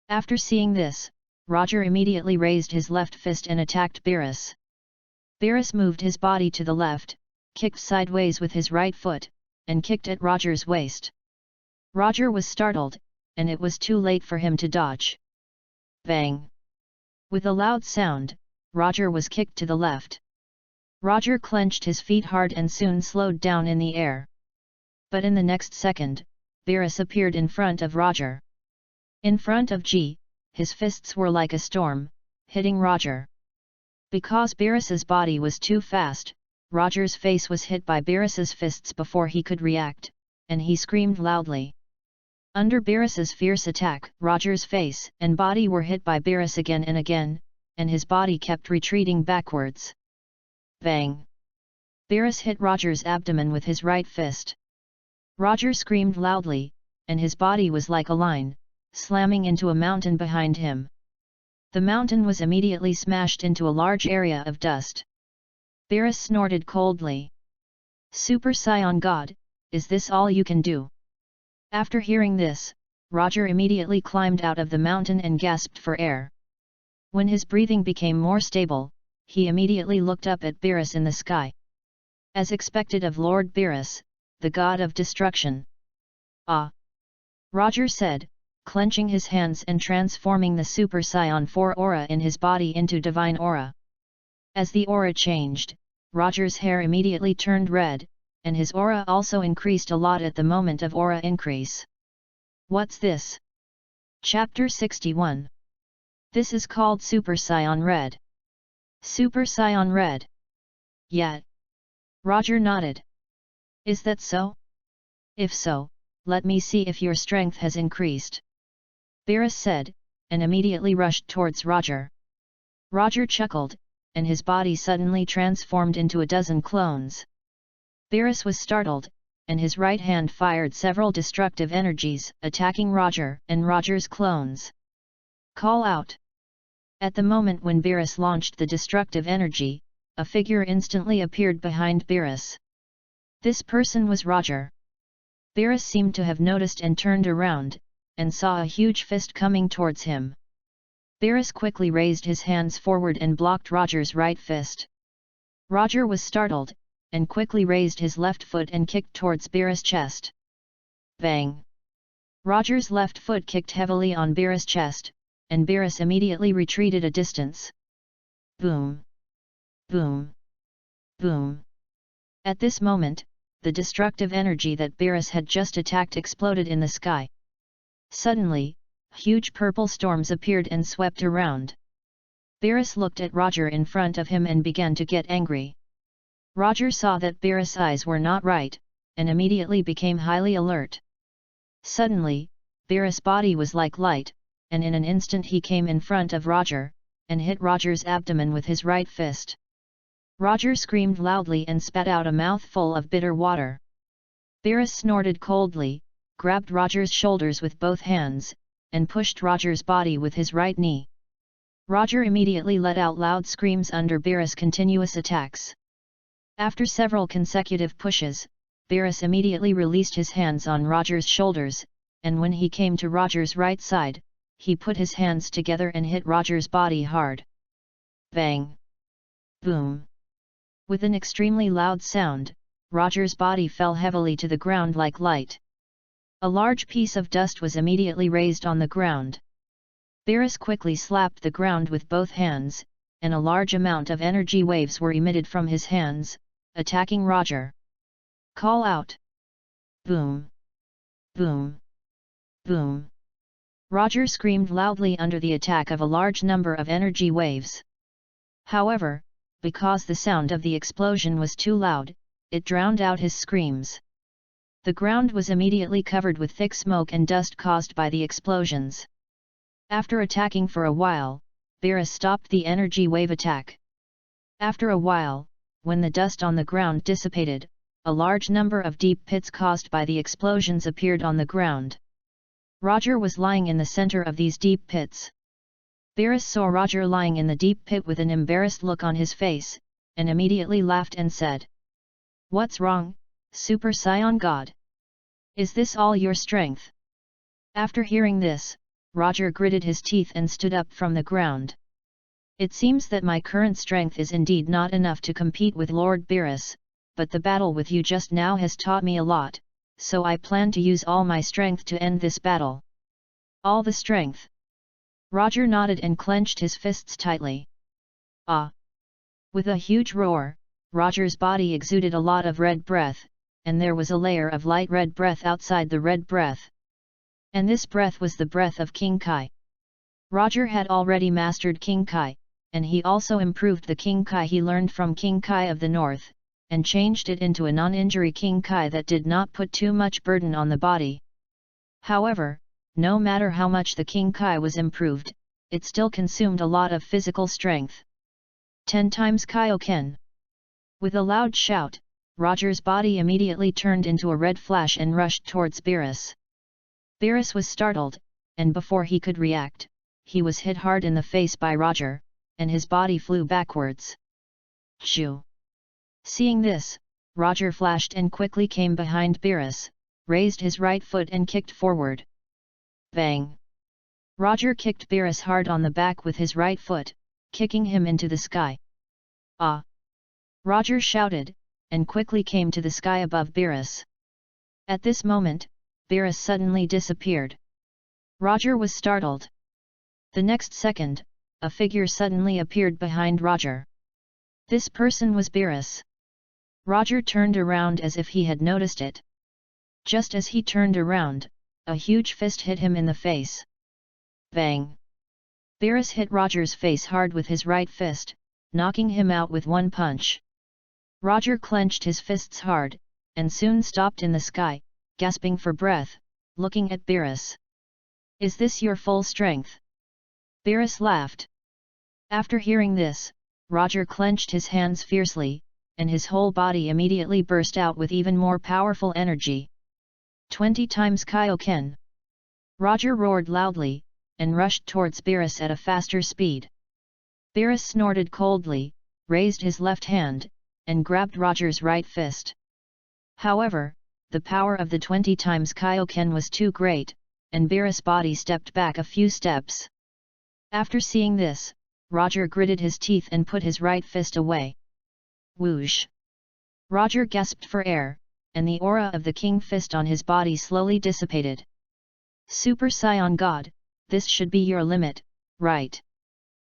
After seeing this, Roger immediately raised his left fist and attacked Beerus. Beerus moved his body to the left, kicked sideways with his right foot, and kicked at Roger's waist. Roger was startled, and it was too late for him to dodge. Bang! With a loud sound, Roger was kicked to the left. Roger clenched his feet hard and soon slowed down in the air. But in the next second, Beerus appeared in front of Roger. In front of G, his fists were like a storm, hitting Roger. Because Beerus's body was too fast, Roger's face was hit by Beerus's fists before he could react, and he screamed loudly. Under Beerus's fierce attack, Roger's face and body were hit by Beerus again and again, and his body kept retreating backwards. Bang! Beerus hit Roger's abdomen with his right fist. Roger screamed loudly, and his body was like a line, slamming into a mountain behind him. The mountain was immediately smashed into a large area of dust. Beerus snorted coldly. Super Saiyan God, is this all you can do? After hearing this, Roger immediately climbed out of the mountain and gasped for air. When his breathing became more stable, he immediately looked up at Beerus in the sky. As expected of Lord Beerus, the god of destruction. Ah! Roger said, clenching his hands and transforming the Super Saiyan 4 aura in his body into divine aura. As the aura changed, Roger's hair immediately turned red, and his aura also increased a lot at the moment of aura increase. What's this? Chapter 61. This is called Super Saiyan Red. Super Saiyan Red. Yet. Roger nodded. Is that so? If so, let me see if your strength has increased. Beerus said, and immediately rushed towards Roger. Roger chuckled, and his body suddenly transformed into a dozen clones. Beerus was startled, and his right hand fired several destructive energies, attacking Roger and Roger's clones. Call out! At the moment when Beerus launched the destructive energy, a figure instantly appeared behind Beerus. This person was Roger. Beerus seemed to have noticed and turned around, and saw a huge fist coming towards him. Beerus quickly raised his hands forward and blocked Roger's right fist. Roger was startled, and quickly raised his left foot and kicked towards Beerus' chest. Bang! Roger's left foot kicked heavily on Beerus' chest, and Beerus immediately retreated a distance. Boom! Boom! Boom! At this moment, the destructive energy that Beerus had just attacked exploded in the sky. Suddenly, huge purple storms appeared and swept around. Beerus looked at Roger in front of him and began to get angry. Roger saw that Beerus' eyes were not right, and immediately became highly alert. Suddenly, Beerus' body was like light, and in an instant he came in front of Roger, and hit Roger's abdomen with his right fist. Roger screamed loudly and spat out a mouthful of bitter water. Beerus snorted coldly, grabbed Roger's shoulders with both hands, and pushed Roger's body with his right knee. Roger immediately let out loud screams under Beerus' continuous attacks. After several consecutive pushes, Beerus immediately released his hands on Roger's shoulders, and when he came to Roger's right side, he put his hands together and hit Roger's body hard. Bang! Boom! With an extremely loud sound, Roger's body fell heavily to the ground like light. A large piece of dust was immediately raised on the ground. Beerus quickly slapped the ground with both hands, and a large amount of energy waves were emitted from his hands, attacking Roger. Call out! Boom! Boom! Boom! Roger screamed loudly under the attack of a large number of energy waves. However, because the sound of the explosion was too loud, it drowned out his screams. The ground was immediately covered with thick smoke and dust caused by the explosions. After attacking for a while, Beerus stopped the energy wave attack. After a while, when the dust on the ground dissipated, a large number of deep pits caused by the explosions appeared on the ground. Roger was lying in the center of these deep pits. Beerus saw Roger lying in the deep pit with an embarrassed look on his face, and immediately laughed and said, "What's wrong, Super Saiyan God? Is this all your strength?" After hearing this, Roger gritted his teeth and stood up from the ground. "It seems that my current strength is indeed not enough to compete with Lord Beerus, but the battle with you just now has taught me a lot, so I plan to use all my strength to end this battle." All the strength? Roger nodded and clenched his fists tightly. Ah! With a huge roar, Roger's body exuded a lot of red breath, and there was a layer of light red breath outside the red breath. And this breath was the breath of King Kai. Roger had already mastered King Kai, and he also improved the King Kai he learned from King Kai of the North, and changed it into a non-injury King Kai that did not put too much burden on the body. However, no matter how much the King Kai was improved, it still consumed a lot of physical strength. 10 times Kaioken. With a loud shout, Roger's body immediately turned into a red flash and rushed towards Beerus. Beerus was startled, and before he could react, he was hit hard in the face by Roger, and his body flew backwards. Shoo! Seeing this, Roger flashed and quickly came behind Beerus, raised his right foot and kicked forward. Bang! Roger kicked Beerus hard on the back with his right foot, kicking him into the sky. Ah! Roger shouted, and quickly came to the sky above Beerus. At this moment, Beerus suddenly disappeared. Roger was startled. The next second, a figure suddenly appeared behind Roger. This person was Beerus. Roger turned around as if he had noticed it. Just as he turned around, a huge fist hit him in the face. Bang! Beerus hit Roger's face hard with his right fist, knocking him out with one punch. Roger clenched his fists hard, and soon stopped in the sky, gasping for breath, looking at Beerus. "Is this your full strength?" Beerus laughed. After hearing this, Roger clenched his hands fiercely, and his whole body immediately burst out with even more powerful energy. 20 times Kaioken. Roger roared loudly, and rushed towards Beerus at a faster speed. Beerus snorted coldly, raised his left hand, and grabbed Roger's right fist. However, the power of the 20 times Kaioken was too great, and Beerus' body stepped back a few steps. After seeing this, Roger gritted his teeth and put his right fist away. Whoosh! Roger gasped for air, and the aura of the King Fist on his body slowly dissipated. Super Saiyan God, this should be your limit, right?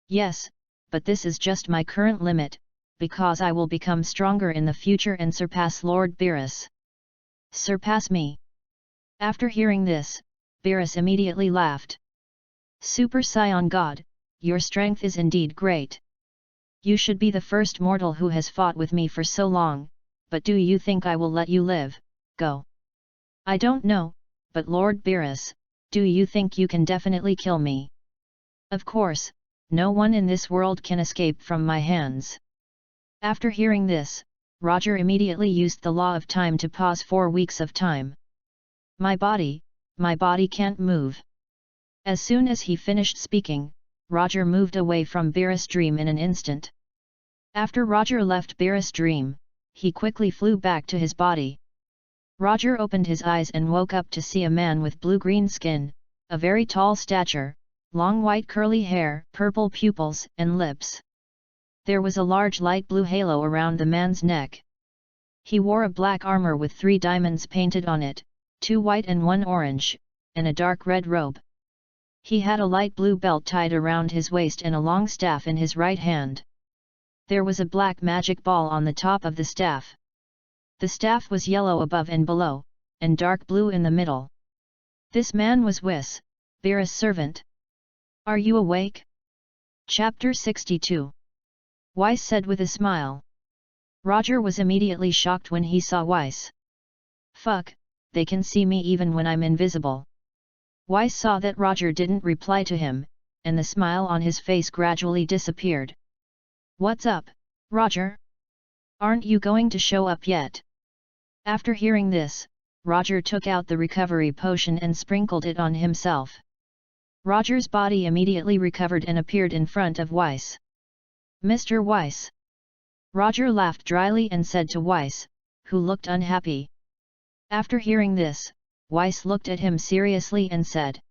Yes, but this is just my current limit, because I will become stronger in the future and surpass Lord Beerus. Surpass me? After hearing this, Beerus immediately laughed. Super Saiyan God, your strength is indeed great. You should be the first mortal who has fought with me for so long, but do you think I will let you live? Go. I don't know, but Lord Beerus, do you think you can definitely kill me? Of course, no one in this world can escape from my hands. After hearing this, Roger immediately used the law of time to pause 4 weeks of time. My body can't move. As soon as he finished speaking, Roger moved away from Beerus' dream in an instant. After Roger left Beerus' dream, he quickly flew back to his body. Roger opened his eyes and woke up to see a man with blue-green skin, a very tall stature, long white curly hair, purple pupils and lips. There was a large light blue halo around the man's neck. He wore a black armor with 3 diamonds painted on it, 2 white and 1 orange, and a dark red robe. He had a light blue belt tied around his waist and a long staff in his right hand. There was a black magic ball on the top of the staff. The staff was yellow above and below, and dark blue in the middle. This man was Whis, Beerus' servant. Are you awake? Chapter 62. Weiss said with a smile. Roger was immediately shocked when he saw Weiss. Fuck, they can see me even when I'm invisible. Weiss saw that Roger didn't reply to him, and the smile on his face gradually disappeared. What's up, Roger? Aren't you going to show up yet? After hearing this, Roger took out the recovery potion and sprinkled it on himself. Roger's body immediately recovered and appeared in front of Weiss. Mr. Weiss. Roger laughed dryly and said to Weiss, who looked unhappy. After hearing this, Weiss looked at him seriously and said,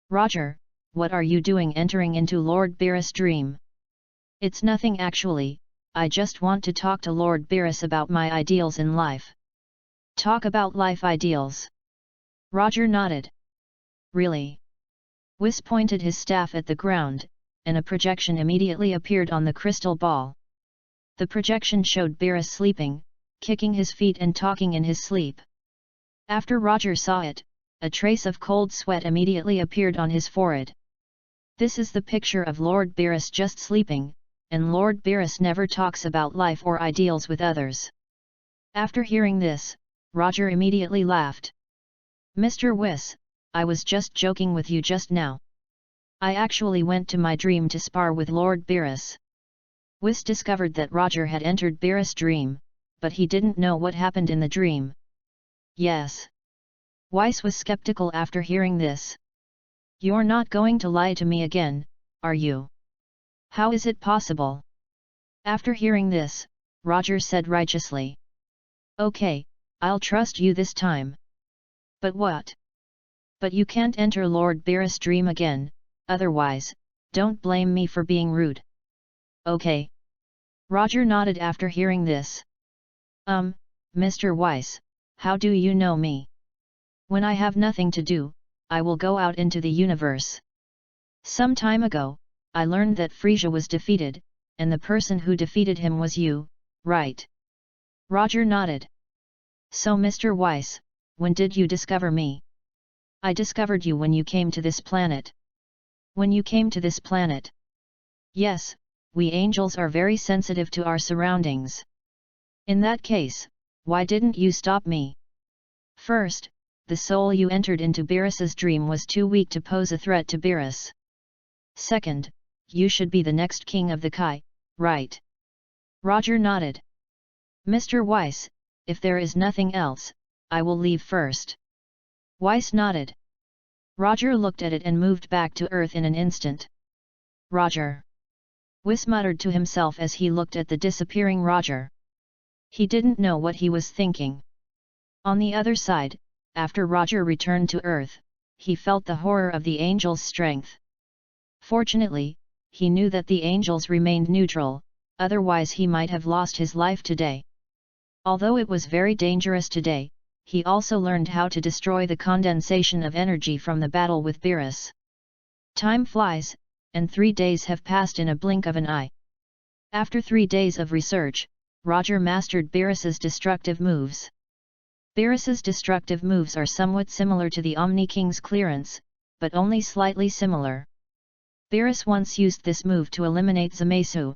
Roger, what are you doing entering into Lord Beerus' dream? It's nothing actually, I just want to talk to Lord Beerus about my ideals in life. Talk about life ideals. Roger nodded. Really? Weiss pointed his staff at the ground, and a projection immediately appeared on the crystal ball. The projection showed Beerus sleeping, kicking his feet and talking in his sleep. After Roger saw it, a trace of cold sweat immediately appeared on his forehead. This is the picture of Lord Beerus just sleeping, and Lord Beerus never talks about life or ideals with others. After hearing this, Roger immediately laughed. "Mr. Whis, I was just joking with you just now. I actually went to my dream to spar with Lord Beerus." Whis discovered that Roger had entered Beerus' dream, but he didn't know what happened in the dream. "Yes." Weiss was skeptical after hearing this. "You're not going to lie to me again, are you? How is it possible?" After hearing this, Roger said righteously. "Okay, I'll trust you this time." "But what?" "But you can't enter Lord Beerus' dream again, otherwise, don't blame me for being rude." "Okay." Roger nodded after hearing this. Mr. Weiss, how do you know me?" "When I have nothing to do, I will go out into the universe. Some time ago, I learned that Frieza was defeated, and the person who defeated him was you, right?" Roger nodded. "So Mr. Weiss, when did you discover me?" "I discovered you when you came to this planet." "When you came to this planet?" "Yes, we angels are very sensitive to our surroundings." "In that case, why didn't you stop me?" "First, the soul you entered into Beerus's dream was too weak to pose a threat to Beerus. Second, you should be the next king of the Kai, right?" Roger nodded. "Mr. Weiss, if there is nothing else, I will leave first." Weiss nodded. Roger looked at it and moved back to Earth in an instant. "Roger!" Weiss muttered to himself as he looked at the disappearing Roger. He didn't know what he was thinking. On the other side, after Roger returned to Earth, he felt the horror of the angels' strength. Fortunately, he knew that the angels remained neutral, otherwise he might have lost his life today. Although it was very dangerous today, he also learned how to destroy the condensation of energy from the battle with Beerus. Time flies, and 3 days have passed in a blink of an eye. After 3 days of research, Roger mastered Beerus's destructive moves. Beerus's destructive moves are somewhat similar to the Omni King's clearance, but only slightly similar. Beerus once used this move to eliminate Zamasu.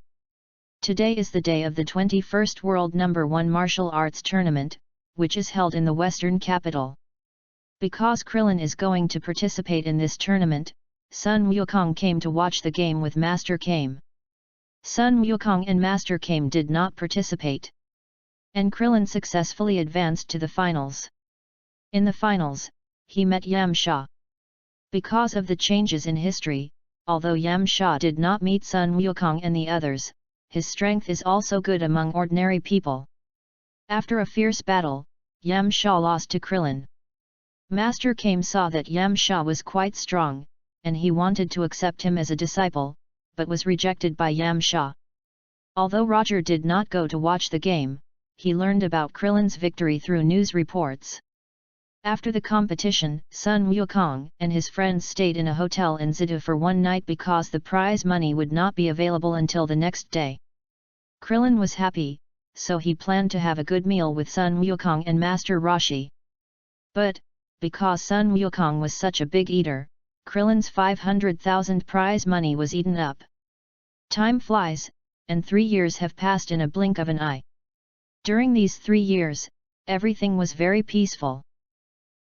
Today is the day of the 21st World No. 1 Martial Arts Tournament, which is held in the Western capital. Because Krillin is going to participate in this tournament, Sun Wukong came to watch the game with Master Kame. Sun Wukong and Master Kame did not participate. And Krillin successfully advanced to the finals. In the finals, he met Yamcha. Because of the changes in history, although Yamcha did not meet Sun Wukong and the others, his strength is also good among ordinary people. After a fierce battle, Yamcha lost to Krillin. Master Kame saw that Yamcha was quite strong, and he wanted to accept him as a disciple, but was rejected by Yamcha. Although Roger did not go to watch the game, he learned about Krillin's victory through news reports. After the competition, Sun Wukong and his friends stayed in a hotel in Zidou for one night because the prize money would not be available until the next day. Krillin was happy, so he planned to have a good meal with Sun Wukong and Master Roshi. But, because Sun Wukong was such a big eater, Krillin's 500,000 prize money was eaten up. Time flies, and 3 years have passed in a blink of an eye. During these 3 years, everything was very peaceful.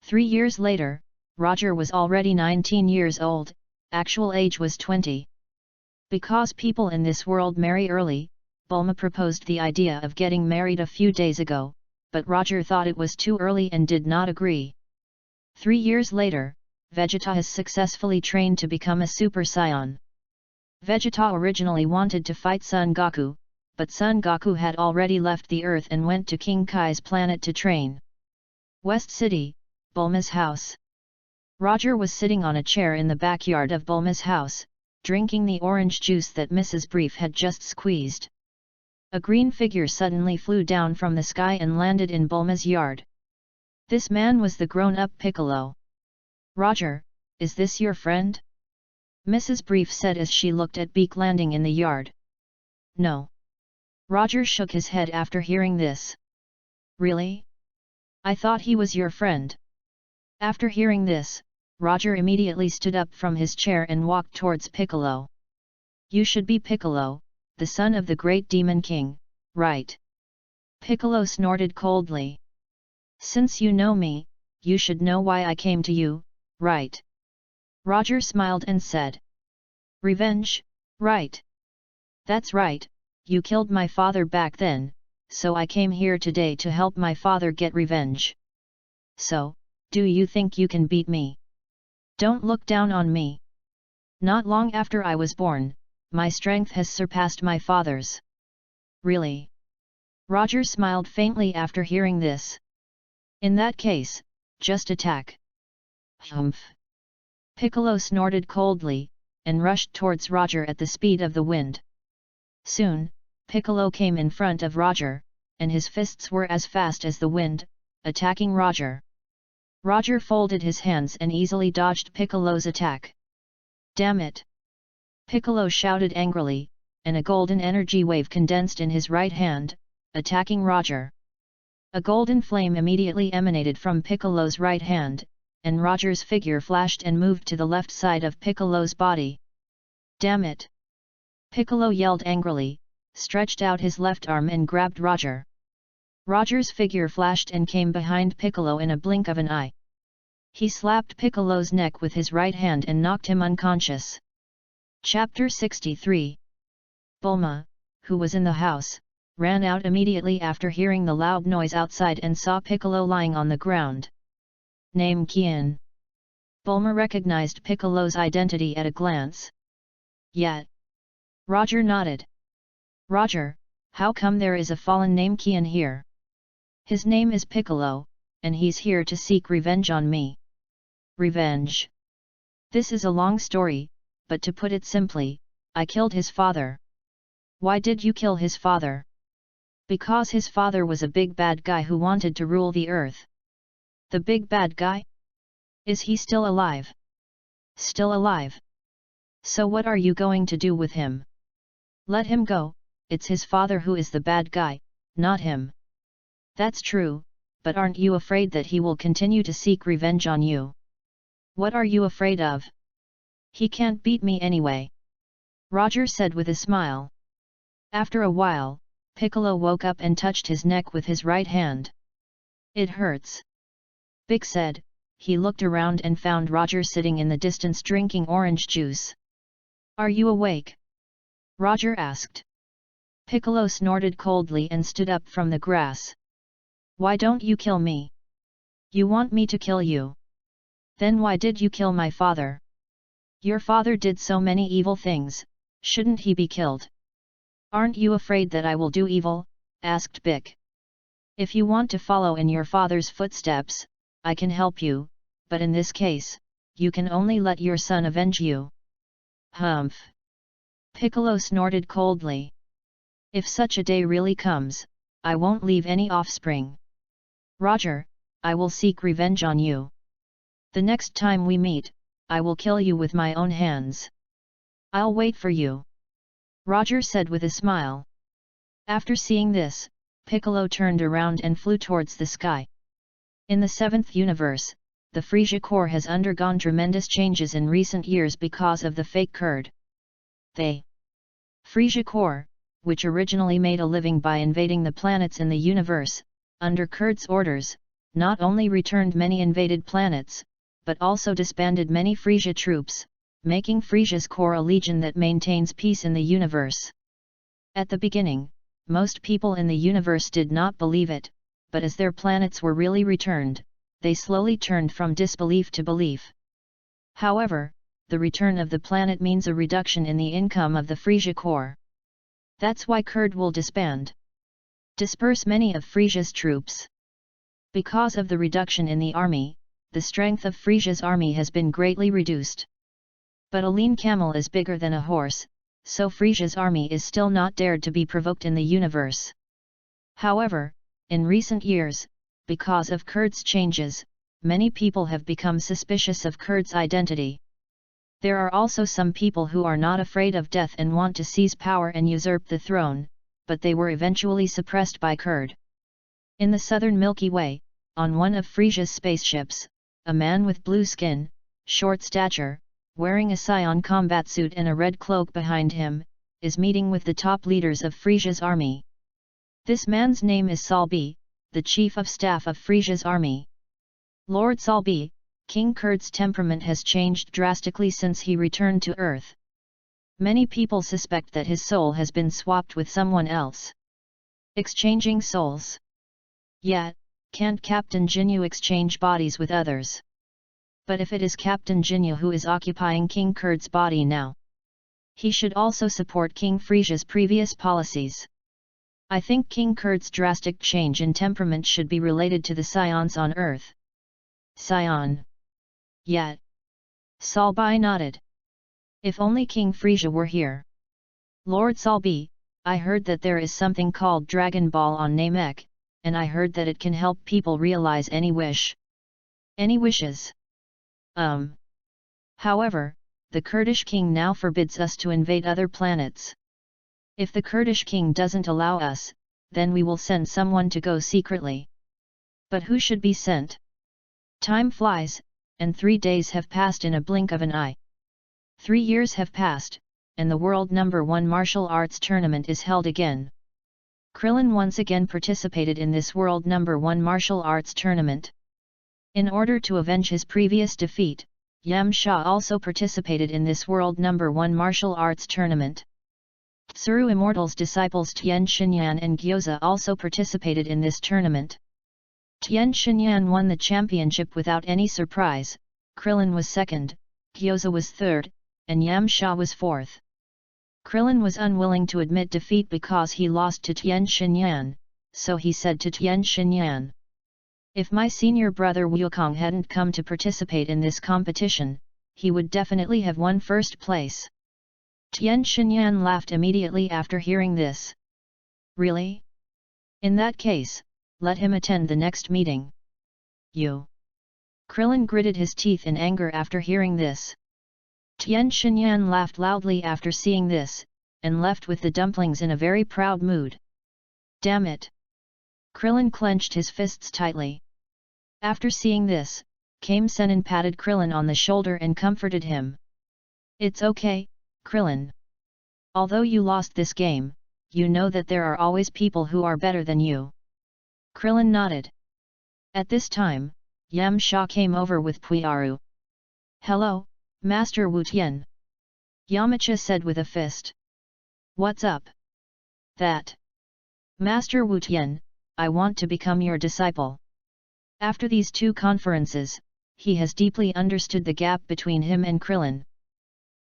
3 years later, Roger was already 19 years old, actual age was 20. Because people in this world marry early, Bulma proposed the idea of getting married a few days ago, but Roger thought it was too early and did not agree. 3 years later, Vegeta has successfully trained to become a Super Saiyan. Vegeta originally wanted to fight Son Goku, but Son Goku had already left the Earth and went to King Kai's planet to train. West City, Bulma's house. Roger was sitting on a chair in the backyard of Bulma's house, drinking the orange juice that Mrs. Brief had just squeezed. A green figure suddenly flew down from the sky and landed in Bulma's yard. This man was the grown-up Piccolo. "Roger, is this your friend?" Mrs. Brief said as she looked at Beak landing in the yard. No. Roger shook his head after hearing this. Really? I thought he was your friend. After hearing this, Roger immediately stood up from his chair and walked towards Piccolo. You should be Piccolo, the son of the great demon king, right? Piccolo snorted coldly. Since you know me, you should know why I came to you, right? Roger smiled and said. Revenge, right? That's right, you killed my father back then, so I came here today to help my father get revenge. So, do you think you can beat me? Don't look down on me. Not long after I was born, my strength has surpassed my father's. Really? Roger smiled faintly after hearing this. In that case, just attack. Humph. Piccolo snorted coldly, and rushed towards Roger at the speed of the wind. Soon, Piccolo came in front of Roger, and his fists were as fast as the wind, attacking Roger. Roger folded his hands and easily dodged Piccolo's attack. Damn it! Piccolo shouted angrily, and a golden energy wave condensed in his right hand, attacking Roger. A golden flame immediately emanated from Piccolo's right hand, and Roger's figure flashed and moved to the left side of Piccolo's body. Damn it! Piccolo yelled angrily, stretched out his left arm and grabbed Roger. Roger's figure flashed and came behind Piccolo in a blink of an eye. He slapped Piccolo's neck with his right hand and knocked him unconscious. Chapter 63. Bulma, who was in the house, ran out immediately after hearing the loud noise outside and saw Piccolo lying on the ground. Namekian. Bulma recognized Piccolo's identity at a glance. Yet. Roger nodded. Roger, how come there is a fallen Namekian here? His name is Piccolo, and he's here to seek revenge on me. Revenge. This is a long story, but to put it simply, I killed his father. Why did you kill his father? Because his father was a big bad guy who wanted to rule the earth. The big bad guy? Is he still alive? Still alive? So what are you going to do with him? Let him go, it's his father who is the bad guy, not him. That's true, but aren't you afraid that he will continue to seek revenge on you? What are you afraid of? He can't beat me anyway. Roger said with a smile. After a while, Piccolo woke up and touched his neck with his right hand. It hurts. Big said. He looked around and found Roger sitting in the distance drinking orange juice. Are you awake? Roger asked. Piccolo snorted coldly and stood up from the grass. Why don't you kill me? You want me to kill you? Then why did you kill my father? Your father did so many evil things, shouldn't he be killed? Aren't you afraid that I will do evil? Asked Bick. If you want to follow in your father's footsteps, I can help you, but in this case, you can only let your son avenge you. Humph! Piccolo snorted coldly. If such a day really comes, I won't leave any offspring. Roger, I will seek revenge on you. The next time we meet, I will kill you with my own hands. I'll wait for you. Roger said with a smile. After seeing this, Piccolo turned around and flew towards the sky. In the 7th universe, the Frieza Corps has undergone tremendous changes in recent years because of the fake Kurd. The Frieza Corps, which originally made a living by invading the planets in the universe, under Kurd's orders, not only returned many invaded planets, but also disbanded many Frieza troops, making Frieza's Corps a legion that maintains peace in the universe. At the beginning, most people in the universe did not believe it, but as their planets were really returned, they slowly turned from disbelief to belief. However, the return of the planet means a reduction in the income of the Frieza Corps. That's why Kurd will disperse many of Frieza's troops. Because of the reduction in the army, the strength of Frieza's army has been greatly reduced. But a lean camel is bigger than a horse, so Frieza's army is still not dared to be provoked in the universe. However, in recent years, because of Kurd's changes, many people have become suspicious of Kurd's identity. There are also some people who are not afraid of death and want to seize power and usurp the throne, but they were eventually suppressed by Kurd. In the southern Milky Way, on one of Frieza's spaceships, a man with blue skin, short stature, wearing a Saiyan combat suit and a red cloak behind him, is meeting with the top leaders of Frieza's army. This man's name is Salbi, the chief of staff of Frieza's army. Lord Salbi, King Kurd's temperament has changed drastically since he returned to Earth. Many people suspect that his soul has been swapped with someone else. Exchanging souls. Yet, can't Captain Ginyu exchange bodies with others? But if it is Captain Ginyu who is occupying King Kurd's body now, he should also support King Frieza's previous policies. I think King Kurd's drastic change in temperament should be related to the Saiyans on Earth. Saiyan. Yet. Salbi nodded. If only King Frieza were here. Lord Salbi, I heard that there is something called Dragon Ball on Namek, and I heard that it can help people realize any wish. Any wishes? However, the Kurdish king now forbids us to invade other planets. If the Kurdish king doesn't allow us, then we will send someone to go secretly. But who should be sent? Time flies, and 3 days have passed in a blink of an eye. 3 years have passed, and the World No. 1 Martial Arts Tournament is held again. Krillin once again participated in this World No. 1 Martial Arts Tournament. In order to avenge his previous defeat, Yamcha also participated in this World No. 1 Martial Arts Tournament. Tsuru Immortal's disciples Tien Shinyan and Gyoza also participated in this tournament. Tien Shinyan won the championship without any surprise, Krillin was second, Gyoza was third, and Yamcha was fourth. Krillin was unwilling to admit defeat because he lost to Tien Shinyan, so he said to Tien Shinyan, "If my senior brother Wukong hadn't come to participate in this competition, he would definitely have won first place." Tien Shinyan laughed immediately after hearing this. "Really? In that case, let him attend the next meeting." "You?" Krillin gritted his teeth in anger after hearing this. Tien Shinyan laughed loudly after seeing this, and left with the dumplings in a very proud mood. "Damn it!" Krillin clenched his fists tightly. After seeing this, Kame Sennin patted Krillin on the shoulder and comforted him. "It's okay, Krillin. Although you lost this game, you know that there are always people who are better than you." Krillin nodded. At this time, Yamcha came over with Puyaru. "Hello, Master Wu Tian," Yamcha said with a fist. "What's up?" "That. Master Wu Tian, I want to become your disciple." After these two conferences, he has deeply understood the gap between him and Krillin.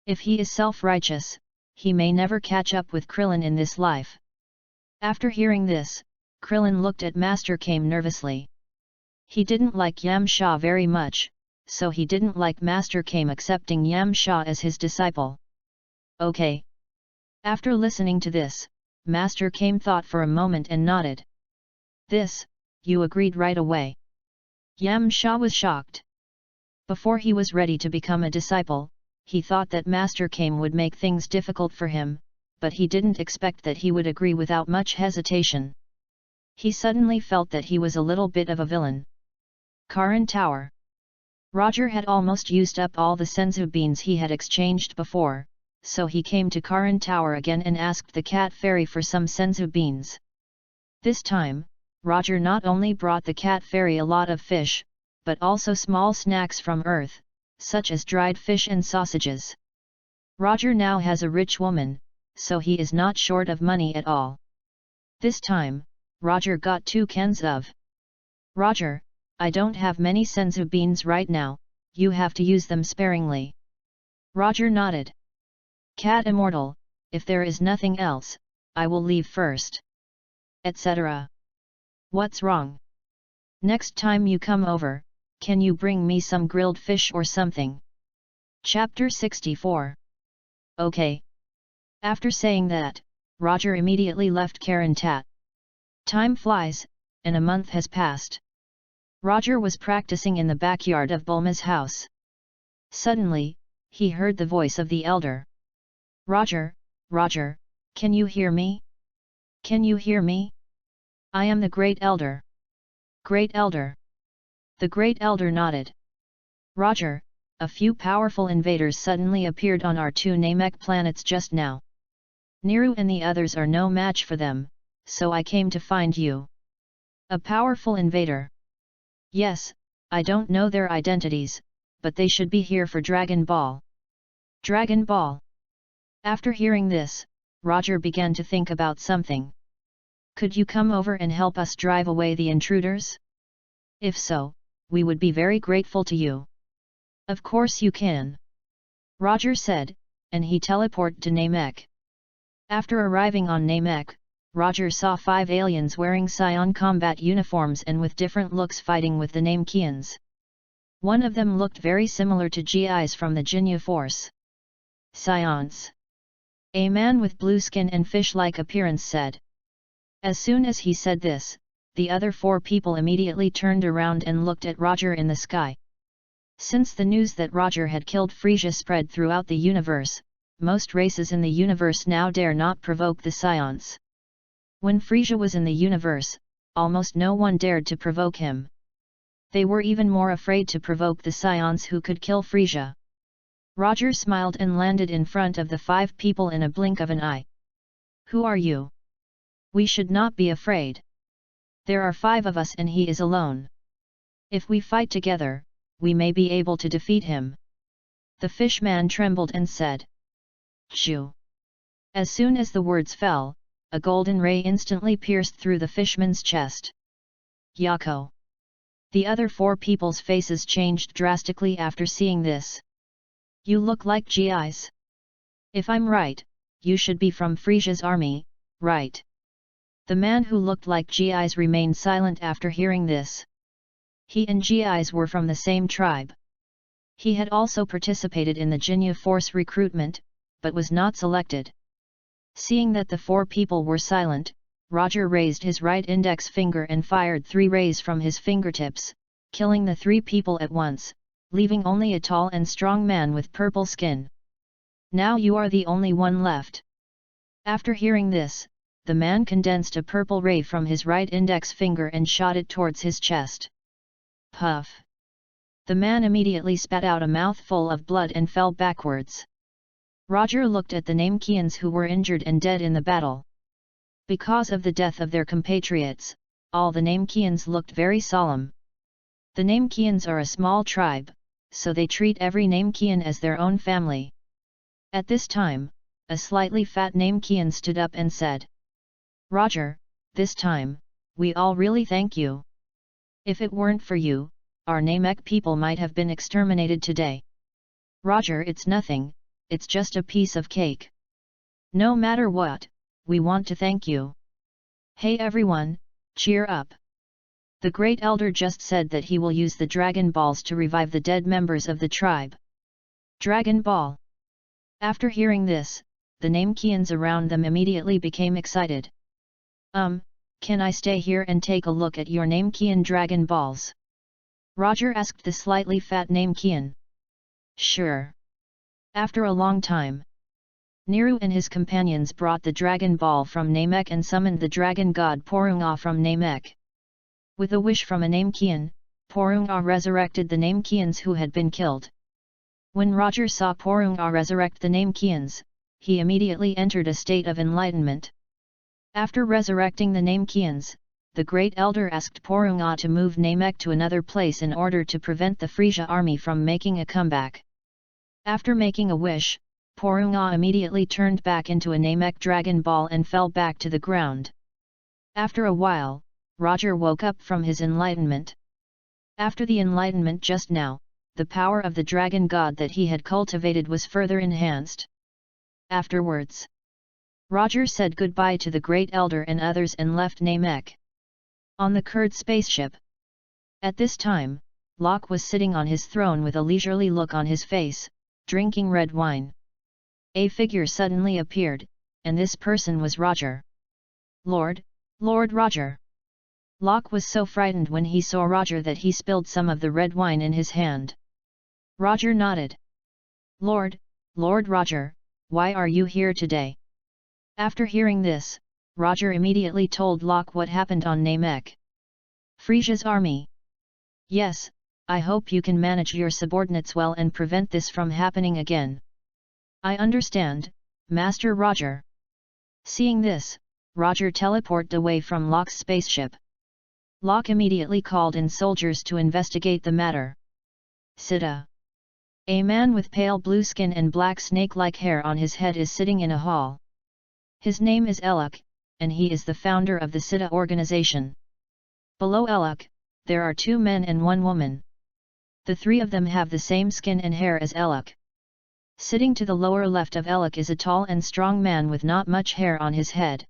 If he is self-righteous, he may never catch up with Krillin in this life. After hearing this, Krillin looked at Master Kame nervously. He didn't like Yamcha very much, so he didn't like Master Kame accepting Yamcha as his disciple. "Okay." After listening to this, Master Kame thought for a moment and nodded. "This, you agreed right away." Yamcha was shocked. Before he was ready to become a disciple, he thought that Master Kame would make things difficult for him, but he didn't expect that he would agree without much hesitation. He suddenly felt that he was a little bit of a villain. Korin Tower. Roger had almost used up all the senzu beans he had exchanged before, so he came to Korin Tower again and asked the cat fairy for some senzu beans. This time, Roger not only brought the cat fairy a lot of fish, but also small snacks from Earth, such as dried fish and sausages. Roger now has a rich woman, so he is not short of money at all. This time, Roger got 2 cans of. "Roger, I don't have many senzu beans right now, you have to use them sparingly." Roger nodded. "Cat Immortal, if there is nothing else, I will leave first." Etc. "What's wrong? Next time you come over, can you bring me some grilled fish or something?" Chapter 64. "Okay." After saying that, Roger immediately left Korin Tower. Time flies, and a month has passed. Roger was practicing in the backyard of Bulma's house. Suddenly, he heard the voice of the elder. Roger, Roger, can you hear me? Can you hear me? I am the Great Elder. Great Elder. The Great Elder nodded. Roger, a few powerful invaders suddenly appeared on our 2 Namek planets just now. Neru and the others are no match for them, so I came to find you. A powerful invader. Yes, I don't know their identities, but they should be here for Dragon Ball. Dragon Ball. After hearing this, Roger began to think about something. Could you come over and help us drive away the intruders? If so, we would be very grateful to you. Of course you can. Roger said, and he teleported to Namek. After arriving on Namek, Roger saw 5 aliens wearing Saiyan combat uniforms and with different looks fighting with the Namekians. One of them looked very similar to GIs from the Ginyu force. Saiyans. A man with blue skin and fish-like appearance said. As soon as he said this, the other 4 people immediately turned around and looked at Roger in the sky. Since the news that Roger had killed Frieza spread throughout the universe, most races in the universe now dare not provoke the Saiyans. When Frieza was in the universe, almost no one dared to provoke him. They were even more afraid to provoke the Saiyans who could kill Frieza. Roger smiled and landed in front of the 5 people in a blink of an eye. Who are you? We should not be afraid. There are 5 of us and he is alone. If we fight together, we may be able to defeat him. The fishman trembled and said. Shoo! As soon as the words fell, a golden ray instantly pierced through the fishman's chest. Yako! The other 4 people's faces changed drastically after seeing this. You look like GIs. If I'm right, you should be from Frieza's army, right? The man who looked like GIs remained silent after hearing this. He and GIs were from the same tribe. He had also participated in the Ginyu force recruitment, but was not selected. Seeing that the 4 people were silent, Roger raised his right index finger and fired 3 rays from his fingertips, killing the 3 people at once, leaving only a tall and strong man with purple skin. Now you are the only one left. After hearing this, the man condensed a purple ray from his right index finger and shot it towards his chest. Puff! The man immediately spat out a mouthful of blood and fell backwards. Roger looked at the Namekians who were injured and dead in the battle. Because of the death of their compatriots, all the Namekians looked very solemn. The Namekians are a small tribe, so they treat every Namekian as their own family. At this time, a slightly fat Namekian stood up and said. Roger, this time, we all really thank you. If it weren't for you, our Namek people might have been exterminated today. Roger, it's nothing, it's just a piece of cake. No matter what, we want to thank you. Hey everyone, cheer up. The Great Elder just said that he will use the Dragon Balls to revive the dead members of the tribe. Dragon Ball. After hearing this, the Namekians around them immediately became excited. Can I stay here and take a look at your Namekian Dragon Balls? Roger asked the slightly fat Namekian. Sure. After a long time, Neru and his companions brought the Dragon Ball from Namek and summoned the Dragon God Porunga from Namek. With a wish from a Namekian, Porunga resurrected the Namekians who had been killed. When Roger saw Porunga resurrect the Namekians, he immediately entered a state of enlightenment. After resurrecting the Namekians, the Great Elder asked Porunga to move Namek to another place in order to prevent the Frieza army from making a comeback. After making a wish, Porunga immediately turned back into a Namek Dragon Ball and fell back to the ground. After a while, Roger woke up from his enlightenment. After the enlightenment just now, the power of the Dragon God that he had cultivated was further enhanced. Afterwards, Roger said goodbye to the Great Elder and others and left Namek. On the Kurd spaceship. At this time, Locke was sitting on his throne with a leisurely look on his face, drinking red wine. A figure suddenly appeared, and this person was Roger. Lord Roger. Locke was so frightened when he saw Roger that he spilled some of the red wine in his hand. Roger nodded. Lord Roger, why are you here today?" After hearing this, Roger immediately told Locke what happened on Namek. "Frieza's army. Yes, I hope you can manage your subordinates well and prevent this from happening again." "I understand, Master Roger." Seeing this, Roger teleported away from Locke's spaceship. Locke immediately called in soldiers to investigate the matter. Sita. A man with pale blue skin and black snake-like hair on his head is sitting in a hall. His name is Eluk, and he is the founder of the Sita organization. Below Eluk, there are 2 men and 1 woman. The 3 of them have the same skin and hair as Eluk. Sitting to the lower left of Eluk is a tall and strong man with not much hair on his head.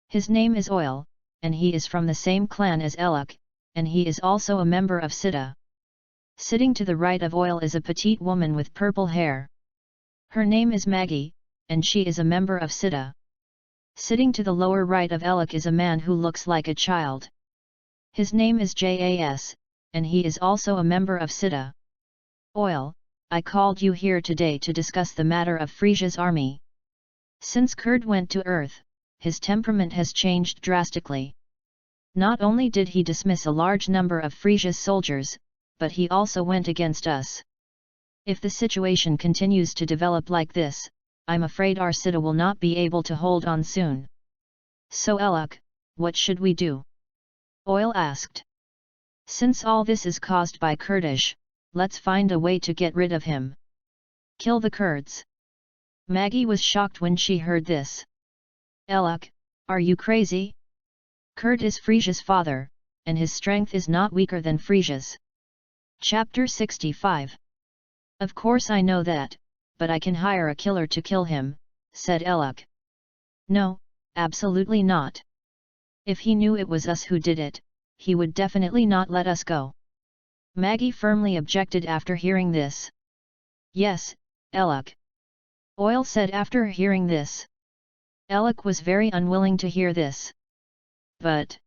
His name is Oil, and he is from the same clan as Eluk, and he is also a member of Sita. Sitting to the right of Oil is a petite woman with purple hair. Her name is Maggie, and she is a member of Sita. Sitting to the lower right of Eluk is a man who looks like a child. His name is Jas, and he is also a member of Sita. Oil, I called you here today to discuss the matter of Frieza's army. Since Kurd went to Earth, his temperament has changed drastically. Not only did he dismiss a large number of Frieza's soldiers, but he also went against us. If the situation continues to develop like this, I'm afraid our Sita will not be able to hold on soon. So Eluk, what should we do? Oil asked. Since all this is caused by Kurdish, let's find a way to get rid of him. Kill the Kurds. Maggie was shocked when she heard this. Eluk, are you crazy? Kurd is Frieza's father, and his strength is not weaker than Frieza's. Chapter 65. Of course I know that, but I can hire a killer to kill him, said Eluk. No, absolutely not. If he knew it was us who did it, he would definitely not let us go. Maggie firmly objected after hearing this. Yes, Eluk. Oil said after hearing this. Eluk was very unwilling to hear this. But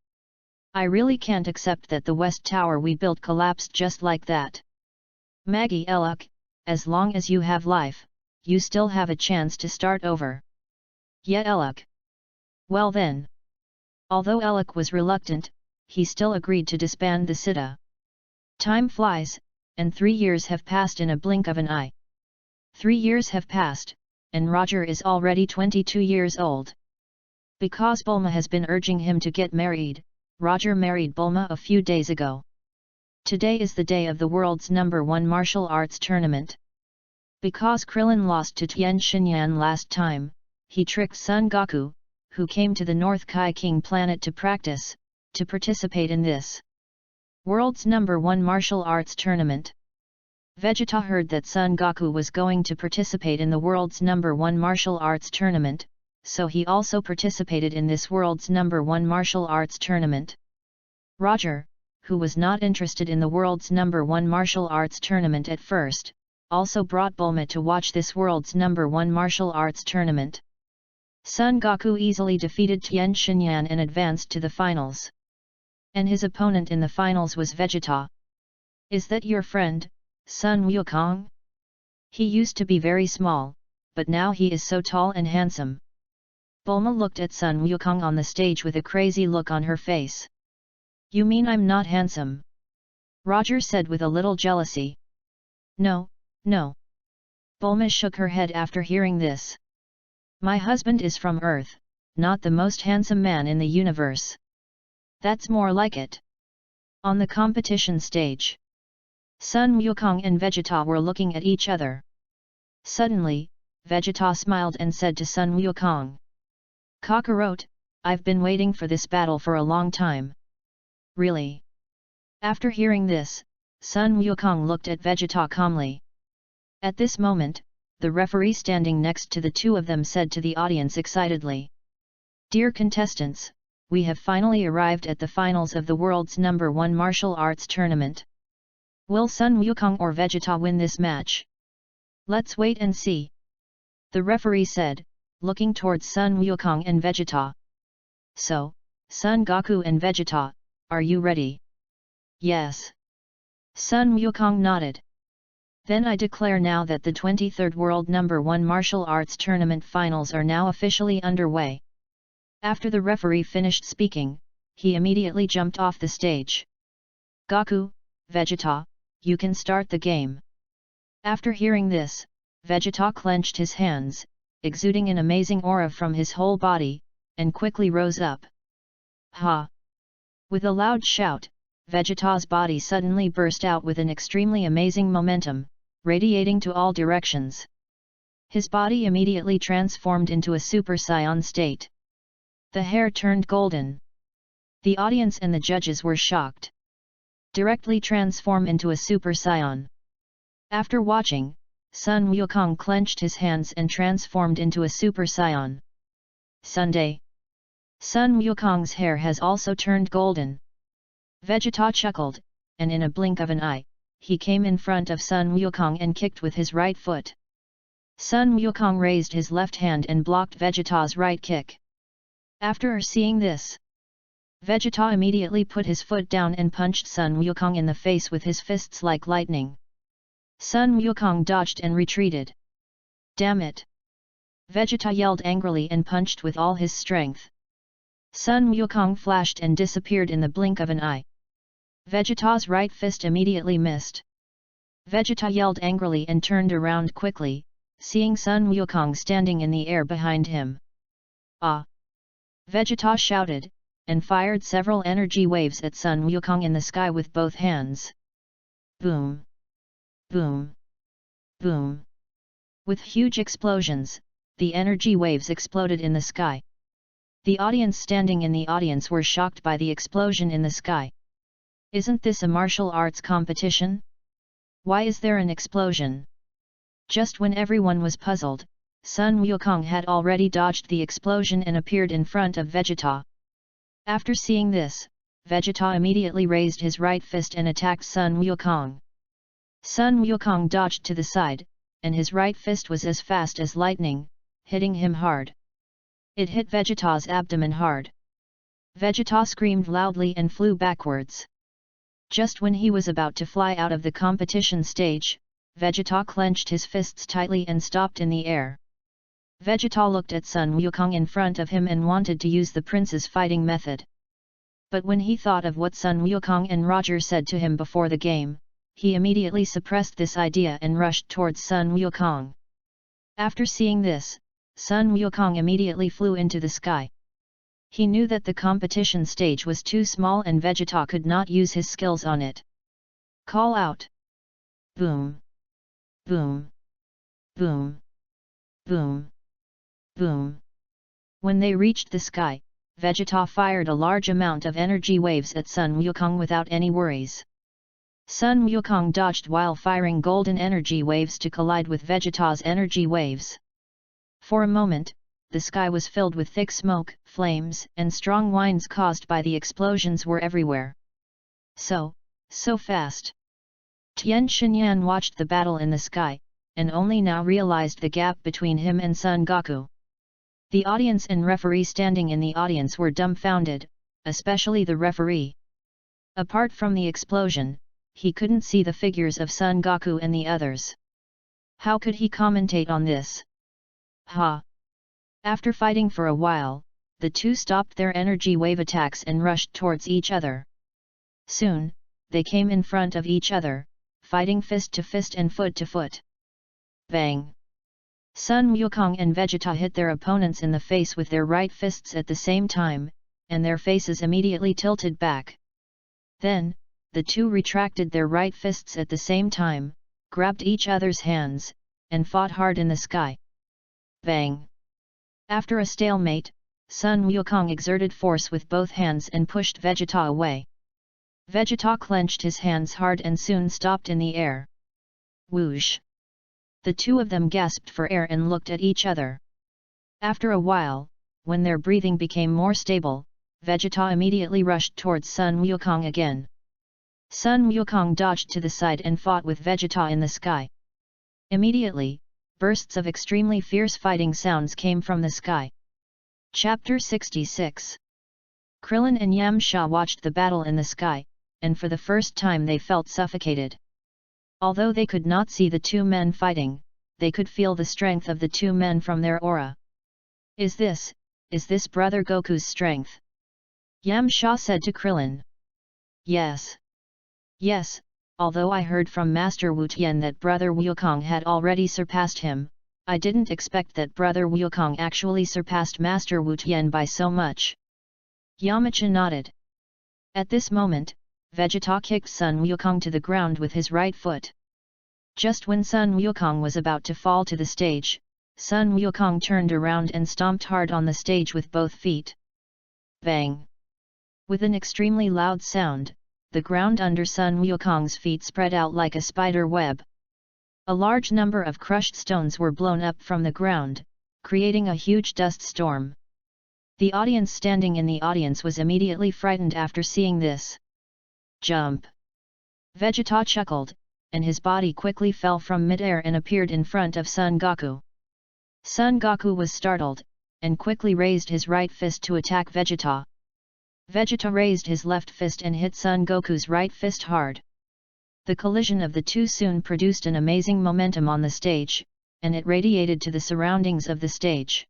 I really can't accept that the West Tower we built collapsed just like that. Maggie Eluk, as long as you have life, you still have a chance to start over. Yeah Eluk. Well then. Although Eluk was reluctant, he still agreed to disband the Sita. Time flies, and 3 years have passed in a blink of an eye. 3 years have passed, and Roger is already 22 years old. Because Bulma has been urging him to get married, Roger married Bulma a few days ago. Today is the day of the world's #1 martial arts tournament. Because Krillin lost to Tien Shinyan last time, he tricked Son Goku, who came to the North Kai King planet to practice, to participate in this world's #1 martial arts tournament. Vegeta heard that Son Goku was going to participate in the world's #1 martial arts tournament, so he also participated in this world's #1 martial arts tournament. Roger, who was not interested in the world's #1 martial arts tournament at first, also brought Bulma to watch this world's #1 martial arts tournament. Son Goku easily defeated Tien Shinyan and advanced to the finals. And his opponent in the finals was Vegeta. Is that your friend, Sun Wukong? He used to be very small, but now he is so tall and handsome. Bulma looked at Sun Wukong on the stage with a crazy look on her face. You mean I'm not handsome? Roger said with a little jealousy. No, no. Bulma shook her head after hearing this. My husband is from Earth, not the most handsome man in the universe. That's more like it. On the competition stage, Sun Wukong and Vegeta were looking at each other. Suddenly, Vegeta smiled and said to Sun Wukong. Kakarot, I've been waiting for this battle for a long time. Really? After hearing this, Sun Wukong looked at Vegeta calmly. At this moment, the referee standing next to the two of them said to the audience excitedly. Dear contestants, we have finally arrived at the finals of the world's #1 martial arts tournament. Will Sun Wukong or Vegeta win this match? Let's wait and see. The referee said, looking towards Sun Wukong and Vegeta. So, Son Goku and Vegeta, are you ready? Yes. Sun Wukong nodded. Then I declare now that the 23rd World No. 1 Martial Arts Tournament Finals are now officially underway. After the referee finished speaking, he immediately jumped off the stage. Goku, Vegeta, you can start the game. After hearing this, Vegeta clenched his hands, exuding an amazing aura from his whole body, and quickly rose up. Ha! With a loud shout, Vegeta's body suddenly burst out with an extremely amazing momentum, radiating to all directions. His body immediately transformed into a Super Saiyan state. The hair turned golden. The audience and the judges were shocked. Directly transform into a Super Saiyan. After watching, Sun Wukong clenched his hands and transformed into a Super Saiyan. Sunday. Sun Wukong's hair has also turned golden. Vegeta chuckled, and in a blink of an eye, he came in front of Sun Wukong and kicked with his right foot. Sun Wukong raised his left hand and blocked Vegeta's right kick. After seeing this, Vegeta immediately put his foot down and punched Sun Wukong in the face with his fists like lightning. Sun Wukong dodged and retreated. Damn it! Vegeta yelled angrily and punched with all his strength. Sun Wukong flashed and disappeared in the blink of an eye. Vegeta's right fist immediately missed. Vegeta yelled angrily and turned around quickly, seeing Sun Wukong standing in the air behind him. Ah! Vegeta shouted, and fired several energy waves at Sun Wukong in the sky with both hands. Boom! Boom! Boom! With huge explosions, the energy waves exploded in the sky. The audience standing in the audience were shocked by the explosion in the sky. Isn't this a martial arts competition? Why is there an explosion? Just when everyone was puzzled, Sun Wukong had already dodged the explosion and appeared in front of Vegeta. After seeing this, Vegeta immediately raised his right fist and attacked Sun Wukong. Sun Wukong dodged to the side, and his right fist was as fast as lightning, hitting him hard. It hit Vegeta's abdomen hard. Vegeta screamed loudly and flew backwards. Just when he was about to fly out of the competition stage, Vegeta clenched his fists tightly and stopped in the air. Vegeta looked at Sun Wukong in front of him and wanted to use the prince's fighting method. But when he thought of what Sun Wukong and Roger said to him before the game, he immediately suppressed this idea and rushed towards Sun Wukong. After seeing this, Sun Wukong immediately flew into the sky. He knew that the competition stage was too small and Vegeta could not use his skills on it. Call out! Boom! Boom! Boom! Boom! Boom! When they reached the sky, Vegeta fired a large amount of energy waves at Sun Wukong without any worries. Sun Wukong dodged while firing golden energy waves to collide with Vegeta's energy waves. For a moment, the sky was filled with thick smoke, flames, and strong winds caused by the explosions were everywhere. So fast. Tien Shinyan watched the battle in the sky, and only now realized the gap between him and Son Goku. The audience and referee standing in the audience were dumbfounded, especially the referee. Apart from the explosion, he couldn't see the figures of Son Goku and the others. How could he commentate on this? Ha! After fighting for a while, the two stopped their energy wave attacks and rushed towards each other. Soon, they came in front of each other, fighting fist to fist and foot to foot. Bang! Sun Wukong and Vegeta hit their opponents in the face with their right fists at the same time, and their faces immediately tilted back. Then, the two retracted their right fists at the same time, grabbed each other's hands, and fought hard in the sky. Bang! After a stalemate, Sun Wukong exerted force with both hands and pushed Vegeta away. Vegeta clenched his hands hard and soon stopped in the air. Whoosh! The two of them gasped for air and looked at each other. After a while, when their breathing became more stable, Vegeta immediately rushed towards Sun Wukong again. Sun Wukong dodged to the side and fought with Vegeta in the sky. Immediately, bursts of extremely fierce fighting sounds came from the sky. Chapter 66. Krillin and Yamcha watched the battle in the sky, and for the first time they felt suffocated. Although they could not see the two men fighting, they could feel the strength of the two men from their aura. Is this Brother Goku's strength? Yamcha said to Krillin. Yes. Yes, although I heard from Master Wu Tian that Brother Wukong had already surpassed him, I didn't expect that Brother Wukong actually surpassed Master Wu Tian by so much. Yamcha nodded. At this moment, Vegeta kicked Sun Wukong to the ground with his right foot. Just when Sun Wukong was about to fall to the stage, Sun Wukong turned around and stomped hard on the stage with both feet. Bang! With an extremely loud sound, the ground under Sun Wukong's feet spread out like a spider web. A large number of crushed stones were blown up from the ground, creating a huge dust storm. The audience standing in the audience was immediately frightened after seeing this. Jump! Vegeta chuckled, and his body quickly fell from mid-air and appeared in front of Son Goku. Son Goku was startled, and quickly raised his right fist to attack Vegeta. Vegeta raised his left fist and hit Son Goku's right fist hard. The collision of the two soon produced an amazing momentum on the stage, and it radiated to the surroundings of the stage.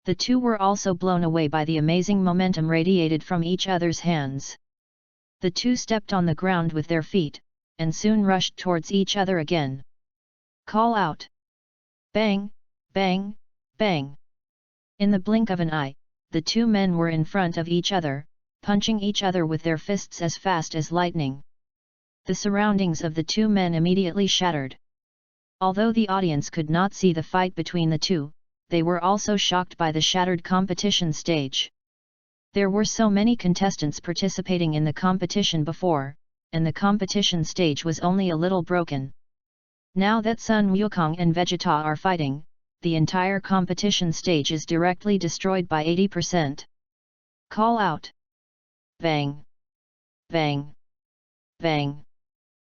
The two were also blown away by the amazing momentum radiated from each other's hands. The two stepped on the ground with their feet, and soon rushed towards each other again. Call out! Bang! Bang! Bang! In the blink of an eye, the two men were in front of each other, punching each other with their fists as fast as lightning. The surroundings of the two men immediately shattered. Although the audience could not see the fight between the two, they were also shocked by the shattered competition stage. There were so many contestants participating in the competition before, and the competition stage was only a little broken. Now that Sun Wukong and Vegeta are fighting, the entire competition stage is directly destroyed by 80%. Call out! Bang! Bang! Bang!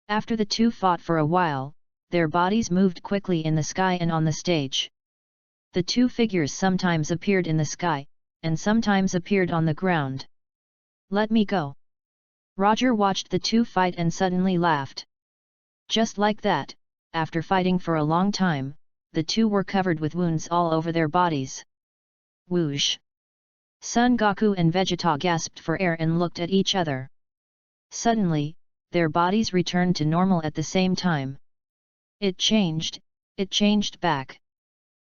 After the two fought for a while, their bodies moved quickly in the sky and on the stage. The two figures sometimes appeared in the sky, and sometimes appeared on the ground. Let me go! Roger watched the two fight and suddenly laughed. Just like that, after fighting for a long time, the two were covered with wounds all over their bodies. Whoosh! Son Goku and Vegeta gasped for air and looked at each other. Suddenly, their bodies returned to normal at the same time. It changed back.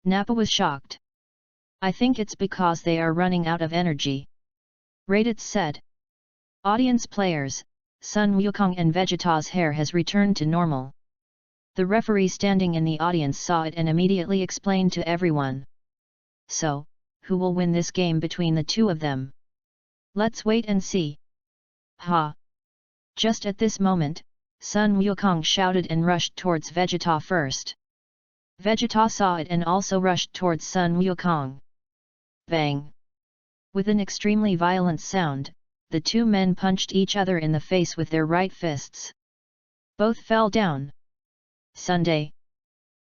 Nappa was shocked. I think it's because they are running out of energy. Raditz said. Audience players, Sun Wukong and Vegeta's hair has returned to normal. The referee standing in the audience saw it and immediately explained to everyone. So, who will win this game between the two of them? Let's wait and see. Ha! Just at this moment, Sun Wukong shouted and rushed towards Vegeta first. Vegeta saw it and also rushed towards Sun Wukong. Bang! With an extremely violent sound, the two men punched each other in the face with their right fists. Both fell down. Sunday.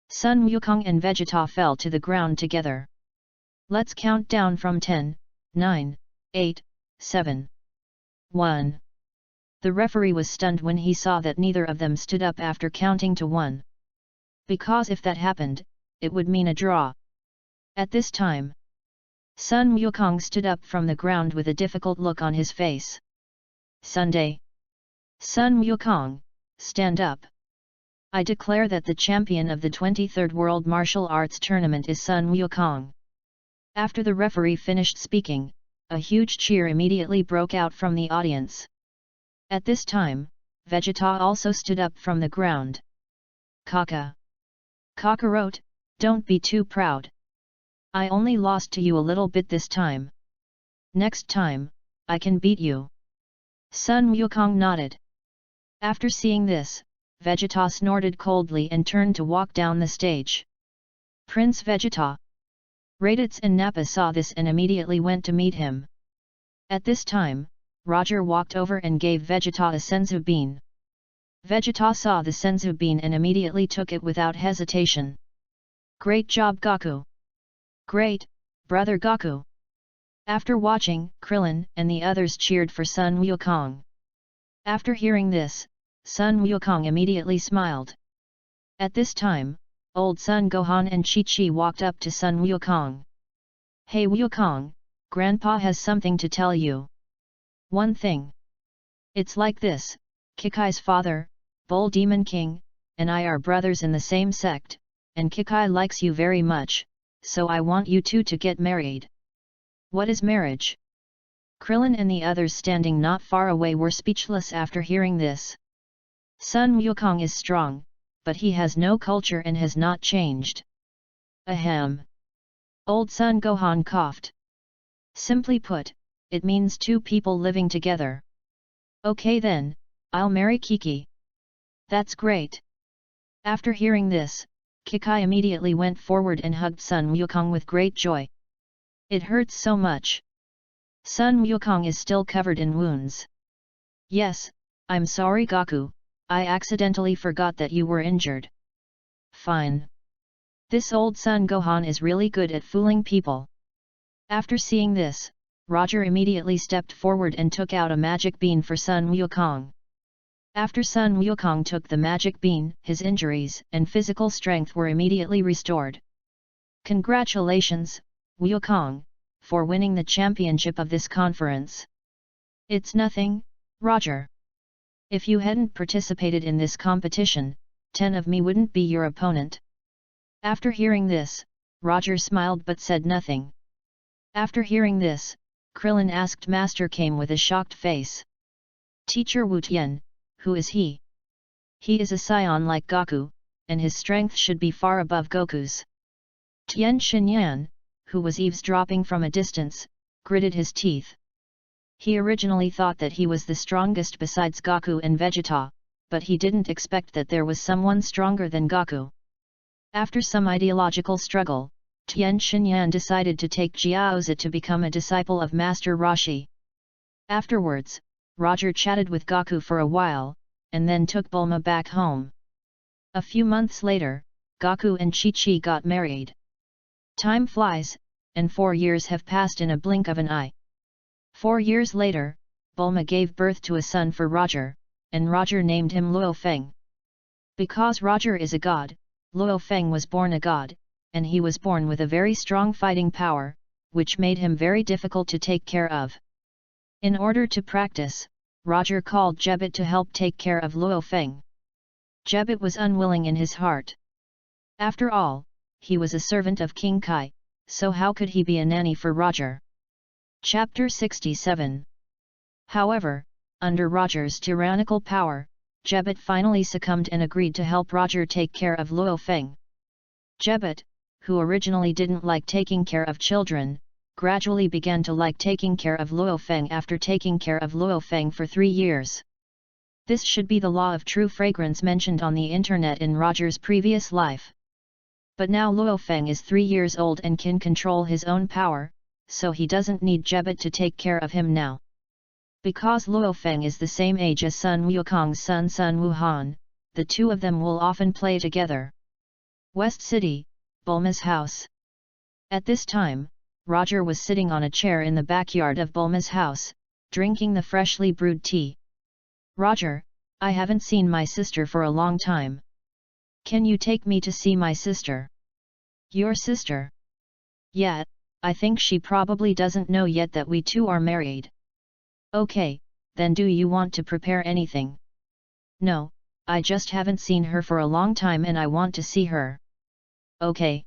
Sun Wukong and Vegeta fell to the ground together. Let's count down from 10, 9, 8, 7, 1. The referee was stunned when he saw that neither of them stood up after counting to 1. Because if that happened, it would mean a draw. At this time, Sun Wukong stood up from the ground with a difficult look on his face. Sunday. Sun Wukong, stand up. I declare that the champion of the 23rd World Martial Arts Tournament is Sun Wukong. After the referee finished speaking, a huge cheer immediately broke out from the audience. At this time, Vegeta also stood up from the ground. Kakarot, don't be too proud. I only lost to you a little bit this time. Next time, I can beat you. Sun Wukong nodded. After seeing this, Vegeta snorted coldly and turned to walk down the stage. Prince Vegeta. Raditz and Nappa saw this and immediately went to meet him. At this time, Roger walked over and gave Vegeta a senzu bean. Vegeta saw the senzu bean and immediately took it without hesitation. Great job Goku! Great, brother Goku! After watching, Krillin and the others cheered for Sun Wukong. After hearing this, Sun Wukong immediately smiled. At this time, old son Gohan and Chi-Chi walked up to Sun Wukong. Hey Wukong, Grandpa has something to tell you. One thing. It's like this, Kikai's father, Bull Demon King, and I are brothers in the same sect, and Kikai likes you very much, so I want you two to get married. What is marriage? Krillin and the others standing not far away were speechless after hearing this. Sun Wukong is strong, but he has no culture and has not changed. Ahem. Old son Gohan coughed. Simply put, it means two people living together. Okay then, I'll marry Kiki. That's great. After hearing this, Kikai immediately went forward and hugged Sun Wukong with great joy. It hurts so much. Sun Wukong is still covered in wounds. Yes, I'm sorry Goku, I accidentally forgot that you were injured. Fine. This old son Gohan is really good at fooling people. After seeing this, Roger immediately stepped forward and took out a magic bean for Sun Wukong. After Sun Wukong took the magic bean, his injuries and physical strength were immediately restored. Congratulations, Wukong, for winning the championship of this conference. It's nothing, Roger. If you hadn't participated in this competition, 10 of me wouldn't be your opponent. After hearing this, Roger smiled but said nothing. After hearing this, Krillin asked Master Kame with a shocked face. Teacher Wu Tian, who is he? He is a Saiyan like Goku, and his strength should be far above Goku's. Tien Shinyan, who was eavesdropping from a distance, gritted his teeth. He originally thought that he was the strongest besides Goku and Vegeta, but he didn't expect that there was someone stronger than Goku. After some ideological struggle, Tien Shinyan decided to take Jiaozi to become a disciple of Master Roshi. Afterwards, Roger chatted with Goku for a while, and then took Bulma back home. A few months later, Goku and Chi-Chi got married. Time flies, and 4 years have passed in a blink of an eye. 4 years later, Bulma gave birth to a son for Roger, and Roger named him Luo Feng. Because Roger is a god, Luo Feng was born a god, and he was born with a very strong fighting power, which made him very difficult to take care of. In order to practice, Roger called Jebet to help take care of Luo Feng. Jebet was unwilling in his heart. After all, he was a servant of King Kai, so how could he be a nanny for Roger? Chapter 67. However, under Roger's tyrannical power, Jebet finally succumbed and agreed to help Roger take care of Luo Feng. Jebet, who originally didn't like taking care of children, gradually began to like taking care of Luo Feng after taking care of Luo Feng for 3 years. This should be the law of true fragrance mentioned on the internet in Roger's previous life. But now Luo Feng is 3 years old and can control his own power, so he doesn't need Jebet to take care of him now. Because Luo Feng is the same age as Sun Wukong's son Sun Wuhan, the two of them will often play together. West City, Bulma's house. At this time, Roger was sitting on a chair in the backyard of Bulma's house, drinking the freshly brewed tea. Roger, I haven't seen my sister for a long time. Can you take me to see my sister? Your sister? Yeah, I think she probably doesn't know yet that we two are married. Okay, then do you want to prepare anything? No, I just haven't seen her for a long time and I want to see her. Okay.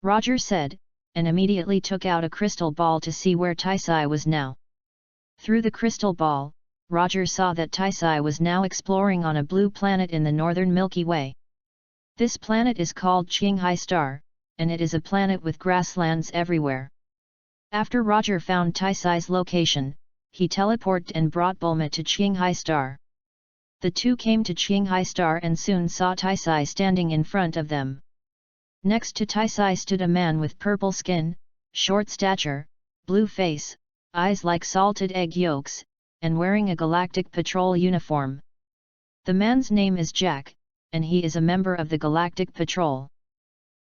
Roger said, and immediately took out a crystal ball to see where Taisai was now. Through the crystal ball, Roger saw that Taisai was now exploring on a blue planet in the northern Milky Way. This planet is called Qinghai Star, and it is a planet with grasslands everywhere. After Roger found Taisai's location, he teleported and brought Bulma to Qinghai Star. The two came to Qinghai Star and soon saw Taisai standing in front of them. Next to Taisai stood a man with purple skin, short stature, blue face, eyes like salted egg yolks, and wearing a Galactic Patrol uniform. The man's name is Jack, and he is a member of the Galactic Patrol.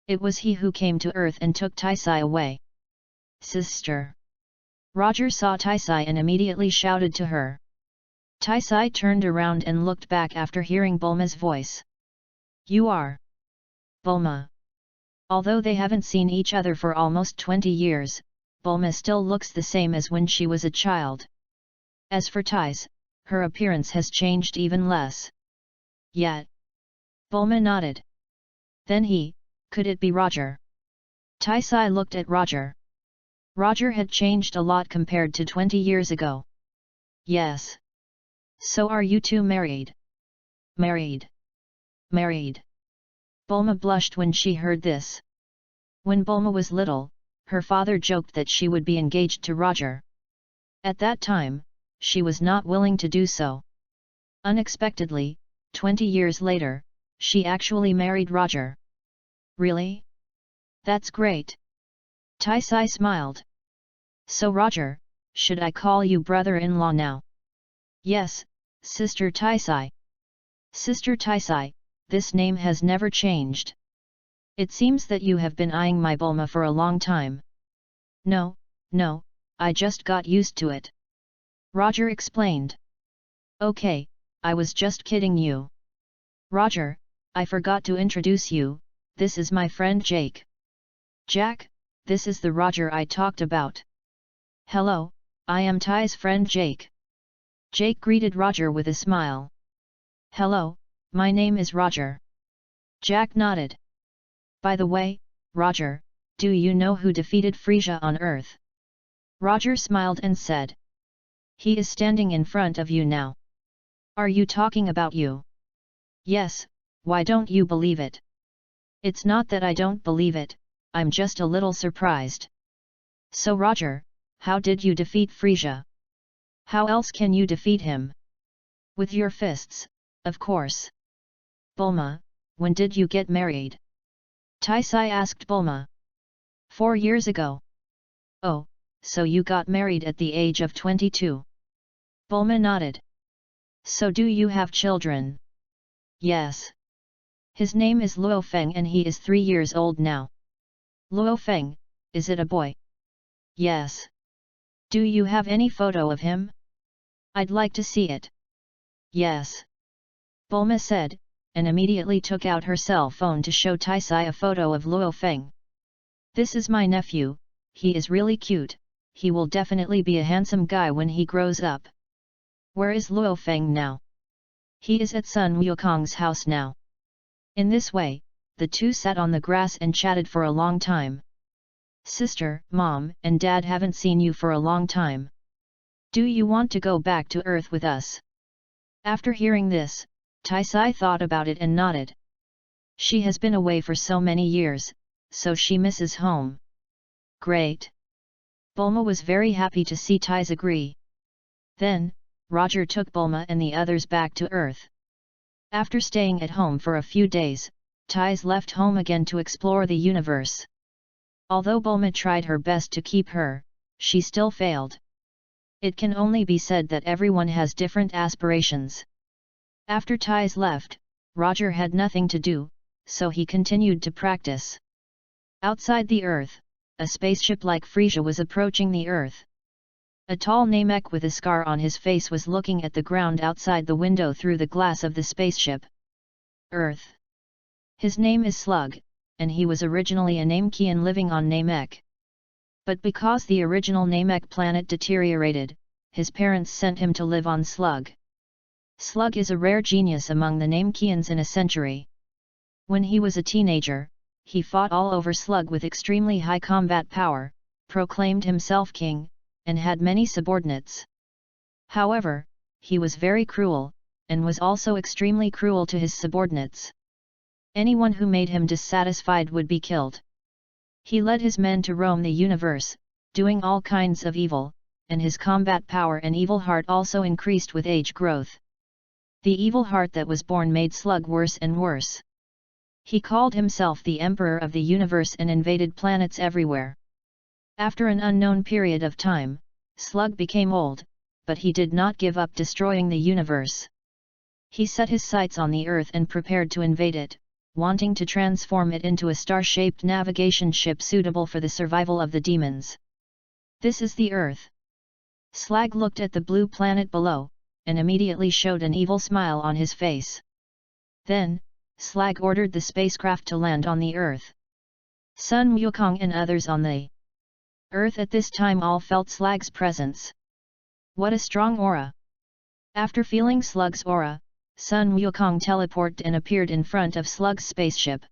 It was he who came to Earth and took Taisai away. Sister. Roger saw Taisai and immediately shouted to her. Taisai turned around and looked back after hearing Bulma's voice. You are Bulma. Although they haven't seen each other for almost 20 years, Bulma still looks the same as when she was a child. As for Tais, her appearance has changed even less. Yet. Bulma nodded. Then could it be Roger? Taisai looked at Roger. Roger had changed a lot compared to 20 years ago. Yes. So are you two married? Married. Married. Bulma blushed when she heard this. When Bulma was little, her father joked that she would be engaged to Roger. At that time, she was not willing to do so. Unexpectedly, 20 years later, she actually married Roger. Really? That's great. Taisai smiled. So Roger, should I call you brother-in-law now? Yes, Sister Taisai. Sister Taisai, this name has never changed. It seems that you have been eyeing my Bulma for a long time. No, I just got used to it. Roger explained. Okay, I was just kidding you. Roger, I forgot to introduce you, this is my friend Jake. Jack, this is the Roger I talked about. Hello, I am Tai's friend Jake. Jake greeted Roger with a smile. Hello, my name is Roger. Jack nodded. By the way, Roger, do you know who defeated Frieza on Earth? Roger smiled and said. He is standing in front of you now. Are you talking about you? Yes, why don't you believe it? It's not that I don't believe it, I'm just a little surprised. So Roger, how did you defeat Frieza? How else can you defeat him? With your fists, of course. Bulma, when did you get married? Taisai asked Bulma. 4 years ago. Oh, so you got married at the age of 22. Bulma nodded. So do you have children? Yes. His name is Luo Feng and he is 3 years old now. Luo Feng, is it a boy? Yes. Do you have any photo of him? I'd like to see it. Yes. Bulma said, and immediately took out her cell phone to show Taisai a photo of Luo Feng. This is my nephew, he is really cute, he will definitely be a handsome guy when he grows up. Where is Luo Feng now? He is at Sun Wukong's house now. In this way, the two sat on the grass and chatted for a long time. Sister, Mom, and Dad haven't seen you for a long time. Do you want to go back to Earth with us? After hearing this, Taisai thought about it and nodded. She has been away for so many years, so she misses home. Great. Bulma was very happy to see Tais agree. Then, Roger took Bulma and the others back to Earth. After staying at home for a few days, Tais left home again to explore the universe. Although Bulma tried her best to keep her, she still failed. It can only be said that everyone has different aspirations. After Tais left, Roger had nothing to do, so he continued to practice. Outside the Earth, a spaceship like Frieza was approaching the Earth. A tall Namek with a scar on his face was looking at the ground outside the window through the glass of the spaceship. Earth. His name is Slug, and he was originally a Namekian living on Namek. But because the original Namek planet deteriorated, his parents sent him to live on Slug. Slug is a rare genius among the Namekians in a century. When he was a teenager, he fought all over Slug with extremely high combat power, proclaimed himself king, and had many subordinates. However, he was very cruel, and was also extremely cruel to his subordinates. Anyone who made him dissatisfied would be killed. He led his men to roam the universe, doing all kinds of evil, and his combat power and evil heart also increased with age growth. The evil heart that was born made Slug worse and worse. He called himself the Emperor of the Universe and invaded planets everywhere. After an unknown period of time, Slug became old, but he did not give up destroying the universe. He set his sights on the Earth and prepared to invade it, wanting to transform it into a star-shaped navigation ship suitable for the survival of the demons. This is the Earth. Slag looked at the blue planet below, and immediately showed an evil smile on his face. Then, Slag ordered the spacecraft to land on the Earth. Sun Wukong and others on the Earth at this time all felt Slag's presence. What a strong aura! After feeling Slug's aura, Sun Wukong teleported and appeared in front of Slug's spaceship.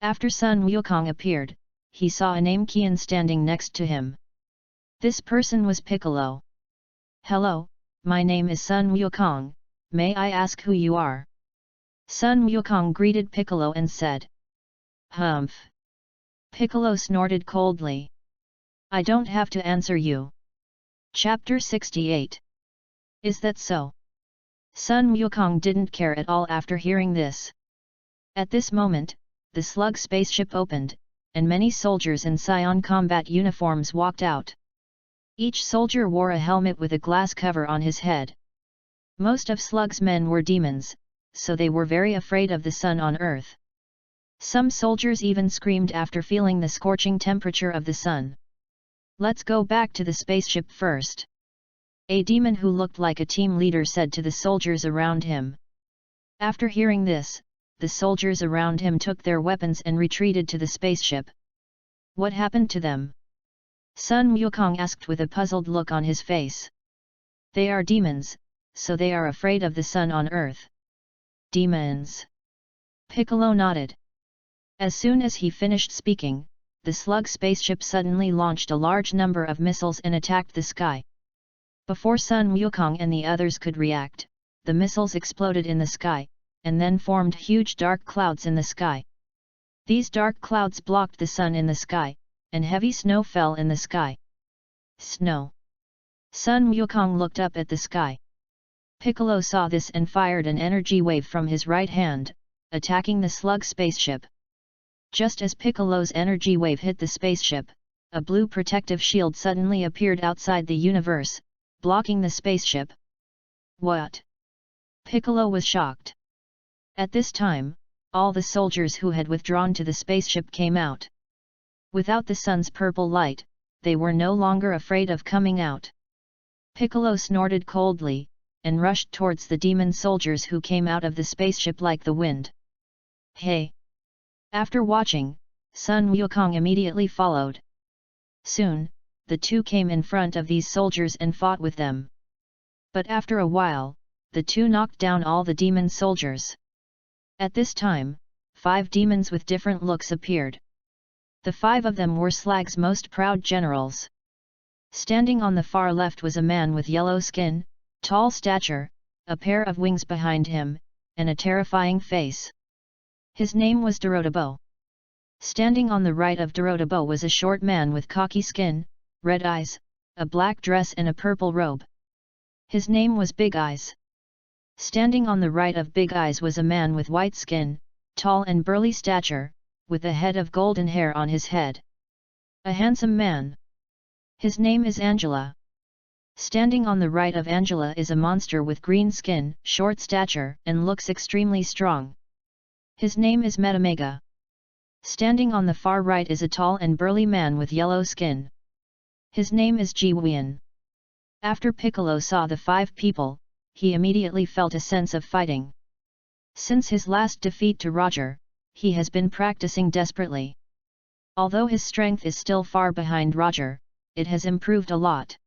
After Sun Wukong appeared, he saw a Namekian standing next to him. This person was Piccolo. "Hello, my name is Sun Wukong, may I ask who you are?" Sun Wukong greeted Piccolo and said. "Humph." Piccolo snorted coldly. "I don't have to answer you." Chapter 68. Is that so? Sun Wukong didn't care at all after hearing this. At this moment, the slug spaceship opened, and many soldiers in Saiyan combat uniforms walked out. Each soldier wore a helmet with a glass cover on his head. Most of Slug's men were demons, so they were very afraid of the sun on Earth. Some soldiers even screamed after feeling the scorching temperature of the sun. "Let's go back to the spaceship first," a demon who looked like a team leader said to the soldiers around him. After hearing this, the soldiers around him took their weapons and retreated to the spaceship. "What happened to them?" Sun Wukong asked with a puzzled look on his face. "They are demons, so they are afraid of the sun on Earth." "Demons?" Piccolo nodded. As soon as he finished speaking, the slug spaceship suddenly launched a large number of missiles and attacked the sky. Before Sun Wukong and the others could react, the missiles exploded in the sky, and then formed huge dark clouds in the sky. These dark clouds blocked the sun in the sky, and heavy snow fell in the sky. "Snow!" Sun Wukong looked up at the sky. Piccolo saw this and fired an energy wave from his right hand, attacking the slug spaceship. Just as Piccolo's energy wave hit the spaceship, a blue protective shield suddenly appeared outside the universe, blocking the spaceship. "What?" Piccolo was shocked. At this time, all the soldiers who had withdrawn to the spaceship came out. Without the sun's purple light, they were no longer afraid of coming out. Piccolo snorted coldly, and rushed towards the demon soldiers who came out of the spaceship like the wind. "Hey!" After watching, Sun Wukong immediately followed. Soon, the two came in front of these soldiers and fought with them. But after a while, the two knocked down all the demon soldiers. At this time, 5 demons with different looks appeared. The 5 of them were Slag's most proud generals. Standing on the far left was a man with yellow skin, tall stature, a pair of wings behind him, and a terrifying face. His name was Dorotabo. Standing on the right of Dorotabo was a short man with cocky skin, red eyes, a black dress and a purple robe. His name was Big Eyes. Standing on the right of Big Eyes was a man with white skin, tall and burly stature, with a head of golden hair on his head. A handsome man. His name is Angela. Standing on the right of Angela is a monster with green skin, short stature, and looks extremely strong. His name is Metamega. Standing on the far right is a tall and burly man with yellow skin. His name is Jiwian. After Piccolo saw the 5 people, he immediately felt a sense of fighting. Since his last defeat to Roger, he has been practicing desperately. Although his strength is still far behind Roger, it has improved a lot.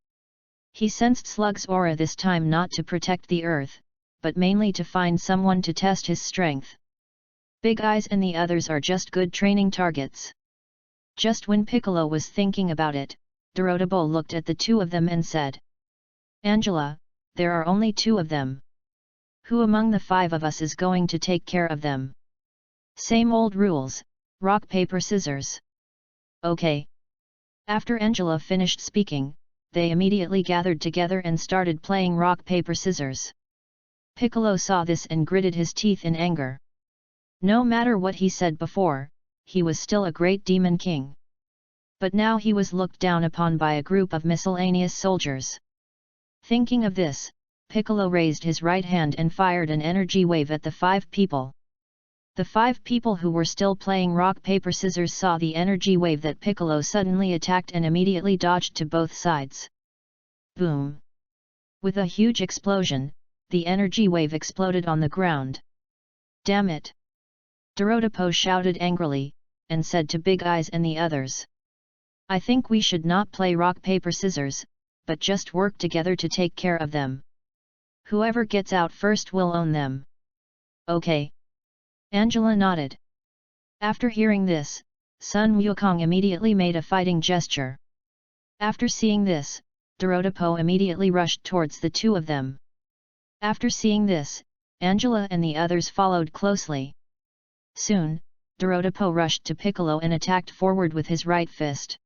He sensed Slug's aura this time not to protect the Earth, but mainly to find someone to test his strength. Big Eyes and the others are just good training targets. Just when Piccolo was thinking about it, Dorotabo looked at the 2 of them and said, "Angela, there are only 2 of them. Who among the 5 of us is going to take care of them?" "Same old rules, rock paper scissors." "Okay." After Angela finished speaking, they immediately gathered together and started playing rock paper scissors. Piccolo saw this and gritted his teeth in anger. No matter what he said before, he was still a great demon king. But now he was looked down upon by a group of miscellaneous soldiers. Thinking of this, Piccolo raised his right hand and fired an energy wave at the 5 people. The 5 people who were still playing rock paper scissors saw the energy wave that Piccolo suddenly attacked and immediately dodged to both sides. Boom! With a huge explosion, the energy wave exploded on the ground. Damn it! Dorotapo shouted angrily, and said to Big Eyes and the others. I think we should not play rock paper scissors, but just work together to take care of them. Whoever gets out first will own them. Okay. Angela nodded. After hearing this, Sun Wukong immediately made a fighting gesture. After seeing this, Dorotapo immediately rushed towards the two of them. After seeing this, Angela and the others followed closely. Soon, Dorotapo rushed to Piccolo and attacked forward with his right fist.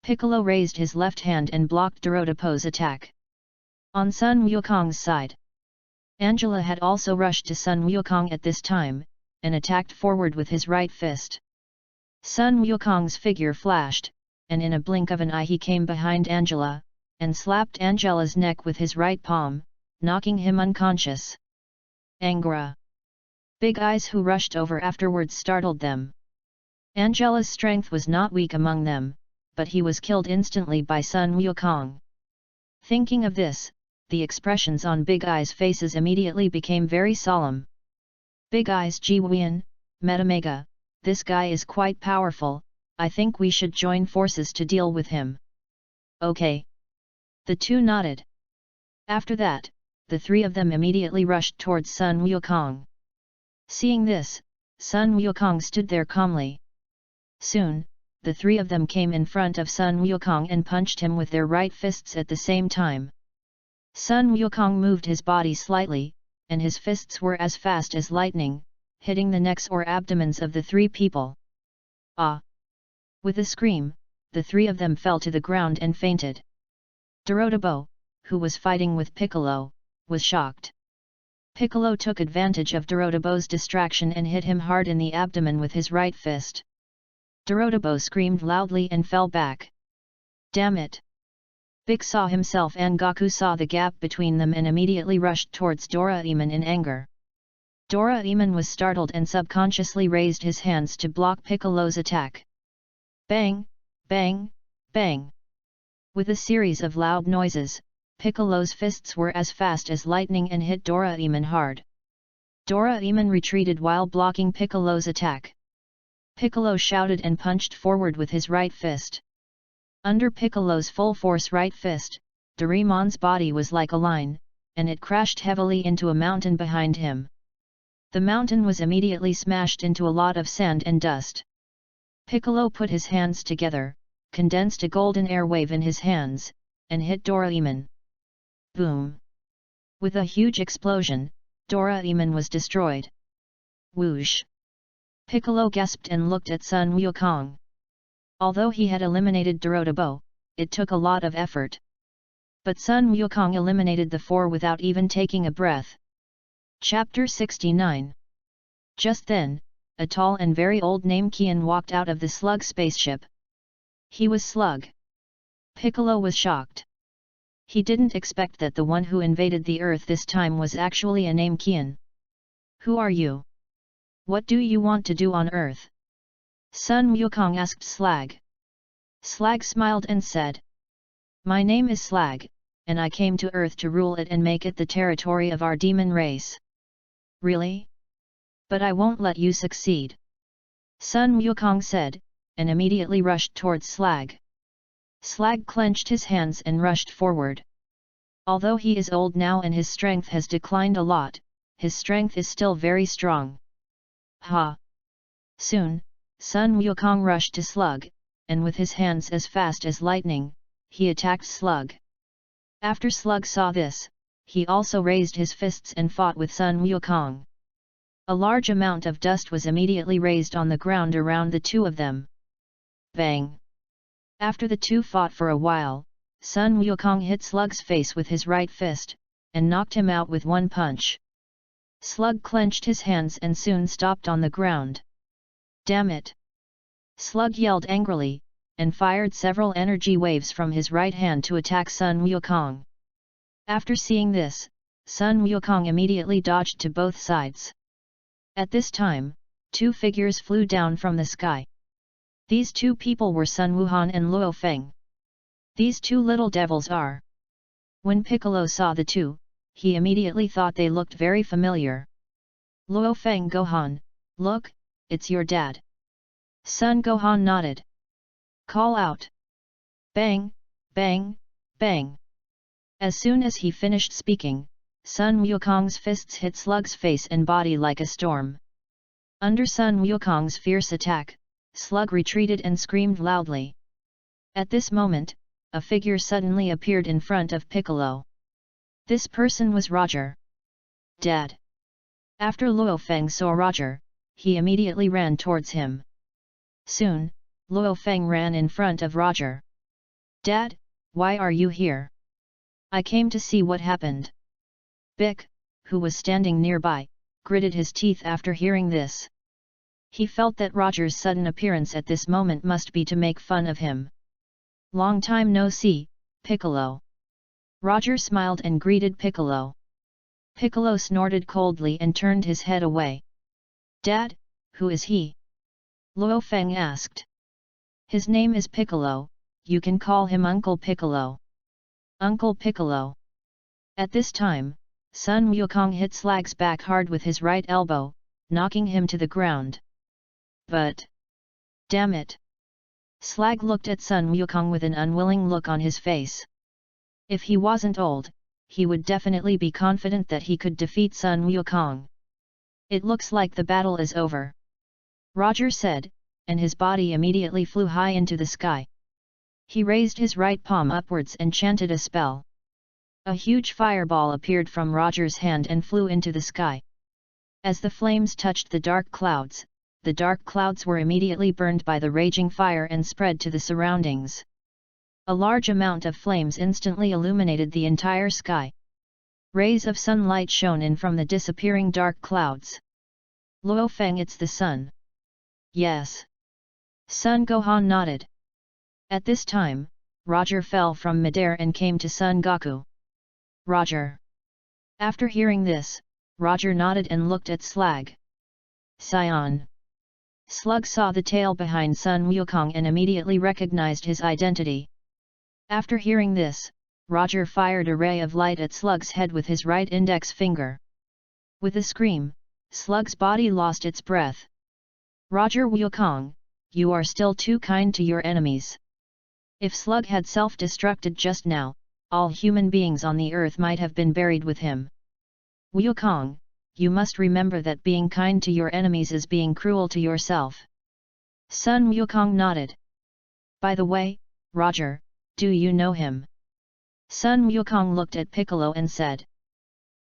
Piccolo raised his left hand and blocked Dorotapo's attack. On Sun Wukong's side, Angela had also rushed to Sun Wukong at this time, and attacked forward with his right fist. Sun Wukong's figure flashed, and in a blink of an eye he came behind Angela, and slapped Angela's neck with his right palm, knocking him unconscious. Angra. Big Eyes who rushed over afterwards startled them. Angela's strength was not weak among them, but he was killed instantly by Sun Wukong. Thinking of this, the expressions on Big Eyes' faces immediately became very solemn. Big Eyes Ji Wuyan, Metamega, this guy is quite powerful, I think we should join forces to deal with him. Okay. The two nodded. After that, the three of them immediately rushed towards Sun Wukong. Seeing this, Sun Wukong stood there calmly. Soon, the three of them came in front of Sun Wukong and punched him with their right fists at the same time. Sun Wukong moved his body slightly, and his fists were as fast as lightning, hitting the necks or abdomens of the three people. Ah! With a scream, the three of them fell to the ground and fainted. Dorotapo, who was fighting with Piccolo, was shocked. Piccolo took advantage of Dorotapo's distraction and hit him hard in the abdomen with his right fist. Dorotapo screamed loudly and fell back. Damn it! Big saw himself and Goku saw the gap between them and immediately rushed towards Doraemon in anger. Doraemon was startled and subconsciously raised his hands to block Piccolo's attack. Bang! Bang! Bang! With a series of loud noises, Piccolo's fists were as fast as lightning and hit Doraemon hard. Doraemon retreated while blocking Piccolo's attack. Piccolo shouted and punched forward with his right fist. Under Piccolo's full-force right fist, Doraemon's body was like a line, and it crashed heavily into a mountain behind him. The mountain was immediately smashed into a lot of sand and dust. Piccolo put his hands together, condensed a golden air wave in his hands, and hit Doraemon. Boom! With a huge explosion, Doraemon was destroyed. Whoosh! Piccolo gasped and looked at Sun Wukong. Although he had eliminated Dorotapo, it took a lot of effort. But Sun Wukong eliminated the four without even taking a breath. Chapter 69. Just then, a tall and very old Namekian walked out of the Slug spaceship. He was Slug. Piccolo was shocked. He didn't expect that the one who invaded the Earth this time was actually a Namekian. Who are you? What do you want to do on Earth? Sun Wukong asked Slag. Slag smiled and said, My name is Slag, and I came to Earth to rule it and make it the territory of our demon race. Really? But I won't let you succeed. Sun Wukong said, and immediately rushed towards Slag. Slag clenched his hands and rushed forward. Although he is old now and his strength has declined a lot, his strength is still very strong. Ha! Soon, Sun Wukong rushed to Slug, and with his hands as fast as lightning, he attacked Slug. After Slug saw this, he also raised his fists and fought with Sun Wukong. A large amount of dust was immediately raised on the ground around the two of them. Bang! After the two fought for a while, Sun Wukong hit Slug's face with his right fist, and knocked him out with one punch. Slug clenched his hands and soon stopped on the ground. Damn it! Slug yelled angrily, and fired several energy waves from his right hand to attack Sun Wukong. After seeing this, Sun Wukong immediately dodged to both sides. At this time, two figures flew down from the sky. These two people were Sun Wuhan and Luo Feng. These two little devils are When Piccolo saw the two, he immediately thought they looked very familiar. Luo Feng Gohan, look, it's your dad. Son Gohan nodded. Call out. Bang, bang, bang. As soon as he finished speaking, Sun Wukong's fists hit Slug's face and body like a storm. Under Sun Wukong's fierce attack, Slug retreated and screamed loudly. At this moment, a figure suddenly appeared in front of Piccolo. This person was Roger. Dad. After Luo Feng saw Roger, he immediately ran towards him. Soon, Luo Feng ran in front of Roger. Dad, why are you here? I came to see what happened. Bick, who was standing nearby, gritted his teeth after hearing this. He felt that Roger's sudden appearance at this moment must be to make fun of him. Long time no see, Piccolo. Roger smiled and greeted Piccolo. Piccolo snorted coldly and turned his head away. Dad, who is he? Luo Feng asked. His name is Piccolo, you can call him Uncle Piccolo. Uncle Piccolo. At this time, Sun Wukong hit Slag's back hard with his right elbow, knocking him to the ground. But... damn it! Slag looked at Sun Wukong with an unwilling look on his face. If he wasn't old, he would definitely be confident that he could defeat Sun Wukong. It looks like the battle is over. Roger said, and his body immediately flew high into the sky. He raised his right palm upwards and chanted a spell. A huge fireball appeared from Roger's hand and flew into the sky. As the flames touched the dark clouds were immediately burned by the raging fire and spread to the surroundings. A large amount of flames instantly illuminated the entire sky. Rays of sunlight shone in from the disappearing dark clouds. Luo Feng, it's the sun. Yes. Sun Gohan nodded. At this time, Roger fell from midair and came to Son Goku. Roger. After hearing this, Roger nodded and looked at Slag. Saiyan. Slug saw the tail behind Sun Wukong and immediately recognized his identity. After hearing this, Roger fired a ray of light at Slug's head with his right index finger. With a scream, Slug's body lost its breath. Roger Wukong, you are still too kind to your enemies. If Slug had self-destructed just now, all human beings on the earth might have been buried with him. Wukong, you must remember that being kind to your enemies is being cruel to yourself. Sun Wukong nodded. By the way, Roger, do you know him? Sun Wukong looked at Piccolo and said.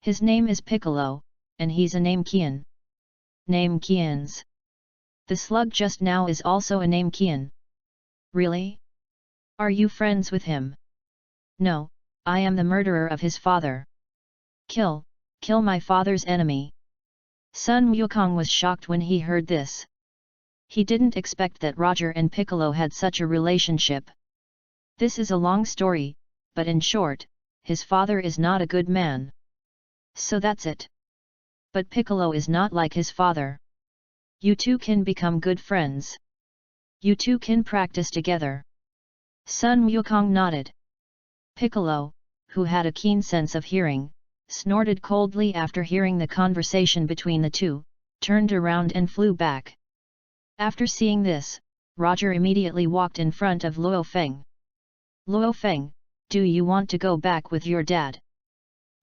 His name is Piccolo, and he's a Namekian. Namekians. The slug just now is also a Namekian. Really? Are you friends with him? No, I am the murderer of his father. Kill my father's enemy. Sun Wukong was shocked when he heard this. He didn't expect that Roger and Piccolo had such a relationship. This is a long story, but in short, his father is not a good man. So that's it. But Piccolo is not like his father. You two can become good friends. You two can practice together. Sun Wukong nodded. Piccolo, who had a keen sense of hearing, snorted coldly after hearing the conversation between the two, turned around and flew back. After seeing this, Roger immediately walked in front of Luo Feng. Luo Feng, do you want to go back with your dad?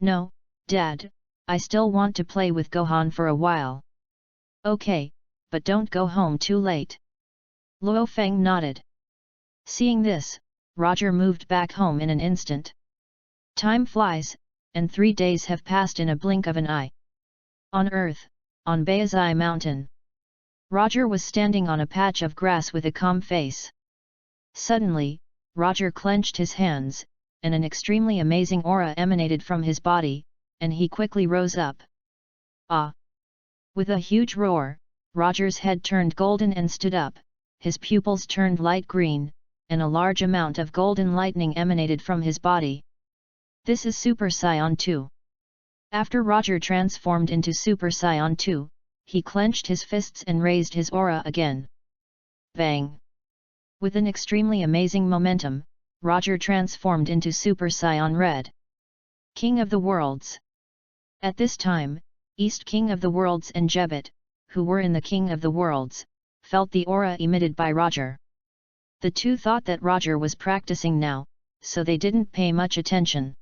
No, Dad, I still want to play with Gohan for a while. Okay, but don't go home too late. Luo Feng nodded. Seeing this, Roger moved back home in an instant. Time flies, and 3 days have passed in a blink of an eye. On Earth, on Baizai Mountain. Roger was standing on a patch of grass with a calm face. Suddenly, Roger clenched his hands, and an extremely amazing aura emanated from his body, and he quickly rose up. Ah! With a huge roar, Roger's head turned golden and stood up, his pupils turned light green, and a large amount of golden lightning emanated from his body. This is Super Saiyan 2. After Roger transformed into Super Saiyan 2, he clenched his fists and raised his aura again. Bang! With an extremely amazing momentum, Roger transformed into Super Saiyan Red. King of the Worlds. At this time, East King of the Worlds and Jebet, who were in the King of the Worlds, felt the aura emitted by Roger. The two thought that Roger was practicing now, so they didn't pay much attention.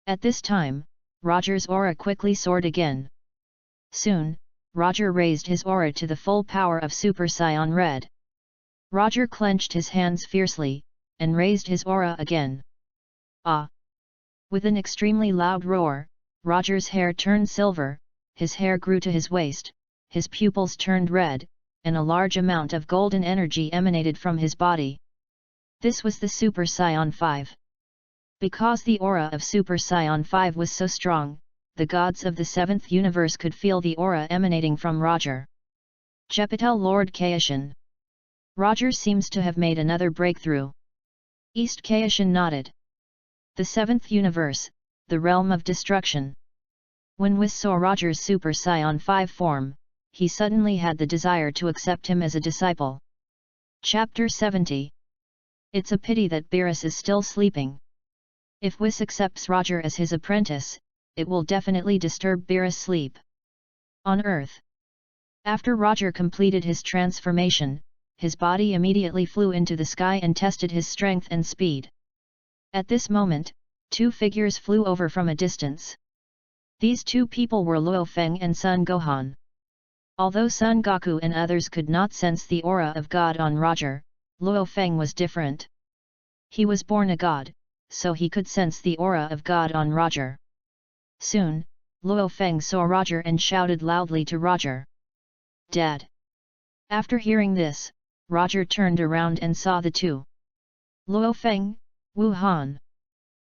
At this time, Roger's aura quickly soared again. Soon, Roger raised his aura to the full power of Super Saiyan Red. Roger clenched his hands fiercely, and raised his aura again. Ah! With an extremely loud roar, Roger's hair turned silver, his hair grew to his waist, his pupils turned red, and a large amount of golden energy emanated from his body. This was the Super Saiyan 5. Because the aura of Super Saiyan 5 was so strong, the gods of the 7th universe could feel the aura emanating from Roger. Jepitel Lord Kaishin. Roger seems to have made another breakthrough. East Kaishin nodded. The 7th universe, the realm of destruction. When Whis saw Roger's Super Saiyan 5 form, he suddenly had the desire to accept him as a disciple. Chapter 70. It's a pity that Beerus is still sleeping. If Whis accepts Roger as his apprentice, it will definitely disturb Beerus' sleep. On Earth. After Roger completed his transformation, his body immediately flew into the sky and tested his strength and speed. At this moment, two figures flew over from a distance. These two people were Luo Feng and Son Gohan. Although Son Goku and others could not sense the aura of God on Roger, Luo Feng was different. He was born a god, so he could sense the aura of God on Roger. Soon, Luo Feng saw Roger and shouted loudly to Roger. "Dad!" After hearing this, Roger turned around and saw the two. Luo Feng, Wuhan.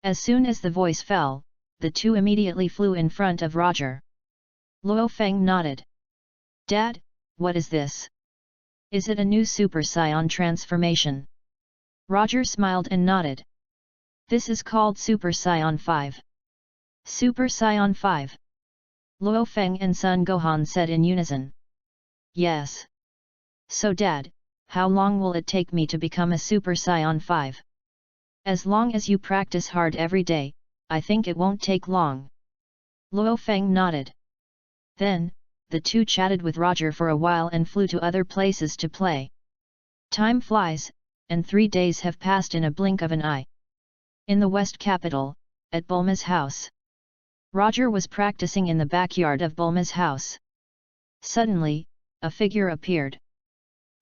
As soon as the voice fell, the two immediately flew in front of Roger. Luo Feng nodded. "Dad, what is this? Is it a new Super Saiyan transformation?" Roger smiled and nodded. "This is called Super Saiyan 5. Super Saiyan 5. Luo Feng and Son Gohan said in unison. "Yes. So Dad, how long will it take me to become a Super Saiyan 5? As long as you practice hard every day, I think it won't take long." Luo Feng nodded. Then, the two chatted with Roger for a while and flew to other places to play. Time flies, and 3 days have passed in a blink of an eye. In the West capital, at Bulma's house. Roger was practicing in the backyard of Bulma's house. Suddenly, a figure appeared.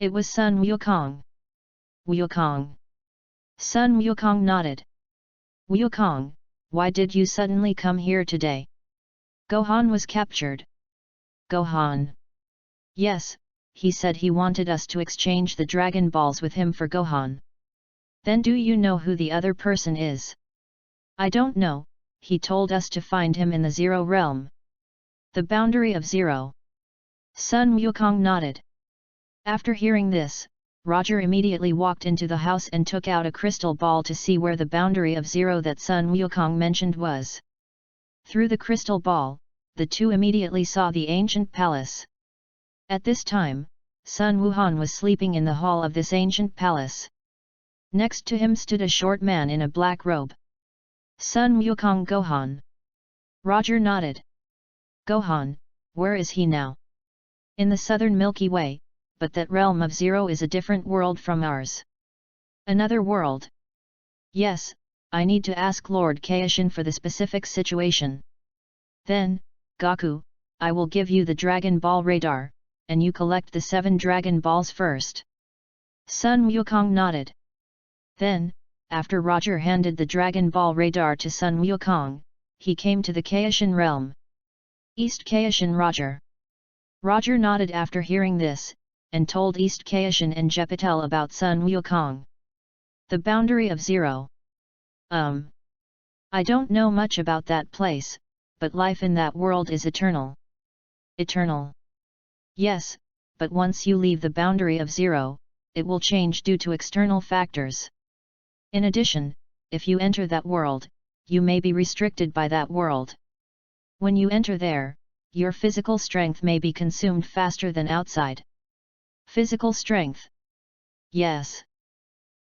It was Sun Wukong. "Wukong." Sun Wukong nodded. "Wukong, why did you suddenly come here today?" "Gohan was captured." "Gohan?" "Yes, he said he wanted us to exchange the Dragon Balls with him for Gohan." "Then do you know who the other person is?" "I don't know, he told us to find him in the Zero Realm." "The boundary of Zero." Sun Wukong nodded. After hearing this, Roger immediately walked into the house and took out a crystal ball to see where the boundary of Zero that Sun Wukong mentioned was. Through the crystal ball, the two immediately saw the ancient palace. At this time, Sun Wuhan was sleeping in the hall of this ancient palace. Next to him stood a short man in a black robe. Sun Wukong Gohan. Roger nodded. "Gohan, where is he now?" "In the southern Milky Way, but that realm of Zero is a different world from ours." "Another world?" "Yes, I need to ask Lord Kaishin for the specific situation." "Then, Goku, I will give you the Dragon Ball radar, and you collect the 7 Dragon Balls first." Sun Wukong nodded. Then, after Roger handed the Dragon Ball radar to Sun Wukong, he came to the Kaishin realm. East Kaishin Roger. Roger nodded after hearing this, and told East Kaishin and Jepitel about Sun Wukong. "The boundary of Zero. I don't know much about that place, but life in that world is eternal." "Eternal?" "Yes, but once you leave the boundary of Zero, it will change due to external factors. In addition, if you enter that world, you may be restricted by that world. When you enter there, your physical strength may be consumed faster than outside." "Physical strength?" "Yes."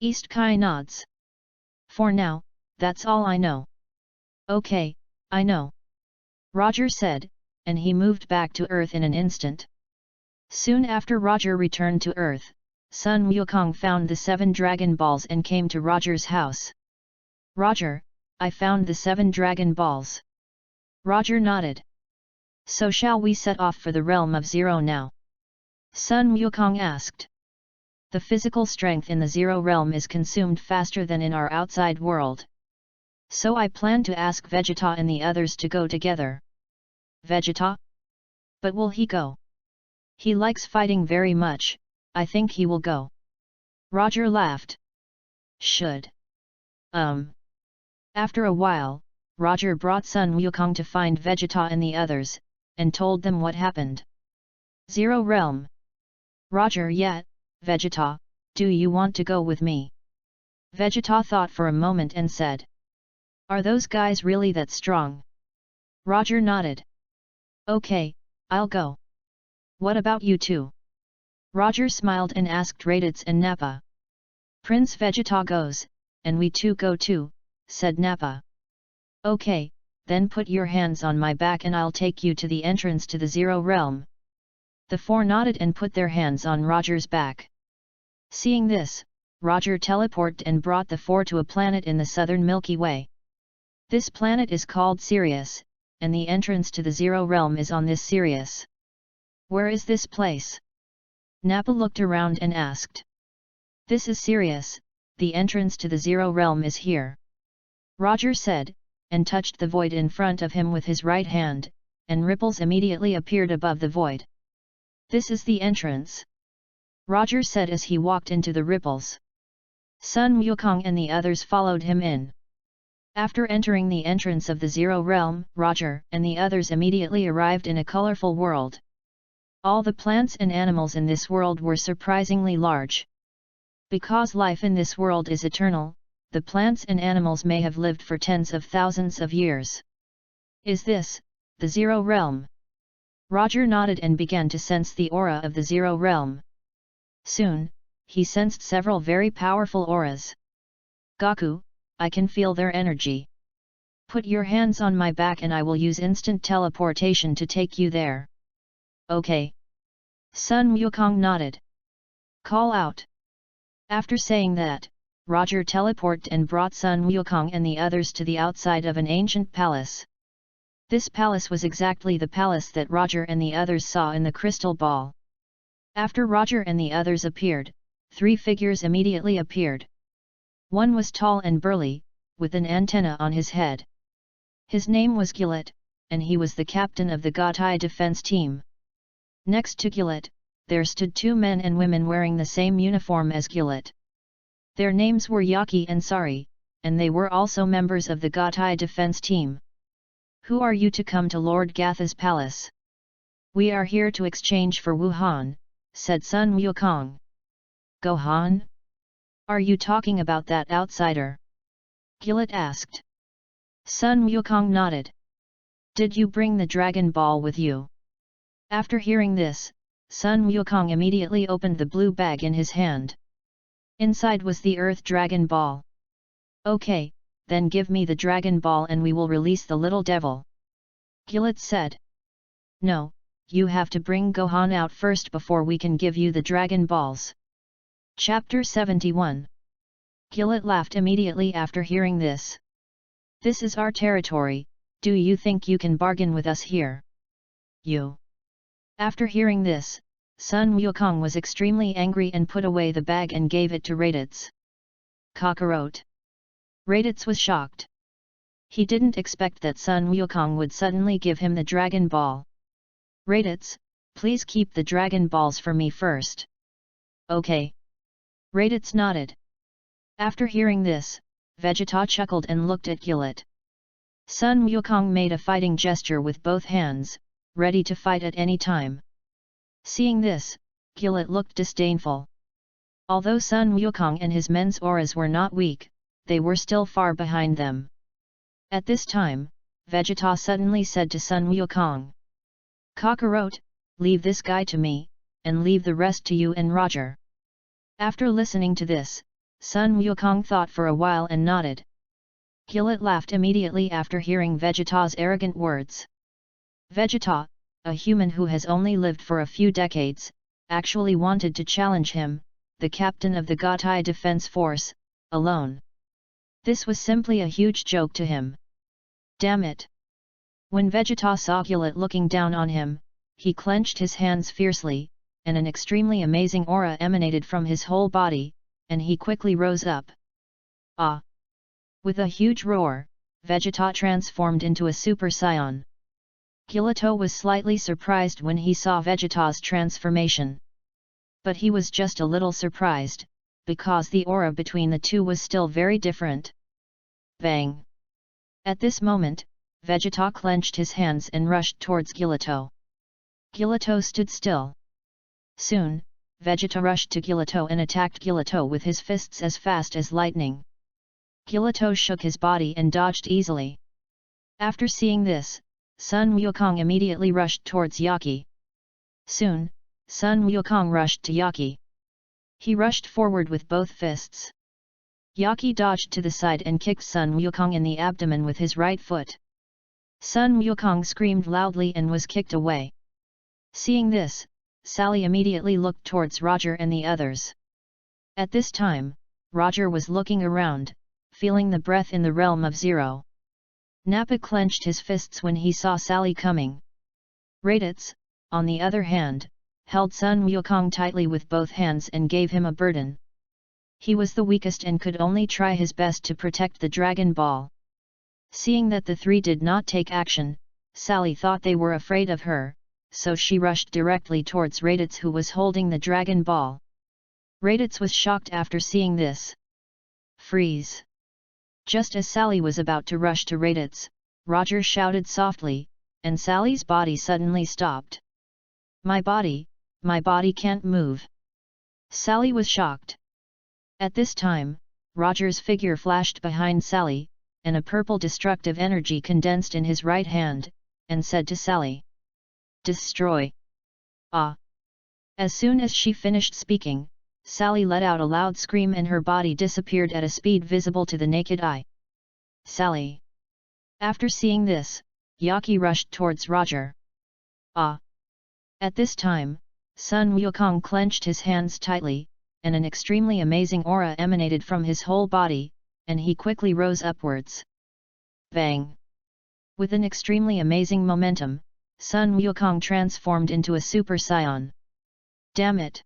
East Kai nods. "For now, that's all I know." "Okay, I know. Roger said, and he moved back to Earth in an instant. Soon after Roger returned to Earth, Sun Wukong found the 7 Dragon Balls and came to Roger's house. Roger, I found the 7 Dragon Balls. Roger nodded. So shall we set off for the realm of Zero now? Sun Wukong asked. The physical strength in the Zero realm is consumed faster than in our outside world. So I plan to ask Vegeta and the others to go together. Vegeta? But will he go? He likes fighting very much, I think he will go. Roger laughed. Should. After a while, Roger brought Sun Wukong to find Vegeta and the others, and told them what happened. Zero realm. Roger, yeah, Vegeta, do you want to go with me? Vegeta thought for a moment and said. Are those guys really that strong? Roger nodded. Okay, I'll go. What about you two? Roger smiled and asked Raditz and Nappa. Prince Vegeta goes, and we too go too, said Nappa. Okay, then put your hands on my back and I'll take you to the entrance to the Zero realm. The 4 nodded and put their hands on Roger's back. Seeing this, Roger teleported and brought the 4 to a planet in the southern Milky Way. This planet is called Sirius, and the entrance to the Zero realm is on this Sirius. Where is this place? Nappa looked around and asked. This is Sirius, the entrance to the Zero realm is here. Roger said, and touched the void in front of him with his right hand, and ripples immediately appeared above the void. This is the entrance. Roger said as he walked into the ripples. Sun Wukong and the others followed him in. After entering the entrance of the Zero realm, Roger and the others immediately arrived in a colorful world. All the plants and animals in this world were surprisingly large. Because life in this world is eternal, the plants and animals may have lived for tens of thousands of years. Is this the Zero realm? Roger nodded and began to sense the aura of the Zero realm. Soon, he sensed several very powerful auras. Goku, I can feel their energy. Put your hands on my back and I will use instant teleportation to take you there. Okay. Sun Wukong nodded. Call out. After saying that, Roger teleported and brought Sun Wukong and the others to the outside of an ancient palace. This palace was exactly the palace that Roger and the others saw in the crystal ball. After Roger and the others appeared, 3 figures immediately appeared. One was tall and burly, with an antenna on his head. His name was Gillett, and he was the captain of the Gatai defense team. Next to Gillett, there stood 2 men and women wearing the same uniform as Gillett. Their names were Yaki and Sari, and they were also members of the Gatai defense team. Who are you to come to Lord Gatha's palace? We are here to exchange for Wuhan, said Sun Wukong. Gohan? Are you talking about that outsider? Gillett asked. Sun Wukong nodded. Did you bring the Dragon Ball with you? After hearing this, Sun Wukong immediately opened the blue bag in his hand. Inside was the Earth Dragon Ball. Okay, then give me the Dragon Ball and we will release the little devil. Gillett said. No, you have to bring Gohan out first before we can give you the Dragon Balls. Chapter 71. Gillett laughed immediately after hearing this. This is our territory, do you think you can bargain with us here? You. After hearing this, Sun Wukong was extremely angry and put away the bag and gave it to Raditz. Kakarot. Raditz was shocked. He didn't expect that Sun Wukong would suddenly give him the Dragon Ball. Raditz, please keep the Dragon Balls for me first. Okay. Raditz nodded. After hearing this, Vegeta chuckled and looked at Gillett. Sun Wukong made a fighting gesture with both hands, ready to fight at any time. Seeing this, Gillett looked disdainful. Although Sun Wukong and his men's auras were not weak, they were still far behind them. At this time, Vegeta suddenly said to Sun Wukong. Kakarot, leave this guy to me, and leave the rest to you and Roger. After listening to this, Sun Wukong thought for a while and nodded. Gillett laughed immediately after hearing Vegeta's arrogant words. Vegeta, a human who has only lived for a few decades, actually wanted to challenge him, the captain of the Gatai Defense Force, alone. This was simply a huge joke to him. Damn it! When Vegeta saw Gillett looking down on him, he clenched his hands fiercely, and an extremely amazing aura emanated from his whole body, and he quickly rose up. Ah! With a huge roar, Vegeta transformed into a Super Saiyan. Gillett was slightly surprised when he saw Vegeta's transformation. But he was just a little surprised, because the aura between the two was still very different. Bang! At this moment, Vegeta clenched his hands and rushed towards Gillett. Gillett stood still. Soon, Vegeta rushed to Gillett and attacked Gillett with his fists as fast as lightning. Gillett shook his body and dodged easily. After seeing this, Sun Wukong immediately rushed towards Yaki. Soon, Sun Wukong rushed to Yaki. He rushed forward with both fists. Yaki dodged to the side and kicked Sun Wukong in the abdomen with his right foot. Sun Wukong screamed loudly and was kicked away. Seeing this, Sally immediately looked towards Roger and the others. At this time, Roger was looking around, feeling the breath in the realm of zero. Nappa clenched his fists when he saw Sally coming. Raditz, on the other hand, held Sun Wukong tightly with both hands and gave him a burden. He was the weakest and could only try his best to protect the Dragon Ball. Seeing that the three did not take action, Sally thought they were afraid of her, so she rushed directly towards Raditz, who was holding the Dragon Ball. Raditz was shocked after seeing this. Freeze! Just as Sally was about to rush to Raditz, Roger shouted softly, and Sally's body suddenly stopped. My body can't move." Sally was shocked. At this time, Roger's figure flashed behind Sally, and a purple destructive energy condensed in his right hand, and said to Sally, "Destroy!" Ah! As soon as she finished speaking, Sally let out a loud scream and her body disappeared at a speed visible to the naked eye. Sally! After seeing this, Yaki rushed towards Roger. Ah! At this time, Sun Wukong clenched his hands tightly, and an extremely amazing aura emanated from his whole body, and he quickly rose upwards. Bang! With an extremely amazing momentum, Sun Wukong transformed into a Super Saiyan. Damn it!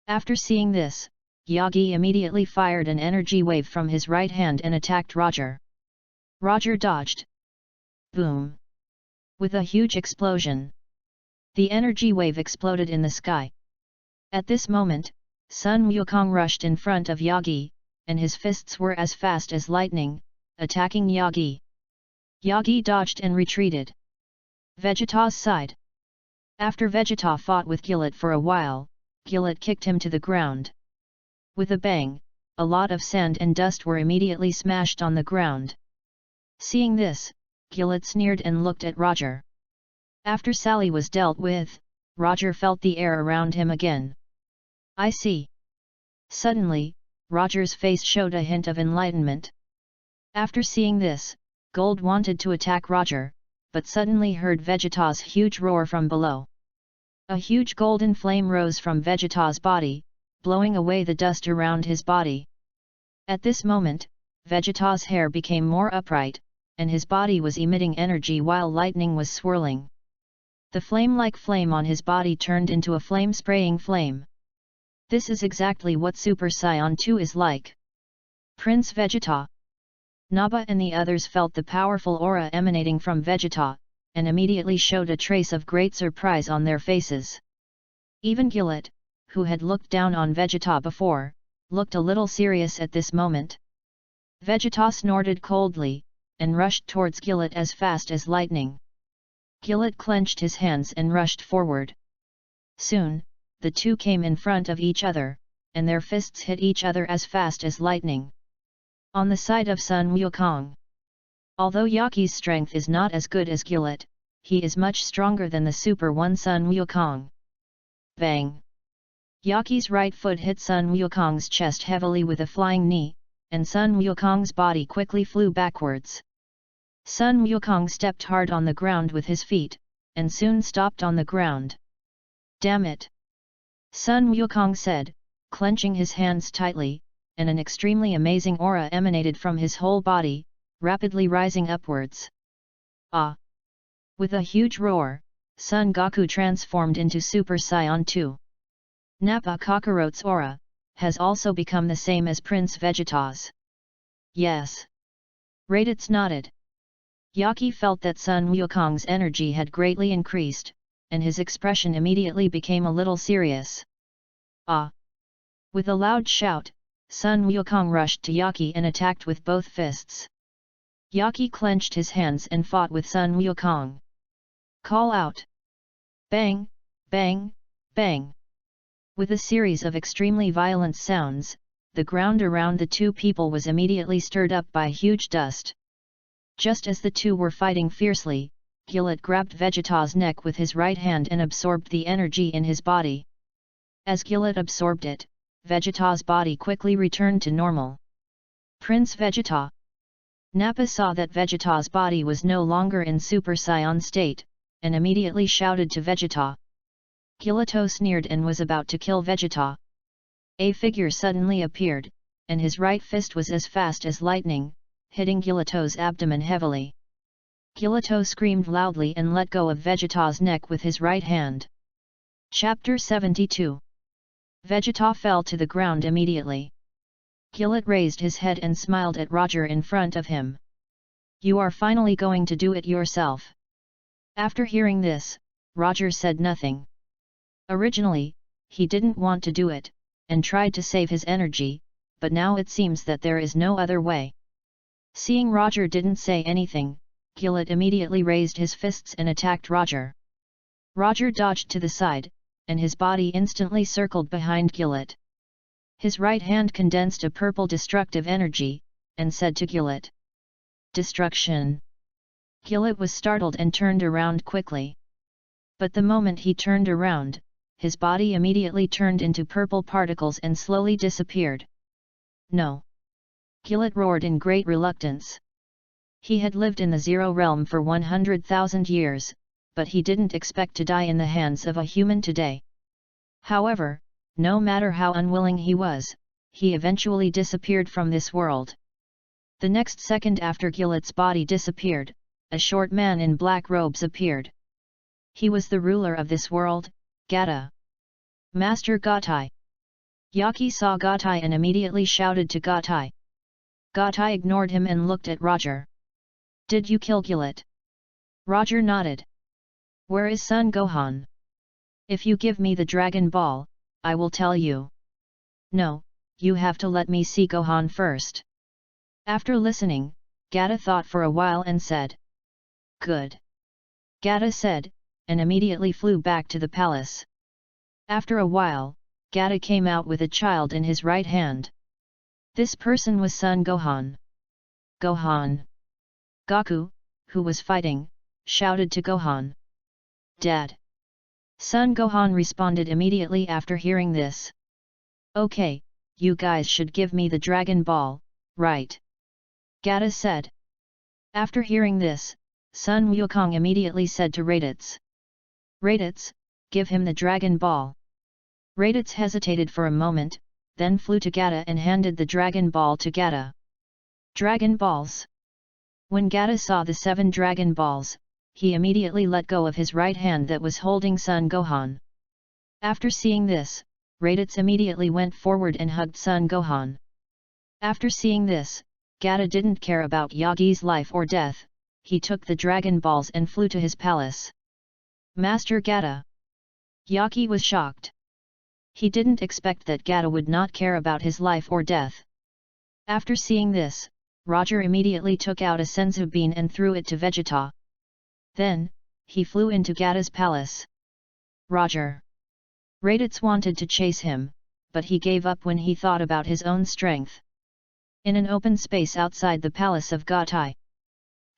After seeing this, Yagi immediately fired an energy wave from his right hand and attacked Roger. Roger dodged. Boom! With a huge explosion, the energy wave exploded in the sky. At this moment, Sun Wukong rushed in front of Yagi, and his fists were as fast as lightning, attacking Yagi. Yagi dodged and retreated. Vegeta's side. After Vegeta fought with Gillett for a while, Gillett kicked him to the ground. With a bang, a lot of sand and dust were immediately smashed on the ground. Seeing this, Gillett sneered and looked at Roger. After Sally was dealt with, Roger felt the air around him again. I see. Suddenly, Roger's face showed a hint of enlightenment. After seeing this, Gold wanted to attack Roger, but suddenly heard Vegeta's huge roar from below. A huge golden flame rose from Vegeta's body, blowing away the dust around his body. At this moment, Vegeta's hair became more upright, and his body was emitting energy while lightning was swirling. The flame-like flame on his body turned into a flame-spraying flame. This is exactly what Super Saiyan 2 is like. Prince Vegeta. Naba and the others felt the powerful aura emanating from Vegeta, and immediately showed a trace of great surprise on their faces. Even Gillett, who had looked down on Vegeta before, looked a little serious at this moment. Vegeta snorted coldly, and rushed towards Gillett as fast as lightning. Gillett clenched his hands and rushed forward. Soon, the two came in front of each other, and their fists hit each other as fast as lightning. On the side of Sun Wukong. Although Yaki's strength is not as good as Gillett, he is much stronger than the Super One Sun Wukong. Bang! Yaki's right foot hit Sun Wukong's chest heavily with a flying knee, and Sun Wukong's body quickly flew backwards. Sun Wukong stepped hard on the ground with his feet, and soon stopped on the ground. "Damn it!" Sun Wukong said, clenching his hands tightly, and an extremely amazing aura emanated from his whole body, rapidly rising upwards. Ah! With a huge roar, Son Goku transformed into Super Saiyan 2. Nappa Kakarot's aura has also become the same as Prince Vegeta's. Yes. Raditz nodded. Yaki felt that Sun Wukong's energy had greatly increased, and his expression immediately became a little serious. Ah! With a loud shout, Sun Wukong rushed to Yaki and attacked with both fists. Yaki clenched his hands and fought with Sun Wukong. "Call out!" Bang, bang, bang. With a series of extremely violent sounds, the ground around the two people was immediately stirred up by huge dust. Just as the two were fighting fiercely, Gillett grabbed Vegeta's neck with his right hand and absorbed the energy in his body. As Gillett absorbed it, Vegeta's body quickly returned to normal. "Prince Vegeta!" Nappa saw that Vegeta's body was no longer in Super Saiyan state, and immediately shouted to Vegeta. Gillett sneered and was about to kill Vegeta. A figure suddenly appeared, and his right fist was as fast as lightning, hitting Gillett's abdomen heavily. Gillett screamed loudly and let go of Vegeta's neck with his right hand. Chapter 72. Vegeta fell to the ground immediately. Gillett raised his head and smiled at Roger in front of him. "You are finally going to do it yourself." After hearing this, Roger said nothing. Originally, he didn't want to do it, and tried to save his energy, but now it seems that there is no other way. Seeing Roger didn't say anything, Gillett immediately raised his fists and attacked Roger. Roger dodged to the side, and his body instantly circled behind Gillett. His right hand condensed a purple destructive energy, and said to Gillett, "Destruction." Gillett was startled and turned around quickly. But the moment he turned around, his body immediately turned into purple particles and slowly disappeared. "No!" Gillett roared in great reluctance. He had lived in the Zero Realm for 100,000 years, but he didn't expect to die in the hands of a human today. However, no matter how unwilling he was, he eventually disappeared from this world. The next second after Gillett's body disappeared, a short man in black robes appeared. He was the ruler of this world, Gatada. "Master Gatai!" Yaki saw Gatai and immediately shouted to Gatai. Gatai ignored him and looked at Roger. "Did you kill Gillett?" Roger nodded. "Where is Son Gohan?" "If you give me the Dragon Ball, I will tell you." "No, you have to let me see Gohan first." After listening, Gatada thought for a while and said, "Good." Gatada said, and immediately flew back to the palace. After a while, Gatada came out with a child in his right hand. This person was Son Gohan. "Gohan!" Goku, who was fighting, shouted to Gohan. "Dad!" Son Gohan responded immediately after hearing this. "Okay, you guys should give me the Dragon Ball, right?" Gatada said. After hearing this, Sun Wukong immediately said to Raditz. "Raditz, give him the Dragon Ball." Raditz hesitated for a moment, then flew to Gatada and handed the Dragon Ball to Gatada. Dragon Balls! When Gatada saw the 7 Dragon Balls, he immediately let go of his right hand that was holding Son Gohan. After seeing this, Raditz immediately went forward and hugged Son Gohan. After seeing this, Gatada didn't care about Yagi's life or death, he took the Dragon Balls and flew to his palace. "Master Gatada!" Yaki was shocked. He didn't expect that Gatada would not care about his life or death. After seeing this, Roger immediately took out a senzu bean and threw it to Vegeta. Then, he flew into Gatada's palace. Roger! Raditz wanted to chase him, but he gave up when he thought about his own strength. In an open space outside the palace of Gatai,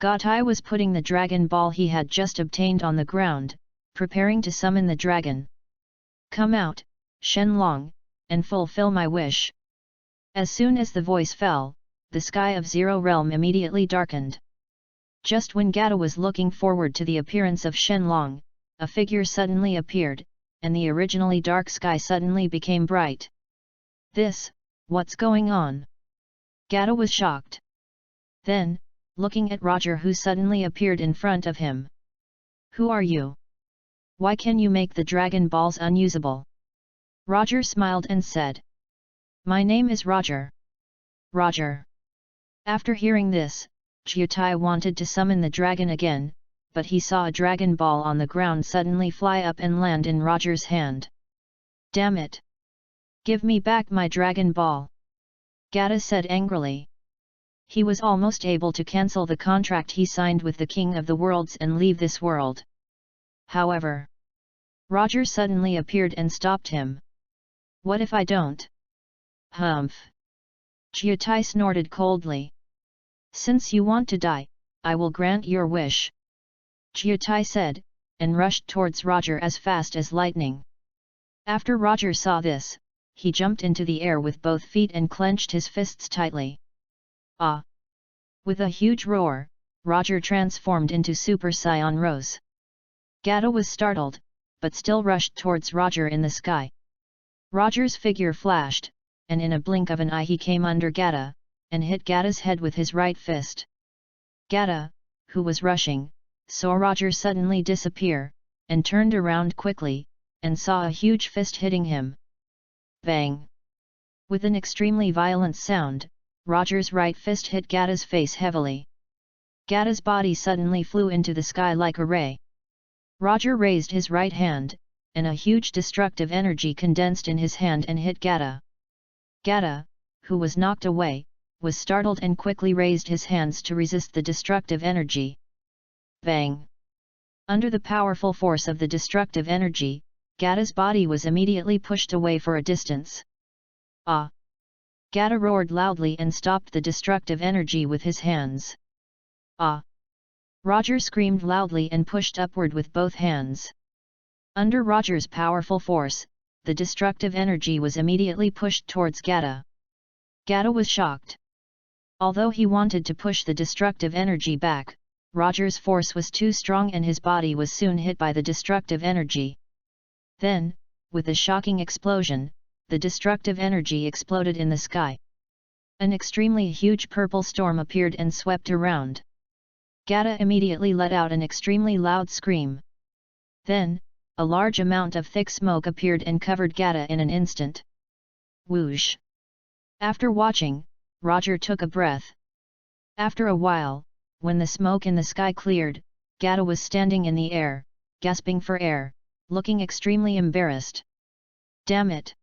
Gatai was putting the Dragon Ball he had just obtained on the ground, preparing to summon the dragon. "Come out, Shenlong, and fulfill my wish." As soon as the voice fell, the sky of Zero Realm immediately darkened. Just when Gatada was looking forward to the appearance of Shenlong, a figure suddenly appeared, and the originally dark sky suddenly became bright. What's going on? Gatada was shocked. Then, looking at Roger who suddenly appeared in front of him. Who are you? Why can you make the Dragon Balls unusable? Roger smiled and said. My name is Roger. Roger. After hearing this, Gatada wanted to summon the dragon again, but he saw a Dragon Ball on the ground suddenly fly up and land in Roger's hand. Damn it! Give me back my Dragon Ball! Gatada said angrily. He was almost able to cancel the contract he signed with the King of the Worlds and leave this world. However, Roger suddenly appeared and stopped him. What if I don't? Humph! Gatada snorted coldly. Since you want to die, I will grant your wish. Gatada said, and rushed towards Roger as fast as lightning. After Roger saw this, he jumped into the air with both feet and clenched his fists tightly. Ah! With a huge roar, Roger transformed into Super Saiyan Rose. Gatada was startled, but still rushed towards Roger in the sky. Roger's figure flashed, and in a blink of an eye he came under Gatada, and hit Gatada's head with his right fist. Gatada, who was rushing, saw Roger suddenly disappear, and turned around quickly, and saw a huge fist hitting him. Bang! With an extremely violent sound, Roger's right fist hit Gatada's face heavily. Gatada's body suddenly flew into the sky like a ray. Roger raised his right hand, and a huge destructive energy condensed in his hand and hit Gatada. Gatada, who was knocked away, was startled and quickly raised his hands to resist the destructive energy. Bang! Under the powerful force of the destructive energy, Gatada's body was immediately pushed away for a distance. Ah! Gatada roared loudly and stopped the destructive energy with his hands. Ah! Roger screamed loudly and pushed upward with both hands. Under Roger's powerful force, the destructive energy was immediately pushed towards Gatada. Gatada was shocked. Although he wanted to push the destructive energy back, Roger's force was too strong and his body was soon hit by the destructive energy. Then, with a shocking explosion, the destructive energy exploded in the sky. An extremely huge purple storm appeared and swept around. Gatada immediately let out an extremely loud scream. Then, a large amount of thick smoke appeared and covered Gatada in an instant. Whoosh! After watching, Roger took a breath. After a while, when the smoke in the sky cleared, Gatada was standing in the air, gasping for air, looking extremely embarrassed. Damn it!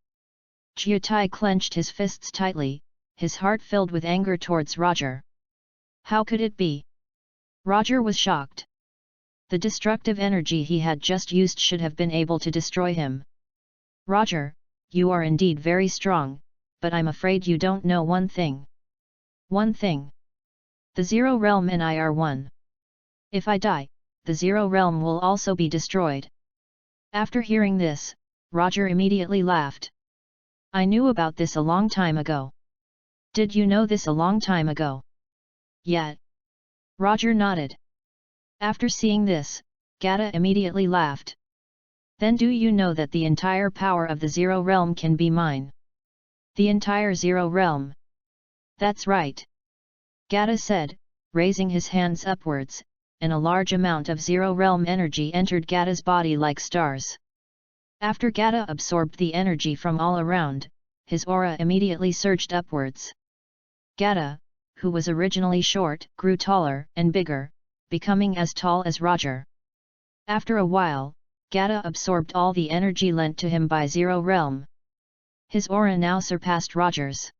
Gatada clenched his fists tightly, his heart filled with anger towards Roger. How could it be? Roger was shocked. The destructive energy he had just used should have been able to destroy him. Roger, you are indeed very strong, but I'm afraid you don't know one thing. One thing. The Zero Realm and I are one. If I die, the Zero Realm will also be destroyed. After hearing this, Roger immediately laughed. I knew about this a long time ago. Did you know this a long time ago? Yeah. Roger nodded. After seeing this, Gatada immediately laughed. Then do you know that the entire power of the Zero Realm can be mine? The entire Zero Realm. That's right. Gatada said, raising his hands upwards, and a large amount of Zero Realm energy entered Gatada's body like stars. After Gatada absorbed the energy from all around, his aura immediately surged upwards. Gatada, who was originally short, grew taller and bigger, becoming as tall as Roger. After a while, Gatada absorbed all the energy lent to him by Zero Realm. His aura now surpassed Roger's.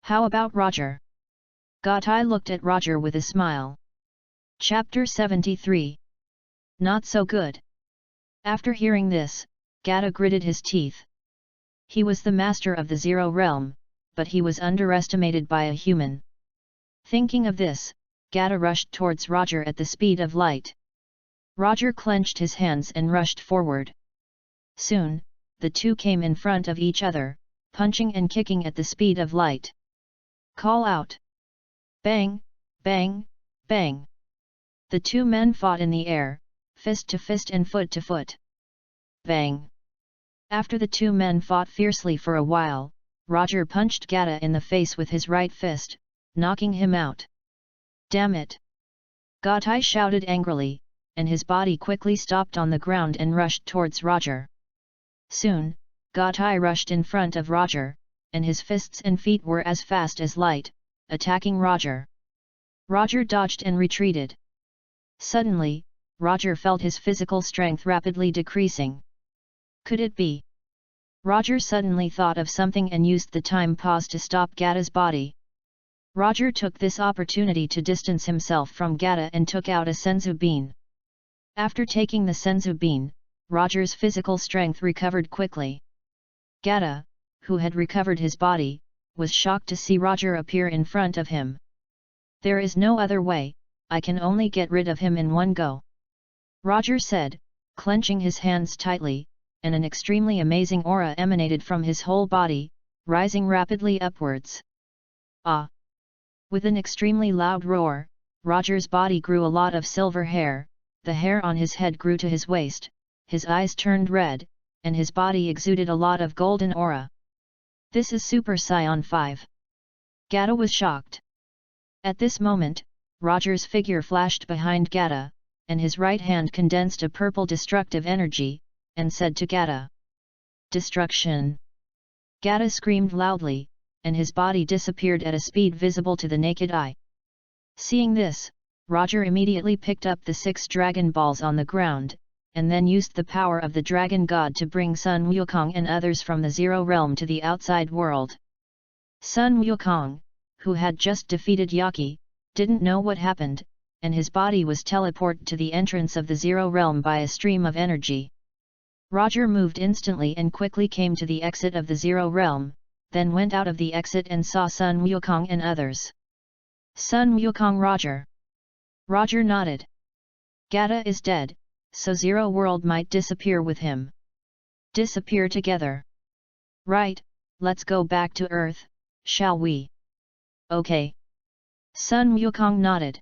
How about Roger? Gatada looked at Roger with a smile. Chapter 73. Not so good. After hearing this, Gatada gritted his teeth. He was the master of the Zero Realm, but he was underestimated by a human. Thinking of this, Gatada rushed towards Roger at the speed of light. Roger clenched his hands and rushed forward. Soon, the two came in front of each other, punching and kicking at the speed of light. Call out! Bang, bang, bang. The two men fought in the air, fist to fist and foot to foot. Bang. After the two men fought fiercely for a while, Roger punched Gatada in the face with his right fist, knocking him out. Damn it! Gatada shouted angrily, and his body quickly stopped on the ground and rushed towards Roger. Soon, Gatada rushed in front of Roger, and his fists and feet were as fast as light, attacking Roger. Roger dodged and retreated. Suddenly, Roger felt his physical strength rapidly decreasing. Could it be? Roger suddenly thought of something and used the time pause to stop Gatada's body. Roger took this opportunity to distance himself from Gatada and took out a senzu bean. After taking the senzu bean, Roger's physical strength recovered quickly. Gatada, who had recovered his body, was shocked to see Roger appear in front of him. There is no other way, I can only get rid of him in one go. Roger said, clenching his hands tightly, and an extremely amazing aura emanated from his whole body, rising rapidly upwards. Ah! With an extremely loud roar, Roger's body grew a lot of silver hair, the hair on his head grew to his waist, his eyes turned red, and his body exuded a lot of golden aura. This is Super Saiyan 5. Gatada was shocked. At this moment, Roger's figure flashed behind Gatada, and his right hand condensed a purple destructive energy, and said to Gatada, "Destruction!" Gatada screamed loudly, and his body disappeared at a speed visible to the naked eye. Seeing this, Roger immediately picked up the 6 Dragon Balls on the ground, and then used the power of the Dragon God to bring Sun Wukong and others from the Zero Realm to the outside world. Sun Wukong, who had just defeated Yaki, didn't know what happened, and his body was teleported to the entrance of the Zero Realm by a stream of energy. Roger moved instantly and quickly came to the exit of the Zero Realm, then went out of the exit and saw Sun Wukong and others. Sun Wukong Roger. Roger nodded. Gatada is dead, so Zero World might disappear with him. Disappear together. Right, let's go back to Earth, shall we? Okay. Sun Wukong nodded.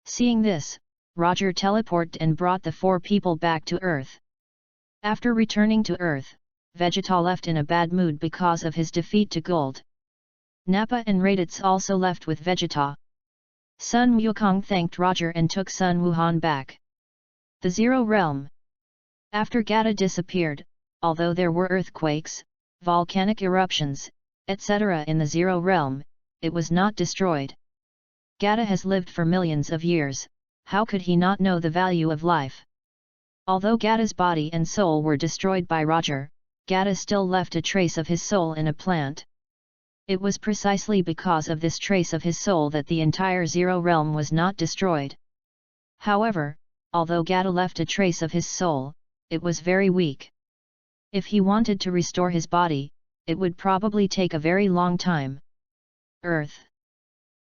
Seeing this, Roger teleported and brought the 4 people back to Earth. After returning to Earth, Vegeta left in a bad mood because of his defeat to Gold. Nappa and Raditz also left with Vegeta. Sun Wukong thanked Roger and took Sun Wuhan back. The Zero Realm. After Gatada disappeared, although there were earthquakes, volcanic eruptions, etc. in the Zero Realm, it was not destroyed. Gatada has lived for millions of years, how could he not know the value of life? Although Gatada's body and soul were destroyed by Roger, Gatada still left a trace of his soul in a plant. It was precisely because of this trace of his soul that the entire Zero Realm was not destroyed. However, although Gatada left a trace of his soul, it was very weak. If he wanted to restore his body, it would probably take a very long time. Earth.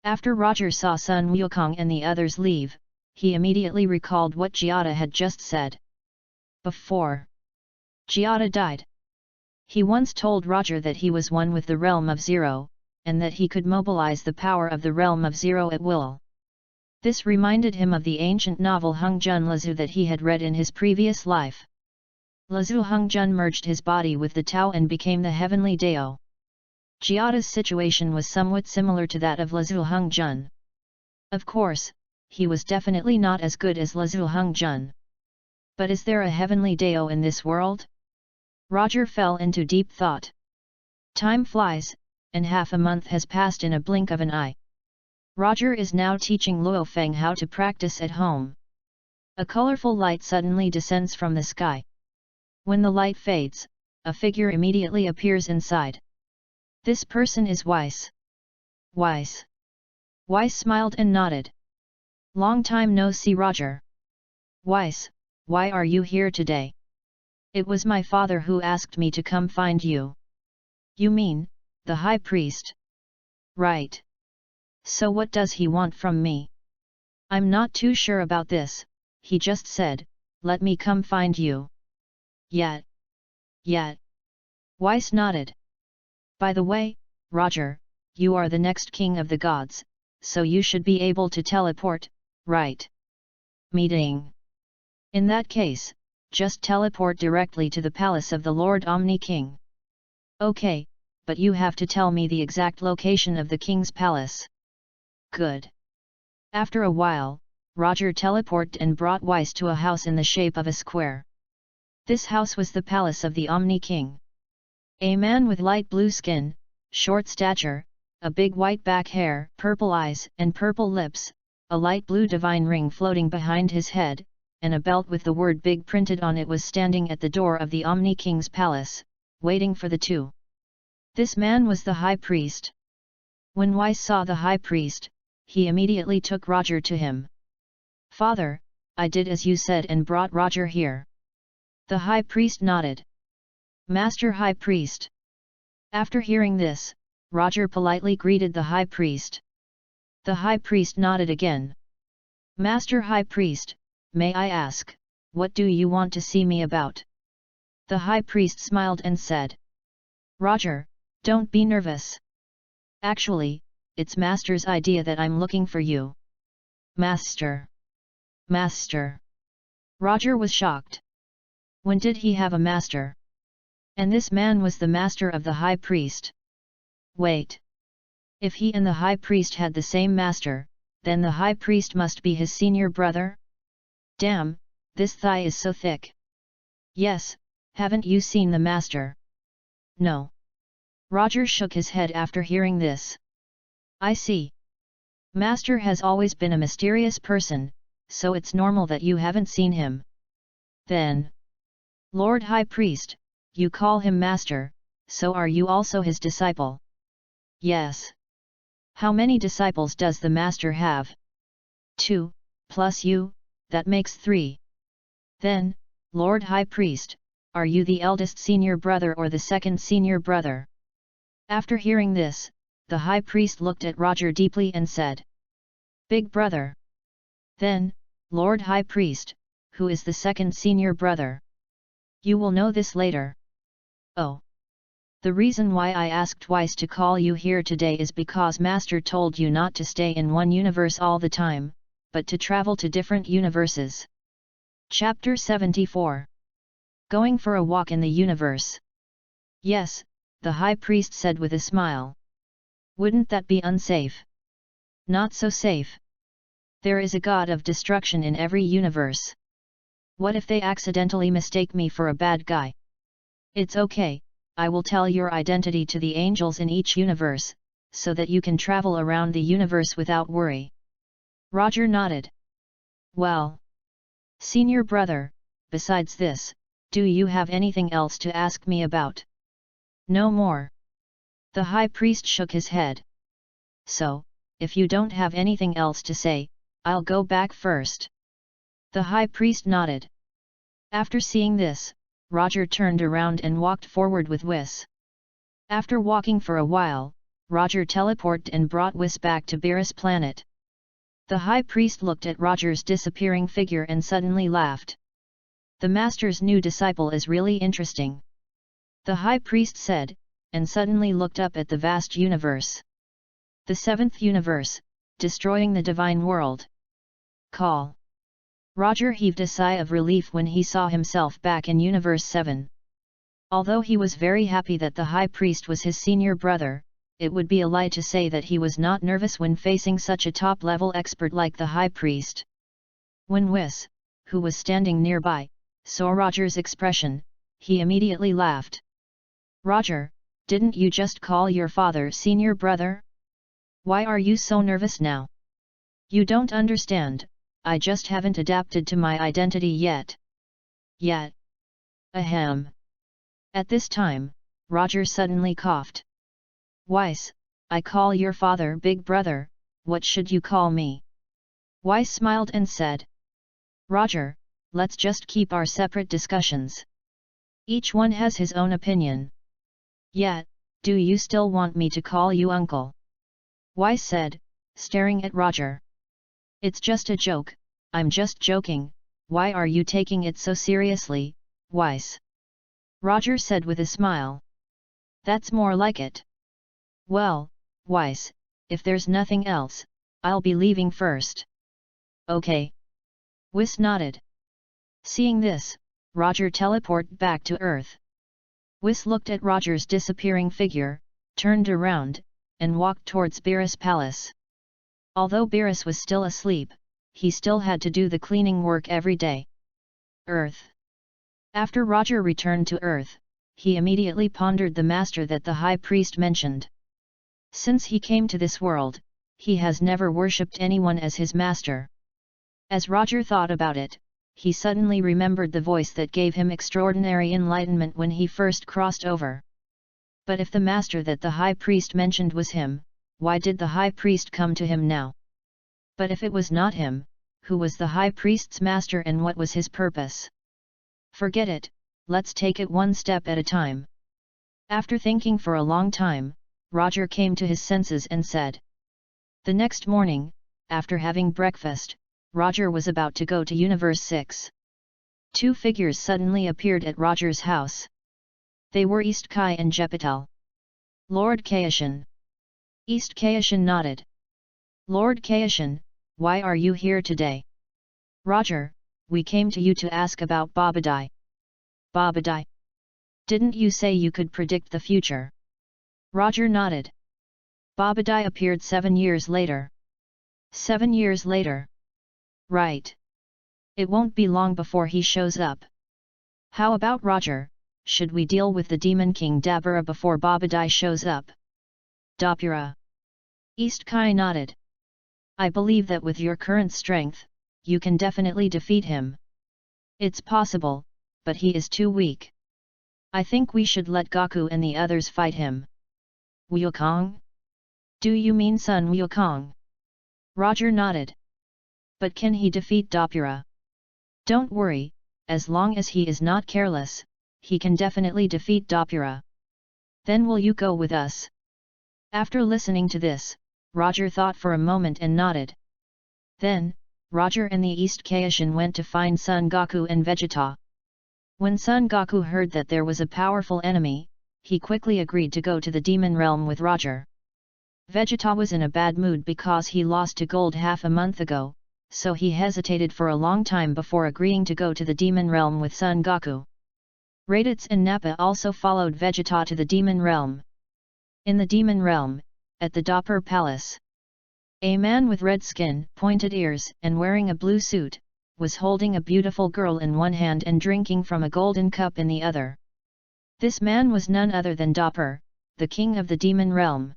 After Roger saw Sun Wukong and the others leave, he immediately recalled what Gatada had just said. Before Gatada died, he once told Roger that he was one with the Realm of Zero, and that he could mobilize the power of the Realm of Zero at will. This reminded him of the ancient novel Hungjun Lazu that he had read in his previous life. Lazu Hungjun merged his body with the Tao and became the heavenly Dao. Gadata's situation was somewhat similar to that of Lazu Hungjun. Of course, he was definitely not as good as Lazu Hungjun. But is there a heavenly Dao in this world? Roger fell into deep thought. Time flies, and half a month has passed in a blink of an eye. Roger is now teaching Luo Feng how to practice at home. A colorful light suddenly descends from the sky. When the light fades, a figure immediately appears inside. This person is Weiss. Weiss. Weiss smiled and nodded. Long time no see, Roger. Weiss, why are you here today? It was my father who asked me to come find you. You mean, the High Priest? Right. So what does he want from me? I'm not too sure about this, he just said, let me come find you. Yet. Weiss nodded. By the way, Roger, you are the next king of the gods, so you should be able to teleport, right? Meeting. In that case, just teleport directly to the palace of the Lord Omni King. Okay, but you have to tell me the exact location of the king's palace. Good. After a while, Roger teleported and brought Weiss to a house in the shape of a square. This house was the palace of the Omni King. A man with light blue skin, short stature, a big white back hair, purple eyes and purple lips, a light blue divine ring floating behind his head, and a belt with the word big printed on it was standing at the door of the Omni King's palace, waiting for the two. This man was the high priest. When Weiss saw the high priest, he immediately took Roger to him. Father, I did as you said and brought Roger here. The high priest nodded. Master High Priest. After hearing this, Roger politely greeted the high priest. The high priest nodded again. Master High Priest, may I ask, what do you want to see me about? The high priest smiled and said. Roger, don't be nervous. Actually, it's Master's idea that I'm looking for you. Master. Master. Roger was shocked. When did he have a master? And this man was the master of the high priest. Wait. If he and the high priest had the same master, then the high priest must be his senior brother? Damn, this thigh is so thick. Yes, haven't you seen the master? No. Roger shook his head after hearing this. I see. Master has always been a mysterious person, so it's normal that you haven't seen him. Then. Lord High Priest, you call him master, so are you also his disciple? Yes. How many disciples does the master have? 2, plus you, that makes 3. Then, Lord High Priest, are you the eldest senior brother or the second senior brother? After hearing this, the high priest looked at Roger deeply and said. Big brother. Then, Lord High Priest, who is the second senior brother? You will know this later. Oh. The reason why I asked Weiss to call you here today is because Master told you not to stay in one universe all the time, but to travel to different universes. Chapter 74. Going for a walk in the universe. Yes, the high priest said with a smile. Wouldn't that be unsafe? Not so safe. There is a god of destruction in every universe. What if they accidentally mistake me for a bad guy? It's okay. I will tell your identity to the angels in each universe, so that you can travel around the universe without worry. Roger nodded. Well. Senior brother, besides this, do you have anything else to ask me about? No more. The high priest shook his head. So, if you don't have anything else to say, I'll go back first. The high priest nodded. After seeing this, Roger turned around and walked forward with Weiss. After walking for a while, Roger teleported and brought Weiss back to Beerus planet. The high priest looked at Roger's disappearing figure and suddenly laughed. The master's new disciple is really interesting. The high priest said, and suddenly looked up at the vast universe. The 7th universe, destroying the divine world. Call. Roger heaved a sigh of relief when he saw himself back in Universe 7. Although he was very happy that the high priest was his senior brother, it would be a lie to say that he was not nervous when facing such a top-level expert like the high priest. When Weiss, who was standing nearby, saw Roger's expression, he immediately laughed. Roger, didn't you just call your father senior brother? Why are you so nervous now? You don't understand. I just haven't adapted to my identity yet. Yet. Ahem. At this time, Roger suddenly coughed. Weiss, I call your father Big Brother, what should you call me? Weiss smiled and said. Roger, let's just keep our separate discussions. Each one has his own opinion. Yet, do you still want me to call you uncle? Weiss said, staring at Roger. It's just a joke, I'm just joking, why are you taking it so seriously, Weiss? Roger said with a smile. That's more like it. Well, Weiss, if there's nothing else, I'll be leaving first. Okay. Whis nodded. Seeing this, Roger teleported back to Earth. Whis looked at Roger's disappearing figure, turned around, and walked towards Beerus' palace. Although Beerus was still asleep, he still had to do the cleaning work every day. Earth. After Roger returned to Earth, he immediately pondered the master that the High Priest mentioned. Since he came to this world, he has never worshipped anyone as his master. As Roger thought about it, he suddenly remembered the voice that gave him extraordinary enlightenment when he first crossed over. But if the master that the High Priest mentioned was him, why did the High Priest come to him now? But if it was not him, who was the High Priest's master and what was his purpose? Forget it, let's take it one step at a time. After thinking for a long time, Roger came to his senses and said. The next morning, after having breakfast, Roger was about to go to Universe 6. Two figures suddenly appeared at Roger's house. They were East Kai and Jepital. Lord Kaishan. East Kaishan nodded. Lord Kaishan, why are you here today? Roger, we came to you to ask about Babadai. Babadai? Didn't you say you could predict the future? Roger nodded. Babadai appeared 7 years later. 7 years later. Right. It won't be long before he shows up. How about Roger, should we deal with the Demon King Dabura before Babadai shows up? Dabura. East Kai nodded. I believe that with your current strength, you can definitely defeat him. It's possible, but he is too weak. I think we should let Goku and the others fight him. Wukong? Do you mean Sun Wukong? Roger nodded. But can he defeat Dabura? Don't worry, as long as he is not careless, he can definitely defeat Dabura. Then will you go with us? After listening to this, Roger thought for a moment and nodded. Then, Roger and the East Kaishan went to find Son Goku and Vegeta. When Son Goku heard that there was a powerful enemy, he quickly agreed to go to the demon realm with Roger. Vegeta was in a bad mood because he lost to Gold half a month ago, so he hesitated for a long time before agreeing to go to the demon realm with Son Goku. Raditz and Nappa also followed Vegeta to the demon realm. In the demon realm, at the Dopper Palace, a man with red skin, pointed ears, and wearing a blue suit, was holding a beautiful girl in one hand and drinking from a golden cup in the other. This man was none other than Dopper, the king of the demon realm.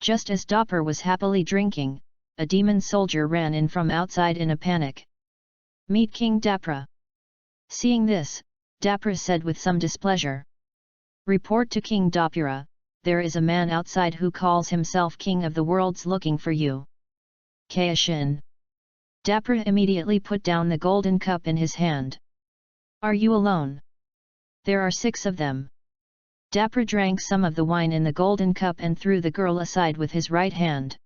Just as Dopper was happily drinking, a demon soldier ran in from outside in a panic. Meet King Dapra. Seeing this, Dapra said with some displeasure. Report to King Dapura, there is a man outside who calls himself King of the Worlds looking for you. Kaishin. Dapra immediately put down the golden cup in his hand. Are you alone? There are 6 of them. Dapra drank some of the wine in the golden cup and threw the girl aside with his right hand.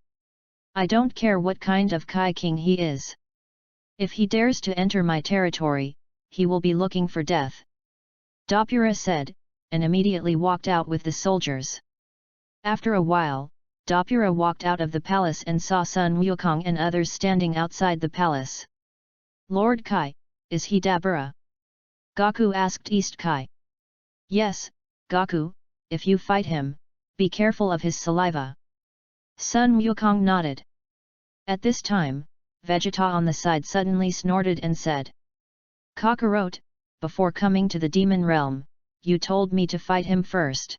I don't care what kind of Kai King he is. If he dares to enter my territory, he will be looking for death. Dapura said, and immediately walked out with the soldiers. After a while, Dapura walked out of the palace and saw Sun Wukong and others standing outside the palace. Lord Kai, is he Dabura? Goku asked East Kai. Yes, Goku, if you fight him, be careful of his saliva. Sun Wukong nodded. At this time, Vegeta on the side suddenly snorted and said. Kakarot, before coming to the demon realm, you told me to fight him first.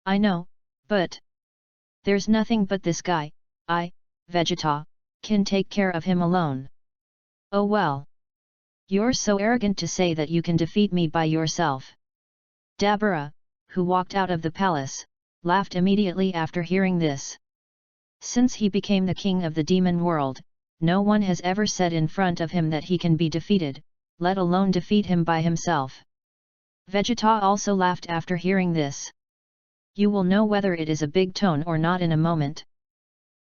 I know, but there's nothing but this guy, Vegeta, can take care of him alone. Oh well. You're so arrogant to say that you can defeat me by yourself. Dabura, who walked out of the palace, laughed immediately after hearing this. Since he became the king of the demon world, no one has ever said in front of him that he can be defeated, let alone defeat him by himself. Vegeta also laughed after hearing this. You will know whether it is a big tone or not in a moment.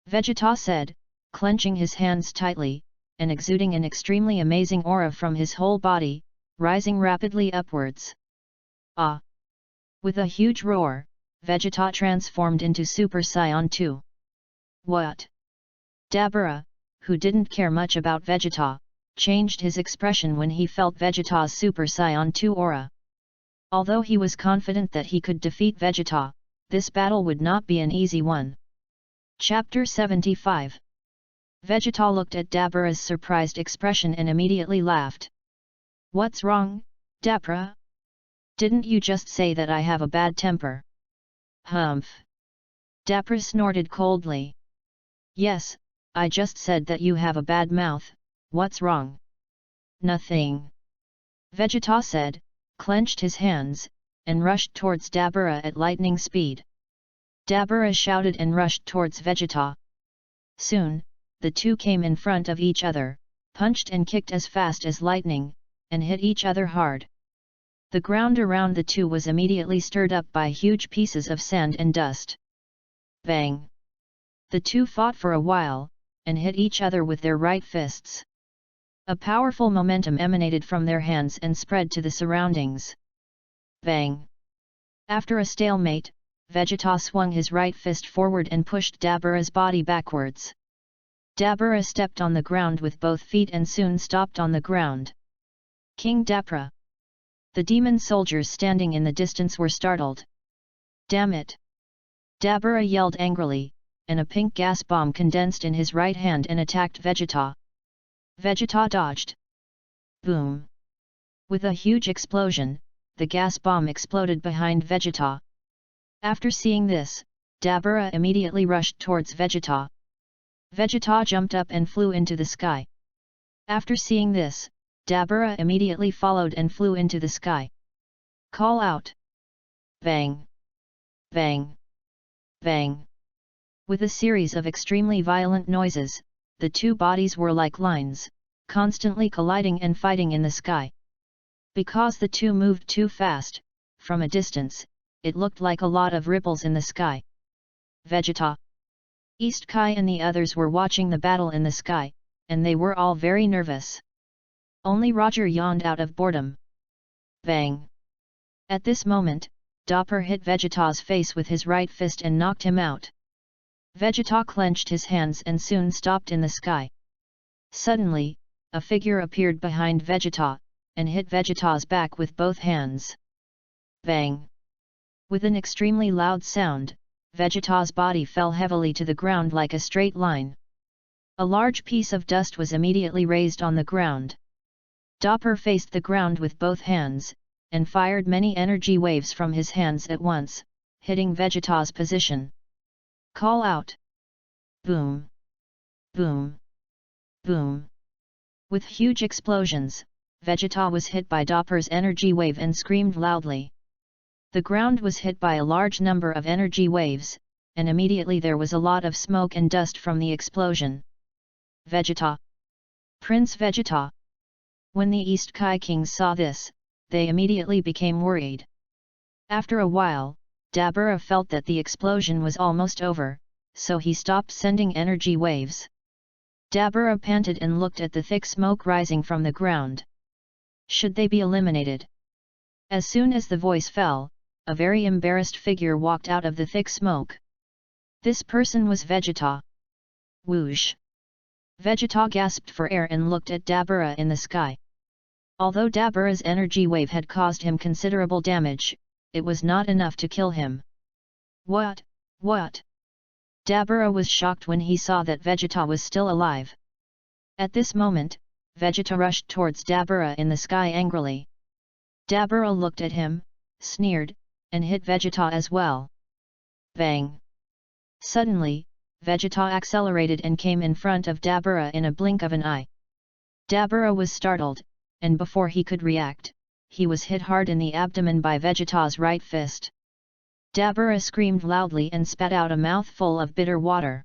Vegeta said, clenching his hands tightly, and exuding an extremely amazing aura from his whole body, rising rapidly upwards. Ah! With a huge roar, Vegeta transformed into Super Saiyan 2. What? Dabura, who didn't care much about Vegeta, changed his expression when he felt Vegeta's Super Saiyan 2 aura. Although he was confident that he could defeat Vegeta, this battle would not be an easy one. Chapter 75. Vegeta looked at Dabura's surprised expression and immediately laughed. "What's wrong, Dabura? Didn't you just say that I have a bad temper?" "Humph." Dabura snorted coldly. "Yes, I just said that you have a bad mouth. What's wrong?" "Nothing," Vegeta said, clenched his hands, and rushed towards Dabura at lightning speed. Dabura shouted and rushed towards Vegeta. Soon, the two came in front of each other, punched and kicked as fast as lightning, and hit each other hard. The ground around the two was immediately stirred up by huge pieces of sand and dust. Bang! The two fought for a while, and hit each other with their right fists. A powerful momentum emanated from their hands and spread to the surroundings. Bang! After a stalemate, Vegeta swung his right fist forward and pushed Dabura's body backwards. Dabura stepped on the ground with both feet and soon stopped on the ground. "King Dabura!" The demon soldiers standing in the distance were startled. "Damn it!" Dabura yelled angrily, and a pink gas bomb condensed in his right hand and attacked Vegeta. Vegeta dodged. Boom! With a huge explosion, the gas bomb exploded behind Vegeta. After seeing this, Dabura immediately rushed towards Vegeta. Vegeta jumped up and flew into the sky. After seeing this, Dabura immediately followed and flew into the sky. "Call out!" Bang! Bang! Bang! With a series of extremely violent noises, the two bodies were like lines, constantly colliding and fighting in the sky. Because the two moved too fast, from a distance, it looked like a lot of ripples in the sky. Vegeta, East Kai and the others were watching the battle in the sky, and they were all very nervous. Only Roger yawned out of boredom. Bang! At this moment, Dopper hit Vegeta's face with his right fist and knocked him out. Vegeta clenched his hands and soon stopped in the sky. Suddenly, a figure appeared behind Vegeta, and hit Vegeta's back with both hands. Bang! With an extremely loud sound, Vegeta's body fell heavily to the ground like a straight line. A large piece of dust was immediately raised on the ground. Dopper faced the ground with both hands, and fired many energy waves from his hands at once, hitting Vegeta's position. Call out! Boom! Boom! Boom! With huge explosions, Vegeta was hit by Dopper's energy wave and screamed loudly. The ground was hit by a large number of energy waves, and immediately there was a lot of smoke and dust from the explosion. Vegeta! Prince Vegeta! When the East Kai Kings saw this, they immediately became worried. After a while, Dabura felt that the explosion was almost over, so he stopped sending energy waves. Dabura panted and looked at the thick smoke rising from the ground. Should they be eliminated? As soon as the voice fell, a very embarrassed figure walked out of the thick smoke. This person was Vegeta. Whoosh! Vegeta gasped for air and looked at Dabura in the sky. Although Dabura's energy wave had caused him considerable damage, it was not enough to kill him. What? Dabura was shocked when he saw that Vegeta was still alive. At this moment, Vegeta rushed towards Dabura in the sky angrily. Dabura looked at him, sneered, and hit Vegeta as well. Bang! Suddenly, Vegeta accelerated and came in front of Dabura in a blink of an eye. Dabura was startled, and before he could react, he was hit hard in the abdomen by Vegeta's right fist. Dabura screamed loudly and spat out a mouthful of bitter water.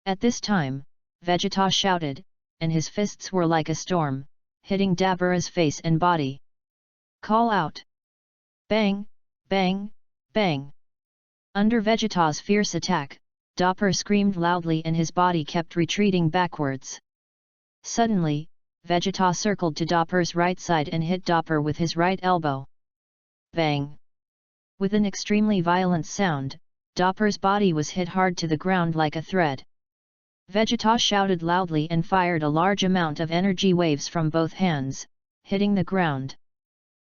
At this time, Vegeta shouted, and his fists were like a storm, hitting Dabura's face and body. Call out! Bang! Bang! Bang! Under Vegeta's fierce attack, Dopper screamed loudly and his body kept retreating backwards. Suddenly, Vegeta circled to Dopper's right side and hit Dopper with his right elbow. Bang! With an extremely violent sound, Dopper's body was hit hard to the ground like a thread. Vegeta shouted loudly and fired a large amount of energy waves from both hands, hitting the ground.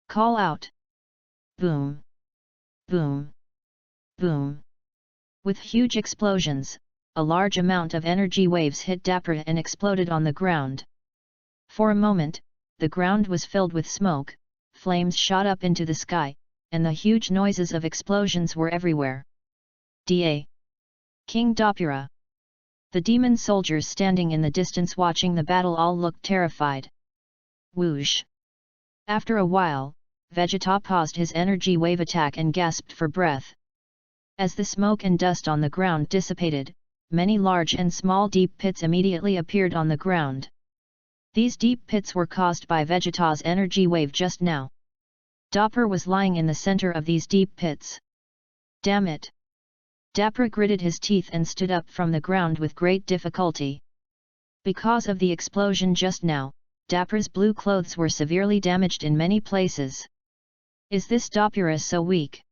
Call out! Boom! Boom! Boom! With huge explosions, a large amount of energy waves hit Dapper and exploded on the ground. For a moment, the ground was filled with smoke, flames shot up into the sky, and the huge noises of explosions were everywhere. Da! King Dapura! The demon soldiers standing in the distance watching the battle all looked terrified. Whoosh! After a while, Vegeta paused his energy wave attack and gasped for breath. As the smoke and dust on the ground dissipated, many large and small deep pits immediately appeared on the ground. These deep pits were caused by Vegeta's energy wave just now. Dapper was lying in the center of these deep pits. Damn it! Dapper gritted his teeth and stood up from the ground with great difficulty. Because of the explosion just now, Dapper's blue clothes were severely damaged in many places. Is this Dapura so weak?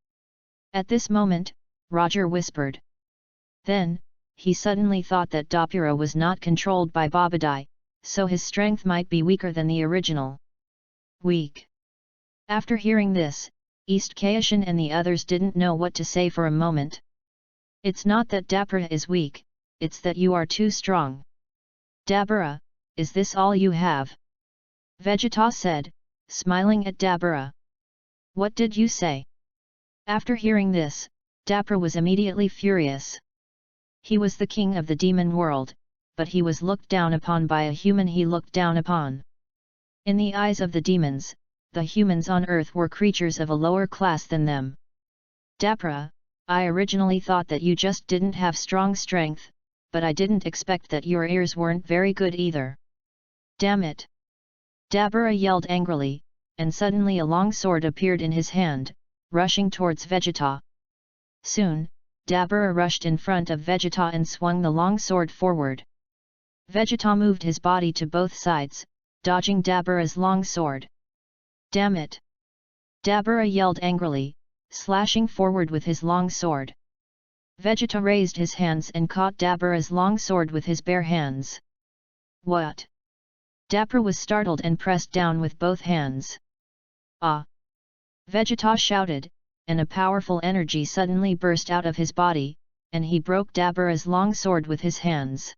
At this moment, Roger whispered. Then, he suddenly thought that Dapura was not controlled by Babadai, so his strength might be weaker than the original. Weak. After hearing this, East Kaishin and the others didn't know what to say for a moment. It's not that Dapura is weak, it's that you are too strong. Dapura, is this all you have? Vegeta said, smiling at Dapura. What did you say? After hearing this, Dapura was immediately furious. He was the king of the demon world, but he was looked down upon by a human he looked down upon. In the eyes of the demons, the humans on Earth were creatures of a lower class than them. Dapura, I originally thought that you just didn't have strong strength, but I didn't expect that your ears weren't very good either. Damn it! Dapura yelled angrily, and suddenly a long sword appeared in his hand, rushing towards Vegeta. Soon, Dapura rushed in front of Vegeta and swung the long sword forward. Vegeta moved his body to both sides, dodging Dapura's long sword. Damn it! Dapura yelled angrily, slashing forward with his long sword. Vegeta raised his hands and caught Dapura's long sword with his bare hands. What? Dapura was startled and pressed down with both hands. Ah! Vegeta shouted, and a powerful energy suddenly burst out of his body, and he broke Dapura's long sword with his hands.